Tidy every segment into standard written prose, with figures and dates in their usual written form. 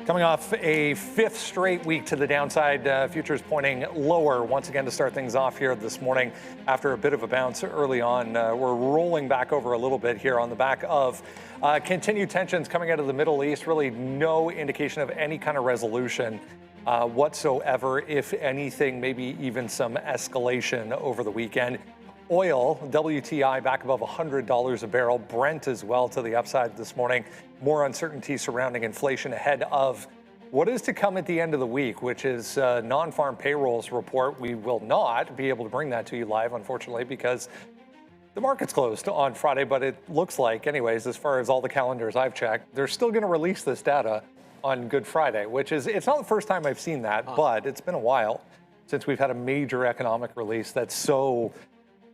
Coming off a fifth straight week to the downside, futures pointing lower once again to start things off here this morning after a bit of a bounce early on. We're rolling back over a little bit here on the back of continued tensions coming out of the Middle East. Really no indication of any kind of resolution whatsoever. If anything, maybe even some escalation over the weekend. Oil, WTI back above $100 a barrel. Brent as well to the upside this morning. More uncertainty surrounding inflation ahead of what is to come at the end of the week, which is non-farm payrolls report. We will not be able to bring that to you live, unfortunately, because the market's closed on Friday. But it looks like, anyways, as far as all the calendars I've checked, they're still going to release this data on Good Friday, which is, it's not the first time I've seen that, but it's been a while since we've had a major economic release that's so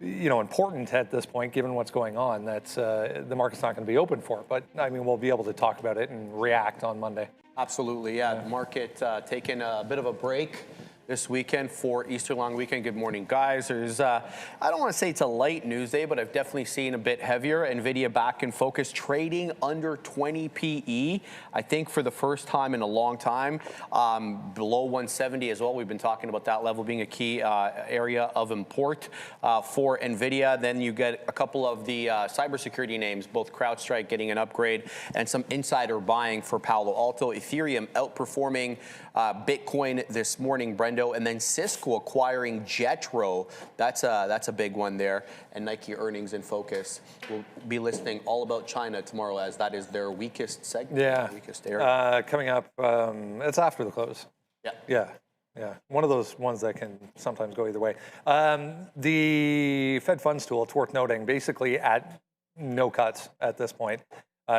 important at this point, given what's going on, that's the market's not going to be open for it. But I mean, we'll be able to talk about it and react on Monday. Absolutely, yeah. The market taking a bit of a break this weekend for Easter long weekend. Good morning, guys. There's, I don't want to say it's a light news day, but I've definitely seen a bit heavier. NVIDIA back in focus, trading under 20 PE. I think for the first time in a long time, below 170 as well. We've been talking about that level being a key area of import for NVIDIA. Then you get a couple of the cybersecurity names, both CrowdStrike getting an upgrade and some insider buying for Palo Alto. Ethereum outperforming Bitcoin this morning, Brendo, and then Cisco acquiring Jetro. That's a big one there. And Nike earnings in focus. We'll be listening all about China tomorrow, as that is their weakest segment. Yeah. Weakest area. Coming up, it's after the close. Yeah. Yeah. One of those ones that can sometimes go either way. The Fed funds tool, it's worth noting, basically at no cuts at this point.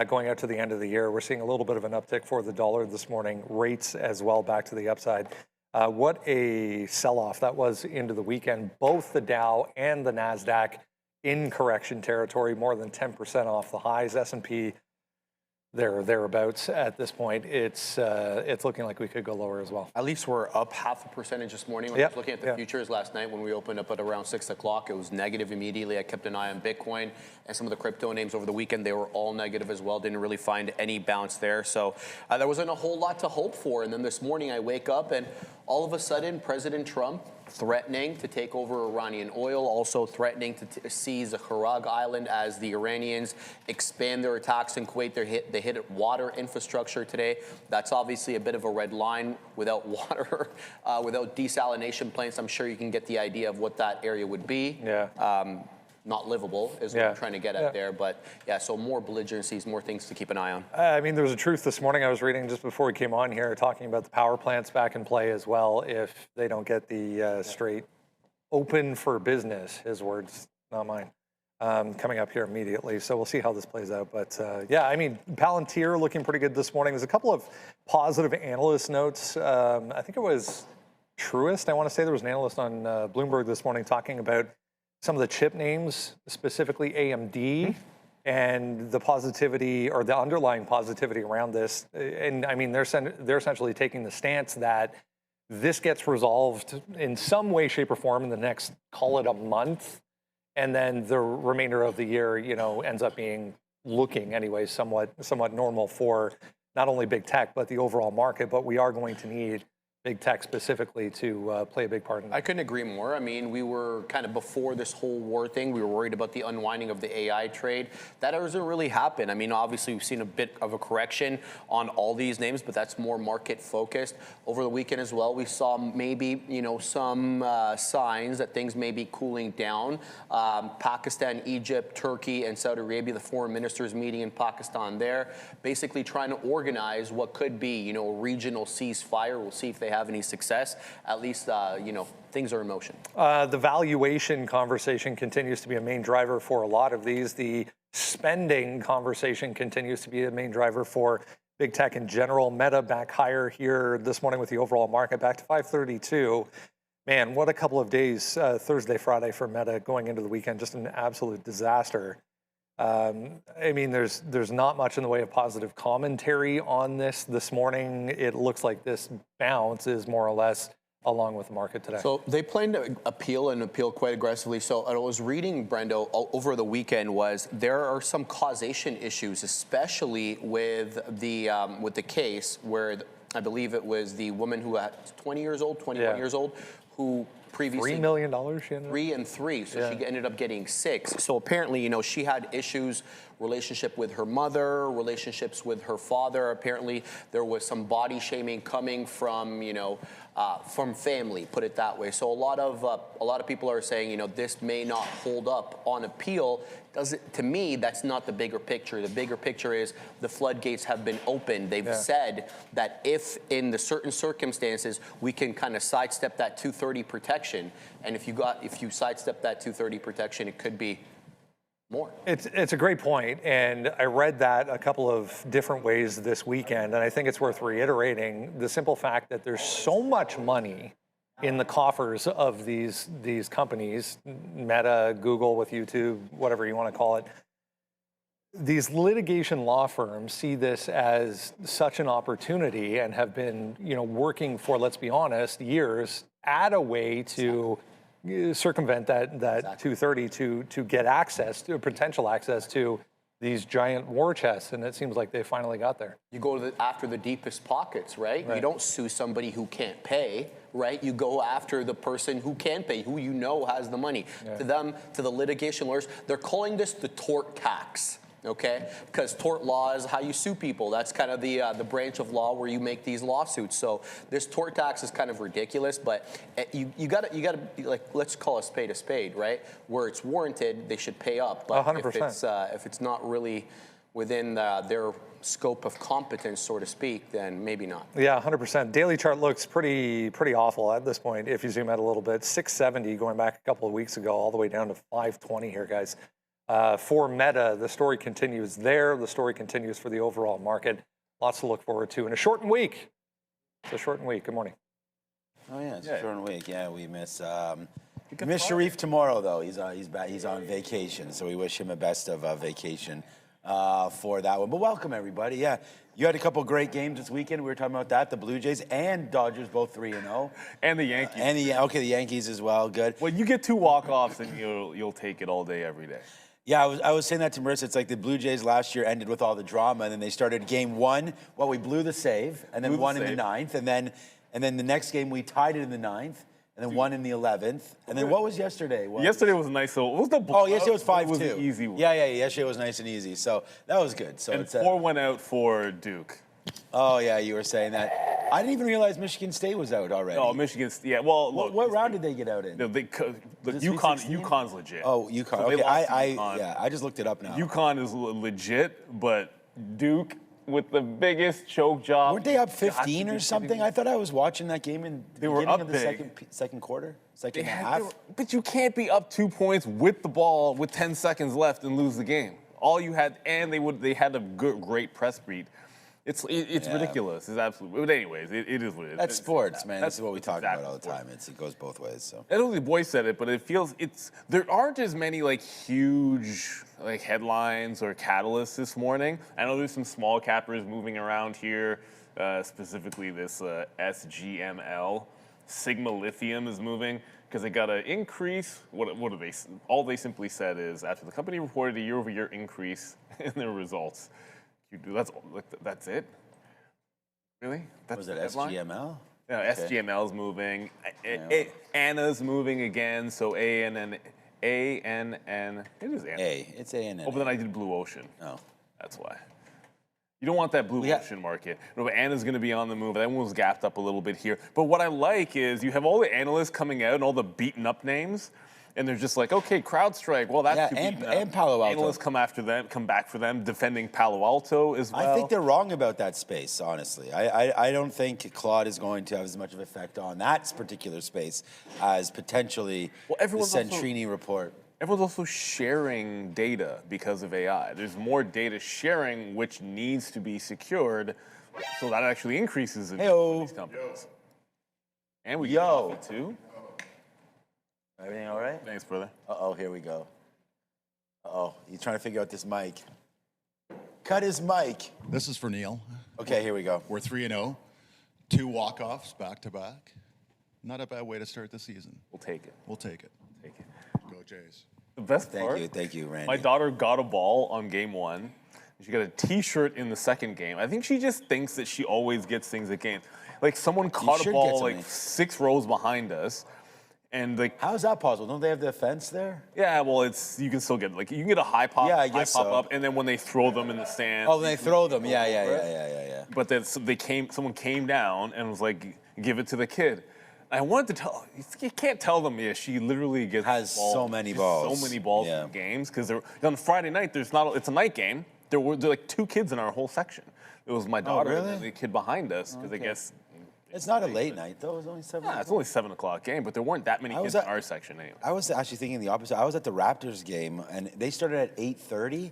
Going out to the end of the year, we're seeing a little bit of an uptick for the dollar this morning. Rates as well back to the upside. What a sell-off that was into the weekend. Both the Dow and the NASDAQ in correction territory, more than 10% off the highs. S&P thereabouts at this point. It's looking like we could go lower as well. At least we're up 0.5% this morning. When I was looking at the futures last night when we opened up at around 6 o'clock, it was negative immediately. I kept an eye on Bitcoin and some of the crypto names over the weekend. They were all negative as well. Didn't really find any bounce there. So there wasn't a whole lot to hope for. And then this morning I wake up and all of a sudden President Trump threatening to take over Iranian oil, also threatening to seize the Kharag Island as the Iranians expand their attacks in Kuwait. They hit water infrastructure today. That's obviously a bit of a red line. Without water, without desalination plants, I'm sure you can get the idea of what that area would be. Yeah. Not livable is what I'm trying to get at there. But yeah, so more belligerencies, more things to keep an eye on. I mean, there was a truth this morning I was reading just before we came on here talking about the power plants back in play as well if they don't get the straight open for business, his words, not mine, coming up here immediately. So we'll see how this plays out. But yeah, I mean, Palantir looking pretty good this morning. There's a couple of positive analyst notes. I think it was Truist. I want to say there was an analyst on Bloomberg this morning talking about some of the chip names, specifically AMD, and the positivity or the underlying positivity around this. And I mean, they're essentially taking the stance that this gets resolved in some way, shape, or form in the next, call it a month, and then the remainder of the year, ends up being looking anyway somewhat normal for not only big tech but the overall market. But we are going to need big tech specifically to play a big part in that. I couldn't agree more. I mean, we were kind of before this whole war thing, we were worried about the unwinding of the AI trade. That doesn't really happen. I mean, obviously we've seen a bit of a correction on all these names, but that's more market focused. Over the weekend as well, we saw maybe, some signs that things may be cooling down. Pakistan, Egypt, Turkey, and Saudi Arabia, the foreign ministers meeting in Pakistan there, basically trying to organize what could be, a regional ceasefire. We'll see if they have any success. At least, things are in motion. The valuation conversation continues to be a main driver for a lot of these. The spending conversation continues to be a main driver for big tech in general. Meta back higher here this morning with the overall market back to 532. Man, what a couple of days, Thursday, Friday for Meta going into the weekend. Just an absolute disaster. I mean, there's not much in the way of positive commentary on this morning. It looks like this bounce is more or less along with the market today. So they plan to appeal quite aggressively. So I was reading, Brendo, over the weekend was there are some causation issues, especially with the case where I believe it was the woman who was 20 years old, 21 years old, who previously $3 million she ended up? 3 and 3, so she ended up getting 6. So apparently, you know, she had issues, relationship with her mother, relationships with her father. Apparently, there was some body shaming coming from, you know, from family, put it that way. So a lot of people are saying, you know, this may not hold up on appeal. To me, that's not the bigger picture. The bigger picture is the floodgates have been opened. They've said that if in the certain circumstances we can kind of sidestep that 230 protection, and if you sidestep that 230 protection, it could be more. It's a great point, and I read that a couple of different ways this weekend, and I think it's worth reiterating the simple fact that there's so much money in the coffers of these companies, Meta, Google with YouTube, whatever you want to call it. These litigation law firms see this as such an opportunity and have been, you know, working for, let's be honest, years at a way to circumvent that 230 to get access to potential access to these giant war chests, and it seems like they finally got there. You go after the deepest pockets, right? You don't sue somebody who can't pay, right? You go after the person who can pay, who you know has the money. To them, to the litigation lawyers, they're calling this the tort tax. Okay, because tort law is how you sue people. That's kind of the branch of law where you make these lawsuits. So this tort tax is kind of ridiculous, but you gotta be like, let's call a spade, right? Where it's warranted, they should pay up. But 100%. If it's not really within their scope of competence, so to speak, then maybe not. Yeah, 100%. Daily chart looks pretty awful at this point. If you zoom out a little bit, 670 going back a couple of weeks ago, all the way down to 520 here, guys. For Meta, the story continues there. The story continues for the overall market. Lots to look forward to in a shortened week. It's a shortened week. Good morning. Oh yeah, it's a shortened week. Yeah, we miss Sharif tomorrow though. He's back. He's on vacation, so we wish him the best of vacation for that one. But welcome everybody. Yeah, you had a couple great games this weekend. We were talking about that. The Blue Jays and Dodgers both 3-0, and the Yankees. The Yankees as well. Good. Well, you get 2 walk-offs, and you'll take it all day, every day. Yeah, I was saying that to Marissa. It's like the Blue Jays last year ended with all the drama, and then they started game 1. Well, we blew the save, and then won in the 9th, and then the next game we tied it in the 9th, and then won in the 11th. And then what was yesterday? Yesterday was nice. So what was the yesterday was 5-2. It was an easy one. Yeah. Yesterday was nice and easy. So that was good. So and 4 went out for Duke. Oh yeah, you were saying that. I didn't even realize Michigan State was out already. No, Michigan State. Yeah. Well, look, what round did they get out in? No, UConn's legit. Oh, UConn. So okay, UConn. I just looked it up now. UConn is legit, but Duke with the biggest choke job. Weren't they up 15 or something? I thought I was watching that game in the beginning of the second quarter, second half. But you can't be up 2 points with the ball with 10 seconds left and lose the game. All you had, and they had a great press beat. It's ridiculous. It's absolutely. But anyways, it is what it is. That's sports, man. This is what we talk about all the time. It goes both ways. So I don't think the boy said it, but it feels there aren't as many like huge like headlines or catalysts this morning. I know there's some small cappers moving around here, specifically this SGML. Sigma Lithium is moving because they got an increase. What do they? All they simply said is after the company reported a year-over-year increase in their results. That's it? Really? Was it SGML? Yeah, okay. SGML's moving. Anna's moving again. So ANN. It is Anna. It's ANN. Oh, but then I did Blue Ocean. Oh. That's why. You don't want that Blue Ocean market. No, but Anna's going to be on the move. That one was gapped up a little bit here. But what I like is you have all the analysts coming out and all the beaten up names. And they're just like, okay, CrowdStrike. Well, that's and Palo Alto. Analysts come back for them, defending Palo Alto as well. I think they're wrong about that space, honestly. I don't think Claude is going to have as much of an effect on that particular space as potentially the Centrini report. Everyone's also sharing data because of AI. There's more data sharing, which needs to be secured, so that actually increases in these companies. And we get it too. Everything all right? Thanks, brother. Uh-oh, here we go. Uh-oh, he's trying to figure out this mic. Cut his mic. This is for Neil. Okay, here we go. We're 3-0. 2 walk-offs back-to-back. Not a bad way to start the season. We'll take it. We'll take it. Take it. Go Jays. The best part. Thank you, Randy. My daughter got a ball on game 1. She got a T-shirt in the second game. I think she just thinks that she always gets things at games. Like someone caught a ball like 6 rows behind us, and like. How is that possible? Don't they have the fence there? Yeah, well, you can still get you can get a high pop, Yeah, I guess high pop so. up, and then when they throw them in the stand. Oh, they throw them. Yeah. But then someone came down and was like, "Give it to the kid." I wanted to tell you can't tell them. Yeah, she literally Has so many balls. So many balls in games because on Friday night it's a night game. There were like 2 kids in our whole section. It was my daughter and the kid behind us because I guess. It's not a late night though. It's only 7. Yeah, it's only 7 o'clock game, but there weren't that many kids in our section anyway. I was actually thinking the opposite. I was at the Raptors game and they started at 8:30.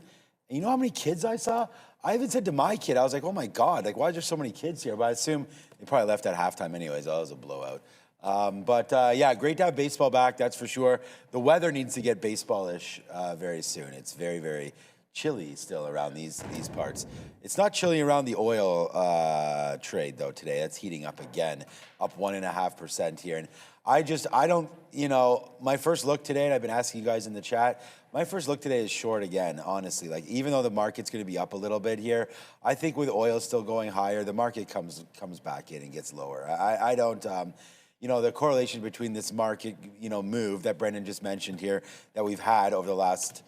And you know how many kids I saw? I even said to my kid, I was like, "Oh my God! Like, why is there so many kids here?" But I assume they probably left at halftime anyways. That was a blowout. Yeah, great to have baseball back. That's for sure. The weather needs to get baseball-ish very soon. It's very, very chilly still around these parts. It's not chilly around the oil trade though today. That's heating up again, up 1.5% here. And I don't, my first look today, and I've been asking you guys in the chat, my first look today is short again, honestly. Like, even though the market's going to be up a little bit here, I think with oil still going higher, the market comes back in and gets lower. I don't, the correlation between this market, move that Brendan just mentioned here that we've had over the last,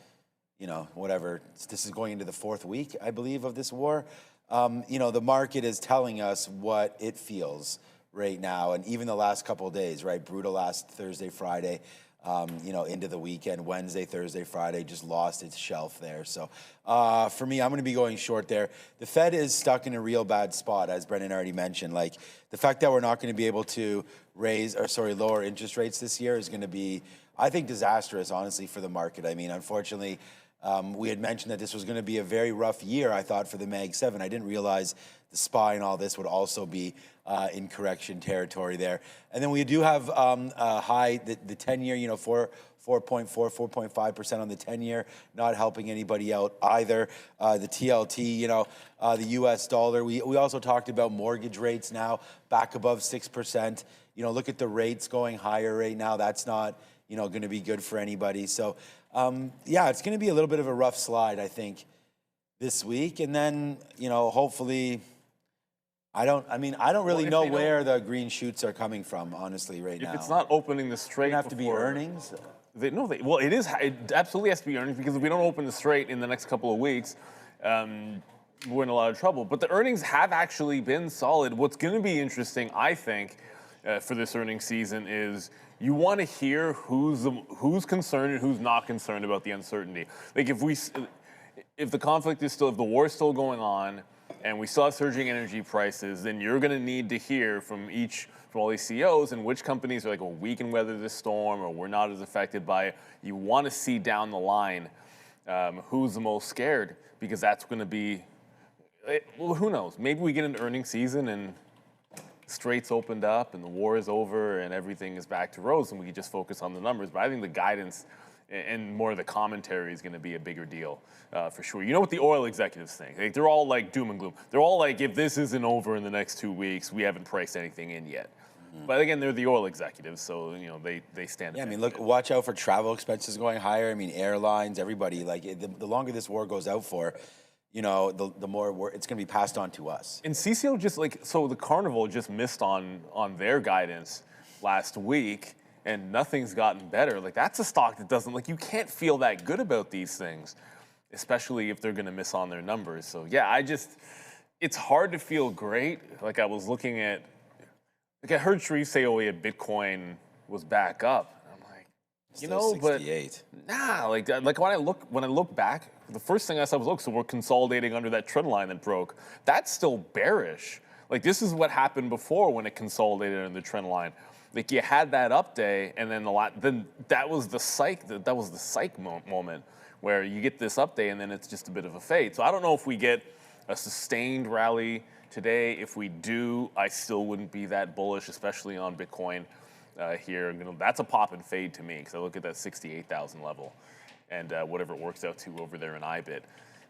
whatever, this is going into the 4th week, I believe, of this war. The market is telling us what it feels right now. And even the last couple of days, right? Brutal last Thursday, Friday, into the weekend, Wednesday, Thursday, Friday, just lost its shelf there. So for me, I'm going to be going short there. The Fed is stuck in a real bad spot, as Brendan already mentioned. Like, the fact that we're not going to be able to lower interest rates this year is going to be, I think, disastrous, honestly, for the market. I mean, unfortunately, we had mentioned that this was going to be a very rough year, I thought, for the Mag 7. I didn't realize the SPY and all this would also be in correction territory there. And then we do have a high, the 10-year, 4.5% on the 10-year, not helping anybody out either. The TLT, the U.S. dollar. We also talked about mortgage rates now back above 6%. Look at the rates going higher right now. That's not, going to be good for anybody. So, it's going to be a little bit of a rough slide, I think, this week. And then, hopefully, I don't really know where the green shoots are coming from, honestly, right now. If it's not opening the straight, it have to be earnings. It absolutely has to be earnings, because if we don't open the straight in the next couple of weeks, we're in a lot of trouble. But the earnings have actually been solid. What's going to be interesting, I think, for this earnings season is you want to hear who's concerned and who's not concerned about the uncertainty. Like, if the conflict is still, if the war is still going on, and we still have surging energy prices, then you're going to need to hear from all these CEOs and which companies are like, well, we can weather this storm, or we're not as affected by it. You want to see down the line who's the most scared, because that's going to be, well, who knows? Maybe we get into earnings season and Straits opened up and the war is over and everything is back to rose and we can just focus on the numbers. But I think the guidance and more of the commentary is going to be a bigger deal for sure. You know what the oil executives think? Like, they're all like doom and gloom. They're all like, if this isn't over in the next 2 weeks, we haven't priced anything in yet. But again, they're the oil executives, so they stand. Yeah, I mean, look, watch out for travel expenses going higher. I mean, airlines, everybody. Like, the longer this war goes out for, the more it's going to be passed on to us. And CCO the Carnival just missed on their guidance last week, and nothing's gotten better. Like, that's a stock that doesn't, you can't feel that good about these things, especially if they're going to miss on their numbers. So yeah, it's hard to feel great. Like, I was looking at, I heard Sharif say, oh yeah, Bitcoin was back up. I'm like, Still 68. But nah, when I look back, the first thing I saw was, so we're consolidating under that trend line that broke. That's still bearish. Like, this is what happened before when it consolidated under the trend line. Like, you had that up day, and then that was the psych moment where you get this up day, and then it's just a bit of a fade. So I don't know if we get a sustained rally today. If we do, I still wouldn't be that bullish, especially on Bitcoin here. That's a pop and fade to me, because I look at that 68,000 level and whatever it works out to over there in IBIT.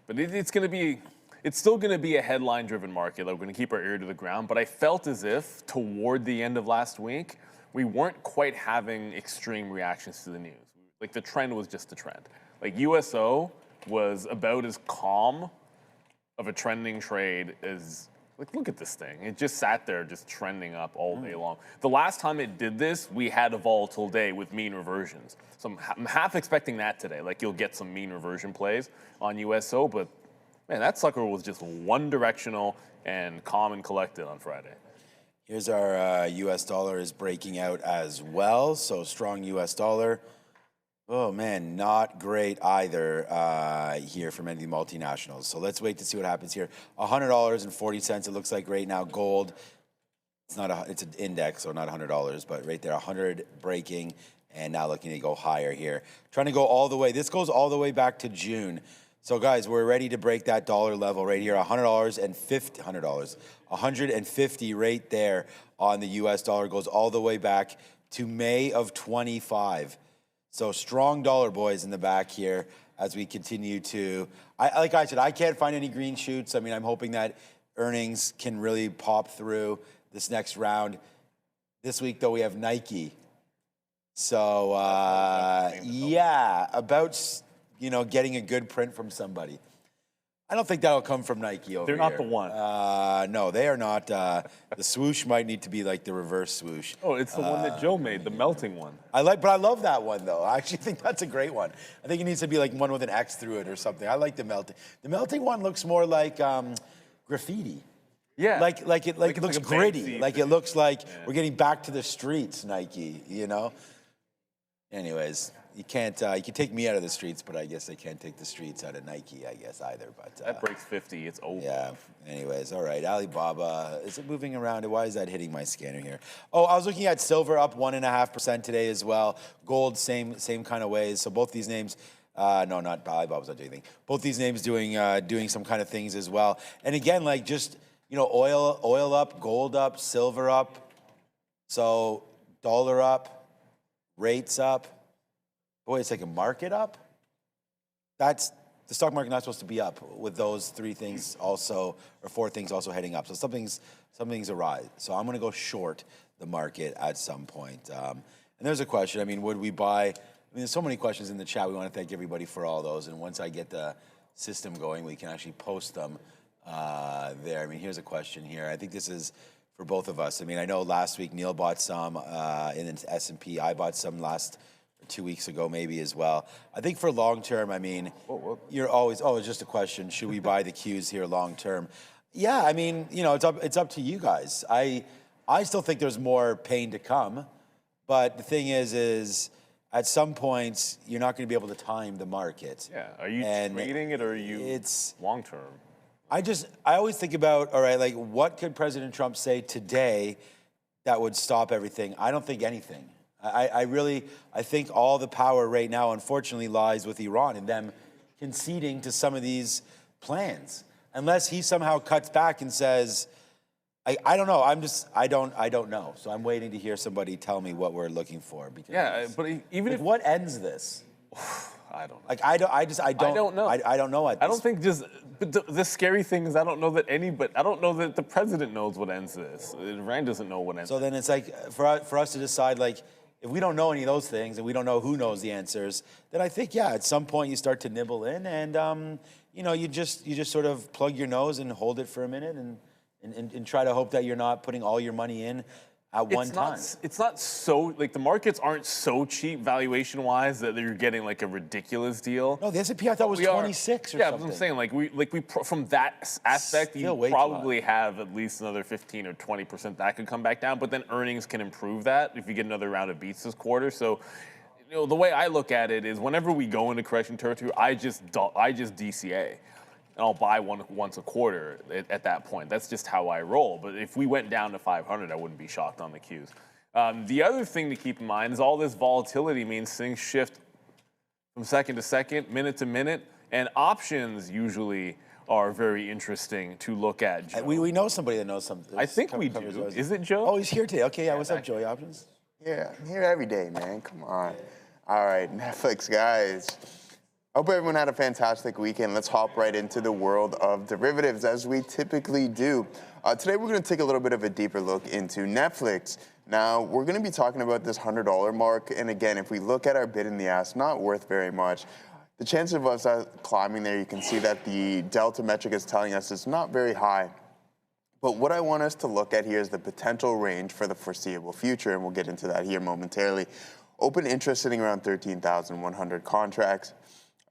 But it's still going to be a headline-driven market. We're going to keep our ear to the ground. But I felt as if toward the end of last week, we weren't quite having extreme reactions to the news. Like the trend was just a trend. Like USO was about as calm of a trending trade as, like, look at this thing. It just sat there just trending up all day long. The last time it did this, we had a volatile day with mean reversions. So I'm half expecting that today. Like you'll get some mean reversion plays on USO, but man, that sucker was just one directional and calm and collected on Friday. Here's our US dollar is breaking out as well. So strong US dollar. Oh man, not great either here for many of the multinationals. So let's wait to see what happens here. $100.40 it looks like right now. Gold, it's an index, so not $100, but right there, 100 breaking, and now looking to go higher here. Trying to go all the way. This goes all the way back to June. So guys, we're ready to break that dollar level right here. $150 right there on the US dollar, goes all the way back to May of 25. So strong dollar, boys, in the back here as we continue to, like I said, I can't find any green shoots. I mean, I'm hoping that earnings can really pop through this next round. This week, though, we have Nike. So, yeah, about, getting a good print from somebody. I don't think that'll come from Nike over here. They're not the one. No, they are not. The swoosh might need to be like the reverse swoosh. Oh, it's the one that Joe made, the melting one. But I love that one though. I actually think that's a great one. I think it needs to be like one with an X through it or something. I like the melting. The melting one looks more like graffiti. Yeah. Like it looks like a gritty. fancy Like it looks like we're getting back to the streets, Nike. Anyways, you can't. You can take me out of the streets, but I guess they can't take the streets out of Nike, I guess, either. But That breaks 50, it's over. yeah. Anyways, all right. Alibaba, is it moving around? Why is that hitting my scanner here? Oh, I was looking at silver up 1.5% today as well. Gold, same kind of ways. So both these names. No, not Alibaba's not doing anything. Both these names doing some kind of things as well. And again, like just oil up, gold up, silver up. So dollar up, rates up. Boy, it's like a market up. That's the stock market not supposed to be up with those three things also, or four things also heading up. So something's awry. So I'm going to go short the market at some point. And there's a question. I mean, would we buy? I mean, there's so many questions in the chat. We want to thank everybody for all those. And once I get the system going, we can actually post them there. I mean, here's a question here. I think this is for both of us. I mean, I know last week Neil bought some in the S&P. I bought some 2 weeks ago maybe as well. I think for long term, I mean, you're always, it's just a question. Should we buy the Qs here long term? Yeah, I mean, it's up to you guys. I still think there's more pain to come. But the thing is at some point, you're not going to be able to time the market. Yeah, are you trading it or are you long term? I always think about, all right, like what could President Trump say today that would stop everything? I don't think anything. I think all the power right now, unfortunately, lies with Iran and them conceding to some of these plans. Unless he somehow cuts back and says, I don't know. I don't know. So I'm waiting to hear somebody tell me what we're looking for. Because but even if what ends this? I don't know. Like I don't know. I don't know. I don't think but the scary thing is I don't know that the president knows what ends this. Rand doesn't know what ends. So then it's like for us to decide, like, if we don't know any of those things and we don't know who knows the answers, then I think, at some point you start to nibble in and, you just sort of plug your nose and hold it for a minute and try to hope that you're not putting all your money in at one time. It's not so, like, the markets aren't so cheap valuation-wise that you're getting, like, a ridiculous deal. No, the S&P I thought was 26 or something. Yeah, I'm saying, we from that aspect, you probably have at least another 15 or 20% that could come back down, but then earnings can improve that if you get another round of beats this quarter. So, the way I look at it is whenever we go into correction territory, I just DCA. And I'll buy one once a quarter at that point. That's just how I roll. But if we went down to 500, I wouldn't be shocked on the Qs. The other thing to keep in mind is all this volatility means things shift from second to second, minute to minute, and options usually are very interesting to look at. Joe. We know somebody that knows something. I think we do. Is it Joe? Oh, he's here today. Okay, what's up, Joey Options? Yeah, I'm here every day, man. Come on. All right, Netflix guys. I hope everyone had a fantastic weekend. Let's hop right into the world of derivatives as we typically do. Today we're going to take a little bit of a deeper look into Netflix. Now, we're going to be talking about this $100 mark. And again, if we look at our bid in the ask, not worth very much. The chance of us climbing there, you can see that the delta metric is telling us it's not very high. But what I want us to look at here is the potential range for the foreseeable future, and we'll get into that here momentarily. Open interest sitting around 13,100 contracts.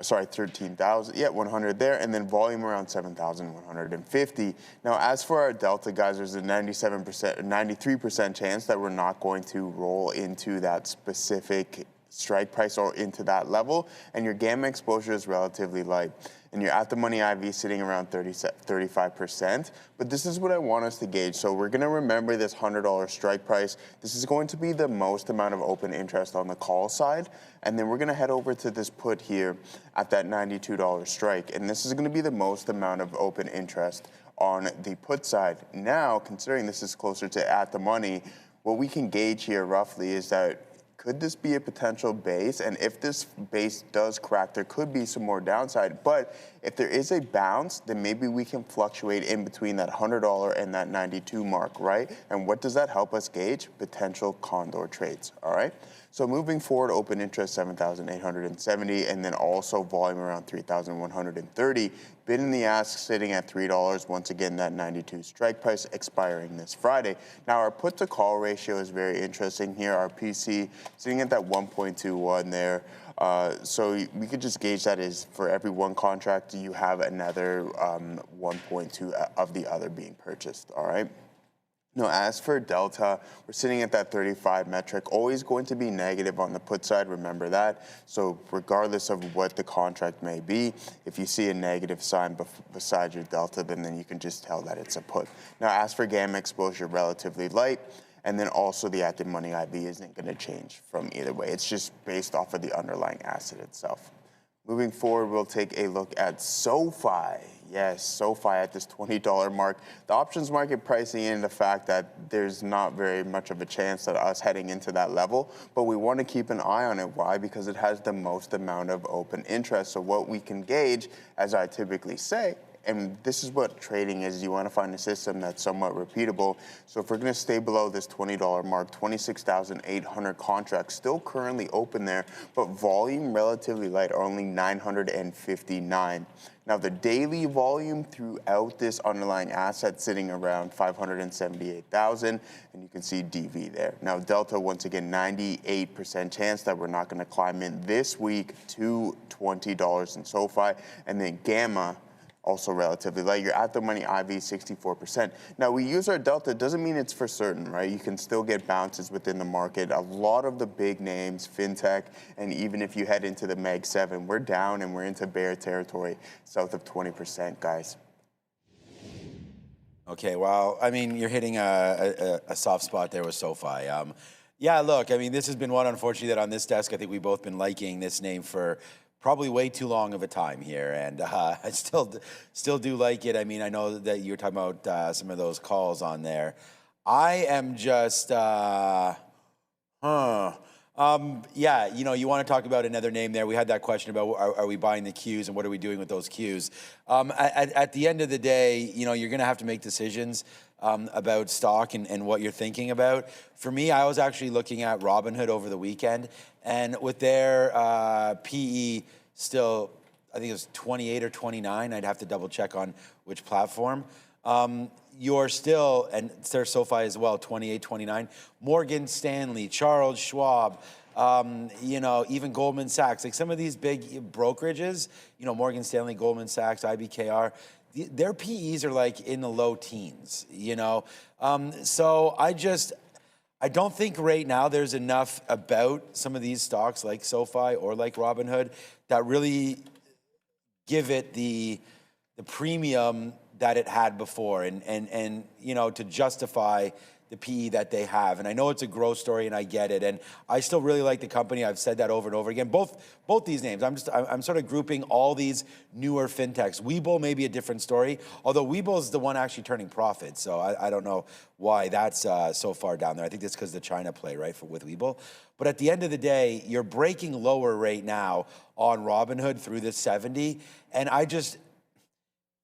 Sorry, 13,000, 100 there, and then volume around 7,150. Now, as for our delta, guys, there's a 93% chance that we're not going to roll into that specific strike price or into that level, and your gamma exposure is relatively light. And your at-the-money IV sitting around 35%. But this is what I want us to gauge. So we're going to remember this $100 strike price. This is going to be the most amount of open interest on the call side. And then we're going to head over to this put here at that $92 strike. And this is going to be the most amount of open interest on the put side. Now, considering this is closer to at-the-money, what we can gauge here roughly is that could this be a potential base? And if this base does crack, there could be some more downside. But if there is a bounce, then maybe we can fluctuate in between that $100 and that 92 mark, right? And what does that help us gauge? Potential condor trades, all right? So moving forward, open interest 7,870, and then also volume around 3,130. Bid in the ask sitting at $3. Once again, that 92 strike price expiring this Friday. Now, our put to call ratio is very interesting here. Our PC sitting at that 1.21 there. So we could just gauge that as for every one contract, you have another 1.2 of the other being purchased, all right? Now, as for delta, we're sitting at that 35 metric, always going to be negative on the put side, remember that. So regardless of what the contract may be, if you see a negative sign beside your delta, then you can just tell that it's a put. Now, as for gamma exposure, relatively light. And then also the active money IV isn't going to change from either way. It's just based off of the underlying asset itself. Moving forward, we'll take a look at SoFi. Yes, SoFi at this $20 mark. The options market pricing in the fact that there's not very much of a chance that us heading into that level, but we want to keep an eye on it. Why? Because it has the most amount of open interest. So what we can gauge, as I typically say, and this is what trading is. You want to find a system that's somewhat repeatable. So if we're going to stay below this $20 mark, 26,800 contracts still currently open there, but volume relatively light, only 959. Now, the daily volume throughout this underlying asset sitting around 578,000, and you can see DV there. Now, delta, once again, 98% chance that we're not going to climb in this week to $20 in SoFi, and then gamma, also relatively light. You're at the money IV 64%. Now, we use our delta. Doesn't mean it's for certain, right? You can still get bounces within the market. A lot of the big names, fintech, and even if you head into the Mag 7, we're down and we're into bear territory, south of 20%, guys. Okay, well, I mean, you're hitting a soft spot there with SoFi. Yeah, look, I mean, this has been one, unfortunately, that on this desk, I think we've both been liking this name for probably way too long of a time here, and I still do like it. I mean, I know that you were talking about some of those calls on there. I am just, yeah, you know, you want to talk about another name there. We had that question about are we buying the Qs and what are we doing with those Qs? At the end of the day, you know, you're going to have to make decisions about stock and what you're thinking about. For me, I was actually looking at Robinhood over the weekend, and with their PE still, I think it was 28 or 29. I'd have to double check on which platform. You're still, and their SoFi as well, 28, 29. Morgan Stanley, Charles Schwab, you know, even Goldman Sachs, like some of these big brokerages, you know, Morgan Stanley, Goldman Sachs, IBKR, their PEs are like in the low teens, you know? So I don't think right now there's enough about some of these stocks like SoFi or like Robinhood that really give it the premium that it had before and you know, to justify the PE that they have. And I know it's a growth story, and I get it. And I still really like the company. I've said that over and over again. Both these names. I'm sort of grouping all these newer fintechs. Webull may be a different story, although Webull is the one actually turning profit. So I don't know why that's so far down there. I think that's because the China play, right, with Webull. But at the end of the day, you're breaking lower right now on Robinhood through this 70, and I just.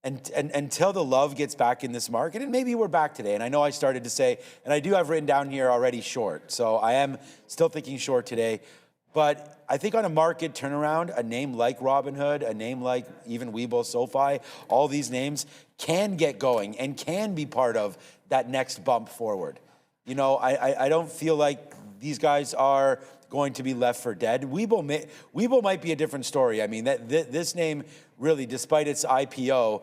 And until the love gets back in this market, and maybe we're back today, and I know I started to say, and I do have written down here already short, so I am still thinking short today, but I think on a market turnaround, a name like Robinhood, a name like even Webull, SoFi, all these names can get going and can be part of that next bump forward. You know, I don't feel like these guys are going to be left for dead. Webull might be a different story. I mean, this name really, despite its IPO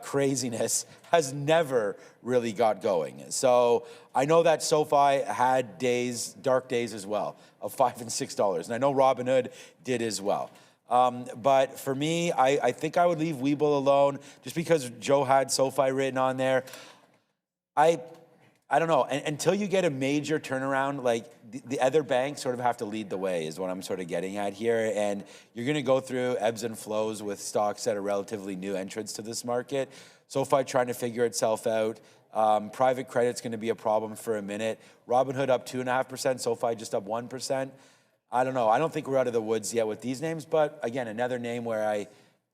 craziness, has never really got going. So I know that SoFi had dark days as well, of $5 and $6, and I know Robinhood did as well. But for me, I think I would leave Webull alone, just because Joe had SoFi written on there. I don't know, until you get a major turnaround, like the other banks sort of have to lead the way is what I'm sort of getting at here. And you're gonna go through ebbs and flows with stocks that are relatively new entrants to this market. SoFi trying to figure itself out. Private credit's gonna be a problem for a minute. Robinhood up 2.5%, SoFi just up 1%. I don't know, I don't think we're out of the woods yet with these names, but again, another name where I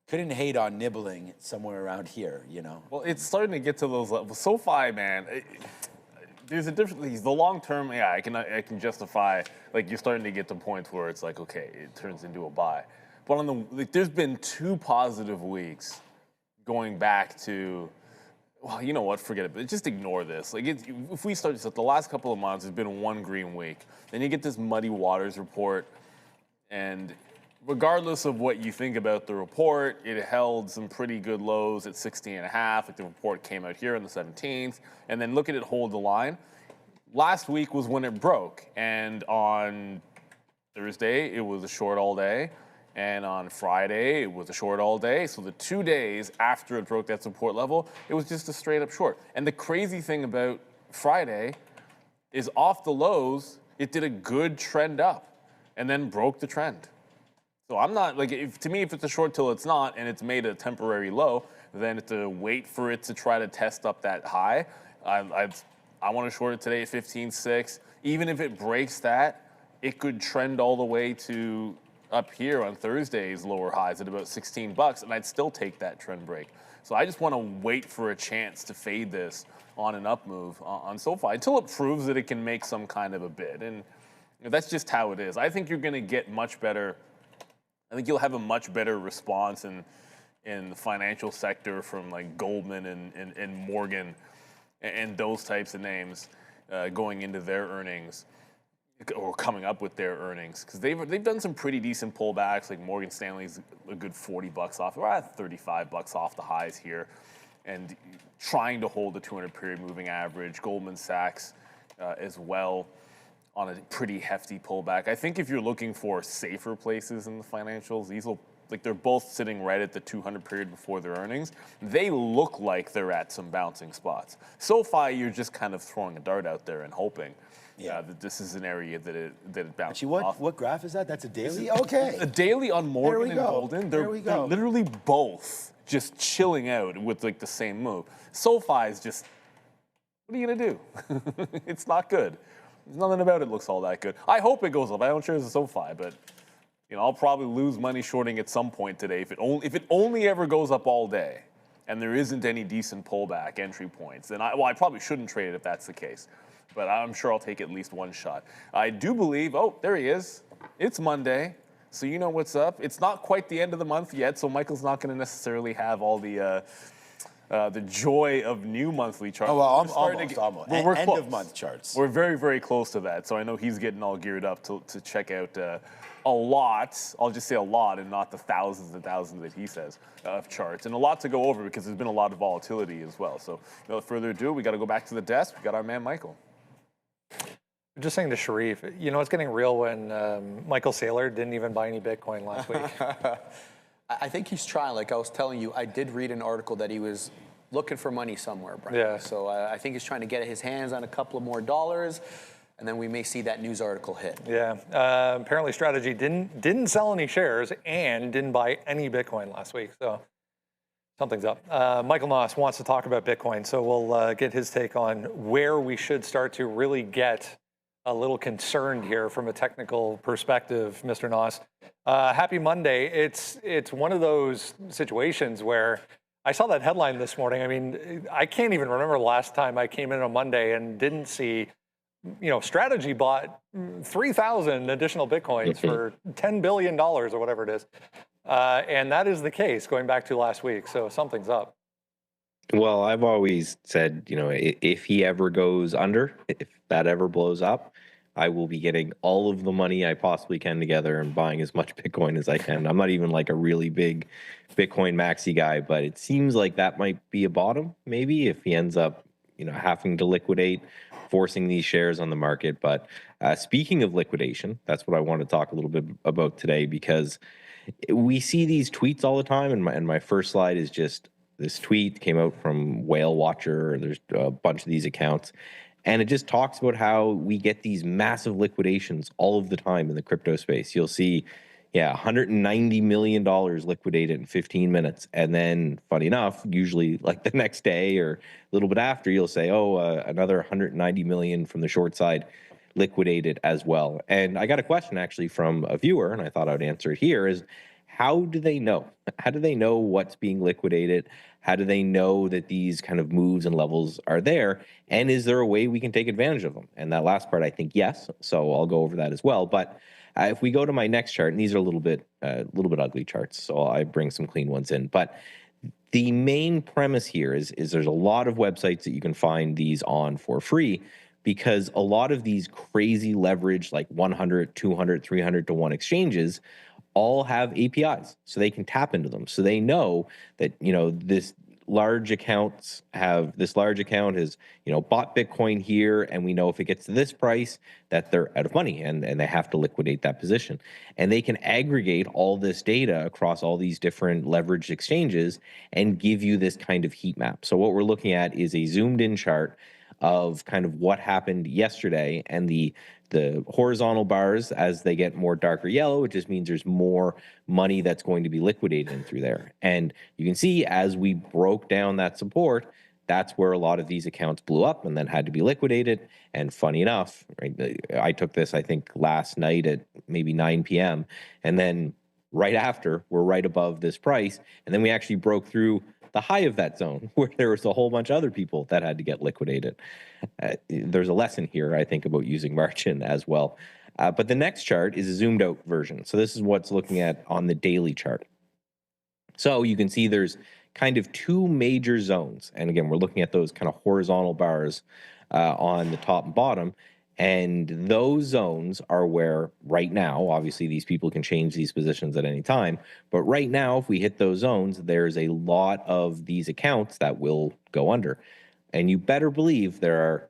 couldn't hate on nibbling somewhere around here, you know? Well, it's starting to get to those levels. SoFi, man, there's a difference. The long term, yeah, I can justify. Like, you're starting to get to points where it's like, okay, it turns into a buy. But on there's been 2 positive weeks going back to, well, you know what? Forget it. But just ignore this. Like, if we start the last couple of months, it's been 1 green week. Then you get this Muddy Waters report, and regardless of what you think about the report, it held some pretty good lows at 16.5. Like, the report came out here on the 17th, and then look at it hold the line. Last week was when it broke, and on Thursday it was a short all day, and on Friday it was a short all day. So the 2 days after it broke that support level, it was just a straight up short. And the crazy thing about Friday is off the lows, it did a good trend up, and then broke the trend. So I'm not, like, to me, if it's a short till it's not, and it's made a temporary low, then to wait for it to try to test up that high, I want to short it today at 15.6. Even if it breaks that, it could trend all the way to up here on Thursday's lower highs at about $16, and I'd still take that trend break. So I just want to wait for a chance to fade this on an up move on SoFi until it proves that it can make some kind of a bid. And that's just how it is. I think you're going to get much better. I think you'll have a much better response in the financial sector from like Goldman and Morgan and those types of names going into their earnings or coming up with their earnings, because they've done some pretty decent pullbacks. Like Morgan Stanley's a good $40 off, or $35 off the highs here, and trying to hold the 200 period moving average. Goldman Sachs as well, on a pretty hefty pullback. I think if you're looking for safer places in the financials, they're both sitting right at the 200 period before their earnings. They look like they're at some bouncing spots. SoFi, you're just kind of throwing a dart out there and hoping that this is an area that it bounces off. What graph is that? That's a daily? Okay. A daily on Morgan and Golden, they're literally both just chilling out with like the same move. SoFi is just, what are you gonna do? It's not good. Nothing about it looks all that good. I hope it goes up. I don't share the SoFi, but I'll probably lose money shorting at some point today if it only ever goes up all day, and there isn't any decent pullback entry points. Then I probably shouldn't trade it if that's the case, but I'm sure I'll take at least one shot. I do believe. Oh, there he is. It's Monday, so you know what's up. It's not quite the end of the month yet, so Michael's not going to necessarily have all the joy of new monthly charts. Oh, well, almost. We're end close. of month charts. We're very, very close to that. So I know he's getting all geared up to check out a lot. I'll just say a lot and not the thousands and thousands that he says of charts. And a lot to go over because there's been a lot of volatility as well. So without further ado, we got to go back to the desk. We got our man, Michael. Just saying to Sharif, it's getting real when Michael Saylor didn't even buy any Bitcoin last week. I think he's trying. Like I was telling you, I did read an article that he was looking for money somewhere, Brian. Yeah. So I think he's trying to get his hands on a couple of more dollars, and then we may see that news article hit. Yeah. Apparently, Strategy didn't sell any shares and didn't buy any Bitcoin last week. So something's up. Michael Noss wants to talk about Bitcoin, so we'll get his take on where we should start to really get a little concerned here from a technical perspective, Mr. Noss. Happy Monday. It's one of those situations where I saw that headline this morning. I mean, I can't even remember the last time I came in on Monday and didn't see, Strategy bought 3,000 additional Bitcoins for $10 billion or whatever it is. And that is the case going back to last week. So something's up. Well, I've always said, if he ever goes under, if that ever blows up, I will be getting all of the money I possibly can together and buying as much Bitcoin as I can. I'm not even like a really big Bitcoin maxi guy, but it seems like that might be a bottom, maybe, if he ends up, having to liquidate, forcing these shares on the market. But speaking of liquidation, that's what I want to talk a little bit about today, because we see these tweets all the time, and my first slide is just this tweet came out from Whale Watcher. There's a bunch of these accounts, and it just talks about how we get these massive liquidations all of the time in the crypto space. You'll see, $190 million liquidated in 15 minutes. And then, funny enough, usually like the next day or a little bit after, you'll say, another 190 million from the short side liquidated as well. And I got a question actually from a viewer, and I thought I would answer it here, is how do they know? How do they know what's being liquidated? How do they know that these kind of moves and levels are there? And is there a way we can take advantage of them? And that last part, I think, yes. So I'll go over that as well. But if we go to my next chart, and these are a little bit ugly charts, so I bring some clean ones in. But the main premise here is there's a lot of websites that you can find these on for free, because a lot of these crazy leverage, like 100, 200, 300 to 1 exchanges, all have APIs, so they can tap into them. So they know that, this large account has, bought Bitcoin here, and we know if it gets to this price that they're out of money and they have to liquidate that position. And they can aggregate all this data across all these different leveraged exchanges and give you this kind of heat map. So what we're looking at is a zoomed in chart of kind of what happened yesterday, and the horizontal bars, as they get more darker yellow, it just means there's more money that's going to be liquidated in through there. And you can see as we broke down that support, that's where a lot of these accounts blew up and then had to be liquidated. And funny enough, right, I took this, I think, last night at maybe 9 p.m. And then right after, we're right above this price. And then we actually broke through the high of that zone, where there was a whole bunch of other people that had to get liquidated. There's a lesson here, I think, about using margin as well. But the next chart is a zoomed out version. So this is what's looking at on the daily chart. So you can see there's kind of two major zones. And again, we're looking at those kind of horizontal bars on the top and bottom. And those zones are where right now, obviously these people can change these positions at any time, but right now, if we hit those zones, there's a lot of these accounts that will go under. And you better believe there are,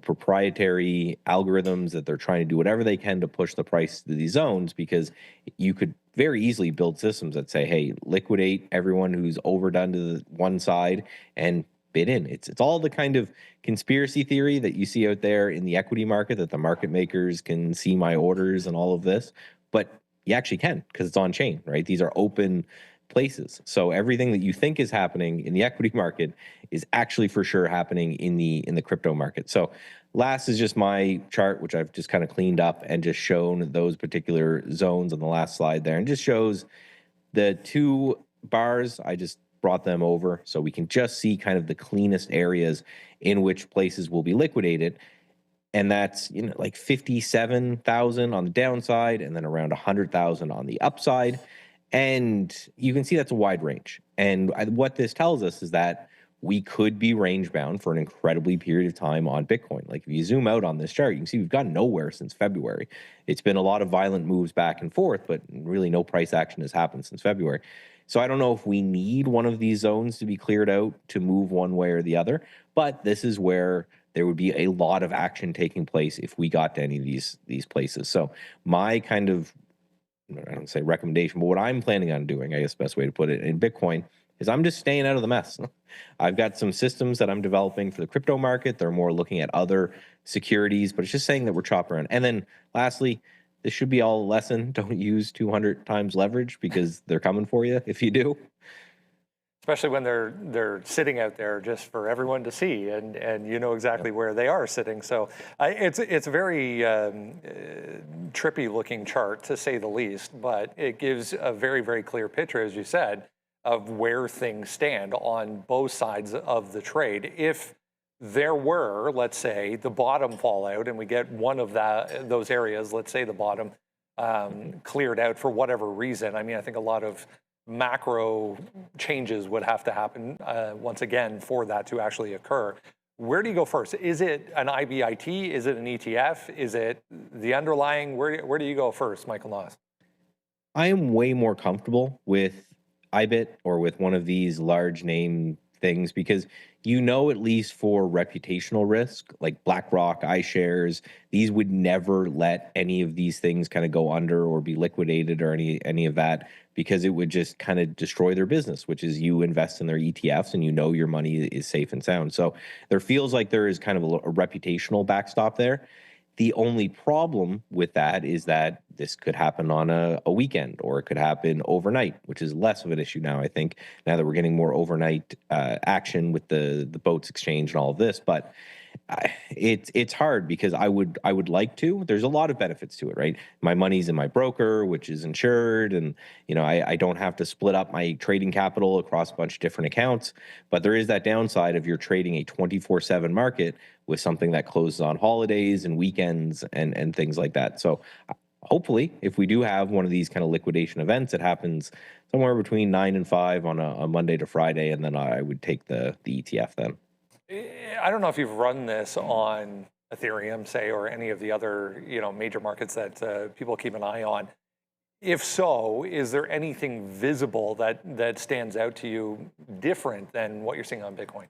proprietary algorithms that they're trying to do whatever they can to push the price to these zones, because you could very easily build systems that say, hey, liquidate everyone who's overdone to the one side and bid in. It's all the kind of conspiracy theory that you see out there in the equity market, that the market makers can see my orders and all of this, but you actually can, because it's on chain, right? These are open places. So everything that you think is happening in the equity market is actually for sure happening in the crypto market. So last is just my chart, which I've just kind of cleaned up and just shown those particular zones on the last slide there, and just shows the two bars. I just brought them over so we can just see kind of the cleanest areas in which places will be liquidated. And that's, like 57,000 on the downside and then around 100,000 on the upside. And you can see that's a wide range. And what this tells us is that we could be range bound for an incredibly period of time on Bitcoin. Like if you zoom out on this chart, you can see we've gotten nowhere since February. It's been a lot of violent moves back and forth, but really no price action has happened since February. So I don't know if we need one of these zones to be cleared out to move one way or the other, but this is where there would be a lot of action taking place if we got to any of these places. So my kind of, I don't say recommendation, but what I'm planning on doing, I guess the best way to put it, in Bitcoin, is I'm just staying out of the mess. I've got some systems that I'm developing for the crypto market. They're more looking at other securities, but it's just saying that we're chopping around. And then lastly, this should be all a lesson. Don't use 200 times leverage because they're coming for you if you do. Especially when they're sitting out there just for everyone to see, and you know exactly where they are sitting. So it's a very trippy looking chart, to say the least, but it gives a very, very clear picture, as you said, of where things stand on both sides of the trade. If there were, let's say, the bottom fallout, and we get one of those areas, let's say the bottom cleared out for whatever reason, I mean, I think a lot of macro changes would have to happen once again for that to actually occur. Where do you go first? Is it an IBIT? Is it an ETF? Is it the underlying? Where do you go first, Michael Noss? I am way more comfortable with IBIT or with one of these large name things because you know, at least for reputational risk, like BlackRock, iShares, these would never let any of these things kind of go under or be liquidated or any of that, because it would just kind of destroy their business, which is you invest in their ETFs and you know your money is safe and sound. So there feels like there is kind of a reputational backstop there. The only problem with that is that this could happen on a weekend, or it could happen overnight, which is less of an issue now, I think, now that we're getting more overnight action with the boats exchange and all of this. But it's hard because I would like to. There's a lot of benefits to it, right? My money's in my broker, which is insured, and I don't have to split up my trading capital across a bunch of different accounts. But there is that downside of you're trading a 24/7 market with something that closes on holidays and weekends and things like that. So hopefully, if we do have one of these kind of liquidation events, it happens somewhere between 9 and 5 on a Monday to Friday, and then I would take the ETF then. I don't know if you've run this on Ethereum, say, or any of the other major markets that people keep an eye on. If so, is there anything visible that stands out to you different than what you're seeing on Bitcoin?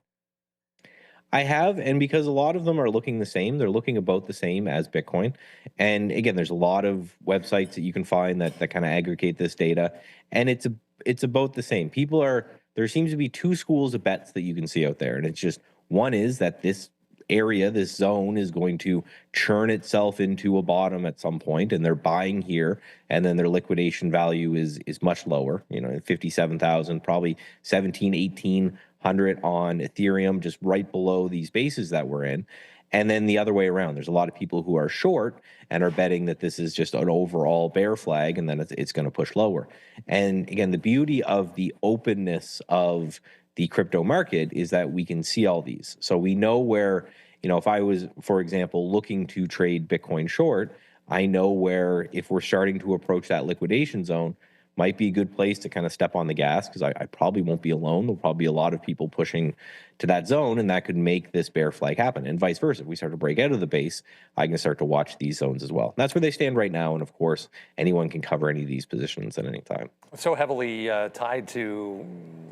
I have, and because a lot of them are looking the same, they're looking about the same as Bitcoin. And again, there's a lot of websites that you can find that kind of aggregate this data, and it's about the same. There seems to be two schools of bets that you can see out there, and it's just one is that this area, this zone is going to churn itself into a bottom at some point, and they're buying here, and then their liquidation value is much lower, 57,000, probably 17, 1,800 on Ethereum, just right below these bases that we're in. And then the other way around, there's a lot of people who are short and are betting that this is just an overall bear flag, and then it's going to push lower. And again, the beauty of the openness of the crypto market is that we can see all these. So we know where, if I was, for example, looking to trade Bitcoin short, I know where, if we're starting to approach that liquidation zone, might be a good place to kind of step on the gas, because I probably won't be alone. There'll probably be a lot of people pushing to that zone, and that could make this bear flag happen. And vice versa. If we start to break out of the base, I can start to watch these zones as well. That's where they stand right now. And of course, anyone can cover any of these positions at any time. So heavily tied to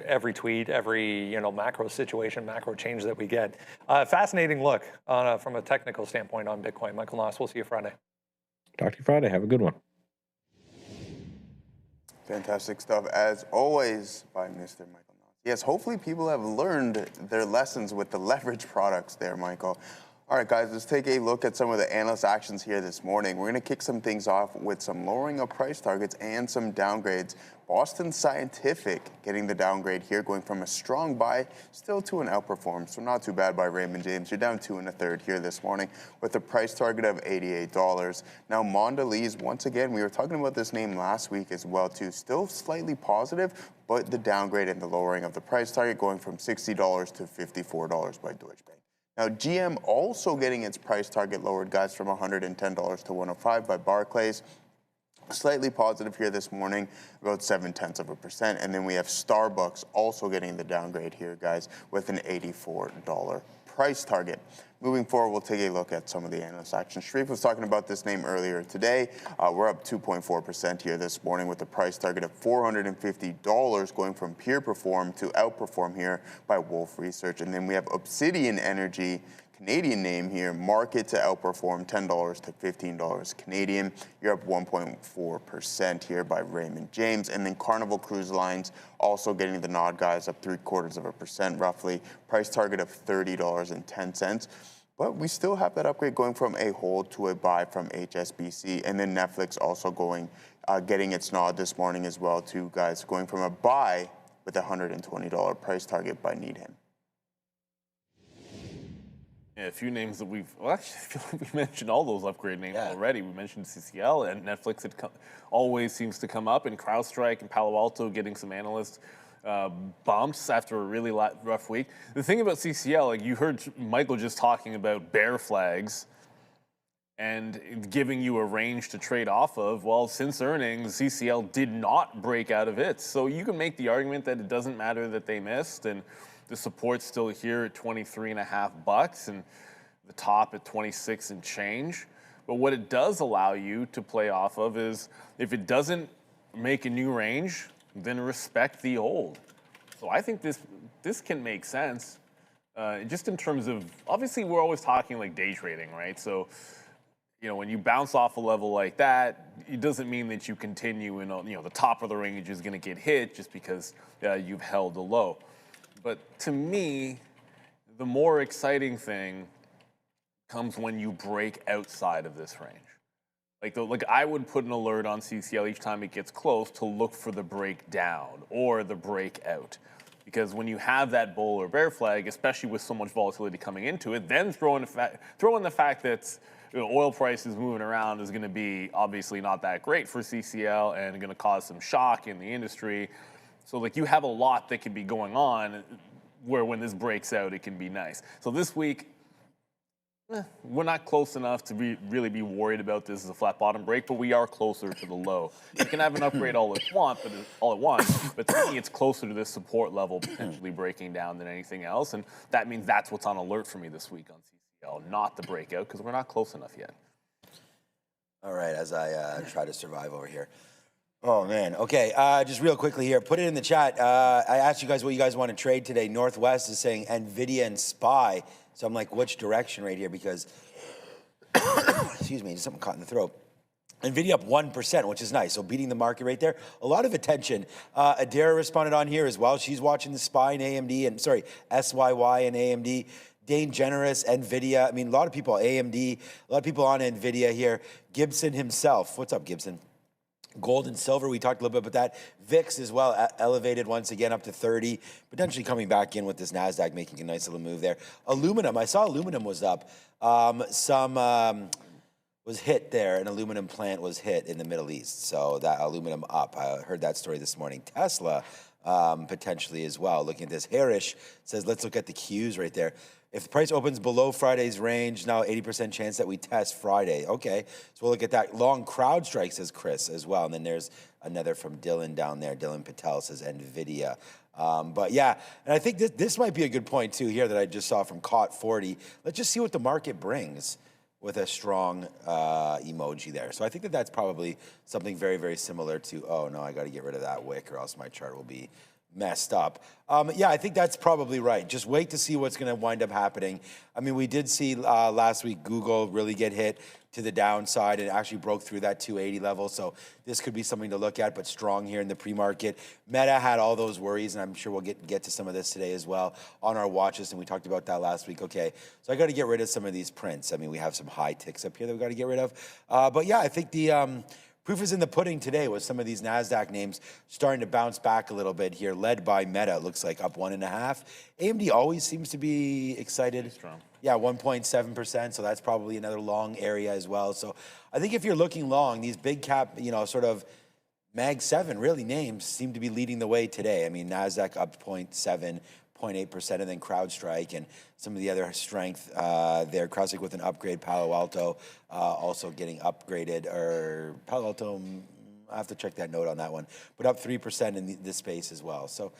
every tweet, every macro situation, macro change that we get. Fascinating look from a technical standpoint on Bitcoin. Michael Noss, we'll see you Friday. Talk to you Friday. Have a good one. Fantastic stuff, as always, by Mr. Michael Noss. Yes, hopefully people have learned their lessons with the leverage products there, Michael. All right, guys, let's take a look at some of the analyst actions here this morning. We're going to kick some things off with some lowering of price targets and some downgrades. Boston Scientific getting the downgrade here, going from a strong buy still to an outperform. So not too bad by Raymond James. You're down 2 1/3 here this morning with a price target of $88. Now, Mondelez, once again, we were talking about this name last week as well, too. Still slightly positive, but the downgrade and the lowering of the price target going from $60 to $54 by Deutsche Bank. Now, GM also getting its price target lowered, guys, from $110 to $105 by Barclays. Slightly positive here this morning, about 0.7%. And then we have Starbucks also getting the downgrade here, guys, with an $84 price target. Moving forward, we'll take a look at some of the analyst action. Sharif was talking about this name earlier today. We're up 2.4% here this morning with a price target of $450 going from peer perform to outperform here by Wolf Research. And then we have Obsidian Energy Canadian name here, market to outperform $10 to $15 Canadian. You're up 1.4% here by Raymond James. And then Carnival Cruise Lines also getting the nod, guys, up 0.75% roughly. Price target of $30.10. But we still have that upgrade going from a hold to a buy from HSBC. And then Netflix also getting its nod this morning as well too, guys, going from a buy with a $120 price target by Needham. Yeah, a few names that well, actually, I feel like we mentioned all those upgrade names already. We mentioned CCL, and Netflix always seems to come up, and CrowdStrike and Palo Alto getting some analyst bumps after a really rough week. The thing about CCL, like you heard Michael just talking about bear flags and giving you a range to trade off of. Well, since earnings, CCL did not break out of it. So you can make the argument that it doesn't matter that they missed, and the support's still here at $23.50 and the top at 26 and change. But what it does allow you to play off of is if it doesn't make a new range, then respect the old. So I think this can make sense just in terms of, obviously we're always talking like day trading, right? So, you know, when you bounce off a level like that, it doesn't mean that you continue and, you know, the top of the range is gonna get hit just because you've held a low. But to me, the more exciting thing comes when you break outside of this range. Like I would put an alert on CCL each time it gets close to look for the breakdown or the breakout. Because when you have that bull or bear flag, especially with so much volatility coming into it, then throw in the fact that oil prices moving around is going to be obviously not that great for CCL and going to cause some shock in the industry. So like you have a lot that could be going on where when this breaks out, it can be nice. So this week, we're not close enough to really be worried about this as a flat bottom break, but we are closer to the low. You can have an upgrade all at once, but to me, it's closer to this support level potentially breaking down than anything else, and that means that's what's on alert for me this week on CCL, not the breakout, because we're not close enough yet. All right, as I try to survive over here. Oh, man. Okay, just real quickly here. Put it in the chat. I asked you guys what you guys want to trade today. Northwest is saying NVIDIA and SPY. So I'm like, which direction right here? Because, excuse me, just something caught in the throat. NVIDIA up 1%, which is nice. So beating the market right there. A lot of attention. Adara responded on here as well. She's watching the SPY and AMD, and sorry, SYY and AMD. Dane Generous, NVIDIA. I mean, a lot of people, AMD, a lot of people on NVIDIA here. Gibson himself. What's up, Gibson? Gold and silver, we talked a little bit about that. VIX as well, elevated once again up to 30, potentially coming back in with this NASDAQ making a nice little move there. Aluminum, I saw aluminum was up. Was hit there, an aluminum plant was hit in the Middle East. So that aluminum up, I heard that story this morning. Tesla, potentially as well. Looking at this, Harish says, let's look at the Qs right there. If the price opens below Friday's range, now 80% chance that we test Friday. Okay, so we'll look at that. Long CrowdStrike, says Chris, as well. And then there's another from Dylan down there. Dylan Patel says NVIDIA. But yeah, and I think this might be a good point too here that I just saw from COT40. Let's just see what the market brings with a strong emoji there. So I think that's probably something very, very similar to, oh no, I got to get rid of that wick or else my chart will be messed up. Yeah, I think that's probably right. Just wait to see what's going to wind up happening. I mean, we did see last week Google really get hit to the downside and actually broke through that 280 level. So this could be something to look at, but strong here in the pre-market. Meta had all those worries, and I'm sure we'll get to some of this today as well on our watch list, and we talked about that last week. Okay, so I got to get rid of some of these prints. I mean, we have some high ticks up here that we got to get rid of. But yeah, I think the proof is in the pudding today with some of these NASDAQ names starting to bounce back a little bit here, led by Meta. It looks like up 1.5. AMD always seems to be excited. Pretty strong. Yeah, 1.7%, so that's probably another long area as well. So I think if you're looking long, these big cap, sort of Mag 7 really names seem to be leading the way today. I mean, NASDAQ up 0.7%, 0.8%, and then CrowdStrike and some of the other strength there. CrowdStrike with an upgrade, Palo Alto also getting upgraded, or Palo Alto, I have to check that note on that one, but up 3% in this space as well. So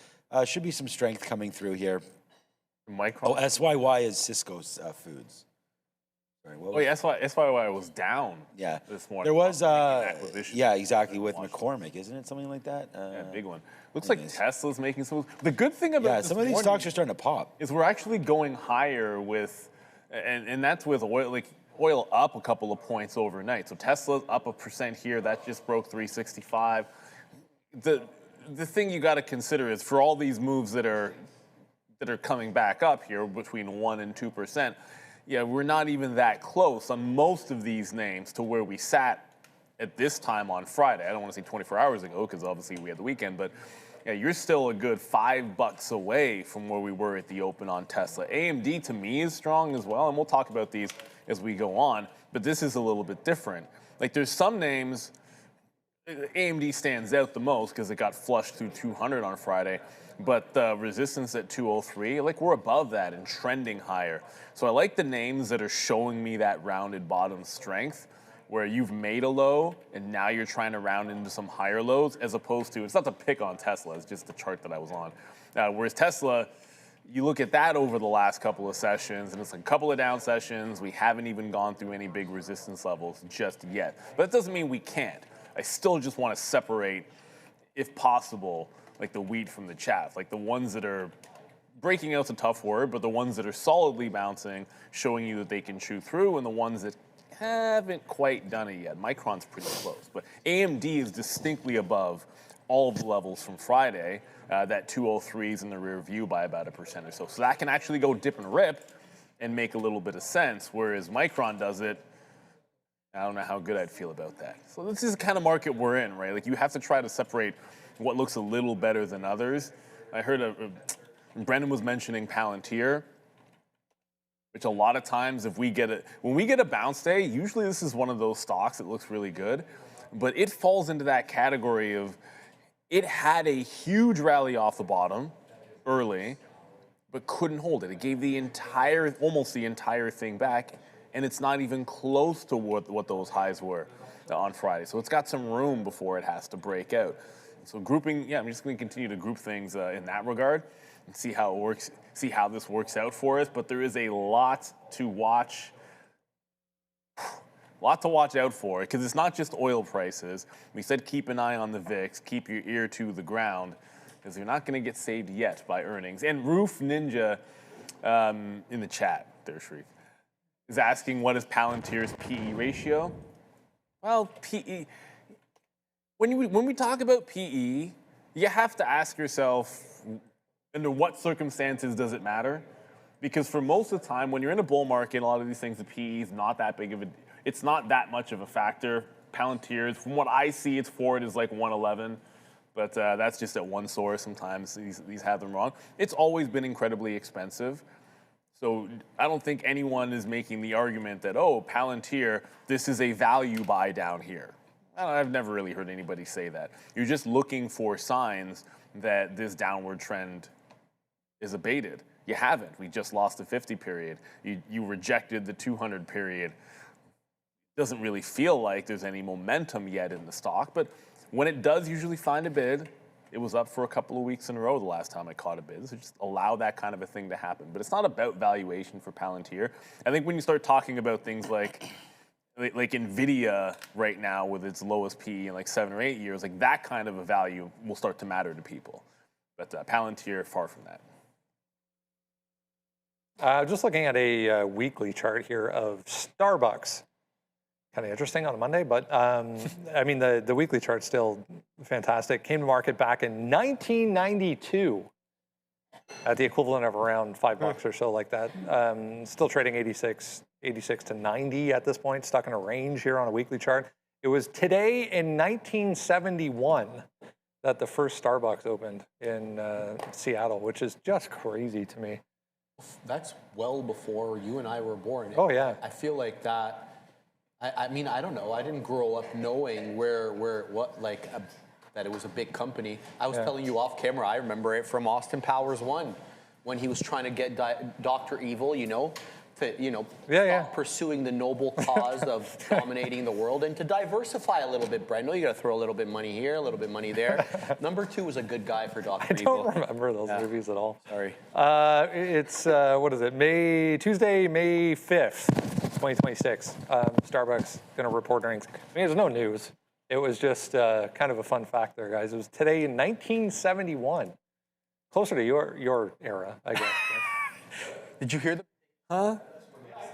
should be some strength coming through here. Micron. Oh, SYY is Cisco's Foods. Sorry, SYY was down this morning. There was, yeah, exactly, with McCormick, isn't it? Something like that? Yeah, big one. Looks like Tesla's making some. The good thing about some of these stocks are starting to pop. Is we're actually going higher with And that's with oil, like oil up a couple of points overnight. So Tesla's up 1% here. That just broke 365. The thing you got to consider is for all these moves that are coming back up here between 1 and 2%, yeah, we're not even that close on most of these names to where we sat at this time on Friday. I don't want to say 24 hours ago because obviously we had the weekend, but yeah, you're still a good $5 away from where we were at the open on Tesla. AMD to me is strong as well, and we'll talk about these as we go on, but this is a little bit different. Like there's some names, AMD stands out the most because it got flushed through 200 on Friday, but the resistance at 203, like we're above that and trending higher. So I like the names that are showing me that rounded bottom strength, where you've made a low and now you're trying to round into some higher lows, as opposed to, it's not to pick on Tesla, it's just the chart that I was on. Whereas Tesla, you look at that over the last couple of sessions and it's like a couple of down sessions, we haven't even gone through any big resistance levels just yet. But that doesn't mean we can't. I still just want to separate, if possible, like the wheat from the chaff, like the ones that are breaking out's a tough word, but the ones that are solidly bouncing, showing you that they can chew through, and the ones that haven't quite done it yet. Micron's pretty close, but AMD is distinctly above all of the levels from Friday. That 203 is in the rear view by about 1% or so. So that can actually go dip and rip and make a little bit of sense, whereas Micron does it, I don't know how good I'd feel about that. So this is the kind of market we're in, right? Like you have to try to separate what looks a little better than others. I heard Brendan was mentioning Palantir, which a lot of times when we get a bounce day, usually this is one of those stocks that looks really good, but it falls into that category of it had a huge rally off the bottom early, but couldn't hold it. It gave almost the entire thing back, and it's not even close to what those highs were on Friday. So it's got some room before it has to break out. So grouping, yeah, I'm just going to continue to group things in that regard and see how it works, see how this works out for us. But there is a lot to watch out for, because it's not just oil prices. We said keep an eye on the VIX, keep your ear to the ground, because you're not going to get saved yet by earnings. And Roof Ninja in the chat there, Sharif, is asking what is Palantir's PE ratio? Well, PE, when we talk about PE, you have to ask yourself, under what circumstances does it matter? Because for most of the time, when you're in a bull market, a lot of these things, the PE is not that big of a, it's not that much of a factor. Palantir's, from what I see, its forward is like 111, but that's just at one source. Sometimes these have them wrong. It's always been incredibly expensive. So I don't think anyone is making the argument that, oh, Palantir, this is a value buy down here. I've never really heard anybody say that. You're just looking for signs that this downward trend is abated. You haven't. We just lost the 50 period. You rejected the 200 period. Doesn't really feel like there's any momentum yet in the stock, but when it does usually find a bid, it was up for a couple of weeks in a row the last time I caught a bid. So just allow that kind of a thing to happen. But it's not about valuation for Palantir. I think when you start talking about things like NVIDIA right now with its lowest PE in like 7 or 8 years, like that kind of a value will start to matter to people. But Palantir, far from that. Just looking at a weekly chart here of Starbucks. Kind of interesting on a Monday, but I mean, the weekly chart's still fantastic. Came to market back in 1992 at the equivalent of around $5 or so like that. Still trading 86 to 90 at this point, stuck in a range here on a weekly chart. It was today in 1971 that the first Starbucks opened in Seattle, which is just crazy to me. That's well before you and I were born. Oh, yeah. I feel like that. I mean, I don't know. I didn't grow up knowing that it was a big company. I was telling you off camera, I remember it from Austin Powers 1, when he was trying to get Dr. Evil, to stop pursuing the noble cause of dominating the world and to diversify a little bit, Brendel. You got to throw a little bit money here, a little bit money there. Number 2 was a good guy for Dr. Evil. I don't remember those movies at all. Sorry. It's, what is it, Tuesday, May 5th, 2026. Starbucks going to report earnings. I mean, there's no news. It was just kind of a fun fact there, guys. It was today in 1971. Closer to your era, I guess. Did you hear the... Huh?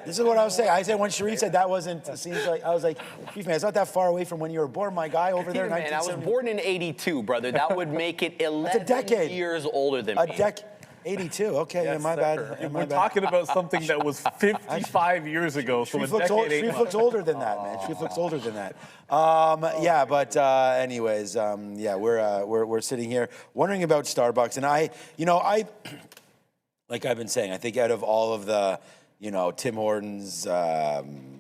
This is what I was saying. I said when Sharif said that wasn't, it seems like, I was like, Sharif, man, it's not that far away from when you were born, my guy, over there in Man, I was 1970. born in 82, brother. That would make it 11 decade. years older than me. 82, okay, yeah, my bad. Yeah, my We're bad. talking about something that was 55 years ago, so a Sharif decade, 8 Sharif months. looks older than that, man. Sharif looks older than that. Yeah, but anyways, yeah, we're sitting here wondering about Starbucks, and I like I've been saying, I think out of all of the, Tim Hortons,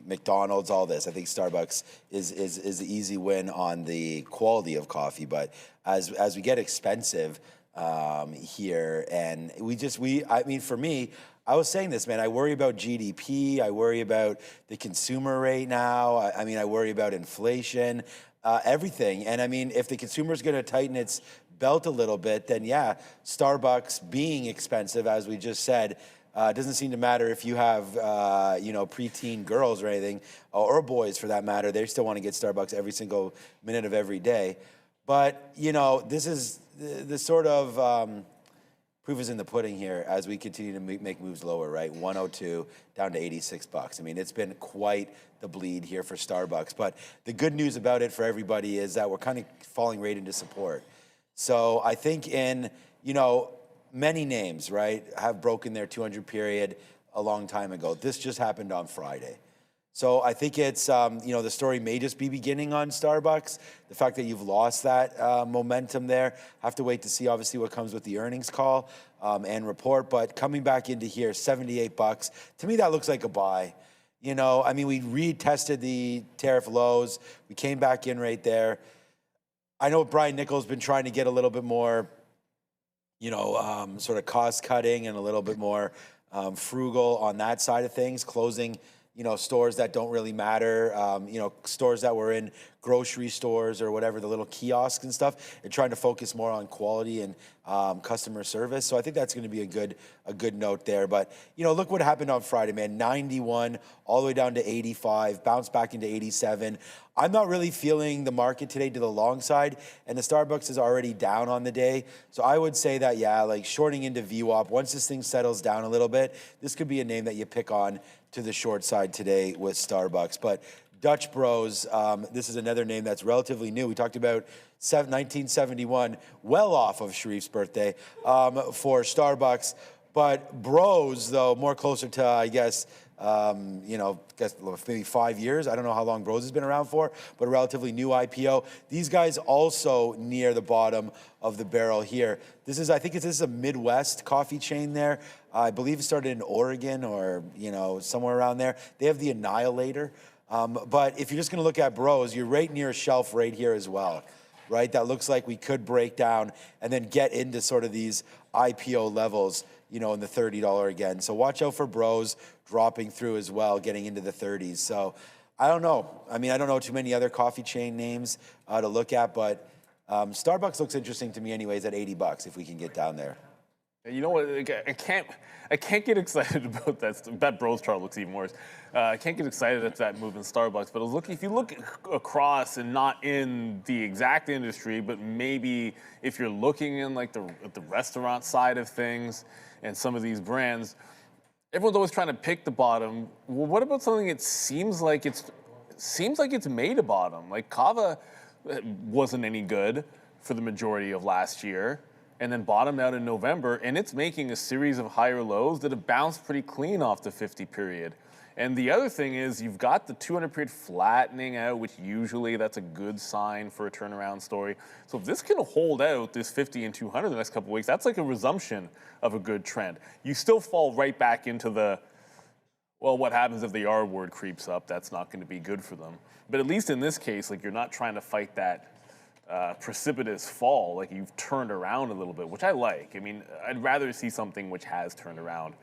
McDonald's, all this, I think Starbucks is the easy win on the quality of coffee. But as we get expensive here, and I mean, for me, I was saying this, man, I worry about GDP, I worry about the consumer rate now, I mean, I worry about inflation, everything. And I mean, if the consumer's gonna tighten its belt a little bit, then yeah, Starbucks being expensive, as we just said, doesn't seem to matter if you have, preteen girls or anything, or boys for that matter. They still want to get Starbucks every single minute of every day. But, this is the sort of proof is in the pudding here as we continue to make moves lower, right? 102 down to $86. I mean, it's been quite the bleed here for Starbucks. But the good news about it for everybody is that we're kind of falling right into support. So I think many names, right, have broken their 200 period a long time ago. This just happened on Friday. So I think it's, the story may just be beginning on Starbucks. The fact that you've lost that momentum there. Have to wait to see, obviously, what comes with the earnings call and report. But coming back into here, $78. To me, that looks like a buy. I mean, we retested the tariff lows. We came back in right there. I know Brian Nichols has been trying to get a little bit more, sort of cost cutting and a little bit more frugal on that side of things, closing, stores that don't really matter, stores that were in grocery stores or whatever, the little kiosks and stuff, and trying to focus more on quality and customer service. So I think that's going to be a good note there. But, look what happened on Friday, man. 91 all the way down to 85, bounced back into 87. I'm not really feeling the market today to the long side, and the Starbucks is already down on the day. So I would say that, yeah, like shorting into VWAP, once this thing settles down a little bit, this could be a name that you pick on to the short side today with Starbucks. But Dutch Bros, this is another name that's relatively new. We talked about 1971, well off of Sharif's birthday for Starbucks. But Bros, though, more closer to, I guess, maybe 5 years. I don't know how long Bros has been around for, but a relatively new IPO. These guys also near the bottom of the barrel here. I think this is a Midwest coffee chain there. I believe it started in Oregon or, somewhere around there. They have the Annihilator. But if you're just going to look at Bros, you're right near a shelf right here as well, right? That looks like we could break down and then get into sort of these IPO levels, in the $30 again. So watch out for Bros dropping through as well, getting into the 30s. So I don't know. I mean, I don't know too many other coffee chain names to look at, but Starbucks looks interesting to me anyways at $80 if we can get down there. You know what? I can't get excited about that. That Bros chart looks even worse. I can't get excited at that move in Starbucks. But if you look across and not in the exact industry, but maybe if you're looking in like the restaurant side of things and some of these brands, everyone's always trying to pick the bottom. Well, what about something that seems like it's made a bottom? Like Kava wasn't any good for the majority of last year, and then bottomed out in November, and it's making a series of higher lows that have bounced pretty clean off the 50 period. And the other thing is you've got the 200 period flattening out, which usually that's a good sign for a turnaround story. So if this can hold out this 50 and 200 the next couple of weeks, that's like a resumption of a good trend. You still fall right back into what happens if the R word creeps up? That's not going to be good for them. But at least in this case, like you're not trying to fight that precipitous fall, like you've turned around a little bit, which I like. I mean, I'd rather see something which has turned around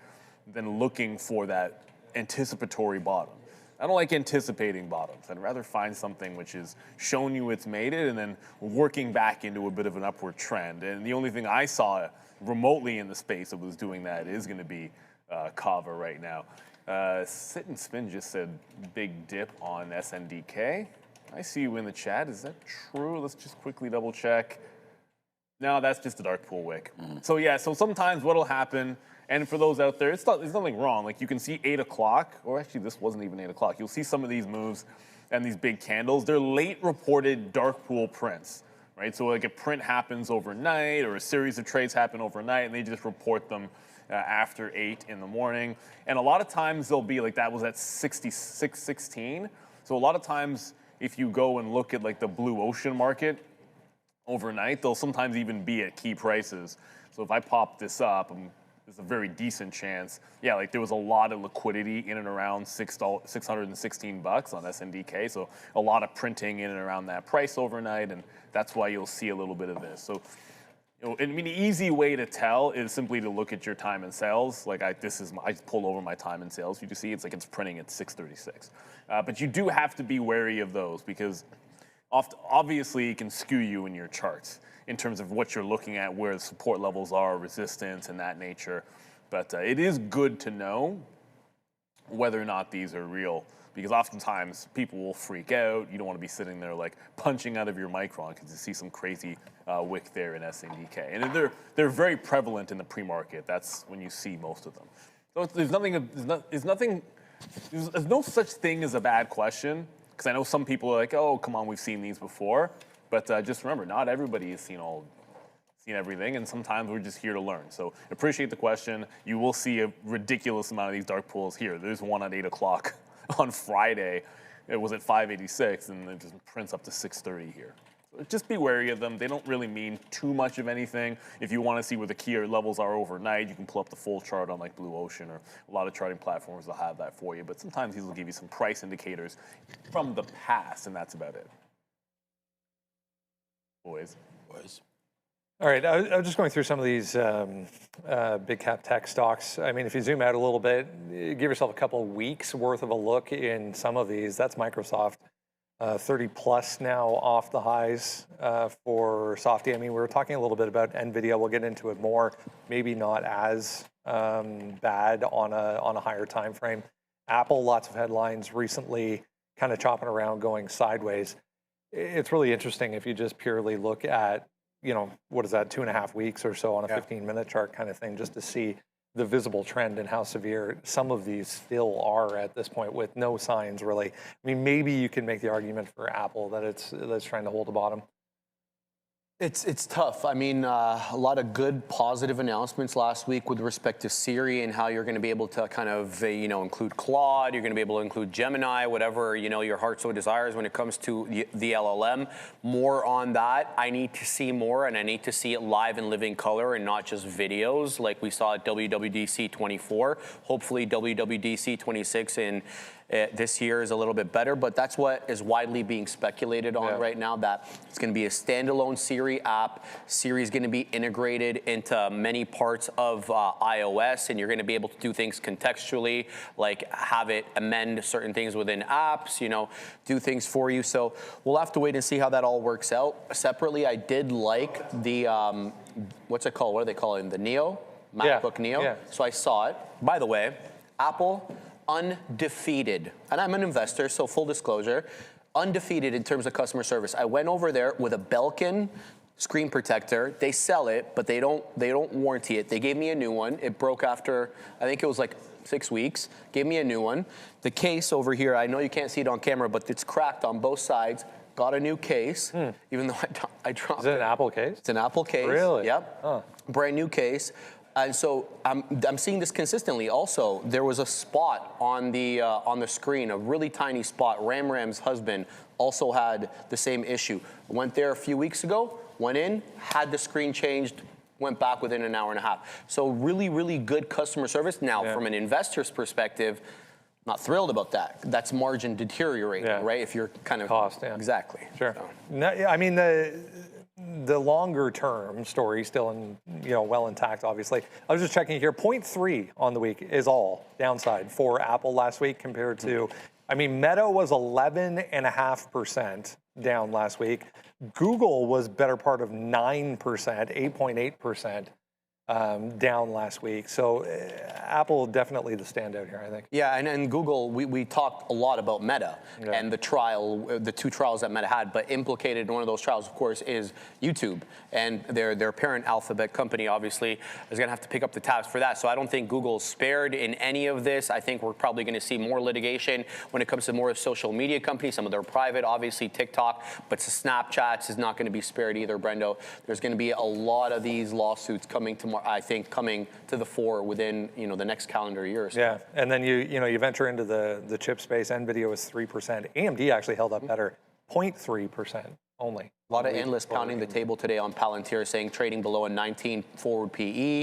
than looking for that anticipatory bottom. I don't like anticipating bottoms. I'd rather find something which has shown you it's made it and then working back into a bit of an upward trend. And the only thing I saw remotely in the space that was doing that is going to be Kava right now. Sit and Spin just said big dip on SNDK. I see you in the chat. Is that true? Let's just quickly double check. No, that's just a dark pool wick. So yeah, so sometimes what'll happen, And for those out there, there's nothing wrong. Like you can see 8 o'clock, or actually this wasn't even 8 o'clock. You'll see some of these moves and these big candles. They're late reported dark pool prints, right? So like a print happens overnight or a series of trades happen overnight and they just report them after 8 in the morning. And a lot of times they'll be like, that was at 66.16. So a lot of times if you go and look at like the blue ocean market overnight, they'll sometimes even be at key prices. So if I pop this up, there's a very decent chance. Yeah, like there was a lot of liquidity in and around $616 on SNDK. So a lot of printing in and around that price overnight. And that's why you'll see a little bit of this. So, I mean, the easy way to tell is simply to look at your time and sales. Like I pull over my time and sales. You can see it's like it's printing at 636. But you do have to be wary of those because obviously it can skew you in your charts in terms of what you're looking at, where the support levels are, resistance, and that nature. But it is good to know whether or not these are real, because oftentimes people will freak out. You don't want to be sitting there like punching out of your micron because you see some crazy wick there in SNDK. And they're very prevalent in the pre-market. That's when you see most of them. So there's no such thing as a bad question, because I know some people are like, oh, come on, we've seen these before. But just remember, not everybody has seen everything, and sometimes we're just here to learn. So appreciate the question. You will see a ridiculous amount of these dark pools here. There's one at 8 o'clock on Friday. It was at 586, and it just prints up to 630 here. So just be wary of them. They don't really mean too much of anything. If you want to see where the key levels are overnight, you can pull up the full chart on like Blue Ocean, or a lot of charting platforms will have that for you. But sometimes these will give you some price indicators from the past, and that's about it. Boys. All right, I was just going through some of these big cap tech stocks. I mean, if you zoom out a little bit, give yourself a couple of weeks worth of a look in some of these. That's Microsoft, 30 plus now off the highs for Softy. I mean, we were talking a little bit about NVIDIA. We'll get into it more. Maybe not as bad on a higher time frame. Apple, lots of headlines recently, kind of chopping around, going sideways. It's really interesting if you just purely look at, what is that, 2.5 weeks or so on a 15-minute chart kind of thing, just to see the visible trend and how severe some of these still are at this point with no signs really. I mean, maybe you can make the argument for Apple that it's trying to hold the bottom. It's tough. I mean, a lot of good positive announcements last week with respect to Siri and how you're going to be able to kind of, include Claude. You're going to be able to include Gemini, whatever, your heart so desires when it comes to the LLM. More on that. I need to see more, and I need to see it live in living color and not just videos like we saw at WWDC 24. Hopefully WWDC 26 this year is a little bit better, but that's what is widely being speculated on right now, that it's going to be a standalone Siri app. Siri is going to be integrated into many parts of iOS, and you're going to be able to do things contextually, like have it amend certain things within apps, do things for you. So we'll have to wait and see how that all works out. Separately, I did like the, what's it called? What do they call it? The Neo? MacBook Neo? Yeah. So I saw it. By the way, Apple, undefeated. And I'm an investor, so full disclosure, undefeated in terms of customer service. I went over there with a Belkin screen protector. They sell it, but they don't warranty it. They gave me a new one. It broke after, I think it was like 6 weeks. Gave me a new one. The case over here, I know you can't see it on camera, but it's cracked on both sides. Got a new case, even though I dropped it. Is it an Apple case? It's an Apple case. Really? Yep. Huh. Brand new case. And so I'm seeing this consistently. Also, there was a spot on the screen, a really tiny spot. Ram's husband also had the same issue. Went there a few weeks ago, went in, had the screen changed, went back within an hour and a half. So really, really good customer service. Now, from an investor's perspective, not thrilled about that. That's margin deteriorating, right? If you're kind of cost, exactly. Sure. So. No, I mean the longer term story still well intact, obviously. I was just checking here. 0.3 on the week is all downside for Apple last week compared to, Meta was 11.5% down last week. Google was better part of 9%, 8.8%. down last week. So Apple definitely the standout here, I think. Yeah, and Google, we talked a lot about Meta and the two trials that Meta had, but implicated in one of those trials, of course, is YouTube. And their parent Alphabet company, obviously, is going to have to pick up the tabs for that. So I don't think Google's spared in any of this. I think we're probably going to see more litigation when it comes to more of social media companies. Some of them are private, obviously TikTok, but Snapchat is not going to be spared either, Brendo. There's going to be a lot of these lawsuits coming to, I think, coming to the fore within the next calendar year or so. Yeah, and then you venture into the chip space. NVIDIA was 3%. AMD actually held up better, 0.3% only. A lot of analysts pounding the table today on Palantir, saying trading below a 19 forward PE.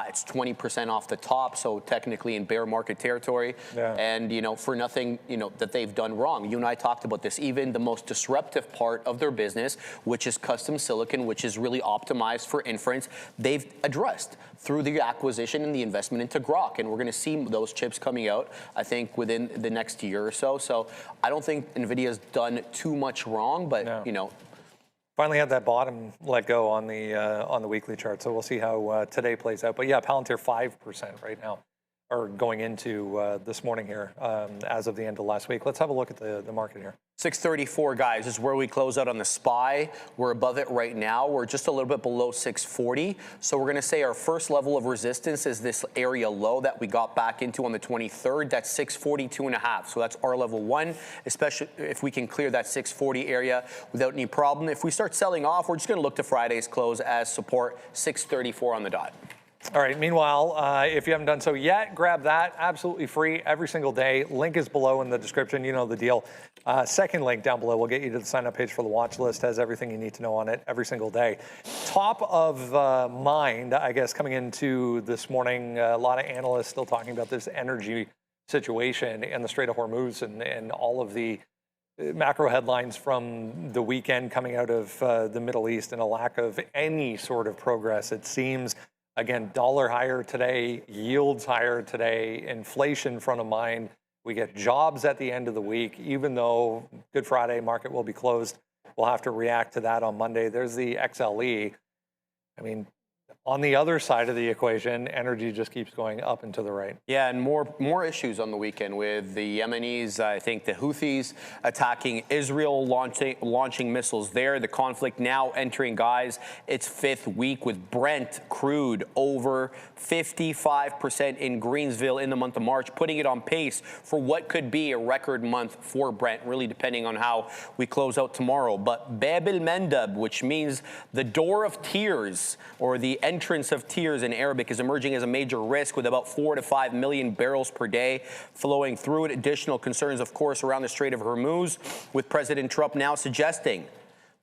It's 20% off the top, so technically in bear market territory. Yeah. And for nothing that they've done wrong. You and I talked about this. Even the most disruptive part of their business, which is custom silicon, which is really optimized for inference, they've addressed through the acquisition and the investment into Grok. And we're going to see those chips coming out, I think, within the next year or so. So I don't think NVIDIA's done too much wrong, but finally had that bottom let go on the weekly chart, so we'll see how today plays out. But yeah, Palantir 5% right now, or going into this morning here, as of the end of last week. Let's have a look at the market here. 634, guys, is where we close out on the SPY. We're above it right now. We're just a little bit below 640. So we're going to say our first level of resistance is this area low that we got back into on the 23rd. That's 642.5. So that's our level one, especially if we can clear that 640 area without any problem. If we start selling off, we're just going to look to Friday's close as support, 634 on the dot. All right, meanwhile, if you haven't done so yet, grab that, absolutely free every single day. Link is below in the description, you know the deal. Second link down below will get you to the sign-up page for the watch list, has everything you need to know on it every single day. Top of mind, I guess, coming into this morning, a lot of analysts still talking about this energy situation in the Strait of Hormuz and all of the macro headlines from the weekend coming out of the Middle East and a lack of any sort of progress, it seems. Again, dollar higher today, yields higher today, inflation front of mind. We get jobs at the end of the week, even though Good Friday market will be closed. We'll have to react to that on Monday. There's the XLE. I mean, on the other side of the equation, energy just keeps going up and to the right. Yeah, and more issues on the weekend with the Yemenis. I think the Houthis attacking Israel, launching missiles there. The conflict now entering, guys, its fifth week with Brent crude over 55% in Greensville in the month of March, putting it on pace for what could be a record month for Brent, really depending on how we close out tomorrow. But Bab el-Mandeb, which means the door of tears, or the entrance of tears in Arabic, is emerging as a major risk, with about 4 to 5 million barrels per day flowing through it. Additional concerns, of course, around the Strait of Hormuz, with President Trump now suggesting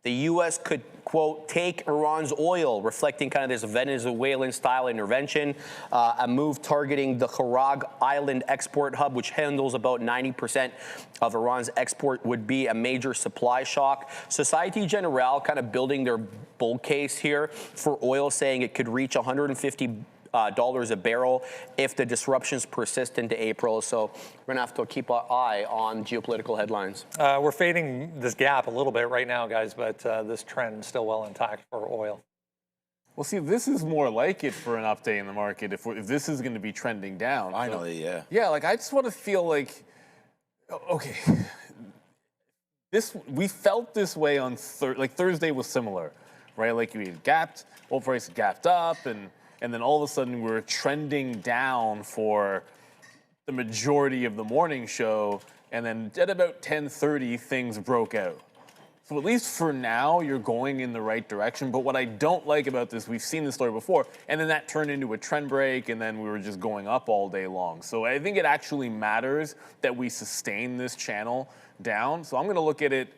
the U.S. could, quote, take Iran's oil, reflecting kind of this Venezuelan-style intervention, a move targeting the Kharag Island export hub, which handles about 90% of Iran's export, would be a major supply shock. Societe Generale kind of building their bull case here for oil, saying it could reach $150 a barrel if the disruptions persist into April. So we're going to have to keep our eye on geopolitical headlines. We're fading this gap a little bit right now, guys, but this trend is still well intact for oil. Well, see, this is more like it for an update in the market if this is going to be trending down. Finally, yeah. Yeah, like I just want to feel like, okay, we felt this way on Thursday was similar, right? Like we had gapped, oil price gapped up, and then all of a sudden we're trending down for the majority of the morning show, and then at about 10:30 things broke out. So at least for now, you're going in the right direction. But what I don't like about this, we've seen this story before, and then that turned into a trend break, and then we were just going up all day long. So I think it actually matters that we sustain this channel down. So I'm going to look at it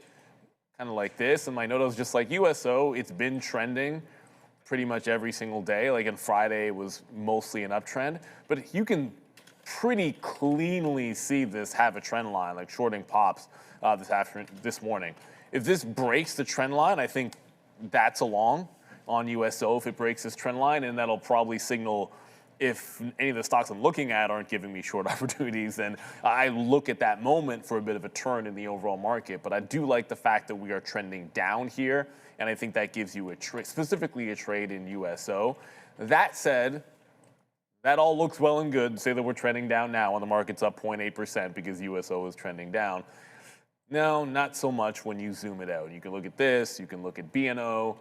kind of like this, and my note was just like USO, it's been trending pretty much every single day. Like on Friday, it was mostly an uptrend. But you can pretty cleanly see this have a trend line, like shorting pops this morning. If this breaks the trend line, I think that's a long on USO if it breaks this trend line, and that'll probably signal if any of the stocks I'm looking at aren't giving me short opportunities, then I look at that moment for a bit of a turn in the overall market. But I do like the fact that we are trending down here, and I think that gives you specifically a trade in USO. That said, that all looks well and good. Say that we're trending down now and the market's up 0.8% because USO is trending down. No, not so much when you zoom it out. You can look at this, you can look at BNO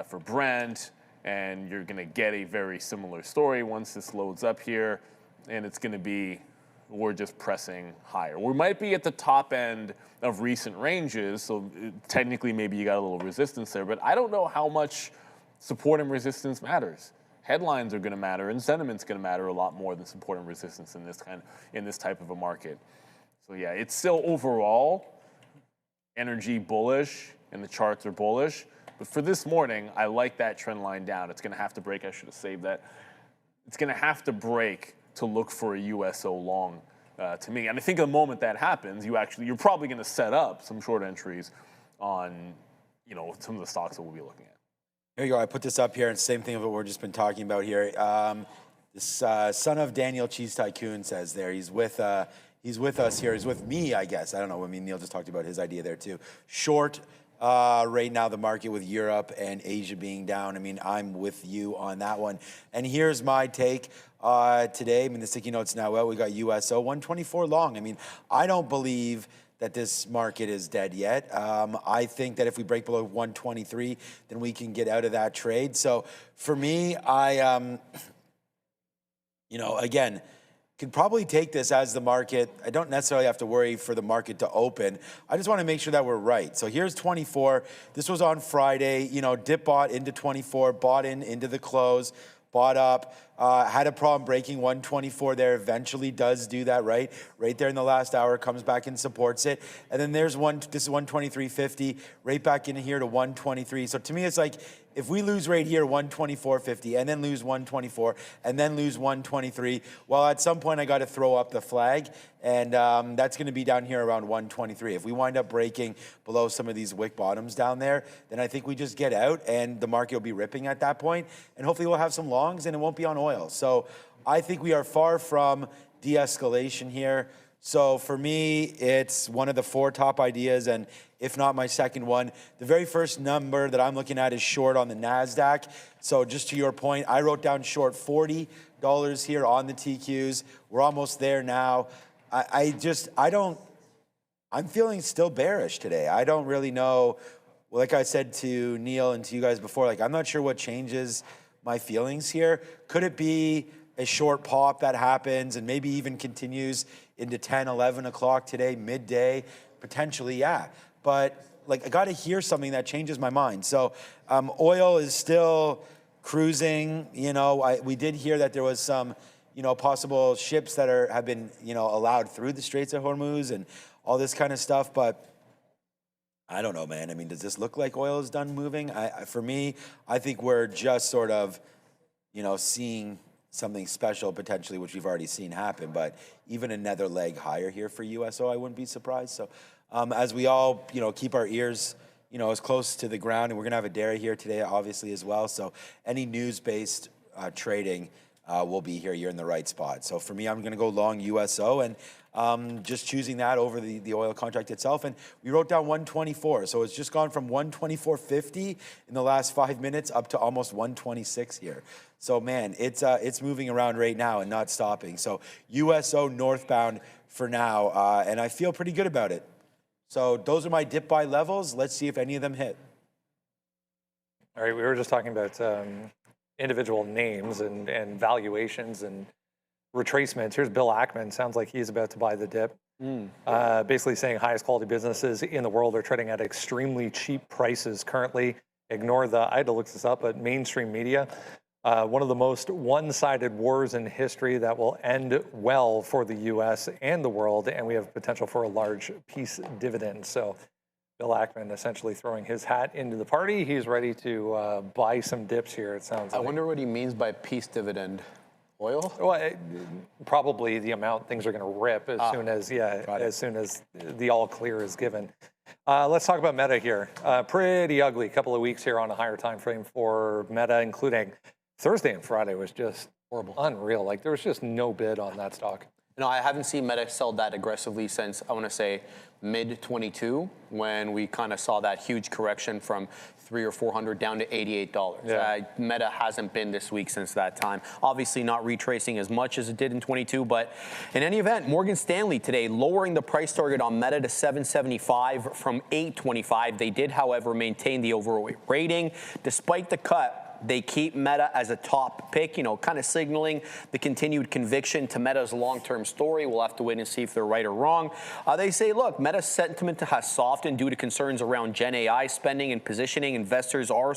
for Brent, and you're going to get a very similar story once this loads up here, and it's going to be, we're just pressing higher. We might be at the top end of recent ranges, so technically maybe you got a little resistance there, but I don't know how much support and resistance matters. Headlines are going to matter, and sentiment's going to matter a lot more than support and resistance in this type of a market. So yeah, it's still overall energy bullish, and the charts are bullish. But for this morning, I like that trend line down. It's going to have to break. I should have saved that. It's going to have to break to look for a USO long to me. And I think the moment that happens, you're probably going to set up some short entries on, some of the stocks that we'll be looking at. Here you go. I put this up here, and same thing of what we've just been talking about here. This son of Daniel Cheese Tycoon says there. He's with us here. He's with me, I guess. I don't know. I mean, Neil just talked about his idea there too. Short right now, the market with Europe and Asia being down. I mean, I'm with you on that one. And here's my take today. I mean, the sticky notes now out. We got USO 124 long. I mean, I don't believe that this market is dead yet. I think that if we break below 123, then we can get out of that trade. So for me, I, again, could probably take this as the market. I don't necessarily have to worry for the market to open. I just want to make sure that we're right. So here's 24. This was on Friday. Dip bought into 24, bought into the close, bought up, had a problem breaking 124 there, eventually does do that, right there in the last hour, comes back and supports it. And then there's this is 123.50, right back in here to 123. So to me, it's like, if we lose right here 124.50 and then lose 124 and then lose 123, well, at some point I got to throw up the flag, and that's going to be down here around 123. If we wind up breaking below some of these wick bottoms down there, then I think we just get out and the market will be ripping at that point, and hopefully we'll have some longs and it won't be on oil. So I think we are far from de-escalation here. So for me, it's one of the 4 top ideas, and if not my second one. The very first number that I'm looking at is short on the NASDAQ. So just to your point, I wrote down short $40 here on the TQs. We're almost there now. I'm feeling still bearish today. I don't really know. Well, like I said to Neil and to you guys before, I'm not sure what changes my feelings here. Could it be a short pop that happens and maybe even continues into 10, 11 o'clock today, midday? Potentially, yeah. But I got to hear something that changes my mind. So oil is still cruising. We did hear that there was some, possible ships that have been, allowed through the Straits of Hormuz and all this kind of stuff. But I don't know, man. I mean, does this look like oil is done moving? For me, I think we're just sort of, seeing something special potentially, which we've already seen happen. But even another leg higher here for USO, I wouldn't be surprised. So as we all, keep our ears, as close to the ground, and we're gonna have a dairy here today, obviously, as well. So any news-based trading will be here. You're in the right spot. So for me, I'm gonna go long USO, and just choosing that over the oil contract itself. And we wrote down 124. So it's just gone from 124.50 in the last 5 minutes up to almost 126 here. So man, it's moving around right now and not stopping. So USO northbound for now, and I feel pretty good about it. So those are my dip buy levels. Let's see if any of them hit. All right, we were just talking about individual names and valuations and retracements. Here's Bill Ackman. Sounds like he's about to buy the dip. Basically saying highest quality businesses in the world are trading at extremely cheap prices currently. Ignore I had to look this up, but mainstream media. One of the most one-sided wars in history that will end well for the U.S. and the world, and we have potential for a large peace dividend. So Bill Ackman essentially throwing his hat into the party. He's ready to buy some dips here, it sounds like. I wonder what he means by peace dividend. Oil? Well, probably the amount things are going to rip as soon as the all clear is given. Let's talk about Meta here. Pretty ugly couple of weeks here on a higher time frame for Meta, including Thursday and Friday was just horrible, unreal. There was just no bid on that stock. No, I haven't seen Meta sell that aggressively since, I want to say, mid-22, when we kind of saw that huge correction from $300 or $400 down to $88. Yeah. Meta hasn't been this weak since that time. Obviously not retracing as much as it did in 22, but in any event, Morgan Stanley today lowering the price target on Meta to $7.75 from $8.25. They did, however, maintain the overweight rating. Despite the cut, they keep Meta as a top pick, kind of signaling the continued conviction to Meta's long-term story. We'll have to wait and see if they're right or wrong. They say, look, Meta's sentiment has softened due to concerns around Gen AI spending and positioning. Investors are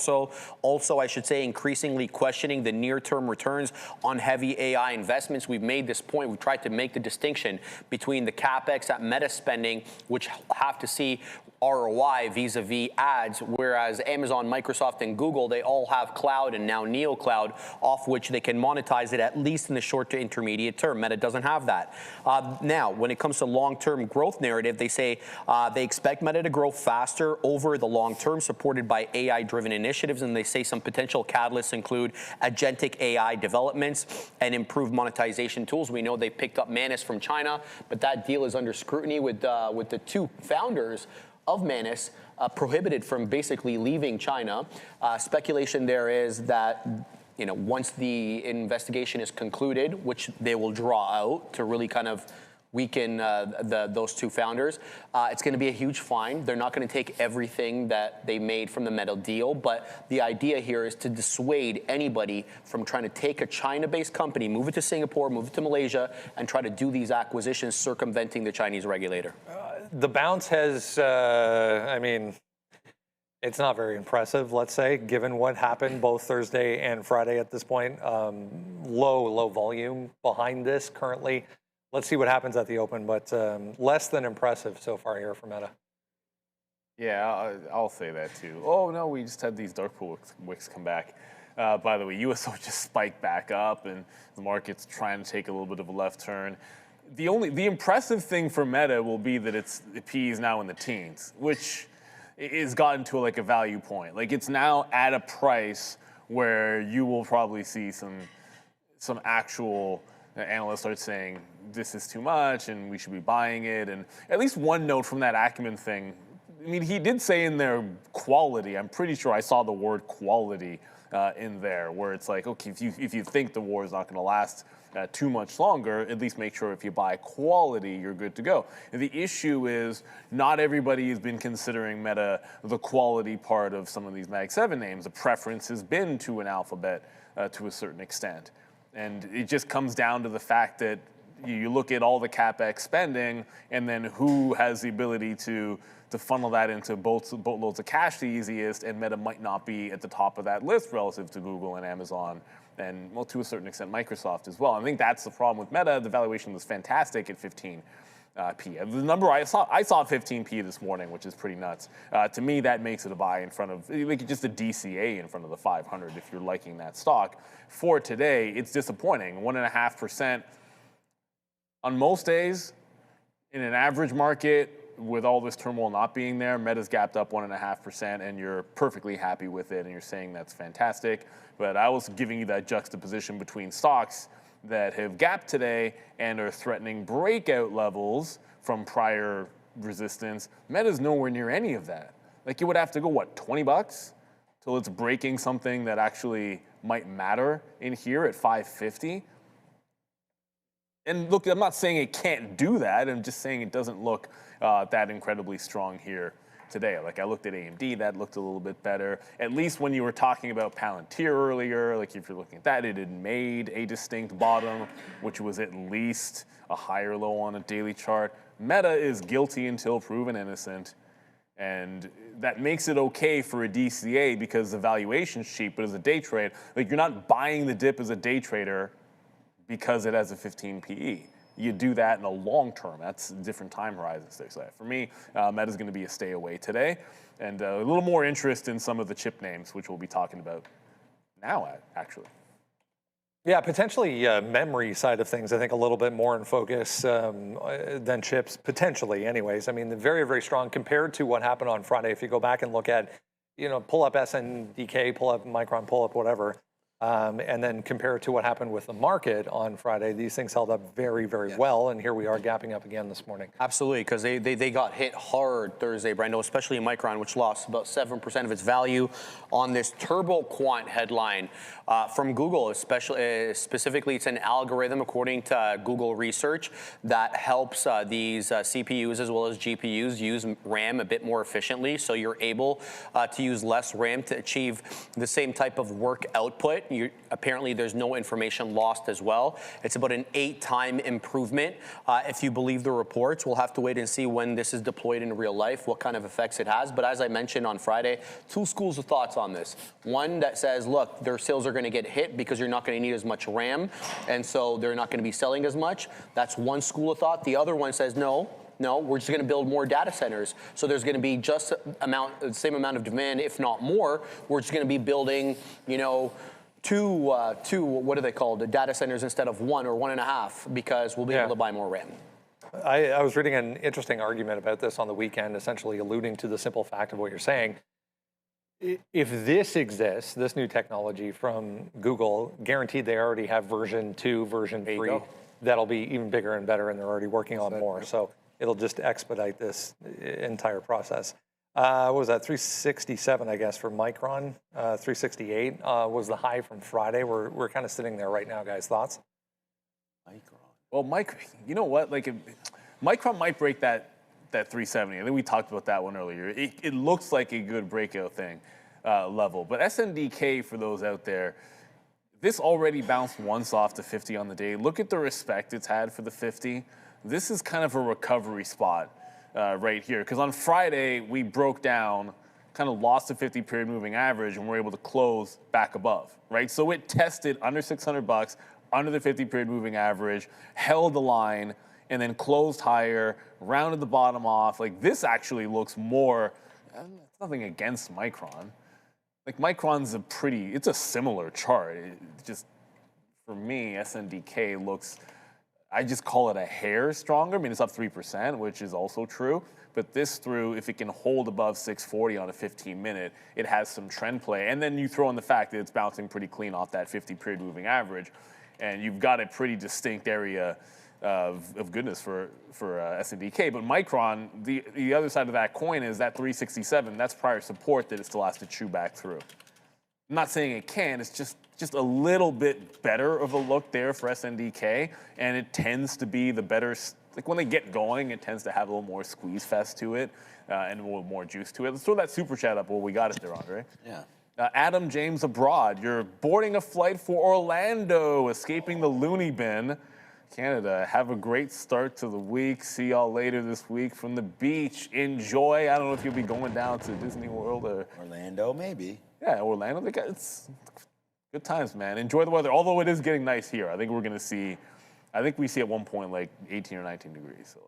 also, I should say, increasingly questioning the near-term returns on heavy AI investments. We've made this point. We've tried to make the distinction between the CapEx at Meta spending, which have to see ROI vis-a-vis ads, whereas Amazon, Microsoft, and Google, they all have cloud and now Neo Cloud, off which they can monetize it at least in the short to intermediate term. Meta doesn't have that. Now, when it comes to long-term growth narrative, they say they expect Meta to grow faster over the long term, supported by AI-driven initiatives, and they say some potential catalysts include agentic AI developments and improved monetization tools. We know they picked up Manus from China, but that deal is under scrutiny with the two founders of Manus prohibited from basically leaving China. Speculation there is that once the investigation is concluded, which they will draw out to really kind of weaken those two founders, it's going to be a huge fine. They're not going to take everything that they made from the Meta deal, but the idea here is to dissuade anybody from trying to take a China-based company, move it to Singapore, move it to Malaysia, and try to do these acquisitions circumventing the Chinese regulator. The bounce has, it's not very impressive, let's say, given what happened both Thursday and Friday at this point. Low volume behind this currently. Let's see what happens at the open, but less than impressive so far here for Meta. Yeah, I'll say that too. Oh no, we just had these dark pool wicks come back. By the way, USO just spiked back up, and the market's trying to take a little bit of a left turn. The impressive thing for Meta will be that the P is now in the teens, which is gotten to like a value point. Like it's now at a price where you will probably see some actual analysts start saying this is too much and we should be buying it. And at least one note from that Acumen thing. I mean, he did say in there quality. I'm pretty sure I saw the word quality in there, where it's like, okay, if you think the war is not going to last too much longer, at least make sure if you buy quality, you're good to go. And the issue is not everybody has been considering Meta the quality part of some of these Mag 7 names. The preference has been to an Alphabet to a certain extent. And it just comes down to the fact that you look at all the CapEx spending and then who has the ability to funnel that into boatloads of cash the easiest, and Meta might not be at the top of that list relative to Google and Amazon and, well, to a certain extent, Microsoft as well. I think that's the problem with Meta. The valuation was fantastic at 15 P. The number I saw 15 P this morning, which is pretty nuts. To me, that makes it a buy in front of, like, just a DCA in front of the 500 if you're liking that stock. For today, it's disappointing. 1.5% on most days in an average market. With all this turmoil not being there, Meta's gapped up 1.5%, and you're perfectly happy with it, and you're saying that's fantastic. But I was giving you that juxtaposition between stocks that have gapped today and are threatening breakout levels from prior resistance. Meta's nowhere near any of that. Like, it would have to go, what, 20 bucks till it's breaking something that actually might matter in here at 550? And look, I'm not saying it can't do that. I'm just saying it doesn't look that incredibly strong here today. Like, I looked at AMD, that looked a little bit better. At least when you were talking about Palantir earlier, like if you're looking at that, it had made a distinct bottom, which was at least a higher low on a daily chart. Meta is guilty until proven innocent. And that makes it okay for a DCA because the valuation's cheap, but as a day trade, like, you're not buying the dip as a day trader because it has a 15 PE. You do that in a long term. That's different time horizons. For me, Meta's going to be a stay away today, and a little more interest in some of the chip names, which we'll be talking about now, actually. Yeah, potentially memory side of things, I think a little bit more in focus than chips, potentially anyways. I mean, they're very, very strong compared to what happened on Friday. If you go back and look at, pull up SNDK, pull up Micron, pull up whatever, And then compare it to what happened with the market on Friday, these things held up very, very well. And here we are gapping up again this morning. Absolutely, because they got hit hard Thursday, Brando, especially Micron, which lost about 7% of its value on this turbo quant headline from Google. Specifically, it's an algorithm, according to Google research, that helps these CPUs as well as GPUs use RAM a bit more efficiently. So you're able to use less RAM to achieve the same type of work output. Apparently, there's no information lost as well. It's about an 8-time improvement. If you believe the reports, we'll have to wait and see when this is deployed in real life, what kind of effects it has. But as I mentioned on Friday, two schools of thoughts on this. One that says, look, their sales are going to get hit because you're not going to need as much RAM, and so they're not going to be selling as much. That's one school of thought. The other one says, no, we're just going to build more data centers. So there's going to be just the same amount of demand, if not more. We're just going to be building, two, what are they called, the data centers instead of 1 or 1.5, because we'll be able to buy more RAM. I was reading an interesting argument about this on the weekend, essentially alluding to the simple fact of what you're saying. If this exists, this new technology from Google, guaranteed they already have version 2, version 3, that'll be even bigger and better, and they're already working on more. So it'll just expedite this entire process. What was that, 367, I guess, for Micron? 368 was the high from Friday. We're kind of sitting there right now, guys. Thoughts? Micron. Well, you know what? Micron might break that 370. I think we talked about that one earlier. It looks like a good breakout thing level. But SNDK, for those out there, this already bounced once off the 50 on the day. Look at the respect it's had for the 50. This is kind of a recovery spot. Right here, because on Friday we broke down, kind of lost the 50-period moving average, and we're able to close back above, right? So it tested under $600, under the 50-period moving average, held the line, and then closed higher, rounded the bottom off. Like, this actually looks more, it's nothing against Micron. Like, Micron's it's a similar chart. It just, for me, SNDK looks, I just call it a hair stronger. I mean, it's up 3%, which is also true. But this if it can hold above 640 on a 15-minute, it has some trend play. And then you throw in the fact that it's bouncing pretty clean off that 50-period moving average. And you've got a pretty distinct area of goodness for SNDK. But Micron, the other side of that coin is that 367. That's prior support that it still has to chew back through. I'm not saying it can. It's just a little bit better of a look there for SNDK, and it tends to be the better. Like, when they get going, it tends to have a little more squeeze fest to it and a little more juice to it. Let's throw that super chat up while we got it there, Andre. Yeah. Adam James abroad. You're boarding a flight for Orlando, escaping the loony bin. Canada, have a great start to the week. See y'all later this week from the beach. Enjoy. I don't know if you'll be going down to Disney World or Orlando, maybe. Yeah, Orlando. It's good times, man. Enjoy the weather. Although it is getting nice here. I think we see at one point like 18 or 19 degrees. So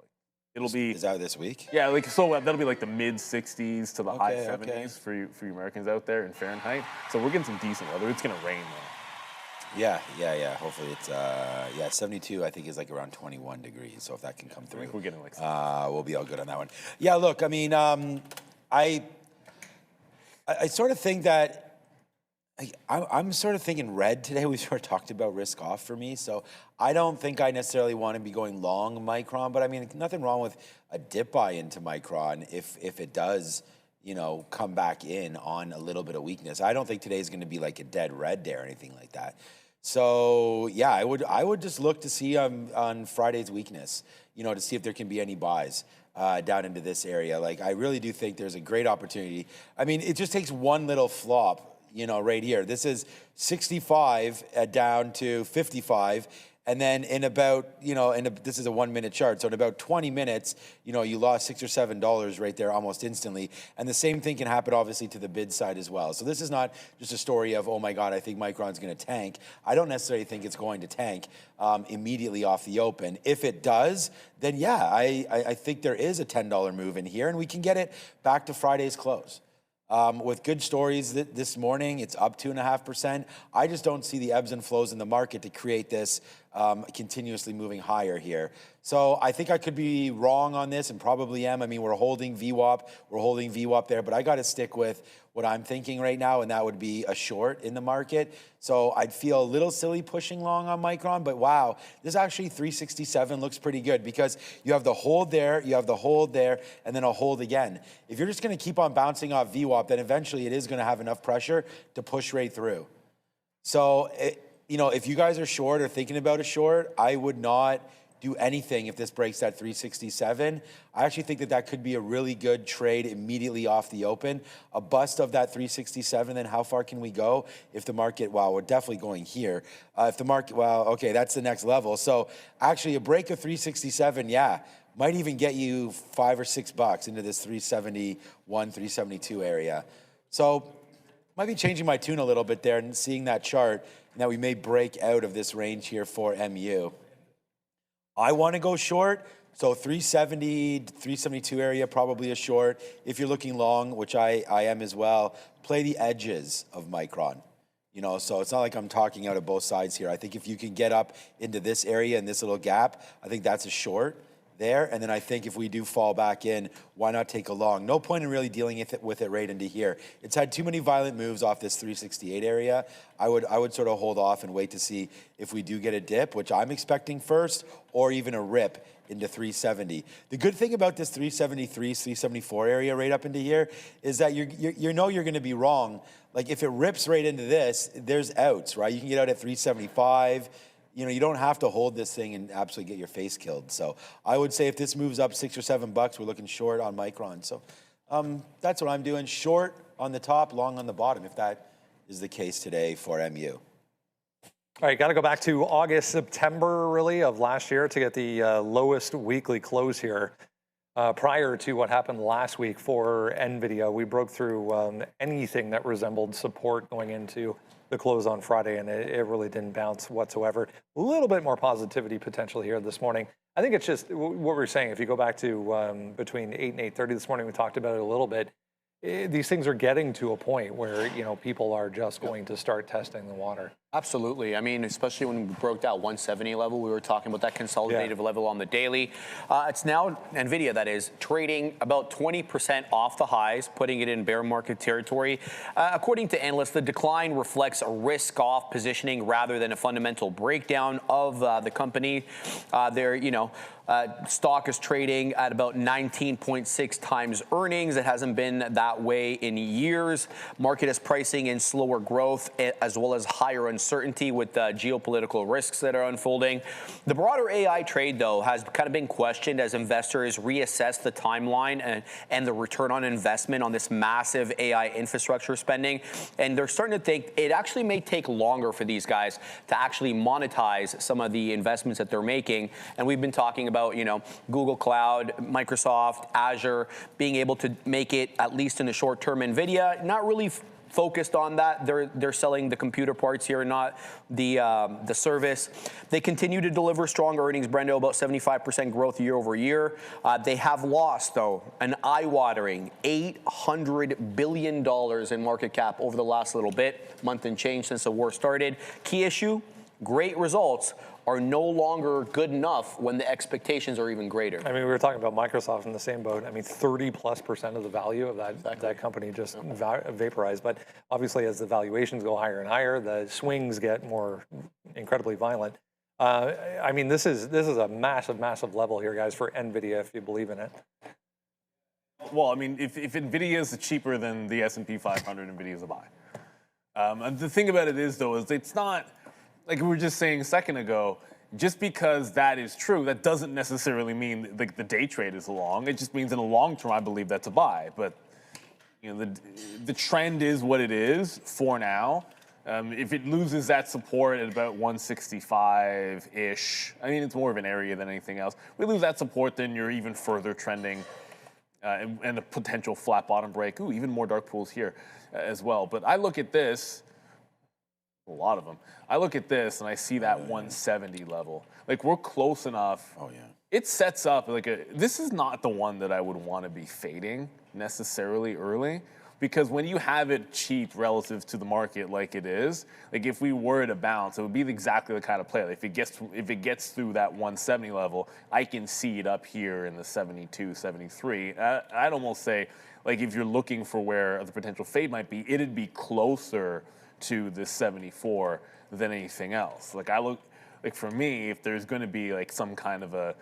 it'll be. Is that this week? Yeah, that'll be like the mid 60s to the high 70s for you Americans out there in Fahrenheit. So we're getting some decent weather. It's gonna rain though. Yeah. Hopefully it's 72. I think is like around 21 degrees. So if that can come through, we're getting like. We'll be all good on that one. Yeah. Look, I mean, I sort of think that I'm sort of thinking red today. We sort of talked about risk off for me. So I don't think I necessarily want to be going long Micron, but I mean, nothing wrong with a dip buy into Micron if it does, come back in on a little bit of weakness. I don't think today's going to be like a dead red day or anything like that. So yeah, I would just look to see on Friday's weakness, to see if there can be any buys. Down into this area. Like, I really do think there's a great opportunity. I mean, it just takes one little flop, right here. This is 65 down to 55. And then in about, this is a 1 minute chart. So in about 20 minutes, you lost $6 or $7 right there almost instantly. And the same thing can happen obviously to the bid side as well. So this is not just a story of, oh my God, I think Micron's going to tank. I don't necessarily think it's going to tank immediately off the open. If it does, then yeah, I think there is a $10 move in here, and we can get it back to Friday's close. With good stories this morning, it's up 2.5%. I just don't see the ebbs and flows in the market to create this continuously moving higher here. So I think I could be wrong on this and probably am. I mean, we're holding VWAP there, but I got to stick with what I'm thinking right now, and that would be a short in the market. So I'd feel a little silly pushing long on Micron, but wow, this actually 367 looks pretty good because you have the hold there, you have the hold there, and then a hold again. If you're just going to keep on bouncing off VWAP, then eventually it is going to have enough pressure to push right through. So, if you guys are short or thinking about a short, I would not do anything if this breaks that 367. I actually think that could be a really good trade immediately off the open. A bust of that 367, then how far can we go? If the market, wow, we're definitely going here. If the market, well, okay, that's the next level. So actually a break of 367, yeah, might even get you $5 or $6 into this 371, 372 area. So might be changing my tune a little bit there and seeing that chart, and that we may break out of this range here for MU. I want to go short, so 370, 372 area, probably a short. If you're looking long, which I am as well, play the edges of Micron. So it's not like I'm talking out of both sides here. I think if you can get up into this area and this little gap, I think that's a short there. And then I think if we do fall back in, why not take a long? No point in really dealing with it right into here. It's had too many violent moves off this 368 area. I would sort of hold off and wait to see if we do get a dip, which I'm expecting first, or even a rip into 370. The good thing about this 373, 374 area right up into here is that you're going to be wrong. Like if it rips right into this, there's outs, right? You can get out at 375. You don't have to hold this thing and absolutely get your face killed. So I would say if this moves up $6 or $7, we're looking short on Micron. So that's what I'm doing. Short on the top, long on the bottom, if that is the case today for MU. All right, got to go back to August, September, really, of last year to get the lowest weekly close here. Prior to what happened last week for NVIDIA, we broke through anything that resembled support going into the close on Friday, and it really didn't bounce whatsoever. A little bit more positivity potential here this morning. I think it's just what we were saying. If you go back to between 8 and 8:30 this morning, we talked about it a little bit. These things are getting to a point where people are just going to start testing the water. Absolutely. I mean, especially when we broke that 170 level, we were talking about that consolidative level on the daily. It's now NVIDIA that is trading about 20% off the highs, putting it in bear market territory. According to analysts, the decline reflects a risk-off positioning rather than a fundamental breakdown of the company. Stock is trading at about 19.6 times earnings. It hasn't been that way in years. Market is pricing in slower growth as well as higher uncertainty with geopolitical risks that are unfolding. The broader AI trade, though, has kind of been questioned as investors reassess the timeline and the return on investment on this massive AI infrastructure spending. And they're starting to think it actually may take longer for these guys to actually monetize some of the investments that they're making. And we've been talking about, Google Cloud, Microsoft, Azure, being able to make it, at least in the short term. NVIDIA, not really focused on that. They're selling the computer parts here, not the service. They continue to deliver strong earnings, Brendo, about 75% growth year over year. They have lost, though, an eye-watering $800 billion in market cap over the last little bit, month and change since the war started. Key issue, great results are no longer good enough when the expectations are even greater. I mean, we were talking about Microsoft in the same boat. I mean, 30+% of the value of that company just vaporized. But obviously, as the valuations go higher and higher, the swings get more incredibly violent. I mean, this is a massive, massive level here, guys, for NVIDIA, if you believe in it. Well, I mean, if NVIDIA is cheaper than the S&P 500, NVIDIA is a buy. And the thing about it is, though, is it's not, like we were just saying a second ago, just because that is true, that doesn't necessarily mean the day trade is long. It just means in the long term, I believe that's a buy. But the trend is what it is for now. If it loses that support at about 165-ish, I mean, it's more of an area than anything else. We lose that support, then you're even further trending and a potential flat bottom break. Ooh, even more dark pools here as well. But I look at this. A lot of them. I look at this and I see that 170 level. Like, we're close enough. Oh, yeah. It sets up this is not the one that I would want to be fading necessarily early, Because when you have it cheap relative to the market like it is, like if we were to bounce, it would be exactly the kind of play. Like if it gets through that 170 level, I can see it up here in the 72, 73. I'd almost say, like if you're looking for where the potential fade might be, it'd be closer to this 74 than anything else. Like like for me, if there's going to be like some kind of a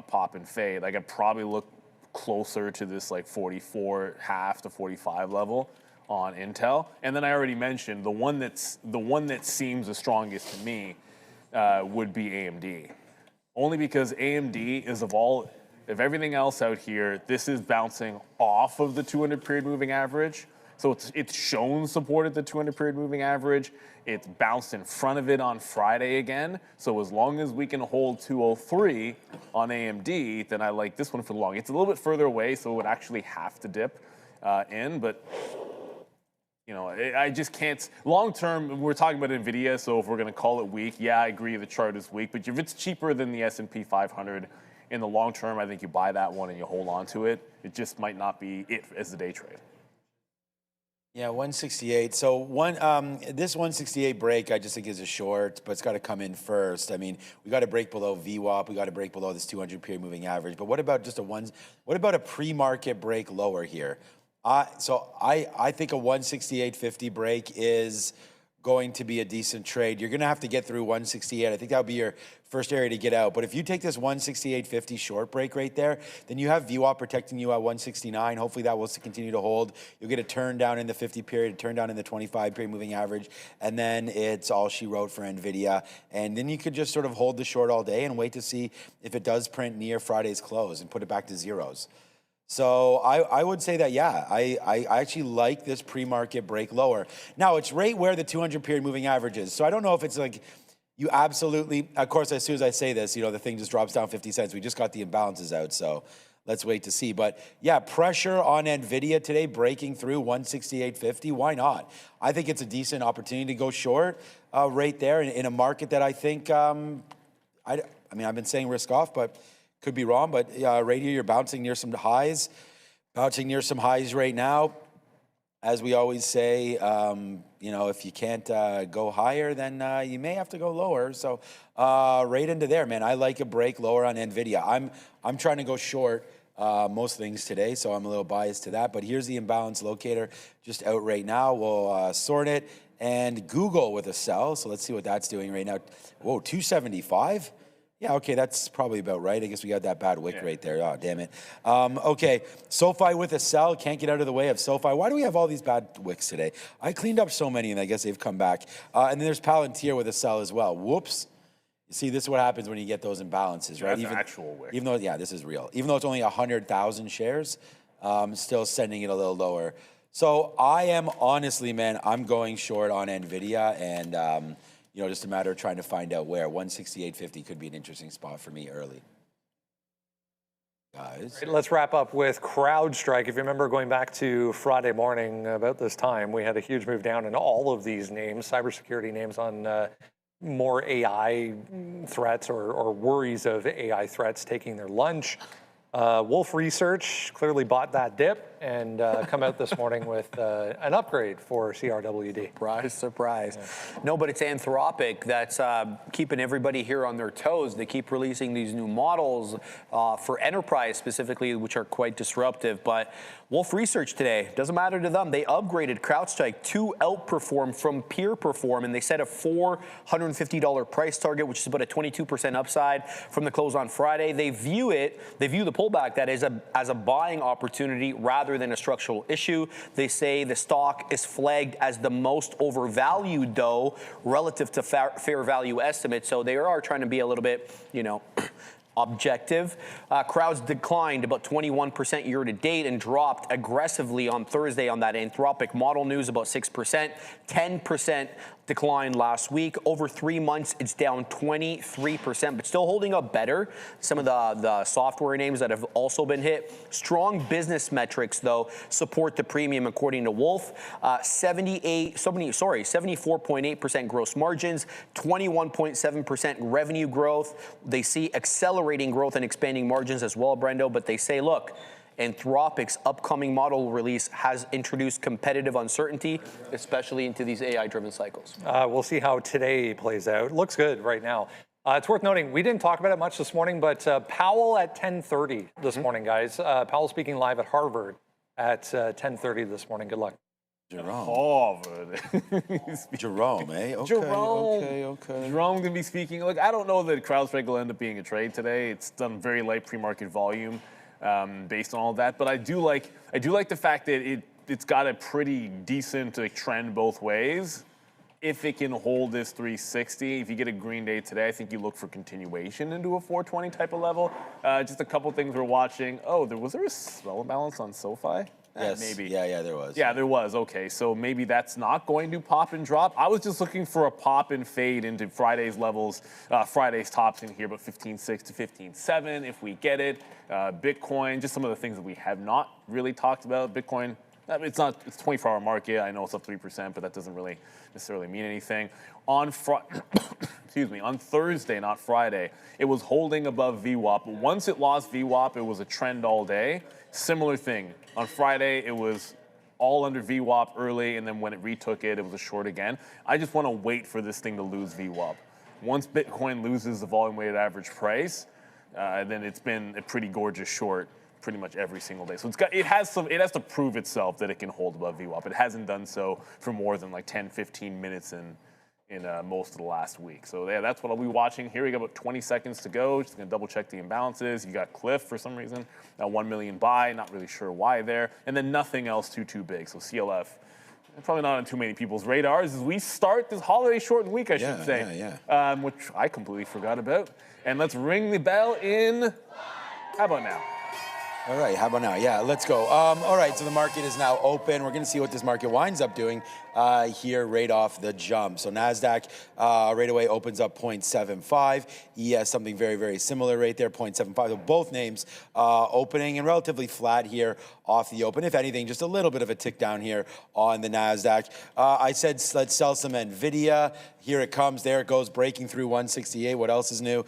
pop and fade, like I'd probably look closer to this like 44.5 to 45 level on Intel. And then I already mentioned the one that seems the strongest to me would be AMD. Only because AMD is of everything else out here, this is bouncing off of the 200 period moving average. So it's shown support at the 200 period moving average. It's bounced in front of it on Friday again. So as long as we can hold 203 on AMD, then I like this one for the long. It's a little bit further away, so it would actually have to dip in. But you know, I just can't. Long term, we're talking about NVIDIA, so if we're going to call it weak, yeah, I agree the chart is weak. But if it's cheaper than the S&P 500 in the long term, I think you buy that one and you hold on to it. It just might not be it as the day trade. Yeah, 168. So this 168 break, I just think is a short, but it's got to come in first. I mean, we got to break below VWAP. We got to break below this 200 period moving average. But what about what about a pre-market break lower here? So I think a 168.50 break is going to be a decent trade. You're going to have to get through 168. I think that'll be your first area to get out. But if you take this 168.50 short break right there, then you have VWAP protecting you at 169. Hopefully that will continue to hold. You'll get a turn down in the 50 period, a turn down in the 25 period moving average, and then it's all she wrote for NVIDIA. And then you could just sort of hold the short all day and wait to see if it does print near Friday's close and put it back to zeros. So I would say that, yeah, I actually like this pre-market break lower. Now, it's right where the 200 period moving average is. So I don't know if it's like you absolutely, of course, as soon as I say this, you know, the thing just drops down 50 cents. We just got the imbalances out, so let's wait to see. But yeah, pressure on NVIDIA today, breaking through 168.50. Why not? I think it's a decent opportunity to go short right there in a market that I think, I mean, I've been saying risk off, but could be wrong, but right here, you're bouncing near some highs. Bouncing near some highs right now. As we always say, you know, if you can't go higher, then you may have to go lower. So right into there, man. I like a break lower on NVIDIA. I'm trying to go short most things today, so I'm a little biased to that. But here's the imbalance locator just out right now. We'll sort it. And Google with a sell. So let's see what that's doing right now. Whoa, 275? Yeah, okay, that's probably about right. I guess we got that bad wick right there. Oh, damn it. Okay, SoFi with a sell. Can't get out of the way of SoFi. Why do we have all these bad wicks today? I cleaned up so many, and I guess they've come back. And then there's Palantir with a sell as well. Whoops. You see, this is what happens when you get those imbalances, right? That's an actual wick. Even though, yeah, this is real. Even though it's only 100,000 shares, still sending it a little lower. So I am honestly, man, I'm going short on NVIDIA, and you know, just a matter of trying to find out where. 168.50 could be an interesting spot for me early. Guys. Right, let's wrap up with CrowdStrike. If you remember going back to Friday morning about this time, we had a huge move down in all of these names, cybersecurity names on more AI threats or worries of AI threats taking their lunch. Wolf Research clearly bought that dip and come out this morning with an upgrade for CRWD. Surprise, surprise. Yeah. No, but it's Anthropic that's keeping everybody here on their toes. They keep releasing these new models for enterprise specifically, which are quite disruptive. But Wolf Research today, doesn't matter to them. They upgraded CrowdStrike to outperform from peer perform, and they set a $450 price target, which is about a 22% upside from the close on Friday. They view the pullback that is as a buying opportunity rather than a structural issue. They say the stock is flagged as the most overvalued, though, relative to fair value estimates. So they are trying to be a little bit, you know, objective. Crowds declined about 21% year to date and dropped aggressively on Thursday on that Anthropic model news, about 6%, 10% decline last week. Over 3 months, it's down 23%, but still holding up better. Some of the software names that have also been hit. Strong business metrics, though, support the premium, according to Wolf. 74.8% gross margins, 21.7% revenue growth. They see accelerating growth and expanding margins as well, Brendo, but they say, look, Anthropic's upcoming model release has introduced competitive uncertainty, especially into these AI-driven cycles. We'll see how today plays out. Looks good right now. It's worth noting, we didn't talk about it much this morning, but Powell at 10:30 this morning, guys. Powell speaking live at Harvard at 10:30 this morning. Good luck. Jerome. Harvard. Jerome, eh? Okay, Jerome. okay. Jerome's gonna be speaking. Look, I don't know that CrowdStrike will end up being a trade today. It's done very light pre-market volume based on all that. But I do like the fact that it's got a pretty decent trend both ways. If it can hold this 360, if you get a green day today, I think you look for continuation into a 420 type of level. Just a couple things we're watching. Oh, was there a sell balance on SoFi? Yes. Maybe. Yeah, there was. Yeah, there was. Okay, so maybe that's not going to pop and drop. I was just looking for a pop and fade into Friday's levels, Friday's tops in here, but 15.6 to 15.7 if we get it. Bitcoin, just some of the things that we have not really talked about. Bitcoin, it's 24-hour market. I know it's up 3%, but that doesn't really necessarily mean anything. On on Thursday, not Friday, it was holding above VWAP. But once it lost VWAP, it was a trend all day. Similar thing. On Friday, it was all under VWAP early, and then when it retook it, it was a short again. I just want to wait for this thing to lose VWAP. Once Bitcoin loses the volume-weighted average price, then it's been a pretty gorgeous short pretty much every single day. So it has to prove itself that it can hold above VWAP. It hasn't done so for more than like 10, 15 minutes in most of the last week. So yeah, that's what I'll be watching. Here we got about 20 seconds to go. Just gonna double check the imbalances. You got Cliff for some reason, 1 million buy, not really sure why there. And then nothing else too big. So CLF, probably not on too many people's radars as we start this holiday shortened week, I should say. Which I completely forgot about. And let's ring the bell in, how about now? All right, how about now? Yeah, let's go. All right, so the market is now open. We're going to see what this market winds up doing here right off the jump. So NASDAQ right away opens up 0.75. ES, something very, very similar right there, 0.75. So both names opening and relatively flat here off the open. If anything, just a little bit of a tick down here on the NASDAQ. I said let's sell some NVIDIA. Here it comes. There it goes, breaking through 168. What else is new?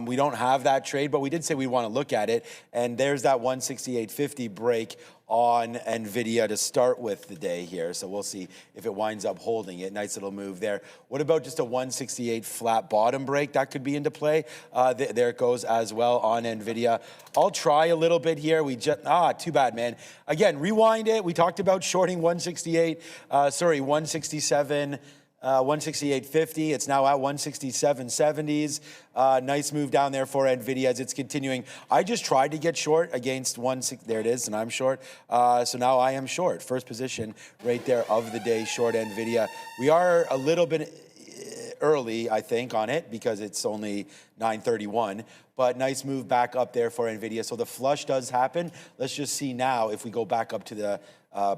We don't have that trade, but we did say we want to look at it. And there's that 168.50 break on NVIDIA to start with the day here. So we'll see if it winds up holding it. Nice little move there. What about just a 168 flat bottom break? That could be into play. There it goes as well on NVIDIA. I'll try a little bit here. Too bad, man. Again, rewind it. We talked about shorting 167. 168.50. It's now at 167.70s. Nice move down there for NVIDIA as it's continuing. I just tried to get short against 16. There it is, and I'm short. So now I am short. First position right there of the day, short NVIDIA. We are a little bit early, I think, on it because it's only 9:31. But nice move back up there for NVIDIA. So the flush does happen. Let's just see now if we go back up to the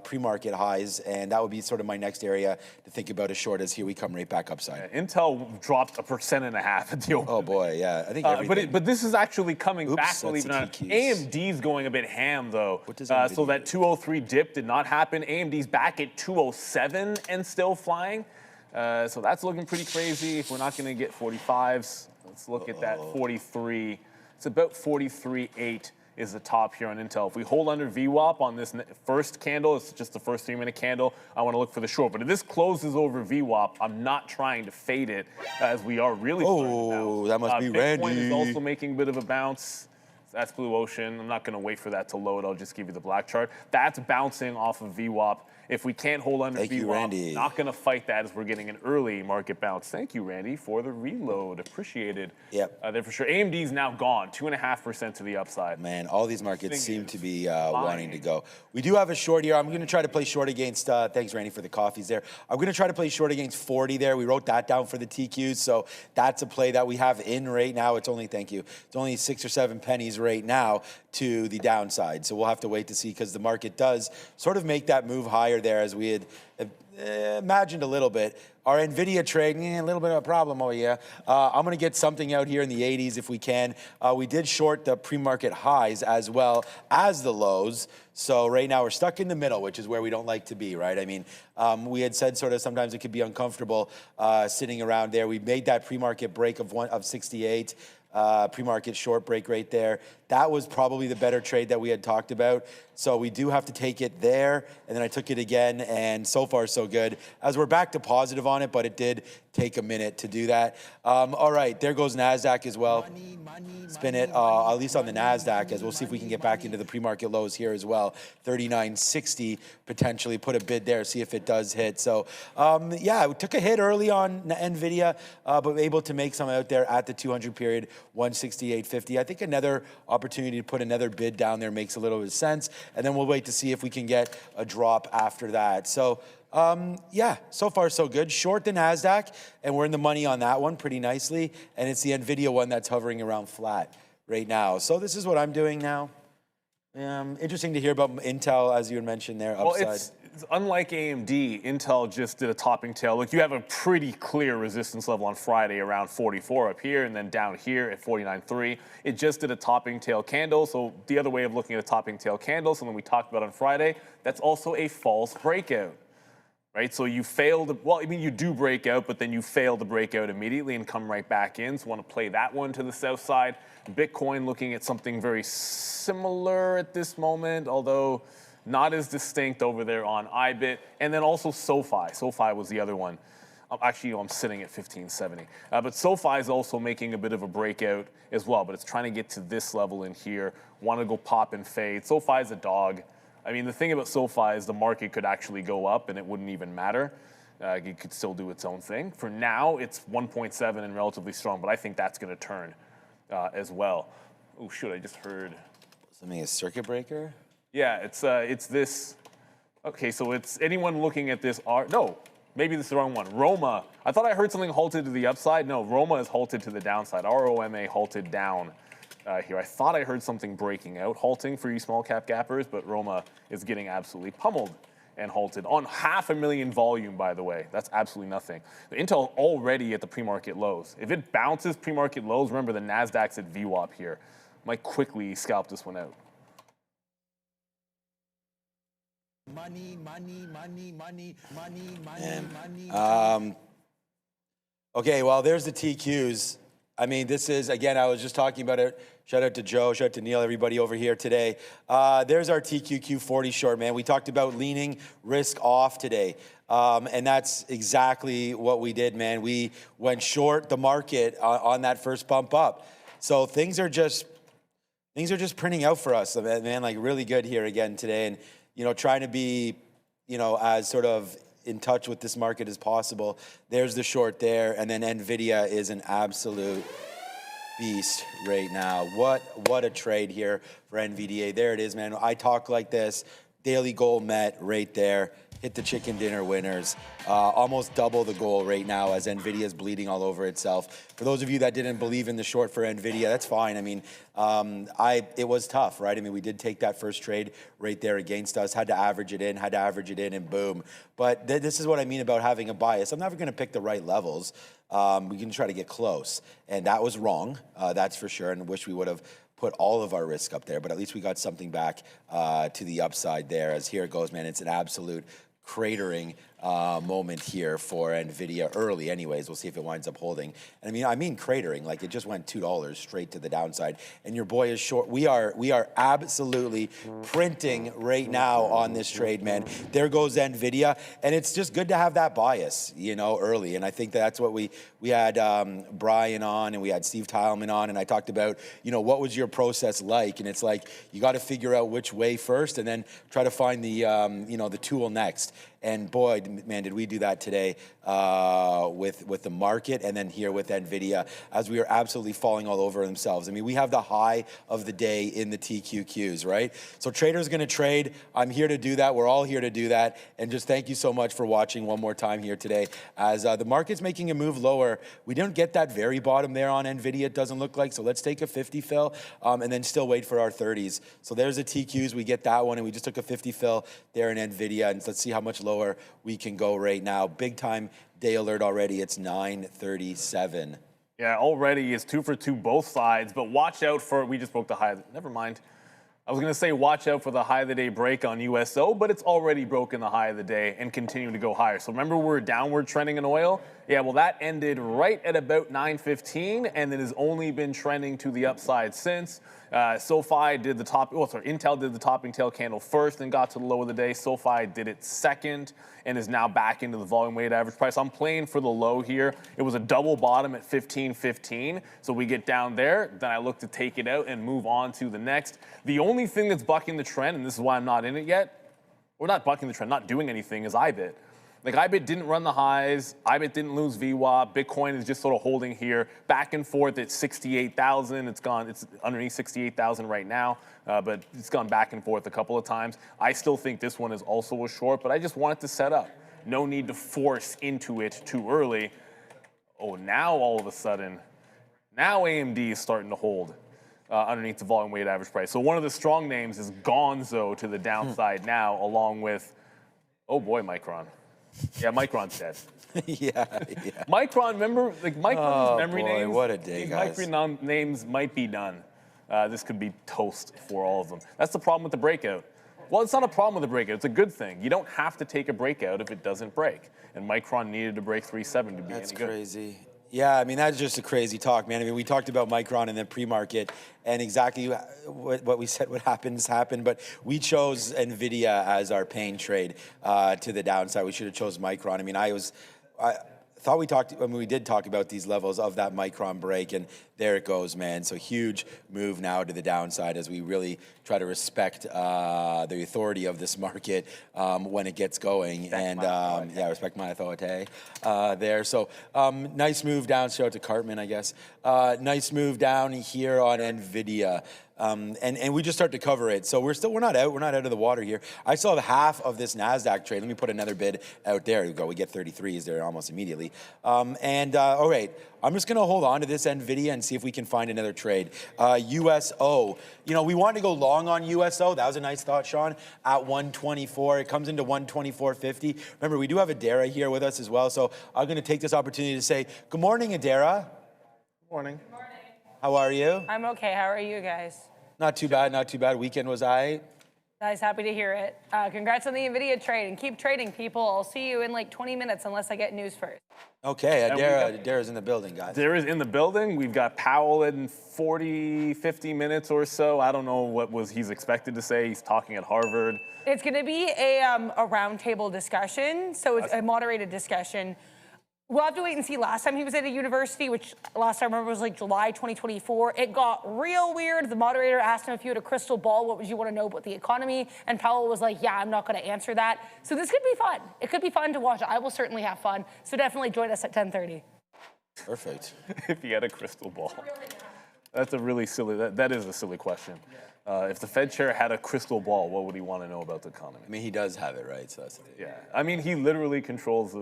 pre-market highs, and that would be sort of my next area to think about a short as here we come right back upside. Yeah, Intel dropped 1.5% at the open. Oh boy, yeah, I think everything. But this is actually coming back, believe it or not. TQs. AMD's going a bit ham though. What does so that 203 dip did not happen. AMD's back at 207 and still flying. So that's looking pretty crazy. If we're not going to get 45s, let's look at that 43. It's about 43.8. Is the top here on Intel. If we hold under VWAP on this first candle, it's just the first 3-minute candle, I want to look for the short. But if this closes over VWAP, I'm not trying to fade it as we are really starting to bounce. That must be Randy. Bitcoin is also making a bit of a bounce. That's Blue Ocean. I'm not going to wait for that to load. I'll just give you the black chart. That's bouncing off of VWAP. If we can't hold under VWAP, not going to fight that as we're getting an early market bounce. Thank you, Randy, for the reload. Appreciated. Yep. There for sure. AMD's now gone, 2.5% to the upside. Man, all these markets seem to be wanting to go. We do have a short here. I'm going to try to play short against, thanks, Randy, for the coffees there. I'm going to try to play short against 40 there. We wrote that down for the TQs, so that's a play that we have in right now. It's only, thank you, it's only 6 or 7 pennies right now to the downside. So we'll have to wait to see because the market does sort of make that move higher there as we had imagined a little bit. Our NVIDIA trade, a little bit of a problem over here. I'm going to get something out here in the 80s if we can. We did short the pre-market highs as well as the lows. So right now we're stuck in the middle, which is where we don't like to be, right? I mean, we had said sort of sometimes it could be uncomfortable sitting around there. We made that pre-market break of 68. pre-market short break right there. That was probably the better trade that we had talked about. So we do have to take it there, and then I took it again, and so far so good. As we're back to positive on it, but it did take a minute to do that. All right, there goes NASDAQ as well. Spin it, at least on the NASDAQ, as we'll see if we can get back into the pre-market lows here as well. 39.60 potentially, put a bid there, see if it does hit. So yeah, we took a hit early on NVIDIA, but able to make some out there at the 200 period, 168.50. I think another opportunity to put another bid down there makes a little bit of sense. And then we'll wait to see if we can get a drop after that. So yeah, so far so good. Short the NASDAQ, and we're in the money on that one pretty nicely. And it's the NVIDIA one that's hovering around flat right now. So this is what I'm doing now. Interesting to hear about Intel, as you had mentioned there, upside. Well, it's unlike AMD, Intel just did a topping tail. Look, you have a pretty clear resistance level on Friday around 44 up here, and then down here at 49.3. It just did a topping tail candle. So the other way of looking at a topping tail candle, something we talked about on Friday, that's also a false breakout. Right, so you failed. Well, I mean, you do break out, but then you fail to break out immediately and come right back in. So, want to play that one to the south side. Bitcoin looking at something very similar at this moment, although not as distinct over there on IBIT. And then also SoFi. SoFi was the other one. Actually, I'm sitting at 1570. But SoFi is also making a bit of a breakout as well, but it's trying to get to this level in here. Want to go pop and fade. SoFi is a dog. I mean, the thing about SoFi is the market could actually go up and it wouldn't even matter. It could still do its own thing. For now, it's 1.7 and relatively strong, but I think that's going to turn as well. Oh, shoot, I just heard. Something a circuit breaker? Yeah, it's this. Okay, so it's anyone looking at this. No, maybe this is the wrong one. Roma. I thought I heard something halted to the upside. No, Roma is halted to the downside. ROMA halted down. Here. I thought I heard something breaking out, halting for you small cap gappers, but Roma is getting absolutely pummeled and halted on 500,000 volume, by the way. That's absolutely nothing. Intel already at the pre-market lows. If it bounces pre-market lows, remember the NASDAQ's at VWAP here. Might quickly scalp this one out. Money. Okay, well, there's the TQs. I mean, this is, again, I was just talking about it. Shout out to Joe, shout out to Neil, everybody over here today. There's our TQQ 40 short, man. We talked about leaning risk off today. And that's exactly what we did, man. We went short the market on that first bump up. So things are just printing out for us, man, like really good here again today. And, you know, trying to be, you know, as sort of in touch with this market as possible. There's the short there, and then NVIDIA is an absolute beast right now. What a trade here for NVIDIA. There it is, man. I talk like this. Daily goal met right there. Hit the chicken dinner winners. Almost double the goal right now as NVIDIA is bleeding all over itself. For those of you that didn't believe in the short for NVIDIA, that's fine. I mean, it was tough, right? I mean, we did take that first trade right there against us, had to average it in, and boom. But this is what I mean about having a bias. I'm never going to pick the right levels. We can try to get close. And that was wrong, that's for sure, and I wish we would have put all of our risk up there, but at least we got something back to the upside there. As here it goes, man, it's an absolute cratering moment here for NVIDIA early anyways. We'll see if it winds up holding. And I mean cratering, like it just went $2 straight to the downside. And your boy is short. We are absolutely printing right now on this trade, man. There goes NVIDIA. And it's just good to have that bias, you know, early. And I think that's what we had Brian on and we had Steve Tileman on, and I talked about, you know, what was your process like? And it's like, you got to figure out which way first and then try to find the, you know, the tool next. And boy, man, did we do that today with the market and then here with NVIDIA as we are absolutely falling all over themselves. I mean, we have the high of the day in the TQQs, right? So traders going to trade. I'm here to do that. We're all here to do that. And just thank you so much for watching one more time here today. As the market's making a move lower, we didn't get that very bottom there on NVIDIA, it doesn't look like. So let's take a 50 fill and then still wait for our 30s. So there's the TQs. We get that one, and we just took a 50 fill there in NVIDIA. And let's see how much lower we can go right now. Big time day alert already. It's 9:37. Yeah, already is 2 for 2 both sides, but watch out for, we just broke the high. Never mind. I was going to say watch out for the high of the day break on USO, but it's already broken the high of the day and continuing to go higher. So remember we're downward trending in oil? Yeah, well, that ended right at about 9:15, and it has only been trending to the upside since. SoFi did the top, Intel did the topping tail candle first and got to the low of the day. SoFi did it second and is now back into the volume weighted average price. I'm playing for the low here. It was a double bottom at 15.15. So we get down there, then I look to take it out and move on to the next. The only thing that's bucking the trend, and this is why I'm not in it yet, or not bucking the trend, not doing anything, is IBIT. Like IBIT didn't run the highs, IBIT didn't lose VWAP, Bitcoin is just sort of holding here, back and forth at 68,000. It's underneath 68,000 right now, but it's gone back and forth a couple of times. I still think this one is also a short, but I just want it to set up. No need to force into it too early. Oh, now all of a sudden, now AMD is starting to hold underneath the volume weighted average price. So one of the strong names is Gonzo to the downside now, along with, oh boy, Micron. Yeah, Micron's dead. yeah. Micron, remember, like Micron's memory boy, names. what a day, guys. Micron names might be done. This could be toast for all of them. That's the problem with the breakout. Well, it's not a problem with the breakout. It's a good thing. You don't have to take a breakout if it doesn't break. And Micron needed to break 3.7 to be That's any good. crazy. Yeah, I mean, that's just a crazy talk, man. I mean, we talked about Micron in the pre-market, and exactly what we said would happen has happened, but we chose NVIDIA as our pain trade to the downside. We should have chose Micron. I mean, I thought we did talk about these levels of that Micron break, and there it goes, man. So huge move now to the downside as we really try to respect the authority of this market when it gets going. Respect my authority there. So nice move down. Shout out to Cartman, I guess. Nice move down here on NVIDIA. And we just start to cover it. So we're not out of the water here. I still have half of this NASDAQ trade. Let me put another bid out there. We get 33s there almost immediately. All right, I'm just gonna hold on to this NVIDIA and see if we can find another trade. USO, we wanted to go long on USO. That was a nice thought, Sean, at 124. It comes into 124.50. Remember, we do have Adara here with us as well. So I'm gonna take this opportunity to say, good morning, Adara. Good morning. How are you? I'm okay. How are you guys? Not too bad, not too bad. Weekend was aight. Nice, happy to hear it. Congrats on the NVIDIA trade, and keep trading, people. I'll see you in like 20 minutes unless I get news first. Okay, Adara's in the building, guys. Adara's in the building. We've got Powell in 40, 50 minutes or so. I don't know he's expected to say. He's talking at Harvard. It's going to be a roundtable discussion, so it's a moderated discussion. We'll have to wait and see. Last time he was at a university, which last time I remember was like July 2024, it got real weird. The moderator asked him if you had a crystal ball, what would you want to know about the economy? And Powell was like, yeah, I'm not going to answer that. So this could be fun. It could be fun to watch. I will certainly have fun. So definitely join us at 10:30. Perfect. If he had a crystal ball. That's a really silly, that is a silly question. If the Fed chair had a crystal ball, what would he want to know about the economy? I mean, he does have it, right? So that's the thing. Yeah, I mean, he literally controls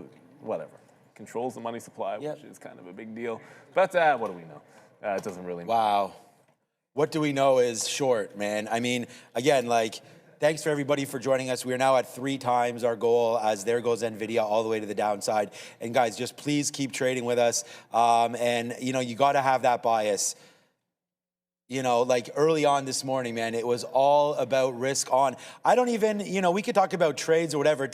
controls the money supply, which is kind of a big deal. But what do we know? It doesn't really matter. Wow. What do we know is short, man. I mean, again, thanks for everybody for joining us. We are now at 3 times our goal, as there goes NVIDIA all the way to the downside. And guys, just please keep trading with us. You got to have that bias. Early on this morning, man, it was all about risk on. I don't even, we could talk about trades or whatever.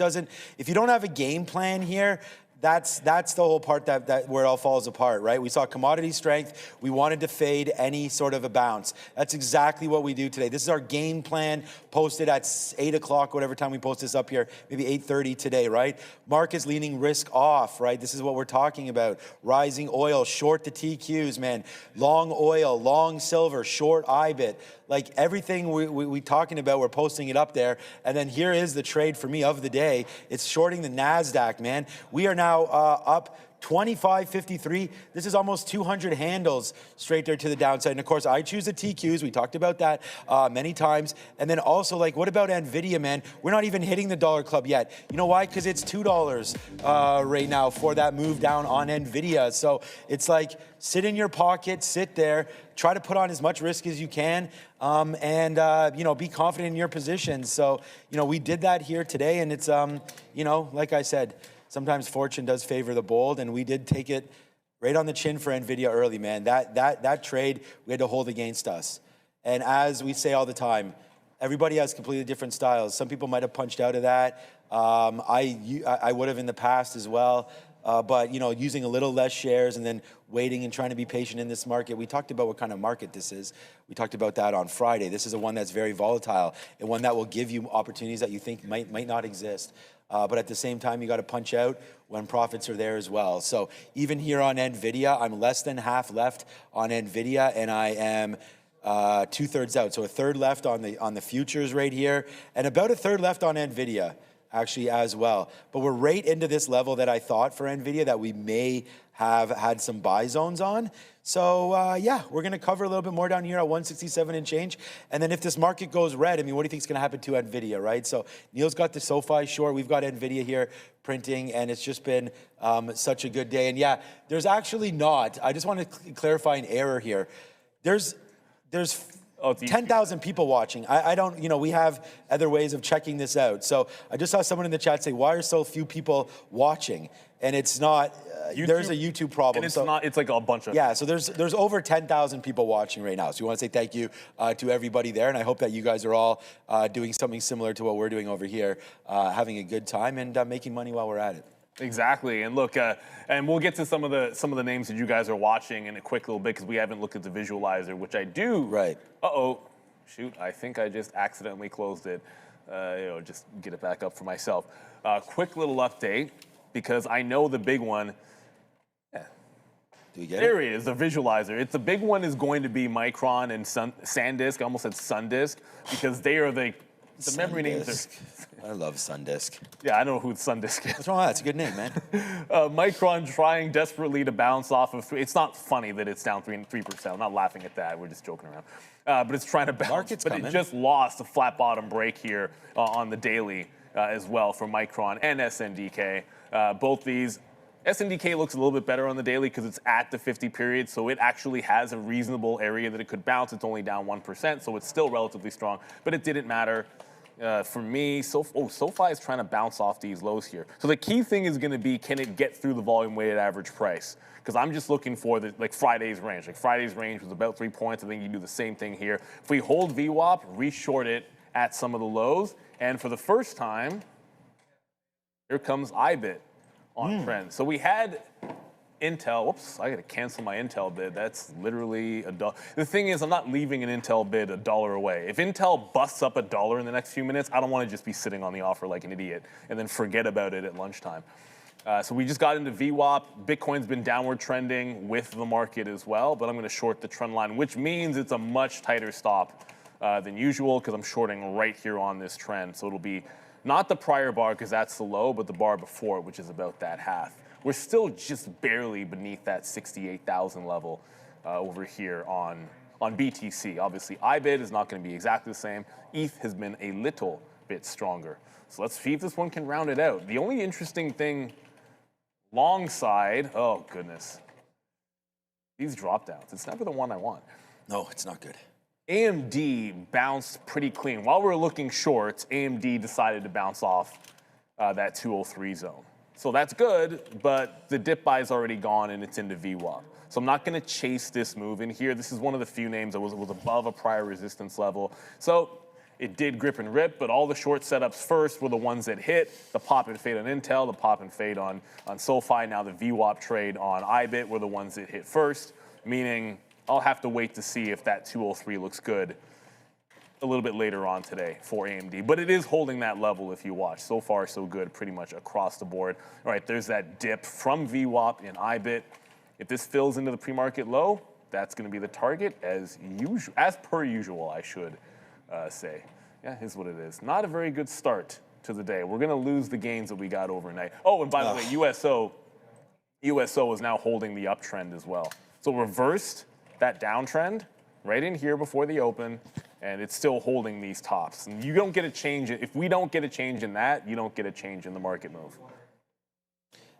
If you don't have a game plan here, that's the whole part that where it all falls apart, right? We saw commodity strength. We wanted to fade any sort of a bounce. That's exactly what we do today. This is our game plan posted at 8 o'clock, whatever time we post this up here, maybe 8:30 today, right? Market's leaning risk off, right? This is what we're talking about. Rising oil, short the TQs, man. Long oil, long silver, short IBIT. Everything we talking about, we're posting it up there. And then here is the trade for me of the day. It's shorting the NASDAQ, man. We are now up 25.53. This is almost 200 handles straight there to the downside. And of course, I choose the TQs. We talked about that many times. And then also, what about NVIDIA, man? We're not even hitting the dollar club yet. You know why? Because it's $2 right now for that move down on NVIDIA. So it's sit in your pocket, sit there, try to put on as much risk as you can, and be confident in your position. So, we did that here today, and it's, like I said, sometimes fortune does favor the bold, and we did take it right on the chin for NVIDIA early, man. That trade we had to hold against us. And as we say all the time, Everybody has completely different styles. Some people might have punched out of that. I would have in the past as well. But, you know, using a little less shares and then waiting and trying to be patient in this market. We talked about what kind of market this is. We talked about that on Friday. This is a one that's very volatile and one that will give you opportunities that you think might not exist. But at the same time, you got to punch out when profits are there as well. So even here on NVIDIA, I'm less than half left on NVIDIA, and I am 2/3 out. So a third left on the futures right here, and about a third left on NVIDIA actually as well. But we're right into this level that I thought for NVIDIA that we may have had some buy zones on. So yeah, we're going to cover a little bit more down here at 167 and change. And then if this market goes red, I mean, what do you think is going to happen to NVIDIA, right? So Neil's got the SoFi short. We've got NVIDIA here printing, and it's just been such a good day. And yeah, there's actually not, I just want to clarify an error here. There's 10,000 people watching. I don't, you know, we have other ways of checking this out. So I just saw someone in the chat say, why are so few people watching? And it's not, there's a YouTube problem. And it's not, it's like a bunch of. Yeah, so there's over 10,000 people watching right now. So we want to say thank you to everybody there. And I hope that you guys are all doing something similar to what we're doing over here, having a good time and making money while we're at it. Exactly, and look, and we'll get to some of the names that you guys are watching in a quick little bit because we haven't looked at the visualizer, which I do. Right. Shoot! I think I just accidentally closed it. You know, just get it back up for myself. Quick little update because I know the big one. Do we get there it is, the visualizer. The big one is going to be Micron and SanDisk. I almost said SunDisk because they are the memory names are. I love SunDisk. Yeah, I don't know who SunDisk is. What's wrong with that? It's a good name, man. Micron trying desperately to bounce off of three. It's not funny that it's down 3%. I'm not laughing at that. We're just joking around. But it's trying to bounce. Market's but coming. It just lost a flat bottom break here on the daily as well for Micron and SNDK. Both these. SNDK looks a little bit better on the daily because it's at the 50 period, so it actually has a reasonable area that it could bounce. It's only down 1%, so it's still relatively strong, but it didn't matter. For me, SoFi is trying to bounce off these lows here. So the key thing is going to be, can it get through the volume weighted average price? Because I'm just looking for Friday's range. Like Friday's range was about 3 points. I think you do the same thing here. If we hold VWAP, reshort it at some of the lows, and for the first time, here comes IBIT on trend. So we had Intel. Whoops, I got to cancel my Intel bid. That's literally $1. The thing is, I'm not leaving an Intel bid $1 away. If Intel busts up $1 in the next few minutes, I don't want to just be sitting on the offer like an idiot and then forget about it at lunchtime. So we just got into VWAP. Bitcoin's been downward trending with the market as well, but I'm going to short the trend line, which means it's a much tighter stop than usual because I'm shorting right here on this trend. So it'll be not the prior bar because that's the low, but the bar before it, which is about that half. We're still just barely beneath that 68,000 level over here on BTC. Obviously, IBIT is not going to be exactly the same. ETH has been a little bit stronger. So let's see if this one can round it out. The only interesting thing, long side, oh goodness, these drop downs. It's never the one I want. No, it's not good. AMD bounced pretty clean. While we were looking shorts, AMD decided to bounce off that 203 zone. So that's good, but the dip buy is already gone and it's into VWAP. So I'm not going to chase this move in here. This is one of the few names that was above a prior resistance level. So it did grip and rip, but all the short setups first were the ones that hit. The pop and fade on Intel, the pop and fade on SoFi, now the VWAP trade on IBIT were the ones that hit first, meaning I'll have to wait to see if that 203 looks good a little bit later on today for AMD. But it is holding that level if you watch. So far, so good pretty much across the board. All right, there's that dip from VWAP in IBIT. If this fills into the pre-market low, that's going to be the target as per usual, I should say. Yeah, here's what it is. Not a very good start to the day. We're going to lose the gains that we got overnight. Oh, and by the way, USO is now holding the uptrend as well. So reversed that downtrend right in here before the open, and it's still holding these tops. And you don't get a change. If we don't get a change in that, you don't get a change in the market move.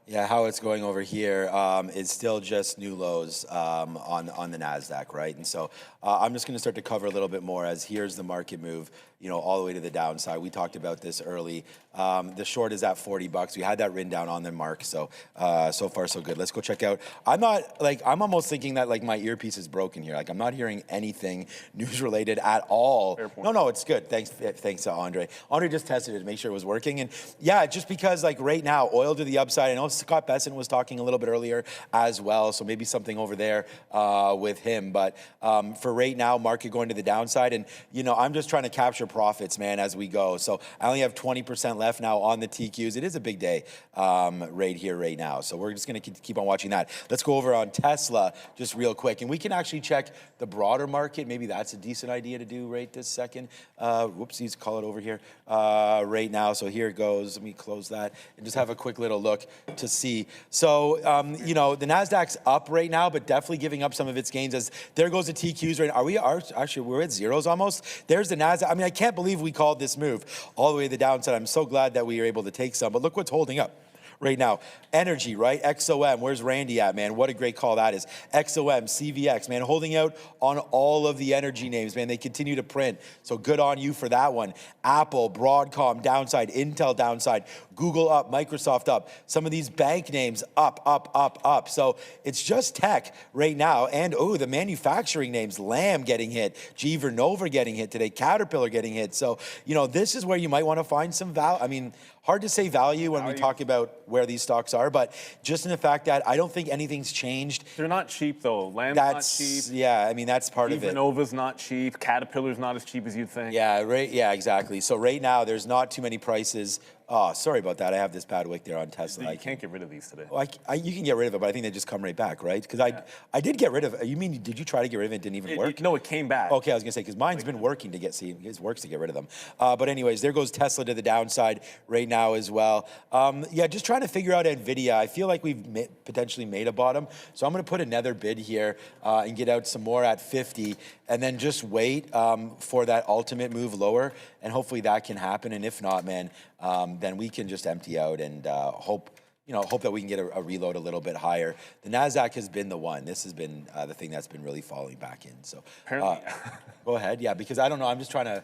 Yeah, how it's going over here is still just new lows on the Nasdaq, right? And so I'm just going to start to cover a little bit more as here's the market move, all the way to the downside. We talked about this early. The short is at $40. We had that written down on the mark, so so far so good. Let's go check out. I'm almost thinking that like my earpiece is broken here. Like I'm not hearing anything news related at all. No, it's good. Thanks, Andre. Andre just tested it to make sure it was working, and yeah, just because like right now oil to the upside. I know Scott Besson was talking a little bit earlier as well, so maybe something over there with him. But for right now, market going to the downside, and I'm just trying to capture profits, man, as we go. So I only have 20% left now on the TQs. It is a big day right here, right now. So we're just going to keep on watching that. Let's go over on Tesla just real quick, and we can actually check the broader market. Maybe that's a decent idea to do right this second. Whoopsies, call it over here right now. So here it goes. Let me close that and just have a quick little look to see. So, the NASDAQ's up right now, but definitely giving up some of its gains as there goes the TQs right now. Actually, we're at zeros almost. There's the NASDAQ. I mean, I can't believe we called this move all the way to the downside. I'm so glad that we were able to take some, but look what's holding up right now. Energy, right? XOM, where's Randy at, man? What a great call that is. XOM, CVX, man, holding out on all of the energy names, man. They continue to print, so good on you for that one. Apple, Broadcom, downside. Intel, downside. Google up, Microsoft up. Some of these bank names up. So it's just tech right now. And, the manufacturing names, Lam getting hit, GE Vernova getting hit today, Caterpillar getting hit. So, this is where you might want to find some value. I mean, hard to say value when we talk about where these stocks are, but just in the fact that I don't think anything's changed. They're not cheap, though. Lam's not cheap. Yeah, I mean, that's part of it. Vernova's not cheap. Caterpillar's not as cheap as you'd think. Yeah, right. Yeah, exactly. So right now, there's not too many prices. Oh, sorry about that. I have this bad wick there on Tesla. You can't get rid of these today. Well, you can get rid of it, but I think they just come right back, right? Because I did get rid of it. You mean, did you try to get rid of it? It didn't even work? No, it came back. Okay, I was going to say, because mine's been working to it works to get rid of them. But anyways, there goes Tesla to the downside right now as well. Just trying to figure out NVIDIA. I feel like we've potentially made a bottom. So I'm going to put another bid here and get out some more at 50 and then just wait for that ultimate move lower. And hopefully that can happen. And if not, man, then we can just empty out and hope that we can get a reload a little bit higher. The NASDAQ has been the one. This has been the thing that's been really falling back in. So apparently, go ahead. Yeah, because I don't know. I'm just trying to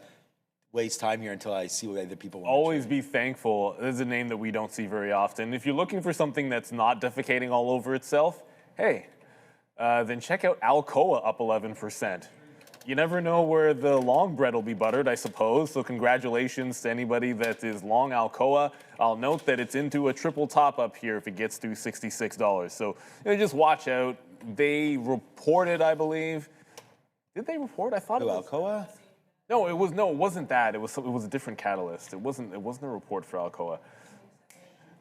waste time here until I see what other people want. Always be thankful. This is a name that we don't see very often. If you're looking for something that's not defecating all over itself, hey, then check out Alcoa up 11%. You never know where the long bread will be buttered, I suppose. So congratulations to anybody that is long Alcoa. I'll note that it's into a triple top up here if it gets to $66. So just watch out. They reported, I believe. Did they report? I thought it was Alcoa. No, it wasn't that. It was a different catalyst. It wasn't a report for Alcoa.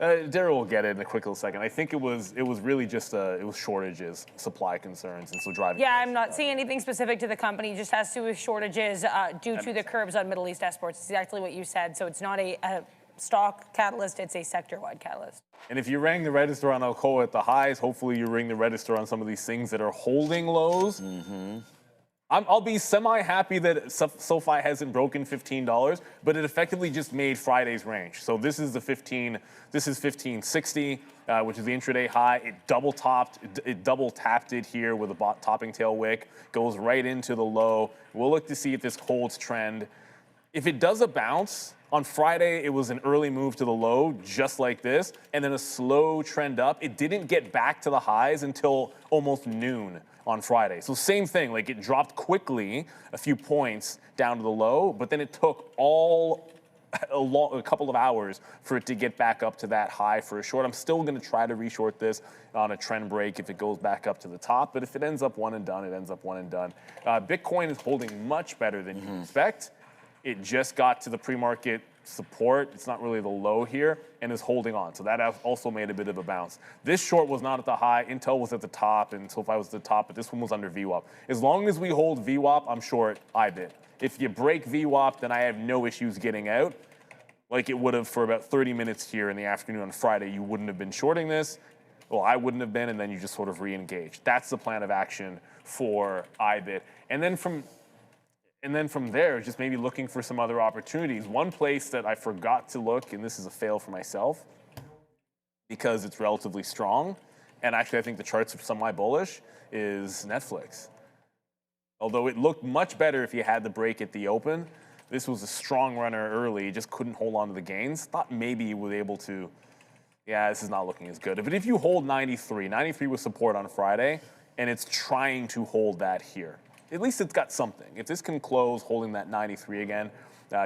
Daryl will get it in a quick little second. I think it was really just it was shortages, supply concerns, and so driving. Yeah, I'm not seeing anything specific to the company. Just has to do with shortages due to the curbs on Middle East exports. It's exactly what you said. So it's not a stock catalyst. It's a sector-wide catalyst. And if you rang the register on Alcoa at the highs, hopefully you ring the register on some of these things that are holding lows. Mm-hmm. I'll be semi-happy that SoFi hasn't broken $15, but it effectively just made Friday's range. So this is 1560, which is the intraday high. It double tapped it here with a topping tail wick, goes right into the low. We'll look to see if this holds trend. If it does a bounce, on Friday, it was an early move to the low, just like this, and then a slow trend up. It didn't get back to the highs until almost noon on Friday. So same thing, like it dropped quickly a few points down to the low, but then it took a couple of hours for it to get back up to that high for a short. I'm still going to try to reshort this on a trend break if it goes back up to the top, but if it ends up one and done, it ends up one and done. Bitcoin is holding much better than you expect. It just got to the pre-market support. It's not really the low here and is holding on. So that also made a bit of a bounce. This short was not at the high. Intel was at the top and SoFi was at the top, but this one was under VWAP. As long as we hold VWAP, I'm short IBIT. If you break VWAP, then I have no issues getting out. Like it would have for about 30 minutes here in the afternoon on Friday, you wouldn't have been shorting this. Well, I wouldn't have been, and then you just sort of re-engage. That's the plan of action for IBIT. And then from there, just maybe looking for some other opportunities. One place that I forgot to look, and this is a fail for myself, because it's relatively strong, and actually I think the charts are semi-bullish, is Netflix. Although it looked much better if you had the break at the open, this was a strong runner early, just couldn't hold on to the gains. Thought maybe he was able to, yeah, this is not looking as good. But if you hold 93 was support on Friday, and it's trying to hold that here. At least it's got something. If this can close holding that 93 again,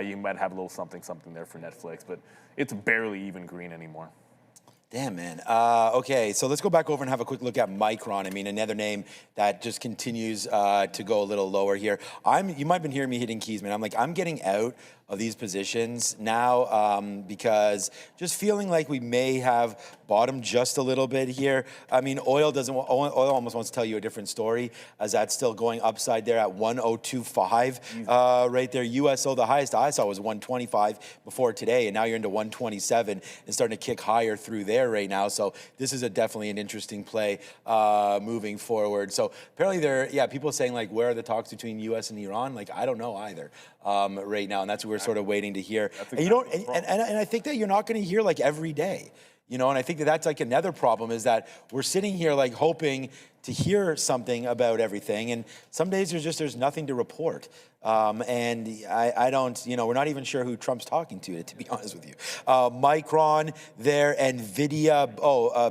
you might have a little something there for Netflix, but it's barely even green anymore. Damn, man. Okay, so let's go back over and have a quick look at Micron. I mean, another name that just continues to go a little lower here. You might have been hearing me hitting keys, man. I'm getting out of these positions now because just feeling like we may have bottomed just a little bit here. I mean, oil almost wants to tell you a different story, as that's still going upside there at 102.5 right there. USO, the highest I saw was 125 before today, and now you're into 127 and starting to kick higher through there right now. So this is definitely an interesting play moving forward. So apparently people are saying, like, where are the talks between U.S. and Iran? Like, I don't know either right now, and that's what we're sort of waiting to hear. And I think that you're not going to hear like every day. And I think that that's like another problem, is that we're sitting here like hoping to hear something about everything, and some days there's nothing to report. And I don't, we're not even sure who Trump's talking to be honest with you. Micron there, NVIDIA,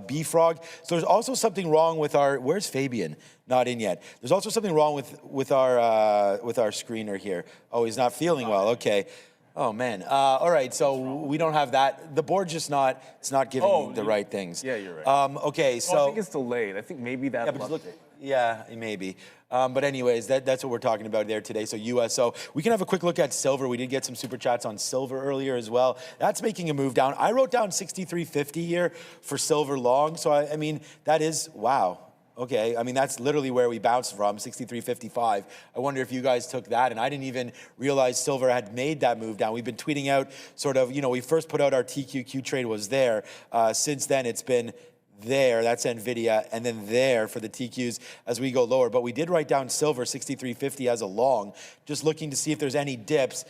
BFrog. So there's also something wrong with where's Fabian? Not in yet. There's also something wrong with our screener here. Oh, he's not feeling well. Okay. Oh man. All right. So we don't have that. The board's just it's not giving me the right things. Yeah, you're right. Okay. So I think it's delayed. I think maybe that. Yeah, maybe. But anyways, that's what we're talking about there today. So USO. We can have a quick look at silver. We did get some super chats on silver earlier as well. That's making a move down. I wrote down 63.50 here for silver long. So I mean, that is wow. Okay, I mean, that's literally where we bounced from, 63.55. I wonder if you guys took that, and I didn't even realize silver had made that move down. We've been tweeting out sort of, we first put out our TQQ trade was there. Since then, it's been there, that's NVIDIA, and then there for the TQs as we go lower. But we did write down silver, 63.50 as a long, just looking to see if there's any dips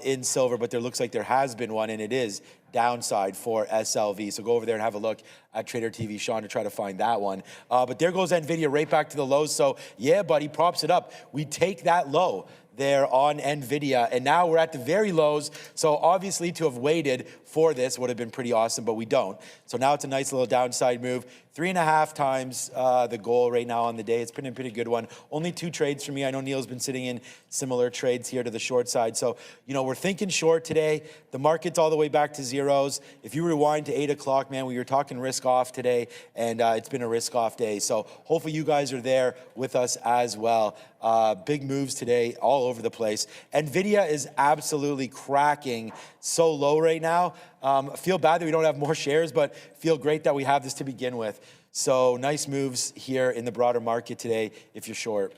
in silver, but there looks like there has been one, and it is downside for SLV. So go over there and have a look at Trader TV, Sean, to try to find that one. But there goes NVIDIA right back to the lows. So yeah, buddy, props it up. We take that low there on NVIDIA, and now we're at the very lows. So obviously to have waited for this would have been pretty awesome, but we don't. So now it's a nice little downside move. 3.5 times the goal right now on the day. It's been a pretty good one. Only 2 trades for me. I know Neil's been sitting in similar trades here to the short side. So, we're thinking short today. The market's all the way back to zeros. If you rewind to 8 o'clock, man, we were talking risk off today, and it's been a risk off day. So hopefully you guys are there with us as well. Big moves today all over the place. NVIDIA is absolutely cracking so low right now. Feel bad that we don't have more shares, but feel great that we have this to begin with. So nice moves here in the broader market today if you're short.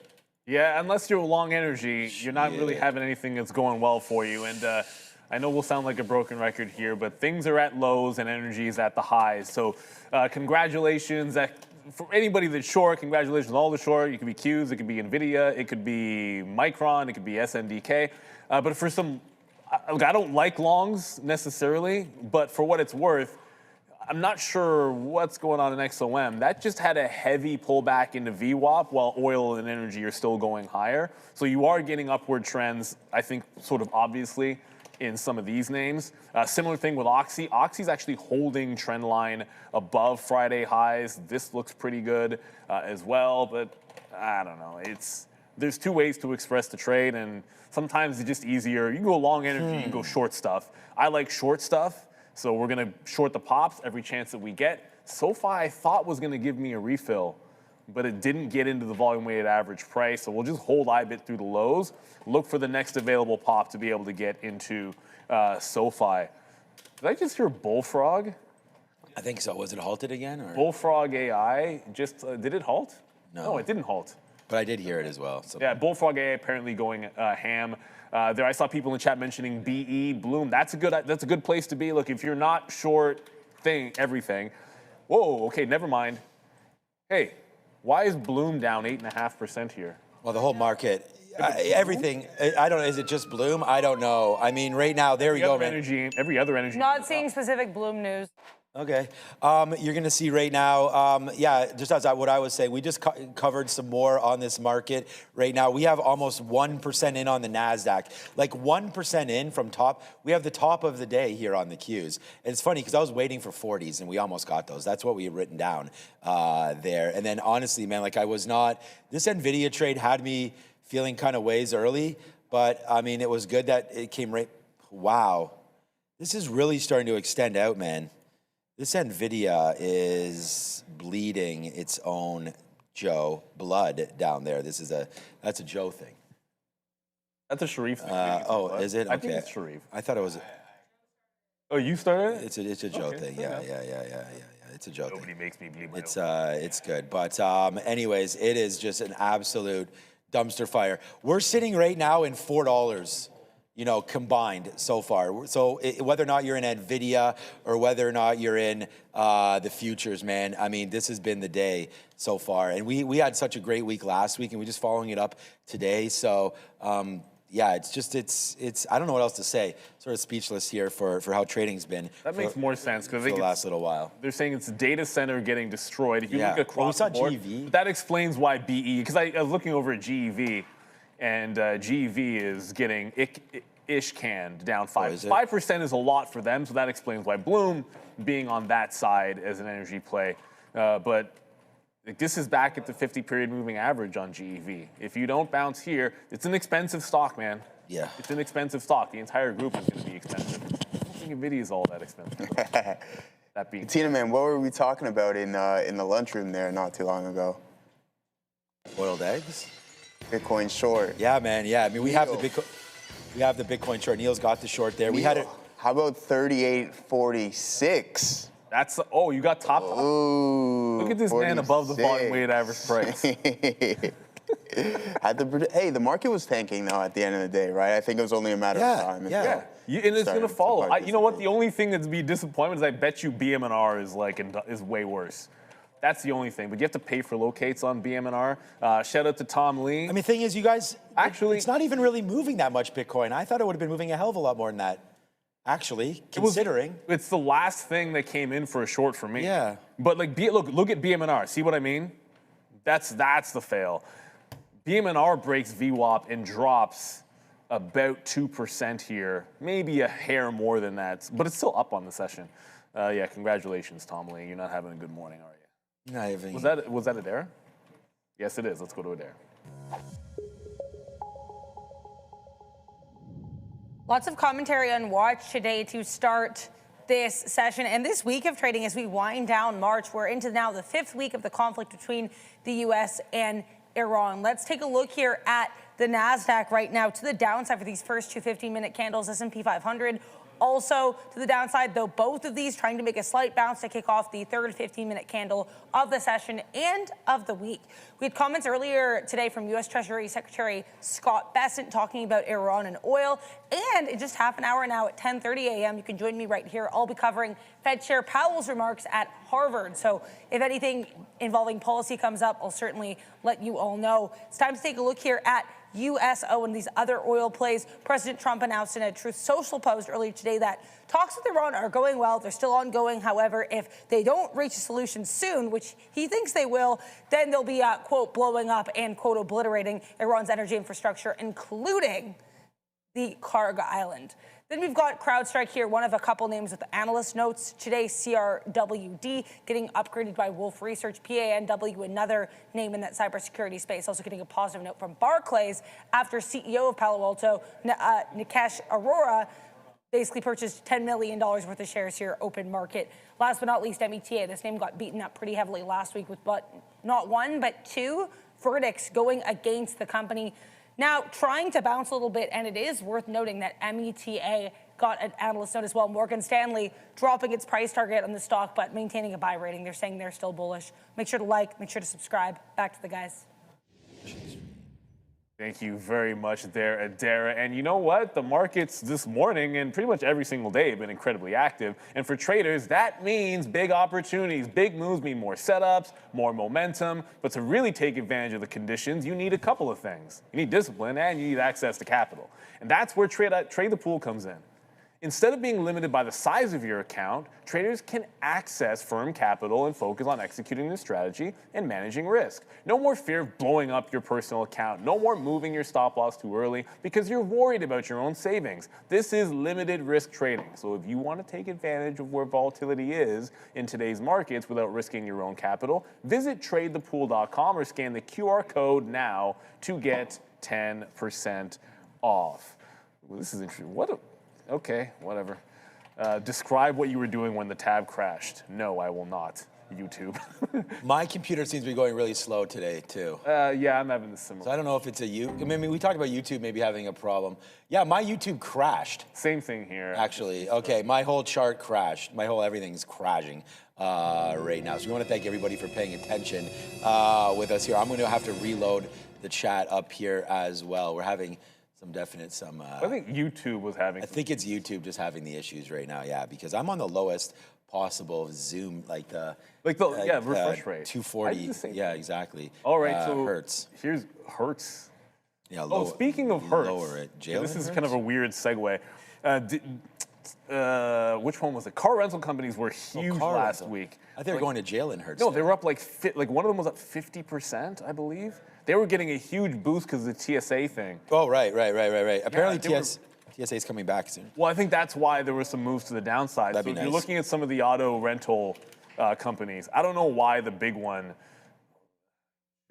Yeah, unless you're long energy, you're not really having anything that's going well for you. And I know we'll sound like a broken record here, but things are at lows and energy is at the highs. So congratulations. For anybody that's short, congratulations on all the short. You could be Qs, it could be NVIDIA, it could be Micron, it could be SNDK. But for some, I don't like longs necessarily, but for what it's worth, I'm not sure what's going on in XOM. That just had a heavy pullback into VWAP while oil and energy are still going higher. So you are getting upward trends, I think, sort of obviously in some of these names. Similar thing with Oxy. Oxy's actually holding trend line above Friday highs. This looks pretty good as well, but I don't know. There's 2 ways to express the trade, and sometimes it's just easier. You can go long energy, you can go short stuff. I like short stuff. So we're going to short the pops every chance that we get. SoFi I thought was going to give me a refill, but it didn't get into the volume-weighted average price. So we'll just hold IBIT through the lows, look for the next available pop to be able to get into SoFi. Did I just hear Bullfrog? I think so. Was it halted again? Or? Bullfrog AI, did it halt? No, it didn't halt. But I did hear it as well. So. Yeah, Bullfrog AI apparently going ham. There, I saw people in the chat mentioning BE, Bloom. That's a good place to be. Look, if you're not short everything. Whoa, okay, never mind. Hey, why is Bloom down 8.5% here? Well, the whole market, everything. I don't know. Is it just Bloom? I don't know. I mean, right now, there we go. Every other energy. Not seeing specific Bloom news. Okay. You're going to see right now, just as what I was saying, we just covered some more on this market right now. We have almost 1% in on the NASDAQ, like 1% in from top. We have the top of the day here on the Qs. And it's funny because I was waiting for 40s and we almost got those. That's what we had written down there. And then honestly, man, like this NVIDIA trade had me feeling kind of ways early, but I mean, it was good that it came right. Wow. This is really starting to extend out, man. This NVIDIA is bleeding its own blood down there. That's a Joe thing. That's a Sharif thing. Is it? Okay. I think it's Sharif. I thought it was. Oh, you started it? It's a Joe thing. Yeah. It's a Joe Nobody thing. makes me bleed my It's good. But anyways, it is just an absolute dumpster fire. We're sitting right now in $4. Combined so far. So whether or not you're in NVIDIA or whether or not you're in the futures, man, I mean, this has been the day so far. And we had such a great week last week and we're just following it up today. So, it's I don't know what else to say. Sort of speechless here for how trading's been. That makes more sense because the last little while. They're saying it's a data center getting destroyed. If you look across we saw the board, GEV. that explains why BE, because I was looking over at GEV, and GEV is getting ish canned down 5%. 5% is a lot for them, so that explains why Bloom being on that side as an energy play. But this is back at the 50-period moving average on GEV. If you don't bounce here, it's an expensive stock, man. Yeah. It's an expensive stock. The entire group is going to be expensive. I don't think NVIDIA is all that expensive. That being Tina, man, what were we talking about in the lunchroom there not too long ago? Boiled eggs? Bitcoin short. Yeah, man. Yeah. I mean, we have the Bitcoin short. Neil's got the short there. We had it. How about 38.46? That's you got top. Ooh, Look at this 46. man above the volume weighted average price. Hey, the market was tanking though at the end of the day, right? I think it was only a matter of time. And it's going to follow. You know what? The only thing that's be disappointment is I bet you BM&R is way worse. That's the only thing. But you have to pay for locates on BM&R. Shout out to Tom Lee. I mean, the thing is, you guys, actually, it's not even really moving that much Bitcoin. I thought it would have been moving a hell of a lot more than that. Actually, considering. It's the last thing that came in for a short for me. Yeah. But look at BM&R. See what I mean? That's the fail. BM&R breaks VWAP and drops about 2% here, maybe a hair more than that, but it's still up on the session. Congratulations, Tom Lee. You're not having a good morning, are you? Not even. Was that Adair? Yes, it is. Let's go to Adair. Lots of commentary on watch today to start this session and this week of trading as we wind down March. We're into now the 5th week of the conflict between the U.S. and Iran. Let's take a look here at the NASDAQ right now to the downside for these first two 15-minute candles, S&P 500. Also to the downside, though, both of these trying to make a slight bounce to kick off the third 15-minute candle of the session and of the week. We had comments earlier today from U.S. Treasury Secretary Scott Bessent talking about Iran and oil. And in just half an hour now at 10:30 a.m., you can join me right here. I'll be covering Fed Chair Powell's remarks at Harvard. So if anything involving policy comes up, I'll certainly let you all know. It's time to take a look here at USO and these other oil plays. President Trump announced in a Truth Social post earlier today that talks with Iran are going well. They're still ongoing. However, if they don't reach a solution soon, which he thinks they will, then they'll be, quote, blowing up and, quote, obliterating Iran's energy infrastructure, including the Karga Island. Then we've got CrowdStrike here, one of a couple names with analyst notes. Today, CRWD getting upgraded by Wolf Research. PANW, another name in that cybersecurity space, also getting a positive note from Barclays after CEO of Palo Alto, Nikesh Arora, basically purchased $10 million worth of shares here, open market. Last but not least, META. This name got beaten up pretty heavily last week with not one, but two verdicts going against the company. Now, trying to bounce a little bit, and it is worth noting that META got an analyst note as well. Morgan Stanley dropping its price target on the stock, but maintaining a buy rating. They're saying they're still bullish. Make sure to like, make sure to subscribe. Back to the guys. Thank you very much there, Adara. And you know what? The markets this morning and pretty much every single day have been incredibly active. And for traders, that means big opportunities. Big moves mean more setups, more momentum. But to really take advantage of the conditions, you need a couple of things. You need discipline and you need access to capital. And that's where Trade the Pool comes in. Instead of being limited by the size of your account, traders can access firm capital and focus on executing their strategy and managing risk. No more fear of blowing up your personal account. No more moving your stop loss too early because you're worried about your own savings. This is limited risk trading. So if you want to take advantage of where volatility is in today's markets without risking your own capital, visit tradethepool.com or scan the QR code now to get 10% off. Well, this is interesting. Okay, whatever. Describe what you were doing when the tab crashed. No, I will not. YouTube. My computer seems to be going really slow today, too. Yeah, I'm having the similar. So I don't know if it's I mean, we talked about YouTube maybe having a problem. Yeah, my YouTube crashed. Same thing here. Actually, okay, my whole chart crashed. My whole everything's crashing right now. So we want to thank everybody for paying attention with us here. I'm going to have to reload the chat up here as well. We're having some I think YouTube was having. I think it's YouTube just having the issues right now, yeah, because I'm on the lowest possible zoom, refresh rate. 240. Yeah, exactly. All right, so hertz. Here's hertz. Yeah. Speaking of hertz, lower it. This is kind of a weird segue. Which one was it? Car rental companies were huge last week. I think they were going to jail in hertz. No, they were up like one of them was up 50%, I believe. They were getting a huge boost because of the TSA thing. Oh, right. Apparently TSA is coming back soon. Well, I think that's why there were some moves to the downside. That'd be nice. You're looking at some of the auto rental companies. I don't know why the big one,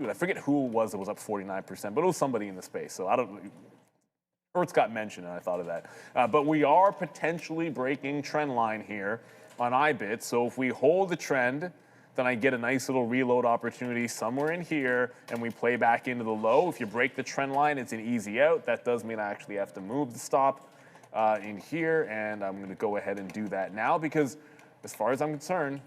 I forget who it was that was up 49%, but it was somebody in the space. So Hertz got mentioned, and I thought of that. But we are potentially breaking trend line here on IBIT. So if we hold the trend, then I get a nice little reload opportunity somewhere in here, and we play back into the low. If you break the trend line, it's an easy out. That does mean I actually have to move the stop in here, and I'm going to go ahead and do that now because as far as I'm concerned,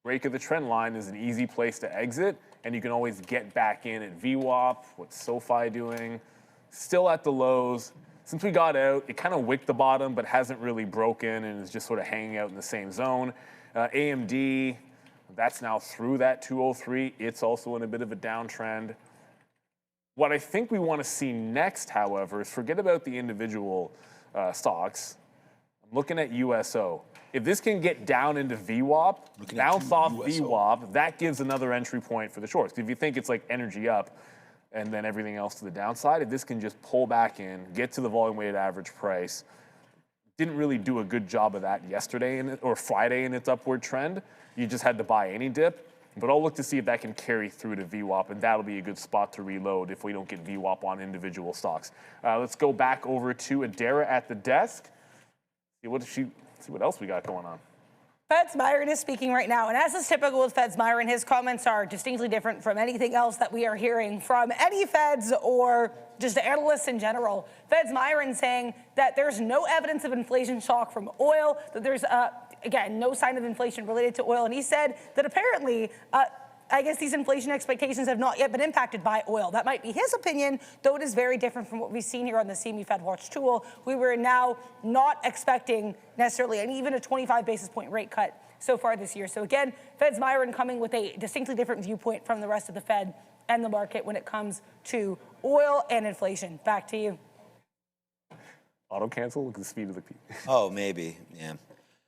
break of the trend line is an easy place to exit, and you can always get back in at VWAP. What's SoFi doing? Still at the lows. Since we got out, it kind of wicked the bottom, but hasn't really broken and is just sort of hanging out in the same zone. AMD, that's now through that 203. It's also in a bit of a downtrend. What I think we want to see next, however, is forget about the individual stocks. I'm looking at USO. If this can get down into VWAP, bounce off VWAP, that gives another entry point for the shorts. If you think it's like energy up and then everything else to the downside, if this can just pull back in, get to the volume weighted average price, didn't really do a good job of that yesterday or Friday in its upward trend. You just had to buy any dip. But I'll look to see if that can carry through to VWAP, and that'll be a good spot to reload if we don't get VWAP on individual stocks. Let's go back over to Adara at the desk. See what else we got going on. Feds Myron is speaking right now, and as is typical with Feds Myron, his comments are distinctly different from anything else that we are hearing from any Feds or just analysts in general. Feds Myron saying that there's no evidence of inflation shock from oil, that there's again, no sign of inflation related to oil. And he said that apparently, I guess these inflation expectations have not yet been impacted by oil. That might be his opinion, though it is very different from what we've seen here on the CME Fed Watch tool. We were now not expecting necessarily even a 25 basis point rate cut so far this year. So again, Feds Myron coming with a distinctly different viewpoint from the rest of the Fed and the market when it comes to oil and inflation. Back to you. Auto cancel, look at the speed of the peak. Oh, maybe, yeah.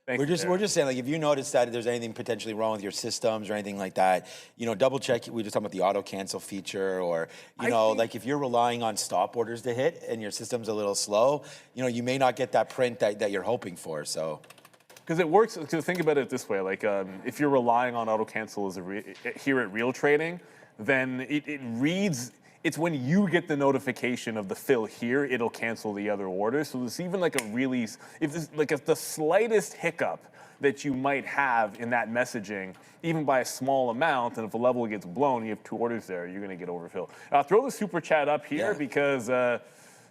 We're just saying, like, if you notice that there's anything potentially wrong with your systems or anything like that, double check. We just talking about the auto cancel feature, or like if you're relying on stop orders to hit and your system's a little slow, you may not get that print that you're hoping for. So, because it works. To think about it this way, like if you're relying on auto cancel here at Real Trading, then it reads. It's when you get the notification of the fill here, it'll cancel the other order. So there's even like if the slightest hiccup that you might have in that messaging, even by a small amount, and if a level gets blown, you have two orders there, you're gonna get overfill. Throw the super chat up here because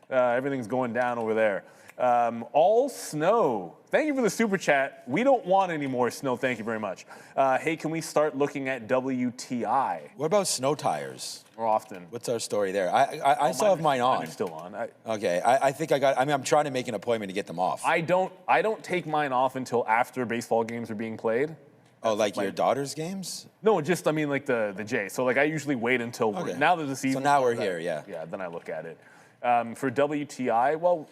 everything's going down over there. All snow. Thank you for the super chat. We don't want any more snow. Thank you very much. Hey, can we start looking at WTI? What about snow tires? More often. What's our story there? I still have mine on. Mine are still on. Okay, I think I'm trying to make an appointment to get them off. I don't take mine off until after baseball games are being played. Oh, like your daughter's games? No, like the J. So like I usually wait until now that the season. So now we're here, yeah. Yeah, then I look at it. For WTI, well,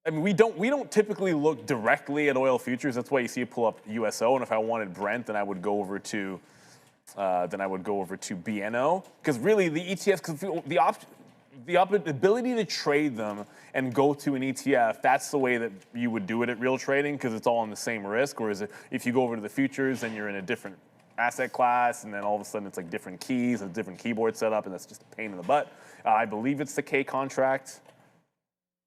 I mean, we don't typically look directly at oil futures. That's why you see it pull up USO. And if I wanted Brent, then I would go over to BNO, because really the ETFs, because the ability to trade them and go to an ETF, that's the way that you would do it at real trading, because it's all on the same risk. Whereas if you go over to the futures, then you're in a different asset class, and then all of a sudden it's like different keys, a different keyboard setup, and that's just a pain in the butt. I believe it's the K contract.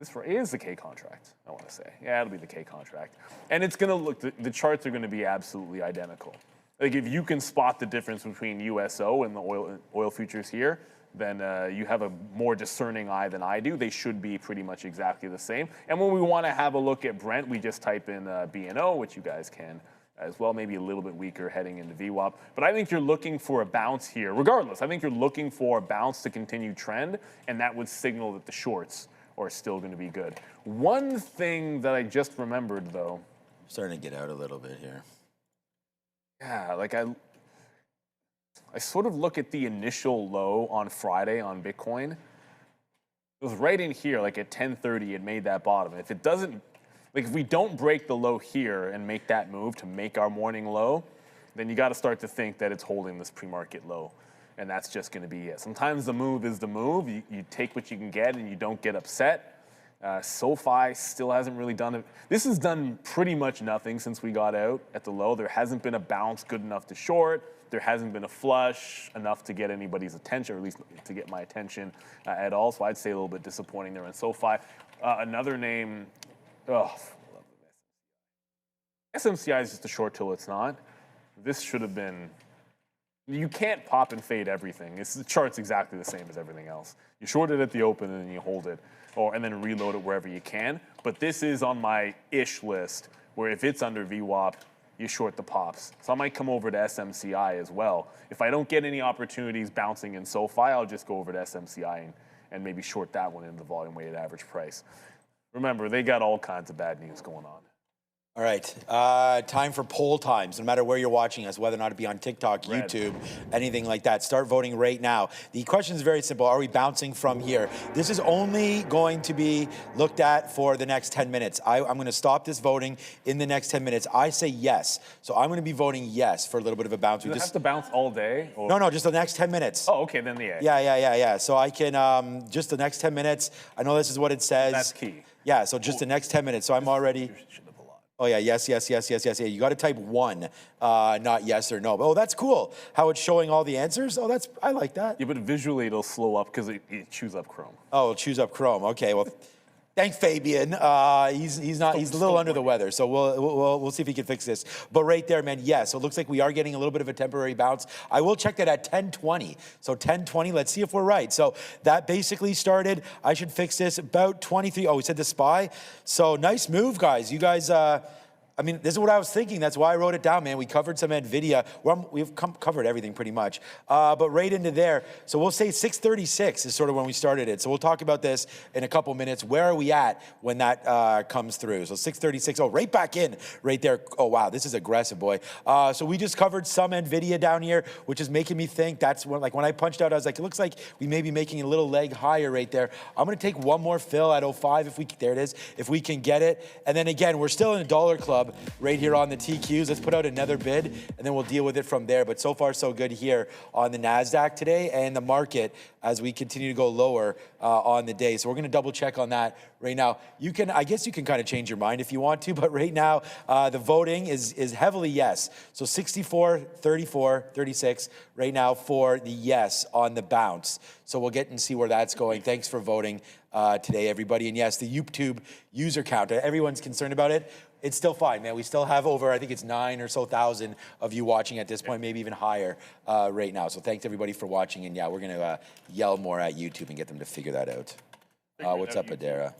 This is the K contract, I want to say. Yeah, it'll be the K contract. And it's going to look, the charts are going to be absolutely identical. Like, if you can spot the difference between USO and the oil futures here, then you have a more discerning eye than I do. They should be pretty much exactly the same. And when we want to have a look at Brent, we just type in BNO, which you guys can as well, maybe a little bit weaker heading into VWAP. But I think you're looking for a bounce here. Regardless, I think you're looking for a bounce to continue trend, and that would signal that the shorts are still going to be good. One thing that I just remembered, though. I'm starting to get out a little bit here. Yeah, like I sort of look at the initial low on Friday on Bitcoin. It was right in here, like at 10:30, it made that bottom. If it doesn't, like if we don't break the low here and make that move to make our morning low, then you got to start to think that it's holding this pre-market low. And that's just going to be it. Sometimes the move is the move. You take what you can get and you don't get upset. SoFi still hasn't really done it. This has done pretty much nothing since we got out at the low. There hasn't been a bounce good enough to short. There hasn't been a flush enough to get anybody's attention, or at least to get my attention at all. So I'd say a little bit disappointing there in SoFi. Another name, SMCI is just a short till it's not. This should have been. You can't pop and fade everything. The chart's exactly the same as everything else. You short it at the open and then you hold it, and then reload it wherever you can. But this is on my ish list, where if it's under VWAP, you short the pops. So I might come over to SMCI as well. If I don't get any opportunities bouncing in SoFi, I'll just go over to SMCI and maybe short that one in the volume weighted average price. Remember, they got all kinds of bad news going on. All right, time for poll times, no matter where you're watching us, whether or not it be on TikTok, YouTube, anything like that. Start voting right now. The question is very simple. Are we bouncing from here? This is only going to be looked at for the next 10 minutes. I'm going to stop this voting in the next 10 minutes. I say yes. So I'm going to be voting yes for a little bit of a bounce. Do you have to bounce all day? Or? No, just the next 10 minutes. Oh, okay, then yeah. Yeah. So I can, just the next 10 minutes. I know this is what it says. That's key. Yeah, so just the next 10 minutes. So I'm already... Oh, yeah, yes. Yeah, you got to type 1, not yes or no. Oh, that's cool. How it's showing all the answers? Oh, I like that. Yeah, but visually it'll slow up because it chews up Chrome. Oh, it'll choose up Chrome. Okay, well, thanks, Fabian. He's a little under the weather, so we'll see if he can fix this. But right there, man, yes. So it looks like we are getting a little bit of a temporary bounce. I will check that at 10:20. So 10:20, let's see if we're right. So that basically started. I should fix this about 23. Oh, we said the SPY. So nice move, guys. You guys. I mean, this is what I was thinking. That's why I wrote it down, man. We covered some NVIDIA. We've covered everything pretty much. But right into there. So we'll say 636 is sort of when we started it. So we'll talk about this in a couple minutes. Where are we at when that comes through? So 636. Oh, right back in right there. Oh, wow. This is aggressive, boy. So we just covered some NVIDIA down here, which is making me think that's when, like when I punched out, I was like, it looks like we may be making a little leg higher right there. I'm going to take one more fill at 05 there it is, if we can get it. And then again, we're still in a dollar club right here on the TQs. Let's put out another bid, and then we'll deal with it from there. But so far, so good here on the NASDAQ today and the market as we continue to go lower on the day. So we're going to double check on that right now. I guess you can kind of change your mind if you want to, but right now the voting is heavily yes. So 64, 34, 36 right now for the yes on the bounce. So we'll get and see where that's going. Thanks for voting today, everybody. And yes, the YouTube user count, everyone's concerned about it. It's still fine, man. We still have over, I think it's 9,000 or so of you watching at this point, maybe even higher right now. So thanks everybody for watching. And yeah, we're going to yell more at YouTube and get them to figure that out. What's up, Adara?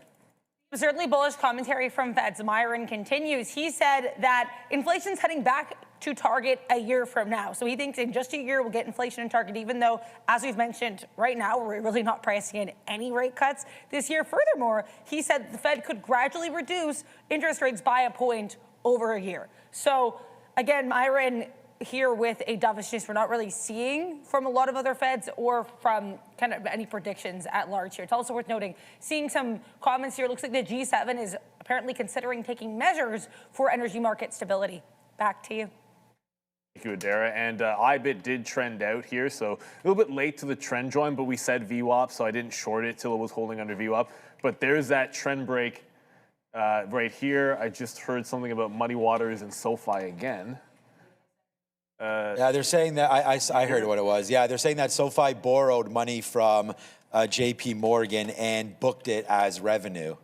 Certainly bullish commentary from Fed's Myron continues. He said that inflation's heading back to target a year from now. So he thinks in just a year we'll get inflation in target, even though, as we've mentioned, right now we're really not pricing in any rate cuts this year. Furthermore, he said the Fed could gradually reduce interest rates by a point over a year. So again, Myron here with a dovishness we're not really seeing from a lot of other feds or from kind of any predictions at large here. It's also worth noting, seeing some comments here, it looks like the G7 is apparently considering taking measures for energy market stability. Back to you. Thank you, Adara. And IBIT did trend out here, so a little bit late to the trend join, but we said VWAP, so I didn't short it till it was holding under VWAP. But there's that trend break right here. I just heard something about Muddy Waters and SoFi again. Yeah, they're saying that, I heard what it was. Yeah, they're saying that SoFi borrowed money from JP Morgan and booked it as revenue.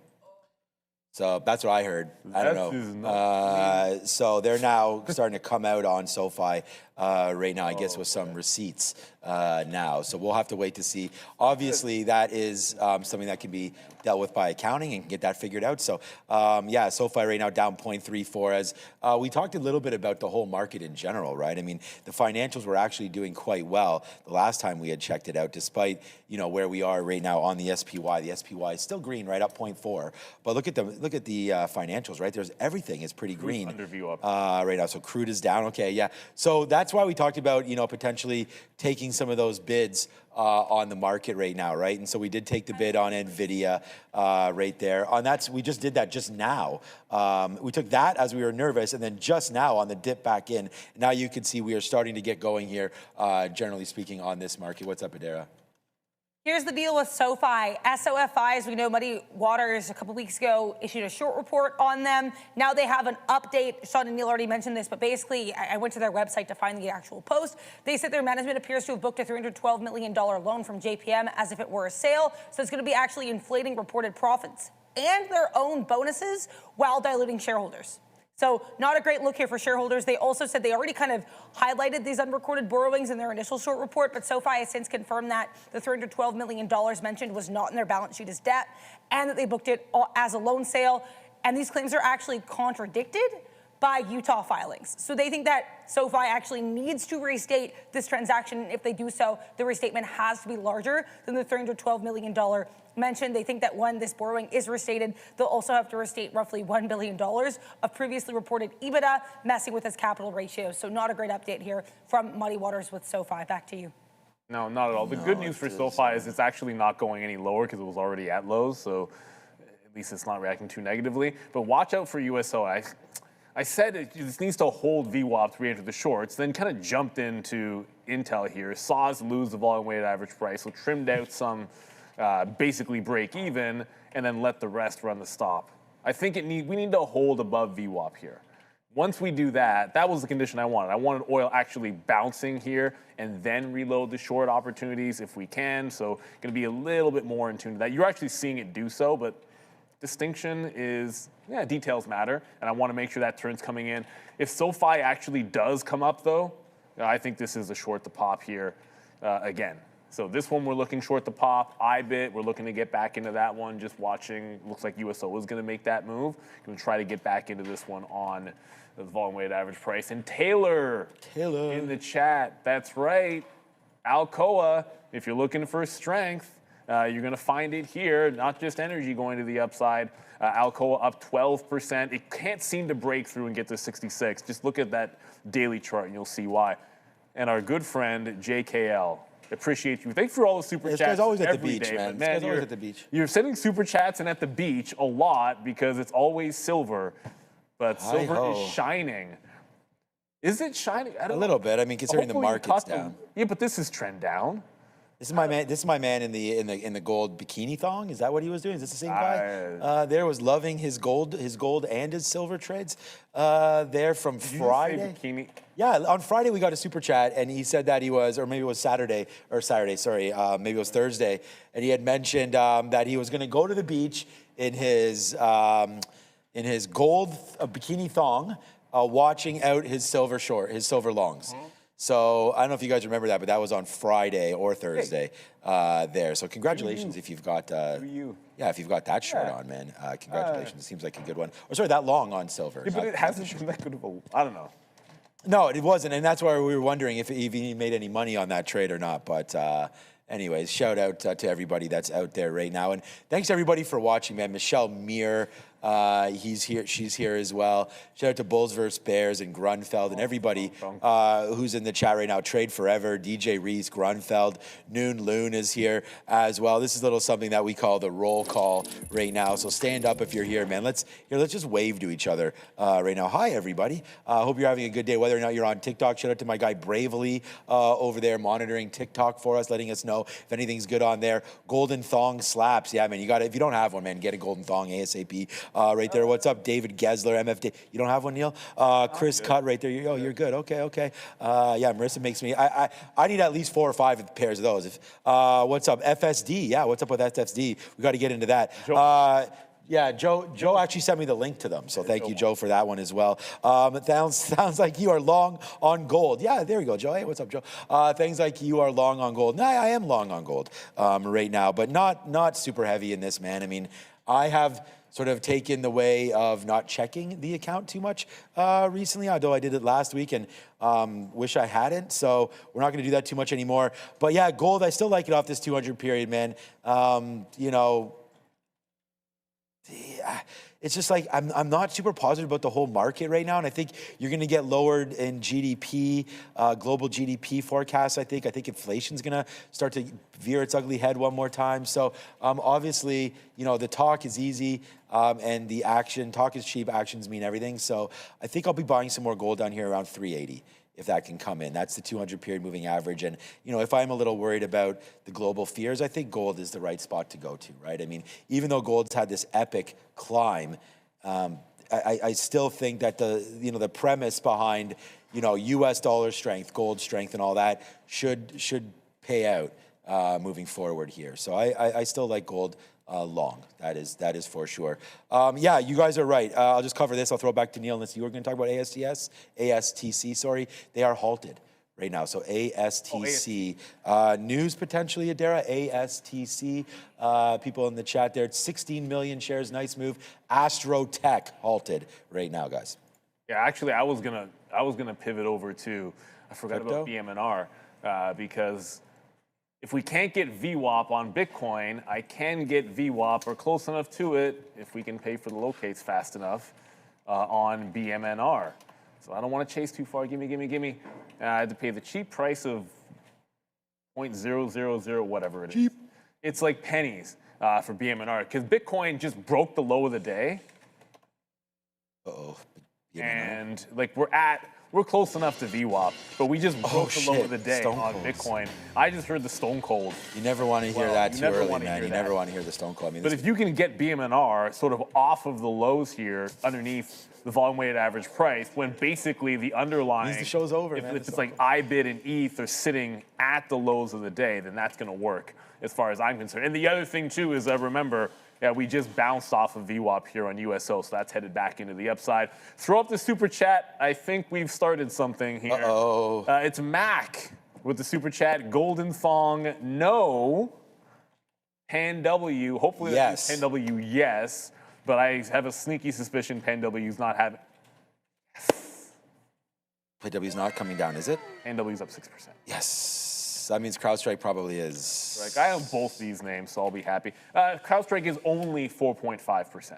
So that's what I heard. I don't know. So they're now starting to come out on SoFi right now, I guess, with some receipts now. So we'll have to wait to see. Obviously, that is something that can be dealt with by accounting and get that figured out. So yeah, SoFi right now down 0.34 as we talked a little bit about the whole market in general, right? I mean, the financials were actually doing quite well the last time we had checked it out, despite, you know, where we are right now on the SPY. The SPY is still green, right up 0.4. But look at the financials, right? There's everything is pretty green under view up right now. So crude is down. Okay, yeah. So that's why we talked about, you know, potentially taking some of those bids on the market right now, right? And so we did take the bid on NVIDIA right there. On that, we just did that just now. We took that as we were nervous, and then just now on the dip back in. Now you can see we are starting to get going here, generally speaking, on this market. What's up, Adara? Here's the deal with SoFi. SOFI, as we know, Muddy Waters a couple weeks ago issued a short report on them. Now they have an update. Sean and Neil already mentioned this, but basically I went to their website to find the actual post. They said their management appears to have booked a $312 million loan from JPM as if it were a sale. So it's going to be actually inflating reported profits and their own bonuses while diluting shareholders. So not a great look here for shareholders. They also said they already kind of highlighted these unrecorded borrowings in their initial short report, but SoFi has since confirmed that the $312 million mentioned was not in their balance sheet as debt and that they booked it as a loan sale. And these claims are actually contradicted by Utah filings. So they think that SoFi actually needs to restate this transaction. If they do so, the restatement has to be larger than the $312 million mentioned. They think that when this borrowing is restated, they'll also have to restate roughly $1 billion of previously reported EBITDA, messing with its capital ratios. So not a great update here from Muddy Waters with SoFi. Back to you. No, not at all. The good news for SoFi is it's actually not going any lower because it was already at lows, so at least it's not reacting too negatively. But watch out for USO. I said it needs to hold VWAP to re-enter the shorts, then kind of jumped into Intel here, saw us lose the volume weighted average price, so trimmed out some basically break even, and then let the rest run the stop. I think we need to hold above VWAP here. Once we do that, that was the condition I wanted. I wanted oil actually bouncing here and then reload the short opportunities if we can. So going to be a little bit more in tune to that. You're actually seeing it do so, but distinction is, yeah, details matter, and I want to make sure that turn's coming in. If SoFi actually does come up, though, I think this is a short to pop here again. So this one we're looking short to pop. IBIT, we're looking to get back into that one. Just watching, looks like USO is going to make that move. Going to try to get back into this one on the volume weighted average price. And Taylor in the chat, that's right. Alcoa, if you're looking for strength, you're going to find it here, not just energy going to the upside. Alcoa up 12%. It can't seem to break through and get to 66. Just look at that daily chart and you'll see why. And our good friend, JKL, appreciate you. Thanks for all the super chats. This guy's always at the every beach, day, man. But This guy's always at the beach. You're sending super chats and at the beach a lot because it's always silver, but silver is shining. Is it shining? I don't know. A little bit. I mean, considering the market's down. Yeah, but this is trend down. This is my man. This is my man in the gold bikini thong. Is that what he was doing? Is this the same guy? There was loving his gold and his silver trades. There from Friday. Did you say bikini? Yeah, on Friday we got a super chat, and he said that he was, or maybe it was Saturday. Sorry, maybe it was Thursday, and he had mentioned that he was going to go to the beach in his gold bikini thong, watching out his silver longs. Mm-hmm. So I don't know if you guys remember that, but that was on Friday or Thursday there. So congratulations if you've got if you've got that shirt on, man. Congratulations. It seems like a good one. Or sorry, that long on silver. Yeah, but it hasn't been that good of a. I don't know. No, it wasn't, and that's why we were wondering if he made any money on that trade or not. But anyways, shout out to everybody that's out there right now, and thanks everybody for watching, man. Michelle Meir, He's here, she's here as well. Shout out to Bulls vs. Bears and Grunfeld and everybody who's in the chat right now. Trade Forever, DJ Reese, Grunfeld, Noon Loon is here as well. This is a little something that we call the roll call right now. So stand up if you're here, man. Let's just wave to each other right now. Hi, everybody. Hope you're having a good day, whether or not you're on TikTok. Shout out to my guy Bravely over there monitoring TikTok for us, letting us know if anything's good on there. Golden Thong slaps. Yeah, man, you got it. If you don't have one, man, get a Golden Thong ASAP. Right there. What's up, David Gesler, MFD? You don't have one, Neil? Chris Cutt right there. You're good. Okay. Yeah, Marissa makes me. I need at least 4 or 5 pairs of those. What's up, FSD? Yeah, what's up with FSD? We got to get into that. Yeah, Joe actually sent me the link to them, so thank you, Joe, for that one as well. It sounds like you are long on gold. Yeah, there we go, Joe. Hey, what's up, Joe? Things like you are long on gold. No, I am long on gold right now, but not super heavy in this, man. I mean, I have sort of taken the way of not checking the account too much recently, although I did it last week and wish I hadn't. So we're not going to do that too much anymore. But yeah, gold, I still like it off this 200 period, man. It's just like I'm not super positive about the whole market right now, and I think you're going to get lowered in GDP, global GDP forecasts. I think inflation's going to start to veer its ugly head one more time. So obviously, the talk is easy, and the action talk is cheap. Actions mean everything. So I think I'll be buying some more gold down here around 380. If that can come in. That's the 200 period moving average. And, if I'm a little worried about the global fears, I think gold is the right spot to go to, right? I mean, even though gold's had this epic climb, I still think that the premise behind, US dollar strength, gold strength and all that should pay out moving forward here. So I still like gold long. That is for sure. Yeah, you guys are right. I'll just cover this. I'll throw it back to Neil unless you were going to talk about ASTC, sorry. They are halted right now. So ASTC. News potentially, Adara, ASTC. People in the chat there. It's 16 million shares. Nice move. Astro Tech halted right now, guys. Yeah, actually, I was gonna pivot over to, I forgot Crypto? about BMNR because if we can't get VWAP on Bitcoin, I can get VWAP or close enough to it if we can pay for the locates fast enough on BMNR. So I don't want to chase too far. Gimme. I had to pay the cheap price of 0.000 whatever it is. Cheap. It's like pennies for BMNR because Bitcoin just broke the low of the day. Uh-oh. And like we're close enough to VWAP, but we just broke the low of the day Stone on Colds. Bitcoin. I just heard the Stone Cold. You never want to hear that too early, man. You that. never want to hear the Stone Cold. I mean, But if you can get BMNR sort of off of the lows here, underneath the volume-weighted average price, when basically the underlying... means the show's over, if man. it's like IBIT and ETH are sitting at the lows of the day, then that's going to work as far as I'm concerned. And the other thing, too, is remember... Yeah, we just bounced off of VWAP here on USO, so that's headed back into the upside. Throw up the super chat. I think we've started something here. Uh-oh. It's Mac with the super chat. Golden Thong, no. Pan W, hopefully yes. Pan W, yes. But I have a sneaky suspicion Pan W's not having. Pan W's not coming down, is it? Pan W's up 6%. Yes. That means CrowdStrike probably is. Like, I have both these names, so I'll be happy. CrowdStrike is only 4.5%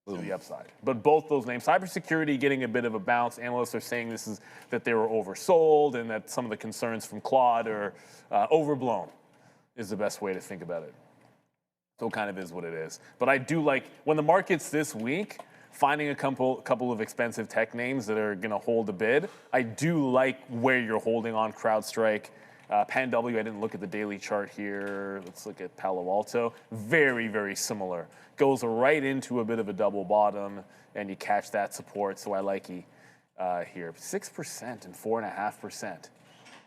to the upside. But both those names, cybersecurity getting a bit of a bounce. Analysts are saying that they were oversold and that some of the concerns from Claude are overblown is the best way to think about it. So it kind of is what it is. But I do like, when the market's this weak, finding a couple of expensive tech names that are going to hold a bid. I do like where you're holding on CrowdStrike. Pan W, I didn't look at the daily chart here. Let's look at Palo Alto. Very, very similar. Goes right into a bit of a double bottom, and you catch that support, so I like you here. 6% and 4.5%.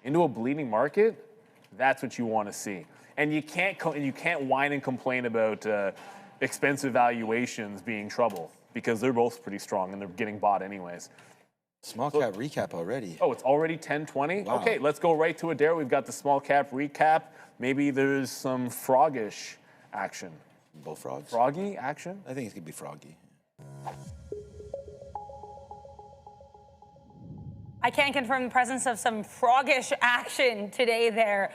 Into a bleeding market, that's what you want to see. And you can't whine and complain about expensive valuations being trouble, because they're both pretty strong and they're getting bought anyways. Small cap recap already. Oh, it's already 10:20? Wow. Okay, let's go right to Adair. We've got the small cap recap. Maybe there's some froggish action. Bullfrogs. Froggy action? I think it's going to be froggy. I can confirm the presence of some froggish action today there.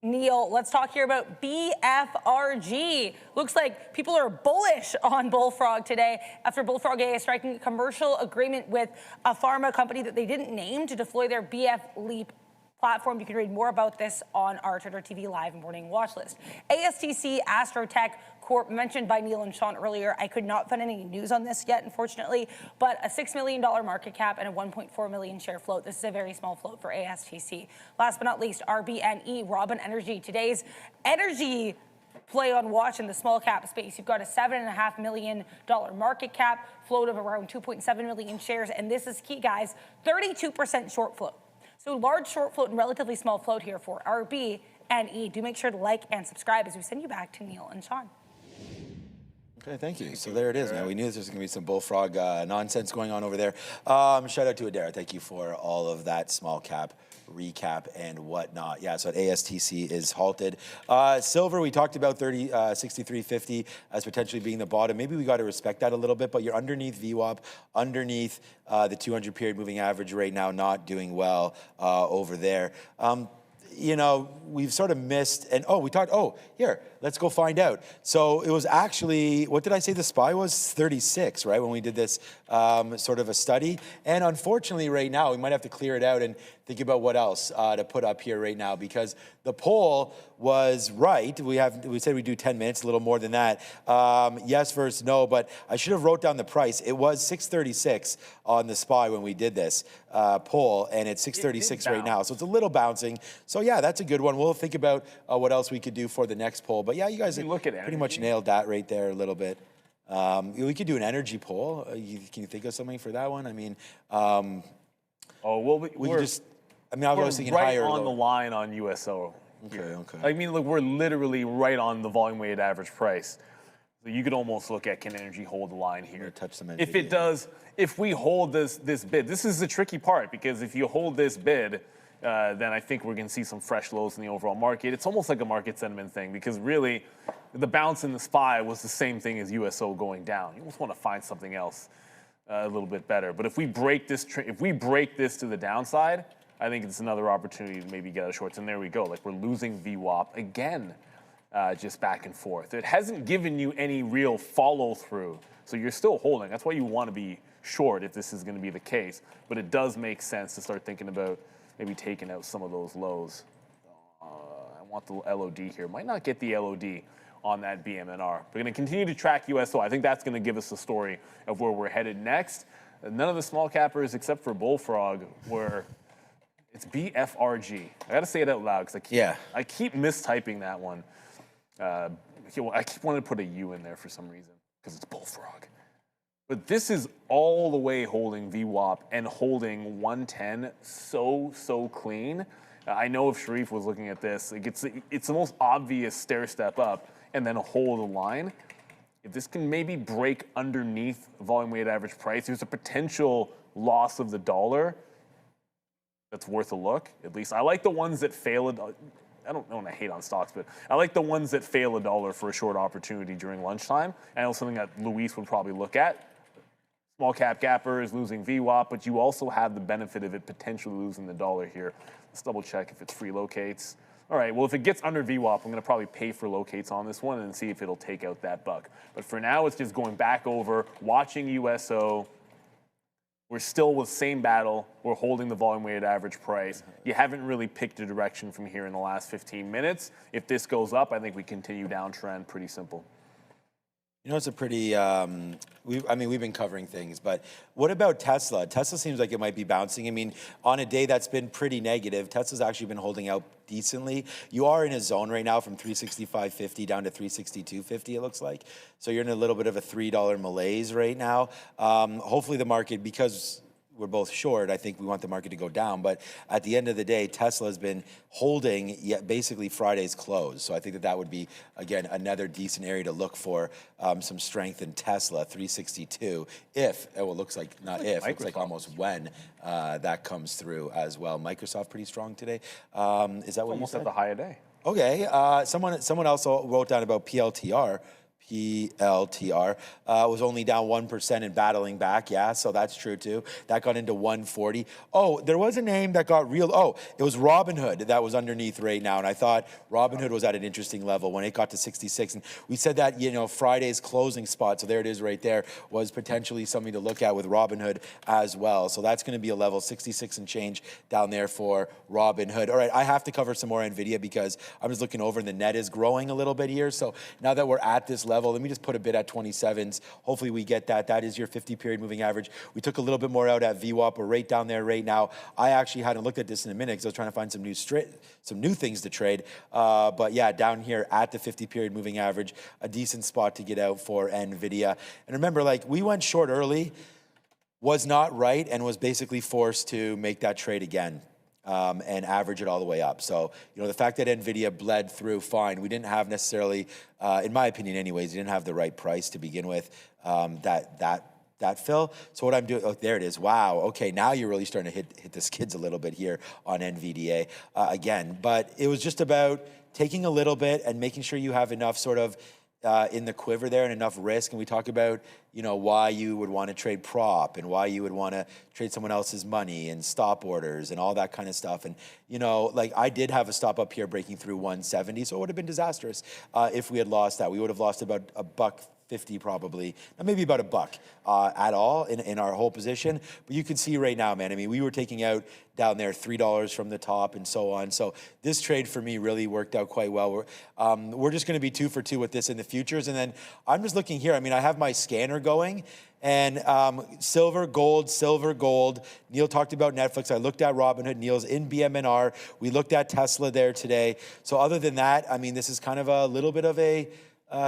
Neil, let's talk here about BFRG. Looks like people are bullish on Bullfrog today after Bullfrog AA striking a commercial agreement with a pharma company that they didn't name to deploy their BF Leap platform. You can read more about this on our Twitter TV Live Morning Watch List. ASTC Astrotech Corp, mentioned by Neil and Sean earlier. I could not find any news on this yet, unfortunately, but a $6 million market cap and a 1.4 million share float. This is a very small float for ASTC. Last but not least, RBNE, Robin Energy. Today's energy play on watch in the small cap space. You've got a $7.5 million market cap, float of around 2.7 million shares, and this is key, guys, 32% short float. So large short float and relatively small float here for RBNE. Do make sure to like and subscribe as we send you back to Neil and Sean. Okay, thank you. So there it is, man. We knew there was going to be some bullfrog nonsense going on over there. Shout out to Adair. Thank you for all of that small cap recap and whatnot. Yeah, so ASTC is halted. Silver, we talked about 63.50 as potentially being the bottom. Maybe we got to respect that a little bit, but you're underneath VWAP, underneath the 200 period moving average right now, not doing well over there. You know, we've sort of missed, and here, let's go find out. So it was actually, what did I say the SPY was? 36, right, when we did this sort of a study. And unfortunately right now, we might have to clear it out and think about what else to put up here right now, because the poll was right. We said we'd do 10 minutes, a little more than that. Yes versus no, but I should have wrote down the price. It was 636 on the SPY when we did this poll, and it's 636 right now. So it's a little bouncing. So yeah, that's a good one. We'll think about what else we could do for the next poll. But yeah, you guys pretty much nailed that right there a little bit. We could do an energy poll. Can you think of something for that one? I mean, I was thinking right higher. On the line on USO. Okay. I mean, look, we're literally right on the volume weighted average price. So you could almost look at, can energy hold the line here? Touch some if it does, if we hold this bid, this is the tricky part, because if you hold this bid, then I think we're going to see some fresh lows in the overall market. It's almost like a market sentiment thing, because really the bounce in the SPY was the same thing as USO going down. You almost want to find something else a little bit better. But if we break this to the downside, I think it's another opportunity to maybe get out of shorts. And there we go. Like, we're losing VWAP again, just back and forth. It hasn't given you any real follow through, so you're still holding. That's why you want to be short if this is going to be the case. But it does make sense to start thinking about maybe taking out some of those lows. I want the LOD here. Might not get the LOD on that BMNR. We're going to continue to track USO. I think that's going to give us the story of where we're headed next. None of the small cappers except for Bullfrog were. It's BFRG. I got to say it out loud because I keep mistyping that one. I keep wanting to put a U in there for some reason because it's Bullfrog. But this is all the way holding VWAP and holding 110 so clean. I know if Sharif was looking at this, it's the most obvious stair step up and then hold the line. If this can maybe break underneath volume weighted average price, there's a potential loss of the dollar that's worth a look. At least I like the ones that fail. I don't want to hate on stocks, but I like the ones that fail a dollar for a short opportunity during lunchtime. I know something that Luis would probably look at. Small cap gappers losing VWAP, but you also have the benefit of it potentially losing the dollar here. Let's double check if it's free locates. All right, well, if it gets under VWAP, I'm going to probably pay for locates on this one and see if it'll take out that buck. But for now, it's just going back over, watching USO. We're still with same battle. We're holding the volume weighted average price. You haven't really picked a direction from here in the last 15 minutes. If this goes up, I think we continue downtrend. Pretty simple. You know, it's a pretty, we've been covering things, but what about Tesla? Tesla seems like it might be bouncing. I mean, on a day that's been pretty negative, Tesla's actually been holding out decently. You are in a zone right now from 365.50 down to 362.50, it looks like. So you're in a little bit of a $3 malaise right now. Hopefully the market, because we're both short, I think we want the market to go down. But at the end of the day, Tesla has been holding basically Friday's close. So I think that would be, again, another decent area to look for some strength in Tesla, 362. If, it looks like, not if, looks like almost when that comes through as well. Microsoft pretty strong today. Is that what you said? Almost at the high of day. Okay. Someone else wrote down about PLTR. PLTR was only down 1% and battling back. Yeah, so that's true too. That got into 140. Oh, there was a name that got real. Oh, it was Robinhood that was underneath right now. And I thought Robinhood was at an interesting level when it got to 66. And we said that, you know, Friday's closing spot, so there it is right there, was potentially something to look at with Robinhood as well. So that's going to be a level 66 and change down there for Robinhood. All right, I have to cover some more NVIDIA because I'm just looking over and the net is growing a little bit here. So now that we're at this level, let me just put a bit at 27s. Hopefully we get that. That is your 50-period moving average. We took a little bit more out at VWAP. We're right down there right now. I actually hadn't looked at this in a minute because I was trying to find some new things to trade. But yeah, down here at the 50-period moving average, a decent spot to get out for NVIDIA. And remember, like, we went short early, was not right, and was basically forced to make that trade again. And average it all the way up. So, you know, the fact that NVIDIA bled through, fine. We didn't have necessarily, in my opinion anyways, we didn't have the right price to begin with, that fill. So what I'm doing, oh, there it is. Wow, okay, now you're really starting to hit the skids a little bit here on NVDA again. But it was just about taking a little bit and making sure you have enough sort of in the quiver there and enough risk. And we talk about, you know, why you would want to trade prop and why you would want to trade someone else's money and stop orders and all that kind of stuff. And, you know, like I did have a stop up here breaking through 170, so it would have been disastrous if we had lost that. We would have lost about $1.50 probably, maybe about $1 at all in our whole position. But you can see right now, man, I mean, we were taking out down there $3 from the top and so on. So this trade for me really worked out quite well. We're just going to be 2 for 2 with this in the futures. And then I'm just looking here. I mean, I have my scanner going and silver, gold. Neil talked about Netflix. I looked at Robinhood. Neil's in BMNR. We looked at Tesla there today. So other than that, I mean, this is kind of a little bit of a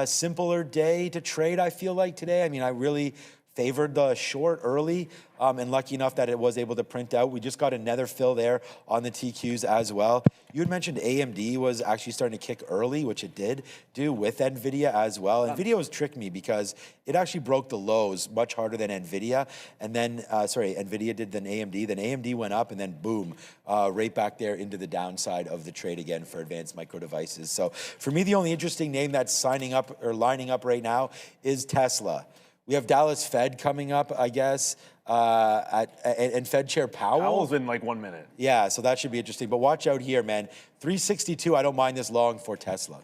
simpler day to trade, I feel like today. I mean, I really favored the short early and lucky enough that it was able to print out. We just got another fill there on the TQs as well. You had mentioned AMD was actually starting to kick early, which it did do with NVIDIA as well. NVIDIA was tricked me because it actually broke the lows much harder than NVIDIA. And then, NVIDIA did than AMD. Then AMD went up and then boom, right back there into the downside of the trade again for advanced micro devices. So for me, the only interesting name that's signing up or lining up right now is Tesla. We have Dallas Fed coming up, I guess, and Fed Chair Powell. Powell's in like 1 minute. Yeah, so that should be interesting. But watch out here, man. 362, I don't mind this long for Tesla.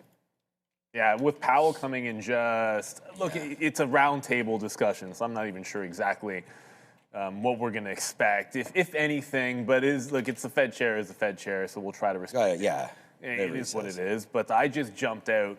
Yeah, with Powell coming in it's a roundtable discussion, so I'm not even sure exactly what we're going to expect, if anything. But it's the Fed chair is the Fed chair, so we'll try to respect it. Yeah. It is what it is. But I just jumped out.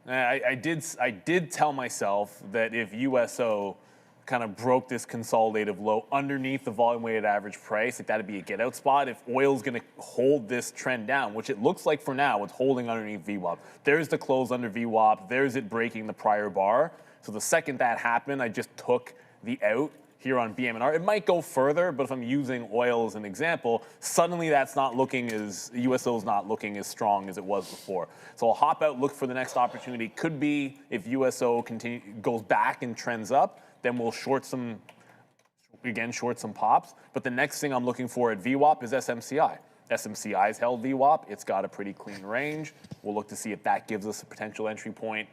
I did tell myself that if USO kind of broke this consolidative low underneath the volume-weighted average price, that'd be a get-out spot. If oil's going to hold this trend down, which it looks like for now, it's holding underneath VWAP. There's the close under VWAP. There's it breaking the prior bar. So the second that happened, I just took the out here on BMNR. It might go further, but if I'm using oil as an example, suddenly that's not looking USO is not looking as strong as it was before. So I'll hop out, look for the next opportunity. Could be if USO goes back and trends up, then we'll short some pops. But the next thing I'm looking for at VWAP is SMCI. SMCI's held VWAP. It's got a pretty clean range. We'll look to see if that gives us a potential entry point.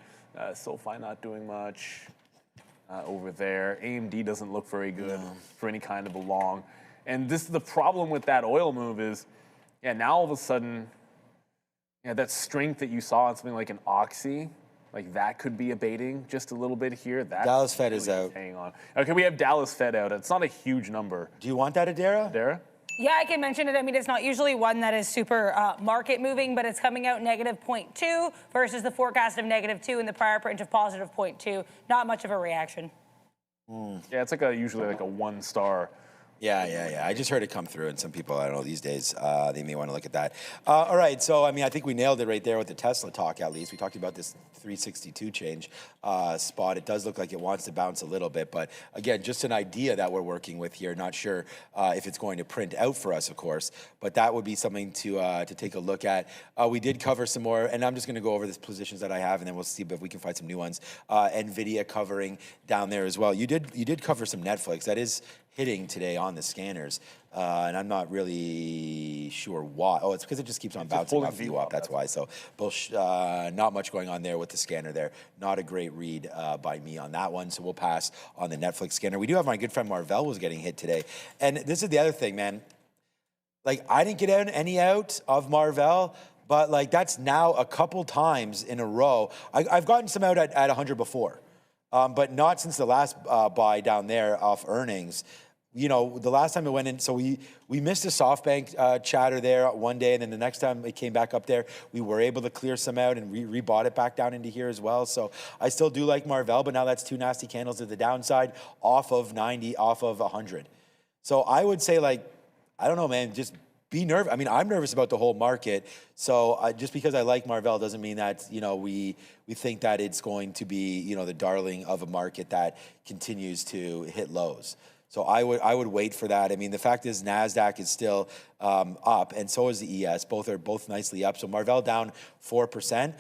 SoFi not doing much. Over there. AMD doesn't look very good for any kind of a long. And this is the problem with that oil move is, now all of a sudden, that strength that you saw on something like an Oxy, like that could be abating just a little bit here. That's Dallas Fed is out. Hang on. Okay, we have Dallas Fed out. It's not a huge number. Do you want that, Adara? Adara? Yeah, I can mention it. I mean, it's not usually one that is super market moving, but it's coming out negative 0.2 versus the forecast of -2 and the prior print of positive 0.2. Not much of a reaction. Yeah, it's usually like a 1 star. Yeah. I just heard it come through, and some people, I don't know, these days, they may want to look at that. All right, so, I mean, I think we nailed it right there with the Tesla talk, at least. We talked about this 362 change spot. It does look like it wants to bounce a little bit, but, again, just an idea that we're working with here. Not sure if it's going to print out for us, of course, but that would be something to take a look at. We did cover some more, and I'm just going to go over the positions that I have, and then we'll see if we can find some new ones. NVIDIA covering down there as well. You did cover some Netflix. That is hitting today on the scanners. And I'm not really sure why. Oh, it's because it just keeps on bouncing off VWAP. That's why. So not much going on there with the scanner there. Not a great read by me on that one. So we'll pass on the Netflix scanner. We do have my good friend Marvell was getting hit today. And this is the other thing, man. Like, I didn't get any out of Marvell, but like that's now a couple times in a row. I've gotten some out at 100 before, but not since the last buy down there off earnings. You know, the last time it went in, so we missed a SoftBank chatter there one day, and then the next time it came back up there, we were able to clear some out and rebought it back down into here as well. So I still do like Marvell, but now that's two nasty candles to the downside off of 90, off of 100. So I would say, like, I don't know, man, just be nervous. I mean, I'm nervous about the whole market. So just because I like Marvell doesn't mean that, you know, we think that it's going to be, you know, the darling of a market that continues to hit lows. So I would wait for that. I mean, the fact is NASDAQ is still up, and so is the ES. Both are nicely up. So Marvell down 4%.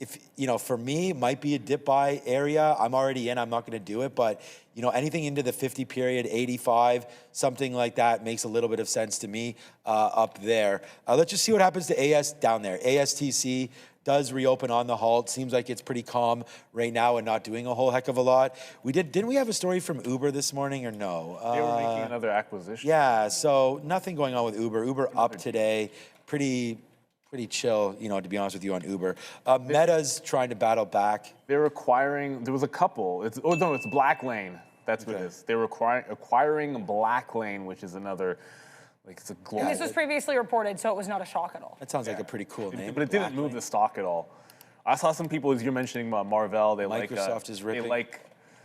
If, you know, for me, might be a dip buy area. I'm already in. I'm not going to do it. But, you know, anything into the 50 period, 85, something like that makes a little bit of sense to me up there. Let's just see what happens to AS down there. ASTC does reopen on the halt. Seems like it's pretty calm right now and not doing a whole heck of a lot. Didn't we have a story from Uber this morning or no? They were making another acquisition. Yeah, so nothing going on with Uber. Uber up today, pretty chill, you know, to be honest with you on Uber. Meta's trying to battle back. They're acquiring, there was a couple. It's Blacklane. That's what it is. They're acquiring Blacklane, which is another, like, it's a global. And this was previously reported, so it was not a shock at all. That sounds like a pretty cool name. But it didn't move the stock at all. I saw some people, as you're mentioning Marvell, they Microsoft is ripping. They like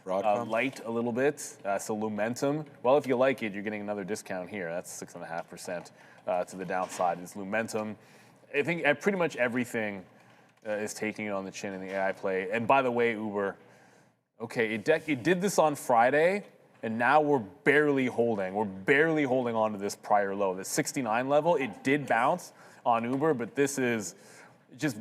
Light a little bit, so Lumentum. Well, if you like it, you're getting another discount here. That's 6.5% to the downside is Lumentum. I think pretty much everything is taking it on the chin in the AI play. And by the way, Uber, okay, it did this on Friday, and now we're barely holding. We're barely holding on to this prior low. The 69 level, it did bounce on Uber, but this is just,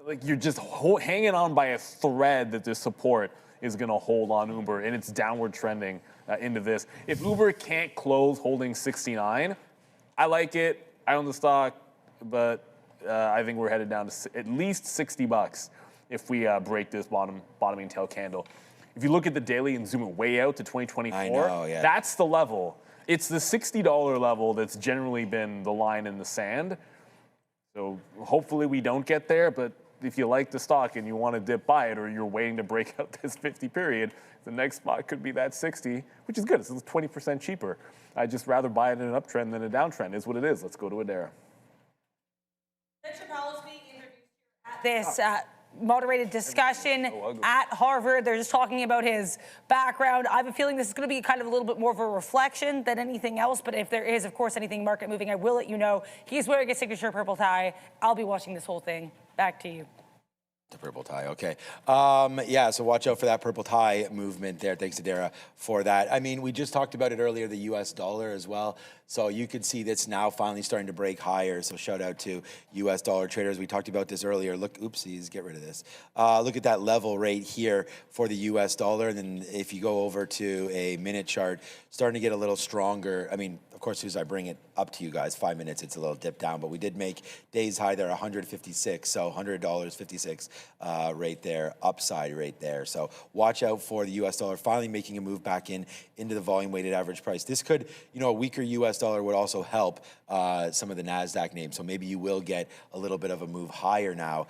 like, you're just hanging on by a thread that this support is going to hold on Uber, and it's downward trending into this. If Uber can't close holding 69, I like it. I own the stock, but I think we're headed down to at least $60 if we break this bottoming tail candle. If you look at the daily and zoom it way out to 2024, I know, yeah. That's the level. It's the $60 level that's generally been the line in the sand. So hopefully we don't get there, but if you like the stock and you want to dip buy it, or you're waiting to break out this 50 period, the next spot could be that 60, which is good. It's 20% cheaper. I'd just rather buy it in an uptrend than a downtrend, is what it is. Let's go to Adara. This moderated discussion at Harvard. They're just talking about his background. I have a feeling this is going to be kind of a little bit more of a reflection than anything else, but if there is, of course, anything market moving, I will let you know. He's wearing a signature purple tie. I'll be watching this whole thing. Back to you. The purple tie, okay. Yeah, so watch out for that purple tie movement there. Thanks, Adara, for that. I mean, we just talked about it earlier, the US dollar as well. So you can see that's now finally starting to break higher. So shout out to US dollar traders. We talked about this earlier. Look, oopsies, get rid of this. Look at that level right here for the US dollar. And then if you go over to a minute chart, starting to get a little stronger. I mean, of course, as I bring it up to you guys, 5 minutes, it's a little dip down, but we did make days high there, 156, so $100.56 right there, upside right there. So watch out for the US dollar finally making a move back into the volume weighted average price. This could, you know, a weaker US dollar would also help some of the NASDAQ names. So maybe you will get a little bit of a move higher now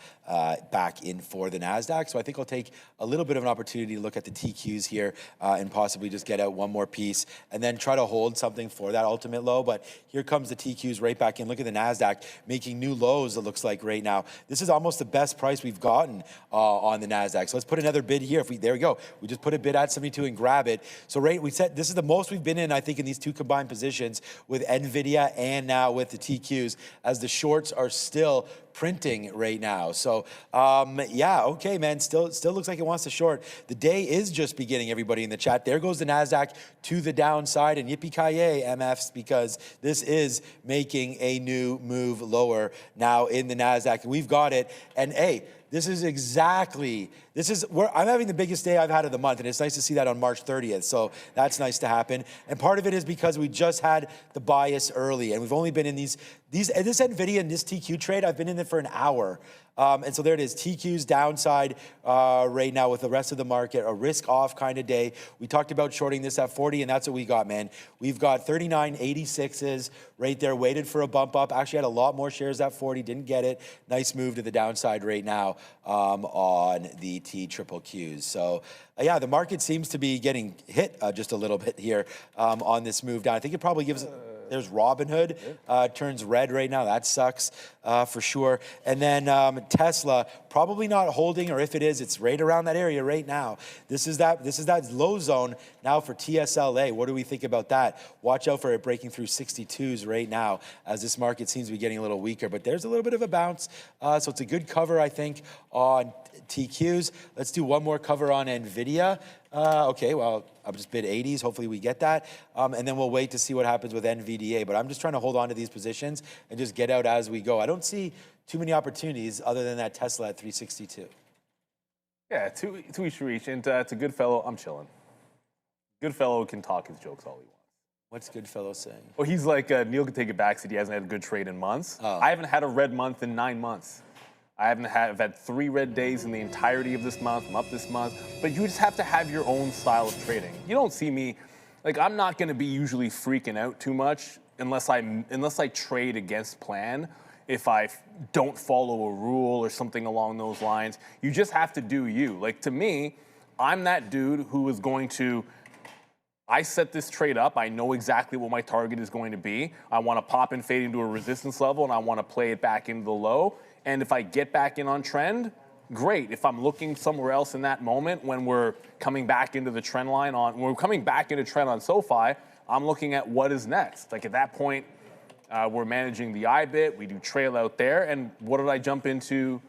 back in for the NASDAQ. So I think I'll take a little bit of an opportunity to look at the TQs here and possibly just get out one more piece and then try to hold something for that ultimate low. But here comes the TQs right back in. Look at the NASDAQ making new lows, it looks like right now. This is almost the best price we've gotten on the NASDAQ. So let's put another bid here. There we go. We just put a bid at 72 and grab it. So we said this is the most we've been in, I think, in these two combined positions with NVIDIA and now with the TQs, as the shorts are still printing right now. So yeah, okay, man, still looks like it wants to short. The day is just beginning, everybody in the chat. There goes the NASDAQ to the downside, and yippee-ki-yay, MFs, because this is making a new move lower now in the NASDAQ. We've got it, and hey, this is exactly I'm having the biggest day I've had of the month, and it's nice to see that on March 30th. So that's nice to happen. And part of it is because we just had the bias early, and we've only been in this NVIDIA and this TQ trade, I've been in it for an hour. And so there it is, TQ's downside right now with the rest of the market, a risk off kind of day. We talked about shorting this at 40, and that's what we got, man. We've got 39.86s right there, waited for a bump up. Actually had a lot more shares at 40, didn't get it. Nice move to the downside right now on the TQQs. So yeah, the market seems to be getting hit just a little bit here on this move down. I think it probably gives... There's Robinhood, turns red right now. That sucks for sure. And then Tesla, probably not holding, or if it is, it's right around that area right now. This is that low zone now for TSLA. What do we think about that? Watch out for it breaking through 62s right now as this market seems to be getting a little weaker. But there's a little bit of a bounce. So it's a good cover, I think, on TQs. Let's do one more cover on NVIDIA. Okay, well, I'll just bid 80s. Hopefully we get that. And then we'll wait to see what happens with NVDA. But I'm just trying to hold on to these positions and just get out as we go. I don't see too many opportunities other than that Tesla at 362. Yeah, to each reach. And it's a good fellow. I'm chilling. Good fellow can talk his jokes all he wants. What's Goodfellow saying? Well, he's like, Neil can take it back, said he hasn't had a good trade in months. Oh. I haven't had a red month in 9 months. I've had 3 red days in the entirety of this month. I'm up this month. But you just have to have your own style of trading. You don't see me, like, I'm not going to be usually freaking out too much unless I trade against plan. If I don't follow a rule or something along those lines, you just have to do you. Like, to me, I'm that dude who is going to, I set this trade up. I know exactly what my target is going to be. I want to pop and fade into a resistance level, and I want to play it back into the low. And if I get back in on trend, great. If I'm looking somewhere else in that moment when we're coming back into the trend line when we're coming back into trend on SoFi, I'm looking at what is next. Like at that point, we're managing the IBIT. We do trail out there. And what did I jump into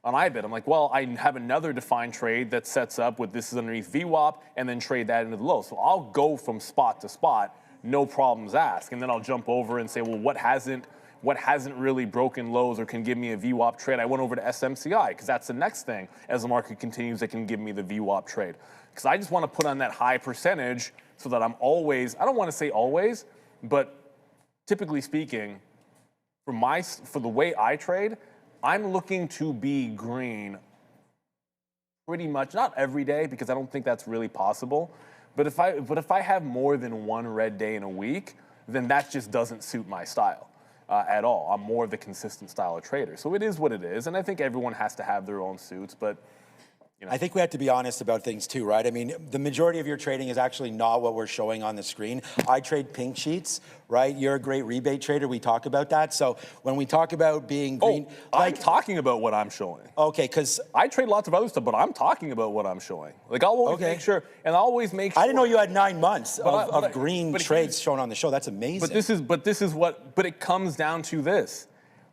on IBIT? I'm like, well, I have another defined trade that sets up with this is underneath VWAP and then trade that into the low. So I'll go from spot to spot, no problems asked. And then I'll jump over and say, well, what hasn't really broken lows or can give me a VWAP trade? I went over to SMCI because that's the next thing as the market continues that can give me the VWAP trade. Because I just want to put on that high percentage so that I'm always, I don't want to say always, but typically speaking, for the way I trade, I'm looking to be green pretty much, not every day because I don't think that's really possible, but if I have more than one red day in a week, then that just doesn't suit my style. At all. I'm more of the consistent style of trader. So it is what it is, and I think everyone has to have their own suits, but you know. I think we have to be honest about things too, right? I mean, the majority of your trading is actually not what we're showing on the screen. I trade pink sheets, right? You're a great rebate trader. We talk about that. So when we talk about being green... I'm talking about what I'm showing. Okay, because... I trade lots of other stuff, but I'm talking about what I'm showing. Like, I'll always make sure, and I'll always make sure... I didn't know you had 9 months of green trades shown on the show. That's amazing. But it comes down to this.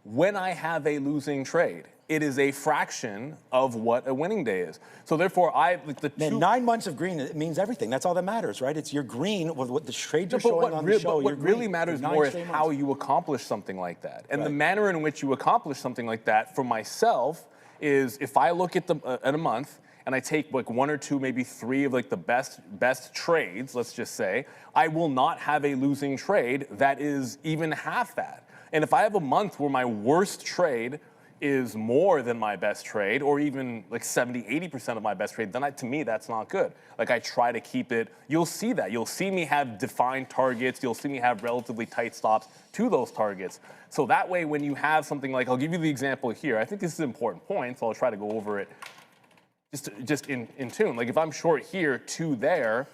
When I have a losing trade, it is a fraction of what a winning day is. So therefore, Man, 9 months of green, it means everything. That's all that matters, right? It's your green with what the trades are showing on the show. But what really matters more is how you accomplish something like that. And the manner in which you accomplish something like that, for myself, is if I look at a month and I take like 1 or 2, maybe 3 of like the best trades, let's just say, I will not have a losing trade that is even half that. And if I have a month where my worst trade is more than my best trade, or even like 70-80% of my best trade, then to me, that's not good. Like I try to keep it, you'll see that. You'll see me have defined targets. You'll see me have relatively tight stops to those targets. So that way, when you have something like, I'll give you the example here. I think this is an important point, so I'll try to go over it just in tune. Like if I'm short here to there,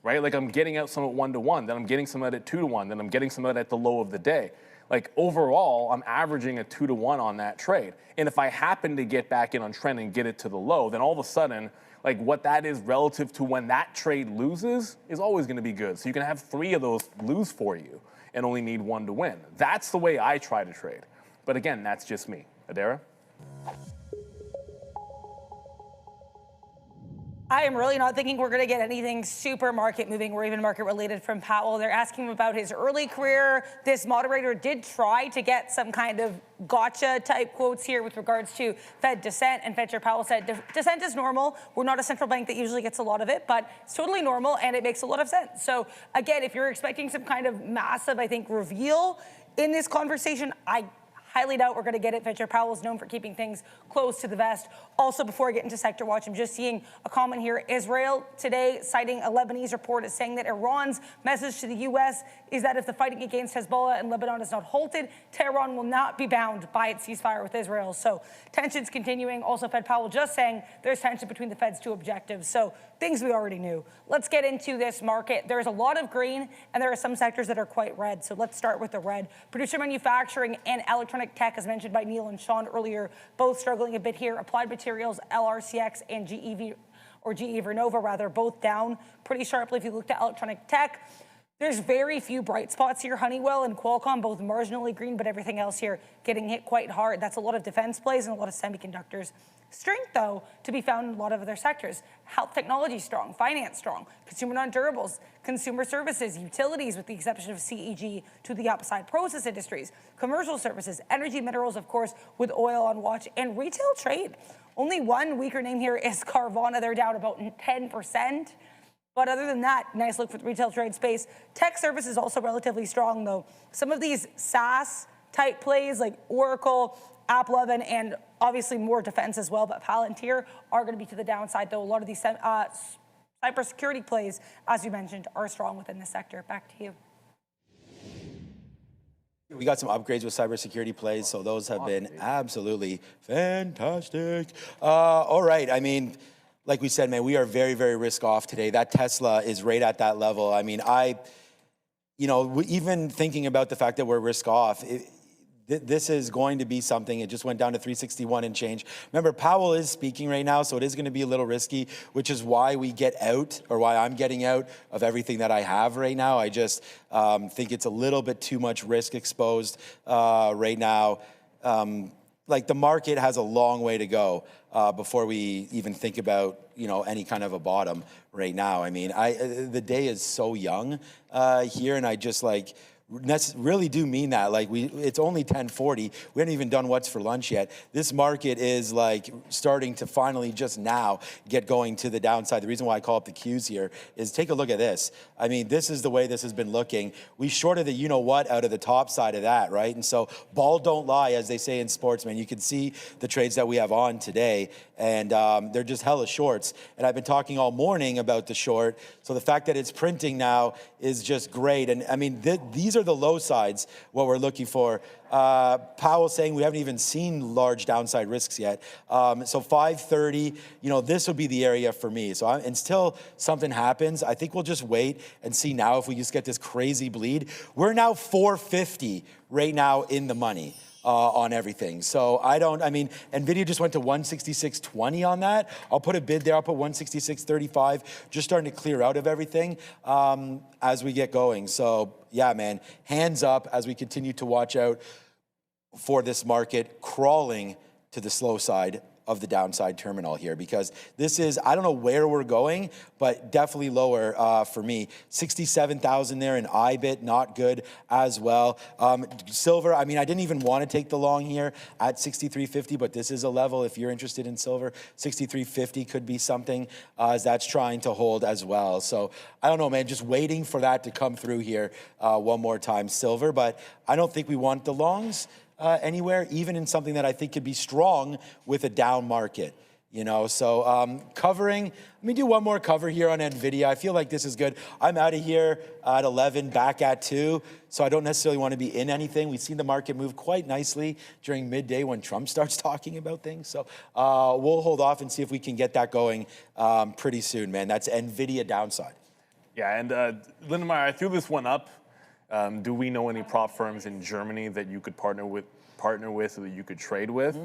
right? Like I'm getting out some at 1-to-1, then I'm getting some out at 2-to-1, then I'm getting some out at the low of the day. Like overall, I'm averaging a 2-to-1 on that trade. And if I happen to get back in on trend and get it to the low, then all of a sudden, like what that is relative to when that trade loses is always going to be good. So you can have 3 of those lose for you and only need 1 to win. That's the way I try to trade. But again, that's just me. Adara? I am really not thinking we're going to get anything super market moving or even market related from Powell. They're asking him about his early career. This moderator did try to get some kind of gotcha type quotes here with regards to Fed dissent, and Fed Chair Powell said dissent is normal. We're not a central bank that usually gets a lot of it, but it's totally normal and it makes a lot of sense. So again, if you're expecting some kind of massive, I think, reveal in this conversation, I highly doubt we're going to get it. Fed Chair Powell is known for keeping things close to the vest. Also, before I get into sector watch, I'm just seeing a comment here. Israel today citing a Lebanese report is saying that Iran's message to the U.S. is that if the fighting against Hezbollah in Lebanon is not halted, Tehran will not be bound by its ceasefire with Israel. So tensions continuing. Also, Fed Powell just saying there's tension between the Fed's two objectives. So things we already knew. Let's get into this market. There's a lot of green, and there are some sectors that are quite red. So let's start with the red. Producer manufacturing and electronic tech, as mentioned by Neil and Sean earlier, both struggling a bit here. Applied Materials, LRCX, and GE Vernova, rather, both down pretty sharply if you looked at electronic tech. There's very few bright spots here. Honeywell and Qualcomm, both marginally green, but everything else here getting hit quite hard. That's a lot of defense plays and a lot of semiconductors. Strength, though, to be found in a lot of other sectors. Health technology strong, finance strong, consumer non-durables, consumer services, utilities, with the exception of CEG, to the upside, process industries, commercial services, energy, minerals, of course, with oil on watch, and retail trade. Only one weaker name here is Carvana. They're down about 10%. But other than that, nice look for the retail trade space. Tech services also relatively strong, though. Some of these SaaS-type plays like Oracle, AAPL, and obviously more defense as well, but Palantir are going to be to the downside, though. A lot of these cybersecurity plays, as you mentioned, are strong within the sector. Back to you. We got some upgrades with cybersecurity plays, so those have been absolutely fantastic. All right, I mean, like we said, man, we are very, very risk off today. That Tesla is right at that level. I mean, even thinking about the fact that we're risk off, this is going to be something. It just went down to 361 and change. Remember, Powell is speaking right now, so it is going to be a little risky, which is why we get out, or why I'm getting out of everything that I have right now. I just think it's a little bit too much risk exposed right now. Like, the market has a long way to go before we even think about, any kind of a bottom right now. I mean, the day is so young here, and I just really do mean that. It's only 10:40. We haven't even done what's for lunch yet. This market is starting to finally just now get going to the downside. The reason why I call up the Qs here is take a look at this. I mean, this is the way this has been looking. We shorted the you-know-what out of the top side of that, right? And so ball don't lie, as they say in sports, man. You can see the trades that we have on today, and they're just hella shorts. And I've been talking all morning about the short, so the fact that it's printing now is just great. And I mean, these are the low sides, what we're looking for. Powell saying we haven't even seen large downside risks yet. So 530, this would be the area for me. So until something happens, I think we'll just wait and see now if we just get this crazy bleed. We're now 450 right now in the money. On everything. So NVIDIA just went to 166.20 on that. I'll put a bid there. I'll put 166.35, just starting to clear out of everything as we get going. So yeah, man, hands up as we continue to watch out for this market crawling to the slow side of the downside terminal here, because this is, I don't know where we're going, but definitely lower for me. 67,000 there in IBIT, not good as well. Silver, I didn't even want to take the long here at 63.50, but this is a level if you're interested in silver. 63.50 could be something as that's trying to hold as well. So I don't know, man, just waiting for that to come through here one more time, silver, but I don't think we want the longs anywhere, even in something that I think could be strong with a down market, So covering, let me do one more cover here on NVIDIA. I feel like this is good. I'm out of here at 11, back at 2, so I don't necessarily want to be in anything. We've seen the market move quite nicely during midday when Trump starts talking about things. So we'll hold off and see if we can get that going pretty soon, man. That's NVIDIA downside. Yeah, and Lindemeyer, I threw this one up. Do we know any prop firms in Germany that you could partner with or that you could trade with?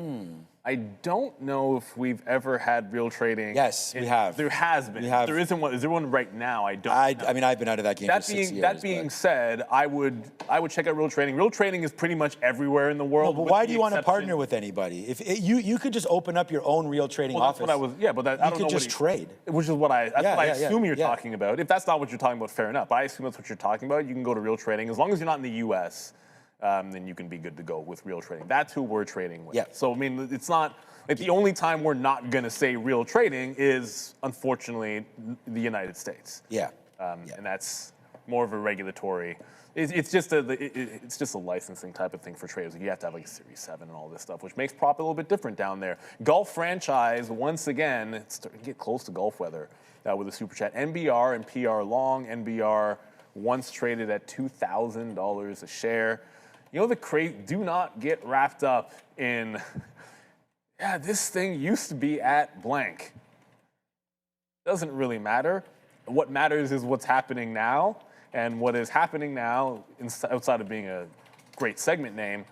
I don't know if we've ever had real trading. Yes, we have. There has been. We have. There isn't one. Is there one right now? I don't know. I mean, I've been out of that game for 6 years. That being said, I would check out real trading. Real trading is pretty much everywhere in the world. No, but why do you want to partner with anybody? If you could just open up your own real trading office. That's what I was. Yeah, but that, I don't know. You could just trade. Which is what I assume you're talking about. If that's not what you're talking about, fair enough. But I assume that's what you're talking about. You can go to real trading as long as you're not in the U.S. Then you can be good to go with real trading. That's who we're trading with. Yeah. So I mean, it's not. Like the only time we're not going to say real trading is, unfortunately, the United States. Yeah. And that's more of a regulatory. It's just a licensing type of thing for traders. You have to have like a Series 7 and all this stuff, which makes prop a little bit different down there. Golf franchise, once again, it's starting to get close to golf weather with a super chat. NBR and PR long. NBR once traded at $2,000 a share. You know, do not get wrapped up in. Yeah, this thing used to be at blank. Doesn't really matter. What matters is what's happening now, and what is happening now, outside of being a great segment name,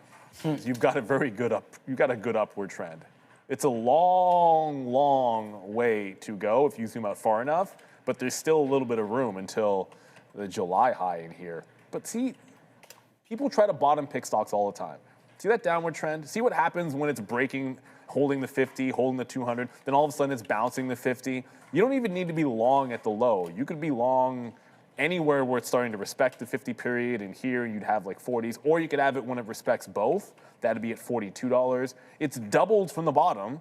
is you've got a good upward trend. It's a long, long way to go if you zoom out far enough, but there's still a little bit of room until the July high in here. But see, people try to bottom pick stocks all the time. See that downward trend? See what happens when it's breaking, holding the 50, holding the 200, then all of a sudden it's bouncing the 50. You don't even need to be long at the low. You could be long anywhere where it's starting to respect the 50 period, and here you'd have like 40s, or you could have it when it respects both. That'd be at $42. It's doubled from the bottom,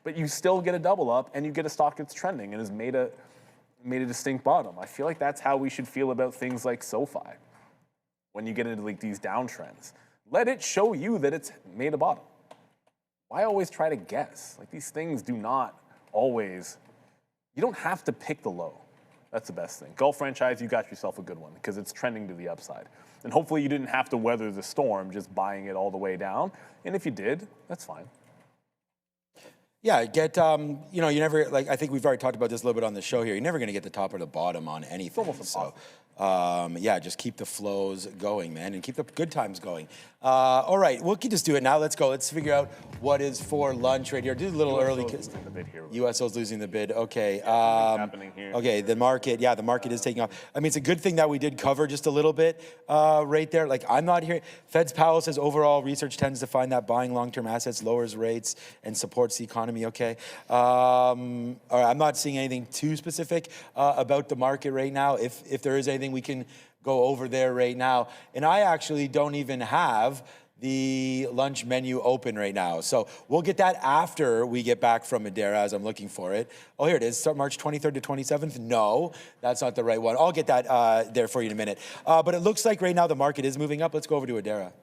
but you still get a double up, and you get a stock that's trending and has made a distinct bottom. I feel like that's how we should feel about things like SoFi when you get into like these downtrends. Let it show you that it's made a bottom. Why always try to guess? Like these things do not always, you don't have to pick the low. That's the best thing. Golf franchise, you got yourself a good one because it's trending to the upside. And hopefully you didn't have to weather the storm just buying it all the way down. And if you did, that's fine. Yeah, you never, like, I think we've already talked about this a little bit on the show here. You're never going to get the top or the bottom on anything. It's almost impossible. Just keep the flows going, man, and keep the good times going. All right, we can just do it now. Let's go. Let's figure out what is for lunch right here. Do a little early. USO's losing the bid. Okay. Happening here. Okay, the market is taking off. I mean, it's a good thing that we did cover just a little bit right there. Like, I'm not hearing. Fed's Powell says overall research tends to find that buying long-term assets lowers rates and supports the economy. Okay. All right, I'm not seeing anything too specific about the market right now. If there is anything, we can go over there right now. And I actually don't even have the lunch menu open right now. So we'll get that after we get back from Madeira as I'm looking for it. Oh, here it is. Start March 23rd to 27th. No, that's not the right one. I'll get that there for you in a minute. But it looks like right now the market is moving up. Let's go over to Madeira.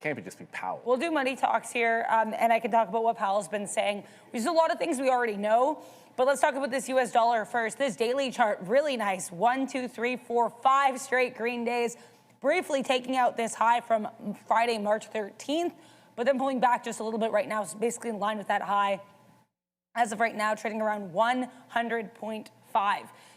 Can't just be Powell. We'll do money talks here, and I can talk about what Powell's been saying. There's a lot of things we already know, but let's talk about this U.S. dollar first. This daily chart, really nice. 1, 2, 3, 4, 5 straight green days. Briefly taking out this high from Friday, March 13th, but then pulling back just a little bit right now. So basically in line with that high. As of right now, trading around 100.5.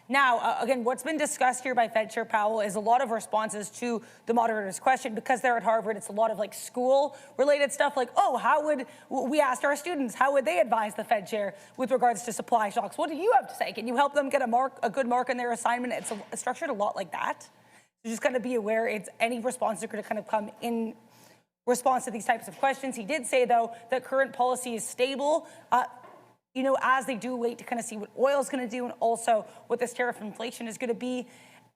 Now, again, what's been discussed here by Fed Chair Powell is a lot of responses to the moderator's question. Because they're at Harvard, it's a lot of like school-related stuff like, we asked our students, how would they advise the Fed Chair with regards to supply shocks? What do you have to say? Can you help them get a good mark in their assignment? It's structured a lot like that. So just kind of be aware it's any response are going to kind of come in response to these types of questions. He did say, though, that current policy is stable. As they do wait to kind of see what oil is going to do and also what this tariff inflation is going to be.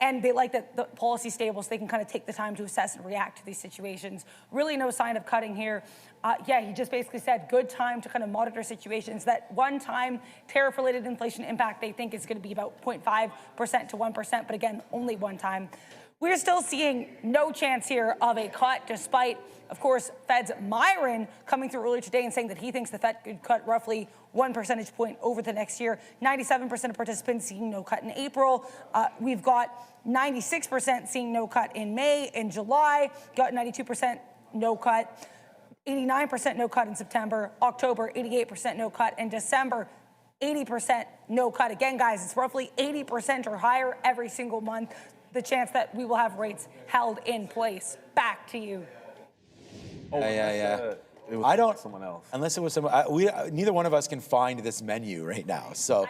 And they like that the policy stable so they can kind of take the time to assess and react to these situations. Really no sign of cutting here. He just basically said good time to kind of monitor situations. That one-time tariff-related inflation impact they think is going to be about 0.5% to 1%, but again, only one time. We're still seeing no chance here of a cut, despite, of course, Fed's Myron coming through earlier today and saying that he thinks the Fed could cut roughly 1 percentage point over the next year. 97% of participants seeing no cut in April. We've got 96% seeing no cut in May. In July, got 92% no cut. 89% no cut in September. October, 88% no cut. In December, 80% no cut. Again, guys, it's roughly 80% or higher every single month. The chance that we will have rates held in place. Back to you. Yeah. it was I don't. someone else. Unless it was someone. Neither one of us can find this menu right now. So.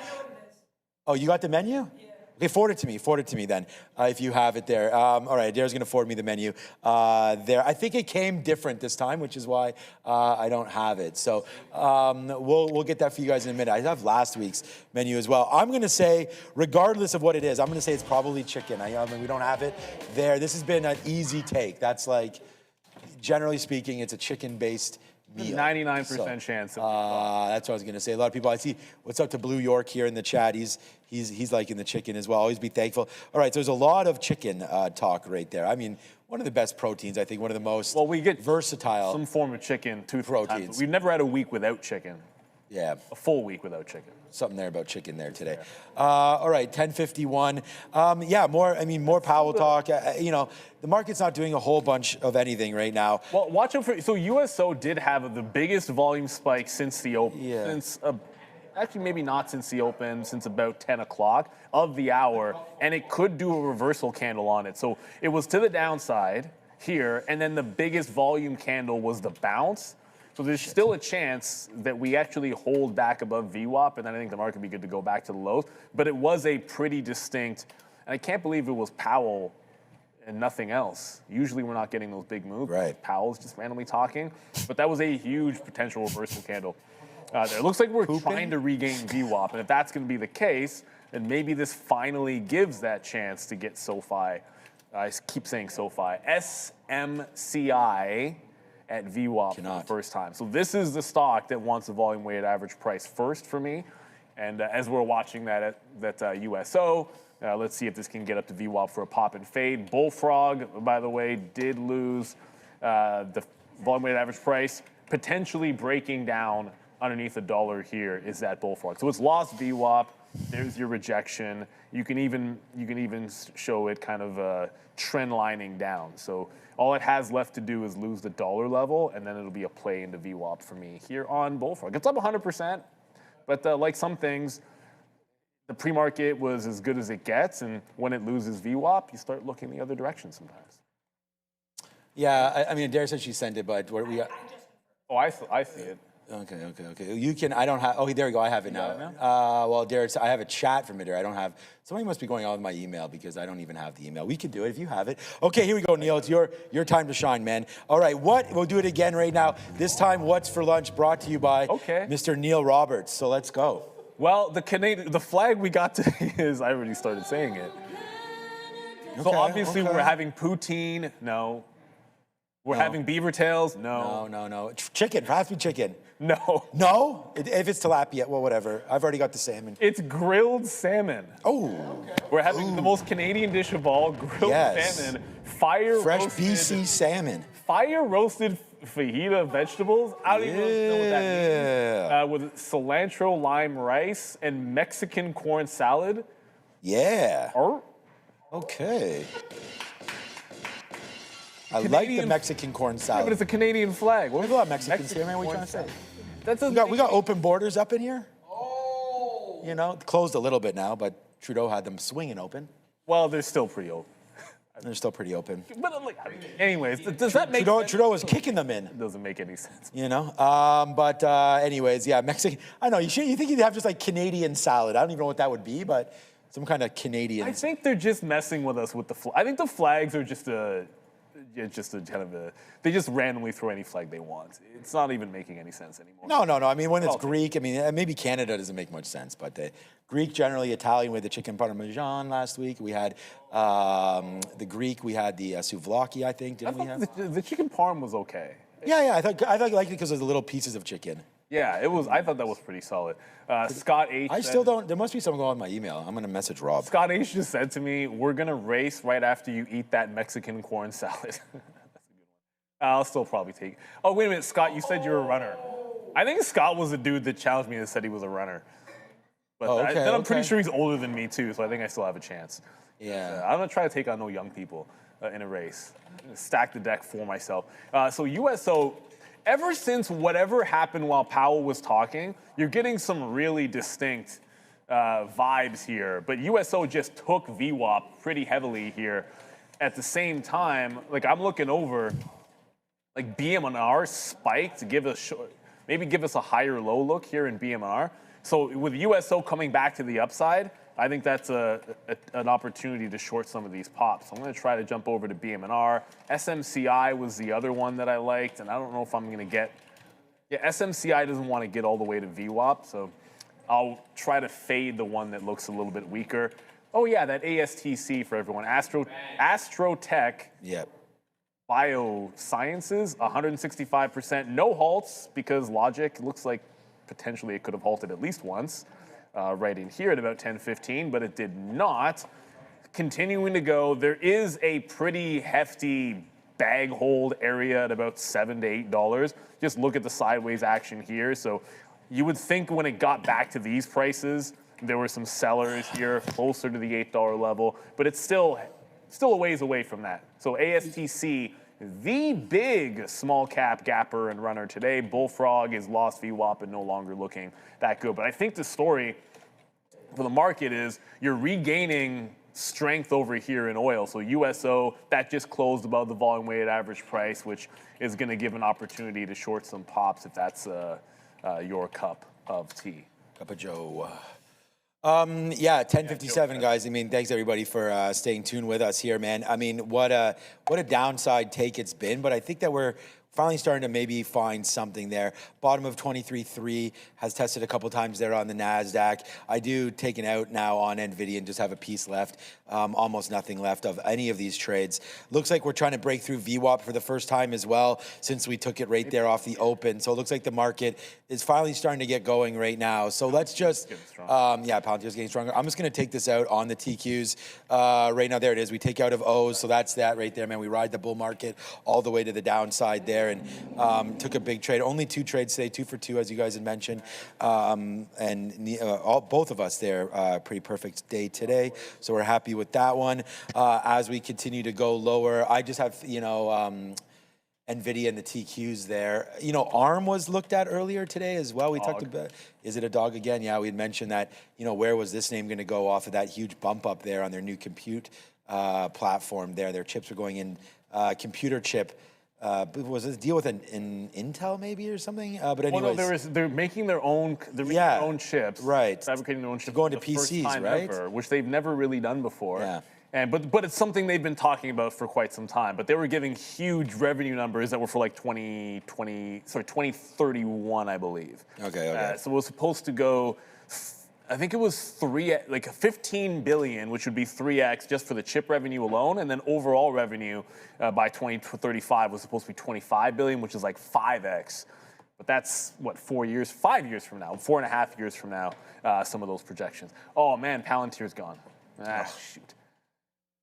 Oh, you got the menu? Yeah. Okay, forward it to me. Forward it to me then, if you have it there. All right, Adair's going to forward me the menu there. I think it came different this time, which is why I don't have it. So we'll get that for you guys in a minute. I have last week's menu as well. I'm going to say, regardless of what it is, I'm going to say it's probably chicken. I mean, we don't have it there. This has been an easy take. That's like, generally speaking, it's a chicken-based meal. 99% chance. That's what I was going to say. A lot of people, I see, what's up to Blue York here in the chat. He's liking the chicken as well. Always be thankful. All right, so there's a lot of chicken talk right there. I mean, one of the best proteins, I think, one of the most we get versatile. Some form of chicken 2-3 proteins. times. We've never had a week without chicken. Yeah. A full week without chicken. Something there about chicken there today. All right, 10:51. More Powell talk. You know, the market's not doing a whole bunch of anything right now. Well, watch out for. So USO did have the biggest volume spike since the open. Yeah. Since actually maybe not since the open, since about 10 o'clock of the hour, and it could do a reversal candle on it. So it was to the downside here, and then the biggest volume candle was the bounce. So there's still a chance that we actually hold back above VWAP, and then I think the market would be good to go back to the lows. But it was a pretty distinct, and I can't believe it was Powell and nothing else. Usually we're not getting those big moves. Right. Powell's just randomly talking. But that was a huge potential reversal candle there. It looks like we're trying to regain VWAP, and if that's going to be the case, then maybe this finally gives that chance to get SoFi. I keep saying SoFi. SMCI at VWAP for the first time. So this is the stock that wants the volume weighted average price first for me. And as we're watching that USO, let's see if this can get up to VWAP for a pop and fade. Bullfrog, by the way, did lose the volume weighted average price, potentially breaking down underneath $1 here is that Bullfrog. So it's lost VWAP. There's your rejection. You can even show it kind of trend lining down. So all it has left to do is lose the $1 level, and then it'll be a play into VWAP for me here on Bullfrog. It's up 100%, but like some things, the pre-market was as good as it gets, and when it loses VWAP, you start looking the other direction sometimes. Yeah, I mean, Adair said she sent it, but what we got? Oh, I see it. Okay. You can. I don't have. Oh, there we go. I have it now. Well, Derek, I have a chat from Adair. I don't have. Somebody must be going on with my email because I don't even have the email. We can do it if you have it. Okay, here we go, Neil. It's your time to shine, man. All right, we'll do it again right now. This time, what's for lunch? Brought to you by Mr. Neil Roberts. So let's go. Well, the flag we got today is. I already started saying it. So obviously we're having poutine. No. We're having beaver tails. No. Chicken. It has to be chicken. No. No? If it's tilapia, well, whatever. I've already got the salmon. It's grilled salmon. Oh. We're having the most Canadian dish of all, grilled salmon. Fresh BC salmon. Fire roasted fajita vegetables. I don't even know what that means. With cilantro, lime rice, and Mexican corn salad. Yeah. Okay. I like the Mexican corn salad. Yeah, but it's a Canadian flag. There's a lot of Mexicans here, man. What are you trying to say? We got open borders up in here. Oh. You know, closed a little bit now, but Trudeau had them swinging open. Well, they're still pretty open. They're still pretty open. But anyways, does that make sense? Trudeau was kicking them in. It doesn't make any sense. You know? Anyways, yeah, Mexican. I know, you think you'd have just like Canadian salad. I don't even know what that would be, but some kind of Canadian. I think they're just messing with us with the flag. I think the flags are just a kind of they just randomly throw any flag they want. It's not even making any sense anymore. No. I mean, when it's Greek, I mean, maybe Canada doesn't make much sense, but the Greek, generally Italian, with the chicken parmesan last week. We had the Greek, we had the souvlaki, I think, didn't we have? The chicken parm was okay. Yeah, I thought I liked it because of the little pieces of chicken. Yeah, it was. I thought that was pretty solid. Scott H. I still don't. There must be something going on with my email. I'm gonna message Rob. Scott H. just said to me, "We're gonna race right after you eat that Mexican corn salad." That's a good one. I'll still probably take. Oh wait a minute, Scott. You said you're a runner. I think Scott was the dude that challenged me and said he was a runner. But then I'm pretty sure he's older than me too, so I think I still have a chance. Yeah. I'm gonna try to take on no young people in a race. Stack the deck for myself. So USO. Ever since whatever happened while Powell was talking, you're getting some really distinct vibes here. But USO just took VWAP pretty heavily here. At the same time, like I'm looking over, like BM&R spike to maybe give us a higher low look here in BM&R. So with USO coming back to the upside, I think that's an opportunity to short some of these pops. So I'm going to try to jump over to BM&R. SMCI was the other one that I liked, and I don't know if I'm going to get. Yeah, SMCI doesn't want to get all the way to VWAP, so I'll try to fade the one that looks a little bit weaker. Oh yeah, that ASTC for everyone. Astrotech. Yep. Biosciences, 165%. No halts because logic looks like potentially it could have halted at least once. Right in here at about 10:15, but it did not. Continuing to go, there is a pretty hefty bag hold area at about $7 to $8. Just look at the sideways action here. So you would think when it got back to these prices, there were some sellers here closer to the $8 level, but it's still a ways away from that. So ASTC, the big small cap gapper and runner today. Bullfrog is lost VWAP and no longer looking that good. But I think the story for the market is you're regaining strength over here in oil. So USO, that just closed above the volume weighted average price, which is going to give an opportunity to short some pops if that's your cup of tea. Cup of Joe. Yeah, 10:57, guys. I mean, thanks everybody for staying tuned with us here, man. I mean, what a downside take it's been, but I think that we're finally starting to maybe find something there. Bottom of 23.3 has tested a couple times there on the NASDAQ. I do take it out now on NVIDIA and just have a piece left. Almost nothing left of any of these trades. Looks like we're trying to break through VWAP for the first time as well since we took it right there off the open. So it looks like the market is finally starting to get going right now. So let's just, yeah, Palantir's getting stronger. I'm just going to take this out on the TQs. Right now, there it is. We take out of O's. So that's that right there, man. We ride the bull market all the way to the downside there and took a big trade. Only 2 trades today, 2 for 2, as you guys had mentioned. Both of us there, pretty perfect day today. So we're happy with that one. As we continue to go lower, I just have, NVIDIA and the TQs there. ARM was looked at earlier today as well. We talked about, is it a dog again? Yeah, we had mentioned that, where was this name going to go off of that huge bump up there on their new compute platform there. Their chips are going in, computer chip. Was this a deal with an Intel maybe or something? But anyways. Well, no, they're making their own, their own chips. Right. Fabricating their own chips. Going to PCs, right? Ever, which they've never really done before. Yeah. But it's something they've been talking about for quite some time. But they were giving huge revenue numbers that were for like 2031, I believe. Okay. So it was supposed to go, I think it was 15 billion, which would be 3x just for the chip revenue alone, and then overall revenue by 2035 was supposed to be 25 billion, which is like 5x. But that's what, 5 years from now, 4.5 years from now, some of those projections. Oh man, Palantir's gone. Shoot.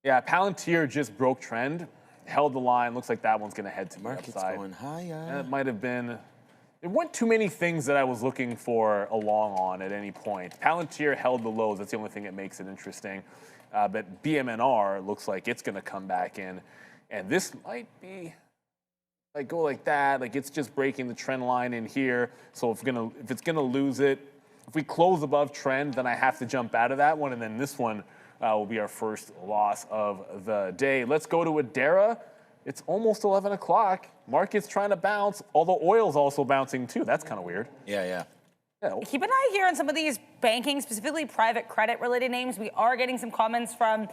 Yeah, Palantir just broke trend, held the line. Looks like that one's going to head to the market's upside. Going higher. And it might have been. There weren't too many things that I was looking for a long on at any point. Palantir held the lows. That's the only thing that makes it interesting. But BM&R looks like it's going to come back in. And this might be, like, go like that. Like, it's just breaking the trend line in here. So if it's going to lose it, if we close above trend, then I have to jump out of that one. And then this one will be our first loss of the day. Let's go to Adara. It's almost 11 o'clock. Market's trying to bounce, although oil's also bouncing too. That's kind of weird. Yeah. Keep an eye here on some of these banking, specifically private credit related names. We are getting some comments from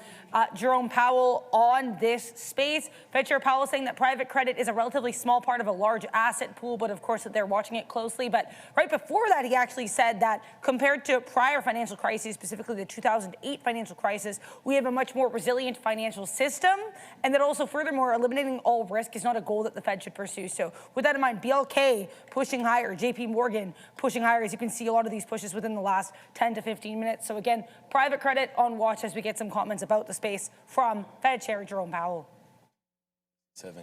Jerome Powell on this space. Fed Chair Powell saying that private credit is a relatively small part of a large asset pool, but of course that they're watching it closely. But right before that, he actually said that compared to prior financial crises, specifically the 2008 financial crisis, we have a much more resilient financial system. And that also, furthermore, eliminating all risk is not a goal that the Fed should pursue. So with that in mind, BLK pushing higher, JP Morgan pushing higher. As you can see, a lot of these pushes within the last 10 to 15 minutes. So again, private credit on watch as we get some comments about the space from Fed Chair Jerome Powell.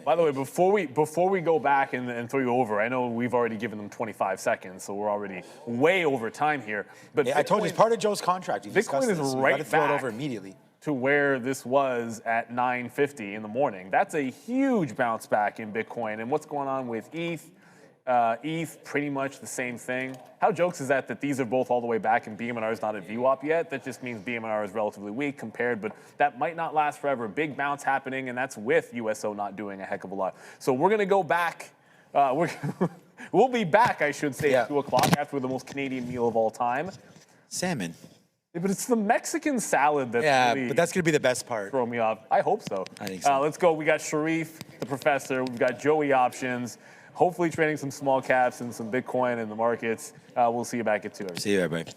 By the way, before we go back and throw you over, I know we've already given them 25 seconds, so we're already way over time here. But yeah, I told you, it's part of Joe's contract. Bitcoin is right throw it back over immediately to where this was at 9:50 in the morning. That's a huge bounce back in Bitcoin. And what's going on with ETH? ETH, pretty much the same thing. How jokes is that these are both all the way back and BMNR is not at VWAP yet? That just means BMNR is relatively weak compared, but that might not last forever. Big bounce happening, and that's with USO not doing a heck of a lot. So we're going to go back. We'll be back, I should say, at 2 o'clock after the most Canadian meal of all time. Salmon. Yeah, but it's the Mexican salad that's really but that's going to be the best part. throw me off. I hope so. I think so. Let's go. We got Sharif, the professor. We've got Joey options. Hopefully trading some small caps and some Bitcoin in the markets. We'll see you back at 2. See you, everybody.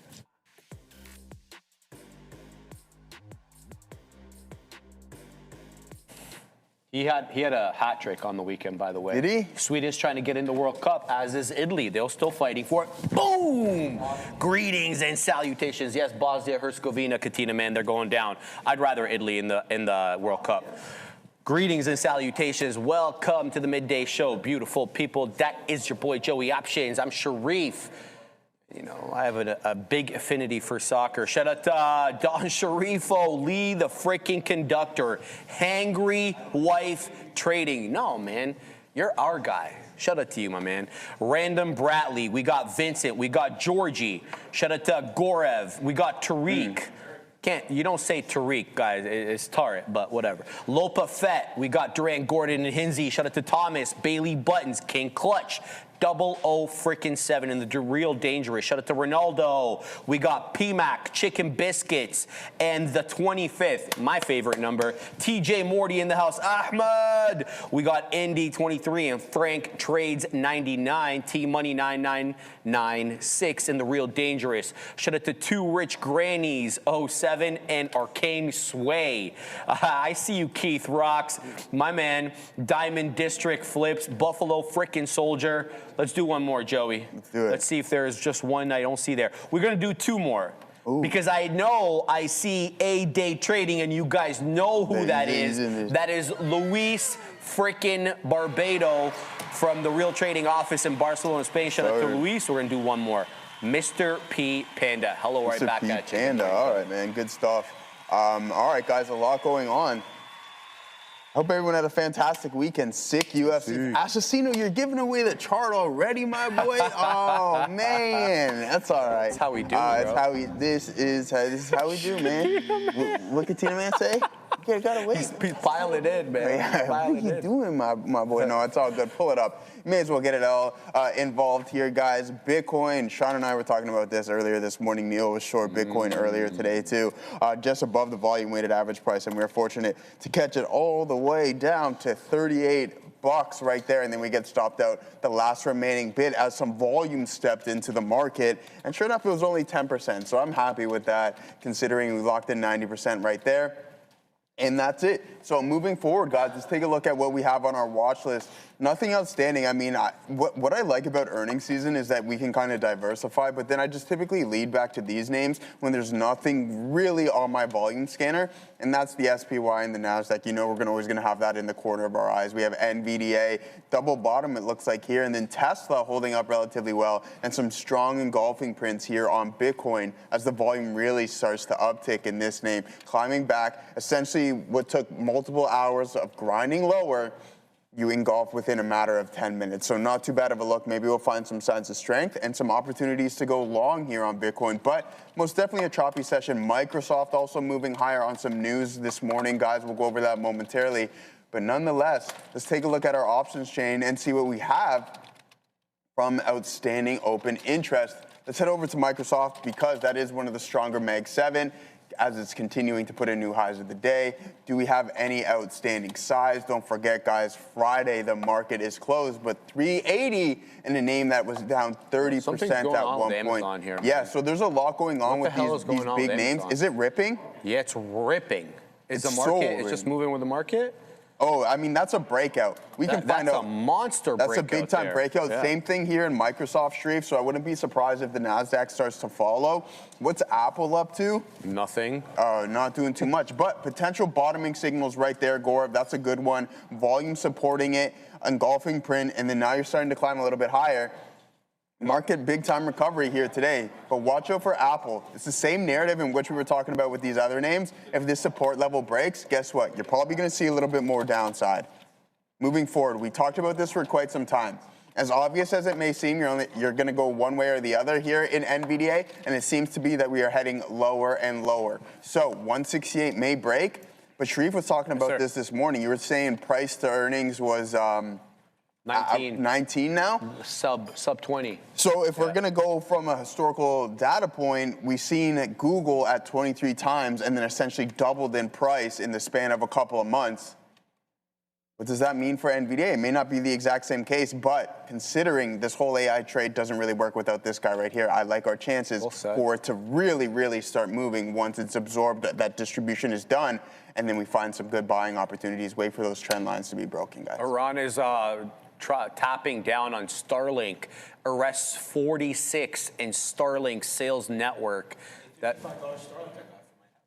He had a hat trick on the weekend, by the way. Did he? Sweden trying to get in the World Cup, as is Italy. They're still fighting for it. Boom! Greetings and salutations. Yes, Bosnia, Herzegovina, Katina, man, they're going down. I'd rather Italy in the World Cup. Greetings and salutations. Welcome to the Midday Show, beautiful people. That is your boy Joey Options. I'm Sharif. You know, I have a big affinity for soccer. Shout out to Don Sharifo, Lee, the freaking conductor. Hangry wife trading. No, man, you're our guy. Shout out to you, my man. Random Bratley. We got Vincent. We got Georgie. Shout out to Gorev. We got Tariq. You don't say Tariq, guys. It's Tariq, but whatever. Lopa Fett. We got Durant, Gordon, and Hinsey. Shout out to Thomas, Bailey Buttons, King Clutch. 007 in the Real Dangerous. Shout out to Ronaldo. We got PMAC, Chicken Biscuits, and the 25th, my favorite number, TJ Morty in the house. Ahmed. We got Indy 23 and Frank Trades 99, T Money 9996 in the Real Dangerous. Shout out to Two Rich Grannies 07 and Arcane Sway. I see you, Keith Rocks, my man. Diamond District Flips, Buffalo Frickin' Soldier. Let's do one more, Joey. Let's do it. Let's see if there's just one I don't see there. We're going to do 2 more. Ooh. Because I know I see A-Day Trading, and you guys know who that is. That is Luis frickin' Barbado from the Real Trading office in Barcelona, Spain. Shout out to Luis. We're going to do one more. Mr. P. Panda. Hello, right back at you. Panda. All right, man. Good stuff. All right, guys, a lot going on. Hope everyone had a fantastic weekend. Sick UFC. Assassino, you're giving away the chart already, my boy. Oh man, that's all right. That's how we do, bro. This is how we do, man. What can Tina Man say? You gotta wait. He's piling in, man. What are you doing, my boy? No, it's all good. Pull it up. You may as well get it all involved here, guys. Bitcoin. Sean and I were talking about this earlier this morning. Neil was short Bitcoin earlier today too, just above the volume-weighted average price, and we were fortunate to catch it all the way down to 38 bucks right there, and then we get stopped out the last remaining bid as some volume stepped into the market, and sure enough, it was only 10%. So I'm happy with that, considering we locked in 90% right there. And that's it. So moving forward, guys, let's take a look at what we have on our watch list. Nothing outstanding. I mean, what I like about earnings season is that we can kind of diversify, but then I just typically lead back to these names when there's nothing really on my volume scanner, and that's the SPY and the NASDAQ. You know we're always going to have that in the corner of our eyes. We have NVDA, double bottom it looks like here, and then Tesla holding up relatively well, and some strong engulfing prints here on Bitcoin as the volume really starts to uptick in this name, climbing back. Essentially what took multiple hours of grinding lower, you engulf within a matter of 10 minutes. So not too bad of a look. Maybe we'll find some signs of strength and some opportunities to go long here on Bitcoin, but most definitely a choppy session. Microsoft also moving higher on some news this morning. Guys, we'll go over that momentarily. But nonetheless, let's take a look at our options chain and see what we have from outstanding open interest. Let's head over to Microsoft because that is one of the stronger Mag 7. As it's continuing to put in new highs of the day. Do we have any outstanding size? Don't forget, guys, Friday the market is closed, but 380 in a name that was down 30% at one point. Here, yeah, so there's a lot going on with these big names. Is it ripping? Yeah, it's ripping. Is the market? It's just moving with the market. Oh, I mean, that's a breakout. We can find out. That's a monster breakout. That's a big-time breakout. Yeah. Same thing here in Microsoft, Sharif, so I wouldn't be surprised if the NASDAQ starts to follow. What's Apple up to? Nothing. Not doing too much, but potential bottoming signals right there, Gaurav. That's a good one. Volume supporting it, engulfing print, and then now you're starting to climb a little bit higher. Market big-time recovery here today, but watch out for Apple. It's the same narrative in which we were talking about with these other names. If this support level breaks, guess what? You're probably going to see a little bit more downside. Moving forward, we talked about this for quite some time. As obvious as it may seem, you're going to go one way or the other here in NVDA, and it seems to be that we are heading lower and lower. So 168 may break, but Sharif was talking about this morning. You were saying price to earnings was 19 now? Sub 20. So if we're going to go from a historical data point, we've seen Google at 23 times and then essentially doubled in price in the span of a couple of months. What does that mean for NVDA? It may not be the exact same case, but considering this whole AI trade doesn't really work without this guy right here, I like our chances for it to really, really start moving once it's absorbed, that distribution is done, and then we find some good buying opportunities. Wait for those trend lines to be broken, guys. Iran is tapping down on Starlink, arrests 46 in Starlink sales network. That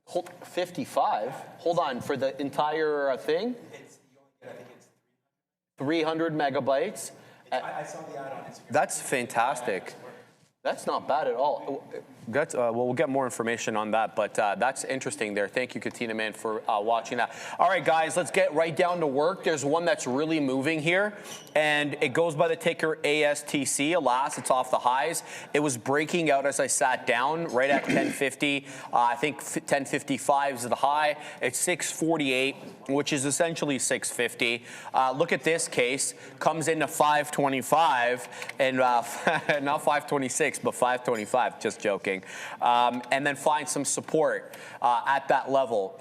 hold 55. Hold on, for the entire thing. 300 megabytes. I saw the ad on Instagram. That's fantastic. That's not bad at all. That's, well, we'll get more information on that, but that's interesting there. Thank you, Katina, man, for watching that. All right, guys, let's get right down to work. There's one that's really moving here, and it goes by the ticker ASTC. Alas, it's off the highs. It was breaking out as I sat down right at 1050. I think 1055 is the high. It's 648, which is essentially 650. Look at this case. Comes into 525, and not 526, but 525. Just joking. And then find some support at that level.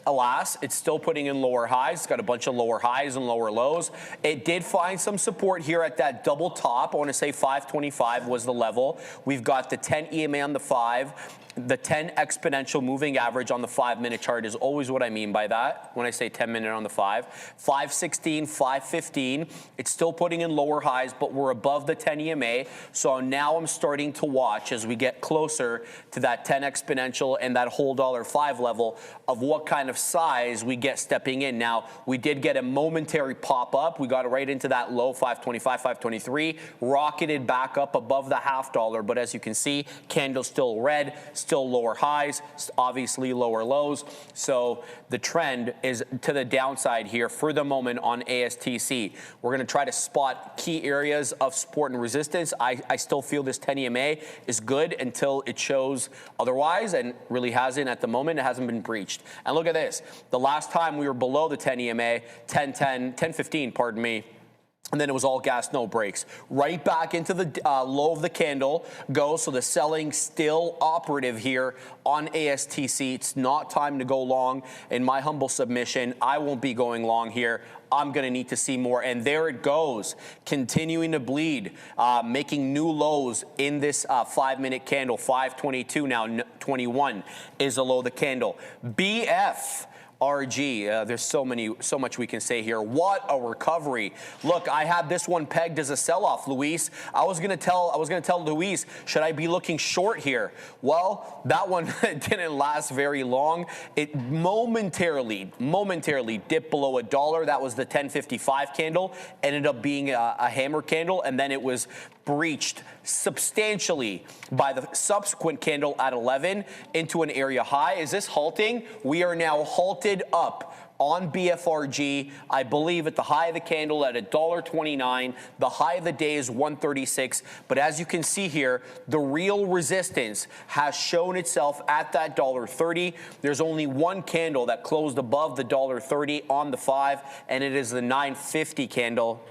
Alas, it's still putting in lower highs. It's got a bunch of lower highs and lower lows. It did find some support here at that double top. I want to say 525 was the level. We've got the 10 EMA on the 5. The 10 exponential moving average on the 5-minute chart is always what I mean by that when I say 10-minute on the 5. 516, 515. It's still putting in lower highs, but we're above the 10 EMA. So now I'm starting to watch as we get closer to that 10 exponential and that whole $5 level of what kind of size we get stepping in. Now, we did get a momentary pop up. We got right into that low 525, 523, rocketed back up above the $0.50. But as you can see, candle still red, still lower highs, obviously lower lows. So the trend is to the downside here for the moment on ASTC. We're going to try to spot key areas of support and resistance. I still feel this 10 EMA is good until it shows otherwise, and really hasn't at the moment. It hasn't been breached. And look at this. The last time we were below the 10 EMA, 1015, pardon me, and then it was all gas, no brakes. Right back into the low of the candle goes. So the selling still operative here on ASTC. It's not time to go long. In my humble submission, I won't be going long here. I'm going to need to see more. And there it goes, continuing to bleed, making new lows in this 5-minute candle. 522 now, 21 is the low of the candle. BF. RG, there's so much we can say here. What a recovery. Look, I had this one pegged as a sell-off, Luis. I was gonna tell Luis, should I be looking short here? Well, that one didn't last very long. It momentarily dipped below $1. That was the 1055 candle, ended up being a hammer candle, and then it was breached substantially by the subsequent candle at 11 into an area high. Is this halting? We are now halted up on BFRG, I believe at the high of the candle at $1.29. The high of the day is 136. But as you can see here, the real resistance has shown itself at that $1.30. There's only one candle that closed above the $1.30 on the 5, and it is the 950 candle.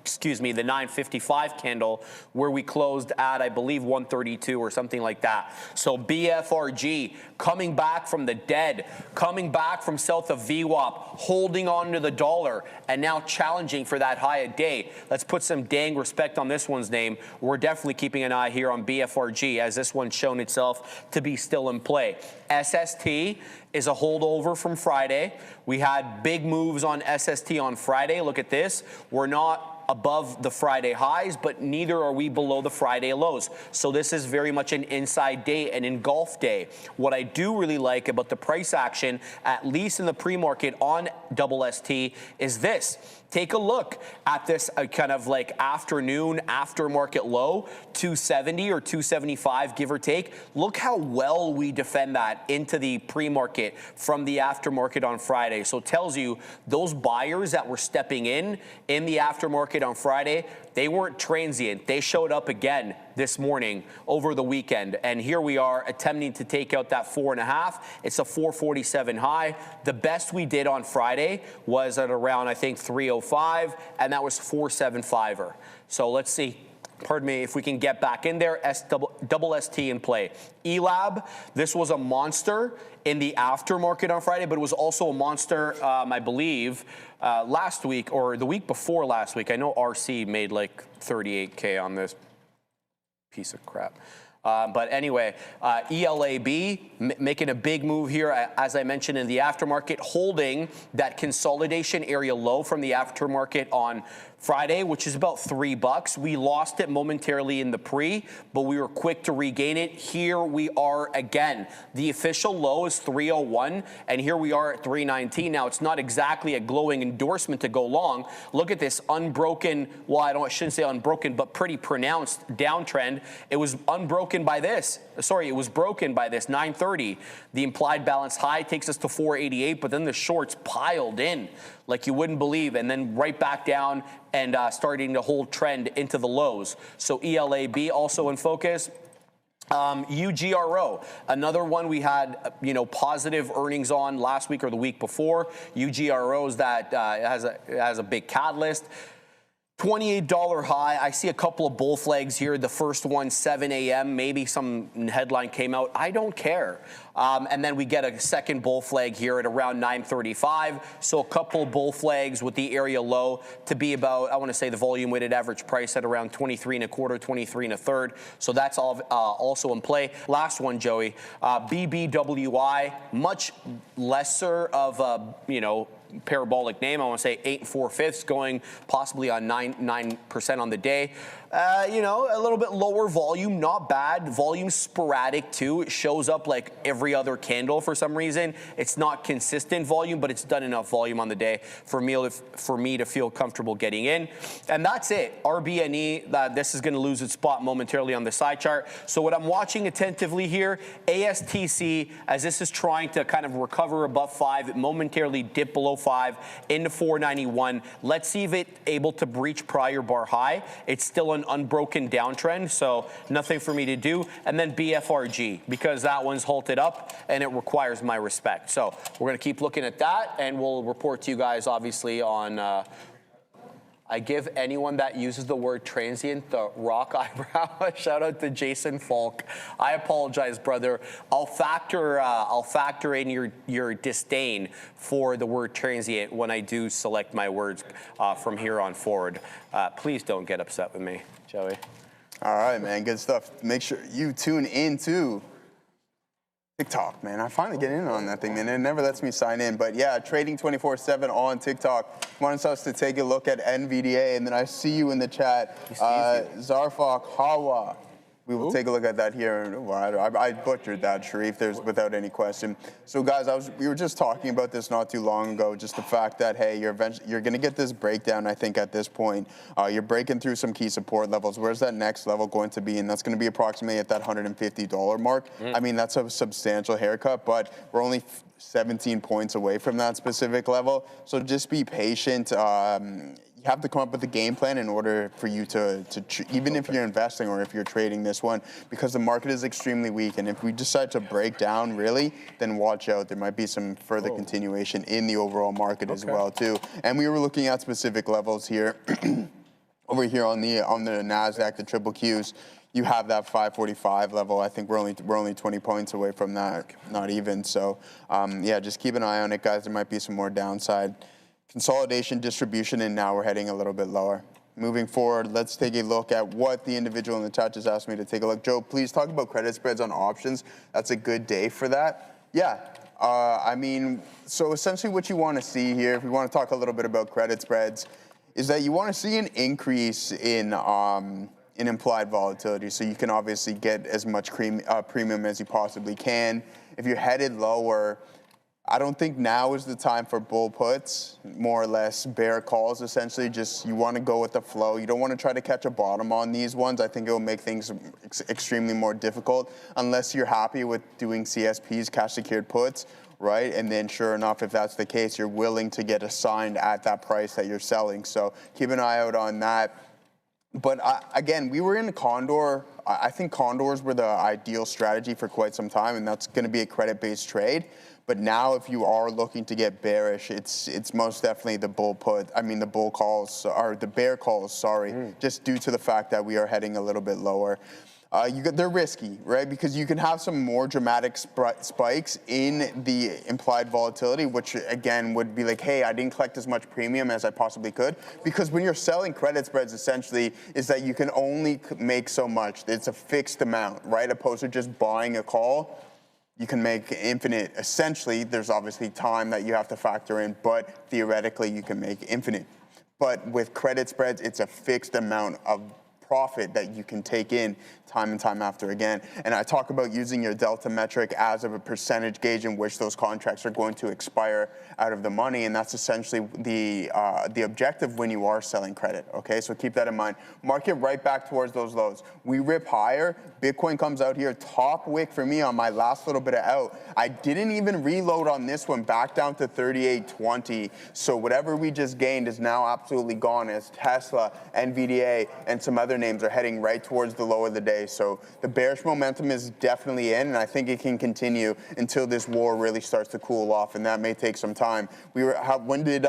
Excuse me, the 955 candle where we closed at, I believe, 132 or something like that. So BFRG coming back from the dead, coming back from south of VWAP, holding on to the dollar, and now challenging for that high a day. Let's put some dang respect on this one's name. We're definitely keeping an eye here on BFRG as this one's shown itself to be still in play. SST is a holdover from Friday. We had big moves on SST on Friday. Look at this. We're not above the Friday highs, but neither are we below the Friday lows. So this is very much an inside day, an engulf day. What I do really like about the price action, at least in the pre-market on SST, is this. Take a look at this kind of like afternoon aftermarket low, 270 or 275, give or take. Look how well we defend that into the pre-market from the aftermarket on Friday. So it tells you those buyers that were stepping in the aftermarket market on Friday, they weren't transient. They showed up again this morning over the weekend. And here we are attempting to take out that 4.5. It's a 447 high. The best we did on Friday was at around, I think, 305, and that was 475er. So let's see. Pardon me, if we can get back in there, double ST in play. ELAB, this was a monster in the aftermarket on Friday, but it was also a monster, I believe, last week or the week before last week. I know RC made like 38K on this piece of crap. But anyway, ELAB making a big move here, as I mentioned, in the aftermarket, holding that consolidation area low from the aftermarket on Friday, which is about $3. We lost it momentarily in the pre, but we were quick to regain it. Here we are again. The official low is 301, and here we are at 319. Now, it's not exactly a glowing endorsement to go long. Look at this unbroken, well, I shouldn't say unbroken, but pretty pronounced downtrend. It was unbroken by this. Sorry, it was broken by this 930. The implied balance high takes us to 488, but then the shorts piled in like you wouldn't believe, and then right back down and starting to hold trend into the lows. So ELAB also in focus. UGRO, another one we had, positive earnings on last week or the week before. UGRO's that has a big catalyst. $28 high. I see a couple of bull flags here. The first one, 7 a.m. Maybe some headline came out. I don't care. And then we get a second bull flag here at around 935. So a couple of bull flags with the area low to be about, I want to say the volume weighted average price at around 23.25, 23.33. So that's all also in play. Last one, Joey. BBWI, much lesser of a, parabolic name. I want to say 8 4/5, going possibly on 9% on the day. A little bit lower volume, not bad. Volume sporadic too. It shows up like every other candle for some reason. It's not consistent volume, but it's done enough volume on the day for me to feel comfortable getting in. And that's it. RBNE, this is going to lose its spot momentarily on the side chart. So what I'm watching attentively here, ASTC, as this is trying to kind of recover above 5, it momentarily dipped below 5 into 491. Let's see if it's able to breach prior bar high. It's still an unbroken downtrend, so nothing for me to do. And then BFRG, because that one's halted up and it requires my respect. So we're going to keep looking at that, and we'll report to you guys obviously on I give anyone that uses the word transient the rock eyebrow. Shout out to Jason Falk. I apologize, brother. I'll factor in your disdain for the word transient when I do select my words from here on forward. Please don't get upset with me, Joey. All right, man. Good stuff. Make sure you tune in to TikTok, man. I finally get in on that thing, man. It never lets me sign in. But yeah, trading 24/7 on TikTok. Wants us to take a look at NVDA, and then I see you in the chat. Zarfak Hawa. We will take a look at that here. Well, I butchered that, Sharif. There's without any question. So, guys, we were just talking about this not too long ago. Just the fact that you're going to get this breakdown. I think at this point, you're breaking through some key support levels. Where's that next level going to be? And that's going to be approximately at that $150 mark. I mean, that's a substantial haircut, but we're only 17 points away from that specific level. So just be patient. You have to come up with a game plan in order for you to even if you're investing or if you're trading this one, because the market is extremely weak. And if we decide to break down really, then watch out. There might be some further continuation in the overall market as well too. And we were looking at specific levels here. Over here on the NASDAQ, the triple Qs, you have that 545 level. I think we're only 20 points away from that, not even. So yeah, just keep an eye on it, guys. There might be some more downside. Consolidation, distribution, and now we're heading a little bit lower. Moving forward, let's take a look at what the individual in the chat just asked me to take a look. Joe, please talk about credit spreads on options. That's a good day for that. Yeah, I mean, so essentially what you want to see here, if we want to talk a little bit about credit spreads, is that you want to see an increase in implied volatility. So you can obviously get as much premium as you possibly can. If you're headed lower, I don't think now is the time for bull puts, more or less bear calls, essentially. Just you want to go with the flow. You don't want to try to catch a bottom on these ones. I think it will make things extremely more difficult unless you're happy with doing CSPs, cash secured puts, right? And then sure enough, if that's the case, you're willing to get assigned at that price that you're selling. So keep an eye out on that. But again, we were in Condor. I think Condors were the ideal strategy for quite some time, and that's going to be a credit-based trade. But now, if you are looking to get bearish, it's most definitely the bull put. I mean, the bull calls or the bear calls. Sorry, just due to the fact that we are heading a little bit lower. They're risky, right? Because you can have some more dramatic spikes in the implied volatility, which again would be like, hey, I didn't collect as much premium as I possibly could. Because when you're selling credit spreads, essentially, is that you can only make so much. It's a fixed amount, right? Opposed to just buying a call, you can make infinite. Essentially, there's obviously time that you have to factor in, but theoretically, you can make infinite. But with credit spreads, it's a fixed amount of profit that you can take in time and time after again. And I talk about using your delta metric as of a percentage gauge in which those contracts are going to expire out of the money, and that's essentially the objective when you are selling credit, okay? So keep that in mind. Market right back towards those lows. We rip higher, Bitcoin comes out here, top wick for me on my last little bit of out. I didn't even reload on this one, back down to 38.20. So whatever we just gained is now absolutely gone as Tesla, NVDA, and some other names are heading right towards the low of the day. So the bearish momentum is definitely in, and I think it can continue until this war really starts to cool off, and that may take some time. When did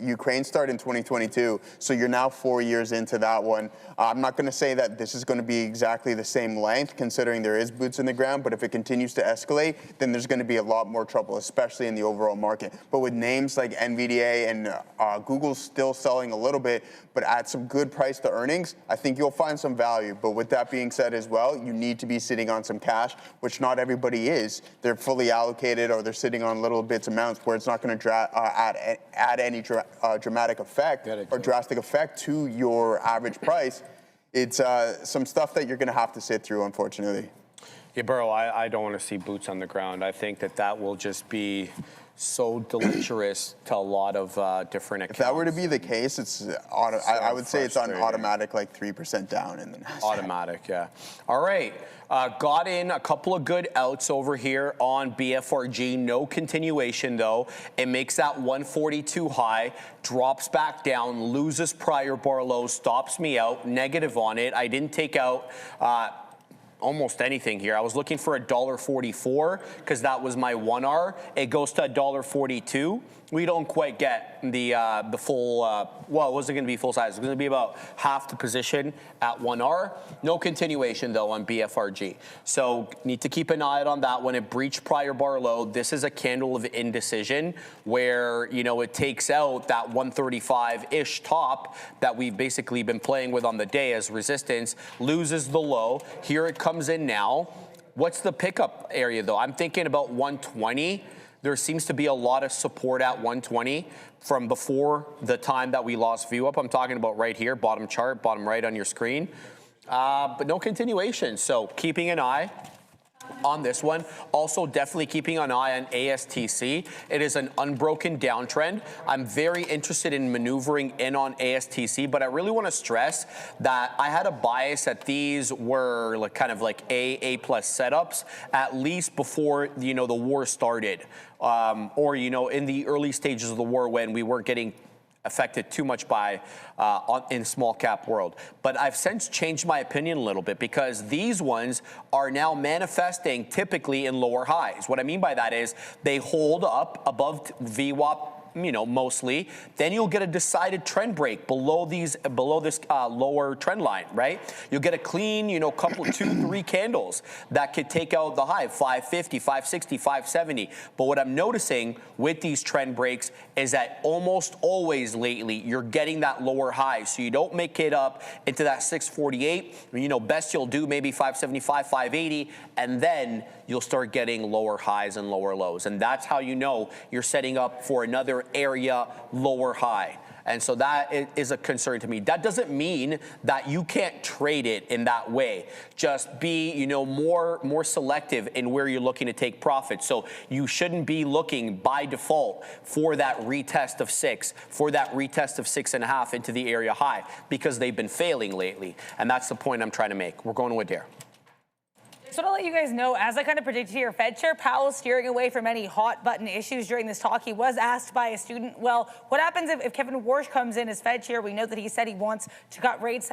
Ukraine start? In 2022? So you're now 4 years into that one. I'm not going to say that this is going to be exactly the same length, considering there is boots in the ground, but if it continues to escalate, then there's going to be a lot more trouble, especially in the overall market. But with names like NVDA and Google's still selling a little bit, but at some good price to earnings, I think you'll find some value. But with that being said as well, you need to be sitting on some cash, which not everybody is. They're fully allocated, or they're sitting on little bits amounts where it's not going to add any dramatic effect or drastic effect to your average price. It's some stuff that you're going to have to sit through, unfortunately. Yeah, Burrow, I don't want to see boots on the ground. I think that will just be so deleterious to a lot of different accounts. If that were to be the case, it's I would say it's on automatic, like 3% down in the NASDAQ. Automatic, yeah. All right. Got in a couple of good outs over here on BFRG. No continuation, though. It makes that 142 high, drops back down, loses prior bar low, stops me out, negative on it. I didn't take out almost anything here. I was looking for $1.44 because that was my 1R. It goes to $1.42. We don't quite get the full, well, it wasn't going to be full size. It was going to be about half the position at 1R. No continuation, though, on BFRG. So need to keep an eye out on that one. It breached prior bar low. This is a candle of indecision where, you know, it takes out that 135-ish top that we've basically been playing with on the day as resistance, loses the low. Here it comes in now. What's the pickup area, though? I'm thinking about 120. There seems to be a lot of support at 120 from before the time that we lost view up. I'm talking about right here, bottom chart, bottom right on your screen. But no continuation. So keeping an eye on this one. Also definitely keeping an eye on ASTC. It is an unbroken downtrend. I'm very interested in maneuvering in on ASTC, but I really want to stress that I had a bias that these were like kind of like A+ setups, at least before, you know, the war started. Or, you know, in the early stages of the war when we weren't getting affected too much by in small cap world. But I've since changed my opinion a little bit because these ones are now manifesting typically in lower highs. What I mean by that is they hold up above VWAP, you know, mostly, then you'll get a decided trend break below this lower trend line, right? You'll get a clean, you know, couple, 2-3 candles that could take out the high, 550, 560, 570. But what I'm noticing with these trend breaks is that almost always lately, you're getting that lower high. So you don't make it up into that 648, you know, best you'll do maybe 575, 580, and then you'll start getting lower highs and lower lows. And that's how you know you're setting up for another area lower high. And so that is a concern to me. That doesn't mean that you can't trade it in that way. Just be, you know, more selective in where you're looking to take profit. So you shouldn't be looking by default for that retest of 6, for that retest of 6.5 into the area high, because they've been failing lately. And that's the point I'm trying to make. We're going to Adair. So to let you guys know, as I kind of predicted here, Fed Chair Powell steering away from any hot button issues during this talk. He was asked by a student, well, what happens if Kevin Warsh comes in as Fed Chair? We know that he said he wants to cut rates.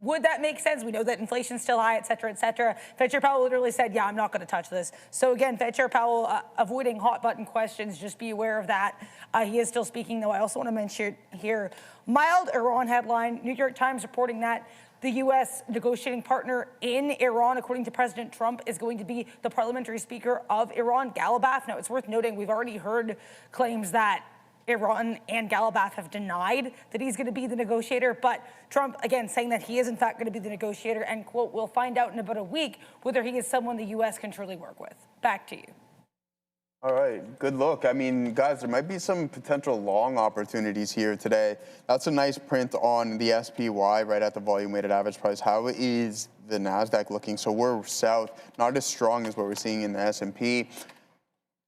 Would that make sense? We know that inflation's still high, et cetera, et cetera. Fed Chair Powell literally said, yeah, I'm not going to touch this. So again, Fed Chair Powell avoiding hot button questions, just be aware of that. He is still speaking, though. I also want to mention here, mild Iran headline, New York Times reporting that the U.S. negotiating partner in Iran, according to President Trump, is going to be the parliamentary speaker of Iran, Galibaf. Now, it's worth noting, we've already heard claims that Iran and Galibaf have denied that he's going to be the negotiator, but Trump, again, saying that he is, in fact, going to be the negotiator, and, quote, we'll find out in about a week whether he is someone the U.S. can truly work with. Back to you. All right, good look. I mean, guys, there might be some potential long opportunities here today. That's a nice print on the SPY right at the volume-weighted average price. How is the NASDAQ looking? So we're south, not as strong as what we're seeing in the S&P.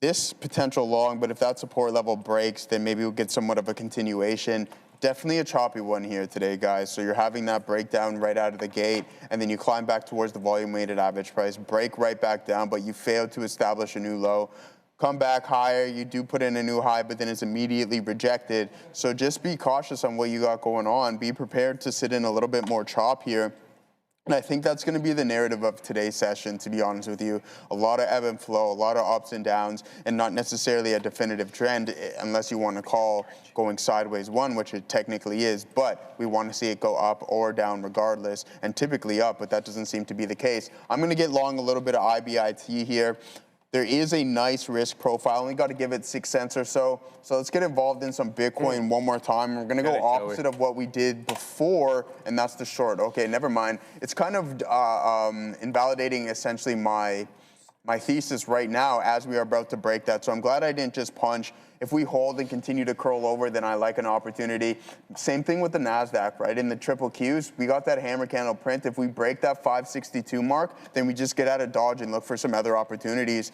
This potential long, but if that support level breaks, then maybe we'll get somewhat of a continuation. Definitely a choppy one here today, guys. So you're having that breakdown right out of the gate, and then you climb back towards the volume-weighted average price, break right back down, but you failed to establish a new low. Come back higher, you do put in a new high, but then it's immediately rejected. So just be cautious on what you got going on. Be prepared to sit in a little bit more chop here. And I think that's going to be the narrative of today's session, to be honest with you. A lot of ebb and flow, a lot of ups and downs, and not necessarily a definitive trend, unless you want to call going sideways one, which it technically is. But we want to see it go up or down regardless, and typically up, but that doesn't seem to be the case. I'm going to get long a little bit of IBIT here. There is a nice risk profile. Only got to give it 6 cents or so. So let's get involved in some Bitcoin one more time. We're going to go opposite of what we did before, and that's the short. Okay, never mind. It's kind of invalidating essentially my thesis right now as we are about to break that. So I'm glad I didn't just punch. If we hold and continue to curl over, then I like an opportunity. Same thing with the NASDAQ, right? In the triple Qs, we got that hammer candle print. If we break that 562 mark, then we just get out of Dodge and look for some other opportunities.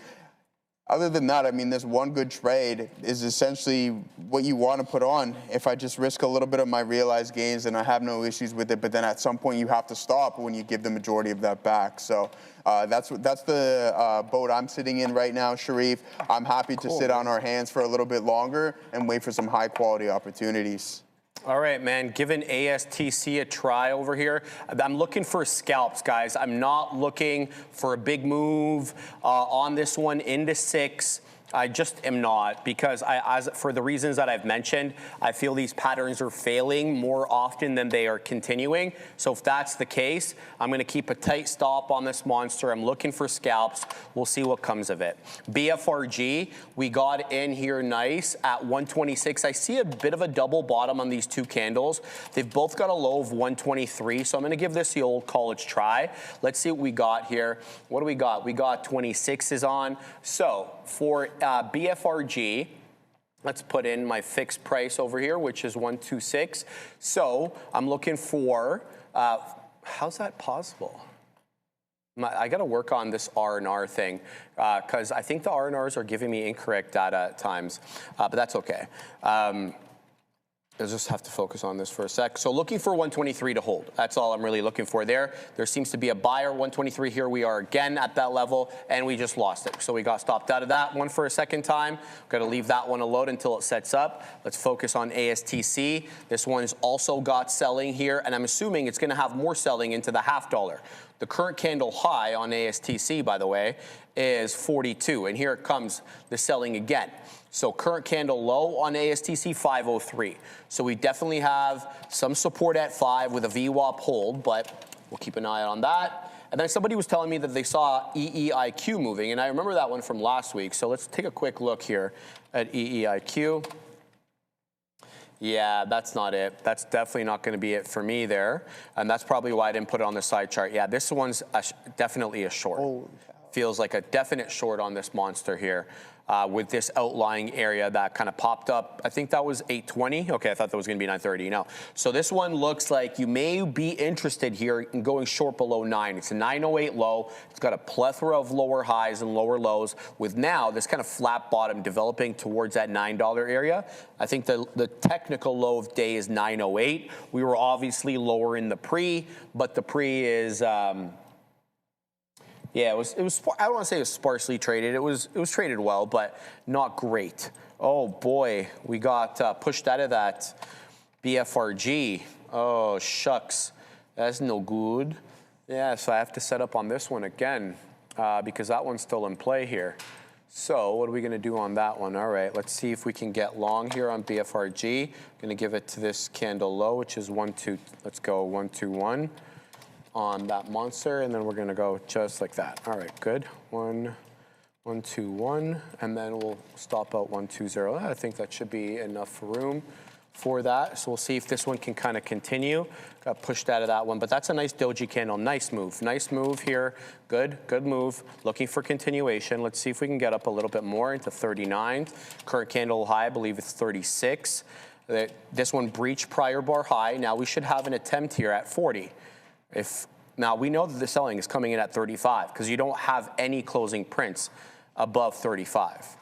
Other than that, I mean, this one good trade is essentially what you want to put on. If I just risk a little bit of my realized gains, then I have no issues with it. But then at some point, you have to stop when you give the majority of that back. So that's the boat I'm sitting in right now, Sharif. I'm happy to sit on our hands for a little bit longer and wait for some high-quality opportunities. All right, man, giving ASTC a try over here. I'm looking for scalps, guys. I'm not looking for a big move on this one into 6. I just am not, because for the reasons that I've mentioned, I feel these patterns are failing more often than they are continuing. So if that's the case, I'm going to keep a tight stop on this monster. I'm looking for scalps. We'll see what comes of it. BFRG, we got in here nice at 126. I see a bit of a double bottom on these two candles. They've both got a low of 123, so I'm going to give this the old college try. Let's see what we got here. What do we got? We got 26s on. So for BFRG, let's put in my fixed price over here, which is 126. So I'm looking for, how's that possible? I got to work on this R&R thing, because I think the R&Rs are giving me incorrect data at times, but that's okay. I'll just have to focus on this for a sec. So looking for 123 to hold. That's all I'm really looking for there. There seems to be a buyer, 123. Here we are again at that level, and we just lost it. So we got stopped out of that one for a second time. Got to leave that one alone until it sets up. Let's focus on ASTC. This one's also got selling here, and I'm assuming it's going to have more selling into the $0.50. The current candle high on ASTC, by the way, is 42, and here it comes, the selling again. So current candle low on ASTC, 503. So we definitely have some support at 5 with a VWAP hold, but we'll keep an eye on that. And then somebody was telling me that they saw EEIQ moving, and I remember that one from last week. So let's take a quick look here at EEIQ. Yeah, that's not it. That's definitely not going to be it for me there. And that's probably why I didn't put it on the side chart. Yeah, this one's definitely a short. Feels like a definite short on this monster here. With this outlying area that kind of popped up. I think that was 820. Okay, I thought that was going to be 930. No. So this one looks like you may be interested here in going short below 9. It's a 908 low. It's got a plethora of lower highs and lower lows, with now this kind of flat bottom developing towards that $9 area. I think the technical low of day is 908. We were obviously lower in the pre, but the pre is Yeah, it was. I don't want to say it was sparsely traded. It was traded well, but not great. Oh boy, we got pushed out of that BFRG. Oh shucks, that's no good. Yeah, so I have to set up on this one again because that one's still in play here. So what are we going to do on that one? All right, let's see if we can get long here on BFRG. Going to give it to this candle low, which is 1, 2. Let's go 1, 2, 1 on that monster, and then we're going to go just like that. All right, good. 1, 1, 2, 1, and then we'll stop out 1, 2, 0. I think that should be enough room for that. So we'll see if this one can kind of continue. Got pushed out of that one, but that's a nice doji candle. Nice move here. Good move. Looking for continuation. Let's see if we can get up a little bit more into 39. Current candle high, I believe it's 36. This one breached prior bar high. Now we should have an attempt here at 40. Now we know that the selling is coming in at 35 because you don't have any closing prints above 35.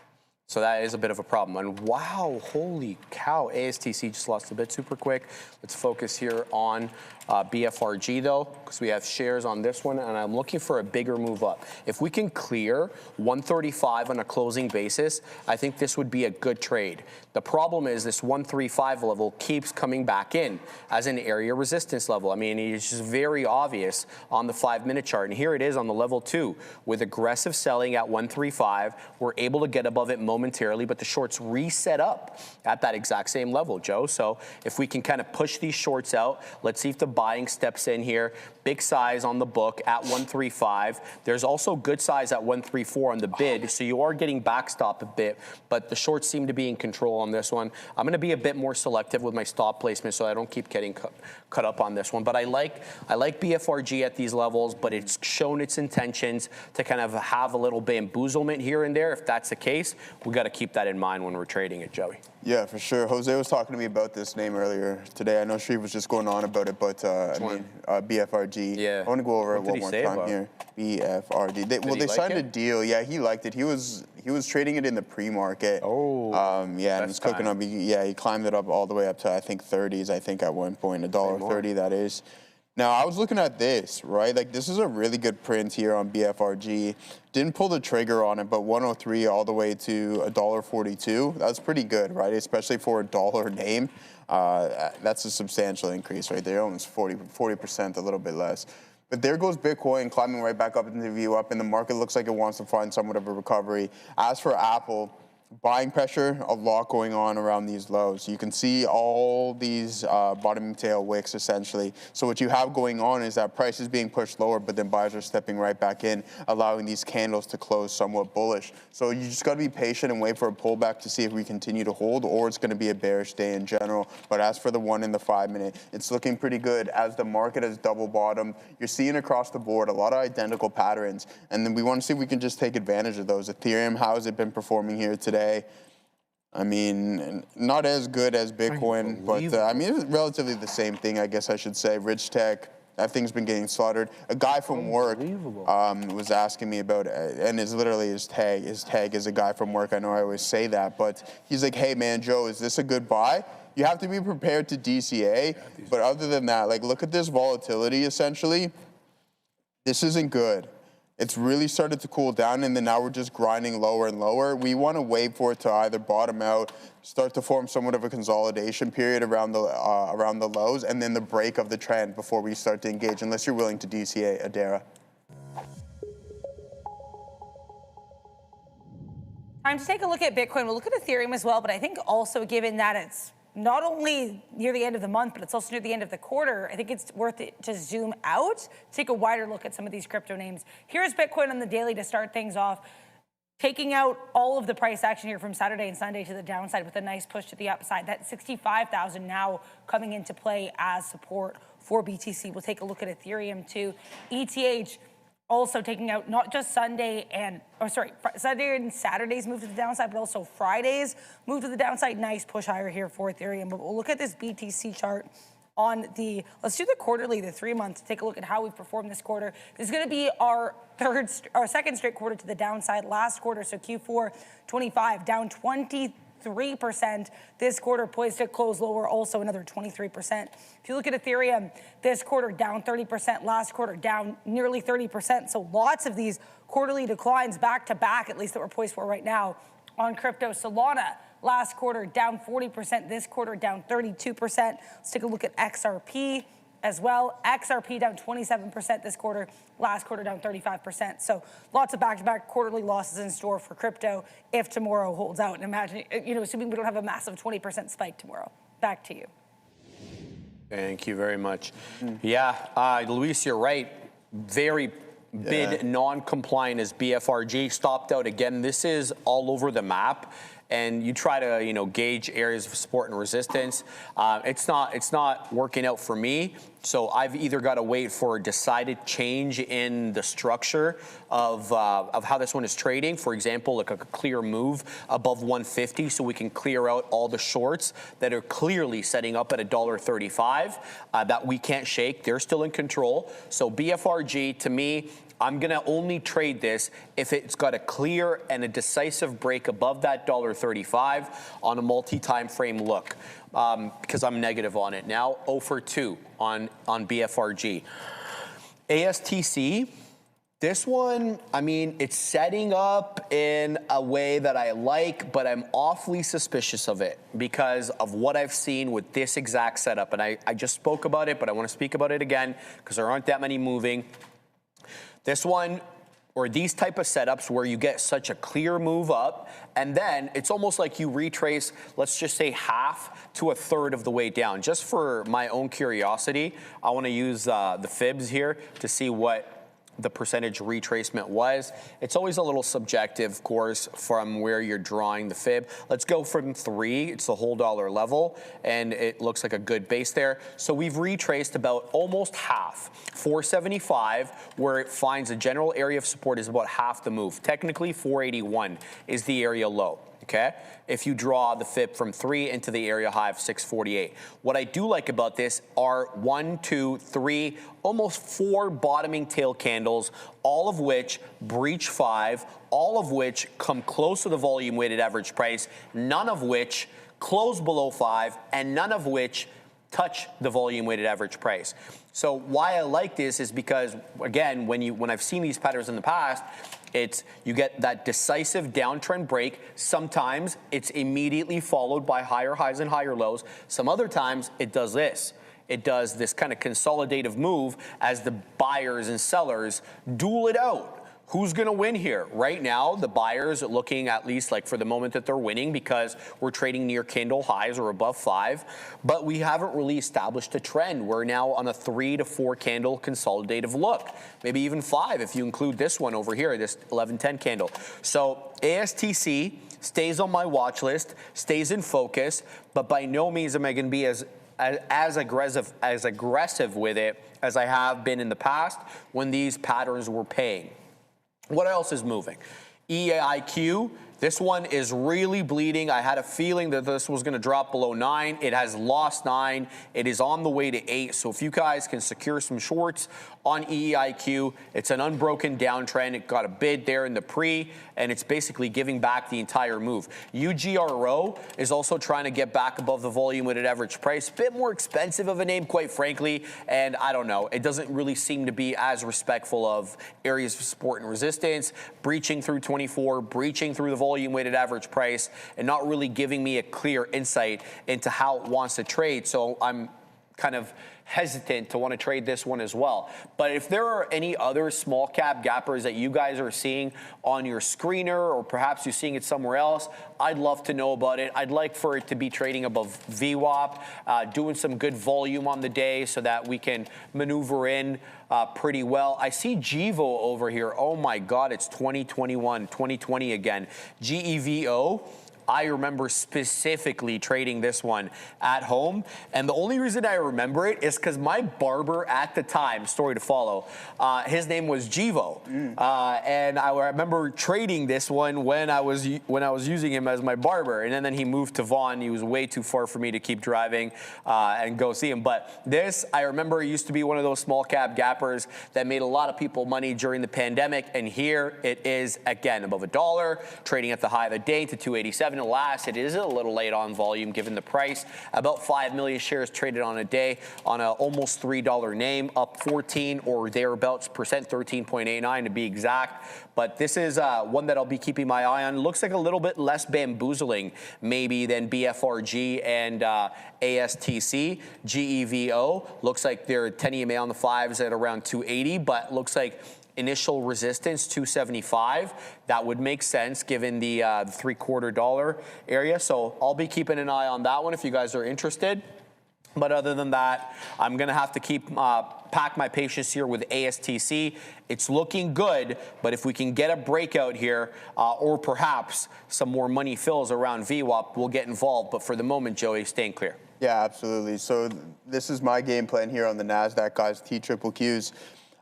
So that is a bit of a problem. And wow, holy cow, ASTC just lost a bit super quick. Let's focus here on BFRG though, because we have shares on this one, and I'm looking for a bigger move up. If we can clear 135 on a closing basis, I think this would be a good trade. The problem is this 135 level keeps coming back in as an area resistance level. I mean, it's just very obvious on the 5-minute chart. And here it is on the level 2 with aggressive selling at 135. We're able to get above it momentarily, but the shorts reset up at that exact same level, Joe. So if we can kind of push these shorts out, let's see if the buying steps in here. Big size on the book at 135. There's also good size at 134 on the bid, so you are getting backstop a bit, but the shorts seem to be in control on this one. I'm going to be a bit more selective with my stop placement so I don't keep getting cut up on this one. But I like BFRG at these levels, but it's shown its intentions to kind of have a little bamboozlement here and there. If that's the case, we got to keep that in mind when we're trading it, Joey. Yeah, for sure. Jose was talking to me about this name earlier today. I know Shreve was just going on about it, but BFRG. Yeah. I want to go over it What one did more he say time about here. BFRG. They like signed a it? deal. Yeah, he liked it. He was trading it in the pre-market. Oh. Yeah, and it's cooking up. He climbed it up all the way up to I think 30s. I think at one point $1.30 that is. Now, I was looking at this, right? Like, this is a really good print here on BFRG. Didn't pull the trigger on it, but 103 all the way to $1.42. That's pretty good, right? Especially for a dollar name. That's a substantial increase right there, almost 40%, a little bit less. But there goes Bitcoin climbing right back up into the view up, and the market looks like it wants to find somewhat of a recovery. As for Apple, buying pressure, a lot going on around these lows. You can see all these bottoming tail wicks essentially. So what you have going on is that price is being pushed lower, but then buyers are stepping right back in, allowing these candles to close somewhat bullish. So you just got to be patient and wait for a pullback to see if we continue to hold, or it's going to be a bearish day in general. But as for the 1 and the 5 minute, it's looking pretty good as the market has double bottomed. You're seeing across the board a lot of identical patterns, and then we want to see if we can just take advantage of those. Ethereum, how has it been performing here today? I mean, not as good as Bitcoin, but I mean, it's relatively the same thing, I guess I should say. Rich Tech, that thing's been getting slaughtered. A guy from work was asking me about it, and it's literally his tag. His tag is a guy from work. I know I always say that, but he's like, hey, man, Joe, is this a good buy? You have to be prepared to DCA, but other than that, like, look at this volatility, essentially. This isn't good. It's really started to cool down, and then now we're just grinding lower and lower. We want to wait for it to either bottom out, start to form somewhat of a consolidation period around the lows, and then the break of the trend before we start to engage, unless you're willing to DCA, Adara. Time to take a look at Bitcoin. We'll look at Ethereum as well, but I think also given that it's not only near the end of the month, but it's also near the end of the quarter, I think it's worth it to zoom out, take a wider look at some of these crypto names. Here's Bitcoin on the daily to start things off, taking out all of the price action here from Saturday and Sunday to the downside with a nice push to the upside. That 65,000 now coming into play as support for BTC. We'll take a look at Ethereum too. ETH also taking out not just Sunday and Saturday's move to the downside, but also Friday's move to the downside. Nice push higher here for Ethereum. But we'll look at this BTC chart on the, let's do the quarterly, the 3 months, take a look at how we've performed this quarter. This is going to be our second straight quarter to the downside. Last quarter, so Q4 25, down 23% 23% this quarter, poised to close lower, also another 23%. If you look at Ethereum, this quarter down 30%, last quarter down nearly 30%. So lots of these quarterly declines back to back, at least that we're poised for right now on crypto. Solana, last quarter down 40%, this quarter down 32%. Let's take a look at XRP as well. XRP down 27% this quarter, last quarter down 35%. So lots of back-to-back quarterly losses in store for crypto if tomorrow holds out. And imagine, assuming we don't have a massive 20% spike tomorrow. Back to you. Thank you very much. Yeah, Luis, you're right. Very bid non-compliant as BFRG stopped out again. This is all over the map. And you try to, gauge areas of support and resistance. It's not working out for me. So I've either got to wait for a decided change in the structure of how this one is trading. For example, like a clear move above 150, so we can clear out all the shorts that are clearly setting up at $1.35 that we can't shake. They're still in control. So BFRG, to me, I'm going to only trade this if it's got a clear and a decisive break above that $1.35 on a multi-time frame look, because I'm negative on it now. 0 for 2 on BFRG. ASTC, this one, it's setting up in a way that I like, but I'm awfully suspicious of it because of what I've seen with this exact setup. And I just spoke about it, but I want to speak about it again because there aren't that many moving. This one, or these type of setups where you get such a clear move up, and then it's almost like you retrace, let's just say half to a third of the way down. Just for my own curiosity, I want to use the fibs here to see what the percentage retracement was. It's always a little subjective, of course, from where you're drawing the fib. Let's go from 3, it's the whole dollar level, and it looks like a good base there. So we've retraced about almost half. 475, where it finds a general area of support, is about half the move. Technically, 481 is the area low. Okay, if you draw the fib from 3 into the area high of 648. What I do like about this are 1, 2, 3, almost 4 bottoming tail candles, all of which breach 5, all of which come close to the volume weighted average price, none of which close below 5, and none of which touch the volume weighted average price. So why I like this is because, again, when I've seen these patterns in the past, you get that decisive downtrend break. Sometimes it's immediately followed by higher highs and higher lows. Some other times it does this. It does this kind of consolidative move as the buyers and sellers duel it out. Who's going to win here? Right now, the buyers are looking, at least like for the moment, that they're winning because we're trading near candle highs or above 5. But we haven't really established a trend. We're now on a 3 to 4 candle consolidative look, maybe even 5 if you include this one over here, this 1110 candle. So ASTC stays on my watch list, stays in focus, but by no means am I going to be as aggressive with it as I have been in the past when these patterns were paying. What else is moving? EIQ, this one is really bleeding. I had a feeling that this was going to drop below 9. It has lost 9. It is on the way to 8. So if you guys can secure some shorts on EIQ, it's an unbroken downtrend. It got a bid there in the pre, and it's basically giving back the entire move. UGRO is also trying to get back above the volume weighted average price. A bit more expensive of a name, quite frankly, and I don't know. It doesn't really seem to be as respectful of areas of support and resistance, breaching through 24, breaching through the volume weighted average price, and not really giving me a clear insight into how it wants to trade. So I'm kind of hesitant to want to trade this one as well. But if there are any other small cap gappers that you guys are seeing on your screener, or perhaps you're seeing it somewhere else, I'd love to know about it. I'd like for it to be trading above VWAP, doing some good volume on the day so that we can maneuver in pretty well. I see GEVO over here. Oh my God, it's 2021, 2020 again. GEVO. I remember specifically trading this one at home. And the only reason I remember it is because my barber at the time, story to follow, his name was GEVO. And I remember trading this one when I was using him as my barber. And then he moved to Vaughan. He was way too far for me to keep driving and go see him. But this, I remember, used to be one of those small cap gappers that made a lot of people money during the pandemic. And here it is again, above $1, trading at the high of the day to 287. second to last. It is a little late on volume given the price. About 5 million shares traded on a day on a almost $3 name, up 14 or thereabouts percent, 13.89 to be exact. But this is one that I'll be keeping my eye on. Looks like a little bit less bamboozling maybe than BFRG and ASTC. GEVO looks like their 10 EMA on the 5s at around 280, but looks like initial resistance 275. That would make sense given the $0.75 area. So I'll be keeping an eye on that one if you guys are interested. But other than that, I'm going to have to keep pack my patience here with ASTC. It's looking good, but if we can get a breakout here or perhaps some more money fills around VWAP, we'll get involved. But for the moment, Joey, staying clear. Yeah, absolutely. So this is my game plan here on the NASDAQ, guys, TQQs.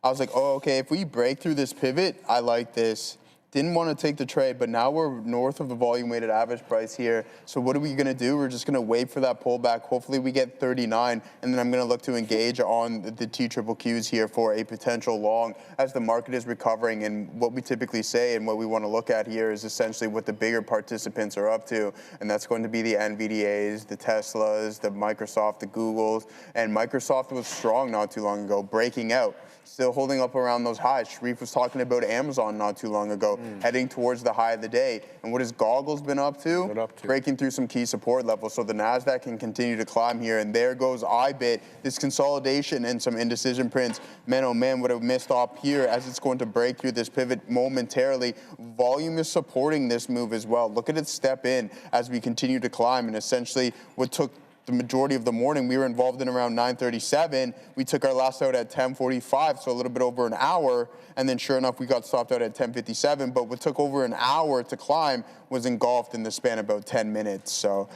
I was like, oh, okay, if we break through this pivot, I like this. Didn't want to take the trade, but now we're north of the volume-weighted average price here. So what are we going to do? We're just going to wait for that pullback. Hopefully we get 39, and then I'm going to look to engage on the TQQs here for a potential long as the market is recovering. And what we typically say and what we want to look at here is essentially what the bigger participants are up to, and that's going to be the NVDAs, the Teslas, the Microsoft, the Googles. And Microsoft was strong not too long ago, breaking out. Still holding up around those highs. Sharif was talking about Amazon not too long ago, heading towards the high of the day. And what has Goggles been up to? Breaking through some key support levels. So the NASDAQ can continue to climb here. And there goes IBIT. This consolidation and some indecision prints. Man, oh man, would have missed up here as it's going to break through this pivot momentarily. Volume is supporting this move as well. Look at it step in as we continue to climb. And essentially what took the majority of the morning, we were involved in around 9:37. We took our last out at 10:45, so a little bit over an hour. And then sure enough, we got stopped out at 10:57. But what took over an hour to climb was engulfed in the span of about 10 minutes. So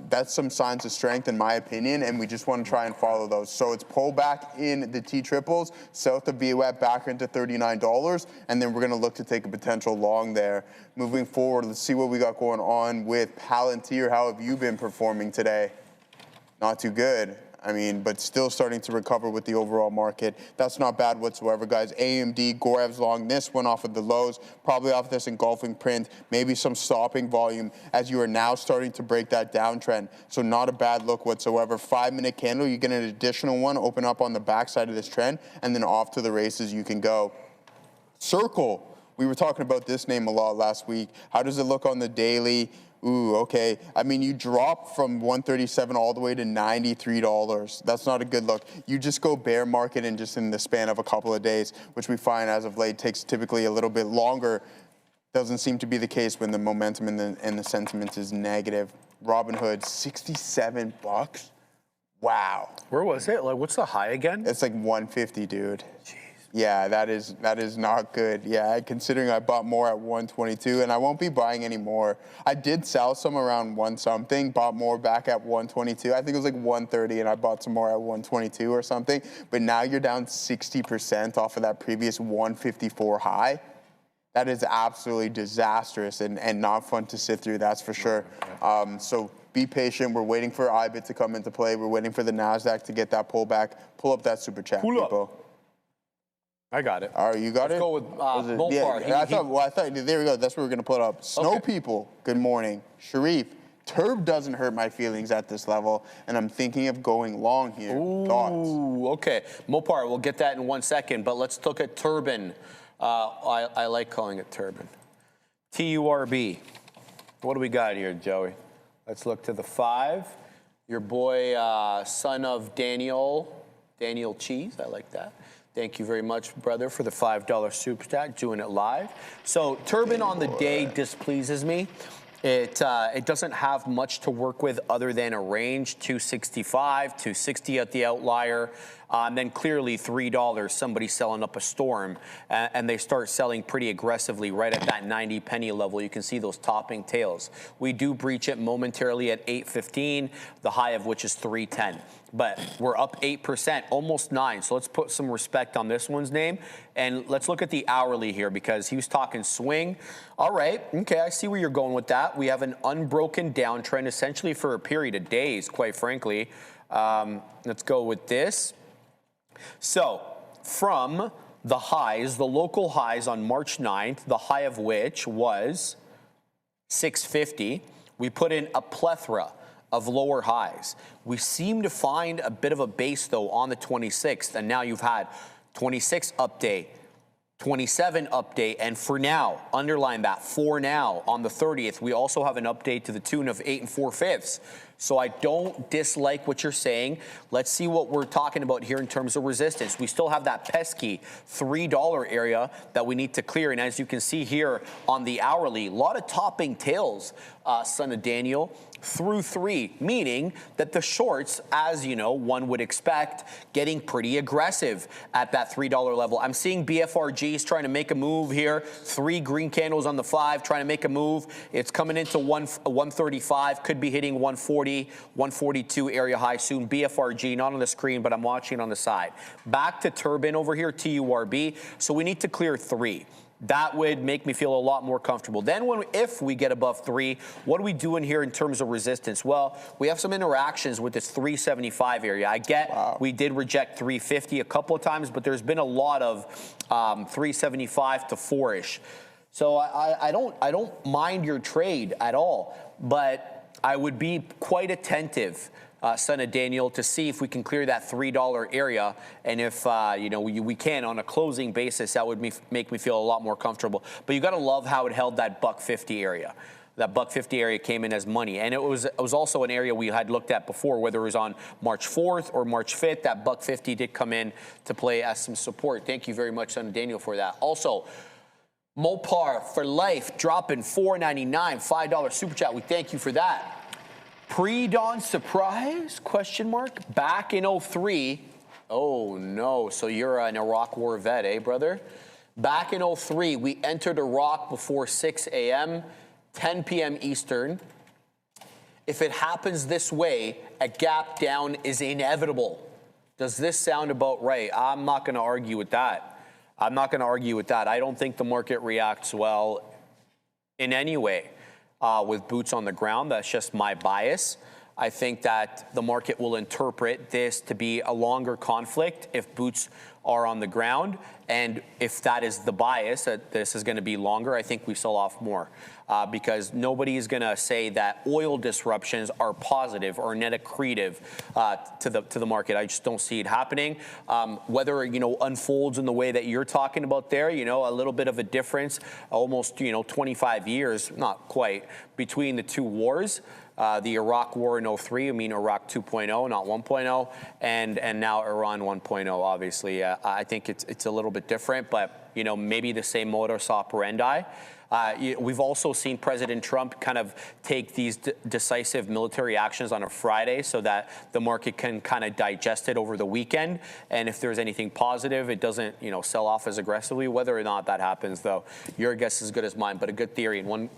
that's some signs of strength in my opinion, and we just want to try and follow those. So it's pullback in the T-triples, south of VWAP back into $39, and then we're going to look to take a potential long there. Moving forward, let's see what we got going on with Palantir. How have you been performing today? Not too good. I mean, but still starting to recover with the overall market. That's not bad whatsoever, guys. AMD, Gorev's long. This one off of the lows, probably off this engulfing print, maybe some stopping volume as you are now starting to break that downtrend. So not a bad look whatsoever. 5-minute candle, you get an additional one, open up on the backside of this trend, and then off to the races you can go. Circle. We were talking about this name a lot last week. How does it look on the daily? Ooh, okay. I mean, you drop from 137 all the way to $93. That's not a good look. You just go bear market in just in the span of a couple of days, which we find as of late takes typically a little bit longer. Doesn't seem to be the case when the momentum and the sentiment is negative. Robinhood, $67. Wow. Where was it? Like, what's the high again? It's like 150, dude. Yeah, that is not good. Yeah, considering I bought more at 122, and I won't be buying any more. I did sell some around 1 something, bought more back at 122. I think it was like 130, and I bought some more at 122 or something. But now you're down 60% off of that previous 154 high. That is absolutely disastrous and not fun to sit through, that's for sure. So be patient. We're waiting for IBIT to come into play. We're waiting for the NASDAQ to get that pullback. Pull up that super chat, people. I got it. All right, you got it? Let's go with Mopar. Yeah, I thought, there we go. That's what we're going to put up. Snow people, good morning. Sharif, Turb doesn't hurt my feelings at this level, and I'm thinking of going long here. Thoughts? Ooh, okay. Mopar, we'll get that in 1 second, but let's look at Turbine. I like calling it Turbine. TURB. What do we got here, Joey? Let's look to the 5. Your boy, son of Daniel Cheese. I like that. Thank you very much, brother, for the $5 super stack, doing it live. So Turbine on the day displeases me. It doesn't have much to work with other than a range, 265, 260 at the outlier. And then clearly $3, somebody selling up a storm, and they start selling pretty aggressively right at that 90 penny level. You can see those topping tails. We do breach it momentarily at 815, the high of which is 310. But we're up 8%, almost 9. So let's put some respect on this one's name. And let's look at the hourly here because he was talking swing. All right, okay, I see where you're going with that. We have an unbroken downtrend essentially for a period of days, quite frankly. Let's go with this. So from the highs, the local highs on March 9th, the high of which was 650, We put in a plethora of lower highs. We seem to find a bit of a base, though, on the 26th, and now you've had 26 update, 27 update, and for now, underline that, for now, on the 30th, we also have an update to the tune of 8 4/5. So I don't dislike what you're saying. Let's see what we're talking about here in terms of resistance. We still have that pesky $3 area that we need to clear. And as you can see here on the hourly, a lot of topping tails, son of Daniel, through 3, meaning that the shorts, as you know, one would expect, getting pretty aggressive at that $3 level. I'm seeing BFRGs trying to make a move here. 3 green candles on the 5 trying to make a move. It's coming into 135, could be hitting 140, 142 area high soon. BFRG, not on the screen, but I'm watching on the side. Back to Turbine over here, TURB. So we need to clear 3. That would make me feel a lot more comfortable. Then if we get above 3, what are we doing here in terms of resistance? Well, we have some interactions with this 375 area. I get we did reject 350 a couple of times, but there's been a lot of 375 to 4-ish. So I don't mind your trade at all, but I would be quite attentive, son of Daniel, to see if we can clear that $3 area, and if we can on a closing basis, that would make me feel a lot more comfortable. But you got to love how it held that $1.50 area. That $1.50 area came in as money, and it was also an area we had looked at before, whether it was on March 4th or March 5th. That $1.50 did come in to play as some support. Thank you very much, son of Daniel, for that. Also, Mopar for life dropping $4.99, $5 super chat. We thank you for that. Pre-dawn surprise, question mark, back in 03. Oh no, so you're an Iraq war vet, eh, brother? Back in 03, we entered Iraq before 6 a.m., 10 p.m. Eastern. If it happens this way, a gap down is inevitable. Does this sound about right? I'm not going to argue with that. I don't think the market reacts well in any way. With boots on the ground. That's just my bias. I think that the market will interpret this to be a longer conflict if boots are on the ground. And if that is the bias, that this is going to be longer, I think we sell off more. Because nobody is going to say that oil disruptions are positive or net accretive to the market. I just don't see it happening. Whether it unfolds in the way that you're talking about there, a little bit of a difference, almost 25 years, not quite, between the two wars. The Iraq war in 03, Iraq 2.0, not 1.0, and now Iran 1.0, obviously. I think it's a little bit different, but, maybe the same modus operandi. We've also seen President Trump kind of take these decisive military actions on a Friday so that the market can kind of digest it over the weekend. And if there's anything positive, it doesn't, sell off as aggressively. Whether or not that happens, though, your guess is as good as mine, but a good theory and one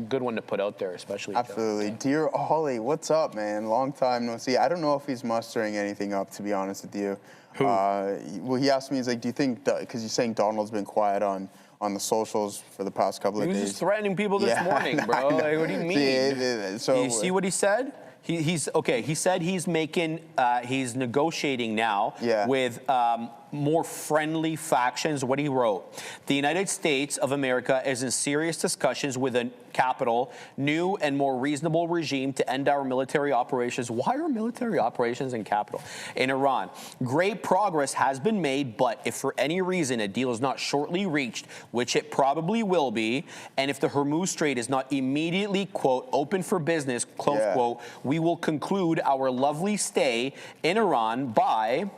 good one to put out there, especially. Absolutely. Dear Ollie, what's up, man? Long time no see. I don't know if he's mustering anything up, to be honest with you. Who? Well, he asked me, he's like, do you think, because he's saying Donald's been quiet on the socials for the past couple of days. He was just threatening people this morning, bro. Like, what do you mean? So, you see what he said? He's okay. He said he's making, he's negotiating now with more friendly factions. What he wrote: the United States of America is in serious discussions with a capital, new and more reasonable regime to end our military operations. Why are military operations in capital? In Iran. Great progress has been made, but if for any reason a deal is not shortly reached, which it probably will be, and if the Hormuz Strait is not immediately, quote, open for business, close quote, we will conclude our lovely stay in Iran by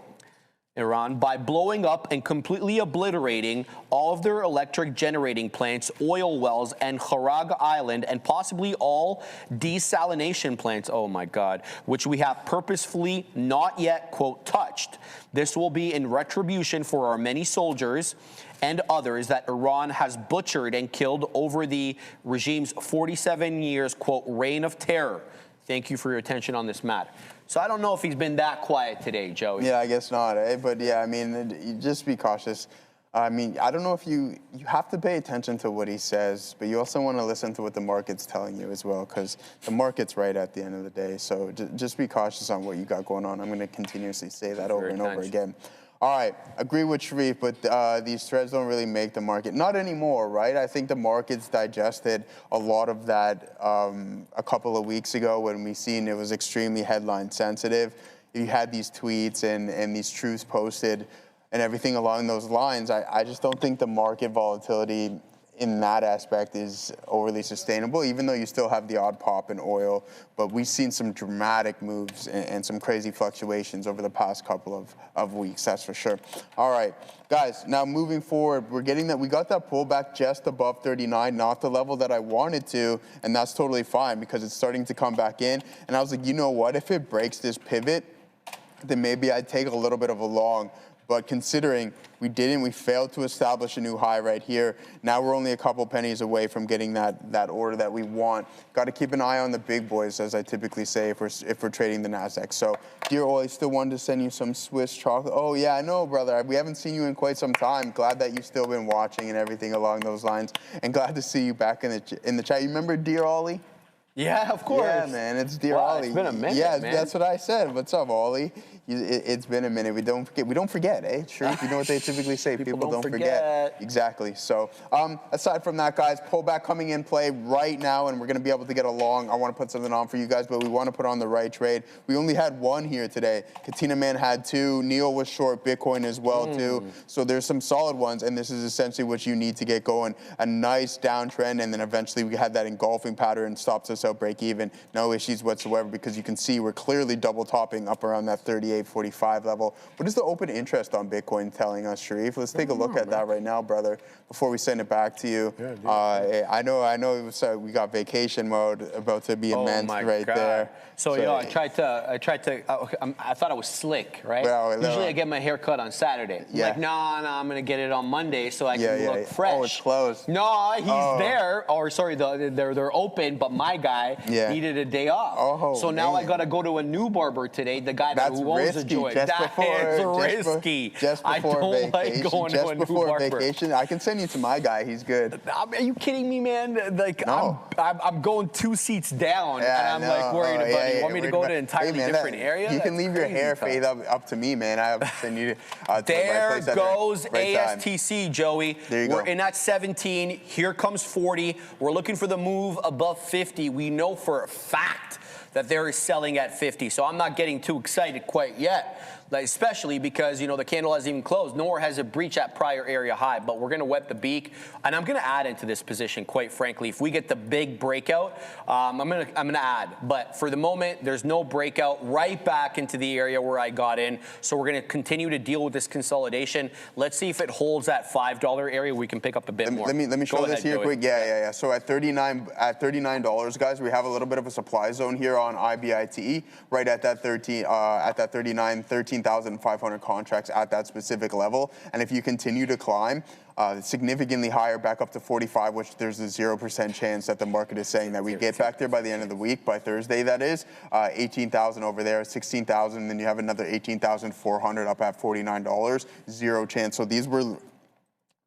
blowing up and completely obliterating all of their electric generating plants, oil wells, and Kharag Island, and possibly all desalination plants, oh my God, which we have purposefully not yet, quote, touched. This will be in retribution for our many soldiers and others that Iran has butchered and killed over the regime's 47 years, quote, reign of terror. Thank you for your attention on this matter. So I don't know if he's been that quiet today, Joey. Yeah, I guess not, eh? But yeah, you just be cautious. I don't know if you have to pay attention to what he says, but you also want to listen to what the market's telling you as well, because the market's right at the end of the day. So just be cautious on what you got going on. I'm going to continuously say that over and over again. All right, agree with Sharif, but these threads don't really make the market. Not anymore, right? I think the market's digested a lot of that a couple of weeks ago when we seen it was extremely headline sensitive. You had these tweets and these truths posted and everything along those lines. I just don't think the market volatility in that aspect is overly sustainable, even though you still have the odd pop in oil. But we've seen some dramatic moves and some crazy fluctuations over the past couple of weeks, that's for sure. All right, guys, now moving forward, we got that pullback just above 39, not the level that I wanted to, and that's totally fine because it's starting to come back in. And I was like, you know what, if it breaks this pivot, then maybe I'd take a little bit of a long. But considering we failed to establish a new high right here. Now we're only a couple pennies away from getting that order that we want. Got to keep an eye on the big boys, as I typically say, if we're trading the Nasdaq. So, dear Oli, still wanted to send you some Swiss chocolate. Oh yeah, I know, brother. We haven't seen you in quite some time. Glad that you've still been watching and everything along those lines. And glad to see you back in the chat. You remember Dear Ollie? Yeah, of course. Yeah, man, it's Dear Wow, Ollie. it's been a minute, yeah, man. That's what I said. What's up, Ollie? It's been a minute. We don't forget, eh? Sure. You know what they typically say. People don't forget. Exactly. So, aside from that, guys, pullback coming in play right now, and we're going to be able to get a long. I want to put something on for you guys, but we want to put on the right trade. We only had one here today. Katina Man had two. Neil was short Bitcoin as well, too. So there's some solid ones, and this is essentially what you need to get going. A nice downtrend, and then eventually we had that engulfing pattern, stops us out break even. No issues whatsoever, because you can see we're clearly double topping up around that 38.45 level. What is the open interest on Bitcoin telling us, Sharif? Let's take a look at that right now, brother, before we send it back to you. I know it was, we got vacation mode about to be immense right there. So I tried to. I thought I was slick, right? Well, Usually I get my hair cut on Saturday. Yeah. Like, nah, I'm gonna get it on Monday so I can look fresh. Oh, it's closed. No, he's there. Or sorry, they're open, but my guy needed a day off. Oh, so now I gotta go to a new barber today. The guy who owns the joint. That is risky. Just before I don't like going to a new barber. Vacation. I can send you to my guy. He's good. Are you kidding me, man? Like, no. I'm going 2 seats down, and I'm like worried about it. You want me to go to an entirely different area? You can leave your hair fade up to me, man. I have to send you to the right place. There goes right ASTC, Joey. There you go. We're in at 17. Here comes 40. We're looking for the move above 50. We know for a fact that there is selling at 50. So I'm not getting too excited quite yet. Like, especially because, the candle hasn't even closed, nor has it breached that prior area high. But we're going to wet the beak, and I'm going to add into this position, quite frankly. If we get the big breakout, I'm going to add. But for the moment, there's no breakout. Right back into the area where I got in. So we're going to continue to deal with this consolidation. Let's see if it holds that $5 area. We can pick up a bit more. Let me show this here quick. Yeah. So at $39, guys, we have a little bit of a supply zone here on IBITE, right at that 13,500 contracts at that specific level. And if you continue to climb significantly higher, back up to 45, which there's a 0% chance that the market is saying that we get back there by the end of the week, by Thursday, that is. 18,000 over there, 16,000, and then you have another 18,400 up at $49. Zero chance. So these were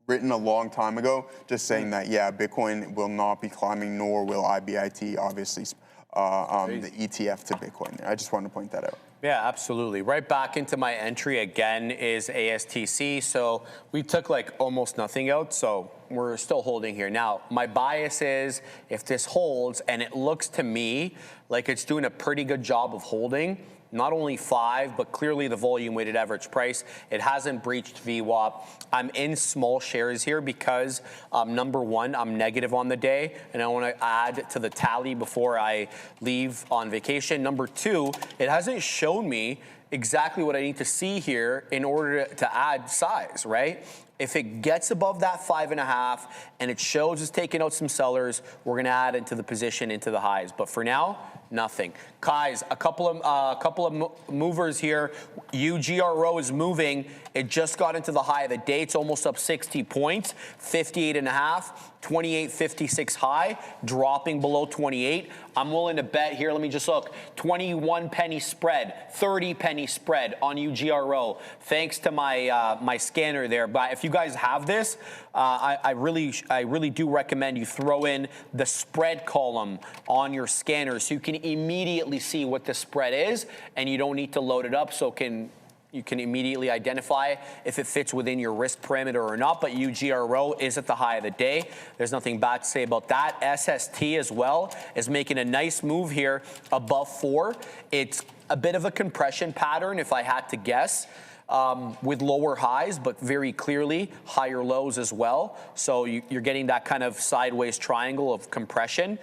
written a long time ago, just saying that, Bitcoin will not be climbing, nor will IBIT, obviously, the ETF to Bitcoin. I just wanted to point that out. Yeah, absolutely. Right back into my entry again is ASTC. So we took like almost nothing out. So we're still holding here. Now, my bias is if this holds, and it looks to me like it's doing a pretty good job of holding, not only 5, but clearly the volume weighted average price. It hasn't breached VWAP. I'm in small shares here because number one, I'm negative on the day, and I want to add to the tally before I leave on vacation. Number 2, it hasn't shown me exactly what I need to see here in order to add size, right? If it gets above that 5.5 and it shows it's taking out some sellers, we're going to add into the position into the highs. But for now, nothing. Guys, a couple of movers here. UGRO is moving. It just got into the high of the day. It's almost up 60 points. 58.5, 28.56 high, dropping below 28. I'm willing to bet here. Let me just look. 21 penny spread, 30 penny spread on UGRO. Thanks to my my scanner there. But if you guys have this, I really do recommend you throw in the spread column on your scanner so you can immediately see what the spread is, and you don't need to load it up, so it can You can immediately identify if it fits within your risk parameter or not, but UGRO is at the high of the day. There's nothing bad to say about that. SST as well is making a nice move here above 4. It's a bit of a compression pattern, if I had to guess, with lower highs, but very clearly higher lows as well. So you're getting that kind of sideways triangle of compression.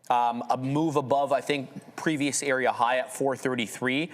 A move above, I think, previous area high at 433.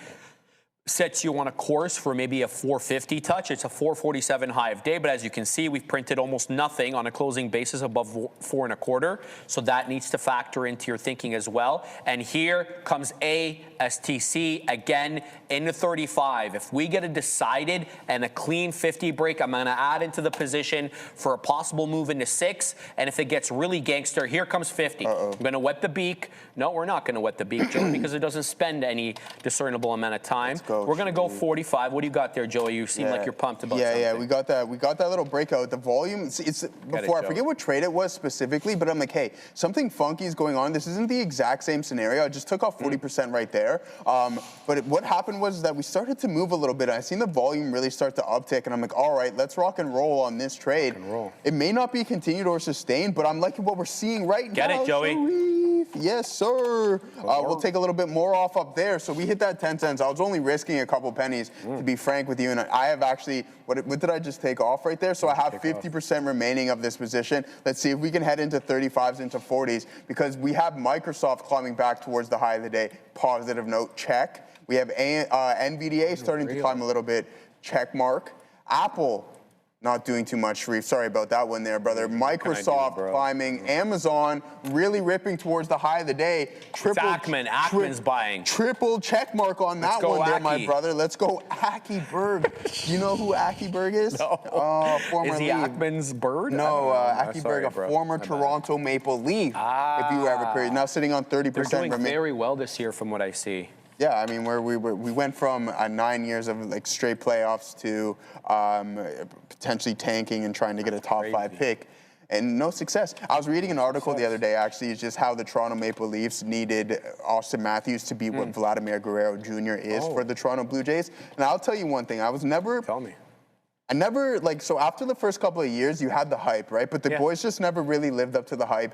Sets you on a course for maybe a 450 touch. It's a 447 high of day, but as you can see, we've printed almost nothing on a closing basis above 4.25. So that needs to factor into your thinking as well. And here comes ASTC again into 35. If we get a decided and a clean 50 break, I'm going to add into the position for a possible move into 6. And if it gets really gangster, here comes 50. I'm going to wet the beak. No, we're not going to wet the beak, Joe, because it doesn't spend any discernible amount of time. We're going to go 45. What do you got there, Joey? You seem like you're pumped about something. Yeah, we got that little breakout. The volume, it's before I forget what trade it was specifically, but I'm like, hey, something funky is going on. This isn't the exact same scenario. I just took off 40% right there. But what happened was that we started to move a little bit. I seen the volume really start to uptick, and I'm like, all right, let's rock and roll on this trade. It may not be continued or sustained, but I'm liking what we're seeing right now. Get it, Joey. Yes, sir. We'll take a little bit more off up there. So we hit that 10 cents. I was only risking a couple pennies, to be frank with you. And I have actually, what did I just take off right there? So I have 50% remaining of this position. Let's see if we can head into 35s, into 40s, because we have Microsoft climbing back towards the high of the day. Positive note, check. We have NVDA starting to climb a little bit. Check mark. Apple. Not doing too much, Sharif. Sorry about that one there, brother. Microsoft climbing. Amazon really ripping towards the high of the day. Triple, Ackman's buying. Triple check mark on that one there, my brother. Let's go Aki Berg. You know who Aki Berg is? No. Former is he Ackman's bird? No, Aki Berg, a former Toronto Maple Leaf. If you ever period. Now sitting on 30%. They're doing very well this year from what I see. Yeah, I mean, we went from 9 years of like straight playoffs to potentially tanking and trying to get a top 5 pick, and no success. I was reading an article the other day, actually, it's just how the Toronto Maple Leafs needed Austin Matthews to be what Vladimir Guerrero Jr. is for the Toronto Blue Jays. And I'll tell you one thing, I was never... Tell me. I never, so after the first couple of years, you had the hype, right? But the boys just never really lived up to the hype.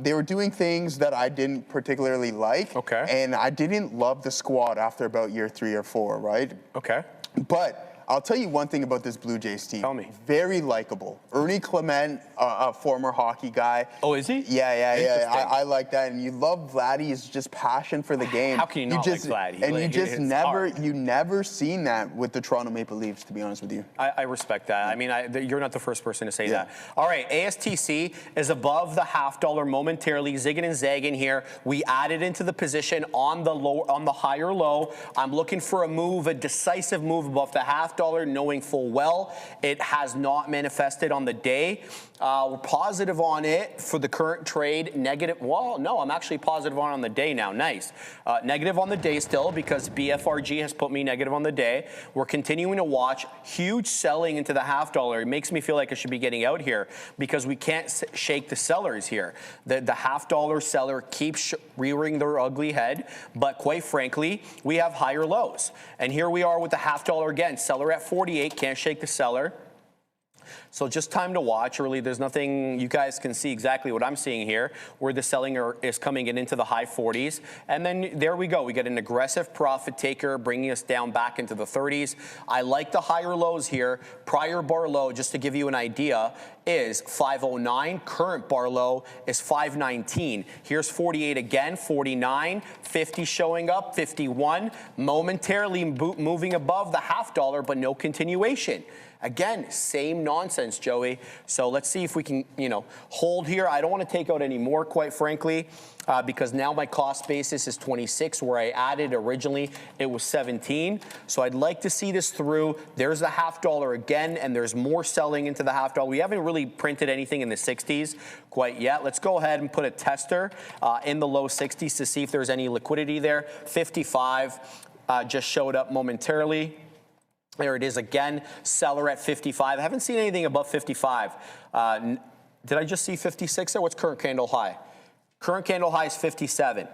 They were doing things that I didn't particularly like. Okay. And I didn't love the squad after about year 3 or 4, right? Okay. But I'll tell you one thing about this Blue Jays team. Tell me. Very likable. Ernie Clement, a former hockey guy. Oh, is he? Yeah. I like that. And you love Vladdy's just passion for the game. How can you not like Vladdy? And you just never seen that with the Toronto Maple Leafs, to be honest with you. I respect that. I mean, you're not the first person to say that. All right, ASTC is above the $0.50 momentarily, zigging and zagging here. We added into the position on the higher low. I'm looking for a move, a decisive move above the $0.50. Knowing full well it has not manifested on the day. We're positive on it for the current trade. Negative, well, no, I'm actually positive on the day now. Nice. Negative on the day still because BFRG has put me negative on the day. We're continuing to watch huge selling into the $0.50. It makes me feel like I should be getting out here because we can't shake the sellers here. The $0.50 seller keeps rearing their ugly head, but quite frankly, we have higher lows. And here we are with the $0.50 again. Seller at 48, can't shake the seller. So just time to watch. Really, there's nothing, you guys can see exactly what I'm seeing here, where the selling is coming into the high 40s. And then there we go. We get an aggressive profit taker, bringing us down back into the 30s. I like the higher lows here. Prior bar low, just to give you an idea, is 509. Current bar low is 519. Here's 48 again, 49, 50 showing up, 51. Momentarily moving above the $0.50, but no continuation. Again, same nonsense, Joey. So let's see if we can, hold here. I don't want to take out any more, quite frankly, because now my cost basis is 26, where I added originally it was 17. So I'd like to see this through. There's the $0.50 again, and there's more selling into the $0.50. We haven't really printed anything in the 60s quite yet. Let's go ahead and put a tester in the low 60s to see if there's any liquidity there. 55 just showed up momentarily. There it is again, seller at 55. I haven't seen anything above 55. Did I just see 56 there? What's current candle high? Current candle high is 57.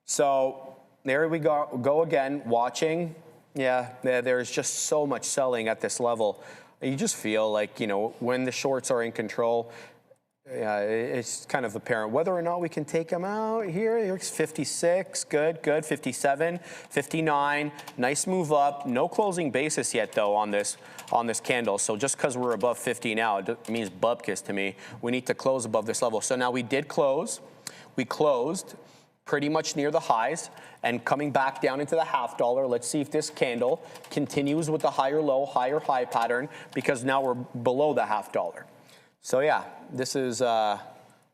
So there we go again, watching. Yeah, there's just so much selling at this level. You just feel like, when the shorts are in control, yeah, it's kind of apparent whether or not we can take them out here. It's 56, good, 57, 59, nice move up. No closing basis yet though on this candle. So just because we're above 50 now, it means bupkis to me. We need to close above this level. So now we did close. We closed pretty much near the highs and coming back down into the $0.5. Let's see if this candle continues with the higher low, higher high pattern, because now we're below the $0.5. So yeah, this is a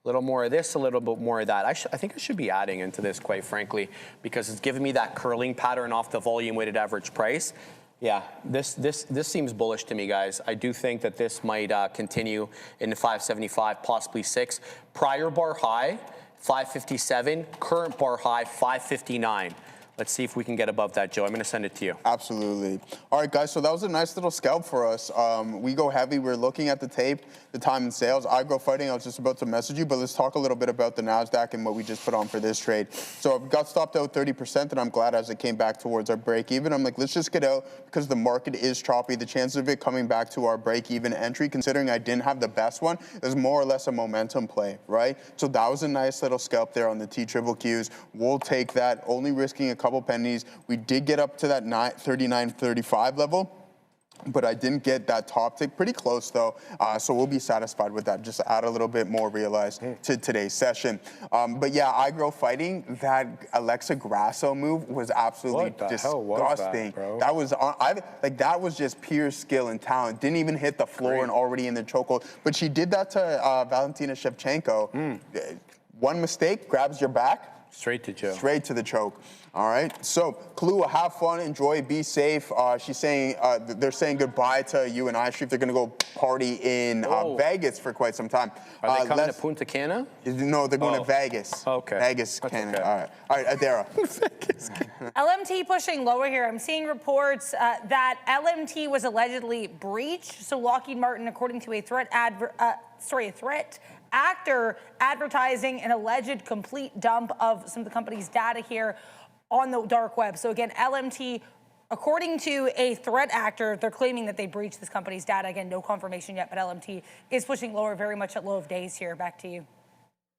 little more of this, a little bit more of that. I think I should be adding into this, quite frankly, because it's giving me that curling pattern off the volume weighted average price. Yeah, this seems bullish to me, guys. I do think that this might continue into 575, possibly 6. Prior bar high, 557. Current bar high, 559. Let's see if we can get above that, Joe. I'm going to send it to you. Absolutely. All right, guys, so that was a nice little scalp for us. We go heavy. We're looking at the tape, the time and sales. I go fighting. I was just about to message you, but let's talk a little bit about the NASDAQ and what we just put on for this trade. So I got stopped out 30%, and I'm glad as it came back towards our break even. I'm like, let's just get out because the market is choppy. The chances of it coming back to our break even entry, considering I didn't have the best one, is more or less a momentum play, right? So that was a nice little scalp there on the T-triple-Qs. We'll take that, only risking a couple pennies. We did get up to that 39.35 level, but I didn't get that top tick. Pretty close though, so we'll be satisfied with that. Just add a little bit more realized to today's session. But yeah, I grow fighting. That Alexa Grasso move was absolutely disgusting. That was that was just pure skill and talent. Didn't even hit the floor and already in the chokehold. But she did that to Valentina Shevchenko. One mistake, grabs your back. Straight to choke. Straight to the choke. All right. So, Kahlua, have fun, enjoy, be safe. She's saying they're saying goodbye to you and I, Sharif. They're going to go party in Vegas for quite some time. Are they coming to Punta Cana? No, they're going to Vegas. Okay. Vegas, Canada. Okay. All right, Adara. LMT pushing lower here. I'm seeing reports that LMT was allegedly breached. So Lockheed Martin, according to a threat actor advertising an alleged complete dump of some of the company's data here on the dark web. So again, LMT, according to a threat actor, they're claiming that they breached this company's data. Again, no confirmation yet, but LMT is pushing lower very much at low of days here. Back to you.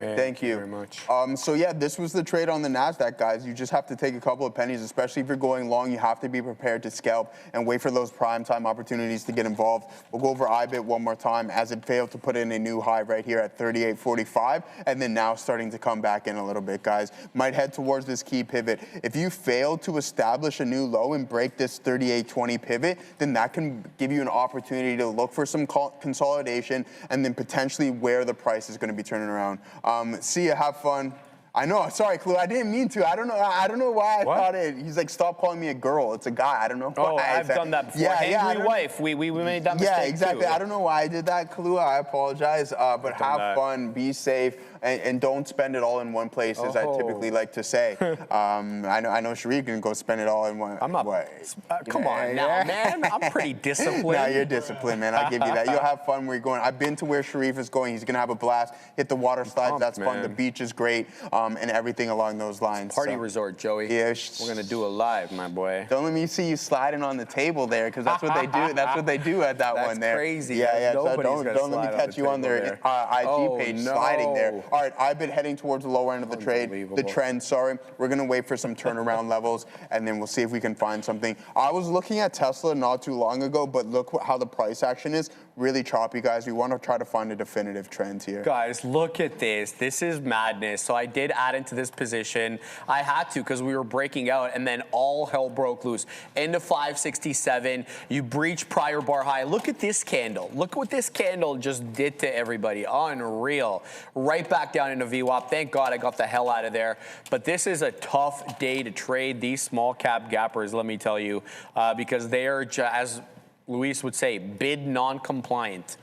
Thank you very much. So yeah, this was the trade on the NASDAQ, guys. You just have to take a couple of pennies, especially if you're going long. You have to be prepared to scalp and wait for those prime time opportunities to get involved. We'll go over IBIT one more time as it failed to put in a new high right here at 38.45, and then now starting to come back in a little bit, guys. Might head towards this key pivot. If you fail to establish a new low and break this 38.20 pivot, then that can give you an opportunity to look for some consolidation and then potentially where the price is going to be turning around. See ya, have fun. I know, sorry, Clue, I didn't mean to. I don't know why I thought it. He's like, stop calling me a girl. It's a guy. I don't know why. Oh, I've done that before. Angry wife. We made that mistake. Yeah, exactly. Too. I don't know why I did that, Clue. I apologize. But have fun, be safe, and don't spend it all in one place, as I typically like to say. I know Sharif can go spend it all in one. I'm not. Come on now, man. I'm pretty disciplined. No, you're disciplined, man. I give you that. You'll have fun where you're going. I've been to where Sharif is going. He's going to have a blast. Hit the water slides. That's fun. The beach is great. And everything along those lines. Party resort, Joey. Yeah, we're gonna do a live, my boy. Don't let me see you sliding on the table there, because that's what they do. That's what they do at that one there. That's crazy. Yeah. So don't let me catch you on their IG page sliding there. All right, I've been heading towards the lower end of the trade, the trend. Sorry, we're gonna wait for some turnaround levels, and then we'll see if we can find something. I was looking at Tesla not too long ago, but look how the price action is. Really choppy, guys. We want to try to find a definitive trend here. Guys, look at this. This is madness. So I did add into this position. I had to because we were breaking out, and then all hell broke loose. Into 567. You breach prior bar high. Look at this candle. Look what this candle just did to everybody. Unreal. Right back down into VWAP. Thank God I got the hell out of there. But this is a tough day to trade these small cap gappers, let me tell you, because they are, as Luis would say, bid non-compliant,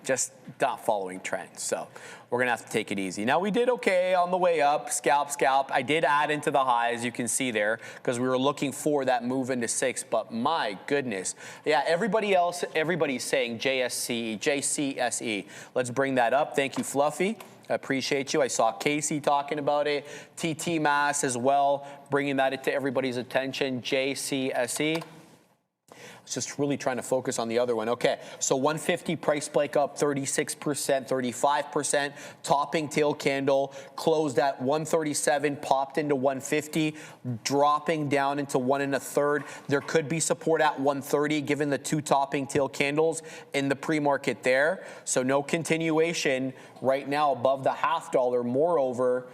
just not following trends. So we're going to have to take it easy. Now, we did okay on the way up, scalp. I did add into the highs, you can see there, because we were looking for that move into 6, but my goodness. Yeah, everybody's saying JCSE. Let's bring that up. Thank you, Fluffy. I appreciate you. I saw Casey talking about it. TT Mass as well, bringing that to everybody's attention. JCSE. Just really trying to focus on the other one. Okay, so 150 price spike up 36%, 35%. Topping tail candle closed at 137, popped into 150, dropping down into 1 1/3. There could be support at 130 given the 2 topping tail candles in the pre-market there. So no continuation right now above the $0.50. Moreover,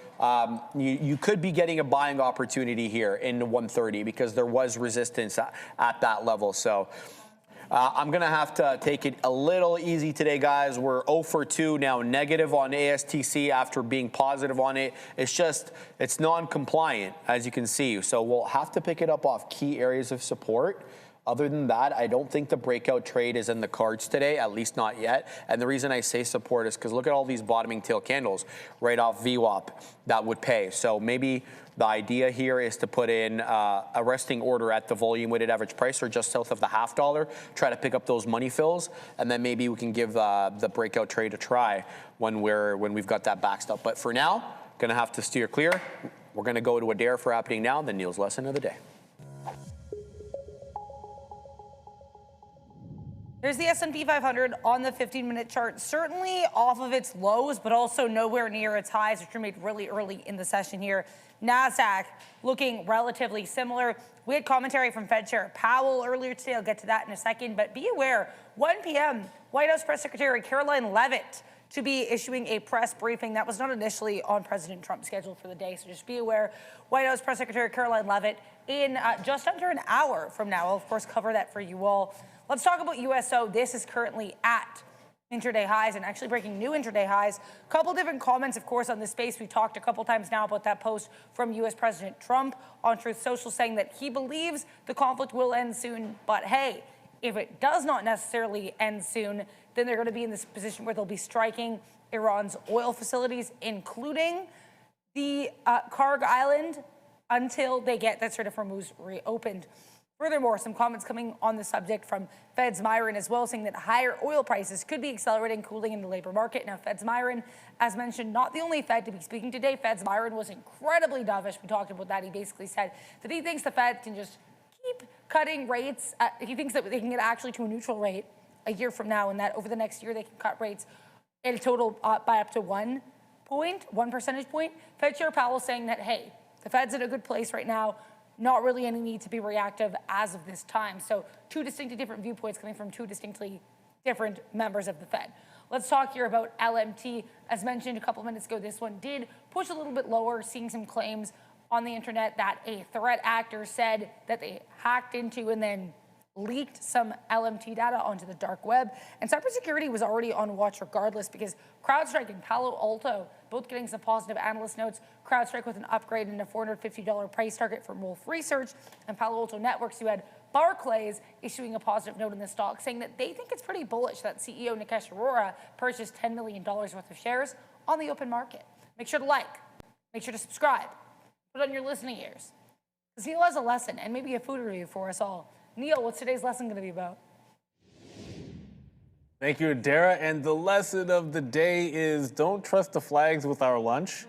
you could be getting a buying opportunity here in the 130 because there was resistance at that level. So I'm going to have to take it a little easy today, guys. We're 0 for 2 now, negative on ASTC after being positive on it. It's non-compliant, as you can see. So we'll have to pick it up off key areas of support. Other than that, I don't think the breakout trade is in the cards today, at least not yet. And the reason I say support is because look at all these bottoming tail candles right off VWAP that would pay. So maybe the idea here is to put in a resting order at the volume weighted average price or just south of the $0.50, try to pick up those money fills, and then maybe we can give the breakout trade a try when we've got that backstop. But for now, gonna have to steer clear. We're gonna go to a dare for happening now, then Neil's lesson of the day. There's the S&P 500 on the 15-minute chart, certainly off of its lows, but also nowhere near its highs, which were made really early in the session here. NASDAQ looking relatively similar. We had commentary from Fed Chair Powell earlier today. I'll get to that in a second, but be aware, 1 p.m., White House Press Secretary Caroline Leavitt to be issuing a press briefing that was not initially on President Trump's schedule for the day. So just be aware, White House Press Secretary Caroline Leavitt in just under an hour from now. I'll, of course, cover that for you all. Let's talk about USO. This is currently at intraday highs and actually breaking new intraday highs. A couple different comments, of course, on this space. We talked a couple times now about that post from U.S. President Trump on Truth Social saying that he believes the conflict will end soon. But hey, if it does not necessarily end soon, then they're going to be in this position where they'll be striking Iran's oil facilities, including the Karg Island, until they get that Strait of Hormuz reopened. Furthermore, some comments coming on the subject from Feds Myron as well, saying that higher oil prices could be accelerating cooling in the labor market. Now, Feds Myron, as mentioned, not the only Fed to be speaking today. Feds Myron was incredibly dovish. We talked about that. He basically said that he thinks the Fed can just keep cutting rates. He thinks that they can get actually to a neutral rate a year from now, and that over the next year they can cut rates in a total by up to 1 percentage point. Fed Chair Powell saying that, hey, the Fed's in a good place right now. Not really any need to be reactive as of this time. So 2 distinctly different viewpoints coming from 2 distinctly different members of the Fed. Let's talk here about LMT. As mentioned a couple minutes ago, this one did push a little bit lower, seeing some claims on the internet that a threat actor said that they hacked into and then leaked some LMT data onto the dark web. And cybersecurity was already on watch regardless because CrowdStrike and Palo Alto both getting some positive analyst notes. CrowdStrike with an upgrade and a $450 price target from Wolf Research, and Palo Alto Networks, who had Barclays issuing a positive note in the stock saying that they think it's pretty bullish that CEO Nikesh Arora purchased $10 million worth of shares on the open market. Make sure to like, make sure to subscribe, put it on your listening ears. Because Neil has a lesson and maybe a food review for us all. Neil, what's today's lesson going to be about? Thank you, Adara. And the lesson of the day is don't trust the flags with our lunch.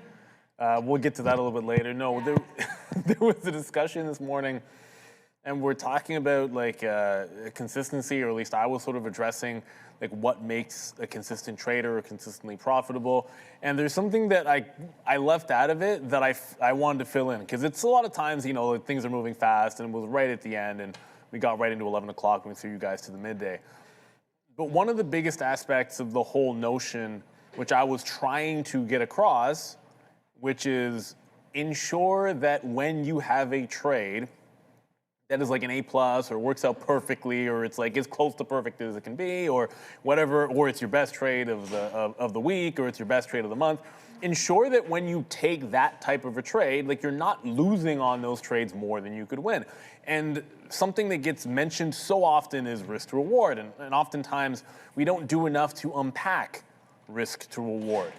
We'll get to that a little bit later. No, there was a discussion this morning, and we're talking about like consistency, or at least I was sort of addressing like what makes a consistent trader or consistently profitable. And there's something that I left out of it that I wanted to fill in, because it's a lot of times, you know, like things are moving fast, and it was right at the end, and we got right into 11 o'clock and we threw you guys to the midday. But one of the biggest aspects of the whole notion, which I was trying to get across, which is ensure that when you have a trade that is like an A+ or works out perfectly, or it's like as close to perfect as it can be, or whatever, or it's your best trade of the week, or it's your best trade of the month, ensure that when you take that type of a trade, like you're not losing on those trades more than you could win. And something that gets mentioned so often is risk to reward. And oftentimes we don't do enough to unpack risk to reward,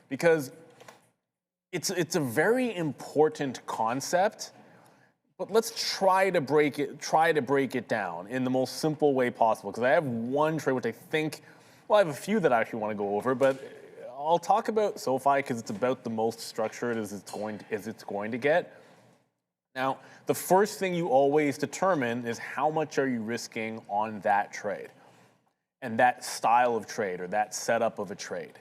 because it's a very important concept, but let's try to break it down in the most simple way possible. Because I have one trade which I think, well, I have a few that I actually want to go over, but I'll talk about SoFi because it's about the most structured as it's going to get. Now, the first thing you always determine is how much are you risking on that trade and that style of trade or that setup of a trade.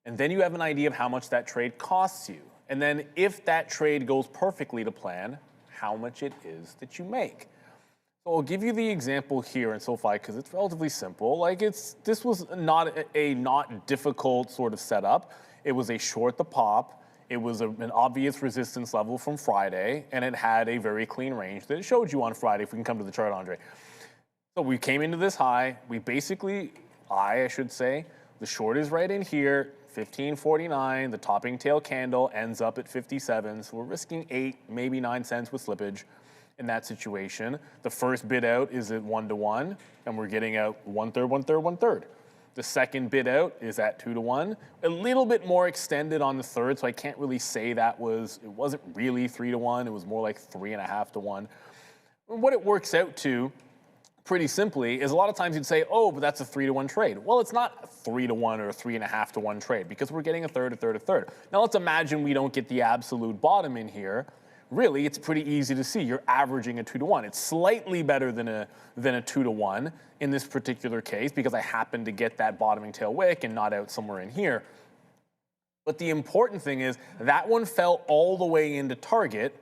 And then you have an idea of how much that trade costs you. And then if that trade goes perfectly to plan, how much it is that you make. So I'll give you the example here in SoFi because it's relatively simple. Like this was not a not difficult sort of setup. It was a short the pop. It was an obvious resistance level from Friday, and it had a very clean range that it showed you on Friday, if we can come to the chart, Andre. So we came into this high. We basically, I should say, the short is right in here, 15.49. The topping tail candle ends up at 57. So we're risking 8, maybe 9 cents with slippage in that situation. The first bid out is at 1-to-1, and we're getting out 1/3, 1/3, 1/3. The second bid out is at 2-to-1. A little bit more extended on the third, so I can't really say it wasn't really 3-to-1. It was more like 3.5-to-1. What it works out to, pretty simply, is a lot of times you'd say, oh, but that's a 3-to-1 trade. Well, it's not a 3-to-1 or a 3.5-to-1 trade because we're getting a third, a third, a third. Now let's imagine we don't get the absolute bottom in here. Really, it's pretty easy to see. You're averaging a 2-to-1. It's slightly better than a 2-to-1 in this particular case because I happen to get that bottoming tail wick and not out somewhere in here. But the important thing is that one fell all the way into target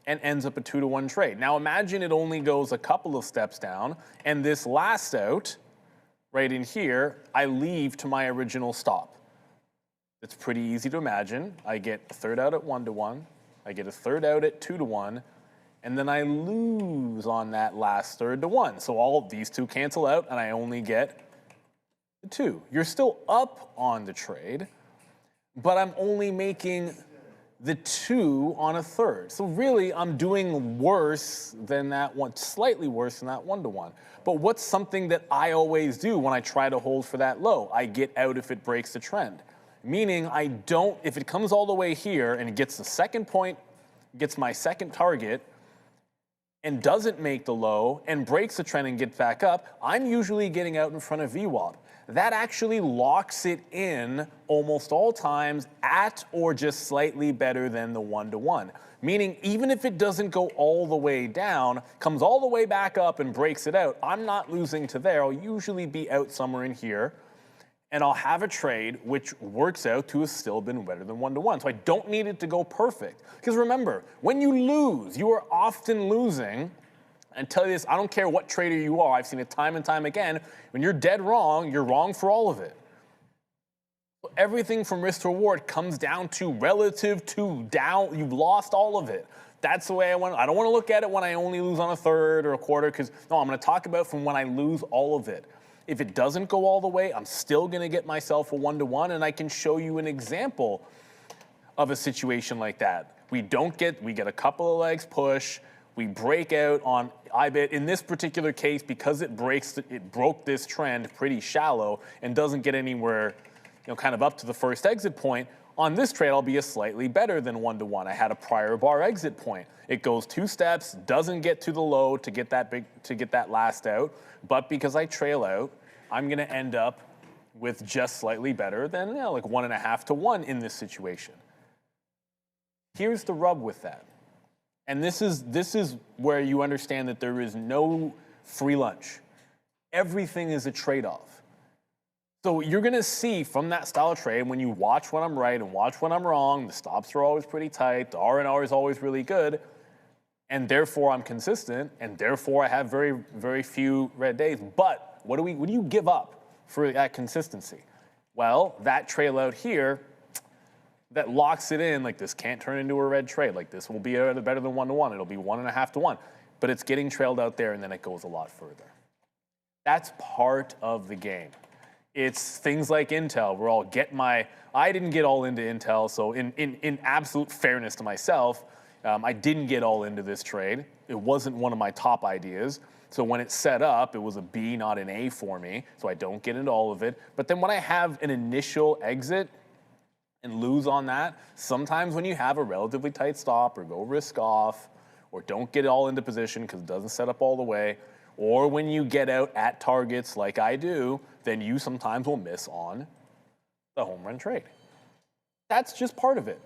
and ends up a 2-to-1 trade. Now imagine it only goes a couple of steps down, and this last out, right in here, I leave to my original stop. It's pretty easy to imagine. I get a third out at 1-to-1. I get a third out at 2-to-1, and then I lose on that last third to 1. So all of these two cancel out, and I only get the 2. You're still up on the trade, but I'm only making the 2 on a third. So really, I'm doing worse than that one, slightly worse than that 1-to-1. But what's something that I always do when I try to hold for that low? I get out if it breaks the trend. Meaning I don't, if it comes all the way here and it gets the second point, gets my second target, and doesn't make the low and breaks the trend and gets back up, I'm usually getting out in front of VWAP. That actually locks it in almost all times at or just slightly better than the 1-to-1. Meaning even if it doesn't go all the way down, comes all the way back up and breaks it out, I'm not losing to there. I'll usually be out somewhere in here, and I'll have a trade which works out to have still been better than 1-to-1. So I don't need it to go perfect. Because remember, when you lose, you are often losing. And tell you this, I don't care what trader you are, I've seen it time and time again. When you're dead wrong, you're wrong for all of it. So everything from risk to reward comes down to relative to down, you've lost all of it. That's the way I don't want to look at it when I only lose on a third or a quarter, because no, I'm going to talk about from when I lose all of it. If it doesn't go all the way, I'm still going to get myself a 1-to-1, and I can show you an example of a situation like that. We get a couple of legs push, we break out on IBIT. In this particular case, because it broke this trend pretty shallow and doesn't get anywhere, kind of up to the first exit point. On this trade, I'll be a slightly better than 1-to-1. I had a prior bar exit point. It goes 2 steps, doesn't get to the low to get that last out, but because I trail out, I'm going to end up with just slightly better than like 1.5-to-1 in this situation. Here's the rub with that. And this is where you understand that there is no free lunch. Everything is a trade-off. So you're going to see from that style of trade, when you watch when I'm right and watch when I'm wrong, the stops are always pretty tight, the R&R is always really good, and therefore I'm consistent, and therefore I have very, very few red days. But what do you give up for that consistency? Well, that trail out here, that locks it in, like this can't turn into a red trade. Like this will be better than 1-to-1. It'll be 1.5-to-1. But it's getting trailed out there, and then it goes a lot further. That's part of the game. It's things like Intel, where I didn't get all into Intel, so in absolute fairness to myself, I didn't get all into this trade. It wasn't one of my top ideas. So when it's set up, it was a B, not an A for me, so I don't get into all of it. But then when I have an initial exit and lose on that, sometimes when you have a relatively tight stop or go risk off or don't get all into position because it doesn't set up all the way, or when you get out at targets like I do, then you sometimes will miss on the home run trade. That's just part of it.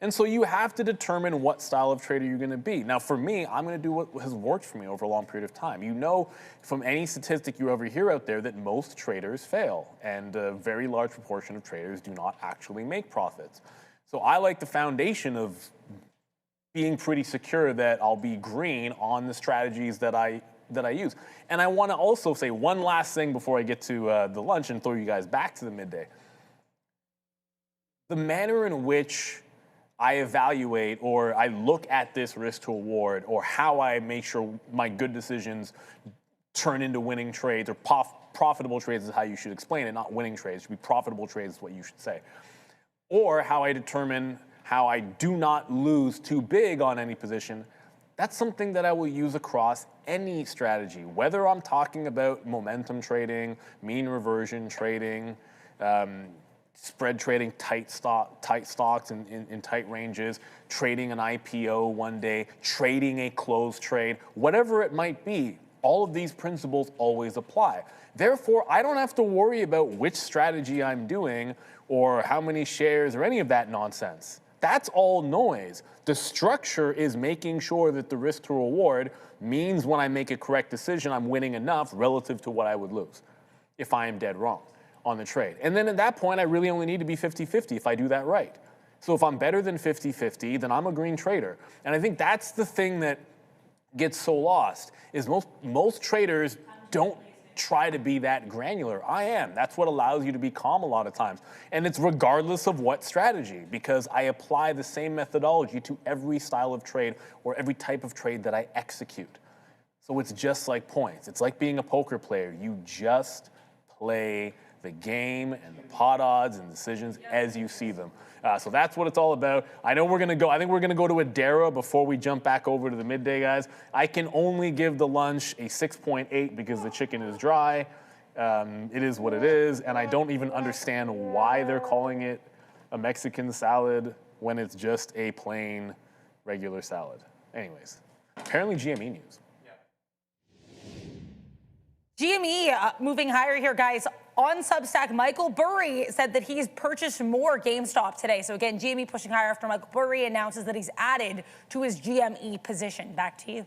And so you have to determine what style of trader you're going to be. Now, for me, I'm going to do what has worked for me over a long period of time. You know from any statistic you ever hear out there that most traders fail, and a very large proportion of traders do not actually make profits. So I like the foundation of being pretty secure that I'll be green on the strategies that I use. And I want to also say one last thing before I get to the lunch and throw you guys back to the midday. The manner in which I evaluate or I look at this risk to reward, or how I make sure my good decisions turn into winning trades, or profitable trades is how you should explain it, not winning trades. It should be profitable trades is what you should say. Or how I determine how I do not lose too big on any position. That's something that I will use across any strategy, whether I'm talking about momentum trading, mean reversion trading, spread trading, tight stocks in tight ranges, trading an IPO one day, trading a closed trade, whatever it might be. All of these principles always apply. Therefore, I don't have to worry about which strategy I'm doing or how many shares or any of that nonsense. That's all noise. The structure is making sure that the risk to reward means when I make a correct decision, I'm winning enough relative to what I would lose if I am dead wrong on the trade. And then at that point, I really only need to be 50-50 if I do that right. So if I'm better than 50-50, then I'm a green trader. And I think that's the thing that gets so lost, is most traders don't try to be that granular. I am. That's what allows you to be calm a lot of times. And it's regardless of what strategy, because I apply the same methodology to every style of trade or every type of trade that I execute. So it's just like points. It's like being a poker player. You just play the game and the pot odds and decisions as you see them. So that's what it's all about. I know we're going to go, I think we're going to go to Adara before we jump back over to the midday, guys. I can only give the lunch a 6.8 because the chicken is dry. It is what it is. And I don't even understand why they're calling it a Mexican salad when it's just a plain regular salad. Anyways, apparently GME news. GME moving higher here, guys. On Substack, Michael Burry said that he's purchased more GameStop today. So again, GME pushing higher after Michael Burry announces that he's added to his GME position. Back to you.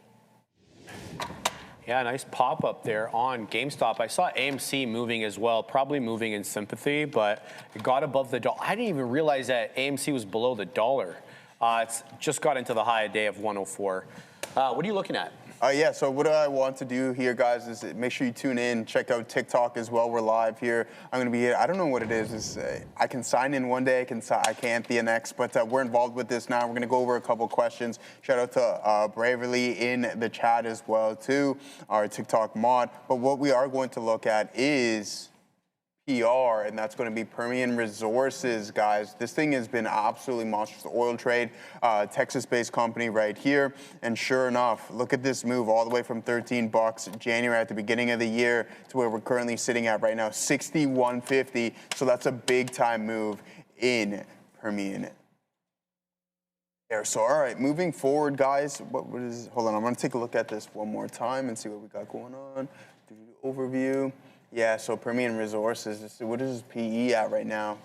Yeah, nice pop up there on GameStop. I saw AMC moving as well, probably moving in sympathy, but it got above the dollar. I didn't even realize that AMC was below the dollar. It's just got into the high a day of 104. What are you looking at? Yeah, so what I want to do here, guys, is make sure you tune in. Check out TikTok as well. We're live here. I'm going to be here. I don't know what it is. I can sign in one day. I can't the next. But we're involved with this now. We're going to go over a couple questions. Shout out to Braverly in the chat as well, too, our TikTok mod. But what we are going to look at is PR, and that's going to be Permian Resources, guys. This thing has been absolutely monstrous. The oil trade, Texas-based company right here. And sure enough, look at this move all the way from $13 January at the beginning of the year to where we're currently sitting at right now, $61.50. So that's a big-time move in Permian. There. So, all right, moving forward, guys. What is? Hold on, I'm going to take a look at this one more time and see what we got going on. Do the overview. Yeah, so Permian Resources, what is his PE at right now?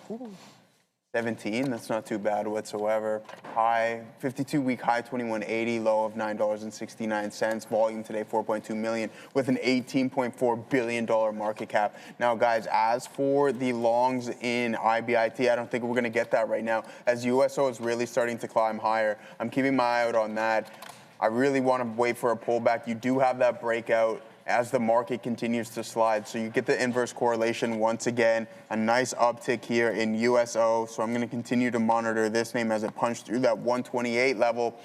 17, that's not too bad whatsoever. High, 52-week high, 21.80, low of $9.69. Volume today, 4.2 million, with an $18.4 billion market cap. Now, guys, as for the longs in IBIT, I don't think we're going to get that right now, as USO is really starting to climb higher. I'm keeping my eye out on that. I really want to wait for a pullback. You do have that breakout as the market continues to slide. So you get the inverse correlation once again, a nice uptick here in USO. So I'm going to continue to monitor this name as it punched through that 128 level.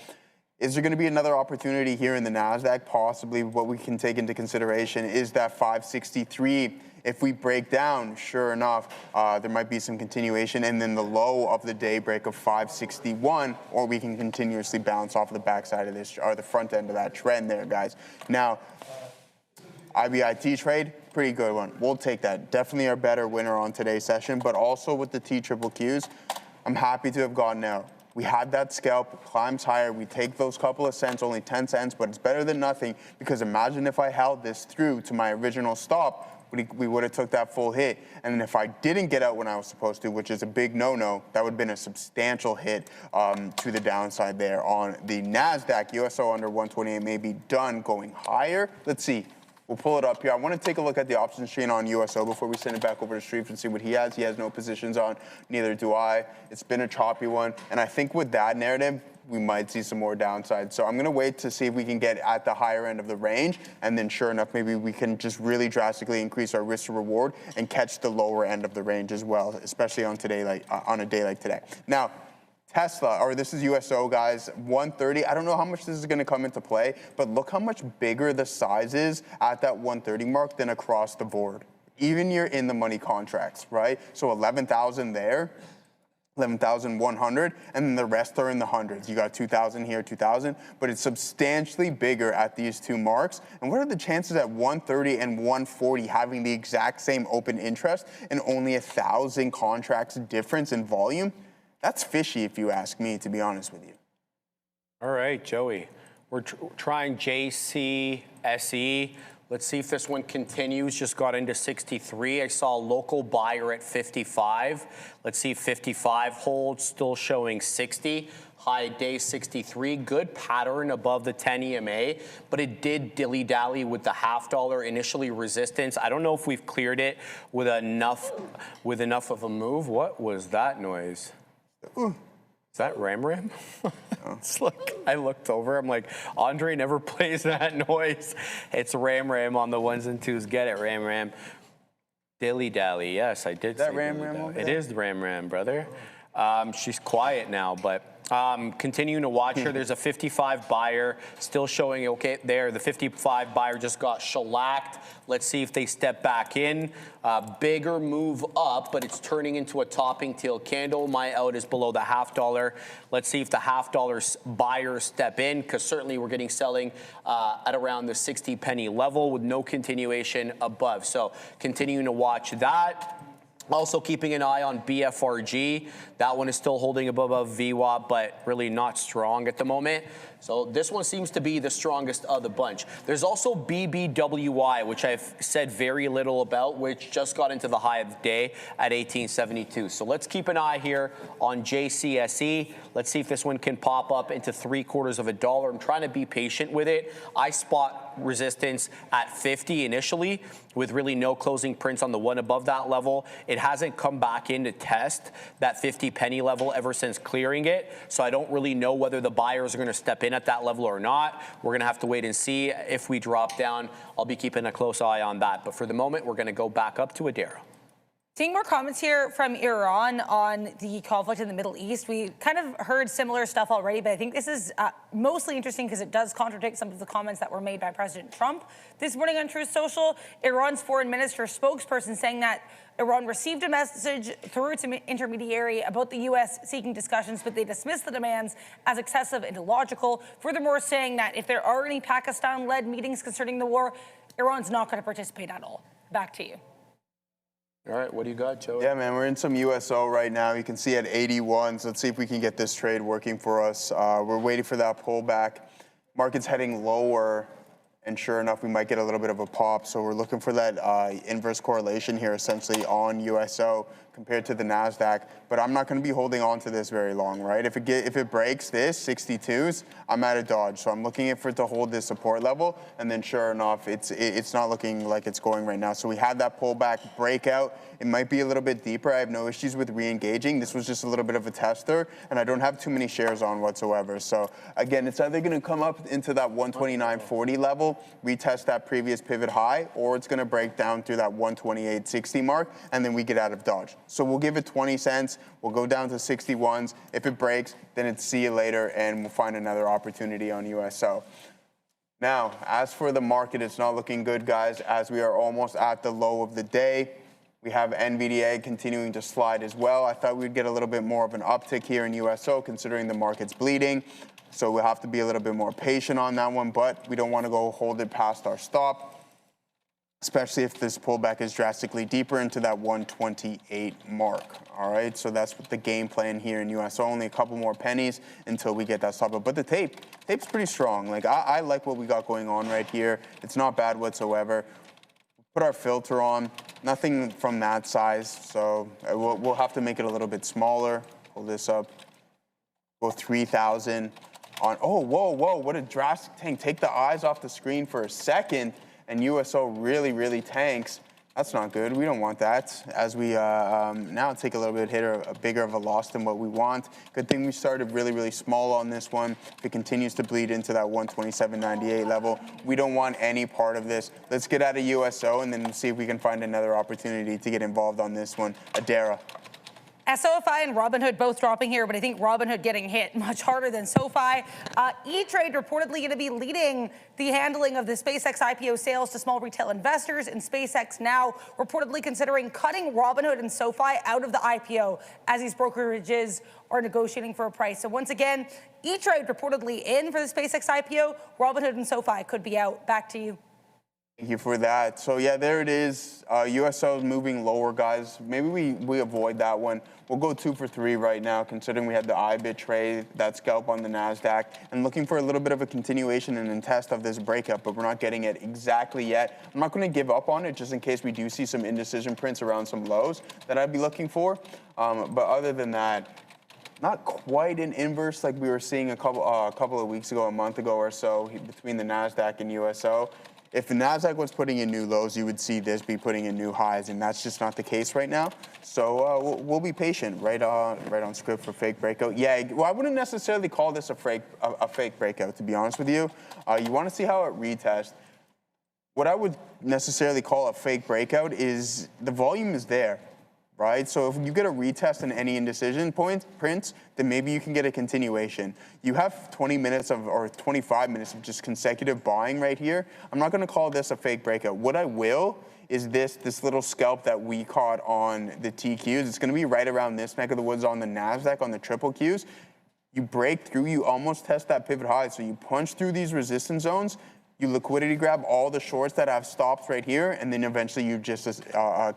Is there going to be another opportunity here in the NASDAQ? Possibly. What we can take into consideration is that 563. If we break down, sure enough, there might be some continuation, and then the low of the day break of 561, or we can continuously bounce off the backside of this, or the front end of that trend there, guys. Now, IBIT trade, pretty good one. We'll take that. Definitely our better winner on today's session, but also with the TQQs, I'm happy to have gotten out. We had that scalp, climbs higher. We take those couple of cents, only 10 cents, but it's better than nothing, because imagine if I held this through to my original stop, we would have took that full hit. And then if I didn't get out when I was supposed to, which is a big no-no, that would have been a substantial hit to the downside there on the NASDAQ. USO under 128 may be done going higher. Let's see. We'll pull it up here. I want to take a look at the options chain on USO before we send it back over to Shreve and see what he has. He has no positions on, neither do I. It's been a choppy one. And I think with that narrative, we might see some more downside. So I'm going to wait to see if we can get at the higher end of the range. And then sure enough, maybe we can just really drastically increase our risk to reward and catch the lower end of the range as well, especially on today, on a day like today. Now, Tesla, or this is USO, guys, 130. I don't know how much this is going to come into play, but look how much bigger the size is at that 130 mark than across the board. Even you're in the money contracts, right? So 11,000 there, 11,100, and then the rest are in the hundreds. You got 2,000 here, 2,000, but it's substantially bigger at these two marks. And what are the chances at 130 and 140 having the exact same open interest and only 1,000 contracts difference in volume? That's fishy, if you ask me, to be honest with you. All right, Joey. We're trying JCSE. Let's see if this one continues. Just got into 63. I saw a local buyer at 55. Let's see if 55 holds, still showing 60. High day 63, good pattern above the 10 EMA, but it did dilly-dally with the $0.5 initially resistance. I don't know if we've cleared it with enough of a move. What was that noise? Is that Ram? Look, I looked over. I'm like, Andre never plays that noise. It's Ram on the ones and twos. Get it, Ram. Dilly dally. Yes, I did. Is that Ram? It is the Ram, brother. She's quiet now, but continuing to watch her. There's a 55 buyer still showing okay there. The 55 buyer just got shellacked. Let's see if they step back in. Bigger move up, but it's turning into a topping tail candle. My out is below the $0.5. Let's see if the $0.5 buyers step in, because certainly we're getting selling at around the 60 penny level with no continuation above. So continuing to watch that. Also keeping an eye on BFRG. That one is still holding above VWAP, but really not strong at the moment. So this one seems to be the strongest of the bunch. There's also BBWI, which I've said very little about, which just got into the high of the day at 1872. So let's keep an eye here on JCSE. Let's see if this one can pop up into $0.75. I'm trying to be patient with it. I spot resistance at 50 initially with really no closing prints on the one above that level. It hasn't come back in to test that 50 penny level ever since clearing it. So I don't really know whether the buyers are going to step in at that level or not. We're going to have to wait and see. If we drop down, I'll be keeping a close eye on that. But for the moment, we're going to go back up to Adara. Seeing more comments here from Iran on the conflict in the Middle East. We kind of heard similar stuff already, but I think this is mostly interesting because it does contradict some of the comments that were made by President Trump this morning on Truth Social. Iran's foreign minister spokesperson saying that Iran received a message through its intermediary about the U.S. seeking discussions, but they dismissed the demands as excessive and illogical. Furthermore, saying that if there are any Pakistan-led meetings concerning the war, Iran's not going to participate at all. Back to you. All right, what do you got, Joey? Yeah, man, we're in some USO right now. You can see at 81, so let's see if we can get this trade working for us. We're waiting for that pullback. Market's heading lower, and sure enough, we might get a little bit of a pop. So we're looking for that inverse correlation here, essentially, on USO compared to the NASDAQ. But I'm not going to be holding on to this very long, right? If it breaks this, 62s, I'm at a dodge. So I'm looking for it to hold this support level. And then sure enough, it's not looking like it's going right now. So we had that pullback breakout. It might be a little bit deeper. I have no issues with re-engaging. This was just a little bit of a tester, and I don't have too many shares on whatsoever. So again, it's either going to come up into that 129.40 level, retest that previous pivot high, or it's going to break down through that 128.60 mark, and then we get out of dodge. So we'll give it 20 cents. We'll go down to 61s. If it breaks, then it's see you later, and we'll find another opportunity on USO. Now, as for the market, it's not looking good, guys, as we are almost at the low of the day. We have NVDA continuing to slide as well. I thought we'd get a little bit more of an uptick here in USO, considering the market's bleeding. So we'll have to be a little bit more patient on that one, but we don't want to go hold it past our stop, especially if this pullback is drastically deeper into that 128 mark. All right, so that's the game plan here in USO. Only a couple more pennies until we get that stop up. But the tape's pretty strong. Like I like what we got going on right here. It's not bad whatsoever. put our filter on. Nothing from that size, so we'll have to make it a little bit smaller. Pull this up. Go 3,000 on. Oh, whoa, what a drastic tank. Take the eyes off the screen for a second, and USO really tanks. That's not good. We don't want that. As we now take a little bit hit, a bigger of a loss than what we want. Good thing we started really small on this one. If it continues to bleed into that 127.98 level, we don't want any part of this. Let's get out of USO and then see if we can find another opportunity to get involved on this one. Adara. SOFI and Robinhood both dropping here, but I think Robinhood getting hit much harder than SoFi. E-Trade reportedly going to be leading the handling of the SpaceX IPO sales to small retail investors, and SpaceX now reportedly considering cutting Robinhood and SoFi out of the IPO as these brokerages are negotiating for a price. So once again, E-Trade reportedly in for the SpaceX IPO. Robinhood and SoFi could be out. Back to you. Thank you for that. So yeah, there it is. USO is moving lower, guys. Maybe we avoid that one. We'll go 2 for 3 right now, considering we had the IBIT trade, that scalp on the NASDAQ, and looking for a little bit of a continuation and a test of this breakup, but we're not getting it exactly yet. I'm not going to give up on it just in case we do see some indecision prints around some lows that I'd be looking for. But other than that, not quite an inverse like we were seeing a couple of weeks ago, a month ago or so, between the NASDAQ and USO. If the NASDAQ was putting in new lows, you would see this be putting in new highs, and that's just not the case right now. So we'll be patient, right on script for fake breakout. Yeah, well, I wouldn't necessarily call this a fake breakout, to be honest with you. You want to see how it retests. What I would necessarily call a fake breakout is the volume is there, right? So if you get a retest in any indecision prints, then maybe you can get a continuation. You have 20 minutes or 25 minutes of just consecutive buying right here. I'm not going to call this a fake breakout. What I will is this little scalp that we caught on the TQs. It's going to be right around this neck of the woods on the NASDAQ, on the triple Qs. You break through, you almost test that pivot high. So you punch through these resistance zones, you liquidity grab all the shorts that have stops right here, and then eventually you just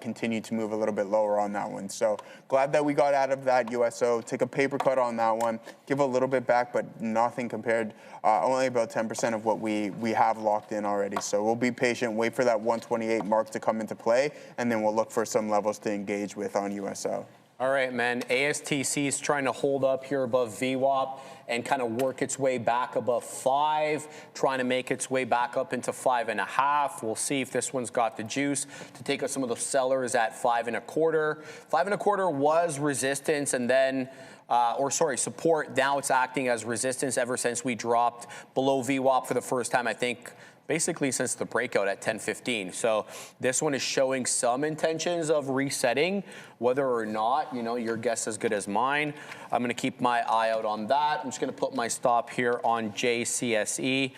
continue to move a little bit lower on that one. So glad that we got out of that USO. Take a paper cut on that one. Give a little bit back, but nothing compared, only about 10% of what we have locked in already. So we'll be patient, wait for that 128 mark to come into play, and then we'll look for some levels to engage with on USO. All right, man. ASTC is trying to hold up here above VWAP and kind of work its way back above 5, trying to make its way back up into 5.5. We'll see if this one's got the juice to take out some of the sellers at 5.25. 5.25 was resistance, and then support. Now it's acting as resistance ever since we dropped below VWAP for the first time, I think, basically since the breakout at 10:15. So this one is showing some intentions of resetting. Whether or not, your guess is as good as mine. I'm going to keep my eye out on that. I'm just going to put my stop here on JCSE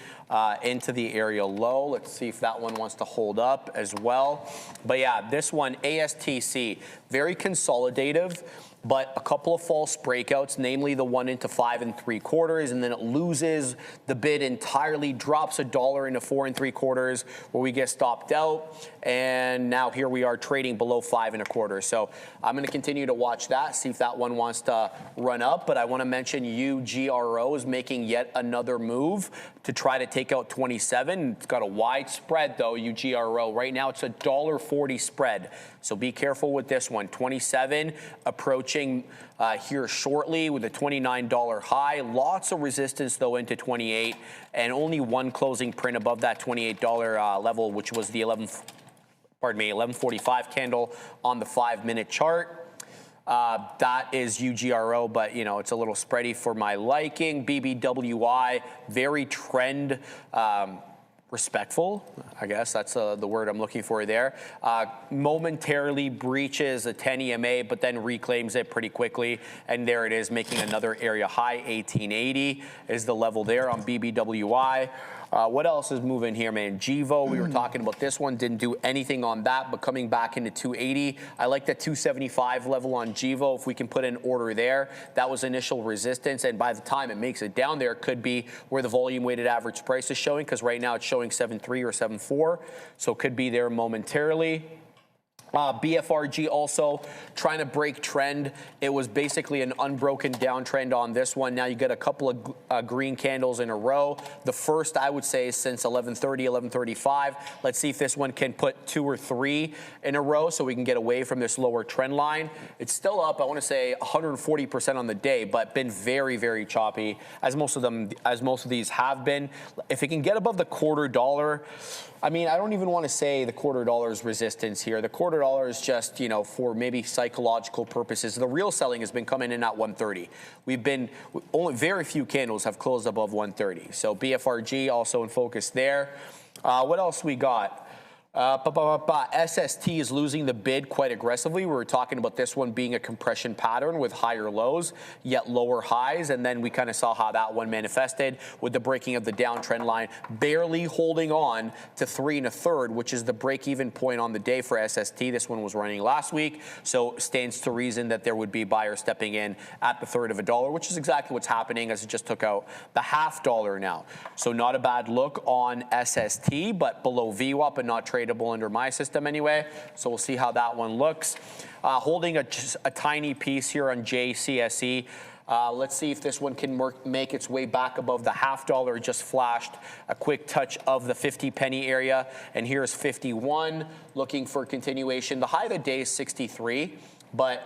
into the area low. Let's see if that one wants to hold up as well. But yeah, this one, ASTC, very consolidative, but a couple of false breakouts, namely the one into 5.75, and then it loses the bid entirely, drops $1 into 4.75, where we get stopped out, and now here we are trading below 5.25. So I'm going to continue to watch that, see if that one wants to run up. But I want to mention UGRO is making yet another move to try to take out 27. It's got a wide spread though, UGRO. Right now it's a $1.40 spread. So be careful with this one. 27 approaching here shortly with a $29 high. Lots of resistance though into 28, and only one closing print above that $28 level, which was the 11:45 candle on the 5-minute chart. That is UGRO, but it's a little spready for my liking. BBWI, very trend respectful, I guess that's the word I'm looking for there. Momentarily breaches a 10 EMA, but then reclaims it pretty quickly. And there it is, making another area high. 1880 is the level there on BBWI. What else is moving here, man? GEVO, we were talking about this one, didn't do anything on that, but coming back into 280. I like that 275 level on GEVO. If we can put an order there, that was initial resistance, and by the time it makes it down there, could be where the volume weighted average price is showing, because right now it's showing 7.3 or 7.4, so it could be there momentarily. BFRG also trying to break trend. It was basically an unbroken downtrend on this one. Now you get a couple of green candles in a row. The first, I would say, since 11:30, 11:35. Let's see if this one can put 2 or 3 in a row so we can get away from this lower trend line. It's still up, I want to say, 140% on the day, but been very, very choppy, as most of these have been. If it can get above the $0.25, I mean, I don't even want to say the $0.25 resistance here. The $0.25 is just, you know, for maybe psychological purposes. The real selling has been coming in at 130. Only very few candles have closed above 130. So BFRG also in focus there. What else we got? SST is losing the bid quite aggressively. We were talking about this one being a compression pattern with higher lows, yet lower highs. And then we kind of saw how that one manifested with the breaking of the downtrend line, barely holding on to 3 1/3, which is the break-even point on the day for SST. This one was running last week. So stands to reason that there would be buyers stepping in at the $0.33 of a dollar, which is exactly what's happening as it just took out the $0.50 now. So not a bad look on SST, but below VWAP and not tradable under my system anyway. So we'll see how that one looks. Holding just a tiny piece here on JCSE. Let's see if this one can make its way back above the $0.50. Just flashed a quick touch of the 50 penny area. And here's 51, looking for continuation. The high of the day is 63, but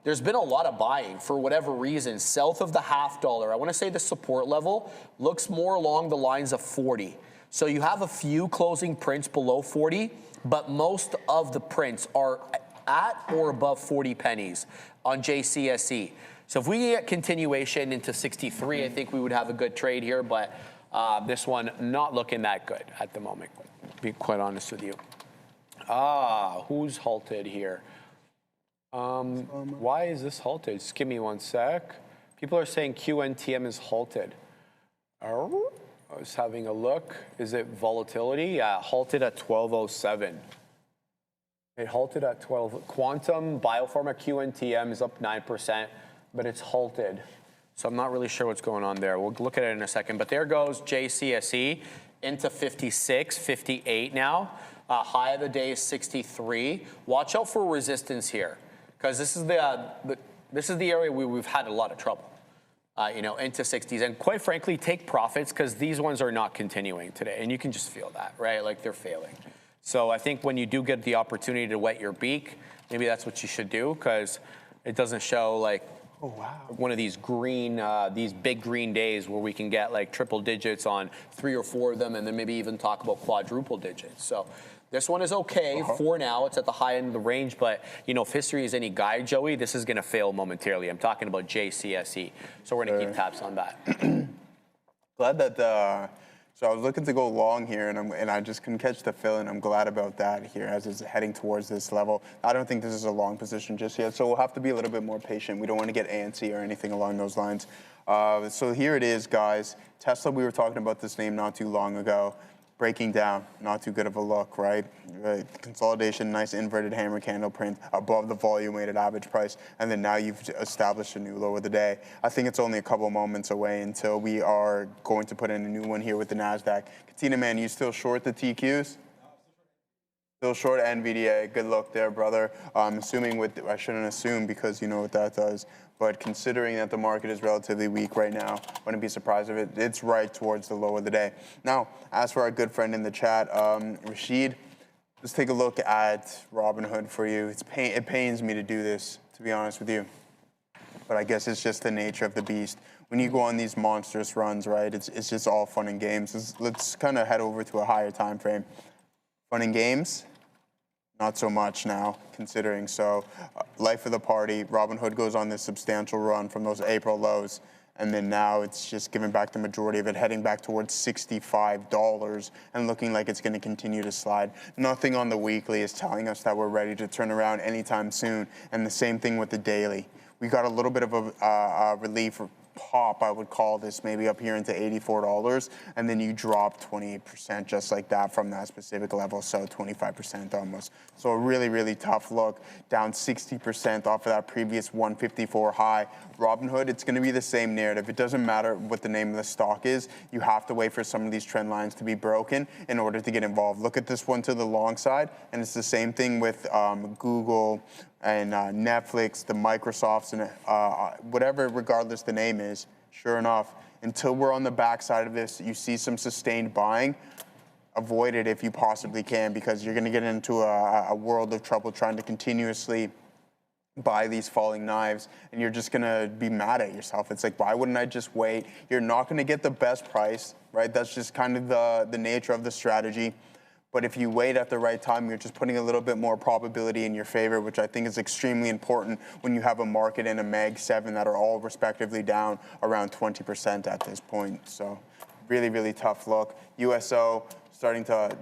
there's been a lot of buying for whatever reason. South of the $0.50, I want to say the support level looks more along the lines of 40. So you have a few closing prints below 40, but most of the prints are at or above 40 pennies on JCSE. So if we get continuation into 63, I think we would have a good trade here, but this one not looking that good at the moment, to be quite honest with you. Who's halted here? Why is this halted? Just give me one sec. People are saying QNTM is halted. I was having a look. Is it volatility? Yeah, halted at 1207. It halted at 12. Quantum Biopharma QNTM is up 9%, but it's halted. So I'm not really sure what's going on there. We'll look at it in a second. But there goes JCSE into 56, 58 now. High of the day is 63. Watch out for resistance here, because this is the area where we've had a lot of trouble. Into 60s, and quite frankly, take profits, because these ones are not continuing today, and you can just feel that, right? Like they're failing. So I think when you do get the opportunity to wet your beak, maybe that's what you should do, because it doesn't show like, oh wow, one of these these big green days where we can get like triple digits on 3 or 4 of them, and then maybe even talk about quadruple digits. So this one is okay for now. It's at the high end of the range, but if history is any guide, Joey, this is going to fail momentarily. I'm talking about JCSE, so we're going to keep tabs on that. Glad that so I was looking to go long here, and I just couldn't catch the fill, and I'm glad about that here as it's heading towards this level. I don't think this is a long position just yet, so we'll have to be a little bit more patient. We don't want to get antsy or anything along those lines. So here it is, guys. Tesla, we were talking about this name not too long ago. Breaking down, not too good of a look, right? Consolidation, nice inverted hammer candle print above the volume weighted average price, and then now you've established a new low of the day. I think it's only a couple moments away until we are going to put in a new one here with the NASDAQ. Katina, man, you still short the TQs? Still short NVDA. Good luck there, brother. I'm assuming I shouldn't assume, because you know what that does. But considering that the market is relatively weak right now, wouldn't be surprised if it's right towards the low of the day. Now, as for our good friend in the chat, Rashid, let's take a look at Robinhood for you. It pains me to do this, to be honest with you. But I guess it's just the nature of the beast. When you go on these monstrous runs, right, it's just all fun and games. Let's kind of head over to a higher time frame. Fun and games? Not so much now, considering. So life of the party, Robinhood goes on this substantial run from those April lows, and then now it's just giving back the majority of it, heading back towards $65 and looking like it's going to continue to slide. Nothing on the weekly is telling us that we're ready to turn around anytime soon, and the same thing with the daily. We got a little bit of a relief pop, I would call this, maybe up here into $84, and then you drop 28% just like that from that specific level, so 25% almost. So a really, really tough look, down 60% off of that previous 154 high. Robinhood, it's going to be the same narrative. It doesn't matter what the name of the stock is. You have to wait for some of these trend lines to be broken in order to get involved. Look at this one to the long side, and it's the same thing with Google and Netflix, the Microsofts, and whatever, regardless the name is. Sure enough, until we're on the backside of this, you see some sustained buying. Avoid it if you possibly can, because you're going to get into a world of trouble trying to continuously buy these falling knives, and you're just going to be mad at yourself. It's like, why wouldn't I just wait? You're not going to get the best price, right? That's just kind of the nature of the strategy. But if you wait at the right time, you're just putting a little bit more probability in your favor, which I think is extremely important when you have a market and a Mag 7 that are all respectively down around 20% at this point. So really, really tough look. USO starting to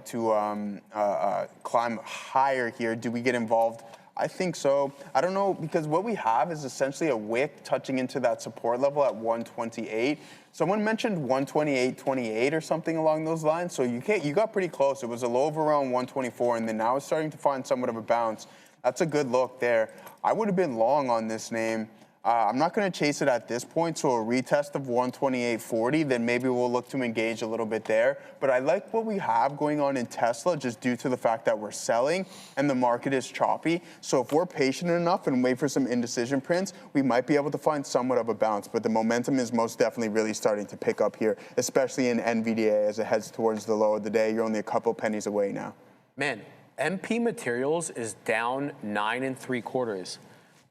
climb higher here. Do we get involved? I think so. I don't know, because what we have is essentially a wick touching into that support level at 128. Someone mentioned 128.28 or something along those lines. So you got pretty close. It was a low of around 124, and then now it's starting to find somewhat of a bounce. That's a good look there. I would have been long on this name. I'm not going to chase it at this point, so a retest of 128.40, then maybe we'll look to engage a little bit there. But I like what we have going on in Tesla just due to the fact that we're selling and the market is choppy. So if we're patient enough and wait for some indecision prints, we might be able to find somewhat of a bounce. But the momentum is most definitely really starting to pick up here, especially in NVDA as it heads towards the low of the day. You're only a couple pennies away now. Man, MP Materials is down 9 3/4.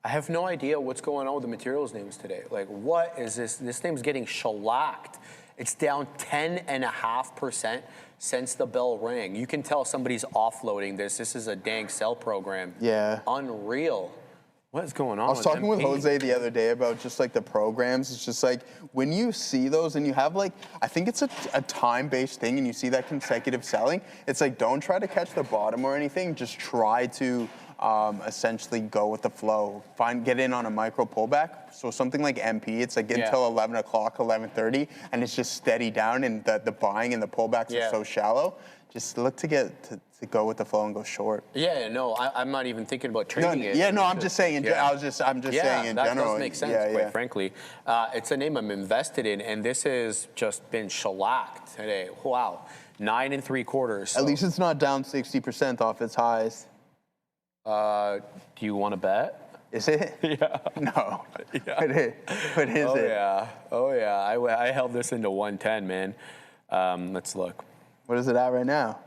I have no idea what's going on with the materials names today. Like, what is this? This name's getting shellacked. It's down 10.5% since the bell rang. You can tell somebody's offloading this. This is a dang sell program. Yeah. Unreal. What is going on? I was talking with Jose the other day about just like the programs. It's just like when you see those and you have like, I think it's a time-based thing, and you see that consecutive selling, it's like, don't try to catch the bottom or anything. Just try to essentially go with the flow. Get in on a micro pullback. So something like MP, it's like get until 11 o'clock, 11:30, and it's just steady down, and the buying and the pullbacks are so shallow. Just look to get to go with the flow and go short. Yeah, no, I'm not even thinking about trading it. Yeah, no, I'm just saying. I'm just saying in general. That does make sense, quite frankly. It's a name I'm invested in, and this has just been shellacked today. Wow, 9 3/4. So. At least it's not down 60% off its highs. Do you want to bet? Is it? Yeah. No. Yeah. But is it? Yeah. Oh, yeah. I held this into 110, man. Let's look. What is it at right now?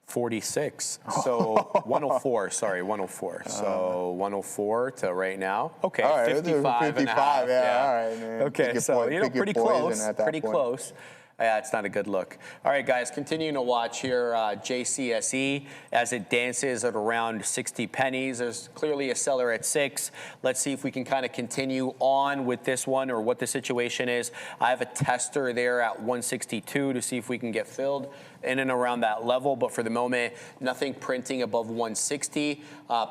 46. So 104. Sorry, 104. So 104 to right now. Okay, all right, 55 and a half. Yeah, all right, man. Okay, so pretty close. Pretty close. Yeah, it's not a good look. All right, guys, continuing to watch here, JCSE as it dances at around 60 pennies. There's clearly a seller at 6. Let's see if we can kind of continue on with this one or what the situation is. I have a tester there at 162 to see if we can get filled in and around that level, but for the moment, nothing printing above 160.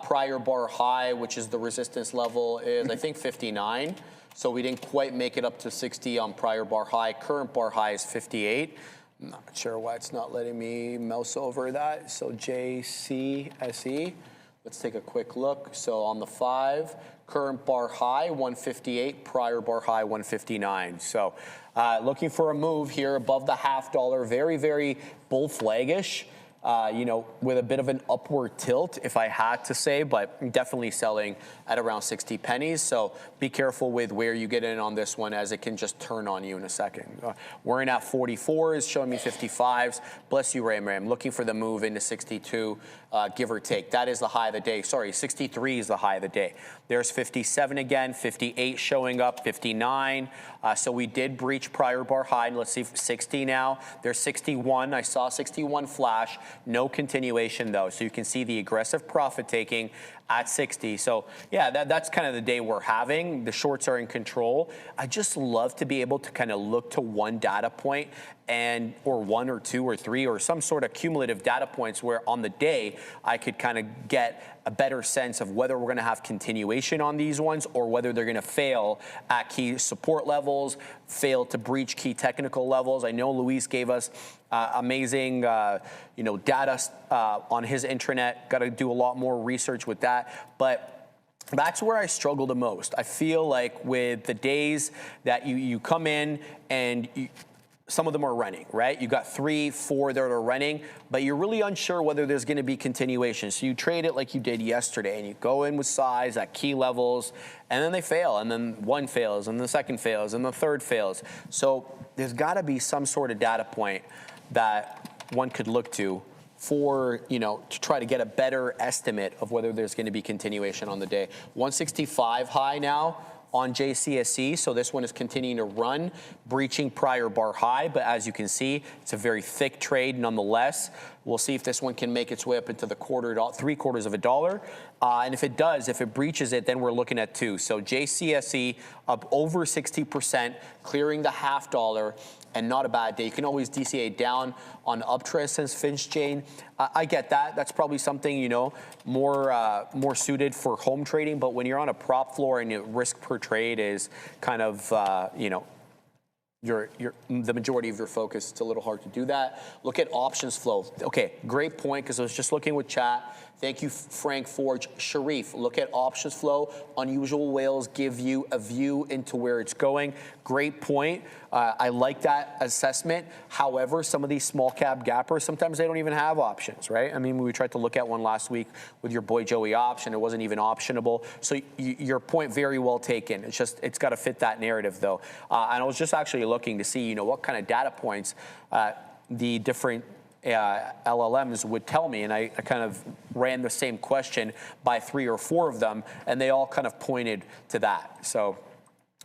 Prior bar high, which is the resistance level, is I think 59. So we didn't quite make it up to 60 on prior bar high. Current bar high is 58. I'm not sure why it's not letting me mouse over that. So JCSE, let's take a quick look. So on the 5, current bar high 158, prior bar high 159. So looking for a move here above the $0.50. Very, very bull flaggish. With a bit of an upward tilt, if I had to say, but definitely selling at around 60 pennies. So be careful with where you get in on this one, as it can just turn on you in a second. We're in at 44s, showing me 55s. Bless you, Ram. Looking for the move into 62, give or take. That is the high of the day. Sorry, 63 is the high of the day. There's 57 again, 58 showing up, 59. So we did breach prior bar high. Let's see, 60 now. There's 61. I saw 61 flash. No continuation, though. So you can see the aggressive profit taking at 60. So, yeah, that's kind of the day we're having. The shorts are in control. I just love to be able to kind of look to one data point and or 1 or 2 or 3 or some sort of cumulative data points where on the day I could kind of get a better sense of whether we're going to have continuation on these ones or whether they're going to fail at key support levels, fail to breach key technical levels. I know Luis gave us amazing data on his intranet. Got to do a lot more research with that, but that's where I struggle the most. I feel like with the days that you come in and some of them are running, right? You got 3, 4 that are running, but you're really unsure whether there's going to be continuation. So you trade it like you did yesterday, and you go in with size at key levels, and then they fail, and then one fails, and the second fails, and the third fails. So there's got to be some sort of data point that one could look to for, to try to get a better estimate of whether there's going to be continuation on the day. 165 high now on JCSE, so this one is continuing to run, breaching prior bar high, but as you can see, it's a very thick trade nonetheless. We'll see if this one can make its way up into the $0.75 of a dollar. And if it does, if it breaches it, then we're looking at 2. So JCSE up over 60%, clearing the $0.50, and not a bad day. You can always DCA down on uptrend since Finch Chain. I get that. That's probably something, more suited for home trading. But when you're on a prop floor and your risk per trade is kind of, the majority of your focus, it's a little hard to do that. Look at options flow. Okay, great point, because I was just looking with chat. Thank you, Frank Forge. Sharif, look at options flow. Unusual whales give you a view into where it's going. Great point. I like that assessment. However, some of these small cap gappers, sometimes they don't even have options, right? I mean, we tried to look at one last week with your boy Joey option. It wasn't even optionable. So your point very well taken. It's just, it's got to fit that narrative though. And I was just actually looking to see, what kind of data points the different LLMs would tell me, and I kind of ran the same question by 3 or 4 of them, and they all kind of pointed to that. So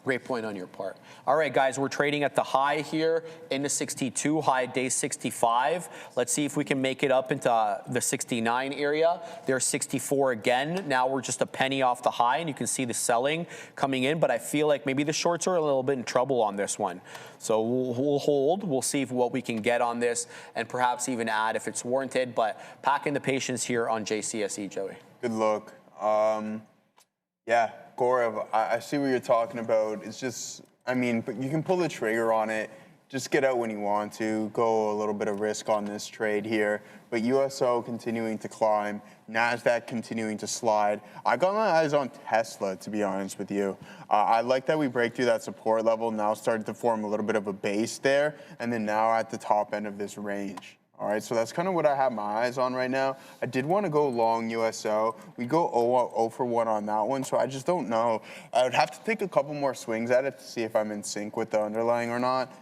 great point on your part. All right, guys, we're trading at the high here into 62, high day 65. Let's see if we can make it up into the 69 area. There's 64 again. Now we're just a penny off the high, and you can see the selling coming in, but I feel like maybe the shorts are a little bit in trouble on this one. So we'll hold. We'll see what we can get on this, and perhaps even add if it's warranted, but packing the patience here on JCSE, Joey. Good look. Yeah, Gaurav, I see what you're talking about. It's just, but you can pull the trigger on it. Just get out when you want to. Go a little bit of risk on this trade here. But USO continuing to climb. NASDAQ continuing to slide. I got my eyes on Tesla, to be honest with you. I like that we break through that support level. Now started to form a little bit of a base there. And then now at the top end of this range. All right, so that's kind of what I have my eyes on right now. I did want to go long USO. We go 0 for 1 on that one, so I just don't know. I would have to take a couple more swings at it to see if I'm in sync with the underlying or not.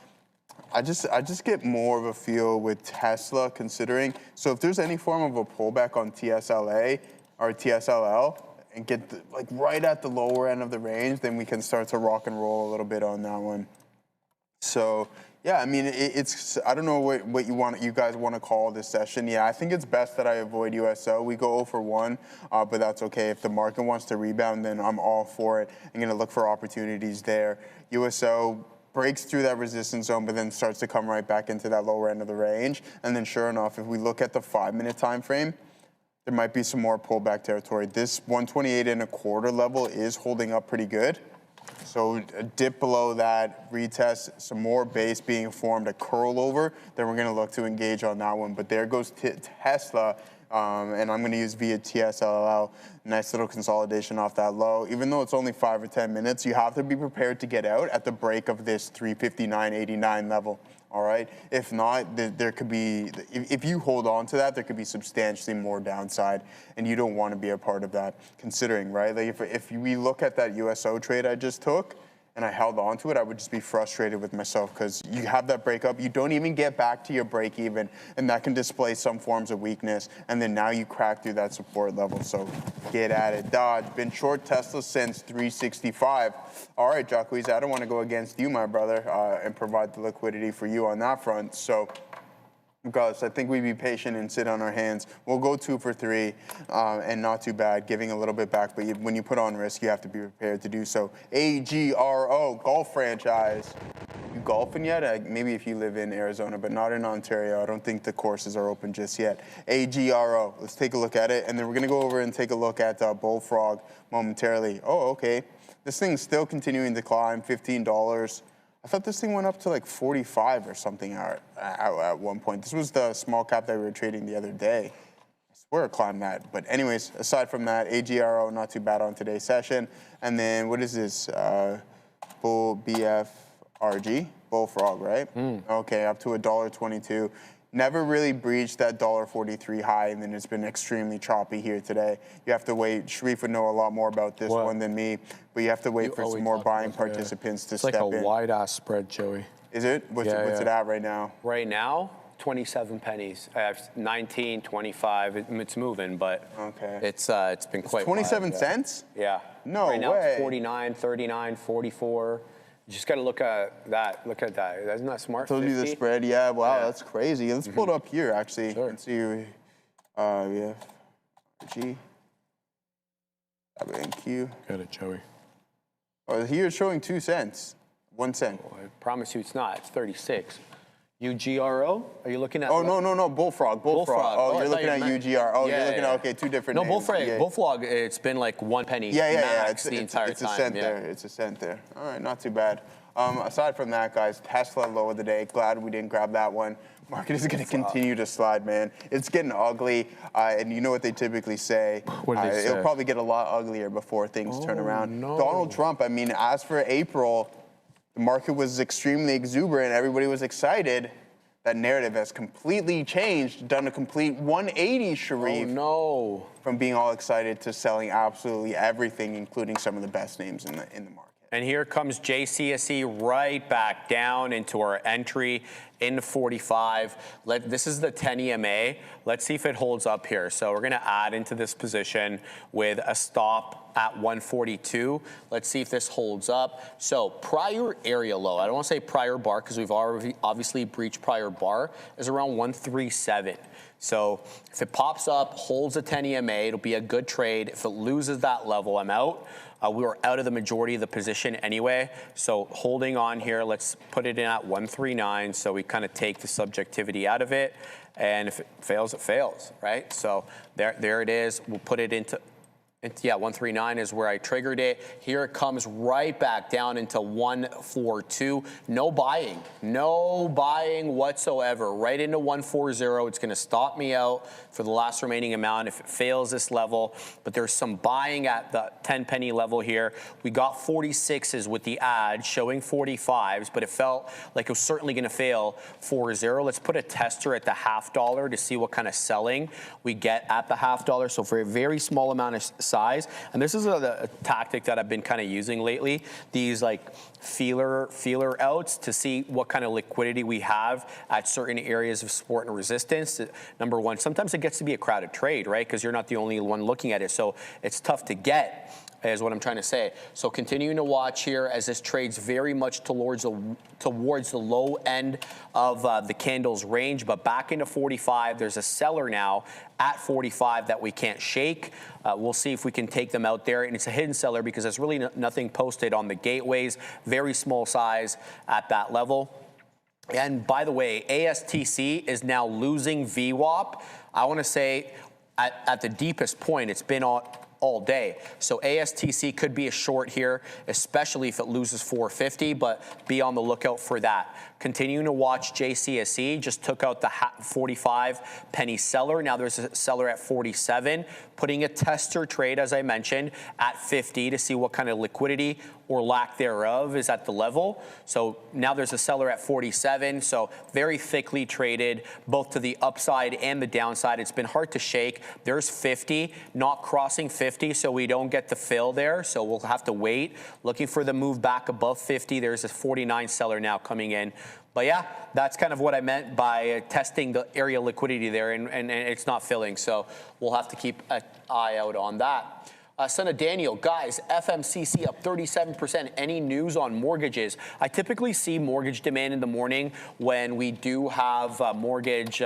I just get more of a feel with Tesla considering. So if there's any form of a pullback on TSLA or TSLL and get right at the lower end of the range, then we can start to rock and roll a little bit on that one. So yeah, it's I don't know what you guys want to call this session. Yeah, I think it's best that I avoid USO. We go 0 for 1, but that's okay. If the market wants to rebound, then I'm all for it. I'm going to look for opportunities there. USO breaks through that resistance zone, but then starts to come right back into that lower end of the range. And then sure enough, if we look at the 5-minute time frame, there might be some more pullback territory. This 128.25 level is holding up pretty good. So a dip below that, retest, some more base being formed, a curl over, then we're going to look to engage on that one. But there goes Tesla, and I'm going to use via TSLA. Nice little consolidation off that low. Even though it's only 5 or 10 minutes, you have to be prepared to get out at the break of this 359.89 level. All right. If not, there could be, if you hold on to that, there could be substantially more downside, and you don't want to be a part of that. Considering, right? Like if we look at that USO trade I just took, and I held on to it, I would just be frustrated with myself because you have that breakup, you don't even get back to your break even, and that can display some forms of weakness, and then now you crack through that support level, so get at it. Dodge, been short Tesla since 365. All right, Jacques, I don't want to go against you, my brother, and provide the liquidity for you on that front, so regardless, I think we'd be patient and sit on our hands. We'll go 2 for 3, and not too bad, giving a little bit back. But when you put on risk, you have to be prepared to do so. AGRO, golf franchise. you golfing yet? Maybe if you live in Arizona, but not in Ontario. I don't think the courses are open just yet. AGRO. Let's take a look at it, and then we're gonna go over and take a look at Bullfrog momentarily. Oh, okay. This thing's still continuing to climb. $15. I thought this thing went up to like 45 or something at one point. This was the small cap that we were trading the other day. I swear it climbed that. But anyways, aside from that, AGRO not too bad on today's session. And then what is this? Bull BFRG, Bullfrog, right? Okay, up to $1.22. Never really breached that $1.43 high, and then it's been extremely choppy here today. You have to wait. Sharif would know a lot more about this one than me, but you have to wait for some more buying participants to step in. It's like a wide-ass spread, Joey. Is it? What's it at right now? Right now, 27 pennies. I have 19, 25. It's moving, but it's been quite 27 wild, cents? Yeah. No right now way. It's 49, 39, 44. You just got to look at that. Look at that. Isn't that smart? Told 50? you the spread. Yeah, wow, that's crazy. Let's pull it up here, actually. Sure. And see, yeah, G, WNQ. Got it, Joey. Oh, here it's showing 2 cents. 1 cent. Oh, I promise you it's not. It's 36. UGRO? Are you looking at? Oh, no, Bullfrog. Bullfrog. Oh, you're looking at UGR. Oh, you're looking at, okay, two different names. Bullfrog, it's been like 1 penny max the entire time. It's a cent there. It's a cent there. All right, not too bad. Aside from that, guys, Tesla low of the day. Glad we didn't grab that one. Market is going to continue to slide, man. It's getting ugly, and you know what they typically say. What do they say? It'll probably get a lot uglier before things turn around. No. Donald Trump, I mean, as for April, the market was extremely exuberant. Everybody was excited. That narrative has completely changed, done a complete 180, Sharif. Oh, no. From being all excited to selling absolutely everything, including some of the best names in the market. And here comes JCSE right back down into our entry into 45. This is the 10 EMA. Let's see if it holds up here. So we're going to add into this position with a stop at 142. Let's see if this holds up. So prior area low, I don't want to say prior bar because we've already obviously breached prior bar, is around 137. So if it pops up, holds a 10 EMA, it'll be a good trade. If it loses that level, I'm out. We were out of the majority of the position anyway. So holding on here, let's put it in at 139. So we kind of take the subjectivity out of it. And if it fails, it fails, right? So there it is. We'll put it into 139 is where I triggered it. Here it comes right back down into 142. No buying whatsoever. Right into 140. It's going to stop me out for the last remaining amount if it fails this level. But there's some buying at the 10 penny level here. We got 46s with the ad showing 45s, but it felt like it was certainly going to fail 40. Let's put a tester at the $0.50 to see what kind of selling we get at the $0.50. So for a very small amount of size, and this is a tactic that I've been kind of using lately, these like feeler outs to see what kind of liquidity we have at certain areas of support and resistance. Number one, sometimes it gets to be a crowded trade, right? Because you're not the only one looking at it, so it's tough to get, is what I'm trying to say. So continuing to watch here as this trades very much towards the low end of the candle's range, but back into 45. There's a seller now at 45 that we can't shake. We'll see if we can take them out there. And it's a hidden seller because there's really nothing posted on the gateways. Very small size at that level. And by the way, ASTC is now losing VWAP. I want to say at the deepest point, it's been all day. So ASTC could be a short here, especially if it loses 450, but be on the lookout for that. Continuing to watch JCSE, just took out the 45 penny seller. Now there's a seller at 47, putting a tester trade, as I mentioned, at 50 to see what kind of liquidity or lack thereof is at the level. So now there's a seller at 47, so very thickly traded, both to the upside and the downside. It's been hard to shake. There's 50, not crossing 50, so we don't get the fill there, so we'll have to wait. Looking for the move back above 50. There's a 49 seller now coming in. But yeah, that's kind of what I meant by testing the area liquidity there, and it's not filling. So we'll have to keep an eye out on that. Son of Daniel, guys, FMCC up 37%. Any news on mortgages? I typically see mortgage demand in the morning when we do have mortgage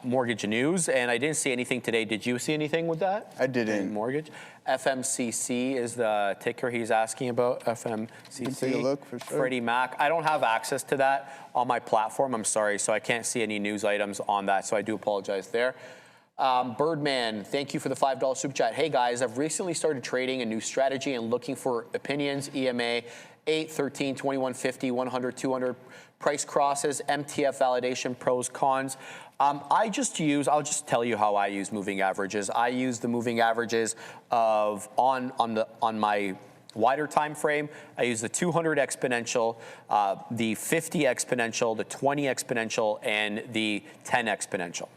mortgage news, and I didn't see anything today. Did you see anything with that? I didn't. Mortgage. FMCC is the ticker he's asking about. FMCC. You can take a look for sure. Freddie Mac. I don't have access to that on my platform. I'm sorry, so I can't see any news items on that. So I do apologize there. Birdman, thank you for the $5 super chat. Hey guys, I've recently started trading a new strategy and looking for opinions. EMA 8, 13, 21, 50, 100, 200 price crosses, MTF validation, pros, cons. I'll just tell you how I use moving averages. I use the moving averages of on my wider time frame. I use the 200 exponential, the 50 exponential, the 20 exponential, and the 10 exponential.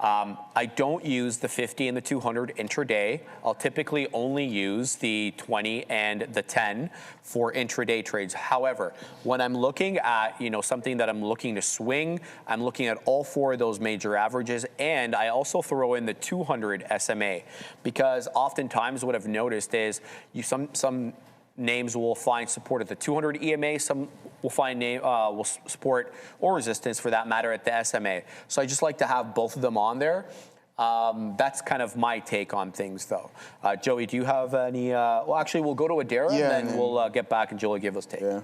I don't use the 50 and the 200 intraday. I'll typically only use the 20 and the 10 for intraday trades. However, when I'm looking at something that I'm looking to swing, I'm looking at all 4 of those major averages, and I also throw in the 200 SMA, because oftentimes what I've noticed is some names will find support at the 200 EMA, some will find will support or resistance for that matter at the SMA. So I just like to have both of them on there. That's kind of my take on things, though. Joey, do you have any? Well, actually, we'll go to Adara, and then we'll get back and Joey give us take. Yeah.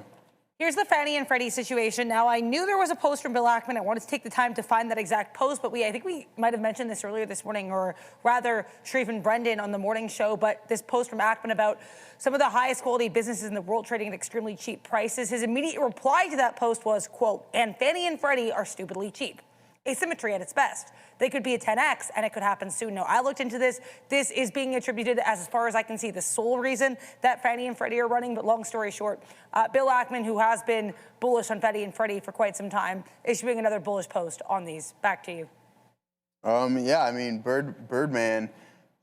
Here's the Fannie and Freddie situation. Now, I knew there was a post from Bill Ackman. I wanted to take the time to find that exact post, but I think we might have mentioned this earlier this morning, or rather, Sharif and Brendan on the morning show, but this post from Ackman about some of the highest quality businesses in the world trading at extremely cheap prices. His immediate reply to that post was, quote, "And Fannie and Freddie are stupidly cheap." Asymmetry at its best. They could be a 10x, and it could happen soon. No, I looked into this. This is being attributed, as far as I can see, the sole reason that Fannie and Freddie are running. But long story short, Bill Ackman, who has been bullish on Fannie and Freddie for quite some time, issuing another bullish post on these. Back to you. Yeah, I mean, Birdman,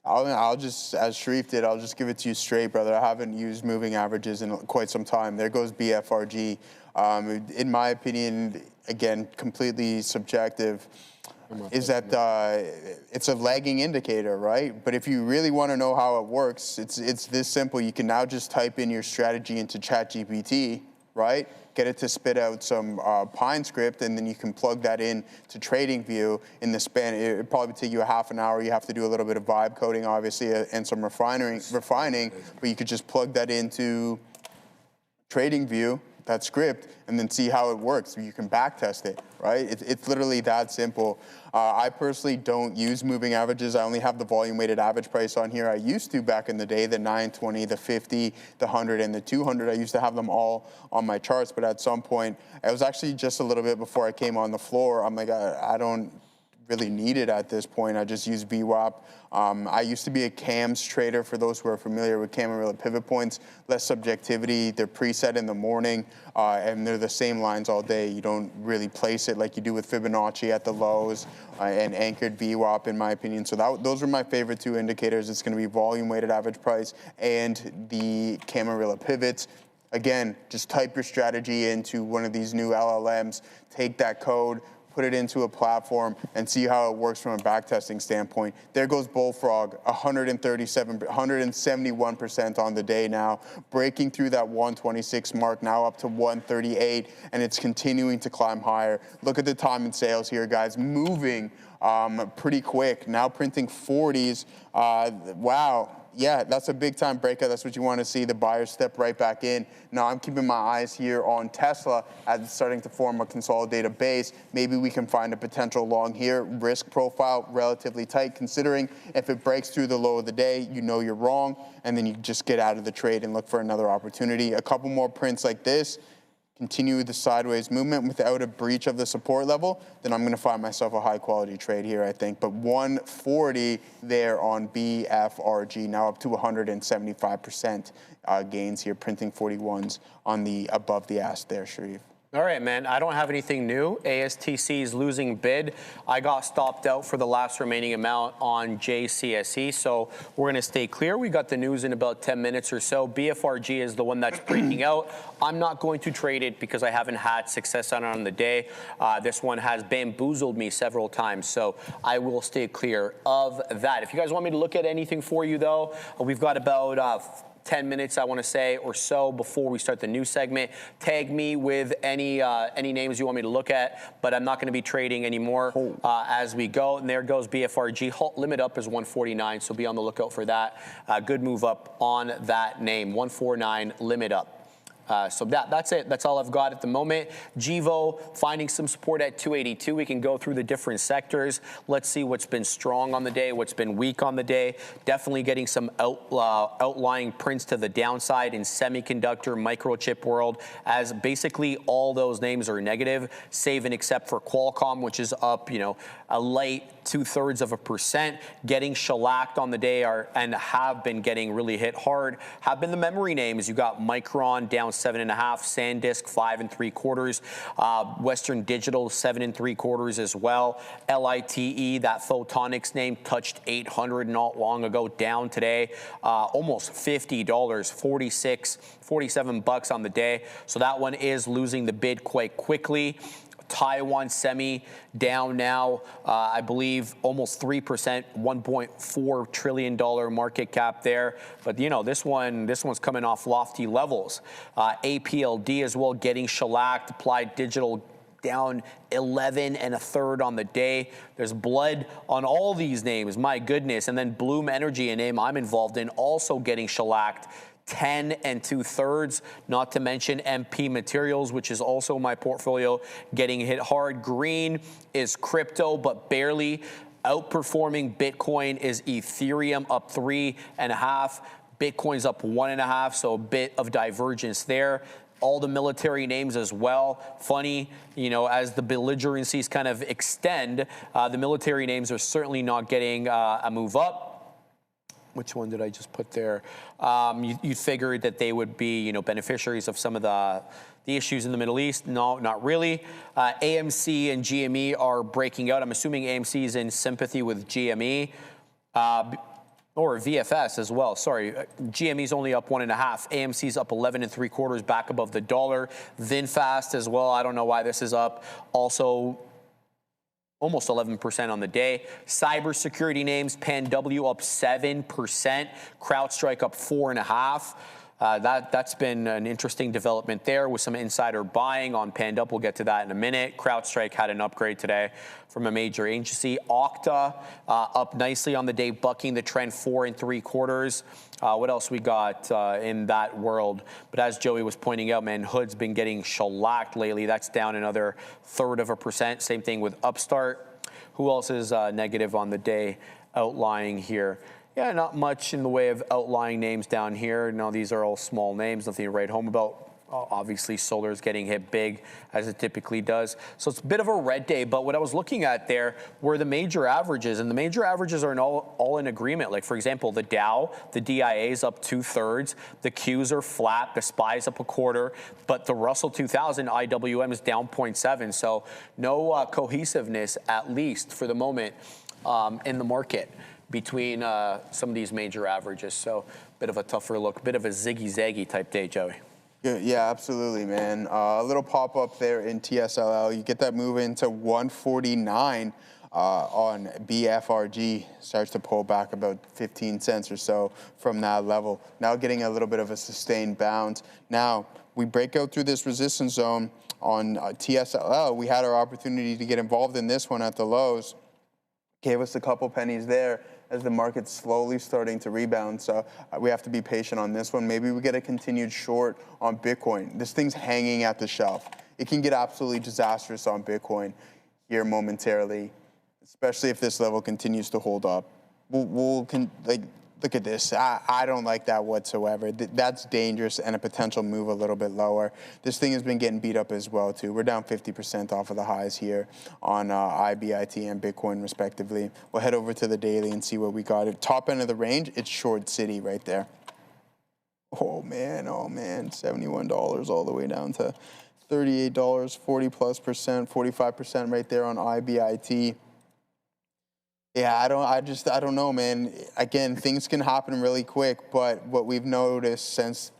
I'll just, as Sharif did, I'll just give it to you straight, brother. I haven't used moving averages in quite some time. There goes BFRG. In my opinion, again, completely subjective, is that it's a lagging indicator, right? But if you really want to know how it works, it's this simple. You can now just type in your strategy into ChatGPT, right? Get it to spit out some Pine script, and then you can plug that in to TradingView in the span. It'll probably take you a half an hour. You have to do a little bit of vibe coding, obviously, and some refining, but you could just plug that into TradingView, that script, and then see how it works. You can back test it, right? It's literally that simple. I personally don't use moving averages. I only have the volume weighted average price on here. I used to back in the day, the 920, the 50, the 100, and the 200. I used to have them all on my charts, but at some point, it was actually just a little bit before I came on the floor. I'm like, I don't really need it at this point. I just use VWAP. I used to be a CAMS trader, for those who are familiar with Camarilla pivot points. Less subjectivity. They're preset in the morning, and they're the same lines all day. You don't really place it like you do with Fibonacci at the lows and anchored VWAP, in my opinion. So those are my favorite 2 indicators. It's going to be volume weighted average price and the Camarilla pivots. Again, just type your strategy into one of these new LLMs, take that code, put it into a platform, and see how it works from a backtesting standpoint. There goes Bullfrog, 171% on the day now, breaking through that 126 mark, now up to 138, and it's continuing to climb higher. Look at the time and sales here, guys, moving pretty quick, now printing 40s. Wow. Yeah, that's a big time breakout. That's what you want to see. The buyers step right back in. Now I'm keeping my eyes here on Tesla as it's starting to form a consolidated base. Maybe we can find a potential long here. Risk profile relatively tight, considering if it breaks through the low of the day, you know you're wrong, and then you just get out of the trade and look for another opportunity. A couple more prints like this, continue the sideways movement without a breach of the support level, then I'm going to find myself a high-quality trade here, I think. But 140 there on BFRG, now up to 175% gains here, printing 41s on the above the ask there, Sharif. All right, man. I don't have anything new. ASTC is losing bid. I got stopped out for the last remaining amount on JCSE, so we're going to stay clear. We got the news in about 10 minutes or so. BFRG is the one that's breaking out. I'm not going to trade it because I haven't had success on it on the day. This one has bamboozled me several times, so I will stay clear of that. If you guys want me to look at anything for you, though, we've got about 10 minutes, I want to say, or so before we start the new segment. Tag me with any names you want me to look at, but I'm not going to be trading anymore as we go. And there goes BFRG. Halt limit up is 149, so be on the lookout for that. Good move up on that name, 149 limit up. So that's it. That's all I've got at the moment. GEVO finding some support at 282. We can go through the different sectors. Let's see what's been strong on the day, what's been weak on the day. Definitely getting some outlying prints to the downside in semiconductor, microchip world, as basically all those names are negative, save and except for Qualcomm, which is up, a light 0.2%. Getting shellacked on the day and have been getting really hit hard have been the memory names. You got Micron down 7.5, SanDisk 5 3/4, Western Digital 7 3/4 as well. LITE, that photonics name, touched 800 not long ago, down today almost $50, 47 bucks on the day. So that one is losing the bid quite quickly. Taiwan Semi down now, I believe almost 3%, $1.4 trillion market cap there. But this one's coming off lofty levels. APLD as well getting shellacked. Applied Digital down 11 1/3 on the day. There's blood on all these names, my goodness. And then Bloom Energy, a name I'm involved in, also getting shellacked. 10 2/3, not to mention MP Materials, which is also my portfolio, getting hit hard. Green is crypto, but barely. Outperforming Bitcoin is Ethereum, up 3.5. Bitcoin's up 1.5, so a bit of divergence there. All the military names as well. Funny, as the belligerencies kind of extend, the military names are certainly not getting a move up. Which one did I just put there? You figured that they would be, beneficiaries of some of the issues in the Middle East. No, not really. AMC and GME are breaking out. I'm assuming AMC is in sympathy with GME. Or VFS as well. Sorry, GME's only up 1.5. AMC's up 11 3/4, back above the dollar. VinFast as well. I don't know why this is up. Also, almost 11% on the day. Cybersecurity names, PanW up 7%, CrowdStrike up 4.5%. That's been an interesting development there with some insider buying on PanW. We'll get to that in a minute. CrowdStrike had an upgrade today from a major agency. Okta up nicely on the day, bucking the trend, 4 3/4. What else we got in that world? But as Joey was pointing out, man, Hood's been getting shellacked lately. That's down another 1/3%. Same thing with Upstart. Who else is negative on the day outlying here? Yeah, not much in the way of outlying names down here. No, these are all small names, nothing to write home about. Obviously, solar's getting hit big, as it typically does. So it's a bit of a red day, but what I was looking at there were the major averages, and the major averages are all in agreement. Like, for example, the Dow, the DIA is up 2/3, the Qs are flat, the SPY's up 1/4, but the Russell 2000 IWM is down 0.7, so no cohesiveness, at least for the moment, in the market between some of these major averages. So bit of a tougher look, bit of a ziggy-zaggy type day, Joey. Yeah, absolutely, man. A little pop-up there in TSLL. You get that move into 149 on BFRG. Starts to pull back about 15 cents or so from that level. Now getting a little bit of a sustained bounce. Now, we break out through this resistance zone on TSLL. We had our opportunity to get involved in this one at the lows. Gave us a couple pennies there as the market's slowly starting to rebound. So we have to be patient on this one. Maybe we get a continued short on Bitcoin. This thing's hanging at the shelf. It can get absolutely disastrous on Bitcoin here momentarily, especially if this level continues to hold up. Look at this. I don't like that whatsoever. That's dangerous and a potential move a little bit lower. This thing has been getting beat up as well, too. We're down 50% off of the highs here on IBIT and Bitcoin, respectively. We'll head over to the daily and see what we got. At top end of the range, it's Short City right there. Oh, man. $71 all the way down to $38, 40+%, 45% right there on IBIT. Yeah, I don't know, man. Again, things can happen really quick, but what we've noticed since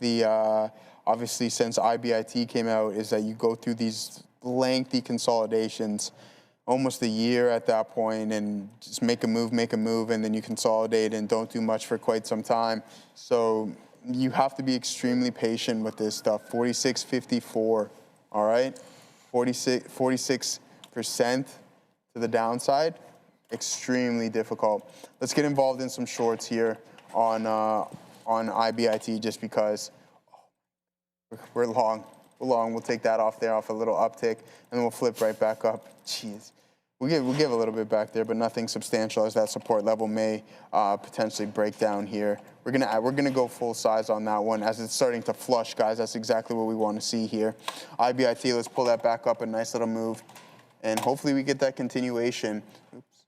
obviously since IBIT came out is that you go through these lengthy consolidations, almost a year at that point, and just make a move, and then you consolidate and don't do much for quite some time. So you have to be extremely patient with this stuff. 46.54, all right? 46% to the downside, extremely difficult. Let's get involved in some shorts here on IBIT just because we're long. We're long. We'll take that off there, off a little uptick, and then we'll flip right back up. Jeez. We'll give a little bit back there, but nothing substantial as that support level may potentially break down here. We're gonna go full size on that one as it's starting to flush, guys. That's exactly what we want to see here. IBIT, let's pull that back up, a nice little move, and hopefully we get that continuation. Oops.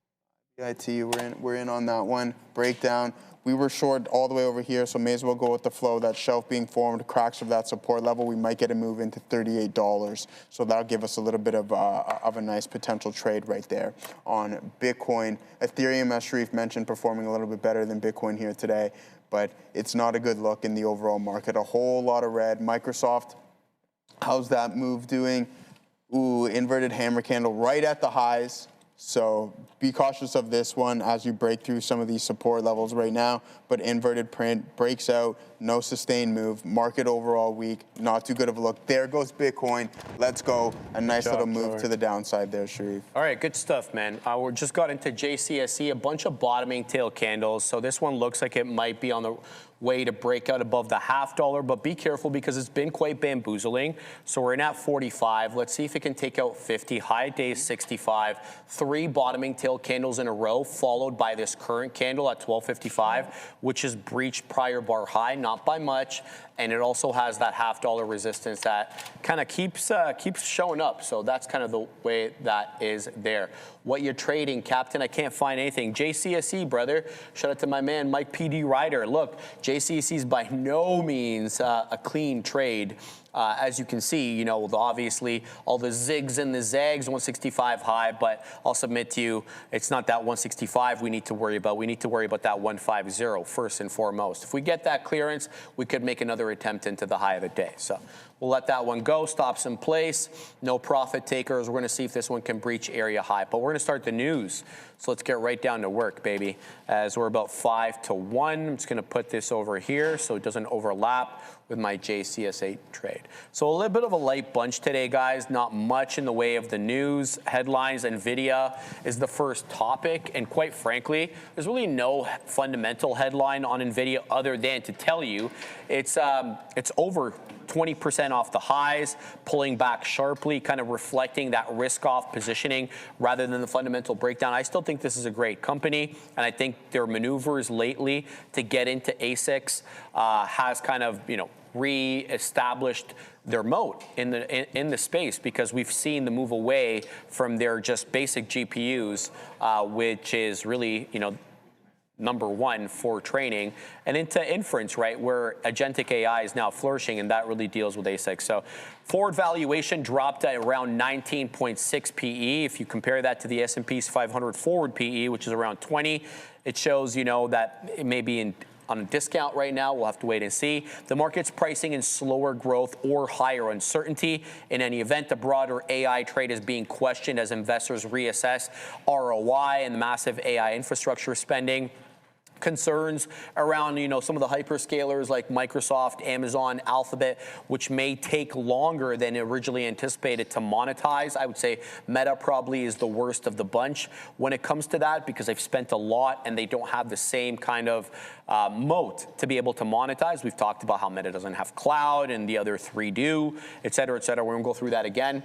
IBIT, we're in on that one. Breakdown. We were short all the way over here, so may as well go with the flow. That shelf being formed, cracks of that support level, we might get a move into $38. So that'll give us a little bit of a nice potential trade right there on Bitcoin. Ethereum, as Sharif mentioned, performing a little bit better than Bitcoin here today, but it's not a good look in the overall market. A whole lot of red. Microsoft, how's that move doing? Ooh, inverted hammer candle right at the highs. So be cautious of this one as you break through some of these support levels right now, but inverted print breaks out, no sustained move, market overall weak, not too good of a look. There goes Bitcoin. Let's go. A nice little move to the downside there, Sharif. All right, good stuff, man. We just got into JCSE, a bunch of bottoming tail candles. So this one looks like it might be on the way to break out above the $0.50, but be careful because it's been quite bamboozling. So we're in at 45. Let's see if it can take out 50. High day 65. 3 bottoming tail candles in a row, followed by this current candle at 12.55, which has breached prior bar high, not by much. And it also has that $0.50 resistance that kind of keeps showing up. So that's kind of the way that is there. What you're trading, Captain, I can't find anything. JCSE, brother. Shout out to my man, Mike PD Ryder. Look, JCSE is by no means a clean trade. As you can see, you know, obviously all the zigs and the zags, 165 high, but I'll submit to you, it's not that 165 we need to worry about. We need to worry about that 150 first and foremost. If we get that clearance, we could make another attempt into the high of the day. So we'll let that one go. Stops in place. No profit takers. We're going to see if this one can breach area high. But we're going to start the news. So let's get right down to work, baby. As we're about 5 to 1. I'm just going to put this over here so it doesn't overlap with my JCSA trade. So a little bit of a light bunch today, guys. Not much in the way of the news. Headlines. NVIDIA is the first topic. And quite frankly, there's really no fundamental headline on NVIDIA other than to tell you it's over 20% off the highs, pulling back sharply, kind of reflecting that risk-off positioning rather than the fundamental breakdown. I still think this is a great company, and I think their maneuvers lately to get into ASICs has kind of, you know, re-established their moat in the space, because we've seen the move away from their just basic GPUs, which is really, you know, number one for training, and into inference, right, where agentic AI is now flourishing, and that really deals with ASIC. So forward valuation dropped at around 19.6 PE. If you compare that to the S&P's 500 forward PE, which is around 20, it shows, you know, that it may be on a discount right now. We'll have to wait and see. The market's pricing in slower growth or higher uncertainty. In any event, the broader AI trade is being questioned as investors reassess ROI and the massive AI infrastructure spending. Concerns around, you know, some of the hyperscalers like Microsoft, Amazon, Alphabet, which may take longer than originally anticipated to monetize. I would say Meta probably is the worst of the bunch when it comes to that, because they've spent a lot and they don't have the same kind of moat to be able to monetize. We've talked about how Meta doesn't have cloud and the other 3 do, et cetera, et cetera. We're gonna go through that again.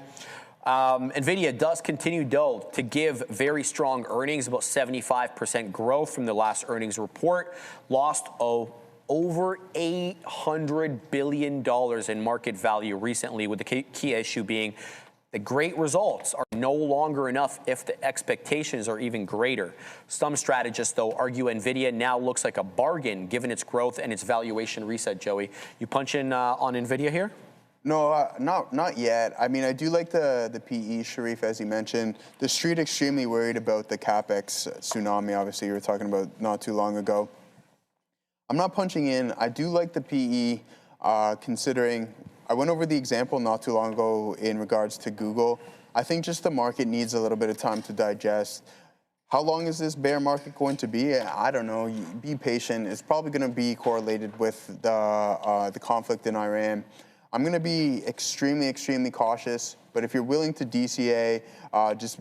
NVIDIA does continue, though, to give very strong earnings, about 75% growth from the last earnings report. Lost over $800 billion in market value recently, with the key issue being the great results are no longer enough if the expectations are even greater. Some strategists, though, argue NVIDIA now looks like a bargain given its growth and its valuation reset, Joey. You punch in on NVIDIA here? No, not yet. I mean, I do like the PE, Sharif, as you mentioned. The street extremely worried about the CapEx tsunami, obviously, you were talking about not too long ago. I'm not punching in. I do like the PE, considering I went over the example not too long ago in regards to Google. I think just the market needs a little bit of time to digest How long is this bear market going to be? I don't know. Be patient. It's probably going to be correlated with the conflict in Iran. I'm going to be extremely, extremely cautious. But if you're willing to DCA, just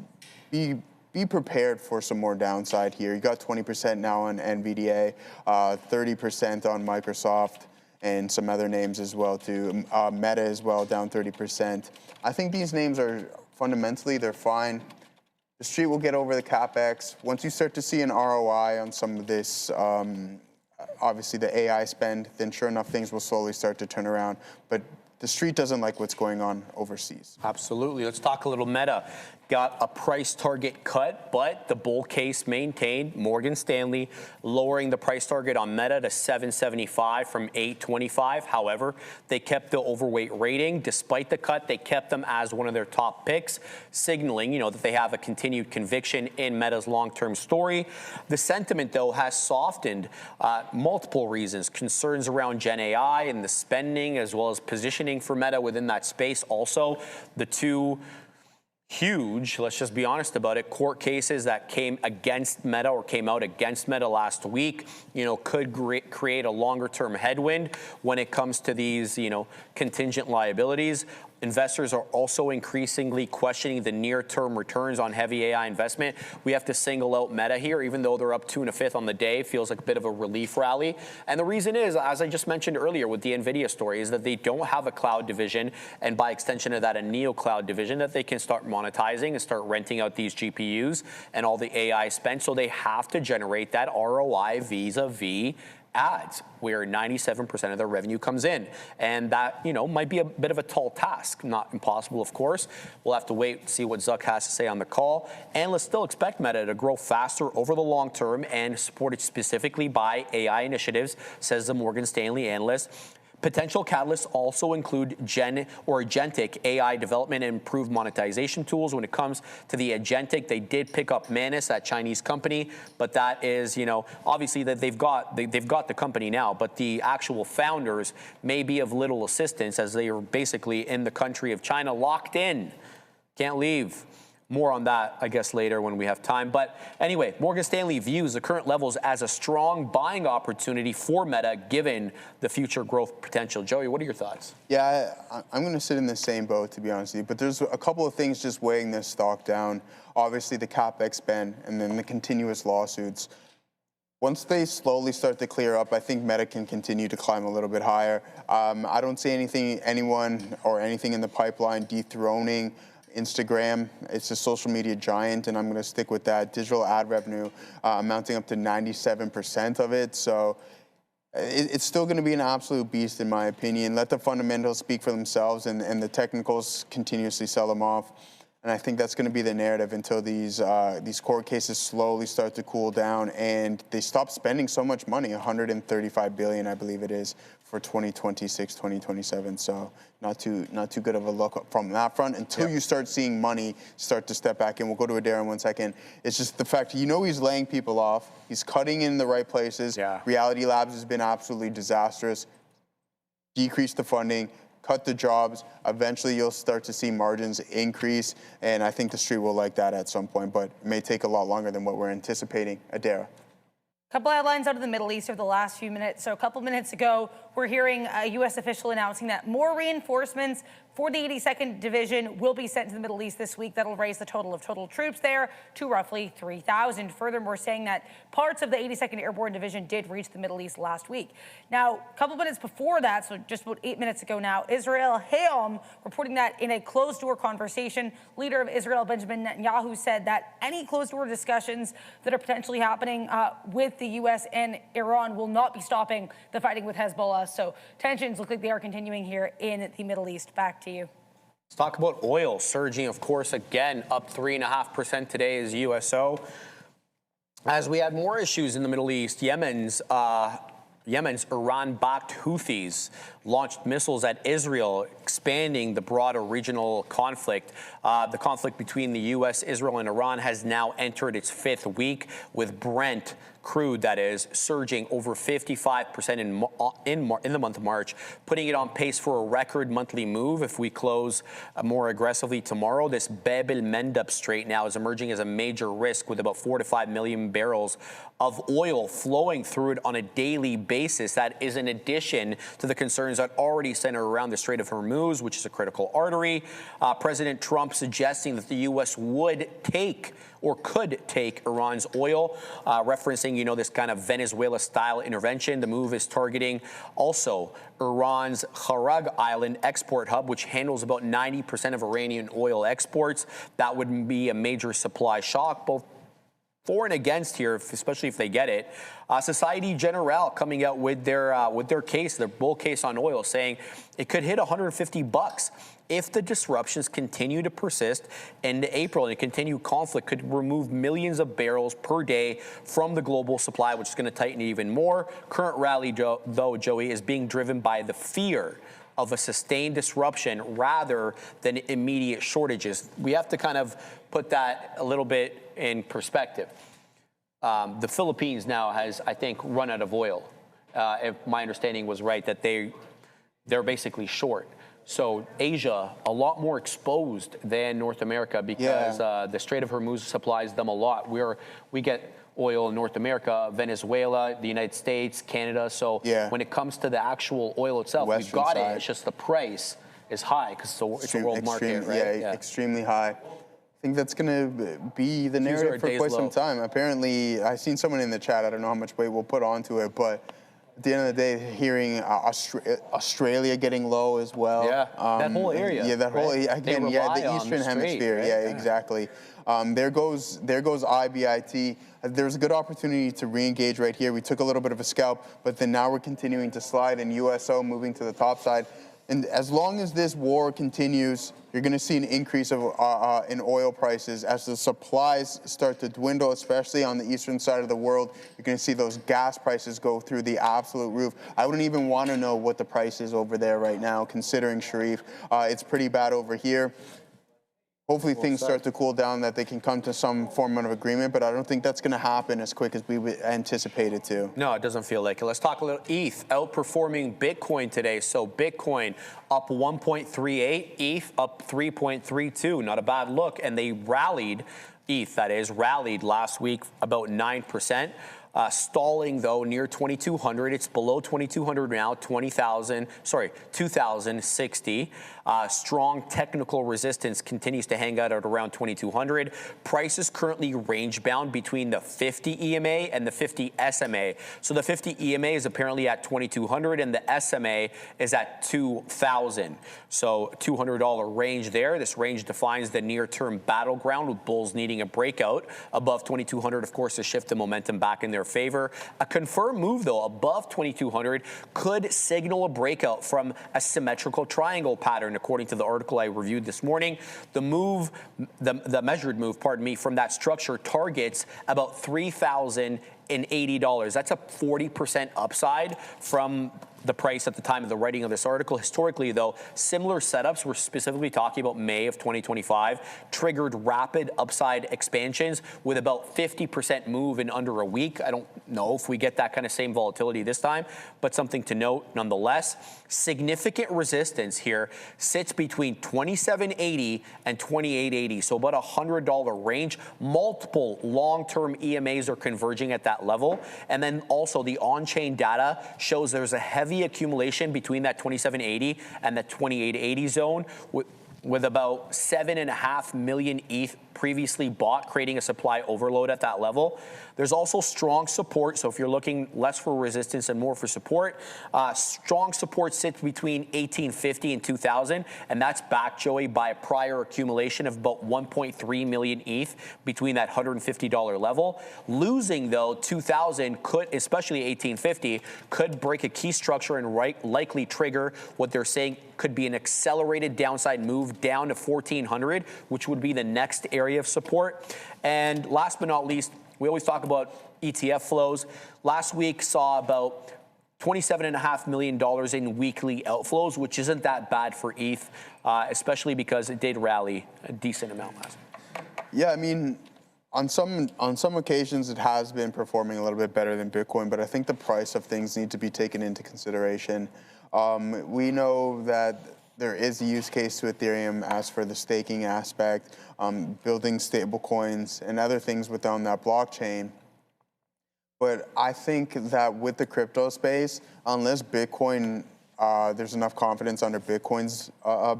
be prepared for some more downside here. You got 20% now on NVDA, 30% on Microsoft, and some other names as well too. Meta as well, down 30%. I think these names are fundamentally, they're fine. The street will get over the CapEx. Once you start to see an ROI on some of this, obviously the AI spend, then sure enough, things will slowly start to turn around. But the street doesn't like what's going on overseas. Absolutely. Let's talk a little Meta. Got a price target cut, but the bull case maintained. Morgan Stanley lowering the price target on Meta to $7.75 from $8.25. However, they kept the overweight rating. Despite the cut, they kept them as one of their top picks, signaling, that they have a continued conviction in Meta's long-term story. The sentiment, though, has softened. Multiple reasons. Concerns around Gen AI and the spending, as well as positioning for Meta within that space. Also, the two huge, let's just be honest about it, court cases that came against Meta or came out against Meta last week, could create a longer-term headwind when it comes to these, contingent liabilities. Investors are also increasingly questioning the near-term returns on heavy AI investment. We have to single out Meta here, even though they're up 2 1/5 on the day. Feels like a bit of a relief rally. And the reason is, as I just mentioned earlier with the NVIDIA story, is that they don't have a cloud division, and by extension of that, a neo-cloud division that they can start monetizing and start renting out these GPUs and all the AI spend. So they have to generate that ROI vis-a-vis ads, where 97% of their revenue comes in. And that, might be a bit of a tall task. Not impossible, of course. We'll have to wait and see what Zuck has to say on the call. Analysts still expect Meta to grow faster over the long term and supported specifically by AI initiatives, says the Morgan Stanley analyst. Potential catalysts also include agentic AI development and improved monetization tools. When it comes to the agentic, they did pick up Manus, that Chinese company, but that is, obviously that they've got the company now, but the actual founders may be of little assistance as they are basically in the country of China, locked in, can't leave. More on that, I guess, later when we have time. But anyway, Morgan Stanley views the current levels as a strong buying opportunity for Meta, given the future growth potential. Joey, what are your thoughts? Yeah, I'm going to sit in the same boat, to be honest with you. But there's a couple of things just weighing this stock down. Obviously, the CapEx spend and then the continuous lawsuits. Once they slowly start to clear up, I think Meta can continue to climb a little bit higher. I don't see anyone or anything in the pipeline dethroning Instagram. It's a social media giant, and I'm going to stick with that. Digital ad revenue amounting up to 97% of it. So it's still going to be an absolute beast, in my opinion. Let the fundamentals speak for themselves, and the technicals continuously sell them off. And I think that's going to be the narrative until these court cases slowly start to cool down and they stop spending so much money, $135 billion, I believe it is, for 2026, 2027. So not too good of a look from that front until you start seeing money start to step back in. We'll go to Adair in 1 second. It's just the fact, he's laying people off. He's cutting in the right places. Yeah. Reality Labs has been absolutely disastrous. Decrease the funding. Cut the jobs. Eventually, you'll start to see margins increase, and I think the street will like that at some point, but it may take a lot longer than what we're anticipating. Adara. Couple headlines out of the Middle East over the last few minutes. So a couple minutes ago, we're hearing a U.S. official announcing that more reinforcements for the 82nd Division will be sent to the Middle East this week. That'll raise the total of troops there to roughly 3,000. Furthermore, saying that parts of the 82nd Airborne Division did reach the Middle East last week. Now, a couple minutes before that, so just about 8 minutes ago now, Israel Hayom reporting that in a closed-door conversation, leader of Israel, Benjamin Netanyahu, said that any closed-door discussions that are potentially happening with the U.S. and Iran will not be stopping the fighting with Hezbollah. So tensions look like they are continuing here in the Middle East. Back to you. Let's talk about oil surging, of course, again, up 3.5% today as USO. As we had more issues in the Middle East, Yemen's Yemen's Iran-backed Houthis launched missiles at Israel, expanding the broader regional conflict. The conflict between the U.S., Israel, and Iran has now entered its 5th week, with Brent crude, that is, surging over 55% in the month of March, putting it on pace for a record monthly move. If we close more aggressively tomorrow, this Bab el-Mandeb Strait now is emerging as a major risk, with about 4 to 5 million barrels of oil flowing through it on a daily basis. That is in addition to the concerns that already center around the Strait of Hormuz, which is a critical artery. President Trump suggesting that the U.S. would take or could take Iran's oil, referencing, this kind of Venezuela-style intervention. The move is targeting also Iran's Kharag Island export hub, which handles about 90% of Iranian oil exports. That would be a major supply shock, both for and against here, especially if they get it. Societe Generale coming out with their case, their bull case on oil, saying it could hit $150 if the disruptions continue to persist into April, and a continued conflict could remove millions of barrels per day from the global supply, which is going to tighten it even more. Current rally, though, Joey, is being driven by the fear of a sustained disruption rather than immediate shortages. We have to kind of put that a little bit in perspective. The Philippines now has, I think, run out of oil. If my understanding was right, that they're basically short. So Asia, a lot more exposed than North America, because the Strait of Hormuz supplies them a lot. We get oil in North America, Venezuela, the United States, Canada. So when it comes to the actual oil itself, we've got it. It's just the price is high because it's a world market, right? Yeah, extremely high. I think that's going to be the narrative for quite some time. Apparently, I've seen someone in the chat, I don't know how much weight we'll put onto it, but at the end of the day, hearing Australia getting low as well. Yeah, that whole area. Yeah, that whole, again, the Eastern Hemisphere. Right? Yeah, exactly. There goes IBIT. There's a good opportunity to re-engage right here. We took a little bit of a scalp, but then now we're continuing to slide, and USO moving to the top side. And as long as this war continues, you're going to see an increase of in oil prices as the supplies start to dwindle, especially on the eastern side of the world. You're going to see those gas prices go through the absolute roof. I wouldn't even want to know what the price is over there right now, considering Sharif. It's pretty bad over here. Hopefully things start to cool down, that they can come to some form of agreement, but I don't think that's going to happen as quick as we anticipated to. No, it doesn't feel like it. Let's talk a little ETH outperforming Bitcoin today. So Bitcoin up 1.38, ETH up 3.32. Not a bad look. And they rallied, ETH that is, rallied last week about 9%. Stalling, though, near 2,200. It's below 2,200 now, 2,060. Strong technical resistance continues to hang out at around 2,200. Price is currently range-bound between the 50 EMA and the 50 SMA. So the 50 EMA is apparently at 2,200, and the SMA is at 2,000. So $200 range there. This range defines the near-term battleground, with bulls needing a breakout above 2,200, of course, to shift the momentum back in their favor. A confirmed move, though, above 2,200 could signal a breakout from a symmetrical triangle pattern, according to the article I reviewed this morning. The move, the measured move, from that structure targets about $3,080. That's a 40% upside from the price at the time of the writing of this article. Historically, though, similar setups, we're specifically talking about May of 2025, triggered rapid upside expansions with about 50% move in under a week. I don't know if we get that kind of same volatility this time, but something to note nonetheless. Significant resistance here sits between 2780 and 2880, so about $100 range. Multiple long-term EMAs are converging at that level. And then also the on-chain data shows there's a heavy accumulation between that 2780 and the 2880 zone, with about 7.5 million ETH previously bought, creating a supply overload at that level. There's also strong support. So if you're looking less for resistance and more for support, strong support sits between 1850 and 2000, and that's backed, Joey, by a prior accumulation of about 1.3 million ETH between that $150 level. Losing, though, 2000 could, especially 1850, could break a key structure and likely trigger what they're saying could be an accelerated downside move down to 1400, which would be the next area of support. And last but not least, we always talk about ETF flows. Last week saw about $27.5 million in weekly outflows, which isn't that bad for ETH, especially because it did rally a decent amount last week. Yeah, I mean, on some occasions it has been performing a little bit better than Bitcoin, but I think the price of things need to be taken into consideration. We know that there is a use case to Ethereum as for the staking aspect, building stable coins and other things within that blockchain. But I think that with the crypto space, unless Bitcoin, there's enough confidence under Bitcoin's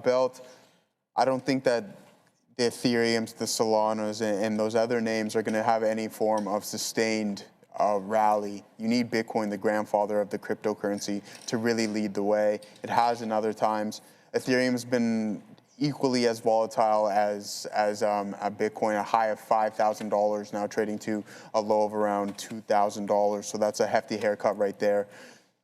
belt, I don't think that the Ethereums, the Solanas, and those other names are going to have any form of sustained rally. You need Bitcoin, the grandfather of the cryptocurrency, to really lead the way. It has in other times. Ethereum's been equally as volatile as a Bitcoin, a high of $5,000 now trading to a low of around $2,000. So that's a hefty haircut right there.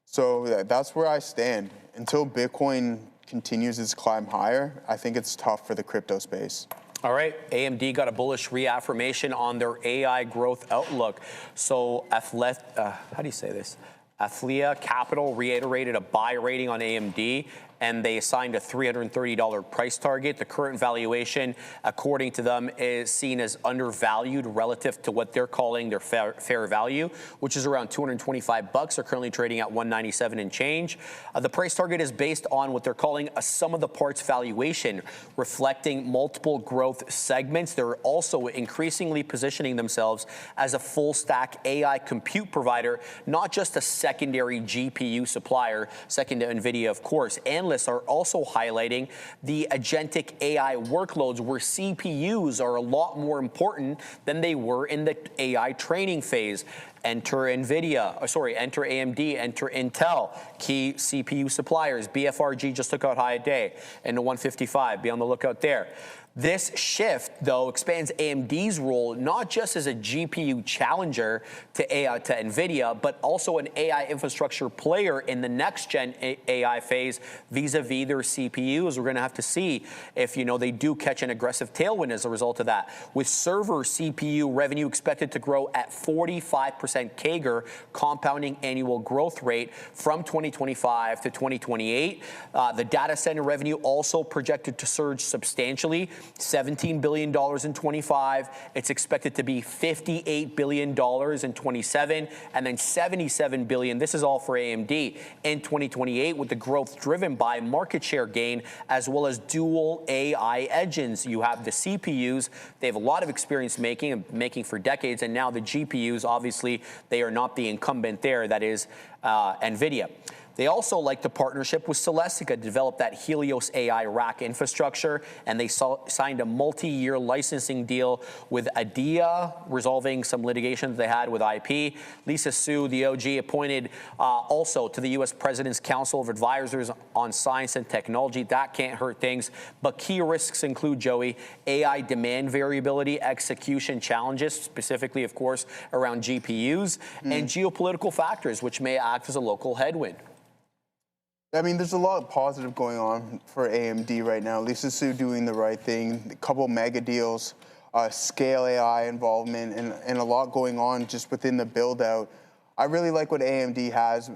So that's where I stand. Until Bitcoin continues its climb higher, I think it's tough for the crypto space. All right, AMD got a bullish reaffirmation on their AI growth outlook. So how do you say this? Athlia Capital reiterated a buy rating on AMD, and they assigned a $330 price target. The current valuation, according to them, is seen as undervalued relative to what they're calling their fair value, which is around $225. They're currently trading at $197 and change. The price target is based on what they're calling a sum of the parts valuation, reflecting multiple growth segments. They're also increasingly positioning themselves as a full stack AI compute provider, not just a secondary GPU supplier, second to NVIDIA, of course. Analysts are also highlighting the agentic AI workloads where CPUs are a lot more important than they were in the AI training phase. Enter AMD, enter Intel, key CPU suppliers. BFRG just took out high a day in the 155. Be on the lookout there. This shift, though, expands AMD's role not just as a GPU challenger to NVIDIA, but also an AI infrastructure player in the next-gen AI phase vis-a-vis their CPUs. We're going to have to see if, they do catch an aggressive tailwind as a result of that. With server CPU revenue expected to grow at 45% CAGR, compounding annual growth rate from 2025 to 2028. The data center revenue also projected to surge substantially. $17 billion in 25. It's expected to be $58 billion in 27, and then $77 billion. This is all for AMD in 2028, with the growth driven by market share gain as well as dual AI engines. You have the CPUs; they have a lot of experience making for decades, and now the GPUs. Obviously, they are not the incumbent there. That is NVIDIA. They also like the partnership with Celestica to develop that Helios AI rack infrastructure, and they signed a multi-year licensing deal with ADIA, resolving some litigation that they had with IP. Lisa Su, the OG, appointed also to the U.S. President's Council of Advisors on Science and Technology. That can't hurt things, but key risks include, Joey, AI demand variability, execution challenges, specifically, of course, around GPUs, and geopolitical factors, which may act as a local headwind. I mean, there's a lot of positive going on for AMD right now. Lisa Su doing the right thing, a couple mega deals, scale AI involvement, and a lot going on just within the build out. I really like what AMD has.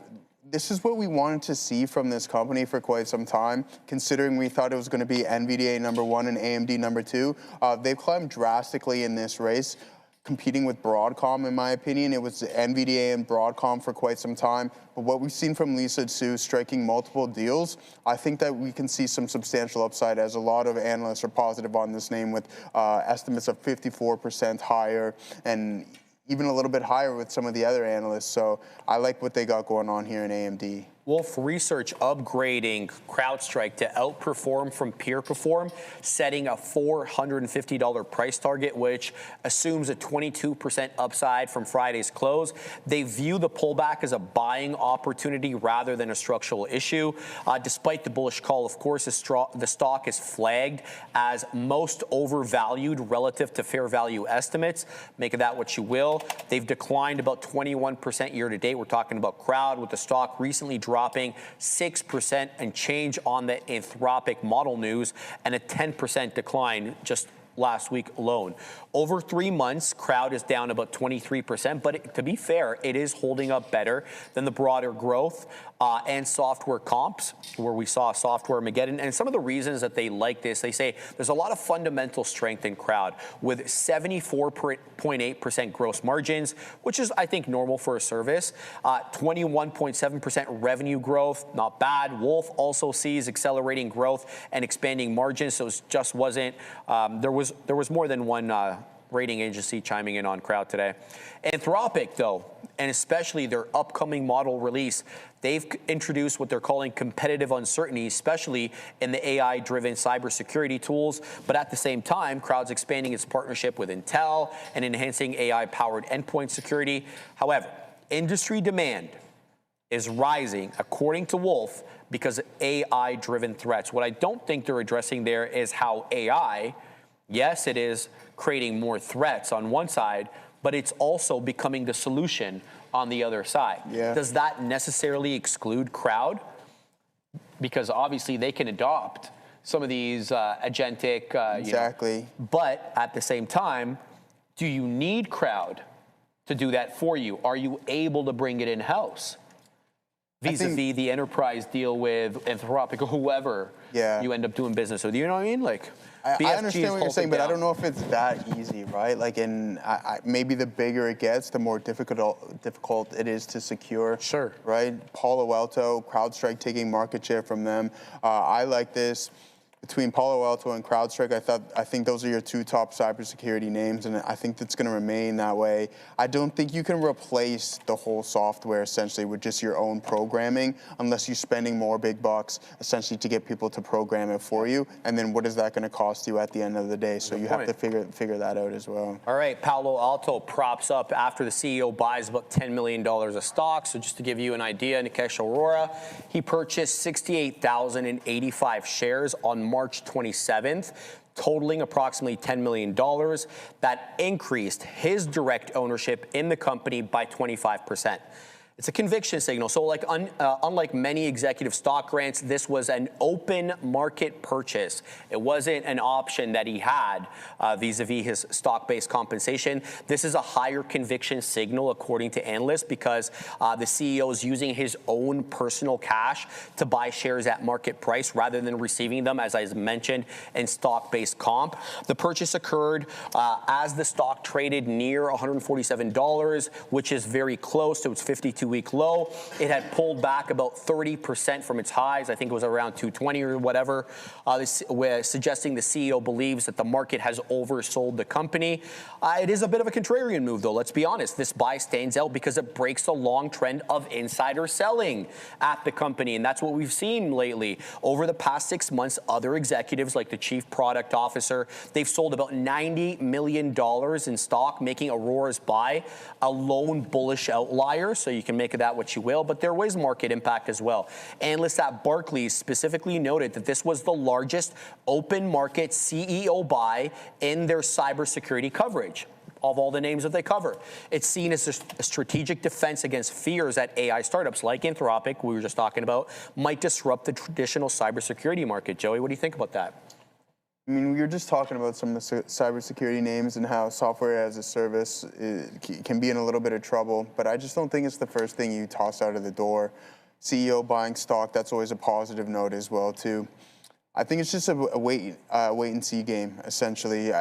This is what we wanted to see from this company for quite some time, considering we thought it was going to be NVIDIA #1 and AMD #2. They've climbed drastically in this race, competing with Broadcom, in my opinion. It was NVIDIA and Broadcom for quite some time. But what we've seen from Lisa Su striking multiple deals, I think that we can see some substantial upside, as a lot of analysts are positive on this name, with estimates of 54% higher and even a little bit higher with some of the other analysts. So I like what they got going on here in AMD. Wolf Research upgrading CrowdStrike to outperform from peer perform, setting a $450 price target, which assumes a 22% upside from Friday's close. They view the pullback as a buying opportunity rather than a structural issue. Despite the bullish call, of course, the stock is flagged as most overvalued relative to fair value estimates. Make of that what you will. They've declined about 21% year to date. We're talking about Crowd, with the stock recently dropping 6% and change on the Anthropic model news, and a 10% decline just last week alone. Over 3 months, crowd is down about 23%, but to be fair, it is holding up better than the broader growth and software comps, where we saw software Armageddon. And some of the reasons that they like this, they say there's a lot of fundamental strength in crowd with 74.8% gross margins, which is, I think, normal for a service. 21.7% revenue growth, not bad. Wolf also sees accelerating growth and expanding margins, so it just wasn't, there was more than one rating agency chiming in on crowd today. Anthropic, though, and especially their upcoming model release, they've introduced what they're calling competitive uncertainty, especially in the AI-driven cybersecurity tools. But at the same time, crowd's expanding its partnership with Intel and enhancing AI-powered endpoint security. However, industry demand is rising, according to Wolf, because of AI-driven threats. What I don't think they're addressing there is how AI, yes, it is creating more threats on one side, but it's also becoming the solution on the other side. Yeah. Does that necessarily exclude crowd? Because obviously they can adopt some of these agentic, Exactly. but at the same time, do you need crowd to do that for you? Are you able to bring it in-house? Vis-a-vis the enterprise deal with Anthropic or whoever you end up doing business with. You know what I mean? Like, I BFG understand what you're is saying, but I halting don't know if it's that easy, right? Like, maybe the bigger it gets, the more difficult it is to secure. Sure. Right? Palo Alto, CrowdStrike taking market share from them. I like this. Between Palo Alto and CrowdStrike, I think those are your two top cybersecurity names, and I think that's going to remain that way. I don't think you can replace the whole software essentially with just your own programming unless you're spending more big bucks essentially to get people to program it for you. And then what is that going to cost you at the end of the day? So you have to figure that out as well. All right, Palo Alto props up after the CEO buys about $10 million of stock. So just to give you an idea, Nikesh Arora, he purchased 68,085 shares on March 27th, totaling approximately $10 million. That increased his direct ownership in the company by 25%. It's a conviction signal. So like unlike many executive stock grants, this was an open market purchase. It wasn't an option that he had vis-a-vis his stock-based compensation. This is a higher conviction signal, according to analysts, because the CEO is using his own personal cash to buy shares at market price rather than receiving them, as I mentioned, in stock-based comp. The purchase occurred as the stock traded near $147, which is very close to its 52-week low. It had pulled back about 30% from its highs. I think it was around 220 or whatever, suggesting the CEO believes that the market has oversold the company. It is a bit of a contrarian move, though. Let's be honest. This buy stands out because it breaks the long trend of insider selling at the company, and that's what we've seen lately. Over the past 6 months, other executives, like the chief product officer, they've sold about $90 million in stock, making Aurora's buy a lone bullish outlier. So you can make of that what you will, but there was market impact as well. Analysts at Barclays specifically noted that this was the largest open market CEO buy in their cybersecurity coverage of all the names that they cover. It's seen as a strategic defense against fears that AI startups like Anthropic, we were just talking about, might disrupt the traditional cybersecurity market. Joey, what do you think about that? I mean, we were just talking about some of the cybersecurity names and how software as a service can be in a little bit of trouble, but I just don't think it's the first thing you toss out of the door. CEO buying stock, that's always a positive note as well, too. I think it's just a wait and see game, essentially.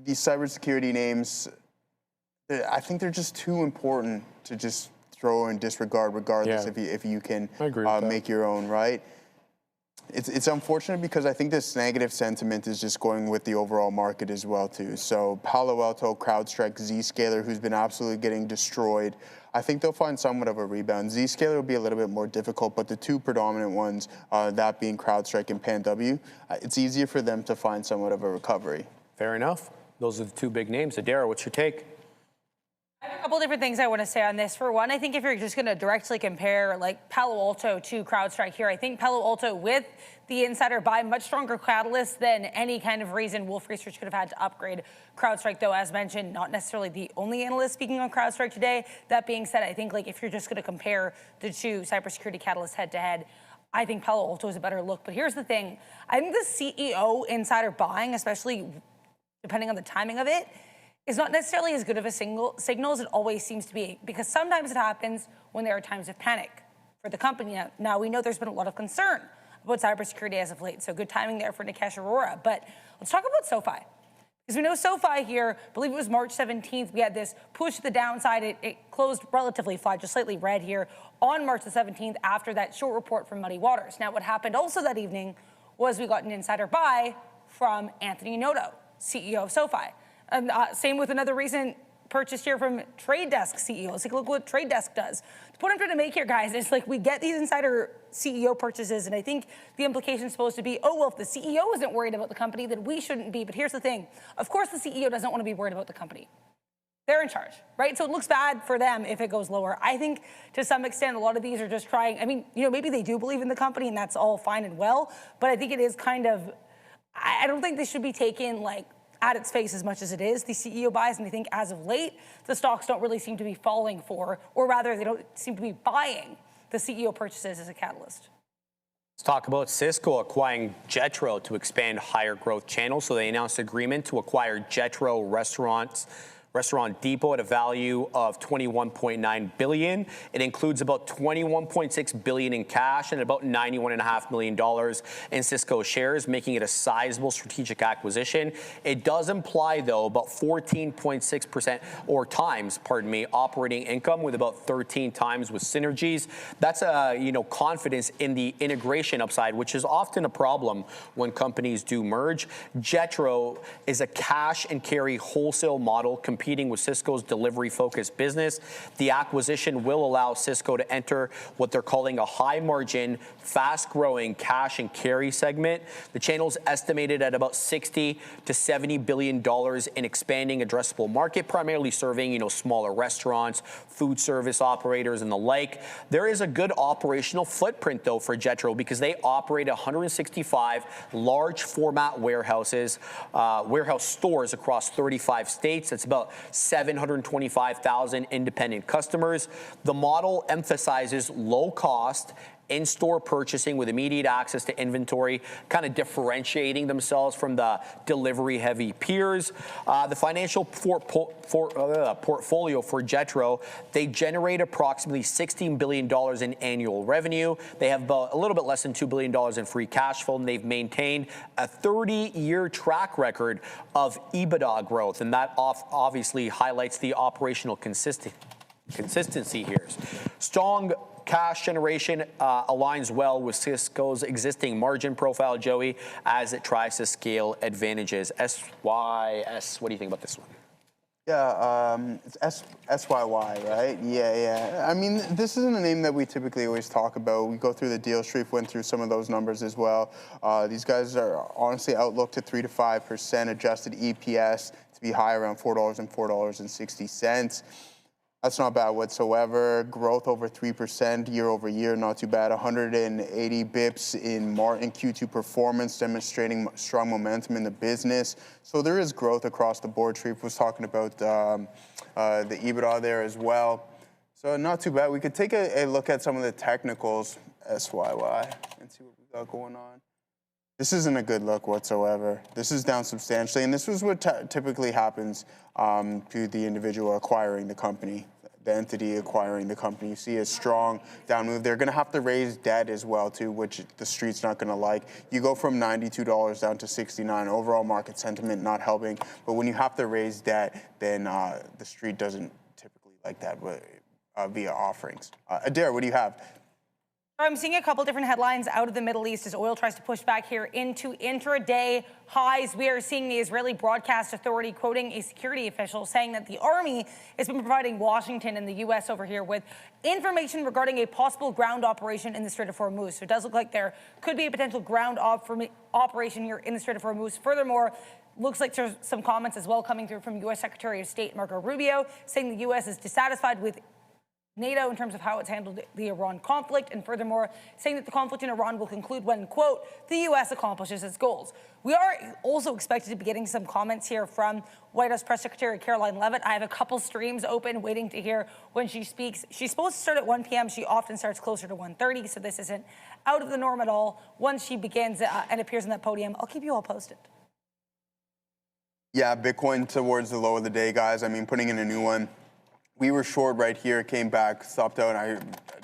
These cybersecurity names, I think they're just too important to just throw and disregard, regardless if you can make your own, right? It's unfortunate because I think this negative sentiment is just going with the overall market as well, too. So Palo Alto, CrowdStrike, Zscaler, who's been absolutely getting destroyed, I think they'll find somewhat of a rebound. Zscaler will be a little bit more difficult, but the two predominant ones, that being CrowdStrike and PanW, it's easier for them to find somewhat of a recovery. Fair enough. Those are the two big names. Adara, what's your take? I have a couple different things I want to say on this. For one, I think if you're just going to directly compare like Palo Alto to CrowdStrike here, I think Palo Alto with the insider buy, much stronger catalyst than any kind of reason Wolf Research could have had to upgrade CrowdStrike, though, as mentioned, not necessarily the only analyst speaking on CrowdStrike today. That being said, I think like if you're just going to compare the two cybersecurity catalysts head to head, I think Palo Alto is a better look. But here's the thing. I think the CEO insider buying, especially depending on the timing of it, is not necessarily as good of a signal as it always seems to be, because sometimes it happens when there are times of panic for the company. Now we know there's been a lot of concern about cybersecurity as of late, so good timing there for Nikesh Arora. But let's talk about SoFi. Because we know SoFi here, I believe it was March 17th, we had this push to the downside. It closed relatively flat, just slightly red here on March the 17th after that short report from Muddy Waters. Now what happened also that evening was we got an insider buy from Anthony Noto, CEO of SoFi. And same with another recent purchase here from Trade Desk CEO. Let's take a look at what Trade Desk does. The point I'm trying to make here, guys, is like we get these insider CEO purchases, and I think the implication is supposed to be, oh, well, if the CEO isn't worried about the company, then we shouldn't be. But here's the thing. Of course, the CEO doesn't want to be worried about the company. They're in charge, right? So it looks bad for them if it goes lower. I think to some extent, a lot of these are just trying, I mean, maybe they do believe in the company and that's all fine and well, but I think it is kind of, I don't think this should be taken like at its face as much as it is, the CEO buys, and I think as of late, the stocks don't really seem to be falling for, or rather they don't seem to be buying the CEO purchases as a catalyst. Let's talk about Cisco acquiring Jetro to expand higher growth channels. So they announced an agreement to acquire Jetro Restaurant Depot at a value of $21.9 billion. It includes about $21.6 billion in cash and about $91.5 million in Cisco shares, making it a sizable strategic acquisition. It does imply, though, about 14.6% or times, operating income, with about 13 times with synergies. That's confidence in the integration upside, which is often a problem when companies do merge. Jetro is a cash and carry wholesale model competing with Cisco's delivery-focused business. The acquisition will allow Cisco to enter what they're calling a high-margin, fast-growing cash and carry segment. The channel's estimated at about $60 to $70 billion in expanding addressable market, primarily serving smaller restaurants, food service operators, and the like. There is a good operational footprint, though, for Jetro because they operate 165 large-format warehouse stores across 35 states. That's about 725,000 independent customers. The model emphasizes low cost in-store purchasing with immediate access to inventory, kind of differentiating themselves from the delivery-heavy peers. The financial portfolio for Jetro, they generate approximately $16 billion in annual revenue. They have about a little bit less than $2 billion in free cash flow, and they've maintained a 30-year track record of EBITDA growth, and that obviously highlights the operational consistency here. Strong cash generation aligns well with Cisco's existing margin profile, Joey, as it tries to scale advantages. SYS, what do you think about this one? Yeah, it's SYY, right? Yeah. I mean, this isn't a name that we typically always talk about. We go through the deal street, went through some of those numbers as well. These guys are honestly outlook to 3 to 5% adjusted EPS to be high around $4 and $4.60. That's not bad whatsoever. Growth over 3% year over year, not too bad. 180 bips in Q2 performance, demonstrating strong momentum in the business. So there is growth across the board. Sharif was talking about the EBITDA there as well. So not too bad. We could take a look at some of the technicals, SYY, and see what we got going on. This isn't a good look whatsoever. This is down substantially, and this is what typically happens to the individual acquiring the company, the entity acquiring the company. You see a strong down move. They're going to have to raise debt as well, too, which the street's not going to like. You go from $92 down to $69. Overall market sentiment not helping, but when you have to raise debt, then the street doesn't typically like that via offerings. Adair, what do you have? I'm seeing a couple different headlines out of the Middle East as oil tries to push back here into intraday highs. We are seeing the Israeli Broadcast Authority quoting a security official saying that the army has been providing Washington and the U.S. over here with information regarding a possible ground operation in the Strait of Hormuz. So it does look like there could be a potential ground operation here in the Strait of Hormuz. Furthermore, looks like there's some comments as well coming through from U.S. Secretary of State Marco Rubio saying the U.S. is dissatisfied with NATO in terms of how it's handled the Iran conflict, and furthermore, saying that the conflict in Iran will conclude when, quote, the U.S. accomplishes its goals. We are also expected to be getting some comments here from White House Press Secretary Caroline Leavitt. I have a couple streams open waiting to hear when she speaks. She's supposed to start at 1 p.m. She often starts closer to 1:30, so this isn't out of the norm at all. Once she begins and appears on that podium, I'll keep you all posted. Yeah, Bitcoin towards the low of the day, guys. I mean, putting in a new one. We were short right here, came back, stopped out. I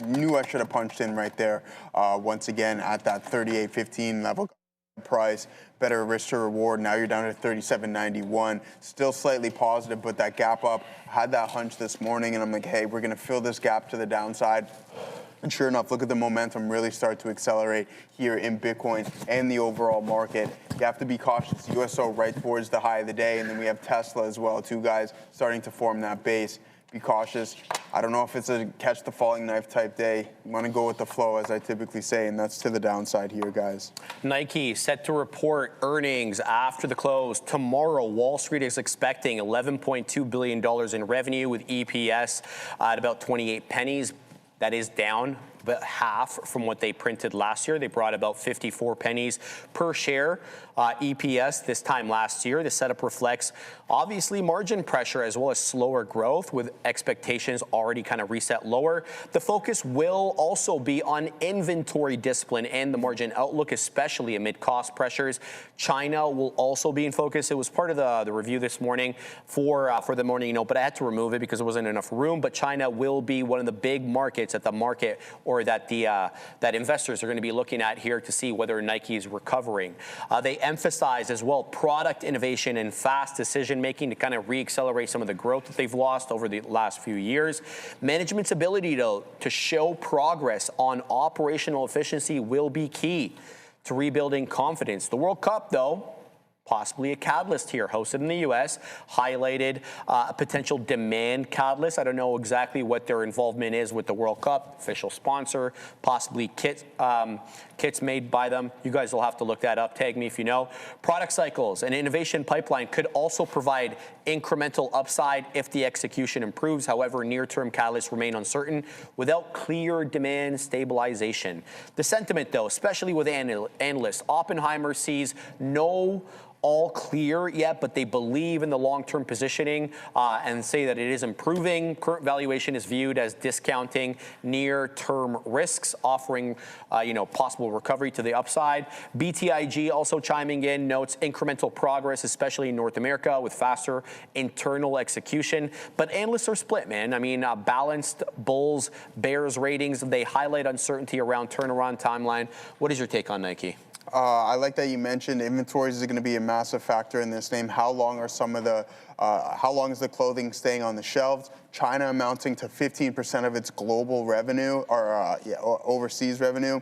knew I should have punched in right there. Once again, at that 38.15 level price, better risk to reward. Now you're down to 37.91. Still slightly positive, but that gap up. Had that hunch this morning, and I'm like, hey, we're going to fill this gap to the downside. And sure enough, look at the momentum really start to accelerate here in Bitcoin and the overall market. You have to be cautious. USO right towards the high of the day, and then we have Tesla as well, two guys starting to form that base. Be cautious. I don't know if it's a catch the falling knife type day. You want to go with the flow, as I typically say, and that's to the downside here, guys. Nike set to report earnings after the close. Tomorrow, Wall Street is expecting $11.2 billion in revenue with EPS at about 28 pennies. That is down about half from what they printed last year. They brought about 54 pennies per share EPS this time last year. The setup reflects obviously margin pressure as well as slower growth with expectations already kind of reset lower. The focus will also be on inventory discipline and the margin outlook, especially amid cost pressures. China will also be in focus. It was part of the review this morning for the morning note, but I had to remove it because there wasn't enough room. But China will be one of the big markets at the market, or that that investors are going to be looking at here to see whether Nike is recovering. They emphasize as well product innovation and fast decision making to kind of reaccelerate some of the growth that they've lost over the last few years. Management's ability to show progress on operational efficiency will be key to rebuilding confidence. The World Cup, though, possibly a catalyst here, hosted in the U.S., highlighted a potential demand catalyst. I don't know exactly what their involvement is with the World Cup, official sponsor, possibly kits made by them. You guys will have to look that up. Tag me if you know. Product cycles and innovation pipeline could also provide incremental upside if the execution improves. However, near-term catalysts remain uncertain without clear demand stabilization. The sentiment, though, especially with analysts, Oppenheimer sees no all clear yet, but they believe in the long-term positioning and say that it is improving. Current valuation is viewed as discounting near-term risks, offering possible recovery to the upside. BTIG also chiming in, notes incremental progress, especially in North America, with faster internal execution. But analysts are split, man. I mean, balanced bulls, bears ratings. They highlight uncertainty around turnaround timeline. What is your take on Nike? I like that you mentioned inventories is going to be a massive factor in this name. How long is the clothing staying on the shelves? China amounting to 15% of its global revenue or overseas revenue.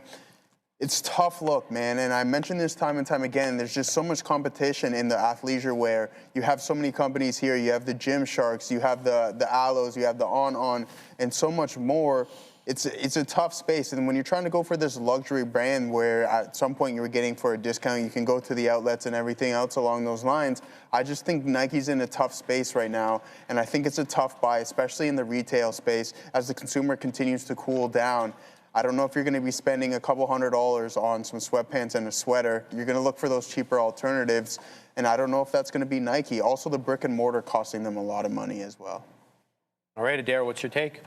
It's tough look, man. And I mentioned this time and time again, there's just so much competition in the athleisure wear. You have so many companies here. You have the Gymsharks, you have the Aloes, you have the On, and so much more. It's a tough space, and when you're trying to go for this luxury brand where at some point you were getting for a discount, you can go to the outlets and everything else along those lines. I just think Nike's in a tough space right now, and I think it's a tough buy, especially in the retail space as the consumer continues to cool down. I don't know if you're going to be spending a couple $100s on some sweatpants and a sweater. You're going to look for those cheaper alternatives, and I don't know if that's going to be Nike. Also, the brick and mortar costing them a lot of money as well. All right, Adair, what's your take?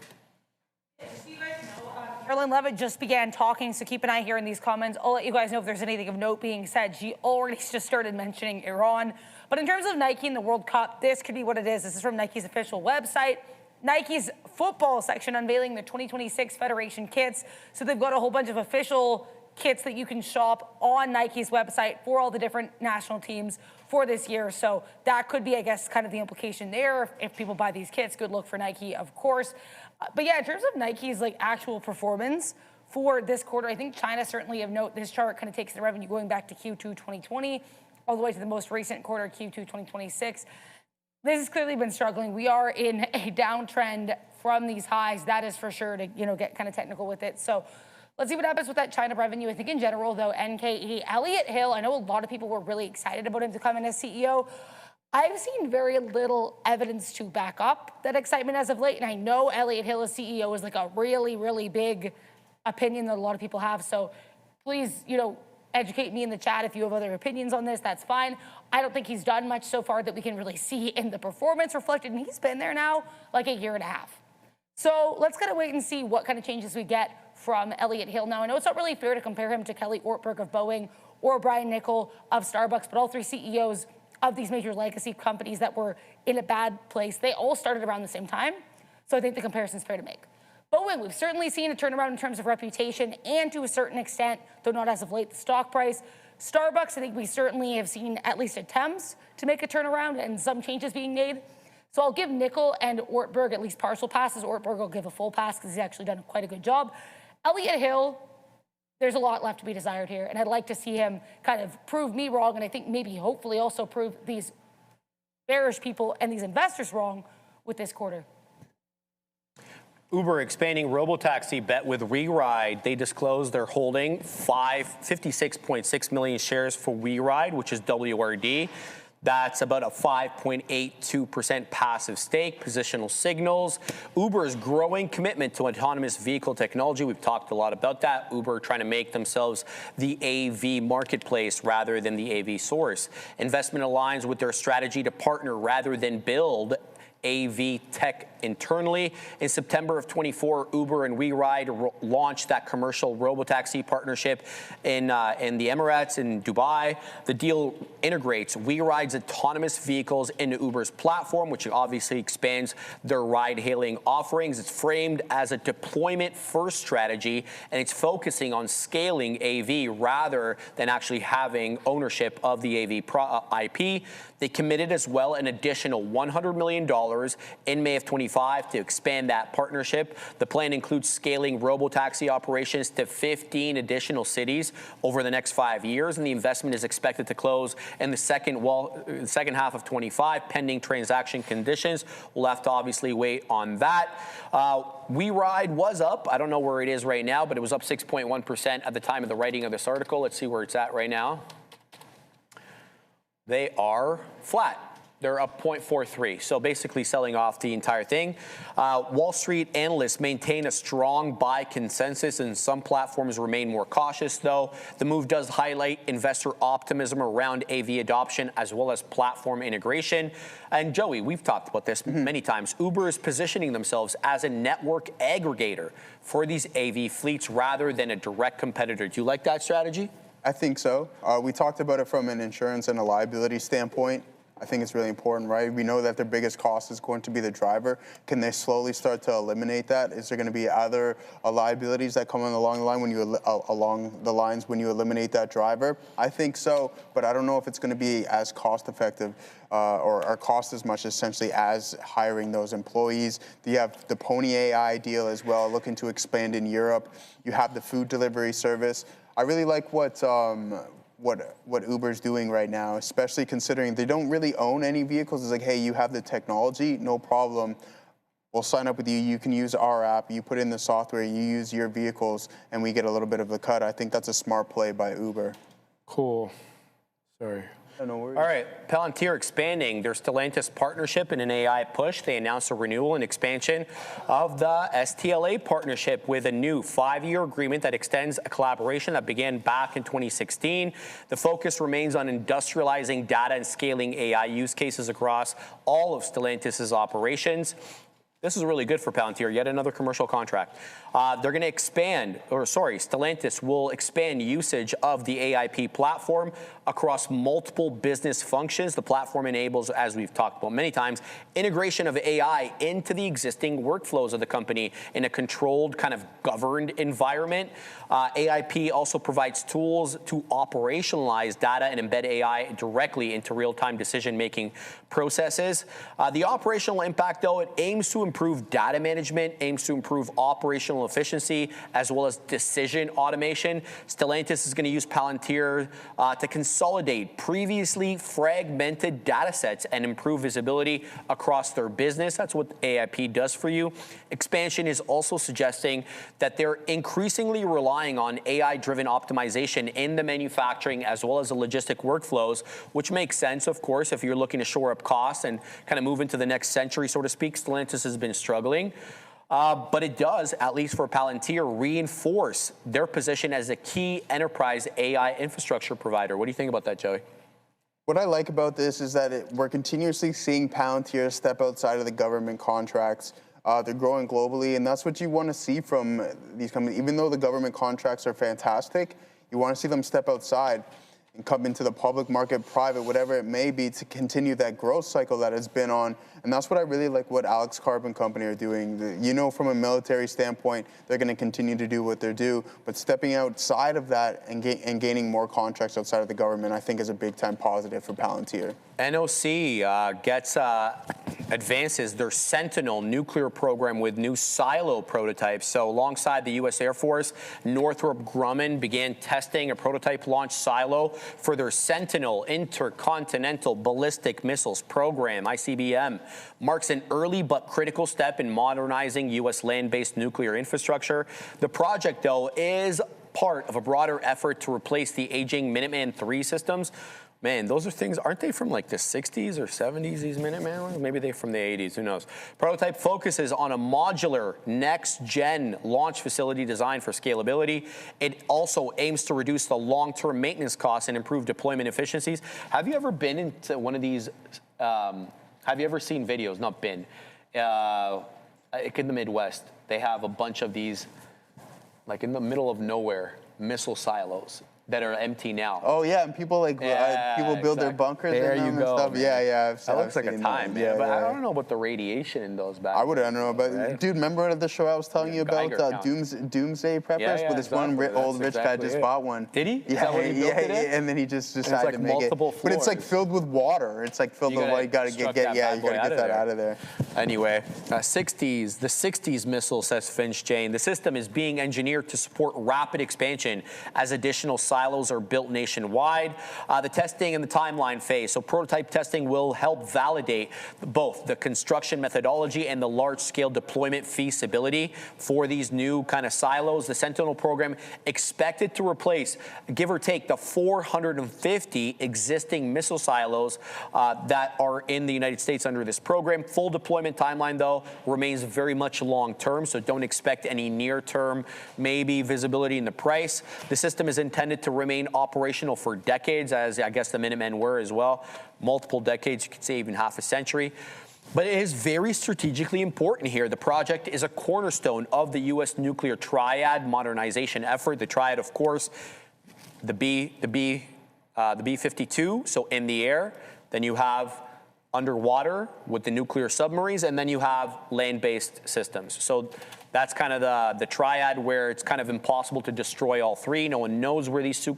Caroline Levitt just began talking, so keep an eye here in these comments. I'll let you guys know if there's anything of note being said. She already just started mentioning Iran. But in terms of Nike and the World Cup, this could be what it is. This is from Nike's official website. Nike's football section unveiling the 2026 Federation kits. So they've got a whole bunch of official kits that you can shop on Nike's website for all the different national teams for this year. So that could be, I guess, kind of the implication there. If people buy these kits, good look for Nike, of course. But yeah, in terms of Nike's actual performance for this quarter, I think China certainly of note. This chart kind of takes the revenue going back to Q2 2020 all the way to the most recent quarter, Q2 2026. This has clearly been struggling. We are in a downtrend from these highs. That is for sure, to get kind of technical with it. So let's see what happens with that China revenue. I think in general, though, NKE, Elliott Hill, I know a lot of people were really excited about him to come in as CEO. I've seen very little evidence to back up that excitement as of late. And I know Elliott Hill as CEO is a really, really big opinion that a lot of people have. So please, educate me in the chat if you have other opinions on this. That's fine. I don't think he's done much so far that we can really see in the performance reflected. And he's been there now a year and a half. So let's kind of wait and see what kind of changes we get from Elliott Hill. Now, I know it's not really fair to compare him to Kelly Ortberg of Boeing or Brian Nickel of Starbucks, but all three CEOs of these major legacy companies that were in a bad place, they all started around the same time. So I think the comparison's fair to make. Boeing, we've certainly seen a turnaround in terms of reputation and to a certain extent, though not as of late, the stock price. Starbucks, I think we certainly have seen at least attempts to make a turnaround and some changes being made. So I'll give Nickel and Ortberg at least partial passes. Ortberg will give a full pass because he's actually done quite a good job. Elliott Hill, there's a lot left to be desired here, and I'd like to see him kind of prove me wrong, and I think maybe hopefully also prove these bearish people and these investors wrong with this quarter. Uber expanding robotaxi bet with WeRide. They disclosed they're holding 56.6 million shares for WeRide, which is WRD. That's about a 5.82% passive stake, positional signals. Uber's growing commitment to autonomous vehicle technology. We've talked a lot about that. Uber trying to make themselves the AV marketplace rather than the AV source. Investment aligns with their strategy to partner rather than build AV tech internally. In September of 24, Uber and WeRide launched that commercial robotaxi partnership in the Emirates, in Dubai. The deal integrates WeRide's autonomous vehicles into Uber's platform, which obviously expands their ride-hailing offerings. It's framed as a deployment-first strategy, and it's focusing on scaling AV rather than actually having ownership of the AV IP. They committed as well an additional $100 million in May of 25 to expand that partnership. The plan includes scaling robotaxi operations to 15 additional cities over the next 5 years, and the investment is expected to close in the second half of 25, pending transaction conditions. We'll have to obviously wait on that. WeRide was up. I don't know where it is right now, but it was up 6.1% at the time of the writing of this article. Let's see where it's at right now. They are flat. They're up 0.43, so basically selling off the entire thing. Wall Street analysts maintain a strong buy consensus, and some platforms remain more cautious, though. The move does highlight investor optimism around AV adoption as well as platform integration. And Joey, we've talked about this many times. Uber is positioning themselves as a network aggregator for these AV fleets rather than a direct competitor. Do you like that strategy? I think so. We talked about it from an insurance and a liability standpoint. I think it's really important, right? We know that their biggest cost is going to be the driver. Can they slowly start to eliminate that? Is there going to be other liabilities that come along the line when you when you eliminate that driver? I think so, but I don't know if it's going to be as cost effective or cost as much essentially as hiring those employees. You have the Pony AI deal as well, looking to expand in Europe. You have the food delivery service. I really like what Uber's doing right now, especially considering they don't really own any vehicles. It's like, hey, you have the technology, no problem. We'll sign up with you. You can use our app. You put in the software. You use your vehicles, and we get a little bit of the cut. I think that's a smart play by Uber. Cool. Sorry. No worries. All right, Palantir expanding their Stellantis partnership in an AI push. They announced a renewal and expansion of the STLA partnership with a new 5-year agreement that extends a collaboration that began back in 2016. The focus remains on industrializing data and scaling AI use cases across all of Stellantis' operations. This is really good for Palantir, yet another commercial contract. They're going to Stellantis will expand usage of the AIP platform across multiple business functions. The platform enables, as we've talked about many times, integration of AI into the existing workflows of the company in a controlled, kind of governed environment. AIP also provides tools to operationalize data and embed AI directly into real-time decision-making processes. The operational impact, though, it aims to improve data management, aims to improve operational efficiency, as well as decision automation. Stellantis is going to use Palantir to consolidate previously fragmented data sets and improve visibility across their business. That's what AIP does for you. Expansion is also suggesting that they're increasingly relying on AI-driven optimization in the manufacturing as well as the logistic workflows, which makes sense, of course, if you're looking to shore up costs and kind of move into the next century, so to speak. Stellantis has been struggling. But it does, at least for Palantir, reinforce their position as a key enterprise AI infrastructure provider. What do you think about that, Joey? What I like about this is that we're continuously seeing Palantir step outside of the government contracts. They're growing globally, and that's what you want to see from these companies. Even though the government contracts are fantastic, you want to see them step outside. and come into the public market, private, whatever it may be, to continue that growth cycle that it's been on. And that's what I really like what Alex Carbon Company are doing. You know, from a military standpoint, they're going to continue to do what they do, but stepping outside of that and gaining more contracts outside of the government, I think is a big-time positive for Palantir. NOC advances their Sentinel nuclear program with new silo prototypes. So alongside the U.S. Air Force, Northrop Grumman began testing a prototype launch silo for their Sentinel Intercontinental Ballistic Missiles program, ICBM. Marks an early but critical step in modernizing U.S. land-based nuclear infrastructure. The project, though, is part of a broader effort to replace the aging Minuteman III systems. Man, those are things, aren't they from like the 60s or 70s, these Minuteman ones? Maybe they're from the 80s, who knows? Prototype focuses on a modular next-gen launch facility designed for scalability. It also aims to reduce the long-term maintenance costs and improve deployment efficiencies. Have you ever been into one of these, have you ever seen videos, not been, like in the Midwest, they have a bunch of these, like in the middle of nowhere, missile silos that are empty now. Oh yeah, and people people build their bunkers in them and stuff. Man. Yeah. That looks like a time, man. But I don't know about the radiation in those back. I don't know, but dude, remember the show I was telling you about, Doomsday Preppers? With this one old rich guy just bought one. Did he? Yeah, and then he just decided to make it. But it's like filled with water. It's like filled with water. You gotta get that out of there. Anyway, the 60s missile, says Finch Jane. The system is being engineered to support rapid expansion as additional silos are built nationwide. The testing and the timeline phase. So prototype testing will help validate both the construction methodology and the large-scale deployment feasibility for these new kind of silos. The Sentinel program expected to replace, give or take, the 450 existing missile silos that are in the United States under this program. Full deployment timeline, though, remains very much long-term, so don't expect any near-term, maybe visibility in the price. The system is intended to remain operational for decades, as I guess the Minutemen were as well. Multiple decades, you could say even half a century. But it is very strategically important here. The project is a cornerstone of the U.S. nuclear triad modernization effort. The triad, of course, the B-52, so in the air. Then you have underwater with the nuclear submarines, and then you have land-based systems. So that's kind of the triad where it's kind of impossible to destroy all three. No one knows where these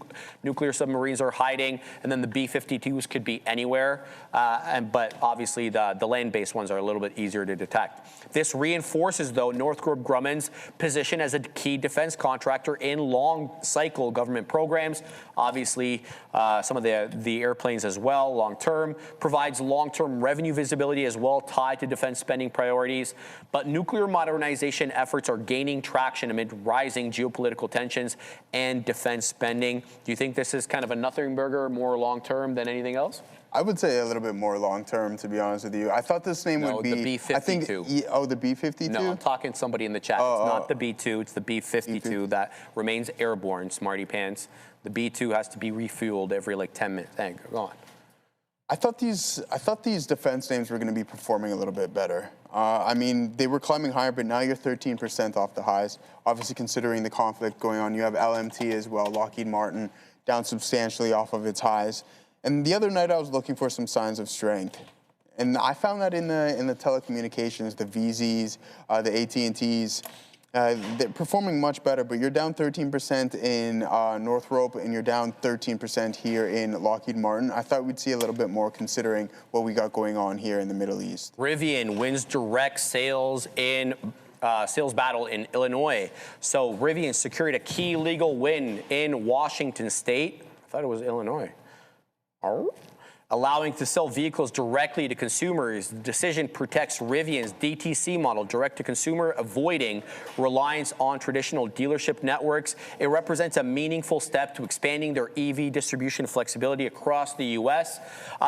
nuclear submarines are hiding. And then the B-52s could be anywhere. But obviously the land-based ones are a little bit easier to detect. This reinforces, though, Northrop Grumman's position as a key defense contractor in long-cycle government programs. Obviously, some of the airplanes as well, long-term. Provides long-term revenue visibility as well, tied to defense spending priorities. But nuclear modernization efforts are gaining traction amid rising geopolitical tensions and defense spending. Do you think this is kind of a nothing burger, more long-term than anything else? I would say a little bit more long-term, to be honest with you. I thought this name would be... the B-52. I think, the B-52? No, I'm talking somebody in the chat. It's not the B-2, it's the B-52 that remains airborne, smarty pants. The B-2 has to be refueled every like 10 minutes. Thank you. Go on. I thought these defense names were going to be performing a little bit better. I mean, they were climbing higher, but now you're 13% off the highs. Obviously, considering the conflict going on, you have LMT as well, Lockheed Martin, down substantially off of its highs. And the other night, I was looking for some signs of strength. And I found that in the telecommunications, the VZs, the AT&Ts, they're performing much better, but you're down 13% in Northrop, and you're down 13% here in Lockheed Martin. I thought we'd see a little bit more considering what we got going on here in the Middle East. Rivian wins direct sales in sales battle in Illinois. So Rivian secured a key legal win in Washington State. I thought it was Illinois. Allowing to sell vehicles directly to consumers. The decision protects Rivian's DTC model, direct-to-consumer, avoiding reliance on traditional dealership networks. It represents a meaningful step to expanding their EV distribution flexibility across the U.S.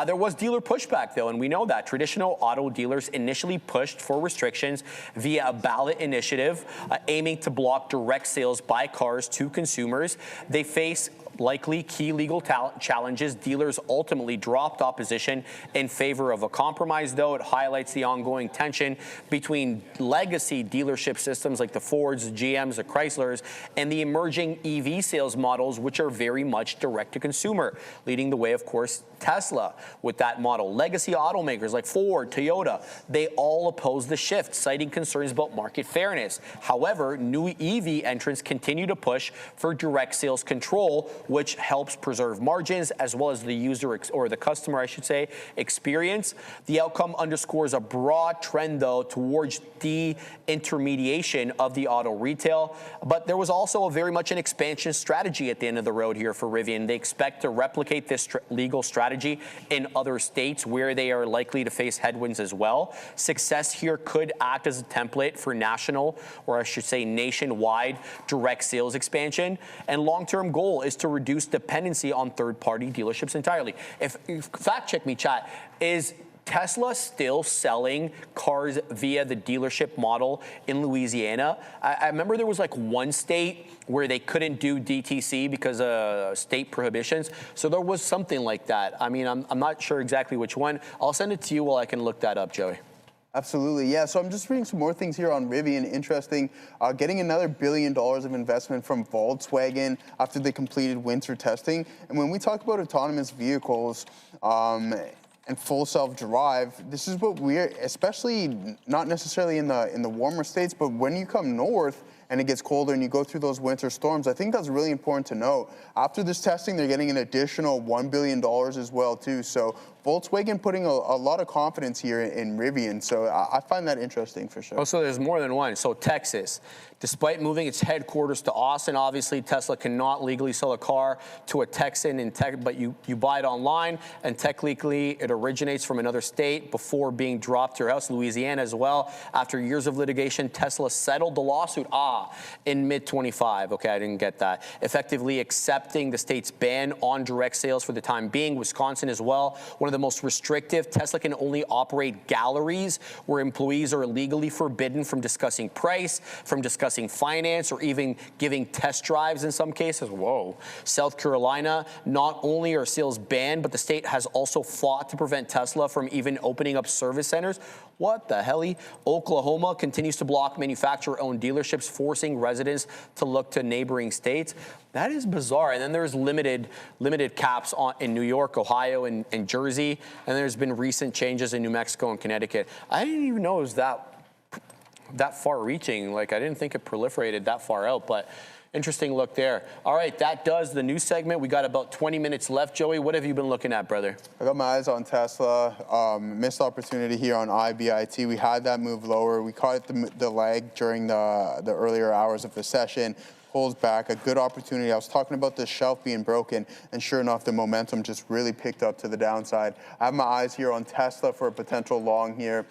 There was dealer pushback, though, and we know that. Traditional auto dealers initially pushed for restrictions via a ballot initiative aiming to block direct sales by cars to consumers. They face likely key legal challenges, dealers ultimately dropped opposition in favor of a compromise, though. It highlights the ongoing tension between legacy dealership systems like the Fords, the GMs, the Chryslers, and the emerging EV sales models, which are very much direct to consumer, leading the way, of course, Tesla with that model. Legacy automakers like Ford, Toyota, they all oppose the shift, citing concerns about market fairness. However, new EV entrants continue to push for direct sales control, which helps preserve margins as well as the user or the customer, I should say, experience. The outcome underscores a broad trend, though, towards de-intermediation of the auto retail. But there was also very much an expansion strategy at the end of the road here for Rivian. They expect to replicate this legal strategy in other states where they are likely to face headwinds as well. Success here could act as a template for national, or I should say nationwide, direct sales expansion. And long-term goal is to reduce dependency on third-party dealerships entirely. If fact check me, chat, is Tesla still selling cars via the dealership model in Louisiana? I remember there was like one state where they couldn't do DTC because of state prohibitions. So there was something like that. I mean, I'm not sure exactly which one. I'll send it to you while I can look that up, Joey. Absolutely, yeah. So I'm just reading some more things here on Rivian. Interesting, getting another $1 billion of investment from Volkswagen after they completed winter testing. And when we talk about autonomous vehicles, and full self-drive, this is what we're, especially not necessarily in the warmer states, but when you come north and it gets colder and you go through those winter storms, I think that's really important to note. After this testing, they're getting an additional $1 billion as well, too. So Volkswagen putting a lot of confidence here in Rivian. So I find that interesting for sure. Oh, so there's more than one. So Texas, despite moving its headquarters to Austin, obviously Tesla cannot legally sell a car to a Texan, but you buy it online, and technically it originates from another state before being dropped to your house, Louisiana as well. After years of litigation, Tesla settled the lawsuit, in mid-25. Okay, I didn't get that. Effectively accepting the state's ban on direct sales for the time being. Wisconsin as well, one of the most restrictive. Tesla can only operate galleries where employees are legally forbidden from discussing price, from discussing finance, or even giving test drives in some cases. Whoa. South Carolina, not only are sales banned, but the state has also fought to prevent Tesla from even opening up service centers. What the hell? Oklahoma continues to block manufacturer-owned dealerships, forcing residents to look to neighboring states. That is bizarre. And then there's limited caps in New York, Ohio, and Jersey. And there's been recent changes in New Mexico and Connecticut. I didn't even know it was that far-reaching. Like, I didn't think it proliferated that far out, but interesting look there. All right, that does the news segment. We got about 20 minutes left. Joey, what have you been looking at, brother? I got my eyes on Tesla. Missed opportunity here on IBIT. We had that move lower. We caught the lag during the earlier hours of the session. Pulls back, a good opportunity. I was talking about the shelf being broken, and sure enough, the momentum just really picked up to the downside. I have my eyes here on Tesla for a potential long here.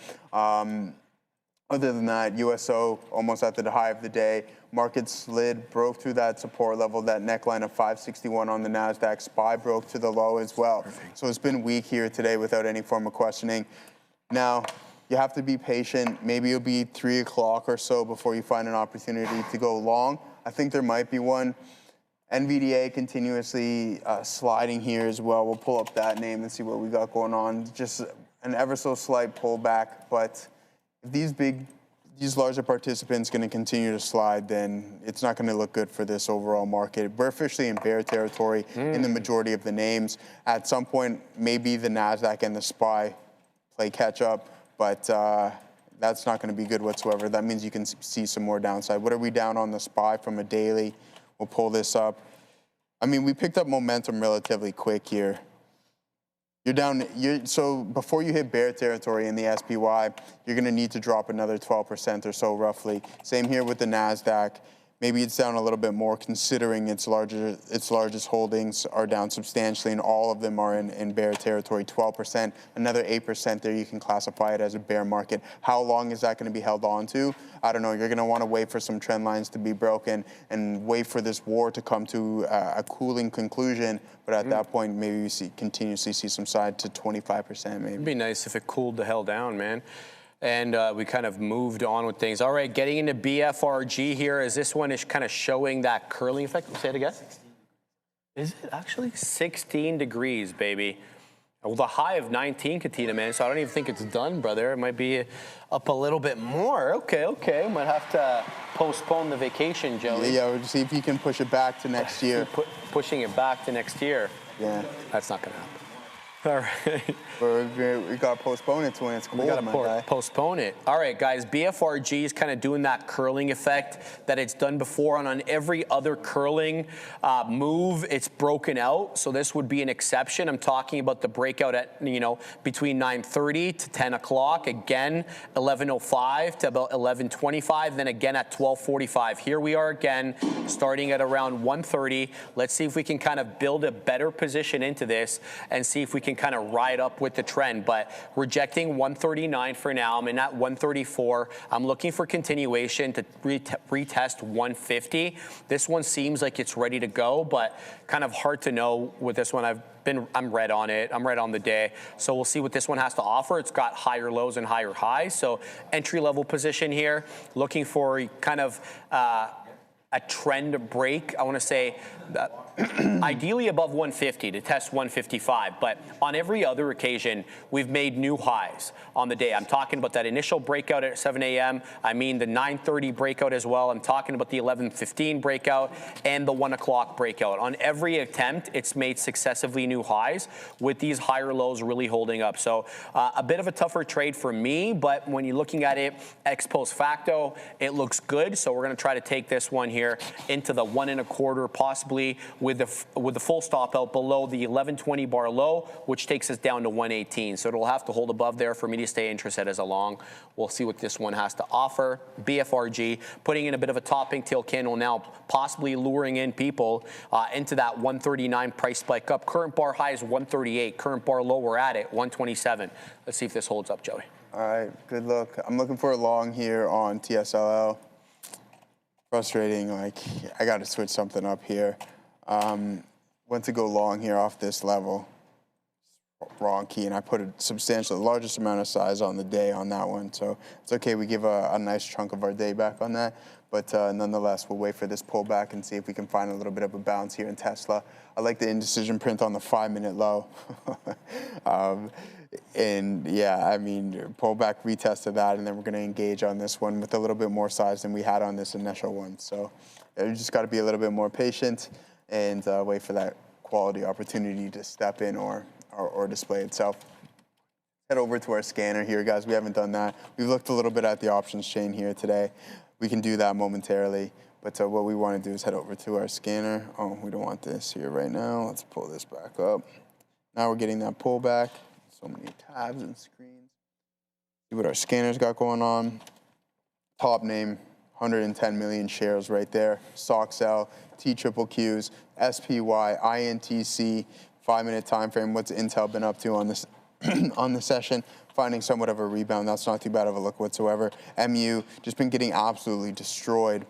Other than that, USO almost at the high of the day. Market slid, broke through that support level, that neckline of 561 on the NASDAQ. SPY broke to the low as well. Perfect. So it's been weak here today without any form of questioning. Now, you have to be patient. Maybe it'll be 3 o'clock or so before you find an opportunity to go long. I think there might be one. NVDA continuously sliding here as well. We'll pull up that name and see what we got going on. Just an ever so slight pullback, but if these larger participants going to continue to slide, then it's not going to look good for this overall market. We're officially in bear territory in the majority of the names. At some point, maybe the NASDAQ and the SPY play catch up, but that's not going to be good whatsoever. That means you can see some more downside. What are we down on the SPY from a daily? We'll pull this up. I mean, we picked up momentum relatively quick here. You're down, so before you hit bear territory in the SPY, you're going to need to drop another 12% or so roughly. Same here with the NASDAQ. Maybe it's down a little bit more considering its largest holdings are down substantially, and all of them are in bear territory, 12%. Another 8% there, you can classify it as a bear market. How long is that going to be held on to? I don't know. You're going to want to wait for some trend lines to be broken and wait for this war to come to a cooling conclusion. But at that point, maybe you continuously see some side to 25% maybe. It'd be nice if it cooled the hell down, man. And we kind of moved on with things. All right, getting into BFRG here, as this one is kind of showing that curling effect. Say it again. Is it actually 16 degrees, baby? Well, the high of 19, Katina, man, so I don't even think it's done, brother. It might be up a little bit more. Okay. Might have to postpone the vacation, Joey. Yeah, we'll see if you can push it back to next year. Pushing it back to next year. Yeah. That's not going to happen. All right. We got to postpone it to when it's cold, We got my to guy. postpone it. All right, guys, BFRG is kind of doing that curling effect that it's done before, and on every other curling move, it's broken out. So this would be an exception. I'm talking about the breakout at, between 9:30 to 10 o'clock. Again, 11:05 to about 11:25. Then again at 12:45. Here we are again, starting at around 1:30. Let's see if we can kind of build a better position into this and see if we can kind of ride up with the trend, but rejecting 139 for now. I'm in at 134. I'm looking for continuation to retest 150. This one seems like it's ready to go, but kind of hard to know with this one. I'm red on it. I'm red on the day. So we'll see what this one has to offer. It's got higher lows and higher highs. So entry level position here, looking for kind of a trend break. I want to say that ideally above 150 to test 155, but on every other occasion, we've made new highs on the day. I'm talking about that initial breakout at 7 a.m. I mean the 9:30 breakout as well. I'm talking about the 11:15 breakout and the 1 o'clock breakout. On every attempt, it's made successively new highs with these higher lows really holding up. So a bit of a tougher trade for me, but when you're looking at it ex post facto, it looks good. So we're going to try to take this one here into the 1 1/4, possibly with the full stop out below the 1120 bar low, which takes us down to 118. So it'll have to hold above there for me to stay interested as a long. We'll see what this one has to offer. BFRG putting in a bit of a topping tail candle now, possibly luring in people into that 139 price spike up. Current bar high is 138. Current bar low, we're at it, 127. Let's see if this holds up, Joey. All right, good look. I'm looking for a long here on TSLL. Frustrating, like I got to switch something up here. Went to go long here off this level. Wrong key, and I put a substantial, largest amount of size on the day on that one. So it's okay, we give a nice chunk of our day back on that. But nonetheless, we'll wait for this pullback and see if we can find a little bit of a bounce here in Tesla. I like the indecision print on the 5-minute low. And yeah, I mean, pullback, retest of that, and then we're going to engage on this one with a little bit more size than we had on this initial one. So you just got to be a little bit more patient and wait for that quality opportunity to step in or display itself. Head over to our scanner here, guys. We haven't done that. We've looked a little bit at the options chain here today. We can do that momentarily. But what we want to do is head over to our scanner. Oh, we don't want this here right now. Let's pull this back up. Now we're getting that pullback. So many tabs and screens. See what our scanner's got going on. Top name, 110 million shares right there. SOXL, TQQQs, SPY, INTC, 5-minute time frame. What's Intel been up to on this on the session? Finding somewhat of a rebound. That's not too bad of a look whatsoever. MU just been getting absolutely destroyed,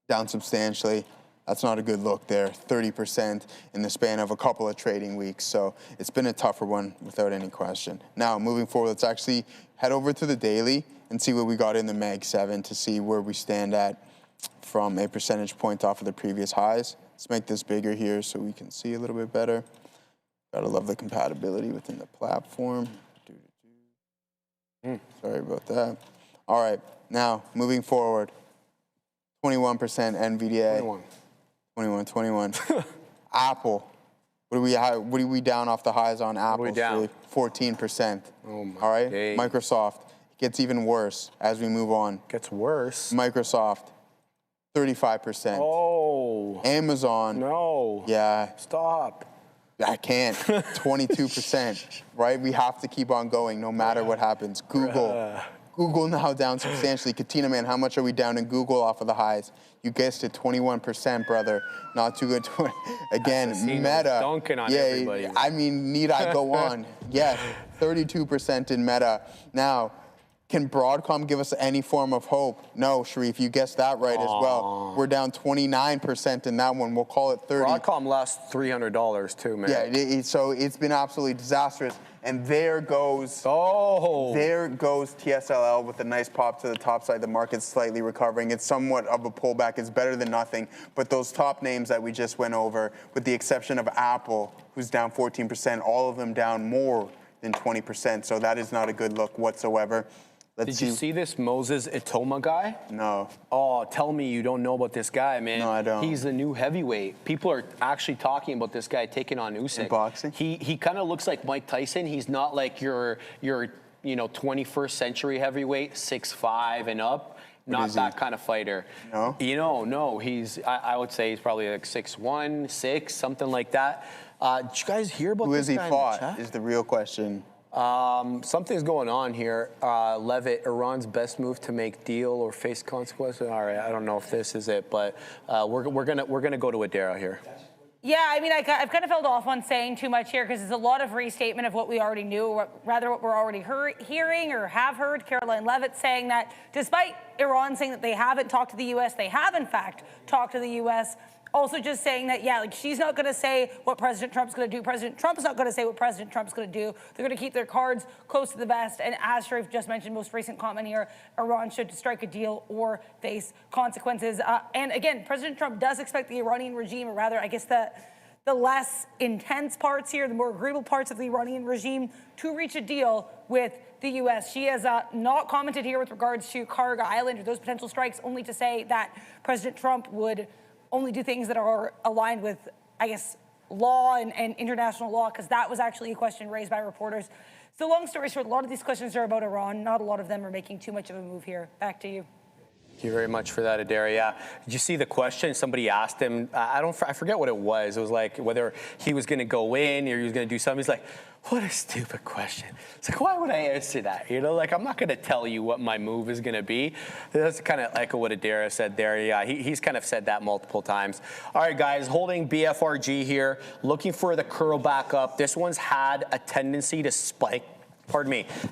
down substantially. That's not a good look there. 30% in the span of a couple of trading weeks. So it's been a tougher one without any question. Now, moving forward, let's actually head over to the daily and see what we got in the Mag 7 to see where we stand at from a percentage point off of the previous highs. Let's make this bigger here so we can see a little bit better. Gotta love the compatibility within the platform. Sorry about that. All right, now moving forward, 21% NVDA. 21. Apple. What are we down off the highs on Apple? 14%. Oh my All right. day. Microsoft. It gets even worse as we move on. Gets worse. Microsoft. 35%. Oh. Amazon. No. Yeah. Stop. I can't. 22%. Right? We have to keep on going no matter what happens. Google. Google now down substantially. Katina, man, how much are we down in Google off of the highs? You guessed it, 21%, brother. Not too good. Again, Meta. Dunking on everybody. I mean, need I go on? Yes, 32% in Meta. Now, Can Broadcom give us any form of hope? No, Sharif, you guessed that right as well. We're down 29% in that one. We'll call it 30. Broadcom lost $300 too, man. Yeah, so it's been absolutely disastrous. And there goes TSLL with a nice pop to the top side. The market's slightly recovering. It's somewhat of a pullback. It's better than nothing. But those top names that we just went over, with the exception of Apple, who's down 14%, all of them down more than 20%. So that is not a good look whatsoever. Did you see this Moses Itoma guy? No. Oh, tell me you don't know about this guy, man. No, I don't. He's the new heavyweight. People are actually talking about this guy taking on Usyk. In boxing? He kind of looks like Mike Tyson. He's not like your 21st century heavyweight, 6'5" and up. Not that kind of fighter. No? No. I would say he's probably like 6'1", 6, something like that. Did you guys hear about Who this has he guy in the fought chat? is the real question. Something's going on here. Levitt, Iran's best move to make deal or face consequences. All right, I don't know if this is it, but we're gonna go to Adara here. Yeah, I mean, I've kind of held off on saying too much here because it's a lot of restatement of what we already knew, or rather what we're already hearing or have heard. Caroline Levitt saying that despite Iran saying that they haven't talked to the U.S., they have in fact talked to the U.S., also just saying that, yeah, like she's not going to say what President Trump's going to do. President Trump's not going to say what President Trump's going to do. They're going to keep their cards close to the vest. And as Sharif just mentioned, most recent comment here, Iran should strike a deal or face consequences. And again, President Trump does expect the Iranian regime, or rather, I guess the less intense parts here, the more agreeable parts of the Iranian regime, to reach a deal with the U.S. She has not commented here with regards to Karg Island or those potential strikes, only to say that President Trump would only do things that are aligned with, I guess, law and international law, because that was actually a question raised by reporters. So long story short, a lot of these questions are about Iran. Not a lot of them are making too much of a move here. Back to you. Thank you very much for that, Adara. Yeah. Did you see the question? Somebody asked him, I forget what it was. It was like whether he was going to go in or he was going to do something. He's like, what a stupid question. It's like, why would I answer that? Like, I'm not going to tell you what my move is going to be. That's kind of echo what Adara said there. Yeah, he's kind of said that multiple times. All right, guys, holding BFRG here, looking for the curl back up. This one's had a tendency to spike.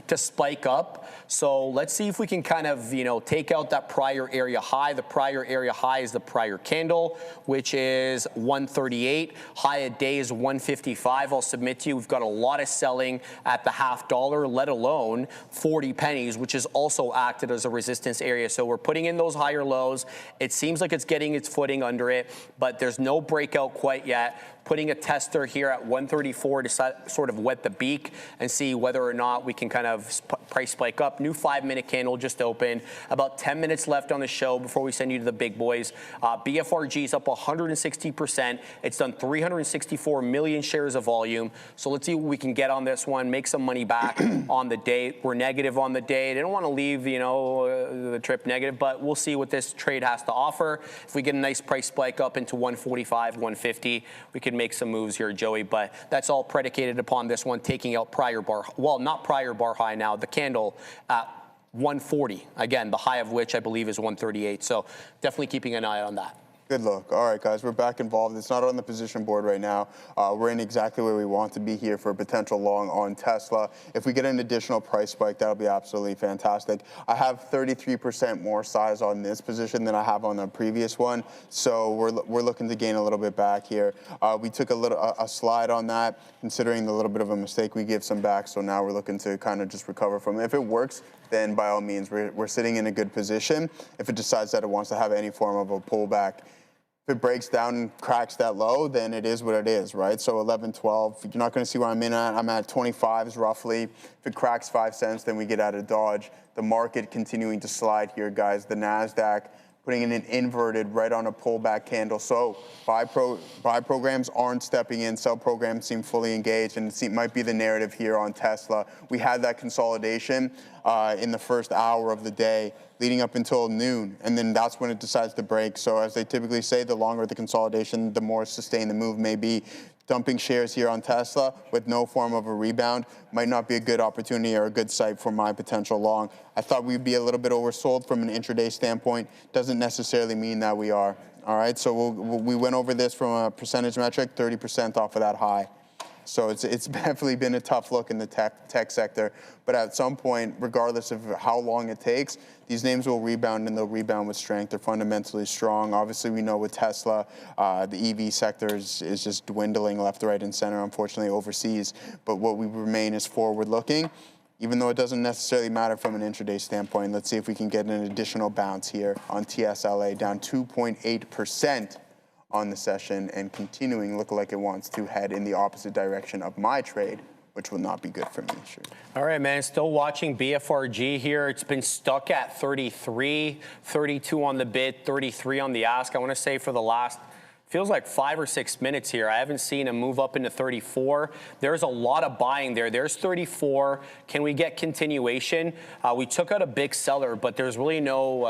To spike up. So let's see if we can kind of, take out that prior area high. The prior area high is the prior candle, which is 138. High a day is 155. I'll submit to you, we've got a lot of selling at the $0.50, let alone 40 pennies, which has also acted as a resistance area. So we're putting in those higher lows. It seems like it's getting its footing under it, but there's no breakout quite yet. Putting a tester here at 134 to sort of wet the beak and see whether or not we can kind of price spike up. New 5-minute candle just opened. About 10 minutes left on the show before we send you to the big boys. BFRG is up 160%. It's done 364 million shares of volume. So let's see what we can get on this one, make some money back on the day. We're negative on the day. They don't want to leave, the trip negative, but we'll see what this trade has to offer. If we get a nice price spike up into 145, 150, we can make some moves here, Joey, but that's all predicated upon this one taking out prior bar, well, not prior bar high now, the candle at 140. Again, the high of which I believe is 138. So definitely keeping an eye on that. Good look. All right, guys, we're back involved. It's not on the position board right now. We're in exactly where we want to be here for a potential long on Tesla. If we get an additional price spike, that'll be absolutely fantastic. I have 33% more size on this position than I have on the previous one, so we're looking to gain a little bit back here. We took a slide on that, considering the little bit of a mistake. We gave some back, so now we're looking to kind of just recover from it. If it works, then by all means, we're sitting in a good position. If it decides that it wants to have any form of a pullback, if it breaks down and cracks that low, then it is what it is, right? So 11, 12, you're not going to see where I'm in at. I'm at 25s roughly. If it cracks 5 cents, then we get out of Dodge. The market continuing to slide here, guys. The NASDAQ putting in an inverted right on a pullback candle. So buy programs aren't stepping in. Sell programs seem fully engaged, and it might be the narrative here on Tesla. We had that consolidation in the first hour of the day, leading up until noon, and then that's when it decides to break. So as they typically say, the longer the consolidation, the more sustained the move may be. Dumping shares here on Tesla with no form of a rebound might not be a good opportunity or a good site for my potential long. I thought we'd be a little bit oversold from an intraday standpoint. Doesn't necessarily mean that we are. All right, so we went over this from a percentage metric, 30% off of that high. So it's definitely been a tough look in the tech sector. But at some point, regardless of how long it takes, these names will rebound, and they'll rebound with strength. They're fundamentally strong. Obviously, we know with Tesla, the EV sector is just dwindling left, right, and center, unfortunately, overseas. But what we remain is forward-looking. Even though it doesn't necessarily matter from an intraday standpoint, let's see if we can get an additional bounce here on TSLA, down 2.8% on the session, and continuing look like it wants to head in the opposite direction of my trade, which will not be good for me. Sure. All right, man, still watching BFRG here. It's been stuck at 33, 32 on the bid, 33 on the ask. I want to say for the last, feels like 5 or 6 minutes here, I haven't seen a move up into 34. There's a lot of buying there. There's 34. Can we get continuation? We took out a big seller, but there's really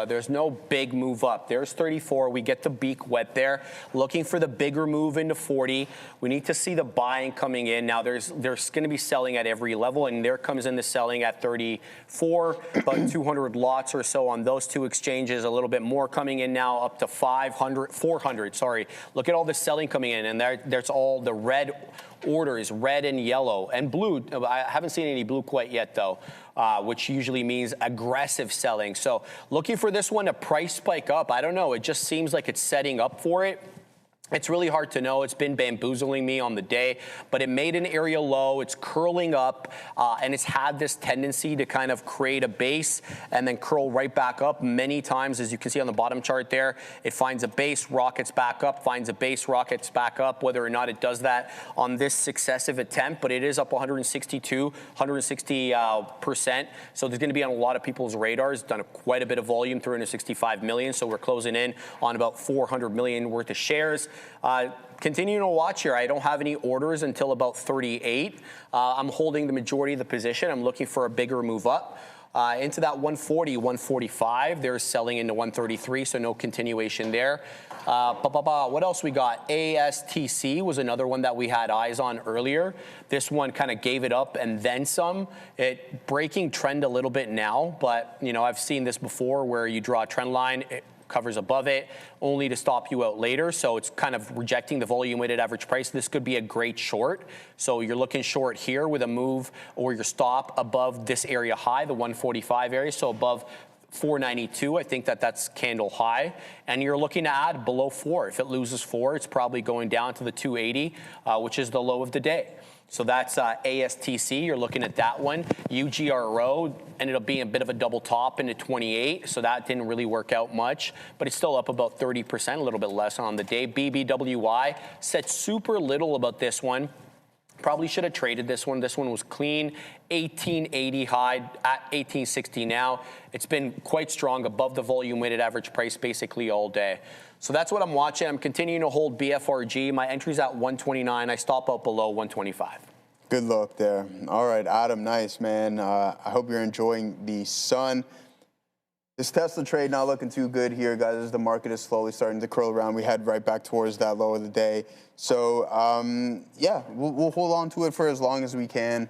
there's no big move up. There's 34. We get the beak wet there. Looking for the bigger move into 40. We need to see the buying coming in. Now there's going to be selling at every level, and there comes in the selling at 34, about 200 lots or so on those two exchanges. A little bit more coming in now, up to 400, sorry. Look at all the selling coming in, and there's all the red orders, red and yellow and blue. I haven't seen any blue quite yet, though, which usually means aggressive selling. So looking for this one to price spike up. I don't know. It just seems like it's setting up for it. It's really hard to know. It's been bamboozling me on the day, but it made an area low. It's curling up, and it's had this tendency to kind of create a base and then curl right back up many times. As you can see on the bottom chart there, it finds a base, rockets back up, finds a base, rockets back up, whether or not it does that on this successive attempt, but it is up 160%. So there's gonna be on a lot of people's radars. Done quite a bit of volume, 365 million. So we're closing in on about 400 million worth of shares. Continuing to watch here. I don't have any orders until about 38. I'm holding the majority of the position. I'm looking for a bigger move up. Into that 140, 145. They're selling into 133, so no continuation there. What else we got? ASTC was another one that we had eyes on earlier. This one kind of gave it up and then some. It breaking trend a little bit now, but you know, I've seen this before where you draw a trend line, it covers above it, only to stop you out later. So it's kind of rejecting the volume weighted average price. This could be a great short. So you're looking short here with a move or your stop above this area high, the 145 area. So above 492, I think that's candle high. And you're looking to add below 4. If it loses 4, it's probably going down to the 280, which is the low of the day. So that's ASTC. You're looking at that one. UGRO ended up being a bit of a double top into 28, so that didn't really work out much, but it's still up about 30%, a little bit less on the day. BBWI said super little about this one. Probably should have traded this one. This one was clean, 1880 high at 1860 now. It's been quite strong above the volume weighted average price basically all day. So that's what I'm watching. I'm continuing to hold BFRG. My entry's at 129. I stop out below 125. Good look there. All right, Adam, nice, man. I hope you're enjoying the sun. This Tesla trade not looking too good here, guys, as the market is slowly starting to curl around. We head right back towards that low of the day. So, yeah, we'll hold on to it for as long as we can.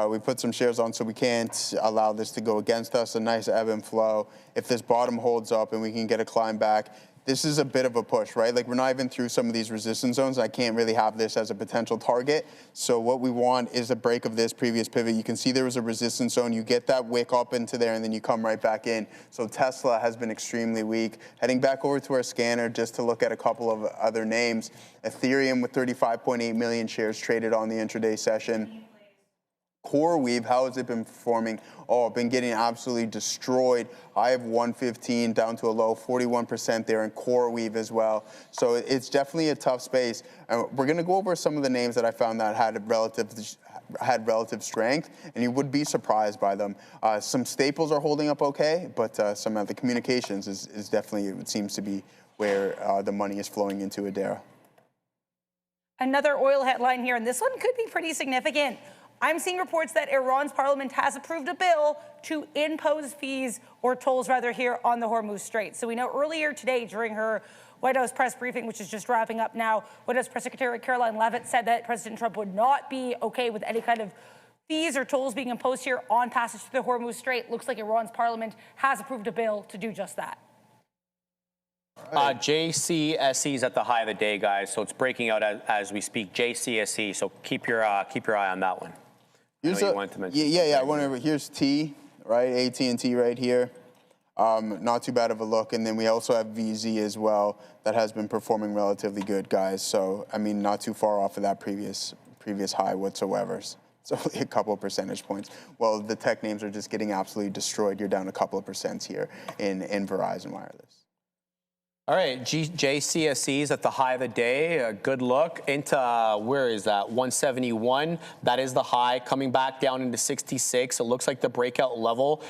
We put some shares on so we can't allow this to go against us. A nice ebb and flow. If this bottom holds up and we can get a climb back, this is a bit of a push, right? Like, we're not even through some of these resistance zones. I can't really have this as a potential target. So what we want is a break of this previous pivot. You can see there was a resistance zone. You get that wick up into there, and then you come right back in. So Tesla has been extremely weak. Heading back over to our scanner just to look at a couple of other names. Ethereum with 35.8 million shares traded on the intraday session. CoreWeave, how has it been performing? Oh, been getting absolutely destroyed. I have 115 down to a low, 41% there in CoreWeave as well. So it's definitely a tough space. We're going to go over some of the names that I found that had relative strength, and you would be surprised by them. Some staples are holding up okay, but some of the communications is definitely, it seems to be where the money is flowing into Adara. Another oil headline here, and this one could be pretty significant. I'm seeing reports that Iran's parliament has approved a bill to impose fees or tolls rather here on the Hormuz Strait. So we know earlier today during her White House press briefing, which is just wrapping up now, White House Press Secretary Caroline Leavitt said that President Trump would not be okay with any kind of fees or tolls being imposed here on passage through the Hormuz Strait. Looks like Iran's parliament has approved a bill to do just that. JCSE is at the high of the day, guys. So it's breaking out as we speak. JCSE. So keep your eye on that one. Here's you wanted to mention here's T, right? AT&T right here. Not too bad of a look. And then we also have VZ as well that has been performing relatively good, guys. So, I mean, not too far off of that previous high whatsoever. So only a couple of percentage points. Well, the tech names are just getting absolutely destroyed. You're down a couple of percents here in Verizon Wireless. All right, JCSE is at the high of the day. A good look into, where is that? 171. That is the high, coming back down into 66. It looks like the breakout level,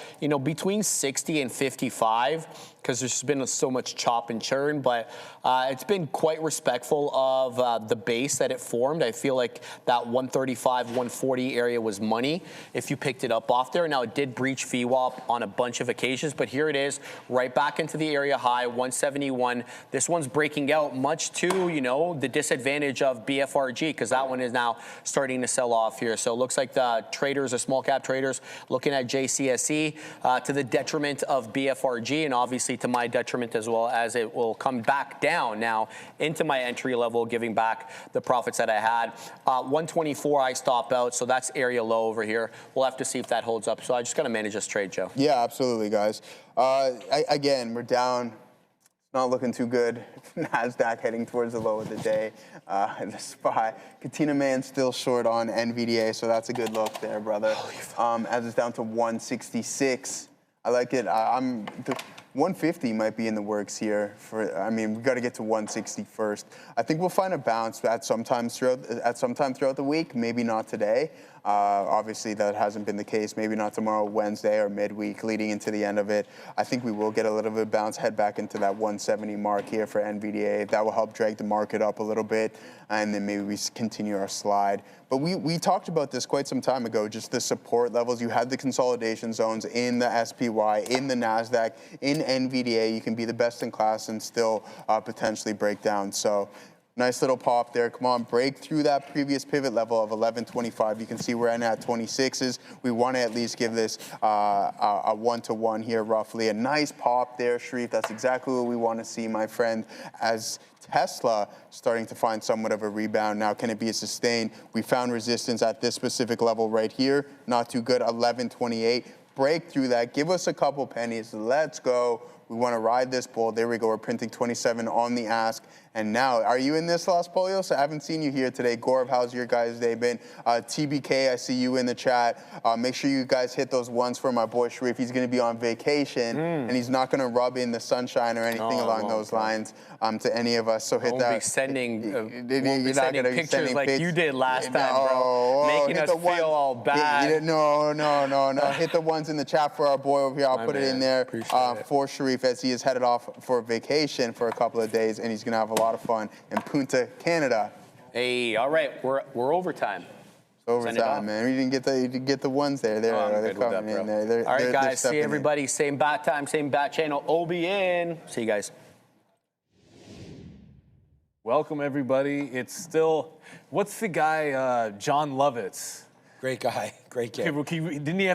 between 60 and 55, because there's been so much chop and churn, but it's been quite respectful of the base that it formed. I feel like that 135, 140 area was money if you picked it up off there. Now, it did breach VWAP on a bunch of occasions, but here it is, right back into the area high, 171. This one's breaking out much to, the disadvantage of BFRG, because that one is now starting to sell off here. So it looks like the traders, the small cap traders, looking at JCSE to the detriment of BFRG, and obviously to my detriment as well, as it will come back down now into my entry level, giving back the profits that I had. 124 I stop out, so that's area low over here. We'll have to see if that holds up. So I just got to manage this trade, Joe. Yeah, absolutely, guys. Again, we're down. Not looking too good. NASDAQ heading towards the low of the day. The SPY. Katina Man still short on NVDA, so that's a good look there, brother. As it's down to 166. I like it. 150 might be in the works here. We've got to get to 160 first. I think we'll find a bounce at some time throughout the week. Maybe not today. Obviously, that hasn't been the case. Maybe not tomorrow, Wednesday, or midweek, leading into the end of it. I think we will get a little bit of bounce, head back into that 170 mark here for NVDA. That will help drag the market up a little bit, and then maybe we continue our slide. But we talked about this quite some time ago, just the support levels. You had the consolidation zones in the SPY, in the NASDAQ, in NVDA. You can be the best in class and still potentially break down. So nice little pop there. Come on, break through that previous pivot level of 1125. You can see we're in at 26s. We want to at least give this a 1-to-1 here, roughly. A nice pop there, Sharif. That's exactly what we want to see, my friend, as Tesla starting to find somewhat of a rebound. Now, can it be sustained? We found resistance at this specific level right here. Not too good, 1128. Break through that. Give us a couple pennies. Let's go. We want to ride this bull. There we go. We're printing 27 on the ask. And now, are you in this, Los Polios? I haven't seen you here today. Gaurav, how's your guys' day been? TBK, I see you in the chat. Make sure you guys hit those ones for my boy Sharif. He's going to be on vacation, and he's not going to rub in the sunshine or anything along those lines to any of us. So hit that. Won't be sending pictures like you did last time, bro. Making us feel all bad. No. Hit the ones in the chat for our boy over here. I'll put it in there for Sharif, as he is headed off for vacation for a couple of days, and he's going to have a lot of fun in Punta, Canada. Hey, all right, we're overtime. Overtime, man. We didn't get the ones there. They're coming in there. All right, guys. See everybody. Same bat time, same bat channel. OBN. See you guys. Welcome, everybody. It's still, what's the guy, John Lovitz? Great guy, great kid.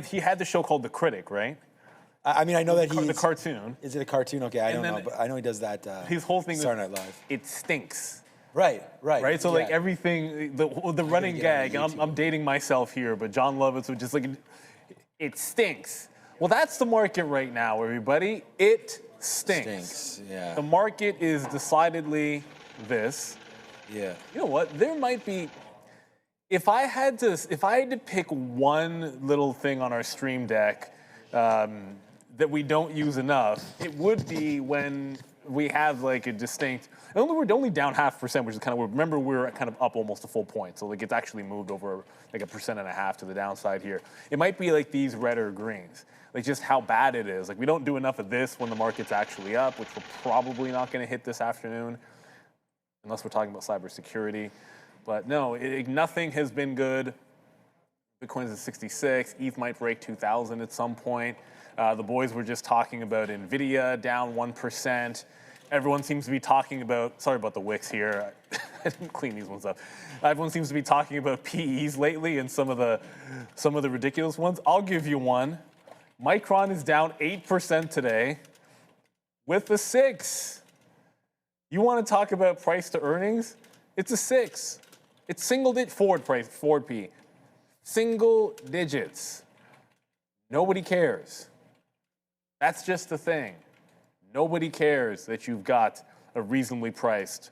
He had the show called The Critic, right? I know that the cartoon. Is it a cartoon? Okay, I don't know, but I know he does that. His whole thing Saturday Night Live. It stinks. Right. So like everything, the running gag. And I'm dating myself here, but John Lovitz would just like, it stinks. Well, that's the market right now, everybody. It stinks. Yeah. The market is decidedly this. Yeah. You know what? There might be. If I had to pick one little thing on our stream deck that we don't use enough, it would be when we have like a distinct. We're only down 0.5%, which is kind of. Remember, we're kind of up almost a full point, so like it's actually moved over like 1.5% to the downside here. It might be like these red or greens, like just how bad it is. Like we don't do enough of this when the market's actually up, which we're probably not going to hit this afternoon, unless we're talking about cybersecurity. But no, nothing has been good. Bitcoin's at 66. ETH might break 2,000 at some point. The boys were just talking about NVIDIA down 1%. Everyone seems to be talking about, sorry about the wicks here. I didn't clean these ones up. Everyone seems to be talking about PEs lately and some of the ridiculous ones. I'll give you one. Micron is down 8% today with a 6. You want to talk about price to earnings? It's a 6. It's single-digit Ford P. Single digits. Nobody cares. That's just the thing. Nobody cares that you've got a reasonably priced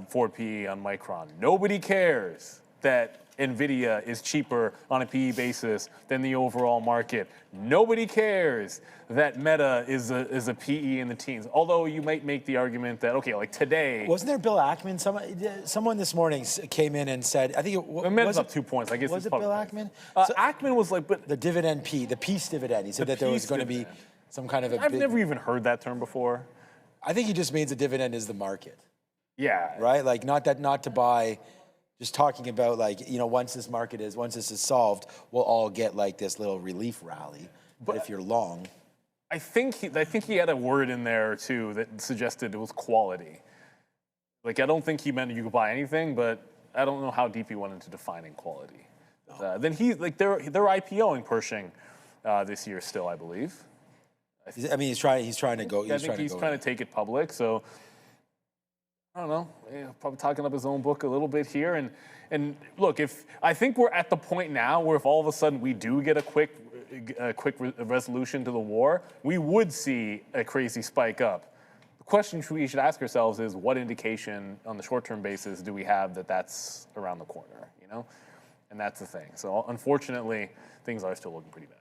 Ford PE on Micron. Nobody cares that NVIDIA is cheaper on a PE basis than the overall market. Nobody cares that Meta is a PE in the teens. Although you might make the argument that, okay, like today. Wasn't there Bill Ackman? Someone this morning came in and said, I think it Meta's up 2 points. I guess was it's it Bill Ackman? Ackman was like, but the dividend P, the peace dividend. He said that there was going to be some kind of a I've never even heard that term before. I think he just means a dividend is the market. Yeah. Right? Like not to buy, just talking about like, you know, once this is solved, we'll all get like this little relief rally. But if you're long. I think he had a word in there too that suggested it was quality. Like I don't think he meant you could buy anything, but I don't know how deep he went into defining quality. No. Then they're IPOing Pershing this year still, I believe. I mean, he's trying to go. I think he's trying to take it public. So I don't know. Probably talking up his own book a little bit here. And look, I think we're at the point now where if all of a sudden we do get a quick resolution to the war, we would see a crazy spike up. The question we should ask ourselves is, what indication on the short-term basis do we have that that's around the corner? You know, and that's the thing. So unfortunately, things are still looking pretty bad.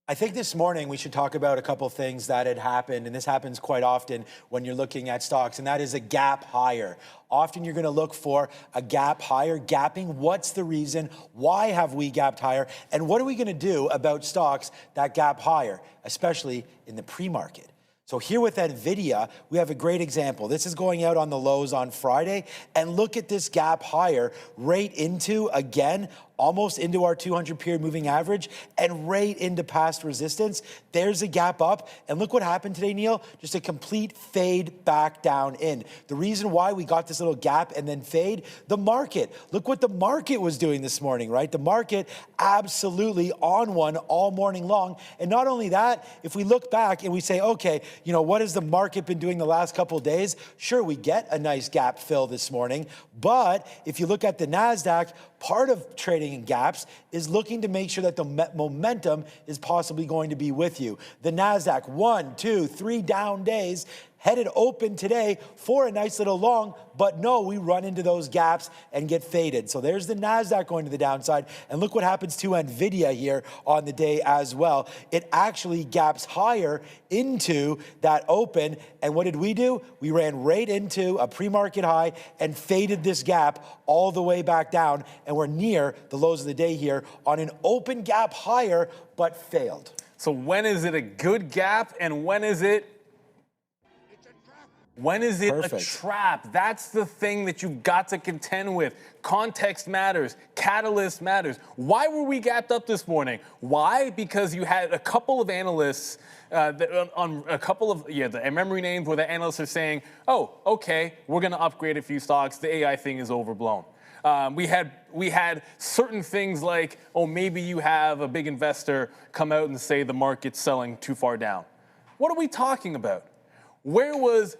I think this morning we should talk about a couple things that had happened, and this happens quite often when you're looking at stocks, and that is a gap higher. Often you're going to look for a gap higher. Gapping, what's the reason? Why have we gapped higher? And what are we going to do about stocks that gap higher, especially in the pre-market? So here with NVIDIA, we have a great example. This is going out on the lows on Friday, and look at this gap higher right into, again, almost into our 200 period moving average and right into past resistance. There's a gap up. And look what happened today, Neil. Just a complete fade back down in. The reason why we got this little gap and then fade, the market. Look what the market was doing this morning, right? The market absolutely on one all morning long. And not only that, if we look back and we say, okay, you know, what has the market been doing the last couple of days? Sure, we get a nice gap fill this morning. But if you look at the NASDAQ, part of trading in gaps is looking to make sure that the momentum is possibly going to be with you. The NASDAQ, 1, 2, 3 down days, headed open today for a nice little long, but no, we run into those gaps and get faded. So there's the NASDAQ going to the downside. And look what happens to NVIDIA here on the day as well. It actually gaps higher into that open. And what did we do? We ran right into a pre-market high and faded this gap all the way back down. And we're near the lows of the day here on an open gap higher, but failed. So when is it a good gap and when is it a trap? That's the thing that you've got to contend with. Context matters. Catalyst matters. Why were we gapped up this morning? Why? Because you had a couple of analysts on a couple of the memory names where the analysts are saying, oh, okay, we're going to upgrade a few stocks. The AI thing is overblown. We had certain things like, oh, maybe you have a big investor come out and say the market's selling too far down. What are we talking about? Where was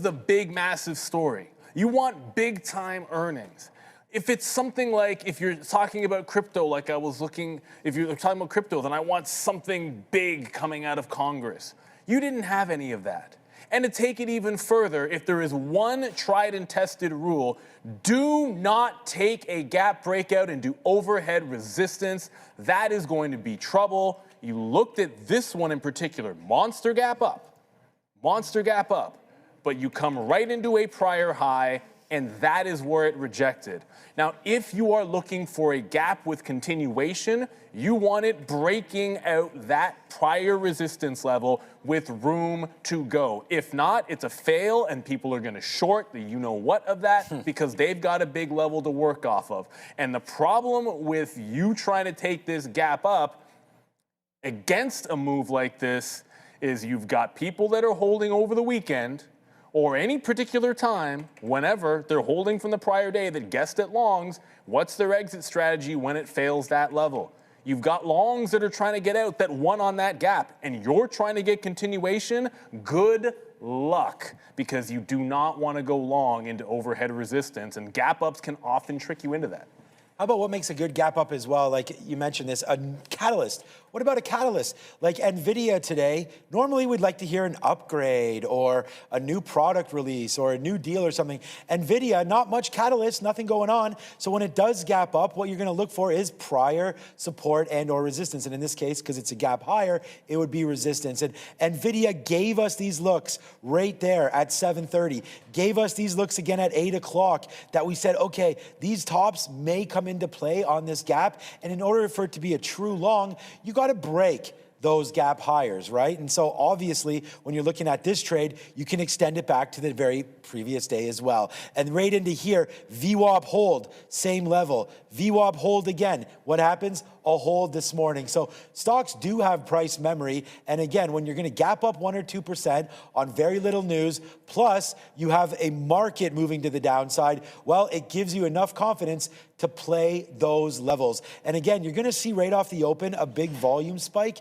the big, massive story? You want big time earnings. If it's something like, if you're talking about crypto, like I was looking, if you're talking about crypto, then I want something big coming out of Congress. You didn't have any of that. And to take it even further, if there is one tried and tested rule, do not take a gap breakout and do overhead resistance. That is going to be trouble. You looked at this one in particular, monster gap up, but you come right into a prior high, and that is where it rejected. Now, if you are looking for a gap with continuation, you want it breaking out that prior resistance level with room to go. If not, it's a fail, and people are going to short the you-know-what of that because they've got a big level to work off of. And the problem with you trying to take this gap up against a move like this is you've got people that are holding over the weekend or any particular time, whenever they're holding from the prior day that guessed at longs, what's their exit strategy when it fails that level? You've got longs that are trying to get out that won on that gap, and you're trying to get continuation. Good luck because you do not want to go long into overhead resistance, and gap ups can often trick you into that. How about what makes a good gap up as well? Like you mentioned this, a catalyst. What about a catalyst? Like NVIDIA today, normally we'd like to hear an upgrade or a new product release or a new deal or something. NVIDIA, not much catalyst, nothing going on. So when it does gap up, what you're gonna look for is prior support and or resistance. And in this case, because it's a gap higher, it would be resistance. And NVIDIA gave us these looks right there at 7:30, gave us these looks again at 8 o'clock that we said, okay, these tops may come into play on this gap. And in order for it to be a true long, you got to break those gap higher, right? And so obviously, when you're looking at this trade, you can extend it back to the very previous day as well. And right into here, VWAP hold, same level. VWAP hold again. What happens? A hold this morning. So stocks do have price memory. And again, when you're going to gap up 1 or 2% on very little news, plus you have a market moving to the downside, well, it gives you enough confidence to play those levels. And again, you're going to see right off the open a big volume spike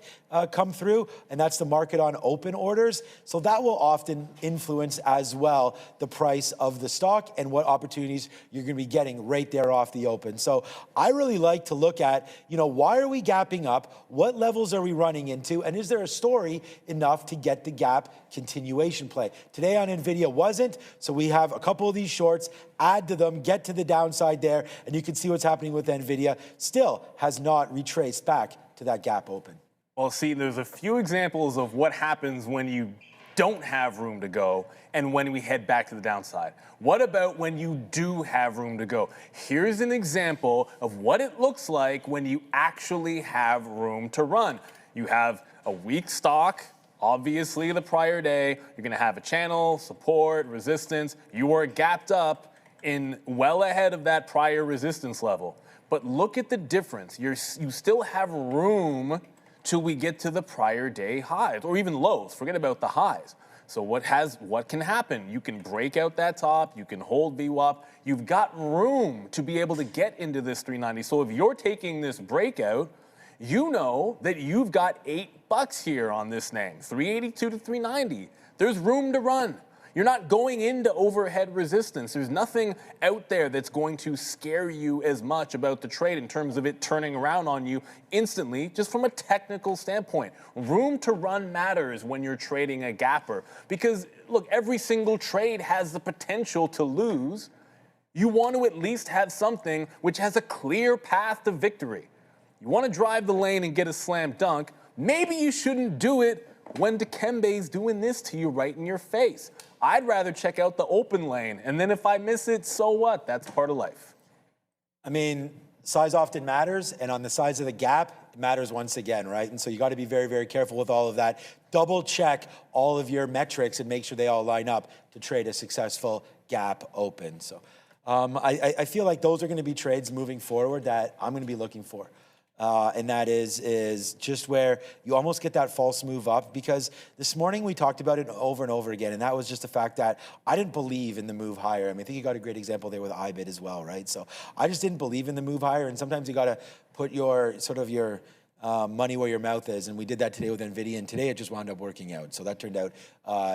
come through, and that's the market on open orders. So that will often influence as well the price of the stock and what opportunities you're going to be getting right there off the open. So I really like to look at, why are we gapping up? What levels are we running into? And is there a story enough to get the gap continuation play? Today on NVIDIA wasn't, so we have a couple of these shorts, add to them, get to the downside there, and you can see what's happening with NVIDIA. Still has not retraced back to that gap open. Well, see, there's a few examples of what happens when you don't have room to go and when we head back to the downside. What about when you do have room to go? Here's an example of what it looks like when you actually have room to run. You have a weak stock, obviously the prior day. You're going to have a channel, support, resistance. You are gapped up in well ahead of that prior resistance level. But look at the difference. You still have room till we get to the prior day highs or even lows. Forget about the highs. So what can happen? You can break out that top, you can hold VWAP. You've got room to be able to get into this 390. So if you're taking this breakout, you know that you've got $8 here on this name, 382 to 390. There's room to run. You're not going into overhead resistance. There's nothing out there that's going to scare you as much about the trade in terms of it turning around on you instantly, just from a technical standpoint. Room to run matters when you're trading a gapper because, look, every single trade has the potential to lose. You want to at least have something which has a clear path to victory. You want to drive the lane and get a slam dunk. Maybe you shouldn't do it when Dikembe's doing this to you right in your face. I'd rather check out the open lane, and then if I miss it, so what? That's part of life. I mean, size often matters, and on the size of the gap, it matters once again, right? And so you got to be very, very careful with all of that. Double check all of your metrics and make sure they all line up to trade a successful gap open. So I feel like those are going to be trades moving forward that I'm going to be looking for. And that is just where you almost get that false move up, because this morning we talked about it over and over again, and that was just the fact that I didn't believe in the move higher. I mean, I think you got a great example there with IBIT as well, right? So I just didn't believe in the move higher, and sometimes you got to put your money where your mouth is, and we did that today with NVIDIA, and today it just wound up working out. So that turned out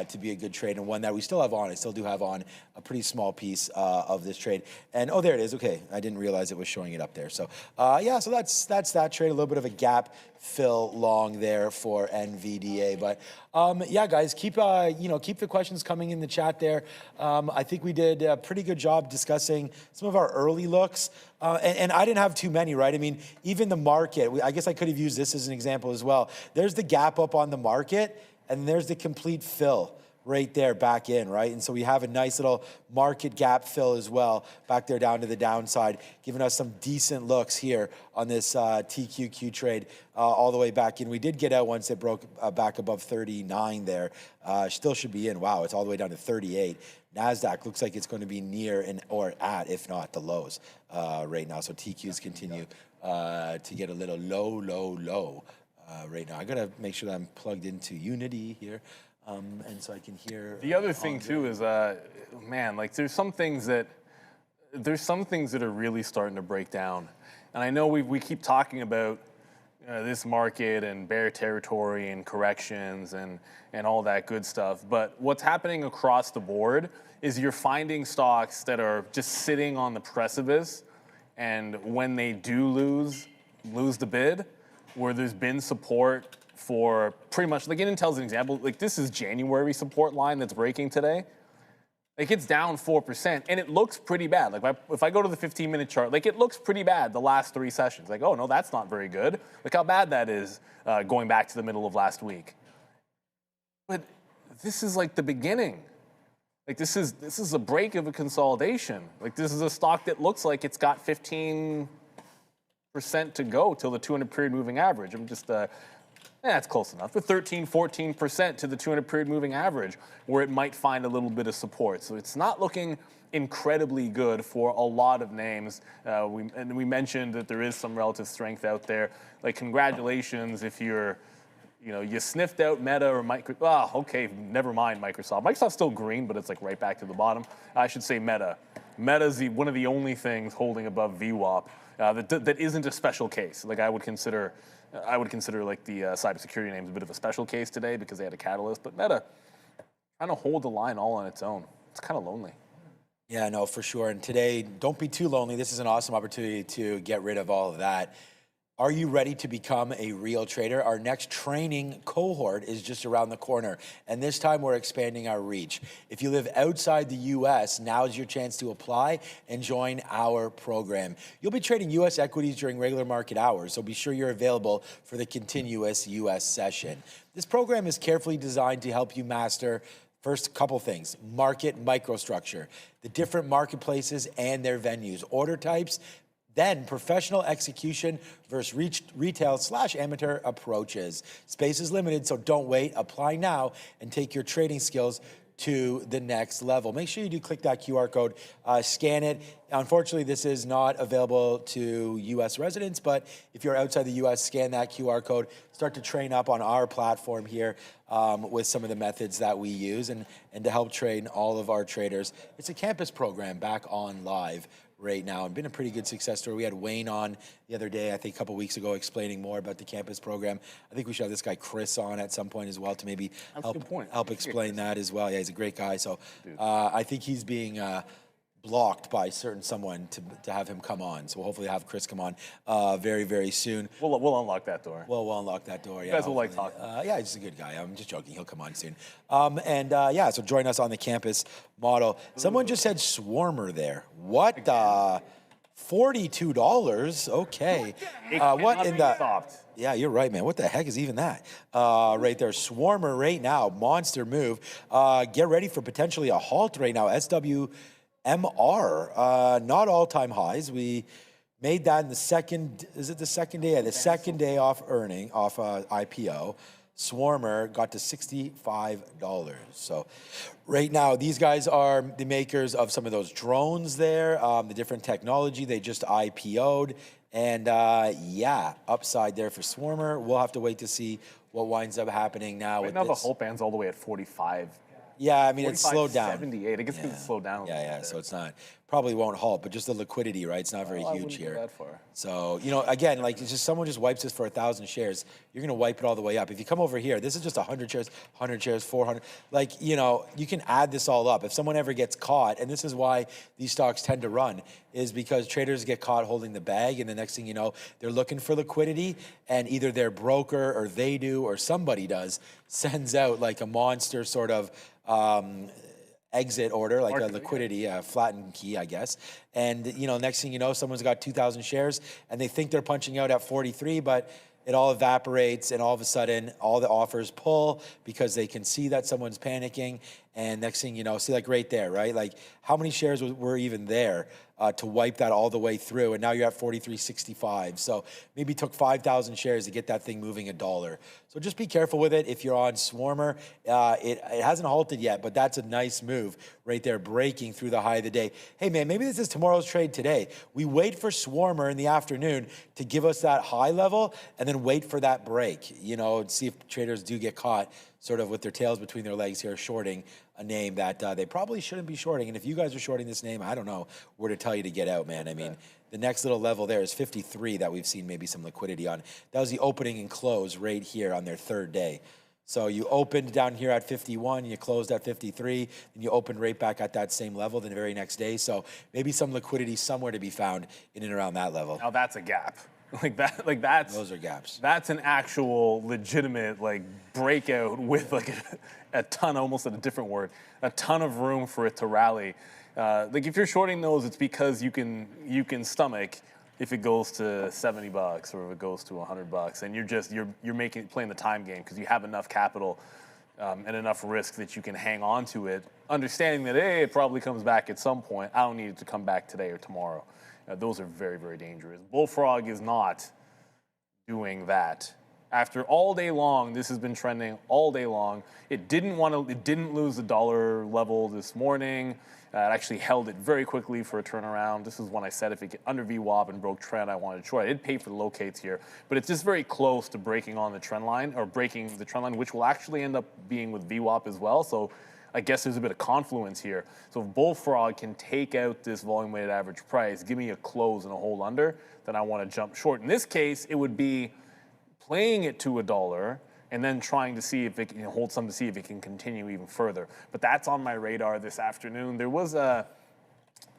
to be a good trade, and one that we still have on. I still do have on a pretty small piece of this trade. And oh, there it is. Okay, I didn't realize it was showing it up there. So yeah, so that's that trade. A little bit of a gap fill long there for NVDA. But yeah, guys, keep the questions coming in the chat there. I think we did a pretty good job discussing some of our early looks. And I didn't have too many, right? I mean, even the market, I guess I could have used this as an example as well. There's the gap up on the market, and there's the complete fill right there back in, right? And so we have a nice little market gap fill as well back there down to the downside, giving us some decent looks here on this TQQ trade all the way back in. We did get out once it broke back above 39 there. Still should be in. Wow, it's all the way down to 38. NASDAQ looks like it's going to be near or at, if not the lows right now. So TQs continue to get a little low right now. I got to make sure that I'm plugged into Unity here. And so I can hear. The other thing too is, man, like there's some things that are really starting to break down. And I know we keep talking about this market and bear territory and corrections and all that good stuff. But what's happening across the board is you're finding stocks that are just sitting on the precipice, and when they do lose the bid, where there's been support for pretty much, like Intel's an example, like this is January support line that's breaking today. Like it's down 4%, and it looks pretty bad. Like if I go to the 15-minute chart, like it looks pretty bad the last 3 sessions. Like, oh no, that's not very good. Look how bad that is going back to the middle of last week. But this is like the beginning. Like this is a break of a consolidation. Like this is a stock that looks like it's got 15% to go till the 200-period moving average. I'm just that's close enough. But 13, 14% to the 200-period moving average, where it might find a little bit of support. So it's not looking incredibly good for a lot of names. We mentioned that there is some relative strength out there. Like congratulations if you're, you sniffed out Meta or Microsoft. Oh, okay, never mind Microsoft. Microsoft's still green, but it's like right back to the bottom. I should say Meta. Meta's one of the only things holding above VWAP that isn't a special case. Like I would consider like the cybersecurity names a bit of a special case today because they had a catalyst. But Meta trying to hold the line all on its own. It's kind of lonely. Yeah, no, for sure. And today, don't be too lonely. This is an awesome opportunity to get rid of all of that. Are you ready to become a real trader? Our next training cohort is just around the corner. And this time we're expanding our reach. If you live outside the US, now's your chance to apply and join our program. You'll be trading US equities during regular market hours, so be sure you're available for the continuous US session. This program is carefully designed to help you master first, couple things: market microstructure, the different marketplaces and their venues, order types, then professional execution versus retail/amateur approaches. Space is limited, so don't wait. Apply now and take your trading skills to the next level. Make sure you do click that QR code, scan it. Unfortunately, this is not available to US residents, but if you're outside the US, scan that QR code, start to train up on our platform here with some of the methods that we use and to help train all of our traders. It's a campus program back on live right now, and been a pretty good success story. We had Wayne on the other day, I think a couple weeks ago, explaining more about the campus program. I think we should have this guy Chris on at some point as well to maybe help explain that as well. Yeah, he's a great guy. So I think he's being blocked by someone to have him come on. So we'll hopefully have Chris come on very, very soon. We'll unlock that door. We'll unlock that door. You guys will like talking. Yeah, he's a good guy. I'm just joking. He'll come on soon. So join us on the campus model. Someone just said Swarmer there. What? $42. Okay. What in the? Stopped. Yeah, you're right, man. What the heck is even that? Right there. Swarmer right now. Monster move. Get ready for potentially a halt right now. SWMR. Not all-time highs. We made that in the second. Is it the second day? Yeah, the second day off IPO. Swarmer got to $65. So right now, these guys are the makers of some of those drones there, the different technology. They just IPO'd. And upside there for Swarmer. We'll have to wait to see what winds up happening now. Right now, the whole band's all the way at 45. Yeah, I mean, it's slowed down. 78. I guess it's slowed down. So it's not, probably won't halt, but just the liquidity, right? It's not very huge here. Go that far. So, again, like it's just someone just wipes this for 1,000 shares, you're going to wipe it all the way up. If you come over here, this is just 100 shares, 400. Like, you can add this all up. If someone ever gets caught, and this is why these stocks tend to run, is because traders get caught holding the bag, and the next thing you know, they're looking for liquidity, and either their broker or they do or somebody does sends out like a monster sort of exit order, like a liquidity, flattened key, I guess. And, next thing you know, someone's got 2,000 shares and they think they're punching out at 43, but it all evaporates and all of a sudden all the offers pull because they can see that someone's panicking. And next thing you know, see like right there, right? Like how many shares were even there to wipe that all the way through? And now you're at 43.65. So maybe it took 5,000 shares to get that thing moving $1. So just be careful with it. If you're on Swarmer, it hasn't halted yet, but that's a nice move right there, breaking through the high of the day. Hey man, maybe this is tomorrow's trade today. We wait for Swarmer in the afternoon to give us that high level and then wait for that break, see if traders do get caught sort of with their tails between their legs here, shorting a name that they probably shouldn't be shorting. And if you guys are shorting this name, I don't know where to tell you to get out, man. I mean, the next little level there is 53 that we've seen maybe some liquidity on. That was the opening and close right here on their third day. So you opened down here at 51, you closed at 53, and you opened right back at that same level the very next day. So maybe some liquidity somewhere to be found in and around that level. Now that's a gap. That's those are gaps. That's an actual legitimate breakout with a ton, almost a different word, a ton of room for it to rally. If you're shorting those, it's because you can stomach if it goes to $70 or if it goes to $100, and you're playing the time game because you have enough capital and enough risk that you can hang on to it, understanding that it probably comes back at some point. I don't need it to come back today or tomorrow. Those are very, very dangerous. Bullfrog is not doing that. After all day long, this has been trending all day long. It didn't lose the dollar level this morning. It actually held it very quickly for a turnaround. This is when I said if it get under VWAP and broke trend, I wanted to short. I did pay for the locates here, but it's just very close to breaking on the trend line, or breaking the trend line, which will actually end up being with VWAP as well. So I guess there's a bit of confluence here. So if Bullfrog can take out this volume weighted average price, give me a close and a hold under, then I want to jump short. In this case, it would be playing it to $1 and then trying to see if it can hold some to see if it can continue even further. But that's on my radar this afternoon. There was there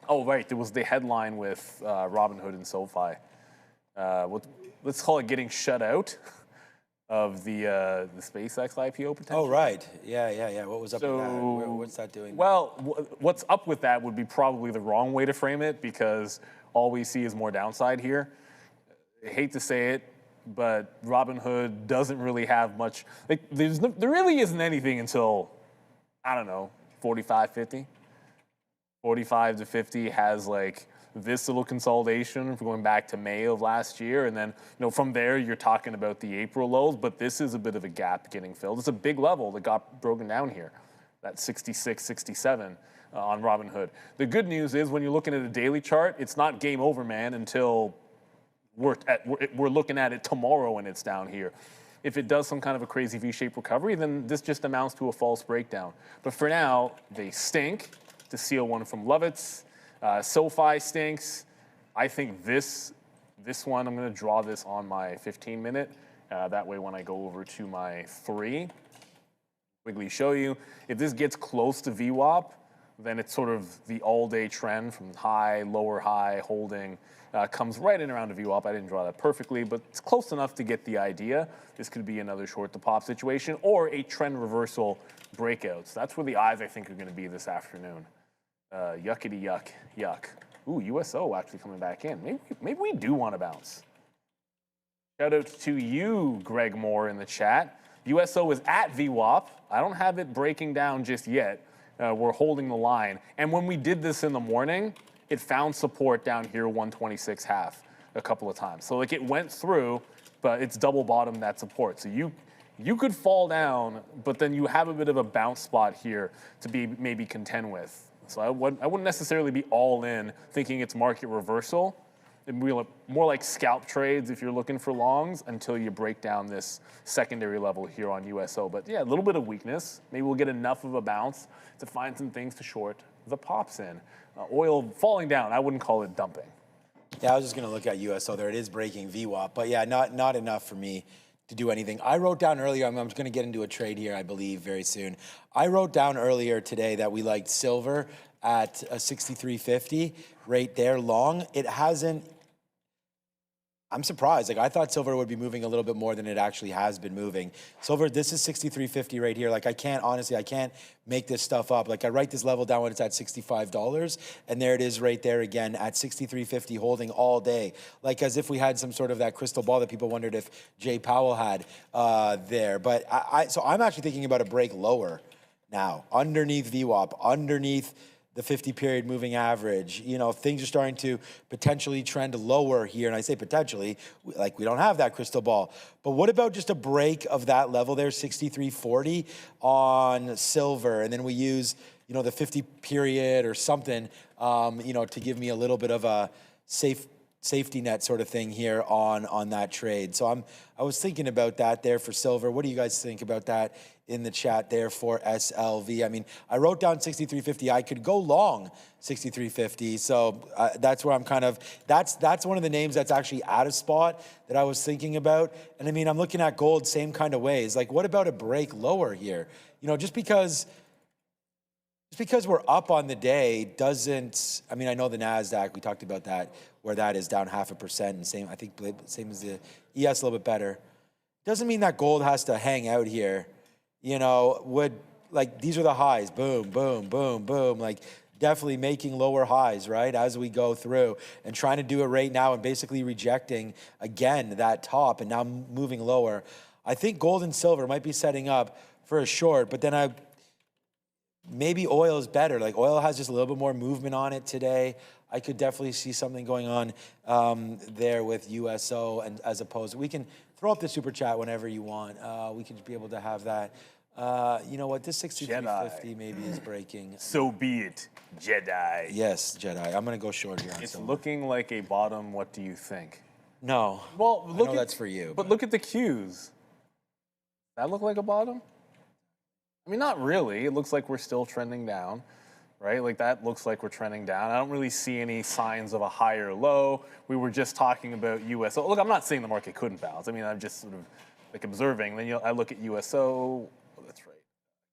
was the headline with Robinhood and SoFi. Let's call it getting shut out of the SpaceX IPO potential. Oh, right. Yeah. What was up with that? What's that doing? Well, what's up with that would be probably the wrong way to frame it, because all we see is more downside here. I hate to say it, but Robinhood doesn't really have much. There really isn't anything until, I don't know, 45, 50. 45 to 50 has this little consolidation going back to May of last year. And then, from there, you're talking about the April lows, but this is a bit of a gap getting filled. It's a big level that got broken down here, that 66, 67 on Robinhood. The good news is when you're looking at a daily chart, it's not game over, man, until we're looking at it tomorrow and it's down here. If it does some kind of a crazy V-shaped recovery, then this just amounts to a false breakdown. But for now, they stink. To seal one from Lovitz. SoFi stinks. I think this one, I'm going to draw this on my 15-minute. That way when I go over to my 3, quickly show you. If this gets close to VWAP, then it's sort of the all-day trend from high, lower high, holding, comes right in around a VWAP. I didn't draw that perfectly, but it's close enough to get the idea. This could be another short-to-pop situation or a trend reversal breakout. So that's where the eyes, I think, are going to be this afternoon. Yuckity yuck, yuck. Ooh, USO actually coming back in. Maybe we do want to bounce. Shout out to you, Greg Moore, in the chat. USO is at VWAP. I don't have it breaking down just yet. We're holding the line. And when we did this in the morning, it found support down here, 126.5, a couple of times. So it went through, but it's double bottomed that support. So you could fall down, but then you have a bit of a bounce spot here to be maybe contend with. So I wouldn't necessarily be all in thinking it's market reversal. It'd be more like scalp trades if you're looking for longs until you break down this secondary level here on USO. But yeah, a little bit of weakness. Maybe we'll get enough of a bounce to find some things to short the pops in. Oil falling down, I wouldn't call it dumping. Yeah, I was just going to look at USO there. It is breaking VWAP, but yeah, not enough for me to do anything. I wrote down earlier, I'm going to get into a trade here, I believe, very soon. I wrote down earlier today that we liked silver at a 63.50 right there long. It hasn't. I'm surprised. I thought silver would be moving a little bit more than it actually has been moving. Silver, this is 63.50 right here. I can't make this stuff up. I write this level down when it's at $65, and there it is right there again at 63.50, holding all day. As if we had some sort of that crystal ball that people wondered if Jay Powell had there. But so I'm actually thinking about a break lower now, underneath VWAP, underneath the 50-period moving average. Things are starting to potentially trend lower here. And I say potentially, we don't have that crystal ball. But what about just a break of that level there, 63.40 on silver? And then we use, the 50-period or something, to give me a little bit of a safe safety net sort of thing here on that trade. So I was thinking about that there for silver. What do you guys think about that in the chat there for SLV? I mean, I wrote down 63.50. I could go long 63.50. So that's where I'm kind of, that's one of the names that's actually at a spot that I was thinking about. And I mean, I'm looking at gold same kind of ways. Like, what about a break lower here? You know, just because we're up on the day doesn't, I mean, I know the NASDAQ, we talked about that, where that is down 0.5%, and same, I think, same as the ES, a little bit better. Doesn't mean that gold has to hang out here. You know, like, these are the highs, boom, boom, boom, boom, like, definitely making lower highs, right, as we go through, and trying to do it right now and basically rejecting, again, that top and now moving lower. I think gold and silver might be setting up for a short, but then maybe oil is better. Like, oil has just a little bit more movement on it today. I could definitely see something going on there with USO, and as opposed, we can throw up the super chat whenever you want. We can be able to have that. You know what? This 63.50 maybe is breaking. So be it, Jedi. Yes, Jedi. I'm gonna go short here. It's looking like a bottom. What do you think? No. Well, I know that's for you. But look at the cues. That look like a bottom? I mean, not really. It looks like we're still trending down, right? Like, that looks like we're trending down. I don't really see any signs of a higher low. We were just talking about USO. Look, I'm not saying the market couldn't bounce. I mean, I'm just sort of like observing. Then I look at USO. Oh, that's right.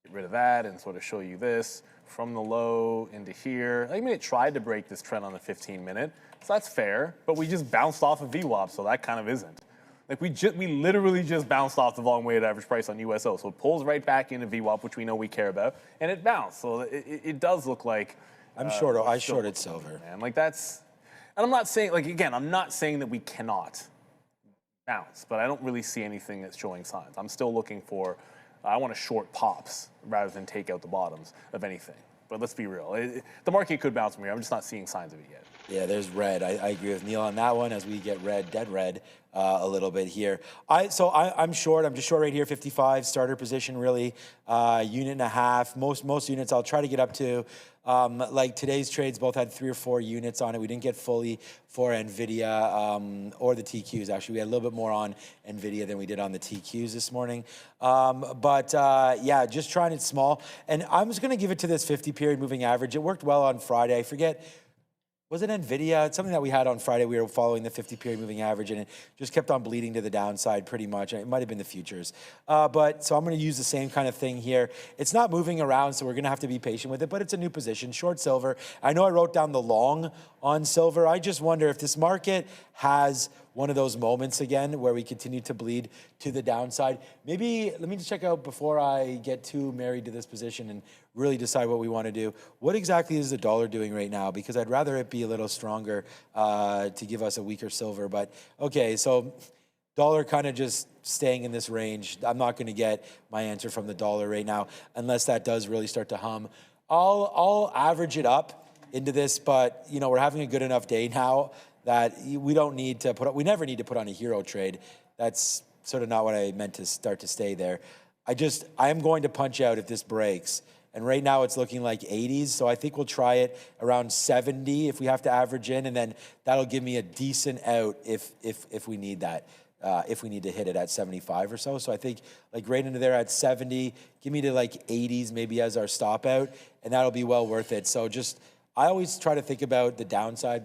Get rid of that and sort of show you this from the low into here. I mean, it tried to break this trend on the 15-minute, so that's fair. But we just bounced off of VWAP, so that kind of isn't. Like, we literally just bounced off the volume weighted average price on USO. So it pulls right back into VWAP, which we know we care about, and it bounced. So it does look like I shorted silver. Man, like, that's, and I'm not saying, like, again, I'm not saying that we cannot bounce, but I don't really see anything that's showing signs. I'm still looking for, I want to short pops rather than take out the bottoms of anything. But let's be real. The market could bounce from here. I'm just not seeing signs of it yet. Yeah, there's red. I agree with Neil on that one as we get red, dead red a little bit here. I'm short. I'm just short right here, 55 starter position, really. Unit and a half. Most units I'll try to get up to. Like today's trades both had 3 or 4 units on it. We didn't get fully for NVIDIA or the TQs. Actually, we had a little bit more on NVIDIA than we did on the TQs this morning. Yeah, just trying it small. And I'm just going to give it to this 50-period moving average. It worked well on Friday. I forget. Was it NVIDIA? It's something that we had on Friday. We were following the 50-period moving average, and it just kept on bleeding to the downside pretty much. It might have been the futures. So I'm going to use the same kind of thing here. It's not moving around, so we're going to have to be patient with it, but it's a new position. Short silver. I know I wrote down the long on silver. I just wonder if this market has one of those moments again where we continue to bleed to the downside. Maybe, let me just check out before I get too married to this position and really decide what we want to do. What exactly is the dollar doing right now? Because I'd rather it be a little stronger to give us a weaker silver. But okay, so dollar kind of just staying in this range. I'm not going to get my answer from the dollar right now unless that does really start to hum. I'll average it up into this, but you know, we're having a good enough day now that we don't need to we never need to put on a hero trade. That's sort of not what I meant to start to stay there. I am going to punch out if this breaks. And right now it's looking like 80s, so I think we'll try it around 70 if we have to average in, and then that'll give me a decent out if we need that. If we need to hit it at 75 or so. So I think like right into there at 70, give me to like 80s maybe as our stop out, and that'll be well worth it. So I always try to think about the downside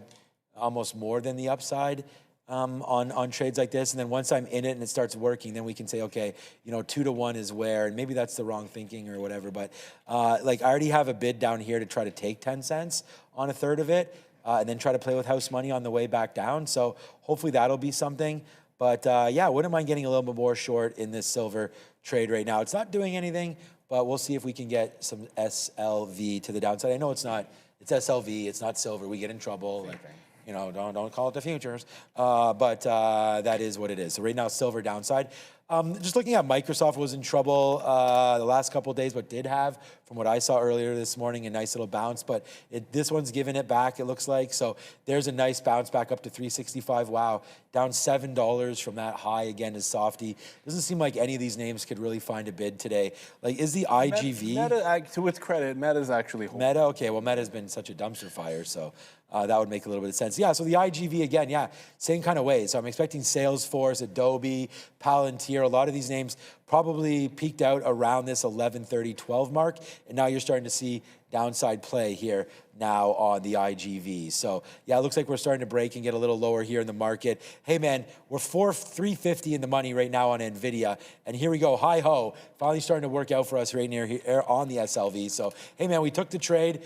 almost more than the upside on trades like this. And then once I'm in it and it starts working, then we can say, okay, you know, 2 to 1 is where, and maybe that's the wrong thinking or whatever. But like I already have a bid down here to try to take 10 cents on a third of it and then try to play with house money on the way back down. So hopefully that'll be something. But yeah, wouldn't mind getting a little bit more short in this silver trade right now. It's not doing anything, but we'll see if we can get some SLV to the downside. I know it's SLV, it's not silver. We get in trouble. Like, you know, don't call it the futures. But that is what it is. So right now, silver downside. Just looking at Microsoft was in trouble the last couple of days, but did have, from what I saw earlier this morning, a nice little bounce. But this one's giving it back, it looks like. So there's a nice bounce back up to 365. Wow, down $7 from that high again is softy. Doesn't seem like any of these names could really find a bid today. Like, is the IGV? Meta, to its credit, Meta's actually holding. Meta, okay, well, Meta's been such a dumpster fire, so that would make a little bit of sense. Yeah, so the IGV again, yeah, same kind of way. So I'm expecting Salesforce, Adobe, Palantir, a lot of these names probably peaked out around this 11:30, 12 mark, and now you're starting to see downside play here now on the IGV. So yeah, it looks like we're starting to break and get a little lower here in the market. Hey man, we're 350 in the money right now on NVIDIA, and here we go, hi ho, finally starting to work out for us right near here on the SLV. So hey man, we took the trade.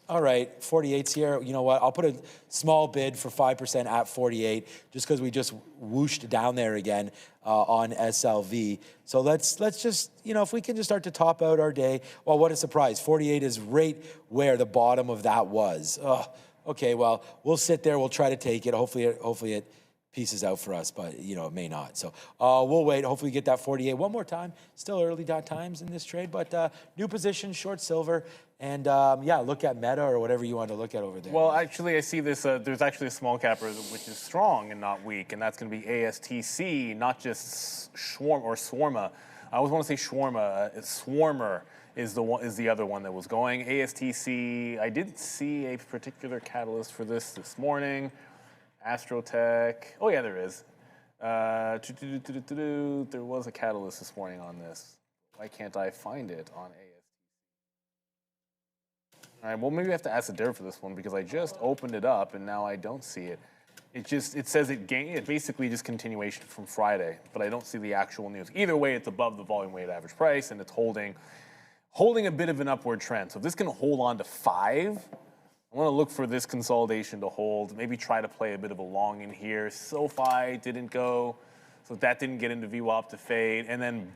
All right, 48's here. You know what? I'll put a small bid for 5% at 48, just because we just whooshed down there again on SLV. So let's just, you know, if we can just start to top out our day. Well, what a surprise! 48 is right where the bottom of that was. Okay, well, we'll sit there. We'll try to take it. Hopefully it pieces out for us, but you know, it may not. So we'll wait. Hopefully get that 48 one more time. Still early times in this trade, but new position, short silver. And yeah, look at Meta or whatever you want to look at over there. Well, actually, I see this. There's actually a small capper which is strong and not weak, and that's going to be ASTC, not just Swarma. I always want to say Shawarma. Swarmer is the other one that was going. ASTC. I didn't see a particular catalyst for this morning. Astrotech. Oh yeah, there is. There was a catalyst this morning on this. Why can't I find it on ASTC? All right, well, maybe I have to ask Adair for this one because I just opened it up and now I don't see it. It says it gained, it's basically just continuation from Friday, but I don't see the actual news. Either way, it's above the volume weighted average price and it's holding a bit of an upward trend. So if this can hold on to 5, I want to look for this consolidation to hold, maybe try to play a bit of a long in here. SoFi didn't go, so that didn't get into VWAP to fade. And then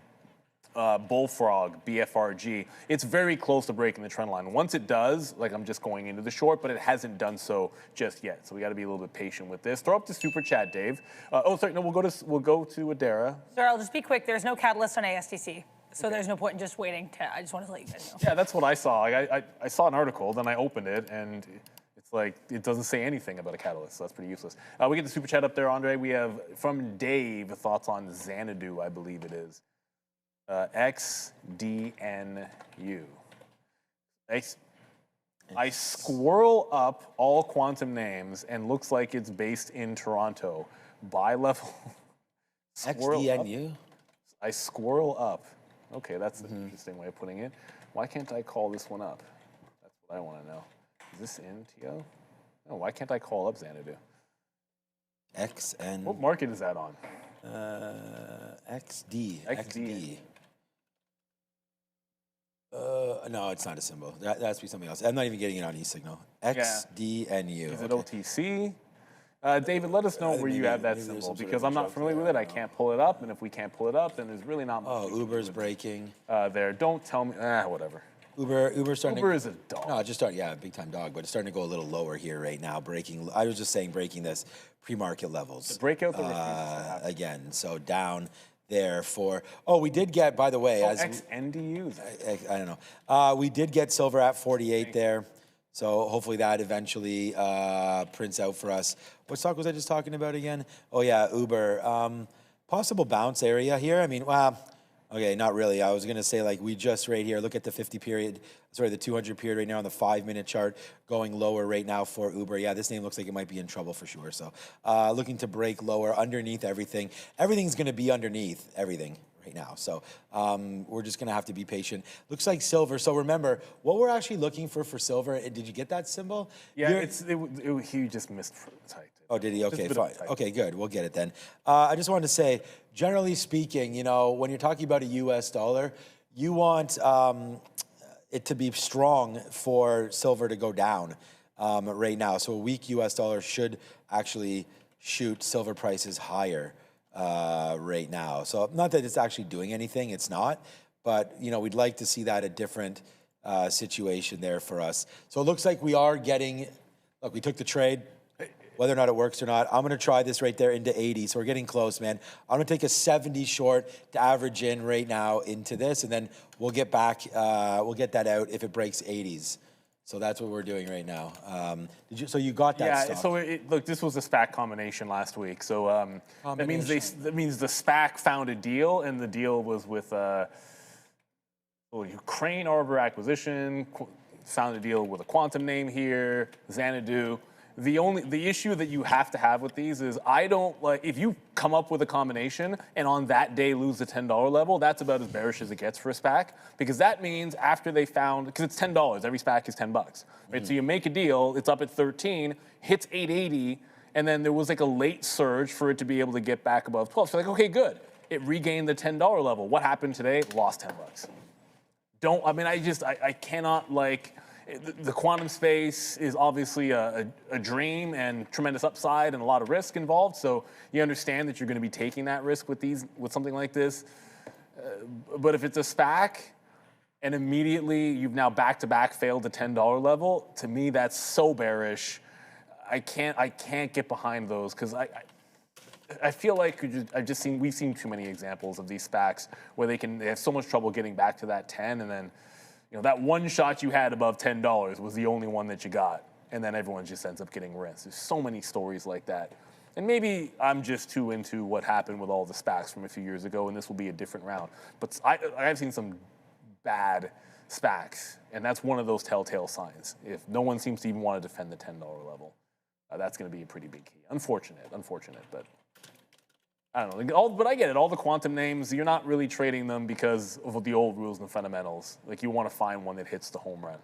Bullfrog, BFRG, it's very close to breaking the trend line. Once it does, like I'm just going into the short, but it hasn't done so just yet. So we got to be a little bit patient with this. Throw up the super chat, Dave. Oh, sorry, no, we'll go to Adara. Sir, I'll just be quick. There's no catalyst on ASTC. So there's no point in just waiting. I just wanted to let you guys know. Yeah, that's what I saw. Like, I saw an article, then I opened it, and it's like, it doesn't say anything about a catalyst, so that's pretty useless. We get the super chat up there, Andre. We have, from Dave, thoughts on Xanadu, I believe it is. XDNU. I squirrel up all quantum names and looks like it's based in Toronto. Buy level. XDNU? I squirrel up. Okay, that's an interesting way of putting it. Why can't I call this one up? That's what I want to know. Is this in TO? No, why can't I call up Xanadu? XN. What market is that on? XD. No, it's not a symbol. That has to be something else. I'm not even getting it on e-signal. XDNU. Is it OTC? David, let us know where you have that symbol because I'm not familiar with it. I can't pull it up, and if we can't pull it up, then there's really not much. Oh, Uber's breaking. There. Don't tell me. Whatever. Uber's starting. Uber is a dog. No, just start. Yeah, big time dog, but it's starting to go a little lower here right now. Breaking. I was just saying breaking this pre-market levels. The breakout that again. So down there for. Oh, we did get. By the way, as XNDUs. I don't know. We did get silver at 48 there. So hopefully that eventually prints out for us. What stock was I just talking about again? Oh yeah, Uber. Possible bounce area here. I mean, okay, not really. I was gonna say like we just right here, look at the 50 period, sorry, the 200 period right now on the 5-minute chart going lower right now for Uber. Yeah, this name looks like it might be in trouble for sure. So looking to break lower underneath everything. Everything's gonna be underneath everything right now. So we're just gonna have to be patient. Looks like silver. So remember, what we're actually looking for silver, did you get that symbol? Yeah, he just missed typed. Oh, did he? Okay, fine. Okay, good. We'll get it then. I just wanted to say, generally speaking, you know, when you're talking about a U.S. dollar, you want it to be strong for silver to go down right now. So a weak U.S. dollar should actually shoot silver prices higher right now. So not that it's actually doing anything, it's not, but you know, we'd like to see that a different situation there for us. So it looks like we are getting, look, we took the trade. whether or not it works or not. I'm gonna try this right there into 80, so we're getting close, man. I'm gonna take a 70 short to average in right now into this, and then we'll get back, we'll get that out if it breaks 80s. So that's what we're doing right now. So you got that Yeah, stock. so look, this was a SPAC combination last week. So that means the SPAC found a deal, and the deal was with Crane Arbor Acquisition, found a deal with a quantum name here, Xanadu. The issue that you have to have with these is if you come up with a combination and on that day lose the $10 level, that's about as bearish as it gets for a SPAC, because that means after they found, because it's $10, every SPAC is $10, right? So you make a deal, it's up at 13, hits 880, and then there was like a late surge for it to be able to get back above 12. So like, okay, good. It regained the $10 level. What happened today? Lost $10. I cannot the quantum space is obviously a dream and tremendous upside and a lot of risk involved. So you understand that you're going to be taking that risk with something like this. But if it's a SPAC and immediately you've now back-to-back failed the $10 level, to me that's so bearish. I can't get behind those, because I feel like we've seen too many examples of these SPACs where they have so much trouble getting back to that 10, and then that one shot you had above $10 was the only one that you got, and then everyone just ends up getting rinsed. There's so many stories like that. And maybe I'm just too into what happened with all the SPACs from a few years ago, and this will be a different round. But I've seen some bad SPACs, and that's one of those telltale signs. If no one seems to even want to defend the $10 level, that's going to be a pretty big key. Unfortunate, but I don't know. But I get it. All the quantum names, you're not really trading them because of the old rules and fundamentals. Like, you want to find one that hits the home run.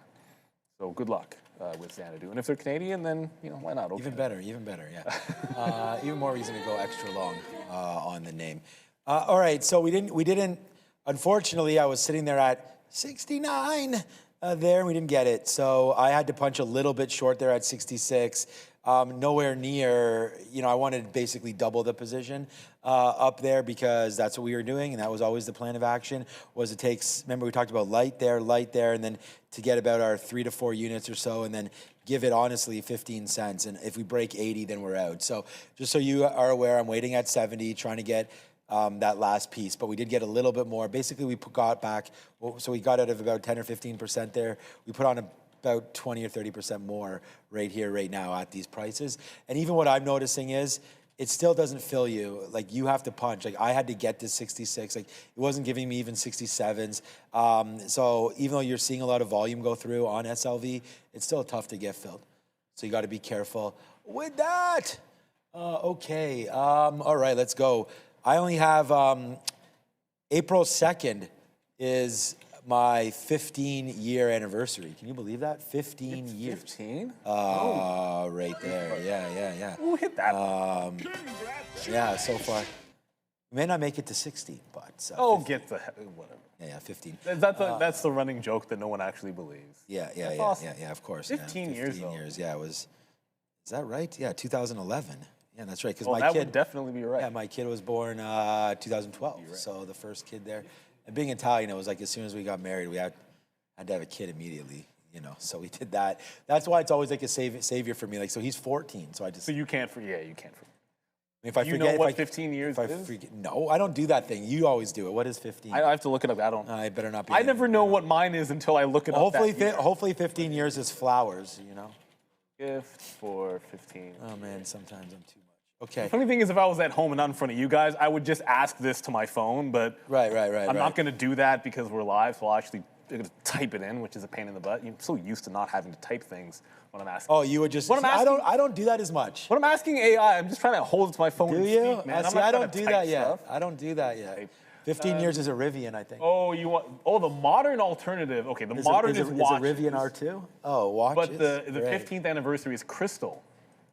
So good luck with Xanadu. And if they're Canadian, then why not? Okay. Even better, yeah. Even more reason to go extra long on the name. All right, so we didn't. Unfortunately, I was sitting there at 69 there, and we didn't get it. So I had to punch a little bit short there at 66. Nowhere near, I wanted to basically double the position up there, because that's what we were doing, and that was always the plan of action, was it takes, remember we talked about light there, and then to get about our 3 to 4 units or so, and then give it honestly 15 cents, and if we break 80, then we're out. So just so you are aware, I'm waiting at 70, trying to get that last piece, but we did get a little bit more. Basically, we got back, so we got out of about 10 or 15% there. We put on about 20 or 30% more right here, right now at these prices. And even what I'm noticing is, it still doesn't fill you. Like, you have to punch. Like, I had to get to 66. Like, it wasn't giving me even 67s. So even though you're seeing a lot of volume go through on SLV, it's still tough to get filled. So you got to be careful with that. Okay. All right, let's go. I only have April 2nd is my 15-year anniversary. Can you believe that? 15 years. 15? Right there. Yeah. Who hit that? Yeah, so far. We may not make it to 60, but... Get the heck, whatever. Yeah, 15. That's the running joke that no one actually believes. Yeah, awesome. of course. 15 years, though. 15 years, yeah, it was... Is that right? Yeah, 2011. Yeah, that's right, because my that kid... would definitely be right. Yeah, my kid was born 2012, right. So the first kid there. And being Italian, it was like as soon as we got married, we had to have a kid immediately, so we did that. That's why it's always like a savior for me. Like, so he's 14, so I just... So you can't forget. You can't forget. If I you forget, know what 15 years is? No, I don't do that thing. You always do it. What is 15? I have to look it up. I don't. I better not be. I never know what mine is until I look it up. Hopefully 15 years is flowers, Gift for 15. Oh, man, sometimes I'm too much. Okay. The funny thing is, if I was at home and not in front of you guys, I would just ask this to my phone, but right. I'm not going to do that because we're live, so I'll actually type it in, which is a pain in the butt. I'm so used to not having to type things when I'm asking. Oh, you would just... I don't do that as much. When I'm asking AI, I'm just trying to hold it to my phone. Do you? Speak, man. I don't do that yet. I don't do that yet. 15 years is a Rivian, I think. Oh, the modern alternative. Okay, the modern is watches. Is a Rivian R2? Oh, watches. But the 15th anniversary is crystal.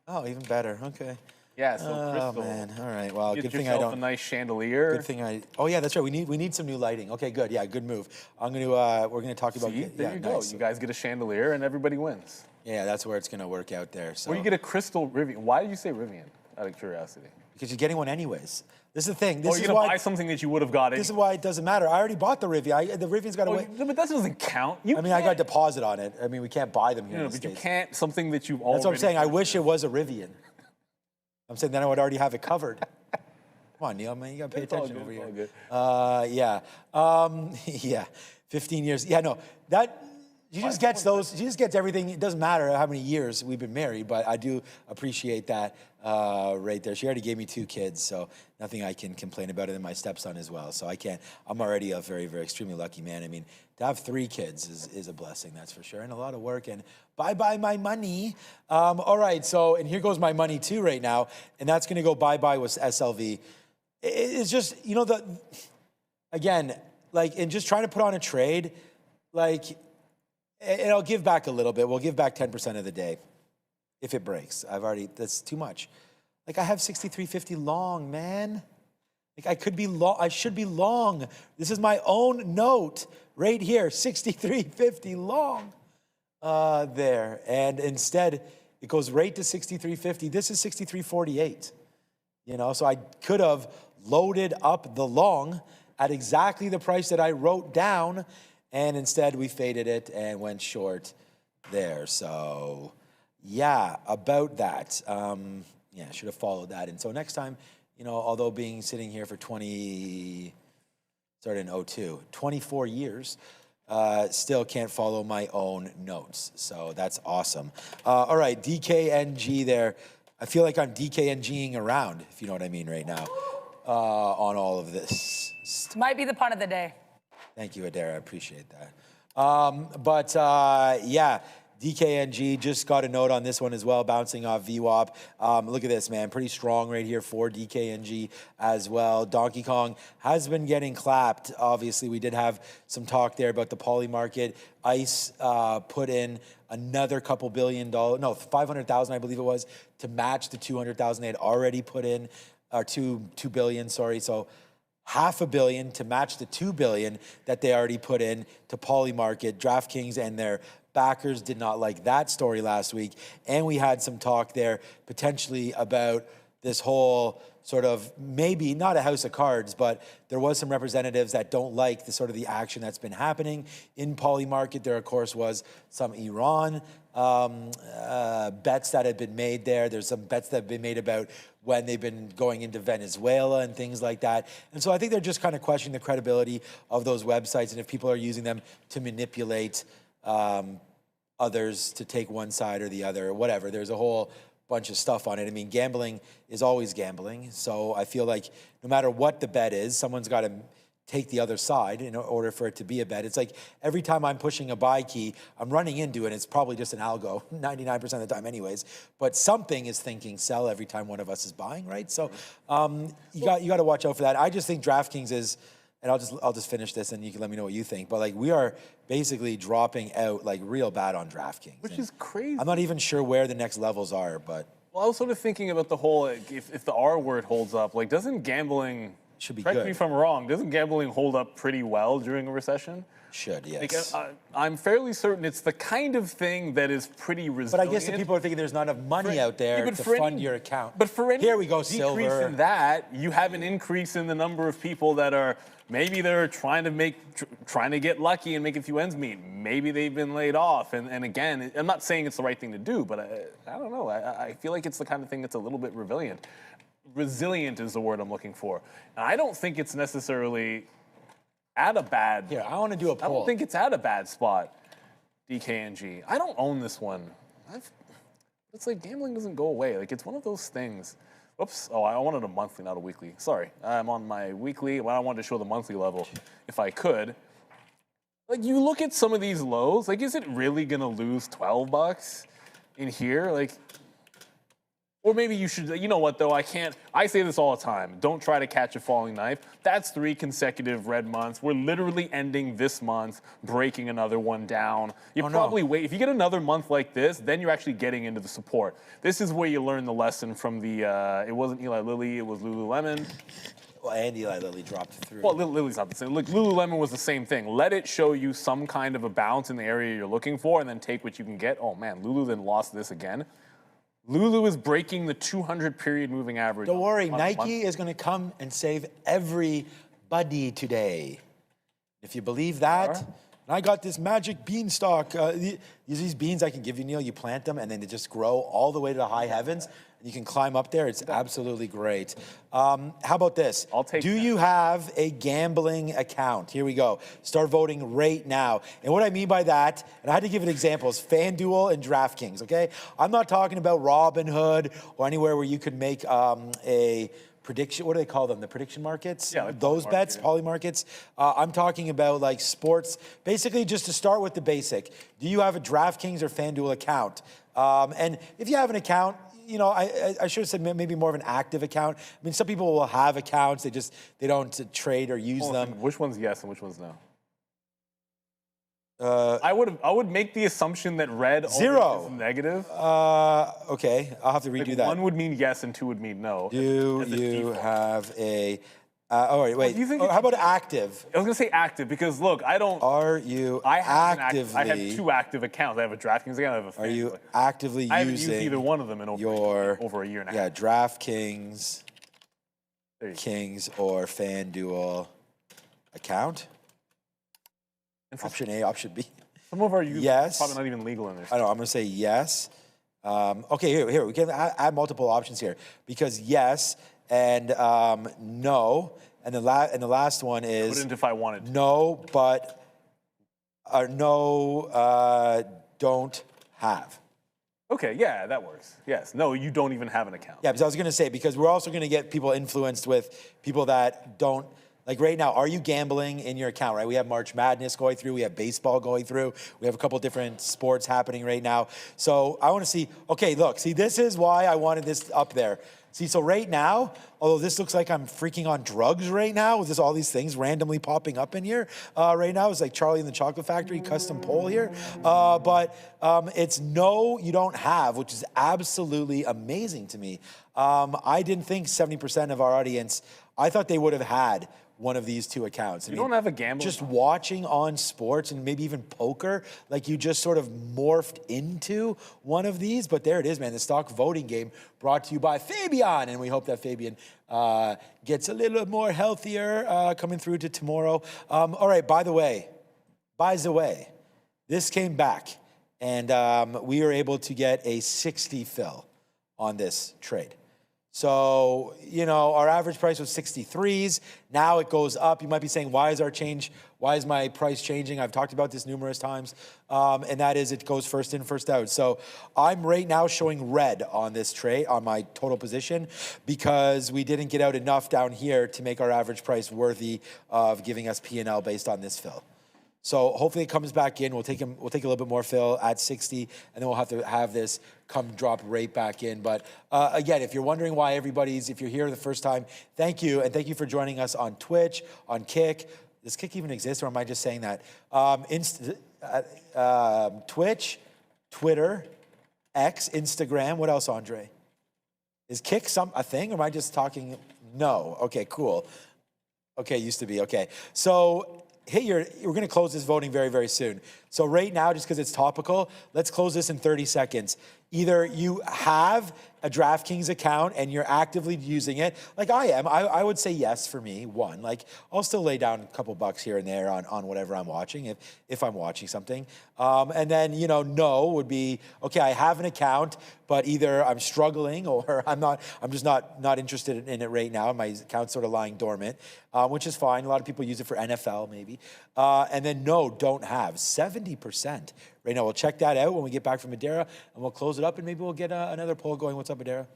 Oh, even better. Okay. Yeah, so crystal. Oh, man. All right. Well, Get good thing I don't. a nice chandelier. Good thing Oh, yeah, that's right. We need some new lighting. Okay, good. Yeah, good move. We're gonna talk about. There you go. Nice. You guys get a chandelier and everybody wins. Yeah, that's where it's gonna work out there. So. Or you get a crystal Rivian. Why did you say Rivian? Out of curiosity. Because you're getting one anyways. This is the thing. You're gonna buy something that you would have got. This is why it doesn't matter. I already bought the Rivian. The Rivian's got to wait. But that doesn't count. I got a deposit on it. I mean, we can't buy them here in the but States. you can't something that you've already. That's what I'm saying. I wish it was a Rivian. I'm saying then I would already have it covered. Come on, Neil, man, you got to pay attention over here. Yeah. Yeah, 15 years. Yeah, no, that, she just gets those, she just gets everything. It doesn't matter how many years we've been married, but I do appreciate that right there. She already gave me 2 kids, so nothing I can complain about it, and my stepson as well. So I can't, I'm already a very, very extremely lucky man. I mean, to have 3 kids is a blessing, that's for sure, and a lot of work, and bye-bye my money. All right, so, and here goes my money too right now, and that's gonna go bye-bye with SLV. It's just, you know, again, like, in just trying to put on a trade, like, and I'll give back a little bit. We'll give back 10% of the day if it breaks. That's too much. Like, I have 63.50 long, man. Like, I could be long, I should be long. This is my own note right here, 63.50 long there. And instead, it goes right to 63.50. This is 63.48. You know, so I could have loaded up the long at exactly the price that I wrote down, and instead we faded it and went short there. So yeah, about that. Yeah, should have followed that. And so next time, you know, although sitting here for started in 02, 24 years, still can't follow my own notes. So that's awesome. All right, DKNG there. I feel like I'm DKNGing around, if you know what I mean right now, on all of this. Might be the pun of the day. Thank you, Adair. I appreciate that. Yeah, DKNG just got a note on this one as well, bouncing off VWAP. Look at this, man. Pretty strong right here for DKNG as well. Donkey Kong has been getting clapped. Obviously, we did have some talk there about the poly market. ICE put in another couple $1 billion, no, 500,000, I believe it was, to match the 200,000 they had already put in, or 2 billion, sorry. So $500 million to match the $2 billion that they already put in to poly market. DraftKings and their backers did not like that story last week. And we had some talk there potentially about this whole sort of, maybe not a house of cards, but there was some representatives that don't like the sort of the action that's been happening in poly market. There, of course, was some Iran bets that had been made there. There's some bets that have been made about when they've been going into Venezuela and things like that. And so I think they're just kind of questioning the credibility of those websites and if people are using them to manipulate others to take one side or the other or whatever. There's a whole bunch of stuff on it. I mean, gambling is always gambling. So I feel like no matter what the bet is, someone's got to take the other side in order for it to be a bet. It's like every time I'm pushing a buy key, I'm running into it. It's probably just an algo 99% of the time anyways, but something is thinking sell every time one of us is buying, right? So you got to watch out for that. I just think DraftKings is, and I'll just finish this and you can let me know what you think, but like we are basically dropping out like real bad on DraftKings. Which is crazy. I'm not even sure where the next levels are, but. Well, I was sort of thinking about the whole, like, if the R word holds up, like doesn't gambling, should be correct good. me if I'm wrong, doesn't gambling hold up pretty well during a recession? Should, yes. Like, I'm fairly certain it's the kind of thing that is pretty resilient. But I guess the people are thinking there's not enough money out there to fund your account. But for any here we go, decrease silver. in that, you have an increase in the number of people that are, maybe they're trying to get lucky and make a few ends meet. Maybe they've been laid off. And again, I'm not saying it's the right thing to do, but I don't know. I feel like it's the kind of thing that's a little bit resilient. Resilient is the word I'm looking for. And I don't think it's necessarily at a bad... Here, I want to do a poll. I don't think it's at a bad spot, DKNG. I don't own this one. It's like gambling doesn't go away. Like, it's one of those things. Oops. Oh, I wanted a monthly, not a weekly. Sorry. I'm on my weekly. Well, I wanted to show the monthly level if I could. Like, you look at some of these lows. Like, is it really going to lose $12 in here? Like... Or maybe you should, you know what though, I say this all the time, don't try to catch a falling knife. That's 3 consecutive red months. We're literally ending this month, breaking another one down. Wait, if you get another month like this, then you're actually getting into the support. This is where you learn the lesson from it wasn't Eli Lilly, it was Lululemon. Well, and Eli Lilly dropped through. Well, Lily's not the same. Look, Lululemon was the same thing. Let it show you some kind of a bounce in the area you're looking for and then take what you can get. Oh man, Lulu then lost this again. Lulu is breaking the 200 period moving average. Don't worry, Nike is going to come and save everybody today. If you believe that, And I got this magic beanstalk. These beans I can give you, Neil. You plant them, and then they just grow all the way to the high heavens. And you can climb up there. It's absolutely great. How about this? I'll take Do that. you have a gambling account? Here we go. Start voting right now. And what I mean by that, and I had to give it examples, FanDuel and DraftKings, okay? I'm not talking about Robinhood or anywhere where you could make a prediction, what do they call them? The prediction markets? Yeah, like those poly bets, market. poly markets. I'm talking about like sports. Basically, just to start with the basic, do you have a DraftKings or FanDuel account? And if you have an account, you know, I should have said maybe more of an active account. I mean, some people will have accounts, they don't trade or use them. Which one's yes and which one's no? I would make the assumption that red Zero. always is negative. Okay, I'll have to redo that. One would mean yes and two would mean no. Do as a you default. have a? Oh wait, wait. do you think How about active? I was gonna say active because look, I don't. Are you I have actively? I have two active accounts. I have a DraftKings account. I have a. Are you FanDuel. actively I haven't using used either one of them in over a year and a Yeah, half. DraftKings, There you go. Kings, or FanDuel account? Option A, option B. Some of our users Yes. probably not even legal in there. I know. I'm going to say yes. Okay, here we can add multiple options here because yes and no, and the last one Put is it in if I wanted to. no, but don't have. Okay, yeah, that works. Yes. No, you don't even have an account. Yeah, because I was going to say, because we're also going to get people influenced with people that don't, like right now, are you gambling in your account, right? We have March Madness going through, we have baseball going through, we have a couple different sports happening right now. So I want to see, okay, look, see, this is why I wanted this up there. See, so right now, although this looks like I'm freaking on drugs right now with just all these things randomly popping up in here right now. It's like Charlie and the Chocolate Factory custom poll here. But it's no, you don't have, which is absolutely amazing to me. I didn't think 70% of our audience, I thought they would have had one of these two accounts. You don't have a gambling Just account. watching on sports and maybe even poker, like you just sort of morphed into one of these. But there it is, man. The stock voting game brought to you by Fabian. And we hope that Fabian gets a little more healthier coming through to tomorrow. All right, by the way, this came back. And we were able to get a 60 fill on this trade. So, you know, our average price was 63s. Now it goes up. You might be saying, why is my price changing? I've talked about this numerous times. And that is it goes first in, first out. So I'm right now showing red on this trade, on my total position, because we didn't get out enough down here to make our average price worthy of giving us P&L based on this fill. So hopefully it comes back in. We'll take a little bit more fill at 60, and then we'll have to have this come drop right back in. But again, if you're wondering why if you're here the first time, thank you. And thank you for joining us on Twitch, on Kick. Does Kick even exist, or am I just saying that? Twitch, Twitter, X, Instagram. What else, Andre? Is Kick a thing, or am I just talking? No. Okay, cool. Okay, used to be. Okay. So we're going to close this voting very, very soon. So right now, just because it's topical, let's close this in 30 seconds. Either you have a DraftKings account and you're actively using it, like I am. I would say yes for me, one. Like, I'll still lay down a couple bucks here and there on whatever I'm watching, if I'm watching something. And then, you know, no would be, okay, I have an account, but either I'm struggling or I'm just not interested in it right now. My account's sort of lying dormant, which is fine. A lot of people use it for NFL maybe. And then no, don't have. 70% right now. We'll check that out when we get back from Madeira, and we'll close it up, and maybe we'll get another poll going. What's up, Madeira?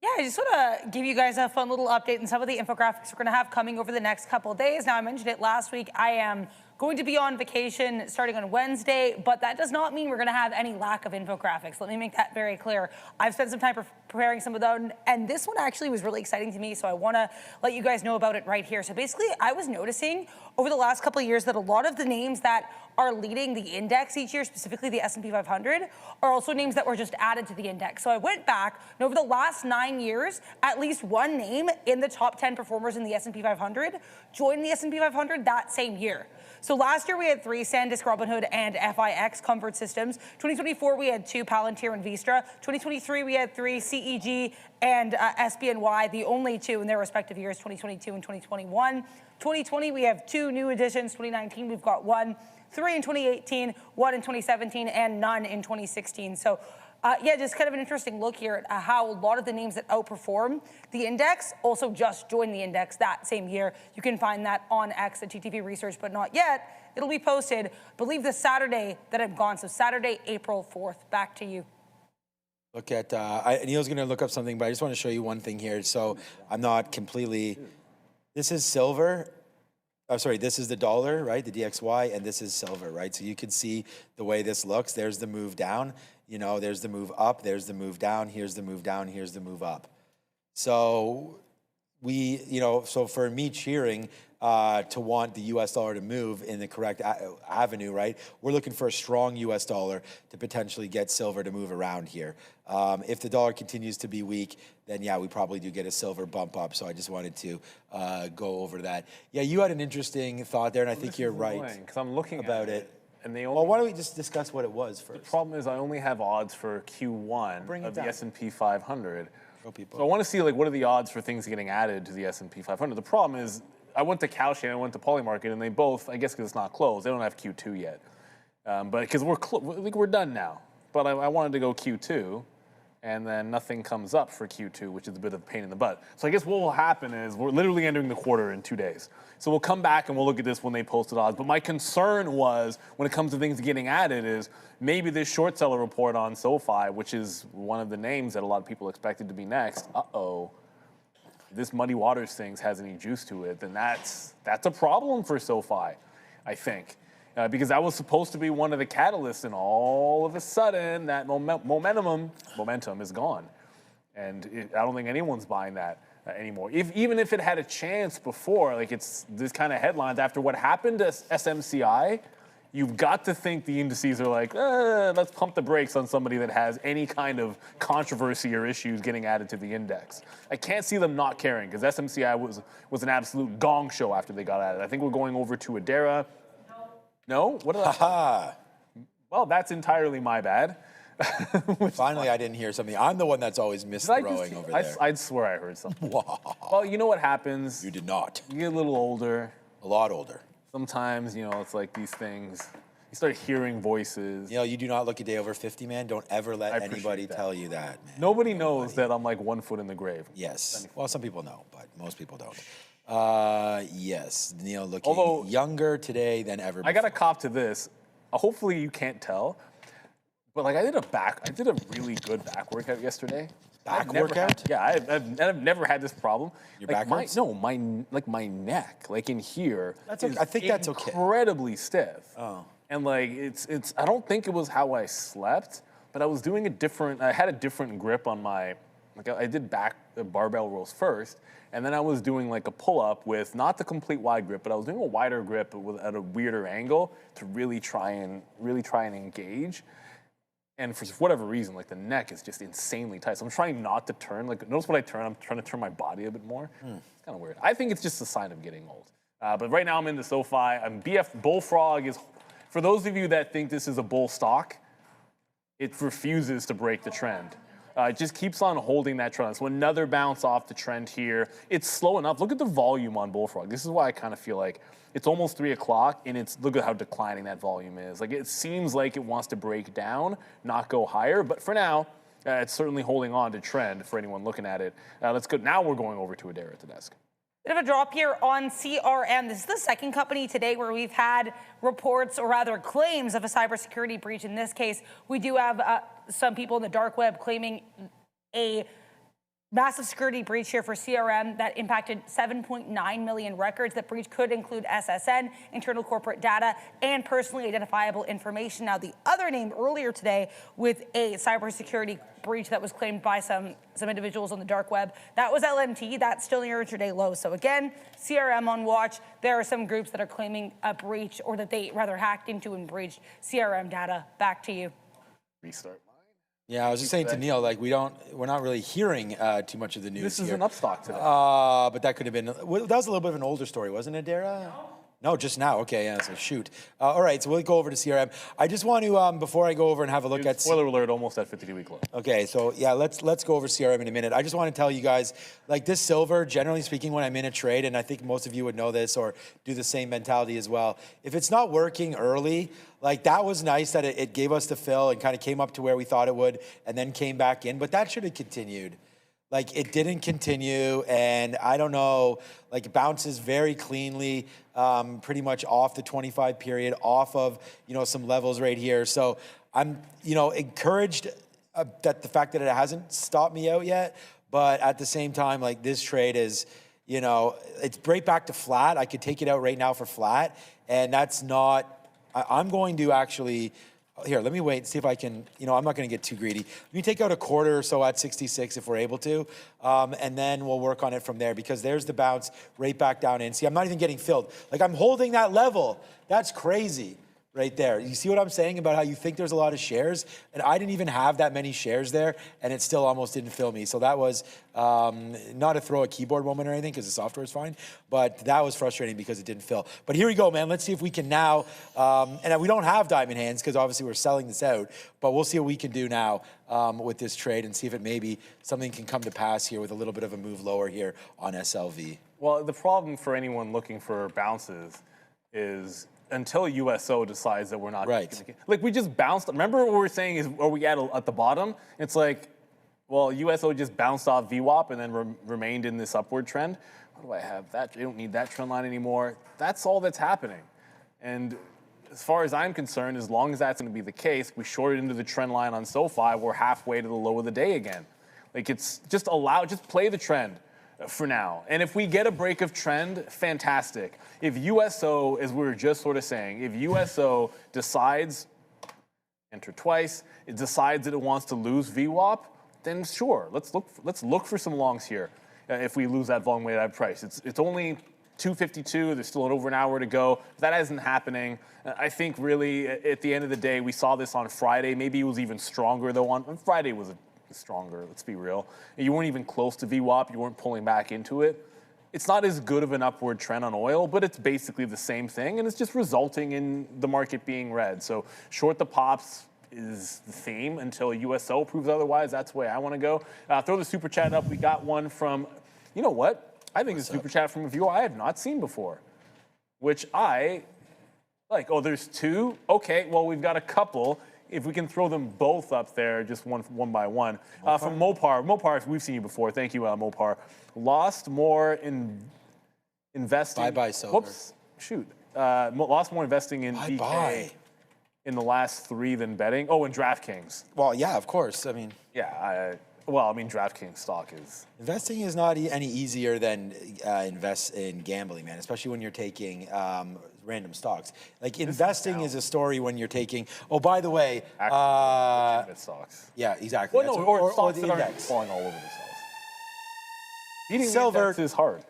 Yeah, I just want to give you guys a fun little update on some of the infographics we're going to have coming over the next couple of days. Now, I mentioned it last week. I am going to be on vacation starting on Wednesday, but that does not mean we're going to have any lack of infographics. Let me make that very clear. I've spent some time preparing some of them, and this one actually was really exciting to me, so I want to let you guys know about it right here. So basically, I was noticing over the last couple of years that a lot of the names that are leading the index each year, specifically the S&P 500, are also names that were just added to the index. So I went back, and over the last 9 years, at least one name in the top 10 performers in the S&P 500 joined the S&P 500 that same year. So last year we had 3, SanDisk, Robinhood, and FIX, Comfort Systems. 2024 we had 2, Palantir and Vistra. 2023 we had 3, CEG and SBNY, the only 2 in their respective years, 2022 and 2021. 2020 we have 2 new additions. 2019 we've got 1. 3 in 2018, 1 in 2017, and none in 2016. So yeah, just kind of an interesting look here at how a lot of the names that outperform the index also just joined the index that same year. You can find that on X at TTV Research, but not yet. It'll be posted, I believe, the Saturday that I'm gone. So Saturday, April 4th. Back to you. Look at, Neil's going to look up something, but I just want to show you one thing here. So I'm not completely, this is silver. Oh, sorry, this is the dollar, right? The DXY, and this is silver, right? So you can see the way this looks. There's the move down, you know, there's the move up, there's the move down, here's the move down, here's the move up. So we, you know, so for me cheering to want the US dollar to move in the correct avenue, right? We're looking for a strong US dollar to potentially get silver to move around here. If the dollar continues to be weak, then yeah, we probably do get a silver bump up. So I just wanted to go over that. Yeah, you had an interesting thought there, and I think you're right Because I'm looking about at it. And they only, Well, why don't we just discuss what it was first? the problem is I only have odds for Q1 Bring it of the down. S&P 500. Show people. So I want to see like what are the odds for things getting added to the S&P 500. The problem is I went to Cowshay and I went to Polymarket, and they both, I guess because it's not closed, they don't have Q2 yet. But because we're done now. But I wanted to go Q2, and then nothing comes up for Q2, which is a bit of a pain in the butt. So I guess what will happen is we're literally entering the quarter in 2 days. So we'll come back and we'll look at this when they posted odds. But my concern was when it comes to things getting added is maybe this short seller report on SoFi, which is one of the names that a lot of people expected to be next. This Muddy Waters thing has any juice to it, then that's a problem for SoFi, I think. Because that was supposed to be one of the catalysts, and all of a sudden that momentum is gone. And I don't think anyone's buying that anymore. Even if it had a chance before, like it's this kind of headlines after what happened to SMCI, you've got to think the indices are like, let's pump the brakes on somebody that has any kind of controversy or issues getting added to the index. I can't see them not caring because SMCI was an absolute gong show after they got added. I think we're going over to Adara. No? What did I? Well, that's entirely my bad. Finally, I didn't hear something. I'm the one that's always misthrowing over there. I'd swear I heard something. Well, you know what happens? You did not. You get a little older. A lot older. Sometimes, you know, it's like these things. You start hearing voices. You know, you do not look a day over 50, man. Don't ever let anybody tell you that, man. Nobody knows that I'm like 1 foot in the grave. Yes. Well, some people know, but most people don't. Yes, Neil looking younger today than ever before. I got to cop to this. Hopefully you can't tell, but like I did a really good back workout yesterday. Back workout? I've never had this problem. Your like back hurts? my neck, like in here. That's okay. I think that's okay. Incredibly stiff. Oh. And like it's. I don't think it was how I slept, but I was doing I had a different grip on my. Like I did back barbell rolls first, and then I was doing like a pull-up with not the complete wide grip, but I was doing a wider grip at a weirder angle to really try and engage. And for whatever reason, like the neck is just insanely tight. So I'm trying not to turn. Like notice when I turn, I'm trying to turn my body a bit more. It's kind of weird. I think it's just a sign of getting old. But right now I'm into SoFi. BF Bullfrog is, for those of you that think this is a bull stock, it refuses to break the trend. It just keeps on holding that trend. So another bounce off the trend here. It's slow enough. Look at the volume on Bullfrog. This is why I kind of feel like it's almost 3 o'clock, and look at how declining that volume is. Like it seems like it wants to break down, not go higher. But for now, it's certainly holding on to trend for anyone looking at it. Let's go. Now we're going over to Adara at the desk. Bit of a drop here on CRM. This is the second company today where we've had reports, or rather claims, of a cybersecurity breach. In this case, we do have some people in the dark web claiming a massive security breach here for CRM that impacted 7.9 million records. That breach could include SSN, internal corporate data, and personally identifiable information. Now, the other name earlier today with a cybersecurity breach that was claimed by some individuals on the dark web, that was LMT. That's still near intraday low. So again, CRM on watch. There are some groups that are claiming a breach, or that they rather hacked into and breached CRM data. Back to you. Restart. Yeah, I was just saying to Neil, like we're not really hearing too much of the news. This is here. an upstock today. But that could have been. That was a little bit of an older story, wasn't it, Dara? No, just now. Okay, yeah, so shoot. All right, so we'll go over to CRM. I just want to, before I go over and have a look at... Spoiler alert, almost at 52-week low. Okay, so yeah, let's go over CRM in a minute. I just want to tell you guys, like this silver, generally speaking, when I'm in a trade, and I think most of you would know this or do the same mentality as well, if it's not working early, like that was nice that it gave us the fill and kind of came up to where we thought it would and then came back in, but that should have continued. Like it didn't continue, and I don't know, like it bounces very cleanly, pretty much off the 25 period, off of, some levels right here. So I'm, encouraged that the fact that it hasn't stopped me out yet, but at the same time, like this trade is, it's right back to flat. I could take it out right now for flat, and that's not, I'm going to actually, here, let me wait and see if I can, I'm not going to get too greedy. Let me take out a quarter or so at 66 if we're able to, and then we'll work on it from there because there's the bounce right back down in. See, I'm not even getting filled. Like I'm holding that level. That's crazy right there. You see what I'm saying about how you think there's a lot of shares? And I didn't even have that many shares there, and it still almost didn't fill me. So that was not a throw a keyboard moment or anything because the software is fine, but that was frustrating because it didn't fill. But here we go, man. Let's see if we can now, and we don't have diamond hands because obviously we're selling this out, but we'll see what we can do now with this trade and see if it maybe something can come to pass here with a little bit of a move lower here on SLV. Well, the problem for anyone looking for bounces is until USO decides that we're not right. Like we just bounced. Remember what we were saying is, are we at the bottom? It's like, well, USO just bounced off VWAP and then remained in this upward trend. What do I have? That I don't need that trend line anymore. That's all that's happening. And as far as I'm concerned, as long as that's going to be the case, we shorted into the trend line on SoFi. We're halfway to the low of the day again. Like it's just play the trend for now. And if we get a break of trend, fantastic. If USO, as we were just sort of saying, if USO decides, enter twice, it decides that it wants to lose VWAP, then sure, let's look for some longs here. If we lose that volume weighted average price, it's only 252. There's still over an hour to go. That isn't happening. I think really at the end of the day, we saw this on Friday. Maybe it was even stronger though. On Friday was stronger, let's be real. You weren't even close to VWAP, you weren't pulling back into it. It's not as good of an upward trend on oil, but it's basically the same thing, and it's just resulting in the market being red. So short the pops is the theme until USO proves otherwise. That's the way I want to go. Throw the super chat up. We got one from, you know what? I think it's a super chat from a viewer I have not seen before, which I like. Oh, there's two? Okay, well, we've got a couple. If we can throw them both up there, just one by one. From Mopar. Mopar, we've seen you before. Thank you, Mopar. Lost more in investing. Bye-bye, silver. Whoops, shoot. Lost more investing in BK in the last 3 than betting. Oh, and DraftKings. Well, yeah, of course. I mean... Yeah, DraftKings stock is... Investing is not any easier than invest in gambling, man, especially when you're taking random stocks. Like investing is a story when you're taking, oh, by the way... Actually, stocks. Yeah, exactly. Well, no, or stocks the that aren't index. falling all over themselves. Beating Silver the index is hard.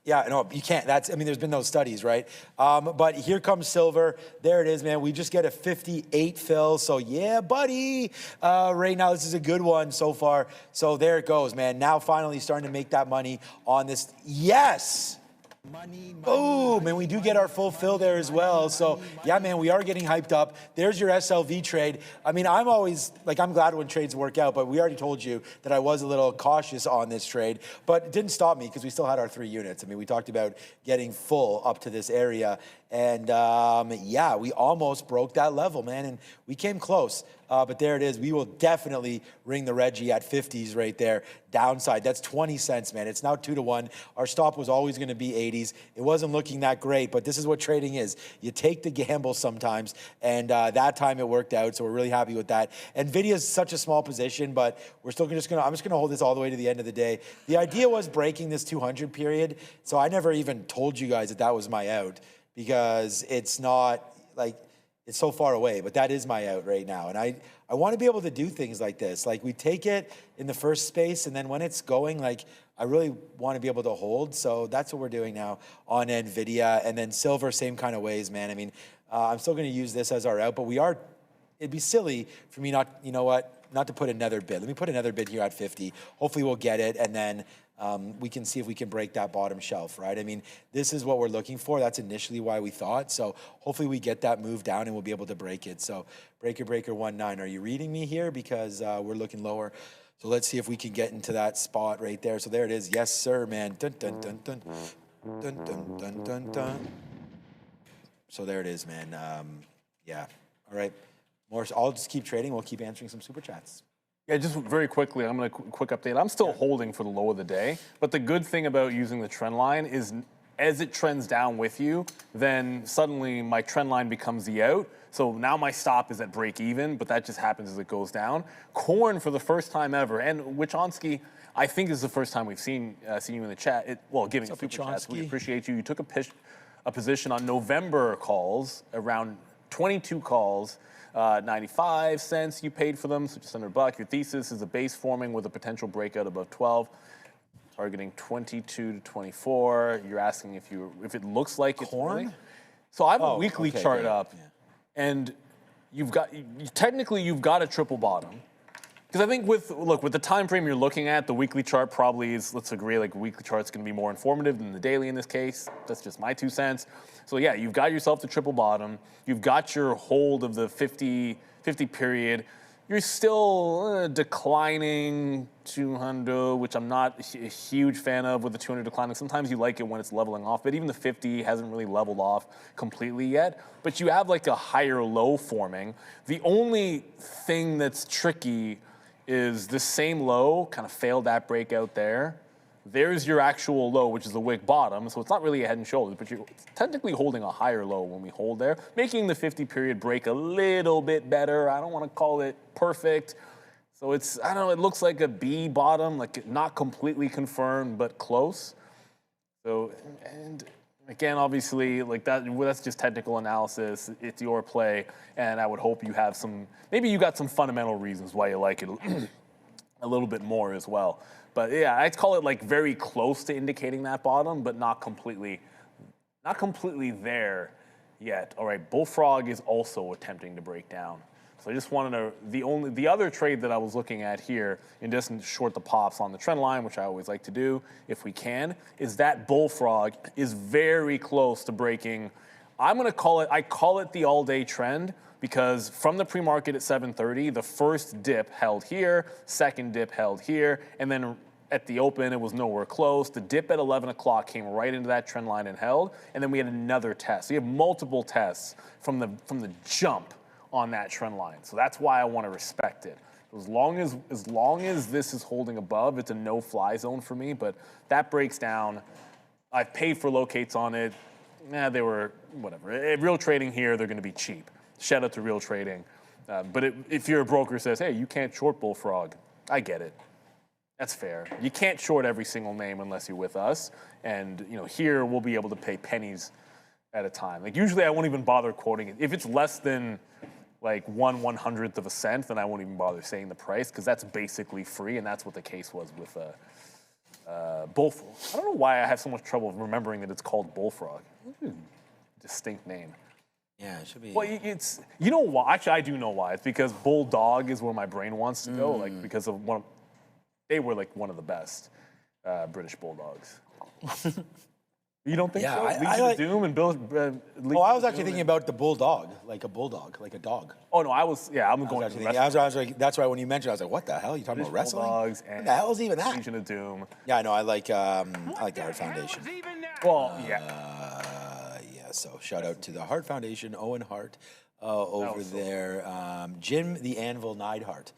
Yeah, no, you can't. There's been those studies, right? But here comes silver. There it is, man. We just get a 58 fill. So, yeah, buddy. Right now, this is a good one so far. So, there it goes, man. Now, finally starting to make that money on this. Yes! Boom, and we do get our full fill there as well. So, yeah, man, we are getting hyped up. There's your SLV trade. I mean, I'm always, I'm glad when trades work out, but we already told you that I was a little cautious on this trade. But it didn't stop me because we still had our 3 units. I mean, we talked about getting full up to this area. And, yeah, we almost broke that level, man, and we came close. But there it is. We will definitely ring the Reggie at 50s right there. Downside, that's 20 cents, man. It's now 2-1. Our stop was always going to be 80s. It wasn't looking that great, but this is what trading is. You take the gamble sometimes, and that time it worked out, so we're really happy with that. NVIDIA is such a small position, but we're still I'm just going to hold this all the way to the end of the day. The idea was breaking this 200 period, so I never even told you guys that was my out because it's not, it's so far away, but that is my out right now. And I want to be able to do things like this. We take it in the first space, and then when it's going, I really want to be able to hold. So that's what we're doing now on NVIDIA. And then silver, same kind of ways, man. I'm still going to use this as our out, but it'd be silly for me not, you know what? not to put another bid. Let me put another bid here at 50. Hopefully we'll get it, and then we can see if we can break that bottom shelf, right? I mean, this is what we're looking for. That's initially why we thought. So hopefully we get that move down and we'll be able to break it. So breaker 19. Are you reading me here? Because we're looking lower. So let's see if we can get into that spot right there. So there it is. Yes, sir, man. Dun, dun, dun, dun. Dun, dun, dun, dun, dun. So there it is, man. Yeah. All right. More. I'll just keep trading. We'll keep answering some super chats. Yeah, just very quickly, I'm going to quick update. I'm still holding for the low of the day, but the good thing about using the trend line is as it trends down with you, then suddenly my trend line becomes the out. So now my stop is at break even, but that just happens as it goes down. Corn for the first time ever, and Wichonsky, I think is the first time we've seen you in the chat. Giving super chats, we appreciate you. You took a position on November calls, around 22 calls. 95 cents you paid for them, so just under $1. Your thesis is a base forming with a potential breakout above 12, targeting 22 to 24. You're asking if it looks like it's Corn? So I have a weekly chart up, and technically you've got a triple bottom. Because I think with the time frame you're looking at, the weekly chart probably is, let's agree, like weekly chart's going to be more informative than the daily in this case. That's just my 2 cents. So yeah, you've got yourself the triple bottom. You've got your hold of the 50 period. You're still declining 200, which I'm not a huge fan of with the 200 declining. Sometimes you like it when it's leveling off, but even the 50 hasn't really leveled off completely yet. But you have like a higher low forming. The only thing that's tricky is the same low kind of failed that breakout there. There's your actual low, which is the wick bottom. So it's not really a head and shoulders, but you're technically holding a higher low when we hold there, making the 50 period break a little bit better. I don't want to call it perfect. So it's, I don't know, it looks like a B bottom, like not completely confirmed, but close. So, and again, obviously, like that's just technical analysis. It's your play, and I would hope you have maybe you got some fundamental reasons why you like it a little bit more as well. But yeah, I'd call it like very close to indicating that bottom, but not completely there yet. All right, Bullfrog is also attempting to break down. So I just wanted to, the other trade that I was looking at here, and just short the pops on the trend line, which I always like to do if we can, is that Bullfrog is very close to breaking. I call it the all-day trend, because from the pre-market at 7:30, the first dip held here, second dip held here, and then at the open, it was nowhere close. The dip at 11 o'clock came right into that trend line and held, and then we had another test. So you have multiple tests from the jump on that trend line. So that's why I want to respect it. As long as this is holding above, it's a no-fly zone for me, but that breaks down. I've paid for locates on it. They were, whatever. At Real Trading here, they're going to be cheap. Shout out to Real Trading. But if you're a broker who says, hey, you can't short Bullfrog, I get it. That's fair. You can't short every single name unless you're with us. And here we'll be able to pay pennies at a time. Like usually I won't even bother quoting it. If it's less than like 1/100th of a cent, then I won't even bother saying the price, because that's basically free, and that's what the case was with Bullfrog. I don't know why I have so much trouble remembering that it's called Bullfrog. Distinct name. Yeah, it should be. Well, it's, you know why? Actually, I do know why. It's because Bulldog is where my brain wants to go, like because of they were like one of the best British Bulldogs. You don't think so? Legion of Doom and Bill. I was actually thinking about the bulldog, like a bulldog, like a dog. Oh no, I'm going to I was like, that's why when you mentioned it, I was like, what the hell? You talking about wrestling? Bulldogs What the hell is even that? Legion of Doom. Yeah, no, I like the Heart Foundation. Well, yeah. So shout out to the Heart Foundation, Owen Hart over there. Jim the Anvil Neidhart,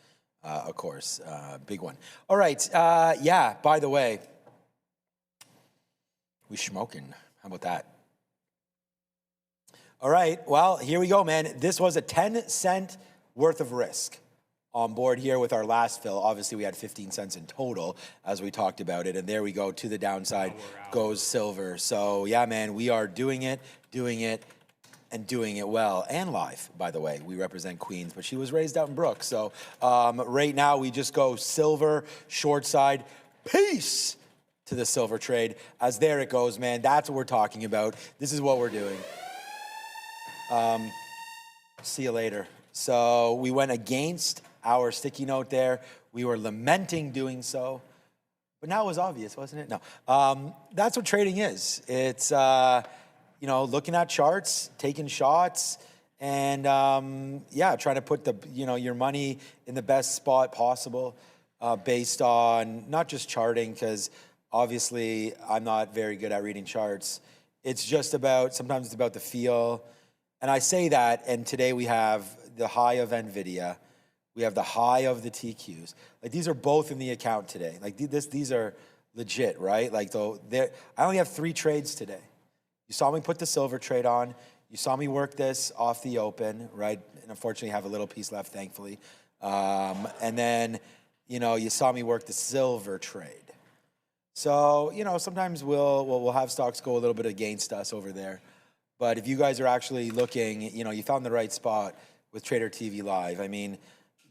of course, big one. All right, yeah, by the way, we smoking. How about that? All right, well, here we go, man. This was a 10-cent worth of risk on board here with our last fill. Obviously, we had 15 cents in total as we talked about it. And there we go, to the downside goes silver. So, yeah, man, we are doing it, and doing it well. And live, by the way. We represent Queens, but she was raised out in Brooks. So, right now, we just go silver, short side. Peace to the silver trade. As there it goes, man. That's what we're talking about. This is what we're doing. See you later. So we went against hour sticky note there. We were lamenting doing so. But now it was obvious, wasn't it? No. That's what trading is. It's, you know, looking at charts, taking shots, and yeah, trying to put the, you know, your money in the best spot possible based on not just charting, because obviously I'm not very good at reading charts. It's just about, sometimes it's about the feel. And I say that, and today we have the high of NVIDIA. We have the high of the TQs. Like, these are both in the account today. Like, these are legit, right? Like, though, I only have 3 trades today. You saw me put the silver trade on. You saw me work this off the open, right? And unfortunately, I have a little piece left, thankfully. And then, you know, you saw me work the silver trade. So, you know, sometimes we'll have stocks go a little bit against us over there. But if you guys are actually looking, you know, you found the right spot with Trader TV Live. I mean,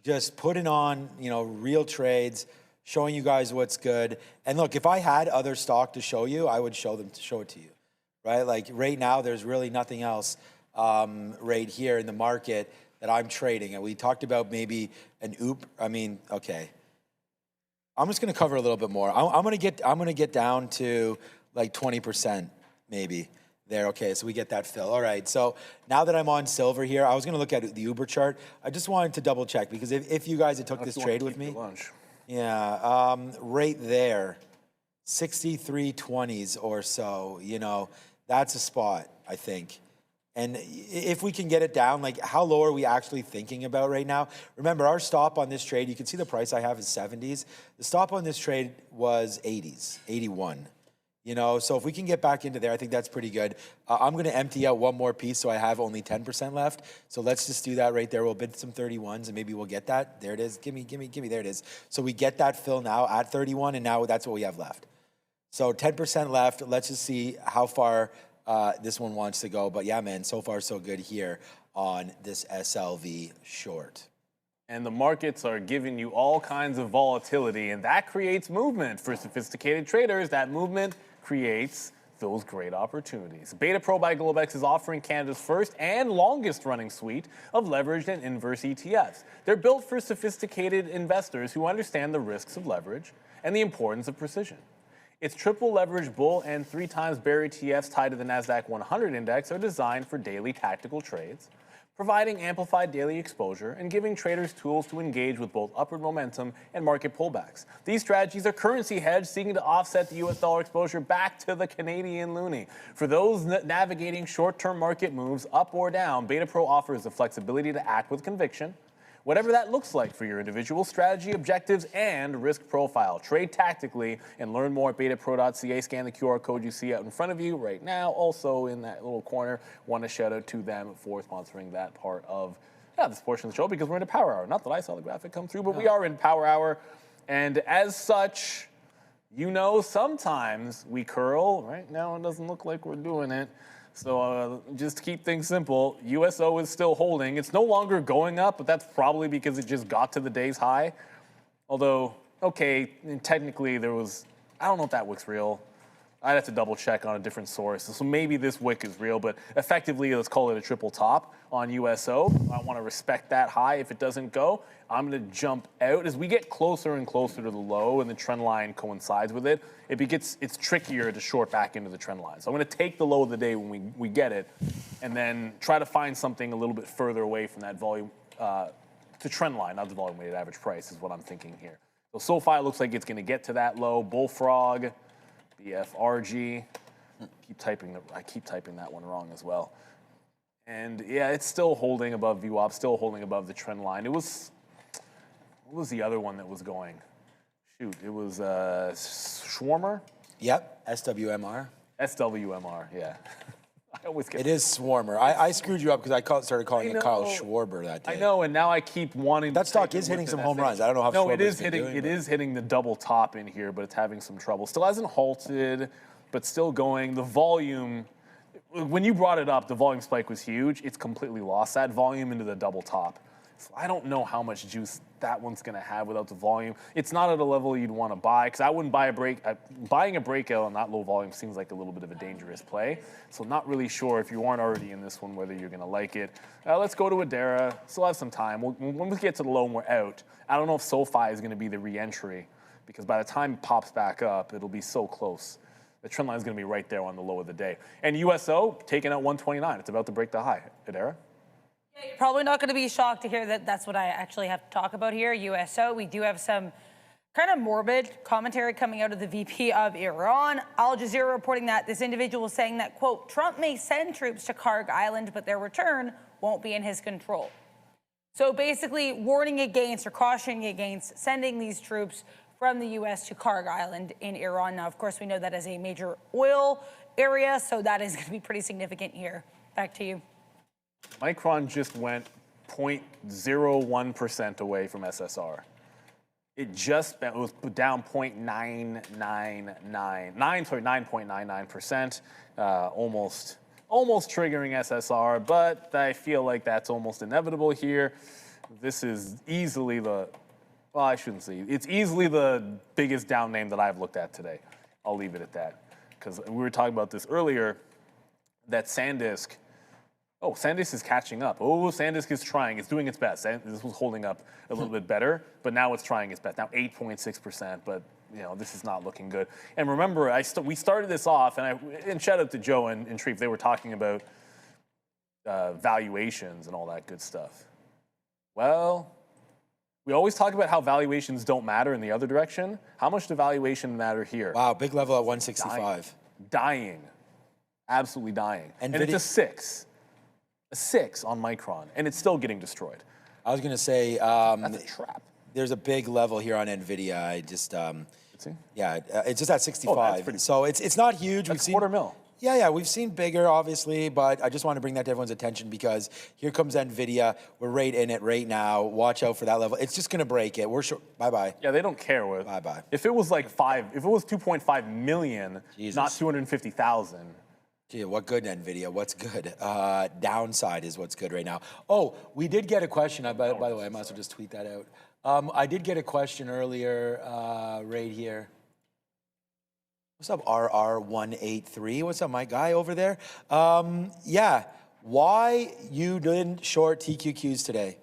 just putting on, you know, real trades, showing you guys what's good. And look, if I had other stock to show you, I would show it to you, right? Like right now, there's really nothing else right here in the market that I'm trading. And we talked about maybe an okay. I'm just going to cover a little bit more. I'm going to get down to like 20% maybe. There, okay, so we get that fill. All right, so now that I'm on silver here, I was gonna look at the Uber chart. I just wanted to double check, because if you guys had took this trade with me, yeah, right there, 63.20s or so, you know, that's a spot, I think. And if we can get it down, like, how low are we actually thinking about right now? Remember, our stop on this trade, you can see the price I have is 70s. The stop on this trade was 80s, 81. You know, so if we can get back into there, I think that's pretty good. I'm going to empty out one more piece, so I have only 10% left. So let's just do that right there. We'll bid some 31s, and maybe we'll get that. There it is. Give me. There it is. So we get that fill now at 31, and now that's what we have left. So 10% left. Let's just see how far this one wants to go. But yeah, man, so far so good here on this SLV short. And the markets are giving you all kinds of volatility, and that creates movement. For sophisticated traders, that movement creates those great opportunities. Beta Pro by Globex is offering Canada's first and longest running suite of leveraged and inverse ETFs. They're built for sophisticated investors who understand the risks of leverage and the importance of precision. Its triple leverage bull and 3 times bear ETFs tied to the NASDAQ 100 index are designed for daily tactical trades, providing amplified daily exposure and giving traders tools to engage with both upward momentum and market pullbacks. These strategies are currency hedged, seeking to offset the US dollar exposure back to the Canadian loonie. For those navigating short-term market moves up or down, Beta Pro offers the flexibility to act with conviction, whatever that looks like for your individual strategy, objectives, and risk profile. Trade tactically and learn more at betapro.ca. Scan the QR code you see out in front of you right now. Also in that little corner, want to shout out to them for sponsoring that part of this portion of the show, because we're in a power hour. Not that I saw the graphic come through, but we are in power hour. And as such, you know, sometimes we curl. Right now it doesn't look like we're doing it. So just to keep things simple, USO is still holding. It's no longer going up, but that's probably because it just got to the day's high. Although, okay, technically there was, I don't know if that wick's real. I'd have to double check on a different source. So maybe this wick is real, but effectively, let's call it a triple top on USO. I want to respect that high. If it doesn't go, I'm going to jump out. As we get closer and closer to the low and the trend line coincides with it, it's trickier to short back into the trend line. So I'm going to take the low of the day when we get it, and then try to find something a little bit further away from that volume, the trend line, not the volume weighted average price is what I'm thinking here. So SoFi looks like it's going to get to that low. Bullfrog, BFRG. I keep typing that one wrong as well. And yeah, it's still holding above VWAP, still holding above the trend line. What was the other one that was going? Shoot, it was Schwarmer? Yep, SWMR. SWMR, yeah. I always get it is Swarmer. I screwed you up because I started calling it Kyle Schwarber that day. I know, and now I keep wanting that stock is hitting some home runs. I don't know how. No, it is hitting the double top in here, but it's having some trouble. Still hasn't halted, but still going. The volume, when you brought it up, the volume spike was huge. It's completely lost that volume into the double top. So I don't know how much juice that one's going to have without the volume. It's not at a level you'd want to buy, because I wouldn't buy a break. Buying a breakout on that low volume seems like a little bit of a dangerous play. So not really sure if you aren't already in this one whether you're going to like it. Let's go to Adara. Still have some time. When we get to the low and we're out, I don't know if SoFi is going to be the re-entry, because by the time it pops back up, it'll be so close. The trend line is going to be right there on the low of the day. And USO taking out 129. It's about to break the high. Adara? Yeah, you're probably not going to be shocked to hear that that's what I actually have to talk about here, USO. We do have some kind of morbid commentary coming out of the VP of Iran. Al Jazeera reporting that this individual is saying that, quote, Trump may send troops to Karg Island, but their return won't be in his control. So basically warning against or cautioning against sending these troops from the U.S. to Karg Island in Iran. Now, of course, we know that is a major oil area, so that is going to be pretty significant here. Back to you. Micron just went 0.01% away from SSR. It was down 9.99%, almost triggering SSR, but I feel like that's almost inevitable here. This is easily well, I shouldn't say. It's easily the biggest down name that I've looked at today. I'll leave it at that. Because we were talking about this earlier, that SanDisk, SanDisk is catching up. SanDisk is trying. It's doing its best. This was holding up a little bit better, but now it's trying its best. Now 8.6%, but this is not looking good. And remember, we started this off, and shout out to Joe and Shreve. They were talking about valuations and all that good stuff. Well, we always talk about how valuations don't matter in the other direction. How much do valuation matter here? Wow, big level at 165. Dying. Absolutely dying. And it's a 6. A 6 on Micron, and it's still getting destroyed. I was going to say, that's a trap. There's a big level here on NVIDIA. I just, see? Yeah, it's just at 65. So it's not huge. That's quarter mil. Yeah, we've seen bigger, obviously, but I just want to bring that to everyone's attention because here comes NVIDIA. We're right in it right now. Watch out for that level. It's just going to break it. We're sure. Bye-bye. Yeah, they don't care. Bye-bye. If it was like 2.5 million, Jesus. Not 250,000. Gee, what good, NVIDIA? What's good? Downside is what's good right now. Oh, we did get a question. By the way, I might as well just tweet that out. I did get a question earlier right here. What's up, RR183? What's up, my guy over there? Yeah, why you didn't short TQQs today?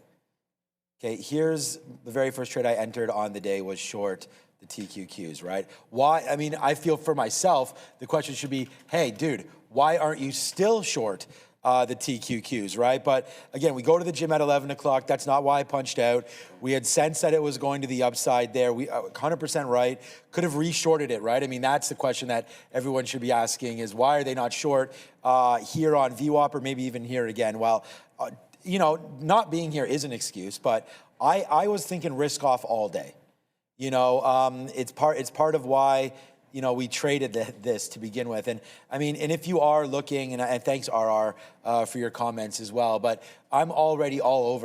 Okay, here's the very first trade I entered on the day was short the TQQs, right? Why? I mean, I feel for myself, the question should be, hey, dude, why aren't you still short the TQQs, right? But again, we go to the gym at 11 o'clock. That's not why I punched out. We had sensed that it was going to the upside there. We 100% right. Could have re-shorted it, right? I mean, that's the question that everyone should be asking is why are they not short here on VWAP or maybe even here again? Well, not being here is an excuse, but I was thinking risk off all day. It's part of why we traded this to begin with. And I mean, and if you are looking, and thanks RR for your comments as well, but I'm already all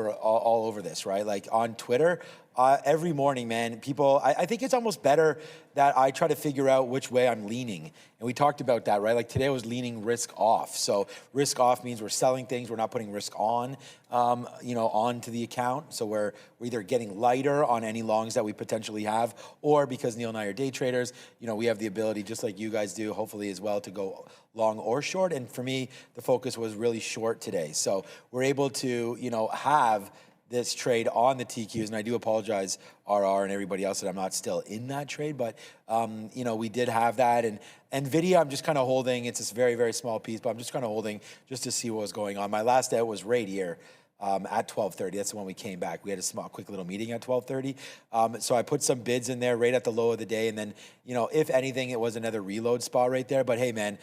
over this, right? Like on Twitter, every morning, man, people, I think it's almost better that I try to figure out which way I'm leaning. And we talked about that, right? Like today I was leaning risk off. So risk off means we're selling things, we're not putting risk on, onto the account. So we're either getting lighter on any longs that we potentially have, or because Neil and I are day traders, we have the ability, just like you guys do, hopefully as well, to go long or short. And for me, the focus was really short today. So we're able to, have this trade on the TQs, and I do apologize, RR and everybody else, that I'm not still in that trade, but we did have that. And NVIDIA, I'm just kind of holding. It's this very, very small piece, but I'm just kind of holding just to see what was going on. My last out was right here at 12:30. That's the one we came back. We had a quick little meeting at 12:30. So I put some bids in there right at the low of the day, and then if anything, it was another reload spot right there. But hey, man,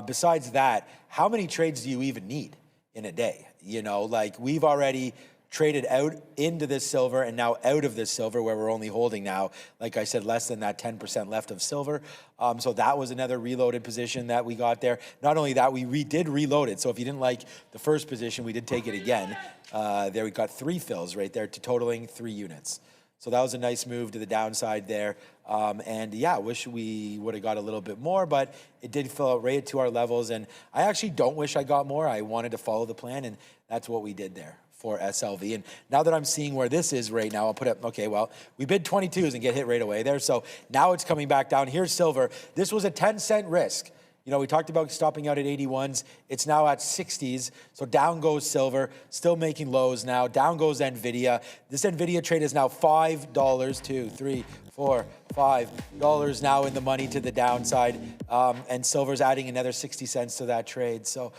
besides that, how many trades do you even need in a day? Like we've already traded out into this silver and now out of this silver where we're only holding now, like I said, less than that 10% left of silver. So that was another reloaded position that we got there. Not only that, we did reload it. So if you didn't like the first position, we did take it again. There we got 3 fills right there to totaling 3 units. So that was a nice move to the downside there. And yeah, I wish we would have got a little bit more, but it did fill out right to our levels. And I actually don't wish I got more. I wanted to follow the plan, and that's what we did there. for SLV. And now that I'm seeing where this is right now, I'll put up, okay, well, we bid 22s and get hit right away there. So now it's coming back down. Here's silver. This was a 10-cent risk. You know, we talked about stopping out at 81s. It's now at 60s. So down goes silver, still making lows now. Down goes NVIDIA. This NVIDIA trade is now $5, $2, $3, $4, $5 now in the money to the downside. And silver's adding another 60 cents to that trade. So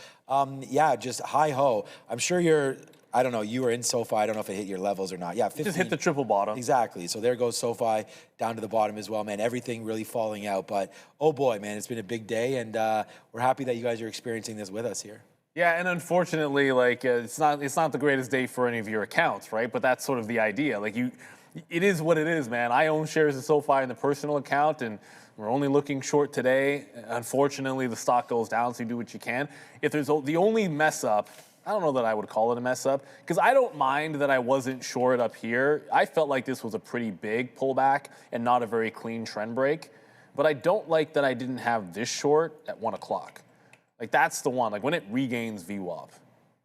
yeah, just hi-ho. I'm sure you're, I don't know, you were in SoFi. I don't know if it hit your levels or not. Yeah, 15. Just hit the triple bottom. Exactly. So there goes SoFi down to the bottom as well, man. Everything really falling out. But oh boy, man, it's been a big day, and we're happy that you guys are experiencing this with us here. Yeah, and unfortunately, like it's not the greatest day for any of your accounts, right? But that's sort of the idea. Like it is what it is, man. I own shares of SoFi in the personal account, and we're only looking short today. Unfortunately, the stock goes down, so you do what you can. If there's the only mess up, I don't know that I would call it a mess up, because I don't mind that I wasn't short up here. I felt like this was a pretty big pullback and not a very clean trend break. But I don't like that I didn't have this short at 1 o'clock. Like, that's the one. Like, when it regains VWAP,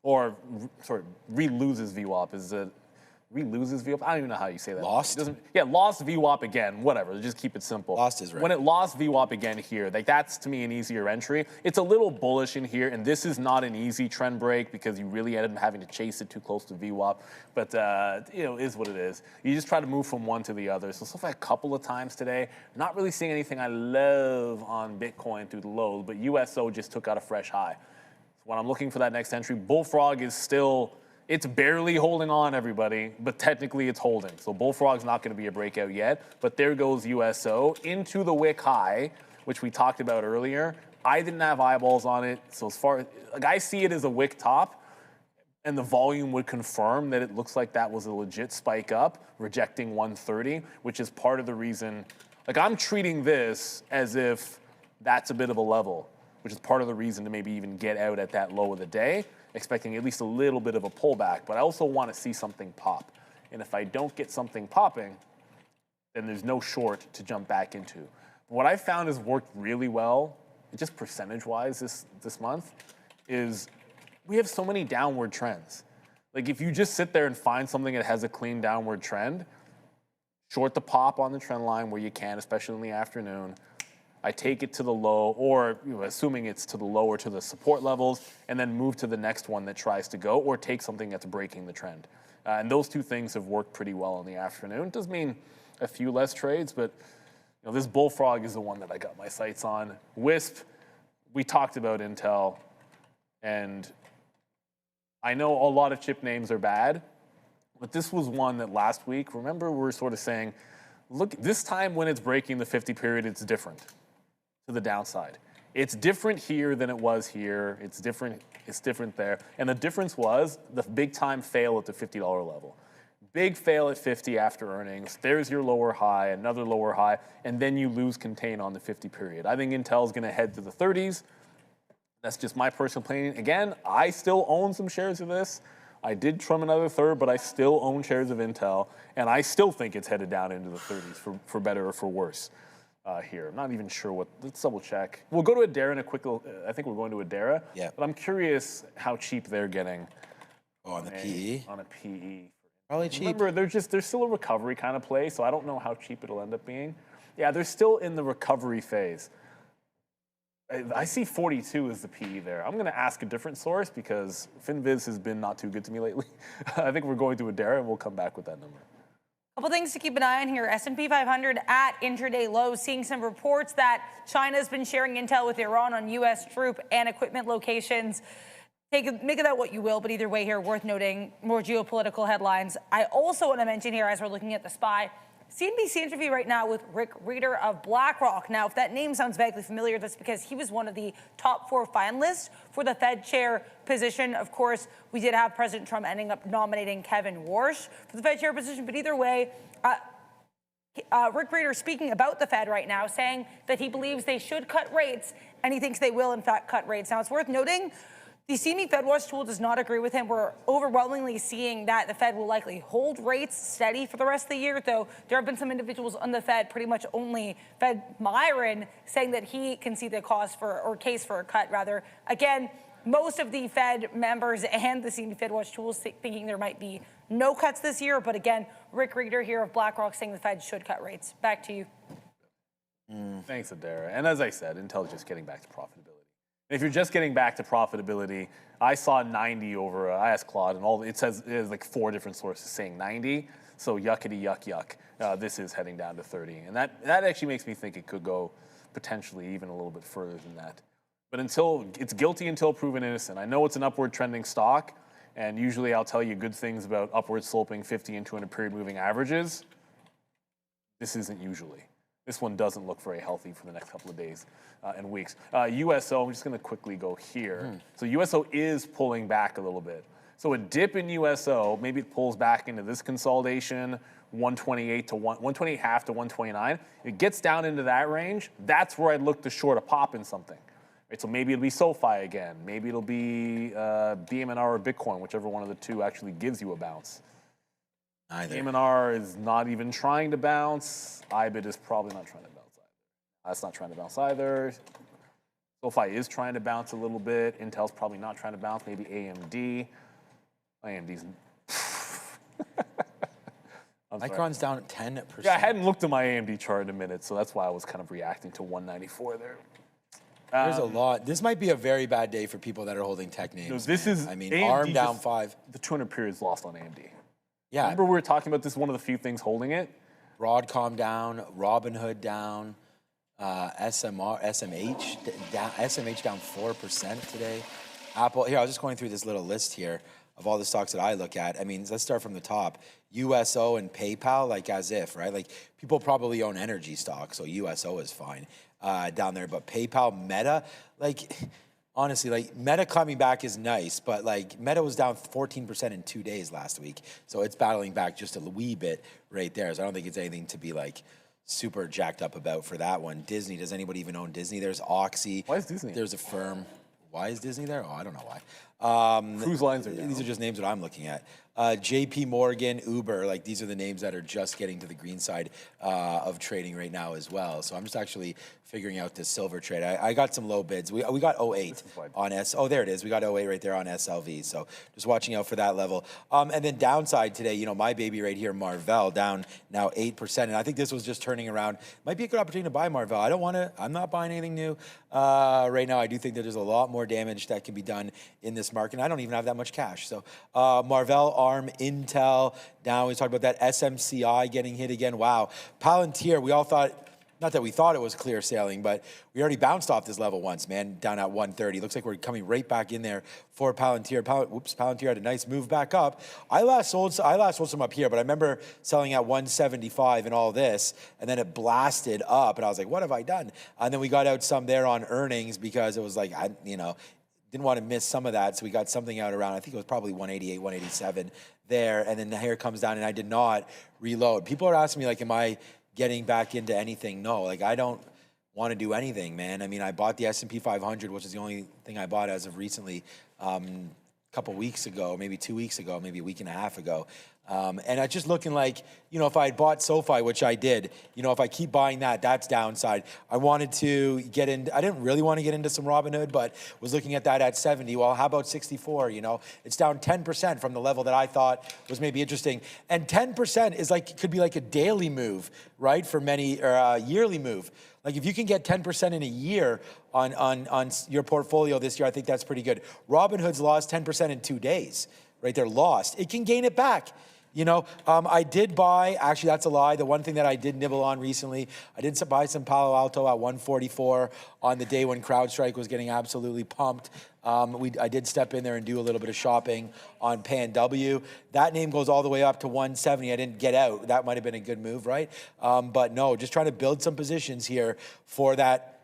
or, sorry, re-loses VWAP, is it re-loses VWAP? I don't even know how you say that. Lost? Yeah, lost VWAP again, whatever, just keep it simple. Lost is right. When it lost VWAP again here, like that's to me an easier entry. It's a little bullish in here, and this is not an easy trend break because you really ended up having to chase it too close to VWAP, but you know, is what it is. You just try to move from one to the other. So far a couple of times today, not really seeing anything I love on Bitcoin through the lows, but USO just took out a fresh high. So when I'm looking for that next entry, Bullfrog is still, it's barely holding on, everybody, but technically it's holding. So Bullfrog's not going to be a breakout yet, but there goes USO into the wick high, which we talked about earlier. I didn't have eyeballs on it, so as far, like I see it as a wick top, and the volume would confirm that it looks like that was a legit spike up, rejecting 130, which is part of the reason, like I'm treating this as if that's a bit of a level, which is part of the reason to maybe even get out at that low of the day, expecting at least a little bit of a pullback, but I also want to see something pop. And if I don't get something popping, then there's no short to jump back into. What I found has worked really well, just percentage-wise this month, is we have so many downward trends. Like if you just sit there and find something that has a clean downward trend, short the pop on the trend line where you can, especially in the afternoon. I take it to the low, or assuming it's to the low or to the support levels, and then move to the next one that tries to go, or take something that's breaking the trend. And those two things have worked pretty well in the afternoon. It does mean a few less trades, but this Bullfrog is the one that I got my sights on. Wisp, we talked about Intel, and I know a lot of chip names are bad, but this was one that last week, remember we were sort of saying, look, this time when it's breaking the 50 period, it's different to the downside. It's different here than it was here. It's different there. And the difference was the big time fail at the $50 level. Big fail at 50 after earnings. There's your lower high, another lower high, and then you lose contain on the 50 period. I think Intel's going to head to the 30s. That's just my personal opinion. Again, I still own some shares of this. I did trim another third, but I still own shares of Intel, and I still think it's headed down into the 30s for better or for worse here. I'm not even sure what, let's double check. We'll go to Adara in a quick, I think we're going to Adara. Yeah. But I'm curious how cheap they're getting. Oh, on the PE? On a PE. Probably cheap. Remember, they're still a recovery kind of play, so I don't know how cheap it'll end up being. Yeah, they're still in the recovery phase. I see 42 as the PE there. I'm going to ask a different source because FinViz has been not too good to me lately. I think we're going to Adara, and we'll come back with that number. Couple things to keep an eye on here. S&P 500 at intraday lows, seeing some reports that China's been sharing intel with Iran on U.S. troop and equipment locations. Make of that what you will, but either way here, worth noting, more geopolitical headlines. I also want to mention here, as we're looking at the SPY, CNBC interview right now with Rick Reeder of BlackRock. Now, if that name sounds vaguely familiar, that's because he was one of the top 4 finalists for the Fed chair position. Of course, we did have President Trump ending up nominating Kevin Warsh for the Fed chair position. But either way, Rick Reeder speaking about the Fed right now, saying that he believes they should cut rates, and he thinks they will, in fact, cut rates. Now, it's worth noting, the CME FedWatch tool does not agree with him. We're overwhelmingly seeing that the Fed will likely hold rates steady for the rest of the year, though there have been some individuals on the Fed, pretty much only Fed Myron, saying that he can see the case for a cut, rather. Again, most of the Fed members and the senior Fed Watch tools thinking there might be no cuts this year. But again, Rick Reeder here of BlackRock saying the Fed should cut rates. Back to you. Thanks, Adara. And as I said, Intel's just getting back to profitability. If you're just getting back to profitability, I saw 90 over, I asked Claude, and it has like 4 different sources saying 90. So yuckity yuck yuck. This is heading down to 30. And that actually makes me think it could go potentially even a little bit further than that. But it's guilty until proven innocent. I know it's an upward trending stock, and usually I'll tell you good things about upward sloping 50 and 200 period moving averages. This isn't usually. This one doesn't look very healthy for the next couple of days and weeks. USO, I'm just going to quickly go here. So USO is pulling back a little bit. So a dip in USO, maybe it pulls back into this consolidation, 128 to 128 half to 129. It gets down into that range. That's where I'd look to short a pop in something. Right, so maybe it'll be SoFi again. Maybe it'll be BMNR or Bitcoin, whichever one of the two actually gives you a bounce. BMNR is not even trying to bounce. IBIT is probably not trying to bounce either. That's not trying to bounce either. SoFi is trying to bounce a little bit. Intel's probably not trying to bounce. Maybe AMD. AMD's... Micron's down 10%. Yeah, I hadn't looked at my AMD chart in a minute, so that's why I was kind of reacting to 194 there. There's a lot. This might be a very bad day for people that are holding tech names. No, this is. I mean, AMD ARM down 5. The 200 period's lost on AMD. Yeah. Remember we were talking about this, one of the few things holding it? Broadcom down, Robinhood down, SMH down 4% today. Apple, here, I was just going through this little list here of all the stocks that I look at. I mean, let's start from the top. USO and PayPal, like as if, right? Like people probably own energy stocks, so USO is fine down there. But PayPal, Meta, like honestly, like Meta coming back is nice, but like Meta was down 14% in 2 days last week. So it's battling back just a wee bit right there. So I don't think it's anything to be like super jacked up about for that one. Disney, does anybody even own Disney? There's Oxy. Why is Disney? There's a firm. Why is Disney there? Oh, I don't know why. Cruise lines are down. These are just names that I'm looking at. JP Morgan, Uber, like these are the names that are just getting to the green side of trading right now as well. So I'm just actually figuring out this silver trade. I got some low bids. We got 08 on Oh, there it is. We got 08 right there on SLV. So just watching out for that level. And then downside today, you know, my baby right here, Marvell, down now 8%. And I think this was just turning around. Might be a good opportunity to buy Marvell. I'm not buying anything new right now. I do think that there's a lot more damage that can be done in this market. And I don't even have that much cash. So Marvell, ARM, Intel, down. We talked about that SMCI getting hit again. Wow. Palantir, we all thought, not that we thought it was clear sailing, but we already bounced off this level once, man, down at 130. Looks like we're coming right back in there for Palantir. Palantir had a nice move back up. I last sold some up here, but I remember selling at 175 and all this, and then it blasted up, and I was like, what have I done? And then we got out some there on earnings because it was like, didn't want to miss some of that, so we got something out around, I think it was probably 188, 187 there, and then the hair comes down, and I did not reload. People are asking me, like, am I getting back into anything? No, like, I don't want to do anything, man. I mean, I bought the S&P 500, which is the only thing I bought as of recently, a couple weeks ago, maybe 2 weeks ago, maybe a week and a half ago. And it's just looking like, you know, if I had bought SoFi, which I did, you know, if I keep buying that, that's downside. I wanted to get in, I didn't really want to get into some Robinhood, but was looking at that at 70. Well, how about 64, you know? It's down 10% from the level that I thought was maybe interesting. And 10% is like, could be like a daily move, right? For many, or a yearly move. Like if you can get 10% in a year on your portfolio this year, I think that's pretty good. Robinhood's lost 10% in 2 days, right? They're lost. It can gain it back. You know, I did buy, actually that's a lie, the one thing that I did nibble on recently, I did buy some Palo Alto at 144 on the day when CrowdStrike was getting absolutely pumped. I did step in there and do a little bit of shopping on PNW. That name goes all the way up to 170. I didn't get out. That might have been a good move, right? But no, just trying to build some positions here for that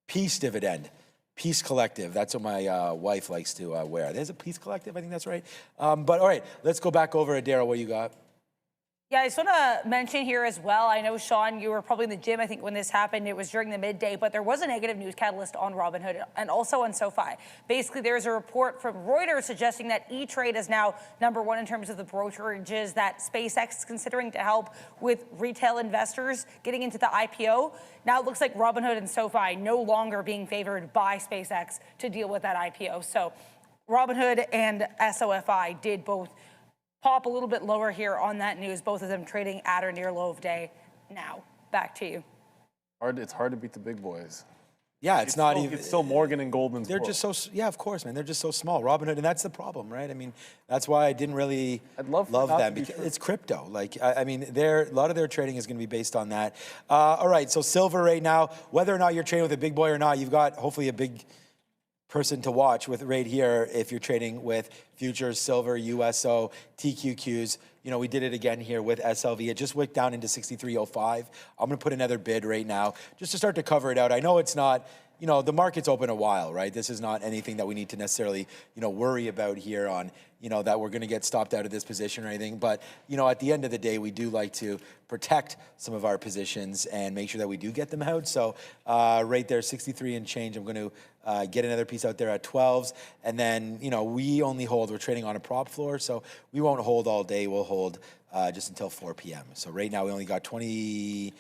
peace dividend. Peace Collective, that's what my wife likes to wear. There's a Peace Collective, I think that's right. But all right, let's go back over at Daryl, what you got? Yeah, I just want to mention here as well. I know, Sean, you were probably in the gym, I think, when this happened. It was during the midday, but there was a negative news catalyst on Robinhood and also on SoFi. Basically, there's a report from Reuters suggesting that E-Trade is now #1 in terms of the brokerages that SpaceX is considering to help with retail investors getting into the IPO. Now it looks like Robinhood and SoFi no longer being favored by SpaceX to deal with that IPO. So Robinhood and SoFi did both pop a little bit lower here on that news, both of them trading at or near low of day now. Back to you. It's hard to beat the big boys. Yeah, it's not even. It's still Morgan and Goldman's. They're just so. Yeah, of course, man. They're just so small. Robinhood, and that's the problem, right? I mean, that's why I didn't really love them because it's crypto. Like, I mean, a lot of their trading is going to be based on that. All right, so silver right now. Whether or not you're trading with a big boy or not, you've got hopefully a big person to watch with right here if you're trading with futures, silver, USO, TQQs. You know, we did it again here with SLV. It just wicked down into 63.05. I'm going to put another bid right now just to start to cover it out. I know it's not, you know, the market's open a while, right? This is not anything that we need to necessarily, you know, worry about here on, you know, that we're going to get stopped out of this position or anything. But, you know, at the end of the day, we do like to protect some of our positions and make sure that we do get them out. So right there, 63 and change, I'm going to get another piece out there at 12s. And then, you know, we're trading on a prop floor, so we won't hold all day. We'll hold just until 4 p.m. So right now we only got 20,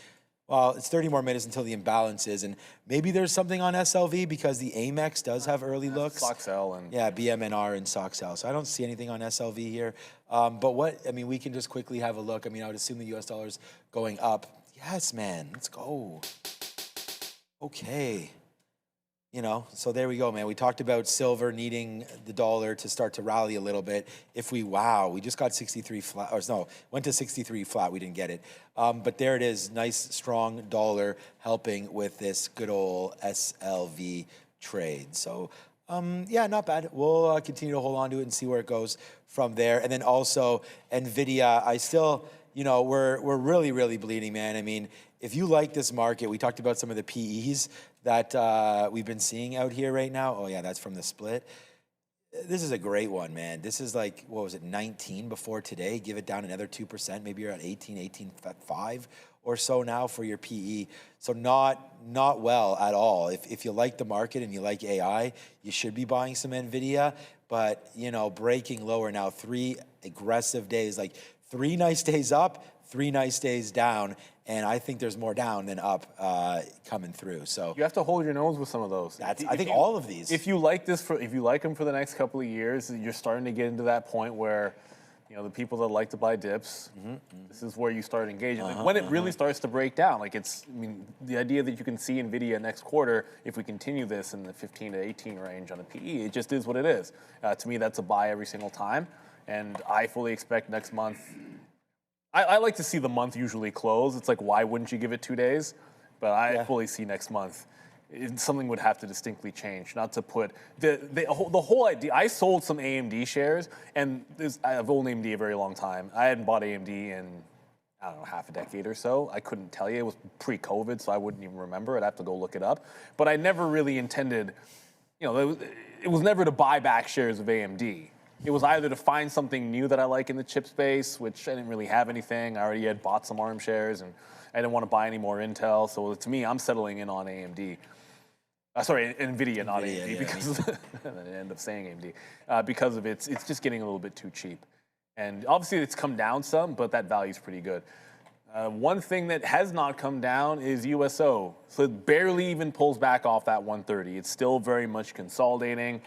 well, it's 30 more minutes until the imbalances. And maybe there's something on SLV because the Amex does have early looks. Soxel and yeah, BMNR and Soxel. So I don't see anything on SLV here. But we can just quickly have a look. I mean, I would assume the US dollar's going up. Yes, man, let's go. Okay. You know, so there we go, man. We talked about silver needing the dollar to start to rally a little bit. We just got 63 flat, or no, went to 63 flat. We didn't get it. But there it is. Nice, strong dollar helping with this good old SLV trade. So, yeah, not bad. We'll continue to hold on to it and see where it goes from there. And then also, NVIDIA, I still, you know, we're really, really bleeding, man. I mean, if you like this market, we talked about some of the PEs that we've been seeing out here right now. Oh, yeah, that's from the split. This is a great one, man. This is like, what was it, 19 before today? Give it down another 2%. Maybe you're at 18.5 or so now for your PE. So not well at all. If you like the market and you like AI, you should be buying some NVIDIA. But, you know, breaking lower now, 3 aggressive days, like 3 nice days up, 3 nice days down. And I think there's more down than up coming through. So you have to hold your nose with some of those. I think all of these. If you like them for the next couple of years, you're starting to get into that point where, you know, the people that like to buy dips, this is where you start engaging. Like when it really starts to break down, like the idea that you can see NVIDIA next quarter, if we continue this in the 15 to 18 range on a PE, it just is what it is. To me, that's a buy every single time. And I fully expect next month. I like to see the month usually close. It's like, why wouldn't you give it 2 days? But I fully see next month. Something would have to distinctly change, not to put the whole idea. I sold some AMD shares, and I've owned AMD a very long time. I hadn't bought AMD in, I don't know, half a decade or so. I couldn't tell you. It was pre-COVID, so I wouldn't even remember. I'd have to go look it up. But I never really intended, you know, it was never to buy back shares of AMD. It was either to find something new that I like in the chip space, which I didn't really have anything. I already had bought some ARM shares, and I didn't want to buy any more Intel. So to me, I'm settling in on AMD. Sorry, NVIDIA, not AMD, yeah. because I end up saying AMD, because of it's just getting a little bit too cheap. And obviously, it's come down some, but that value's pretty good. One thing that has not come down is USO. So it barely even pulls back off that 130. It's still very much consolidating.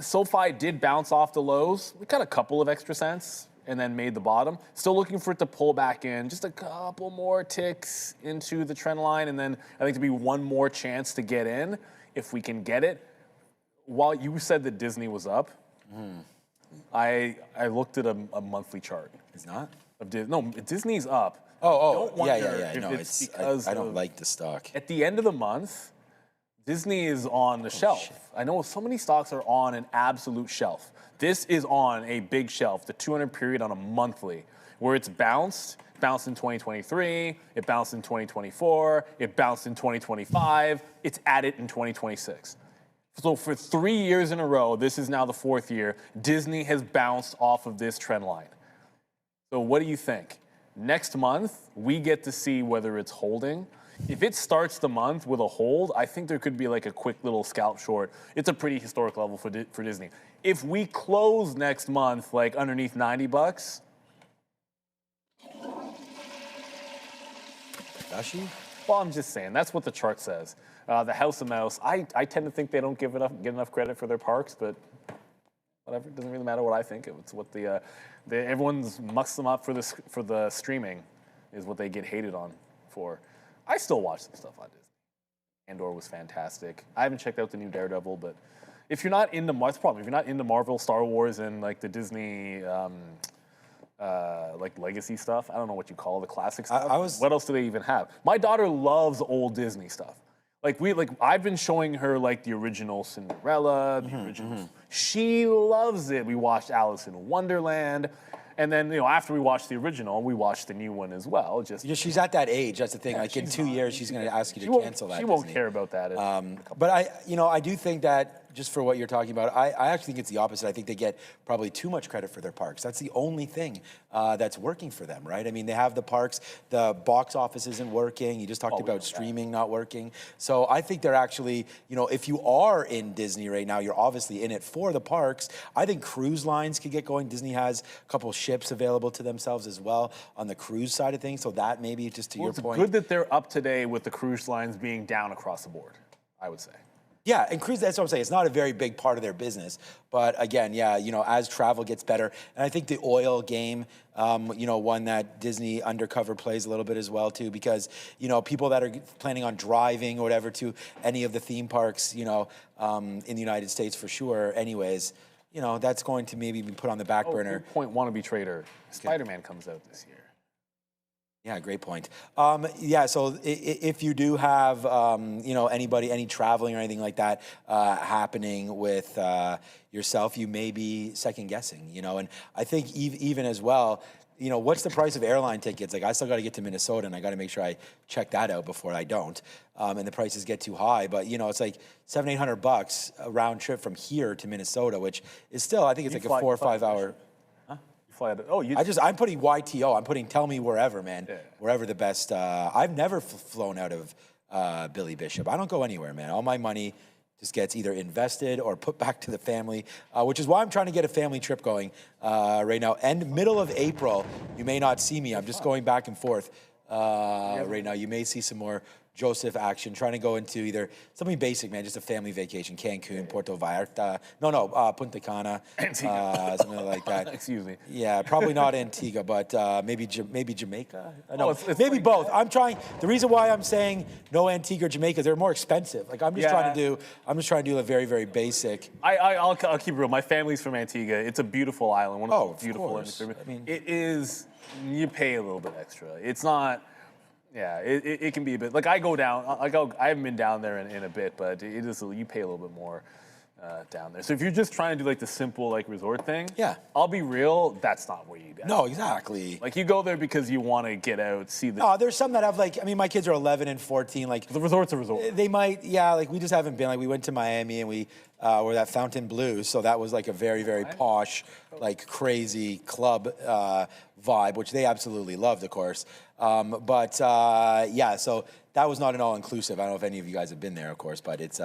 SoFi did bounce off the lows. We got a couple of extra cents and then made the bottom. Still looking for it to pull back in. Just a couple more ticks into the trend line, and then I think to be one more chance to get in if we can get it. While you said that Disney was up, I looked at a monthly chart. It's not? No, Disney's up. Yeah. No, it's because I don't like the stock. At the end of the month, Disney is on the shelf. Shit. I know so many stocks are on an absolute shelf. This is on a big shelf, the 200 period on a monthly, where it's bounced in 2023, it bounced in 2024, it bounced in 2025, it's at it in 2026. So for 3 years in a row, this is now the 4th year, Disney has bounced off of this trend line. So what do you think? Next month, we get to see whether it's holding. If it starts the month with a hold, I think there could be like a quick little scalp short. It's a pretty historic level for Disney. If we close next month like underneath $90, Does she? well, I'm just saying, that's what the chart says. The House of Mouse, I tend to think they don't get enough credit for their parks, but whatever, it doesn't really matter what I think. It's what everyone's mucks them up for the streaming is what they get hated on for. I still watch some stuff on Disney. Andor was fantastic. I haven't checked out the new Daredevil, but if you're not into that's the problem. If you're not into Marvel, Star Wars, and like the Disney like legacy stuff, I don't know what you call the classic stuff. What else do they even have? My daughter loves old Disney stuff. I've been showing her like the original Cinderella, the original. She loves it. We watched Alice in Wonderland. And then, after we watched the original, we watched the new one as well. She's at that age. That's the thing. Like in 2 years, she's going to ask you to cancel that. She won't care about that. But I do think that just for what you're talking about, I actually think it's the opposite. I think they get probably too much credit for their parks. That's the only thing that's working for them, right? I mean, they have the parks, the box office isn't working. You just talked about streaming not working. So I think they're actually, if you are in Disney right now, you're obviously in it for the parks. I think cruise lines could get going. Disney has a couple ships available to themselves as well on the cruise side of things. So that maybe just to your point. It's good that they're up today with the cruise lines being down across the board, I would say. Yeah, and cruise, that's what I'm saying. It's not a very big part of their business. But again, yeah, as travel gets better, and I think the oil game, one that Disney Undercover plays a little bit as well too, because, people that are planning on driving or whatever to any of the theme parks, in the United States for sure anyways, that's going to maybe be put on the back burner. Good point, wannabe trader. Spider-Man comes out this year. Yeah, great point. So if you do have, any traveling or anything like that happening with yourself, you may be second guessing, and I think even as well, what's the price of airline tickets? Like I still got to get to Minnesota and I got to make sure I check that out before I don't. And the prices get too high, but it's like $700-800 a round trip from here to Minnesota, which is still, I think it's like a 4 or 5 hour. I'm putting YTO. I'm putting tell me wherever, man. Yeah. Wherever the best. I've never flown out of Billy Bishop. I don't go anywhere, man. All my money just gets either invested or put back to the family, which is why I'm trying to get a family trip going right now. And middle of April, you may not see me. I'm just going back and forth right now. You may see some more Joseph action, trying to go into either something basic, man, just a family vacation, Cancun, Puerto Vallarta, Punta Cana, something like that. Excuse me. Yeah, probably not Antigua, but maybe Jamaica. No, maybe both. I'm trying. The reason why I'm saying no Antigua or Jamaica, they're more expensive. Like I'm just trying to do a very, very basic. I'll keep it real. My family's from Antigua. It's a beautiful island. One of the beautiful islands. I mean, it is. You pay a little bit extra. It's not. Yeah, it can be a bit. Like I go down. I haven't been down there in a bit, but it is. You pay a little bit more down there. So if you're just trying to do like the simple like resort thing, I'll be real. That's not where you go. No, exactly. Like you go there because you want to get out, see the. No, there's some that have like. I mean, my kids are 11 and 14. Like the resort's a resort. They might. Yeah, like we just haven't been. Like we went to Miami and we were at Fontainebleau, so that was like a very, very posh, like crazy club vibe, which they absolutely loved, of course. So that was not an all-inclusive. I don't know if any of you guys have been there, of course, but it's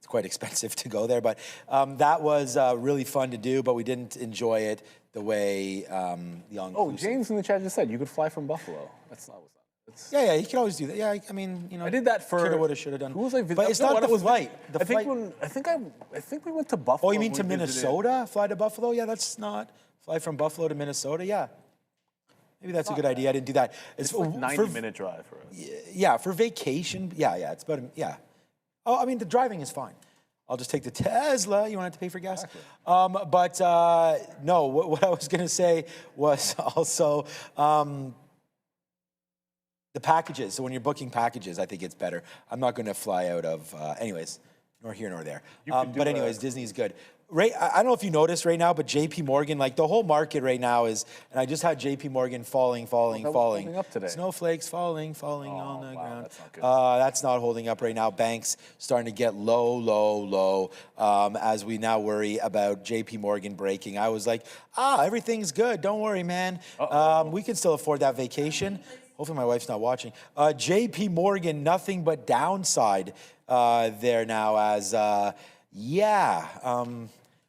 quite expensive to go there. But that was really fun to do, but we didn't enjoy it the way the all-inclusive. Oh, James in the chat just said you could fly from Buffalo. That's not what's up. Yeah, you can always do that. Yeah, I mean, I did that for. Coulda, woulda, shoulda done. Who was I visiting? But it's not the flight. I think we went to Buffalo. Oh, you mean to Minnesota? Fly to Buffalo? Yeah, that's not fly from Buffalo to Minnesota. Yeah. Maybe that's a good idea. I didn't do that. It's like 90-minute drive for us. Yeah, for vacation. Yeah, it's about Oh, I mean, the driving is fine. I'll just take the Tesla. You won't have to pay for gas. Exactly. No, what I was going to say was also the packages. So when you're booking packages, I think it's better. I'm not going to fly out of, anyways, nor here nor there. But anyways, Disney's good. I don't know if you noticed right now, but JP Morgan, like the whole market right now is, and I just had JP Morgan falling. Holding up today. Snowflakes falling on the ground. That's not good. That's not holding up right now. Banks starting to get low, as we now worry about JP Morgan breaking. I was like, everything's good. Don't worry, man. We can still afford that vacation. Hopefully my wife's not watching. JP Morgan, nothing but downside there now as,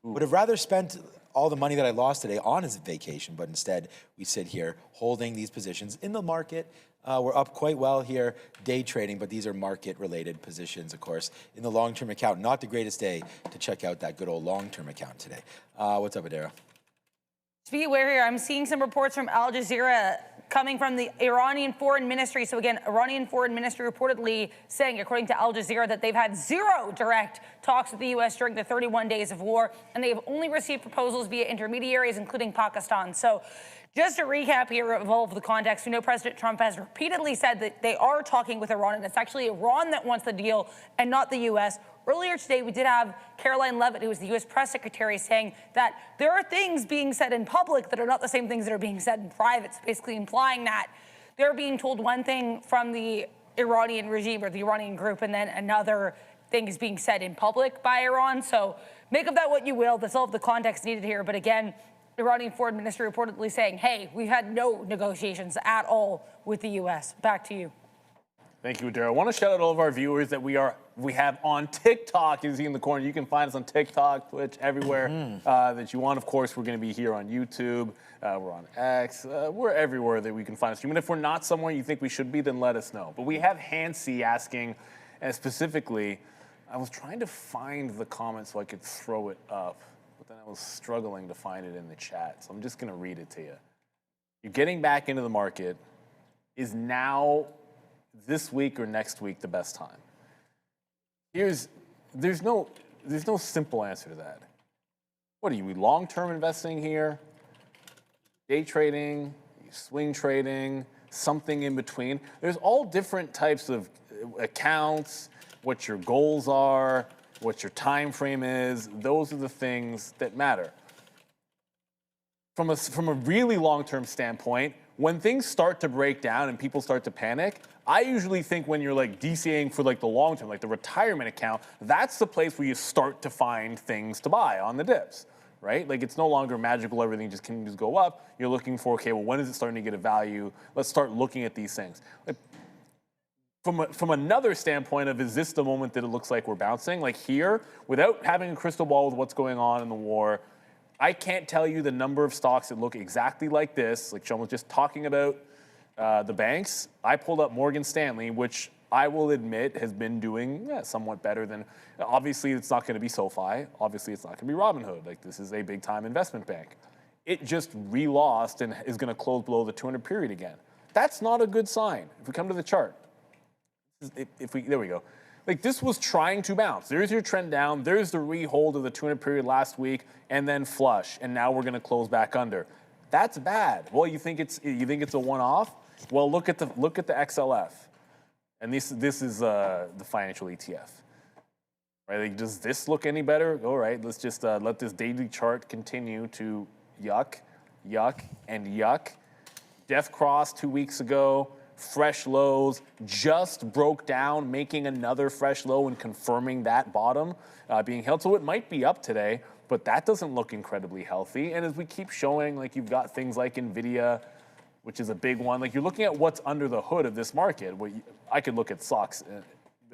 would have rather spent all the money that I lost today on his vacation, but instead we sit here holding these positions in the market. We're up quite well here, day trading, but these are market-related positions, of course, in the long-term account. Not the greatest day to check out that good old long-term account today. What's up, Adara? To be aware here, I'm seeing some reports from Al Jazeera coming from the Iranian Foreign Ministry. So again, Iranian Foreign Ministry reportedly saying, according to Al Jazeera, that they've had 0 direct talks with the U.S. during the 31 days of war, and they have only received proposals via intermediaries, including Pakistan. So just to recap here of all of the context, we know President Trump has repeatedly said that they are talking with Iran, and it's actually Iran that wants the deal and not the U.S. Earlier today, we did have Caroline Leavitt, who is the U.S. press secretary, saying that there are things being said in public that are not the same things that are being said in private, so basically implying that they're being told one thing from the Iranian regime or the Iranian group, and then another thing is being said in public by Iran. So make of that what you will. That's all of the context needed here. But again, the Iranian Foreign Ministry reportedly saying, hey, we've had no negotiations at all with the U.S. Back to you. Thank you, Adara. I want to shout out all of our viewers that we have on TikTok. As you see in the corner, you can find us on TikTok, Twitch, everywhere that you want. Of course, we're going to be here on YouTube. We're on X. We're everywhere that we can find us. Even if we're not somewhere you think we should be, then let us know. But we have Hansi asking, and specifically, I was trying to find the comment so I could throw it up, but then I was struggling to find it in the chat. So I'm just going to read it to you. You're getting back into the market. Is now, this week or next week, the best time? There's no simple answer to that. What are you, long-term investing here? Day trading, swing trading, something in between? There's all different types of accounts, what your goals are, what your time frame is. Those are the things that matter. From a really long-term standpoint, when things start to break down and people start to panic, I usually think when you're like DCAing for like the long term, like the retirement account, that's the place where you start to find things to buy on the dips, right? Like it's no longer magical, everything just can just go up. You're looking for, okay, well, when is it starting to get a value? Let's start looking at these things. Like, from another standpoint of, is this the moment that it looks like we're bouncing? Like here, without having a crystal ball with what's going on in the war, I can't tell you the number of stocks that look exactly like this. Like Sean was just talking about the banks. I pulled up Morgan Stanley, which I will admit has been doing somewhat better than, obviously it's not going to be SoFi. Obviously it's not going to be Robinhood. Like this is a big time investment bank. It just re-lost and is going to close below the 200 period again. That's not a good sign. If we come to the chart, there we go. Like this was trying to bounce. There's your trend down. There's the re-hold of the 200 period last week, and then flush. And now we're going to close back under. That's bad. Well, you think it's a one-off? Well, look at the XLF, and this is the financial ETF. Right? Like, does this look any better? All right, let's just let this daily chart continue to yuck, and yuck. Death cross 2 weeks ago. Fresh lows, just broke down, making another fresh low and confirming that bottom being held. So it might be up today, but that doesn't look incredibly healthy. And as we keep showing, like you've got things like NVIDIA, which is a big one. Like you're looking at what's under the hood of this market. I could look at stocks.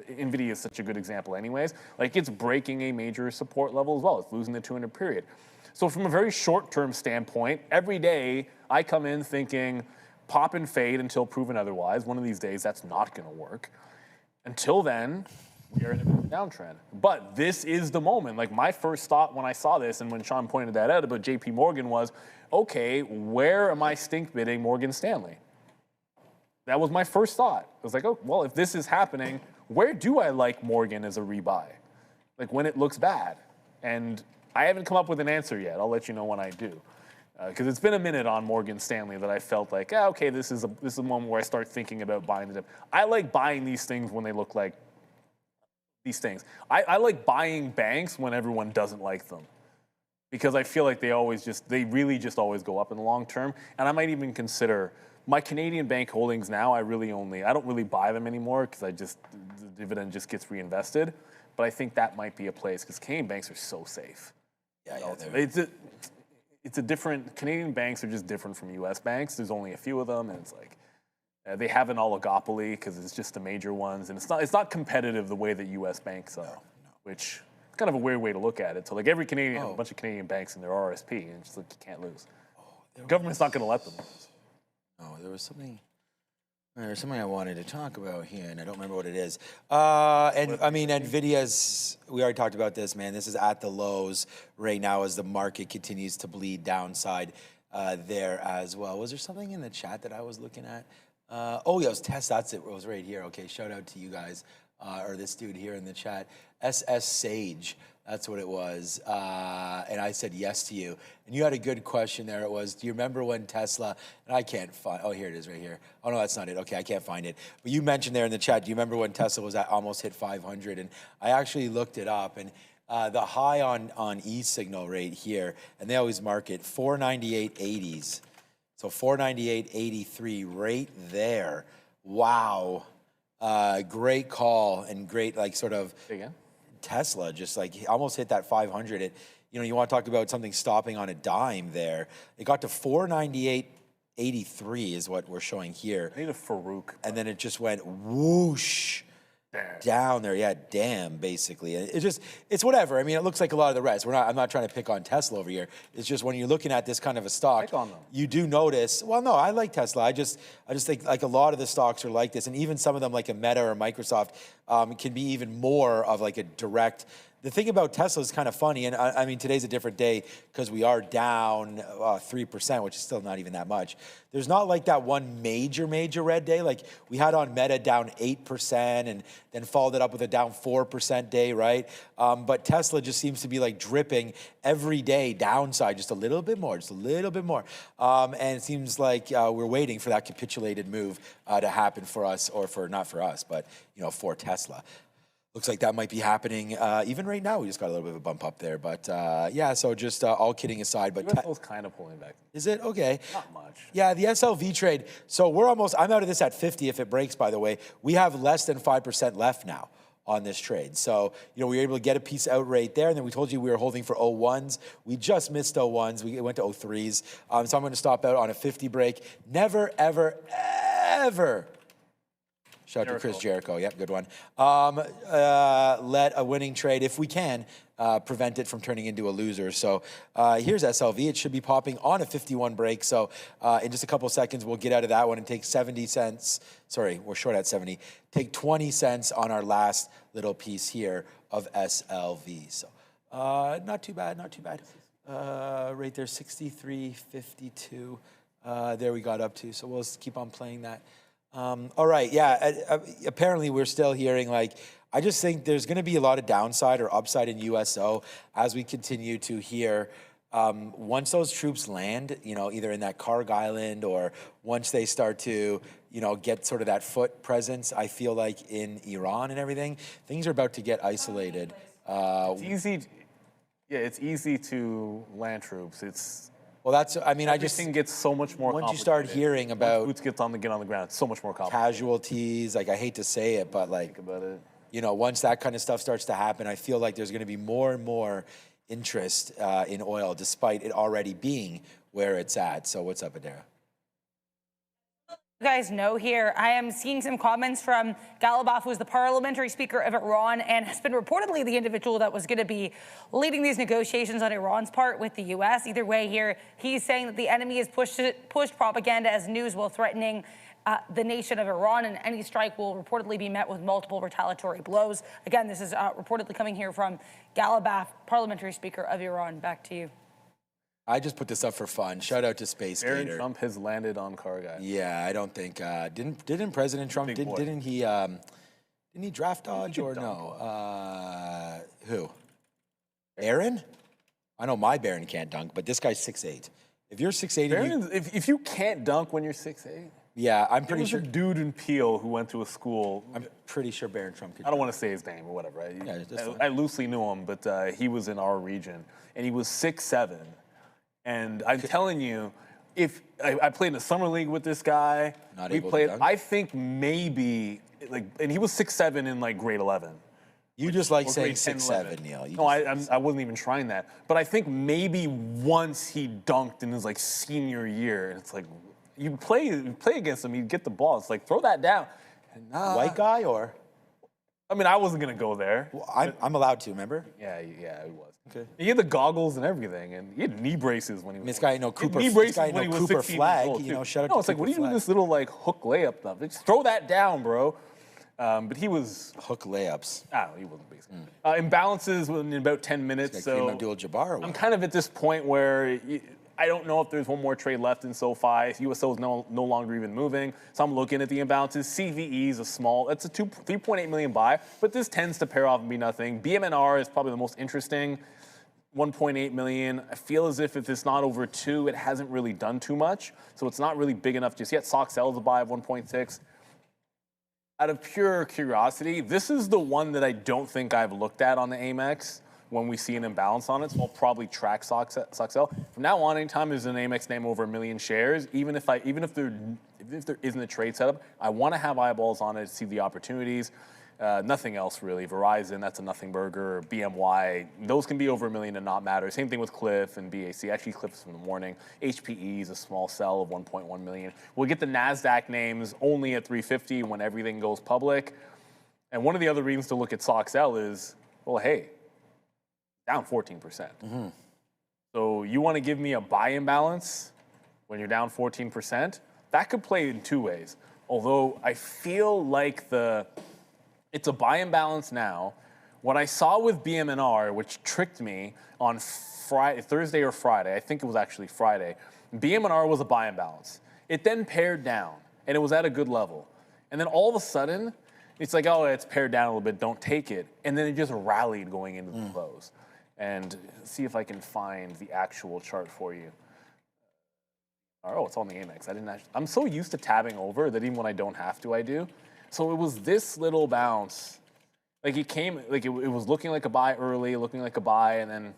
NVIDIA is such a good example anyways. Like it's breaking a major support level as well. It's losing the 200 period. So from a very short-term standpoint, every day I come in thinking, pop and fade until proven otherwise. One of these days, that's not going to work. Until then, we are in a bit of a downtrend. But this is the moment. Like my first thought when I saw this and when Sean pointed that out about JP Morgan was, okay, where am I stink bidding Morgan Stanley? That was my first thought. I was like, oh, well, if this is happening, where do I like Morgan as a rebuy? Like when it looks bad. And I haven't come up with an answer yet. I'll let you know when I do. Because it's been a minute on Morgan Stanley that I felt like, okay, this is a moment where I start thinking about buying the dip. I like buying these things when they look like these things. I like buying banks when everyone doesn't like them. because I feel like they really just always go up in the long term. And I might even consider my Canadian bank holdings now. I don't really buy them anymore because the dividend just gets reinvested. But I think that might be a place because Canadian banks are so safe. It's a different. Canadian banks are just different from U.S. banks. There's only a few of them, and it's like they have an oligopoly because it's just the major ones, and it's not competitive the way that U.S. banks are, which is kind of a weird way to look at it. So like every Canadian, a bunch of Canadian banks in their RSP, and it's like you can't lose. The government's not going to let them lose. Oh, there was something. There's something I wanted to talk about here, and I don't remember what it is. And I mean, Nvidia's. We already talked about this, man. This is at the lows right now as the market continues to bleed downside there as well. Was there something in the chat that I was looking at? Oh, yeah, it was Tesla. That's it. It was right here. Okay, shout out to you guys or this dude here in the chat. SS Sage. That's what it was. And I said yes to you. And you had a good question there. It was, do you remember when Tesla, and I can't find, oh, here it is right here. Oh, no, that's not it. Okay, I can't find it. But you mentioned there in the chat, do you remember when Tesla was at almost hit 500? And I actually looked it up. And the high on E-signal right here, and they always mark it 498.80s. So 498.83 right there. Wow. Great call and great, like, sort of. Again? Tesla just like almost hit that 500. You want to talk about something stopping on a dime there. It got to 498.83 is what we're showing here. I need a Farouk. And then it just went whoosh down there. Yeah, damn, basically. It's whatever. I mean, it looks like a lot of the rest. I'm not trying to pick on Tesla over here. It's just when you're looking at this kind of a stock, pick on them. You do notice, well, no, I like Tesla. I just think like a lot of the stocks are like this. And even some of them like a Meta or Microsoft can be even more of like a direct. The thing about Tesla is kind of funny, and I mean, today's a different day because we are down 3%, which is still not even that much. There's not like that one major red day. Like we had on Meta down 8% and then followed it up with a down 4% day, right? But Tesla just seems to be like dripping every day downside, just a little bit more. And it seems like we're waiting for that capitulated move to happen for us, or for not for us, but for Tesla. Looks like that might be happening even right now. We just got a little bit of a bump up there. But yeah, so just all kidding aside. But USL's kind of pulling back. Is it? Okay. Not much. Yeah, the SLV trade. So I'm out of this at 50 if it breaks, by the way. We have less than 5% left now on this trade. So, we were able to get a piece out right there. And then we told you we were holding for 01s. We just missed 01s. We went to 03s. So I'm going to stop out on a 50 break. Never, ever, ever. Shout out to Chris Jericho. Yep, good one. Let a winning trade, if we can, prevent it from turning into a loser. So here's SLV. It should be popping on a 51 break. So in just a couple of seconds, we'll get out of that one and take 70 cents. Sorry, we're short at 70. Take 20 cents on our last little piece here of SLV. So not too bad. Right there, 63.52. There we got up to. So we'll keep on playing that. All right, yeah, apparently we're still hearing, I just think there's going to be a lot of downside or upside in USO as we continue to hear once those troops land, either in that Karg Island or once they start to, get sort of that foot presence, I feel like in Iran and everything, things are about to get isolated. It's easy to land troops. Well, Everything gets so much more complicated. Once you start hearing about boots get on the ground, it's so much more complicated. Casualties, I hate to say it, but think about it. Once that kind of stuff starts to happen, I feel like there's going to be more and more interest in oil, despite it already being where it's at. So what's up, Adara? You guys know here, I am seeing some comments from Galibaf, who is the parliamentary speaker of Iran and has been reportedly the individual that was going to be leading these negotiations on Iran's part with the U.S. Either way here, he's saying that the enemy has pushed propaganda as news while threatening the nation of Iran, and any strike will reportedly be met with multiple retaliatory blows. Again, this is reportedly coming here from Galibaf, parliamentary speaker of Iran. Back to you. I just put this up for fun. Shout out to Space Aaron Gator. Trump has landed on Karg Island. Yeah, I don't think didn't President Trump didn't he draft dodge or no? Who? Aaron? I know my Baron can't dunk, but this guy's 6'8". If you're 6'8", if you can't dunk when you're 6'8", Yeah, I'm There pretty was sure. a dude in Peel who went to a school. I'm pretty sure Barron Trump could. I don't want to say his name or whatever. Yeah, that's fine. I loosely knew him, but he was in our region, and he was 6'7". And I'm telling you, if I played in a summer league with this guy, Not we able to played. dunk? I think maybe and he was 6'7" in like grade 11. You just like Or saying grade 10, 6'7", 11. Neil. You No, just- I wasn't even trying that. But I think maybe once he dunked in his like senior year, and it's like you play against him, you get the ball. It's like throw that down. And, White guy or? I mean, I wasn't gonna go there. Well, I'm allowed to, remember? Yeah, he was. Okay. He had the goggles and everything, and he had knee braces when he was. This guy ain't no he had Cooper- knee this braces guy ain't when no he was Cooper 16 Flag, years old, you too. know, shout out no, to it's like, Cooper what are you doing Flag. this little like hook layup stuff? Just throw that down, bro. But he was. Hook layups. I don't know, he wasn't basically. Imbalances in about 10 minutes. Like So Kareem Abdul-Jabbar or I'm what? kind of at this point where I don't know if there's one more trade left in SoFi. USO is no longer even moving. So I'm looking at the imbalances. CVE is a small, it's a 3.8 million buy, but this tends to pair off and be nothing. BMNR is probably the most interesting. 1.8 million. I feel as if it's not over 2, it hasn't really done too much. So it's not really big enough just yet. SOXL is a buy of 1.6. Out of pure curiosity, this is the one that I don't think I've looked at on the Amex when we see an imbalance on it. So I'll probably track SOXL. From now on, anytime there's an Amex name over 1 million shares, even if there isn't a trade setup, I want to have eyeballs on it to see the opportunities. Nothing else really. Verizon, that's a nothing burger. BMY, those can be over 1 million and not matter. Same thing with Cliff and BAC. Actually, Cliff is from the morning. HPE is a small sell of 1.1 million. We'll get the NASDAQ names only at 350 when everything goes public. And one of the other reasons to look at SOXL is, well, hey, down 14%. So you want to give me a buy imbalance when you're down 14%? That could play in two ways. Although I feel like it's a buy imbalance now. What I saw with BMNR, which tricked me on Thursday or Friday, I think it was actually Friday, BMNR was a buy imbalance. It then paired down, and it was at a good level. And then all of a sudden, it's like, oh, it's paired down a little bit, don't take it. And then it just rallied going into the close. And see if I can find the actual chart for you. Oh, it's on the Amex. I'm so used to tabbing over that even when I don't have to, I do. So it was this little bounce. Like it came, like it was looking like a buy early, looking like a buy, and then,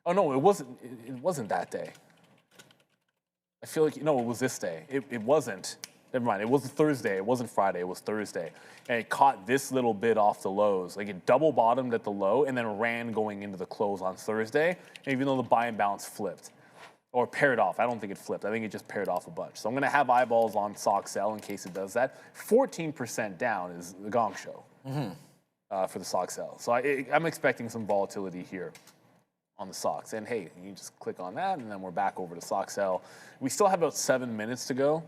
oh no, it wasn't that day. I feel like, no, it was this day. It wasn't. Never mind, it wasn't Thursday. It wasn't Friday, it was Thursday. And it caught this little bit off the lows. Like it double bottomed at the low and then ran going into the close on Thursday. And even though the buy and bounce flipped or paired off, I don't think it flipped. I think it just paired off a bunch. So I'm gonna have eyeballs on SOXL in case it does that. 14% down is the gong show for the SOXL. So I'm expecting some volatility here on the SOX. And hey, you just click on that and then we're back over to SOXL. We still have about 7 minutes to go.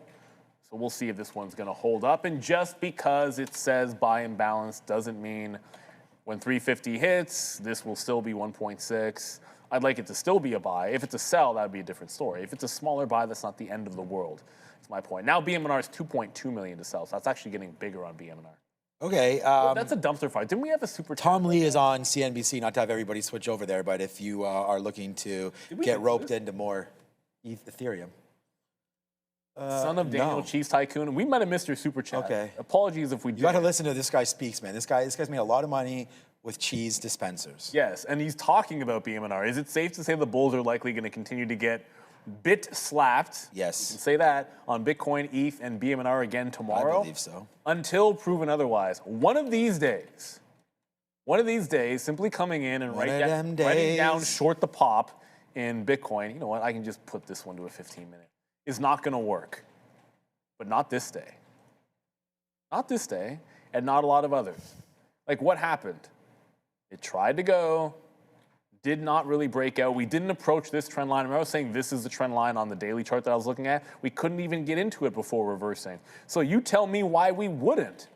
So we'll see if this one's gonna hold up. And just because it says buy and balance doesn't mean when 350 hits, this will still be 1.6. I'd like it to still be a buy. If it's a sell, that would be a different story. If it's a smaller buy, that's not the end of the world. That's my point. Now BMNR is 2.2 million to sell, so that's actually getting bigger on BMNR. Okay. That's a dumpster fire. Didn't we have a super Tom Lee is on CNBC, not to have everybody switch over there, but if you are looking to get roped into more Ethereum. Son of Daniel no. Cheese Tycoon. We might have missed your super chat. Okay. Apologies if we did. You got to listen to this guy speaks, man. This guy's made a lot of money with cheese dispensers. Yes, and he's talking about BMNR. Is it safe to say the bulls are likely going to continue to get bit slapped? Yes. You can say that on Bitcoin, ETH, and BMNR again tomorrow. I believe so. Until proven otherwise. One of these days, simply coming in and writing down short the pop in Bitcoin. You know what? I can just put this one to a 15-minute. Is not going to work. But not this day. Not this day, and not a lot of others. Like, what happened? It tried to go, did not really break out. We didn't approach this trend line. Remember I was saying this is the trend line on the daily chart that I was looking at? We couldn't even get into it before reversing. So you tell me why we wouldn't.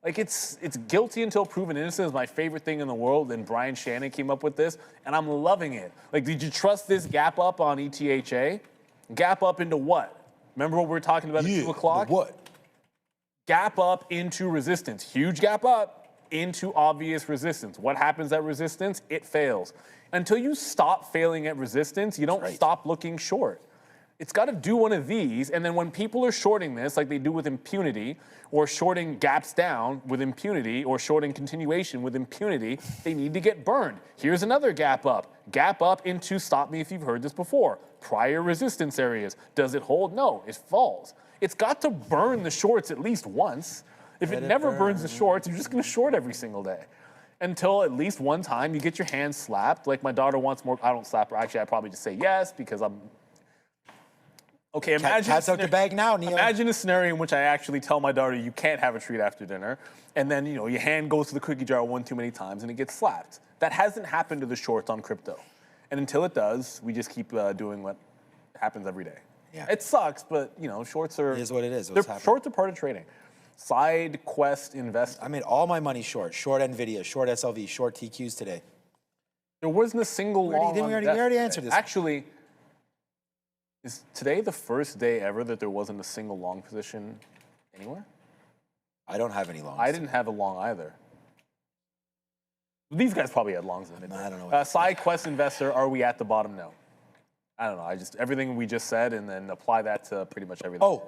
Like, it's guilty until proven innocent is my favorite thing in the world, and Brian Shannon came up with this, and I'm loving it. Like, did you trust this gap up on ETHA? Gap up into what? Remember what we were talking about at 2 o'clock? What? Gap up into resistance. Huge gap up into obvious resistance. What happens at resistance? It fails. Until you stop failing at resistance, you don't stop looking short. It's got to do one of these, and then when people are shorting this, like they do with impunity, or shorting gaps down with impunity, or shorting continuation with impunity, they need to get burned. Here's another gap up. Gap up into, stop me if you've heard this before, prior resistance areas. Does it hold? No, it falls. It's got to burn the shorts at least once. If it never burns the shorts, you're just going to short every single day. Until at least one time you get your hands slapped. Like my daughter wants more, I don't slap her. Actually, I probably just say yes because I'm. Okay, imagine. Cat's out the bag now, Neil. Imagine a scenario in which I actually tell my daughter you can't have a treat after dinner, and then your hand goes to the cookie jar one too many times and it gets slapped. That hasn't happened to the shorts on crypto, and until it does, we just keep doing what happens every day. Yeah. It sucks, but shorts are. It is what it is. Shorts are part of trading. Side quest invest. I made all my money short. Short NVIDIA, short SLV, short TQs today. There wasn't a single long. We already answered this. Actually, is today the first day ever that there wasn't a single long position anywhere? I don't have any longs. I didn't have a long either. These guys probably had longs in it. I don't know. Side quest investor, are we at the bottom? No. I don't know. Everything we just said, and then apply that to pretty much everything.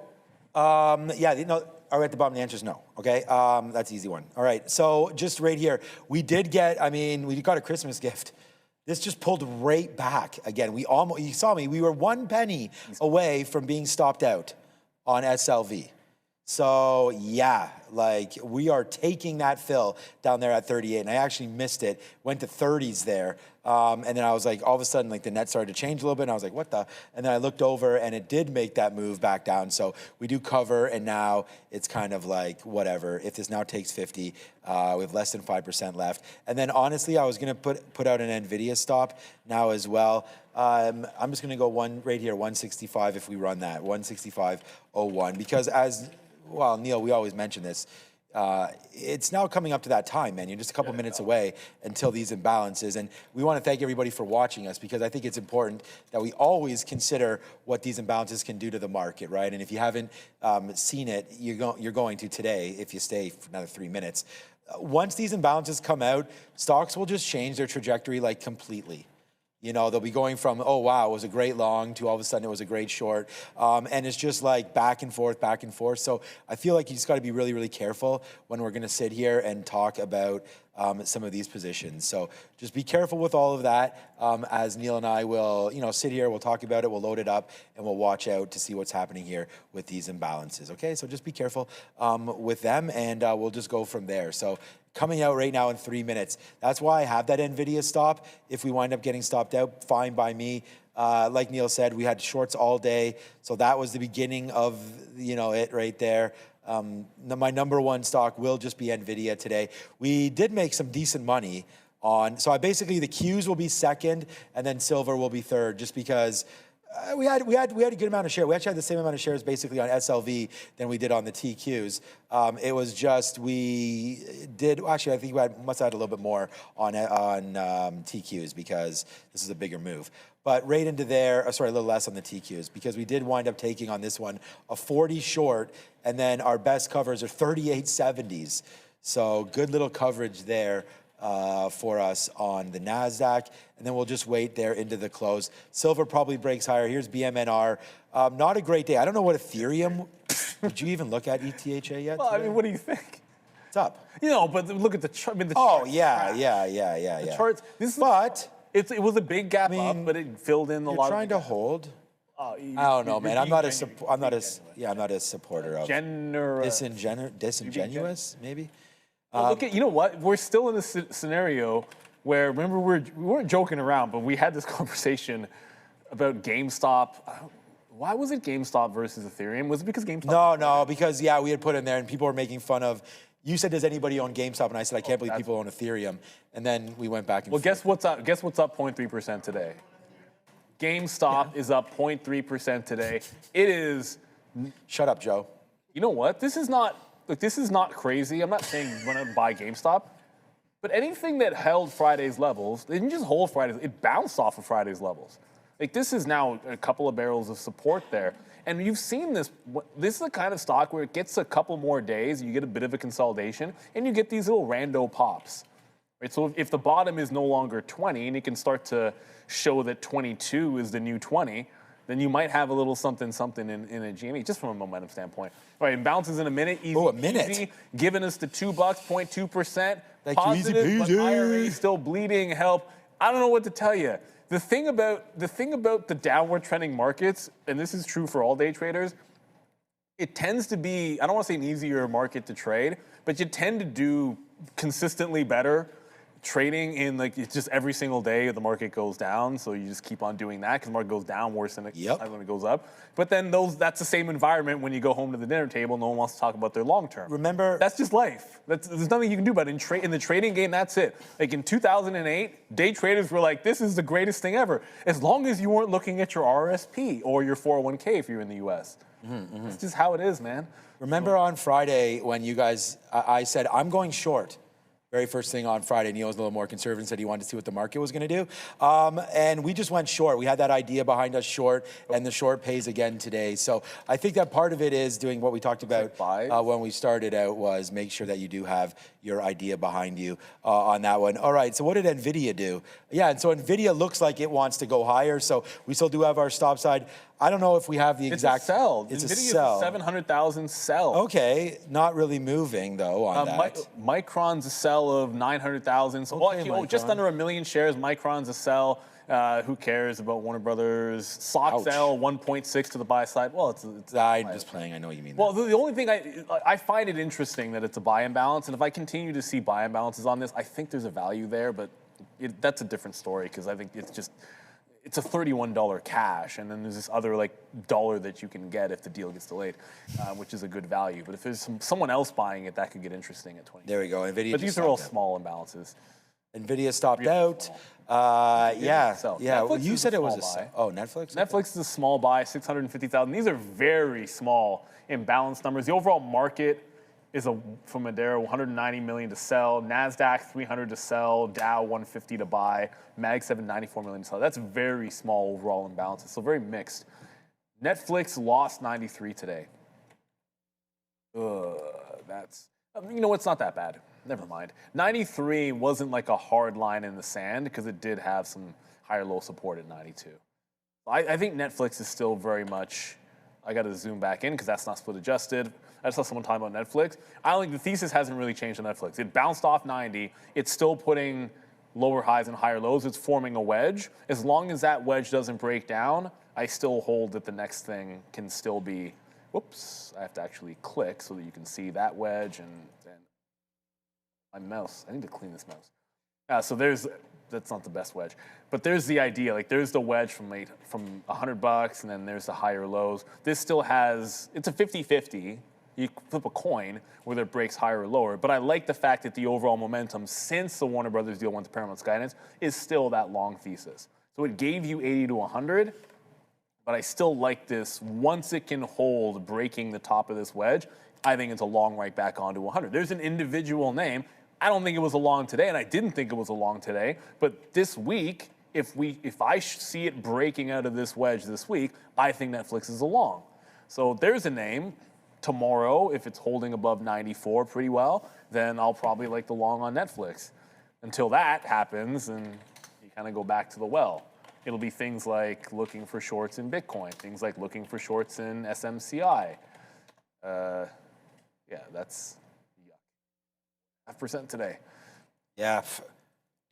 Yeah, are we at the bottom? The answer is no. Okay, that's an easy one. All right, so just right here, we got a Christmas gift. This just pulled right back again. You saw me, we were 1 penny away from being stopped out on SLV. So yeah, we are taking that fill down there at 38, and I actually missed it. Went to 30s there, and then I was like, all of a sudden, the net started to change a little bit, and I was like, what the? And then I looked over, and it did make that move back down. So we do cover, and now it's kind of like whatever. If this now takes 50, we have less than 5% left. And then honestly, I was gonna put out an NVIDIA stop now as well. I'm just gonna go right here, 165 if we run that, 165.01, because well, Neil, we always mention this. It's now coming up to that time, man. You're just a couple minutes away until these imbalances. And we want to thank everybody for watching us, because I think it's important that we always consider what these imbalances can do to the market, right? And if you haven't seen it, you're going to today if you stay for another 3 minutes. Once these imbalances come out, stocks will just change their trajectory completely. They'll be going from, oh, wow, it was a great long, to all of a sudden it was a great short. And it's just back and forth, back and forth. So I feel like you just got to be really, really careful when we're going to sit here and talk about some of these positions. So just be careful with all of that, as Neil and I will, sit here, we'll talk about it, we'll load it up, and we'll watch out to see what's happening here with these imbalances. Okay, so just be careful with them, and we'll just go from there. So coming out right now in 3 minutes. That's why I have that NVIDIA stop. If we wind up getting stopped out, fine by me. Like Neil said, we had shorts all day, so that was the beginning of it right there. My number one stock will just be NVIDIA today. We did make some decent money on, so basically the Qs will be second, and then silver will be third, just because we had a good amount of shares. We actually had the same amount of shares basically on SLV than we did on the TQs. It was just I think we must have had a little bit more on TQs, because this is a bigger move. But right into there, a little less on the TQs, because we did wind up taking on this one a 40 short, and then our best covers are 38.70s. So good little coverage there for us on the NASDAQ. And then we'll just wait there into the close. Silver probably breaks higher. Here's BMNR. Not a great day. I don't know what Ethereum, did you even look at ETHA yet? Well, today? what do you think? It's up. But look at the chart. Yeah. The charts. It was a big gap up, but it filled in a lot. You're trying to hold. I don't know, man. I'm not a supporter of disingenuous, maybe. Look at, you know what? We're still in this scenario where, remember, we weren't joking around, but we had this conversation about GameStop. Why was it GameStop versus Ethereum? Was it because GameStop? No, because we had put in there and people were making fun of. You said, does anybody own GameStop? And I said, I can't believe people own Ethereum. And then we went back and forth. Guess what's up? Guess what's up 0.3% today? GameStop is up 0.3% today. It is. Shut up, Joe. You know what? This is not crazy. I'm not saying we're going to buy GameStop. But anything that held Friday's levels, they didn't just hold Friday's, it bounced off of Friday's levels. This is now a couple of barrels of support there. And you've seen this. This is the kind of stock where it gets a couple more days, you get a bit of a consolidation, and you get these little rando pops. Right? So if the bottom is no longer 20, and it can start to show that 22 is the new 20, then you might have a little something in a GME, just from a momentum standpoint. All right, and bounces in a minute. Easy, Oh, a minute. Easy, giving us the $2, 0.2%. Thank you, easy Positive, but peasy. IRA still bleeding. Help. I don't know what to tell you. The thing about the downward trending markets, and this is true for all day traders, it tends to be, I don't want to say an easier market to trade, but you tend to do consistently better trading in like it's just every single day the market goes down, so you just keep on doing that because the market goes down worse than when it goes up. But then that's the same environment when you go home to the dinner table. No one wants to talk about their long term. Remember, that's just life. There's nothing you can do about it. In the trading game, that's it. Like in 2008, day traders were like, "This is the greatest thing ever," as long as you weren't looking at your RSP or your 401k if you're in the U.S. It's just how it is, man. Remember on Friday when you guys, I said, I'm going short. Very first thing on Friday, Neil was a little more conservative and said he wanted to see what the market was going to do. And we just went short. We had that idea behind us short, and the short pays again today. So I think that part of it is doing what we talked about when we started out was make sure that you do have your idea behind you on that one. All right, so what did NVIDIA do? Yeah, and so NVIDIA looks like it wants to go higher, so we still do have our stop side. I don't know if we have the exact... It's a sell. It's NVIDIA a sell. is a 700,000 sell. Okay, not really moving, though, on that. Micron's a sell of 900,000. So Okay, just Micron. under 1 million shares. Micron's a sell. Who cares about Warner Brothers? Stock sell 1.6 to the buy side. Well, it's I'm just playing. I know what you mean. Well, the only thing I find it interesting that it's a buy imbalance, and if I continue to see buy imbalances on this, I think there's a value there, but that's a different story because I think it's a $31 cash, and then there's this other like dollar that you can get if the deal gets delayed, which is a good value. But if there's someone else buying it, that could get interesting at 20. There we go. NVIDIA. But these are all small imbalances. NVIDIA stopped out. Yeah. Well, you said it was a sell. Oh, Netflix? Netflix is a small buy, 650,000. These are very small imbalance numbers. The overall market is from Madera, 190 million to sell, NASDAQ 300 to sell, Dow 150 to buy, Mag 7 94 million to sell. That's very small overall imbalances, so very mixed. Netflix lost 93 today. It's not that bad. Never mind. 93 wasn't like a hard line in the sand because it did have some higher low support at 92. I think Netflix is still very much, I got to zoom back in because that's not split adjusted. I just saw someone talking about Netflix. I don't think the thesis hasn't really changed on Netflix. It bounced off 90. It's still putting lower highs and higher lows. It's forming a wedge. As long as that wedge doesn't break down, I still hold that the next thing can still be, whoops, I have to actually click so that you can see that wedge and my mouse. I need to clean this mouse. So that's not the best wedge. But there's the idea, like there's the wedge from $100 and then there's the higher lows. This still has, it's a 50-50. You flip a coin whether it breaks higher or lower. But I like the fact that the overall momentum since the Warner Brothers deal went to Paramount's guidance is still that long thesis. So it gave you 80 to 100, but I still like this. Once it can hold breaking the top of this wedge, I think it's a long right back onto 100. There's an individual name. I don't think it was a long today, and I didn't think it was a long today. But this week, if I see it breaking out of this wedge this week, I think Netflix is a long. So there's a name. Tomorrow, if it's holding above 94 pretty well, then I'll probably like the long on Netflix. Until that happens, and you kind of go back to the well. It'll be things like looking for shorts in Bitcoin, things like looking for shorts in SMCI. That's 0.5% today. Yeah,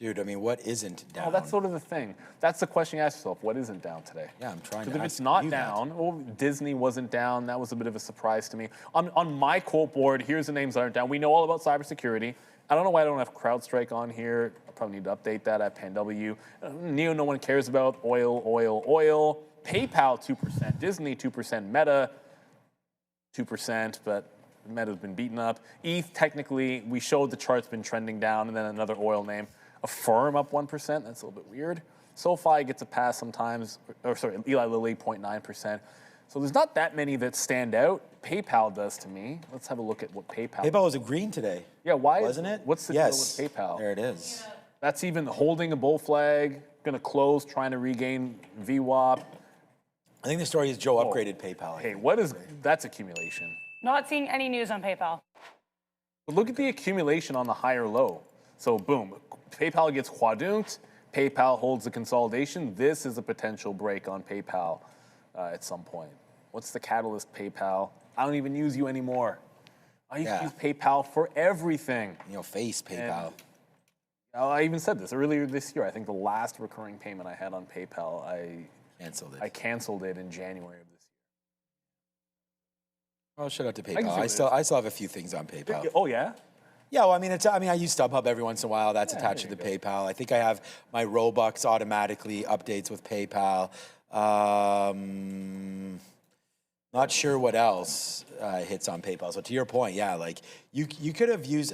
dude, I mean, what isn't down? Oh, that's sort of the thing. That's the question you ask yourself. What isn't down today? Yeah, I'm trying to Because if ask it's not you down, well, Disney wasn't down. That was a bit of a surprise to me. On my quote board, here's the names that aren't down. We know all about cybersecurity. I don't know why I don't have CrowdStrike on here. I probably need to update that at PanW. Neo, no one cares about. Oil. PayPal, 2%. Disney, 2%. Meta, 2%, but Meta's been beaten up. ETH, technically, we showed the chart's been trending down, and then another oil name. Affirm up 1%. That's a little bit weird. SoFi gets a pass sometimes. Eli Lilly, 0.9%. So there's not that many that stand out. PayPal does to me. Let's have a look at what PayPal. PayPal was a green today. Yeah, why? Wasn't it? What's the deal with PayPal? There it is. That's even holding a bull flag, going to close, trying to regain VWAP. I think the story is Joe upgraded PayPal. Hey, that's accumulation. Not seeing any news on PayPal. But look at the accumulation on the higher low. So boom, PayPal gets quadunked. PayPal holds the consolidation. This is a potential break on PayPal. at some point. What's the catalyst, PayPal? I don't even use you anymore. I used to use PayPal for everything. Face PayPal. And I even said this earlier this year. I think the last recurring payment I had on PayPal, I canceled it in January of this year. Oh, shout out to PayPal. I still have a few things on PayPal. Oh yeah. Yeah, well, I use StubHub every once in a while. That's attached to the PayPal. I think I have my Robux automatically updates with PayPal. Not sure what else hits on PayPal. So to your point, yeah, like you could have used,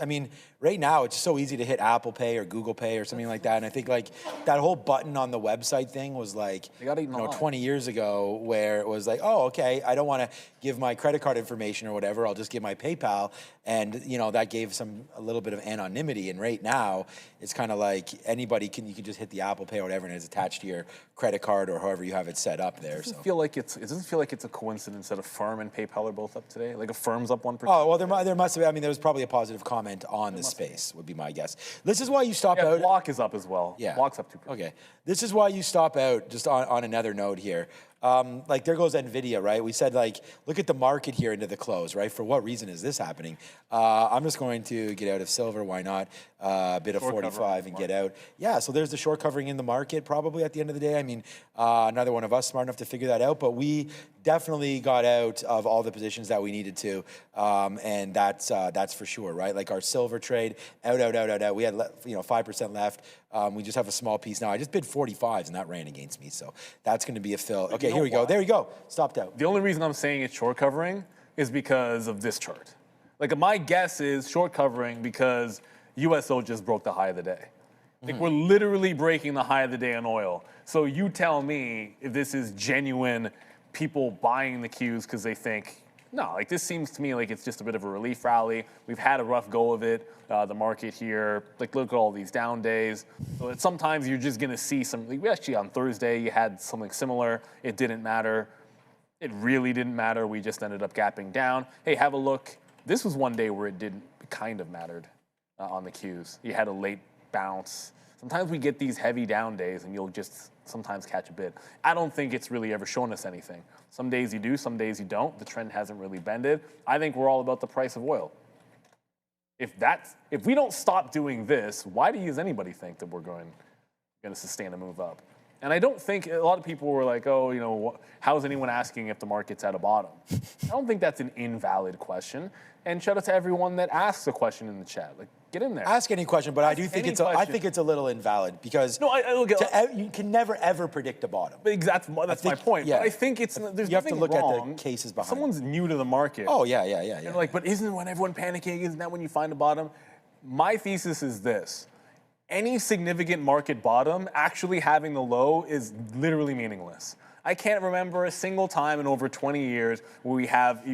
right now it's so easy to hit Apple Pay or Google Pay or something like that. And I think like that whole button on the website thing was like, 20 years ago where it was like, oh, okay, I don't want to give my credit card information or whatever. I'll just give my PayPal. And, that gave a little bit of anonymity. And right now it's kind of like you can just hit the Apple Pay or whatever and it's attached to your credit card or however you have it set up there. It doesn't feel like it's a coincidence that Affirm and PayPal are both up today. Like Affirm's up 1%. Oh, well, there must have been. There was probably a positive comment on the space, would be my guess. This is why you stop out. Block is up as well. Yeah. Block's up 2%. Okay. This is why you stop out, just on another note here. Like there goes NVIDIA, right? We said like, look at the market here into the close, right? For what reason is this happening? I'm just going to get out of silver. Why not? A bit of 45 and get out. Yeah, so there's the short covering in the market probably at the end of the day. Neither one of us smart enough to figure that out, but we definitely got out of all the positions that we needed to. And that's for sure, right? Like our silver trade, out. We had 5% left. We just have a small piece now. I just bid 45s and that ran against me. So that's going to be a fill. Okay, here we go. There you go. Stopped out. The only reason I'm saying it's short covering is because of this chart. Like my guess is short covering because USO just broke the high of the day. Like we're literally breaking the high of the day on oil. So you tell me if this is genuine people buying the Qs because they think, no, like this seems to me like it's just a bit of a relief rally. We've had a rough go of it, the market here. Like look at all these down days. So sometimes you're just gonna see some, like we actually on Thursday, you had something similar. It didn't matter. It really didn't matter. We just ended up gapping down. Hey, have a look. This was one day where it kind of mattered on the Qs. You had a late bounce. Sometimes we get these heavy down days and you'll just sometimes catch a bid. I don't think it's really ever shown us anything. Some days you do, some days you don't. The trend hasn't really bended. I think we're all about the price of oil. If we don't stop doing this, why does anybody think that we're going to sustain a move up? And I don't think, a lot of people were like, oh, how is anyone asking if the market's at a bottom? I don't think that's an invalid question. And shout out to everyone that asks a question in the chat. Like, get in there. Ask any question, but I think it's a little invalid because you can never ever predict a bottom. That's my point. Yeah. But I think there's you have to look wrong. at the cases behind. Someone's new to the market. Oh yeah. And like, but isn't when everyone panicking? Isn't that when you find a bottom? My thesis is this: any significant market bottom actually having the low is literally meaningless. I can't remember a single time in over 20 years where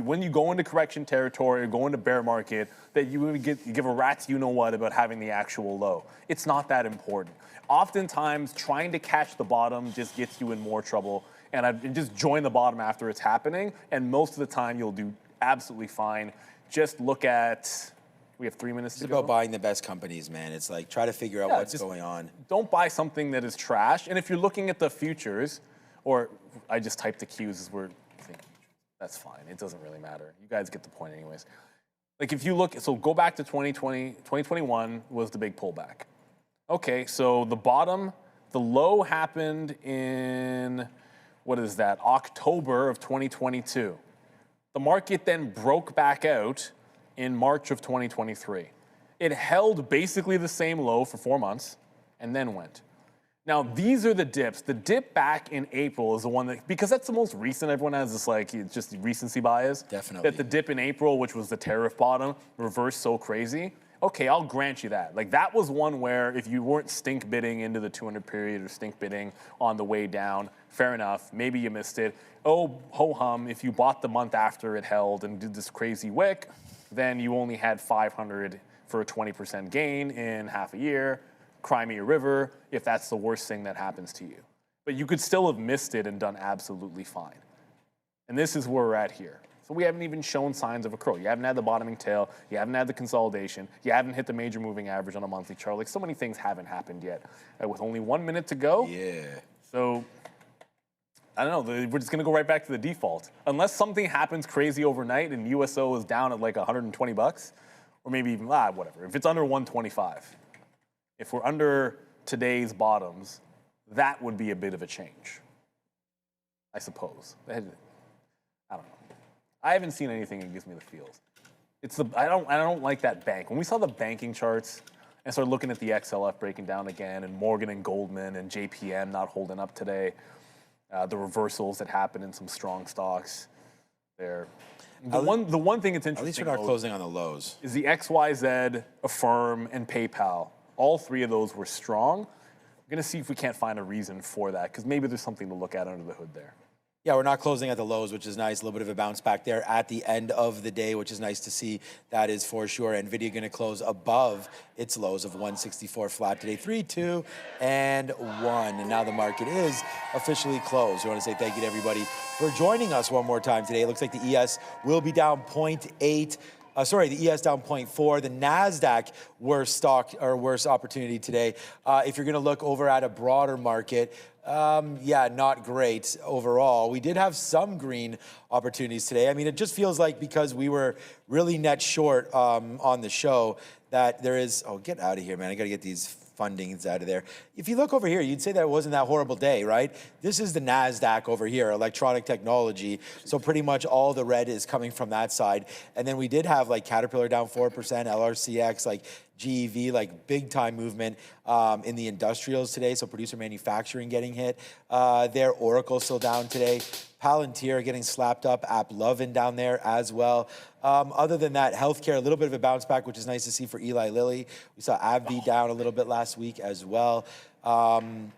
when you go into correction territory or go into bear market, that you give a rat's you-know-what about having the actual low. It's not that important. Oftentimes, trying to catch the bottom just gets you in more trouble, and just join the bottom after it's happening, and most of the time you'll do absolutely fine. Just look at... We have 3 minutes to go. It's about buying the best companies, man. It's like, try to figure out what's going on. Don't buy something that is trash, and if you're looking at the futures... Or I just typed the Qs as we're thinking. That's fine. It doesn't really matter. You guys get the point anyways. Like if you look, so go back to 2020, 2021 was the big pullback. Okay, so the low happened in, October of 2022. The market then broke back out in March of 2023. It held basically the same low for 4 months and then went. Now, these are the dips. The dip back in April is the one that, because that's the most recent, everyone has this it's just recency bias. Definitely. That the dip in April, which was the tariff bottom, reversed so crazy. Okay, I'll grant you that. Like that was one where if you weren't stink bidding into the 200 period or stink bidding on the way down, fair enough, maybe you missed it. Oh, ho-hum, if you bought the month after it held and did this crazy wick, then you only had 500 for a 20% gain in half a year. Cry me a river if that's the worst thing that happens to you. But you could still have missed it and done absolutely fine. And this is where we're at here. So we haven't even shown signs of a curl. You haven't had the bottoming tail. You haven't had the consolidation. You haven't hit the major moving average on a monthly chart. Like so many things haven't happened yet. With only 1 minute to go. Yeah. So I don't know. We're just going to go right back to the default. Unless something happens crazy overnight and USO is down at like 120 bucks, or maybe even, whatever. If it's under 125, if we're under today's bottoms, that would be a bit of a change, I suppose. I don't know. I haven't seen anything that gives me the feels. I don't like that bank. When we saw the banking charts and started looking at the XLF breaking down again, and Morgan and Goldman and JPM not holding up today, the reversals that happened in some strong stocks there. The one thing that's interesting, At least we're not closing on the lows. is the XYZ, Affirm, and PayPal. All three of those were strong. We're going to see if we can't find a reason for that, because maybe there's something to look at under the hood there. Yeah, we're not closing at the lows, which is nice. A little bit of a bounce back there at the end of the day, which is nice to see. That is for sure. NVIDIA going to close above its lows of 164 flat today. 3, 2, and 1. And now the market is officially closed. We want to say thank you to everybody for joining us one more time today. It looks like the ES will be down 0.8. The ES down 0.4. The NASDAQ worst opportunity today. If you're going to look over at a broader market, not great overall. We did have some green opportunities today. I mean, it just feels like because we were really net short on the show that there is, get out of here, man. I got to get these fundings out of there. If you look over here, you'd say that it wasn't that horrible day, right? This is the NASDAQ over here, electronic technology. So pretty much all the red is coming from that side. And then we did have like Caterpillar down 4%, LRCX, like GEV, like big time movement in the industrials today. So producer manufacturing getting hit there. Oracle still down today. Palantir getting slapped up. AppLovin down there as well. Other than that, healthcare, a little bit of a bounce back, which is nice to see for Eli Lilly. We saw AbbVie down a little bit last week as well. Boston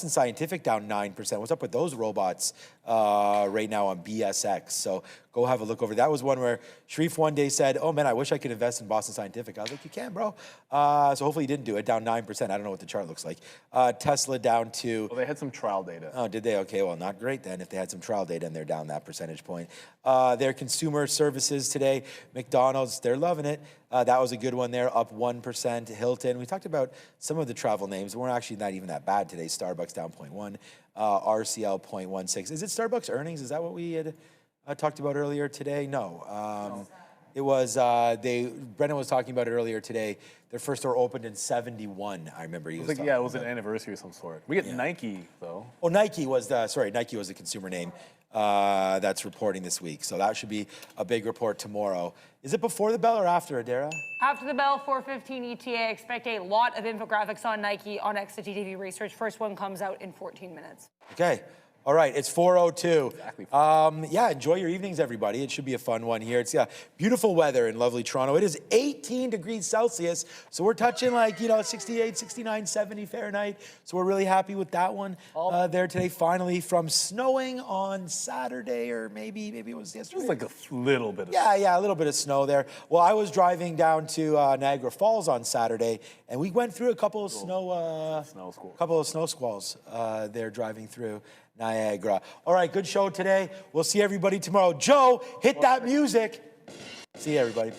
Scientific down 9%. What's up with those robots right now on BSX? So go have a look over. That was one where Sharif one day said, oh man, I wish I could invest in Boston Scientific. I was like, you can, bro. So hopefully you didn't do it. Down 9%. I don't know what the chart looks like. Tesla down to... Well, they had some trial data. Oh, did they? Okay, well, not great then if they had some trial data and they're down that percentage point. Their consumer services today, McDonald's, they're loving it. That was a good one there, up 1%. Hilton, we talked about some of the travel names. We're actually not even that bad today. Starbucks down 0.1, RCL 0.16. Is it Starbucks earnings? Is that what we had talked about earlier today? No. It was, Brennan was talking about it earlier today. Their first store opened in 71, I remember he was talking it was an anniversary of some sort. We get Nike, though. Oh, Nike was the consumer name that's reporting this week. So that should be a big report tomorrow. Is it before the bell or after, Adara? After the bell, 4:15 ETA. Expect a lot of infographics on Nike on Exit TV Research. First one comes out in 14 minutes. Okay. All right, it's 4:02. Exactly. Enjoy your evenings, everybody. It should be a fun one here. It's beautiful weather in lovely Toronto. It is 18 degrees Celsius, so we're touching 68, 69, 70 Fahrenheit. So we're really happy with that one there today. Finally, from snowing on Saturday, or maybe it was yesterday. It was like a little bit of a little bit of snow there. Well, I was driving down to Niagara Falls on Saturday, and we went through a couple of snow squalls there driving through Niagara. All right, good show today. We'll see everybody tomorrow. Joe, hit that music. See you, everybody.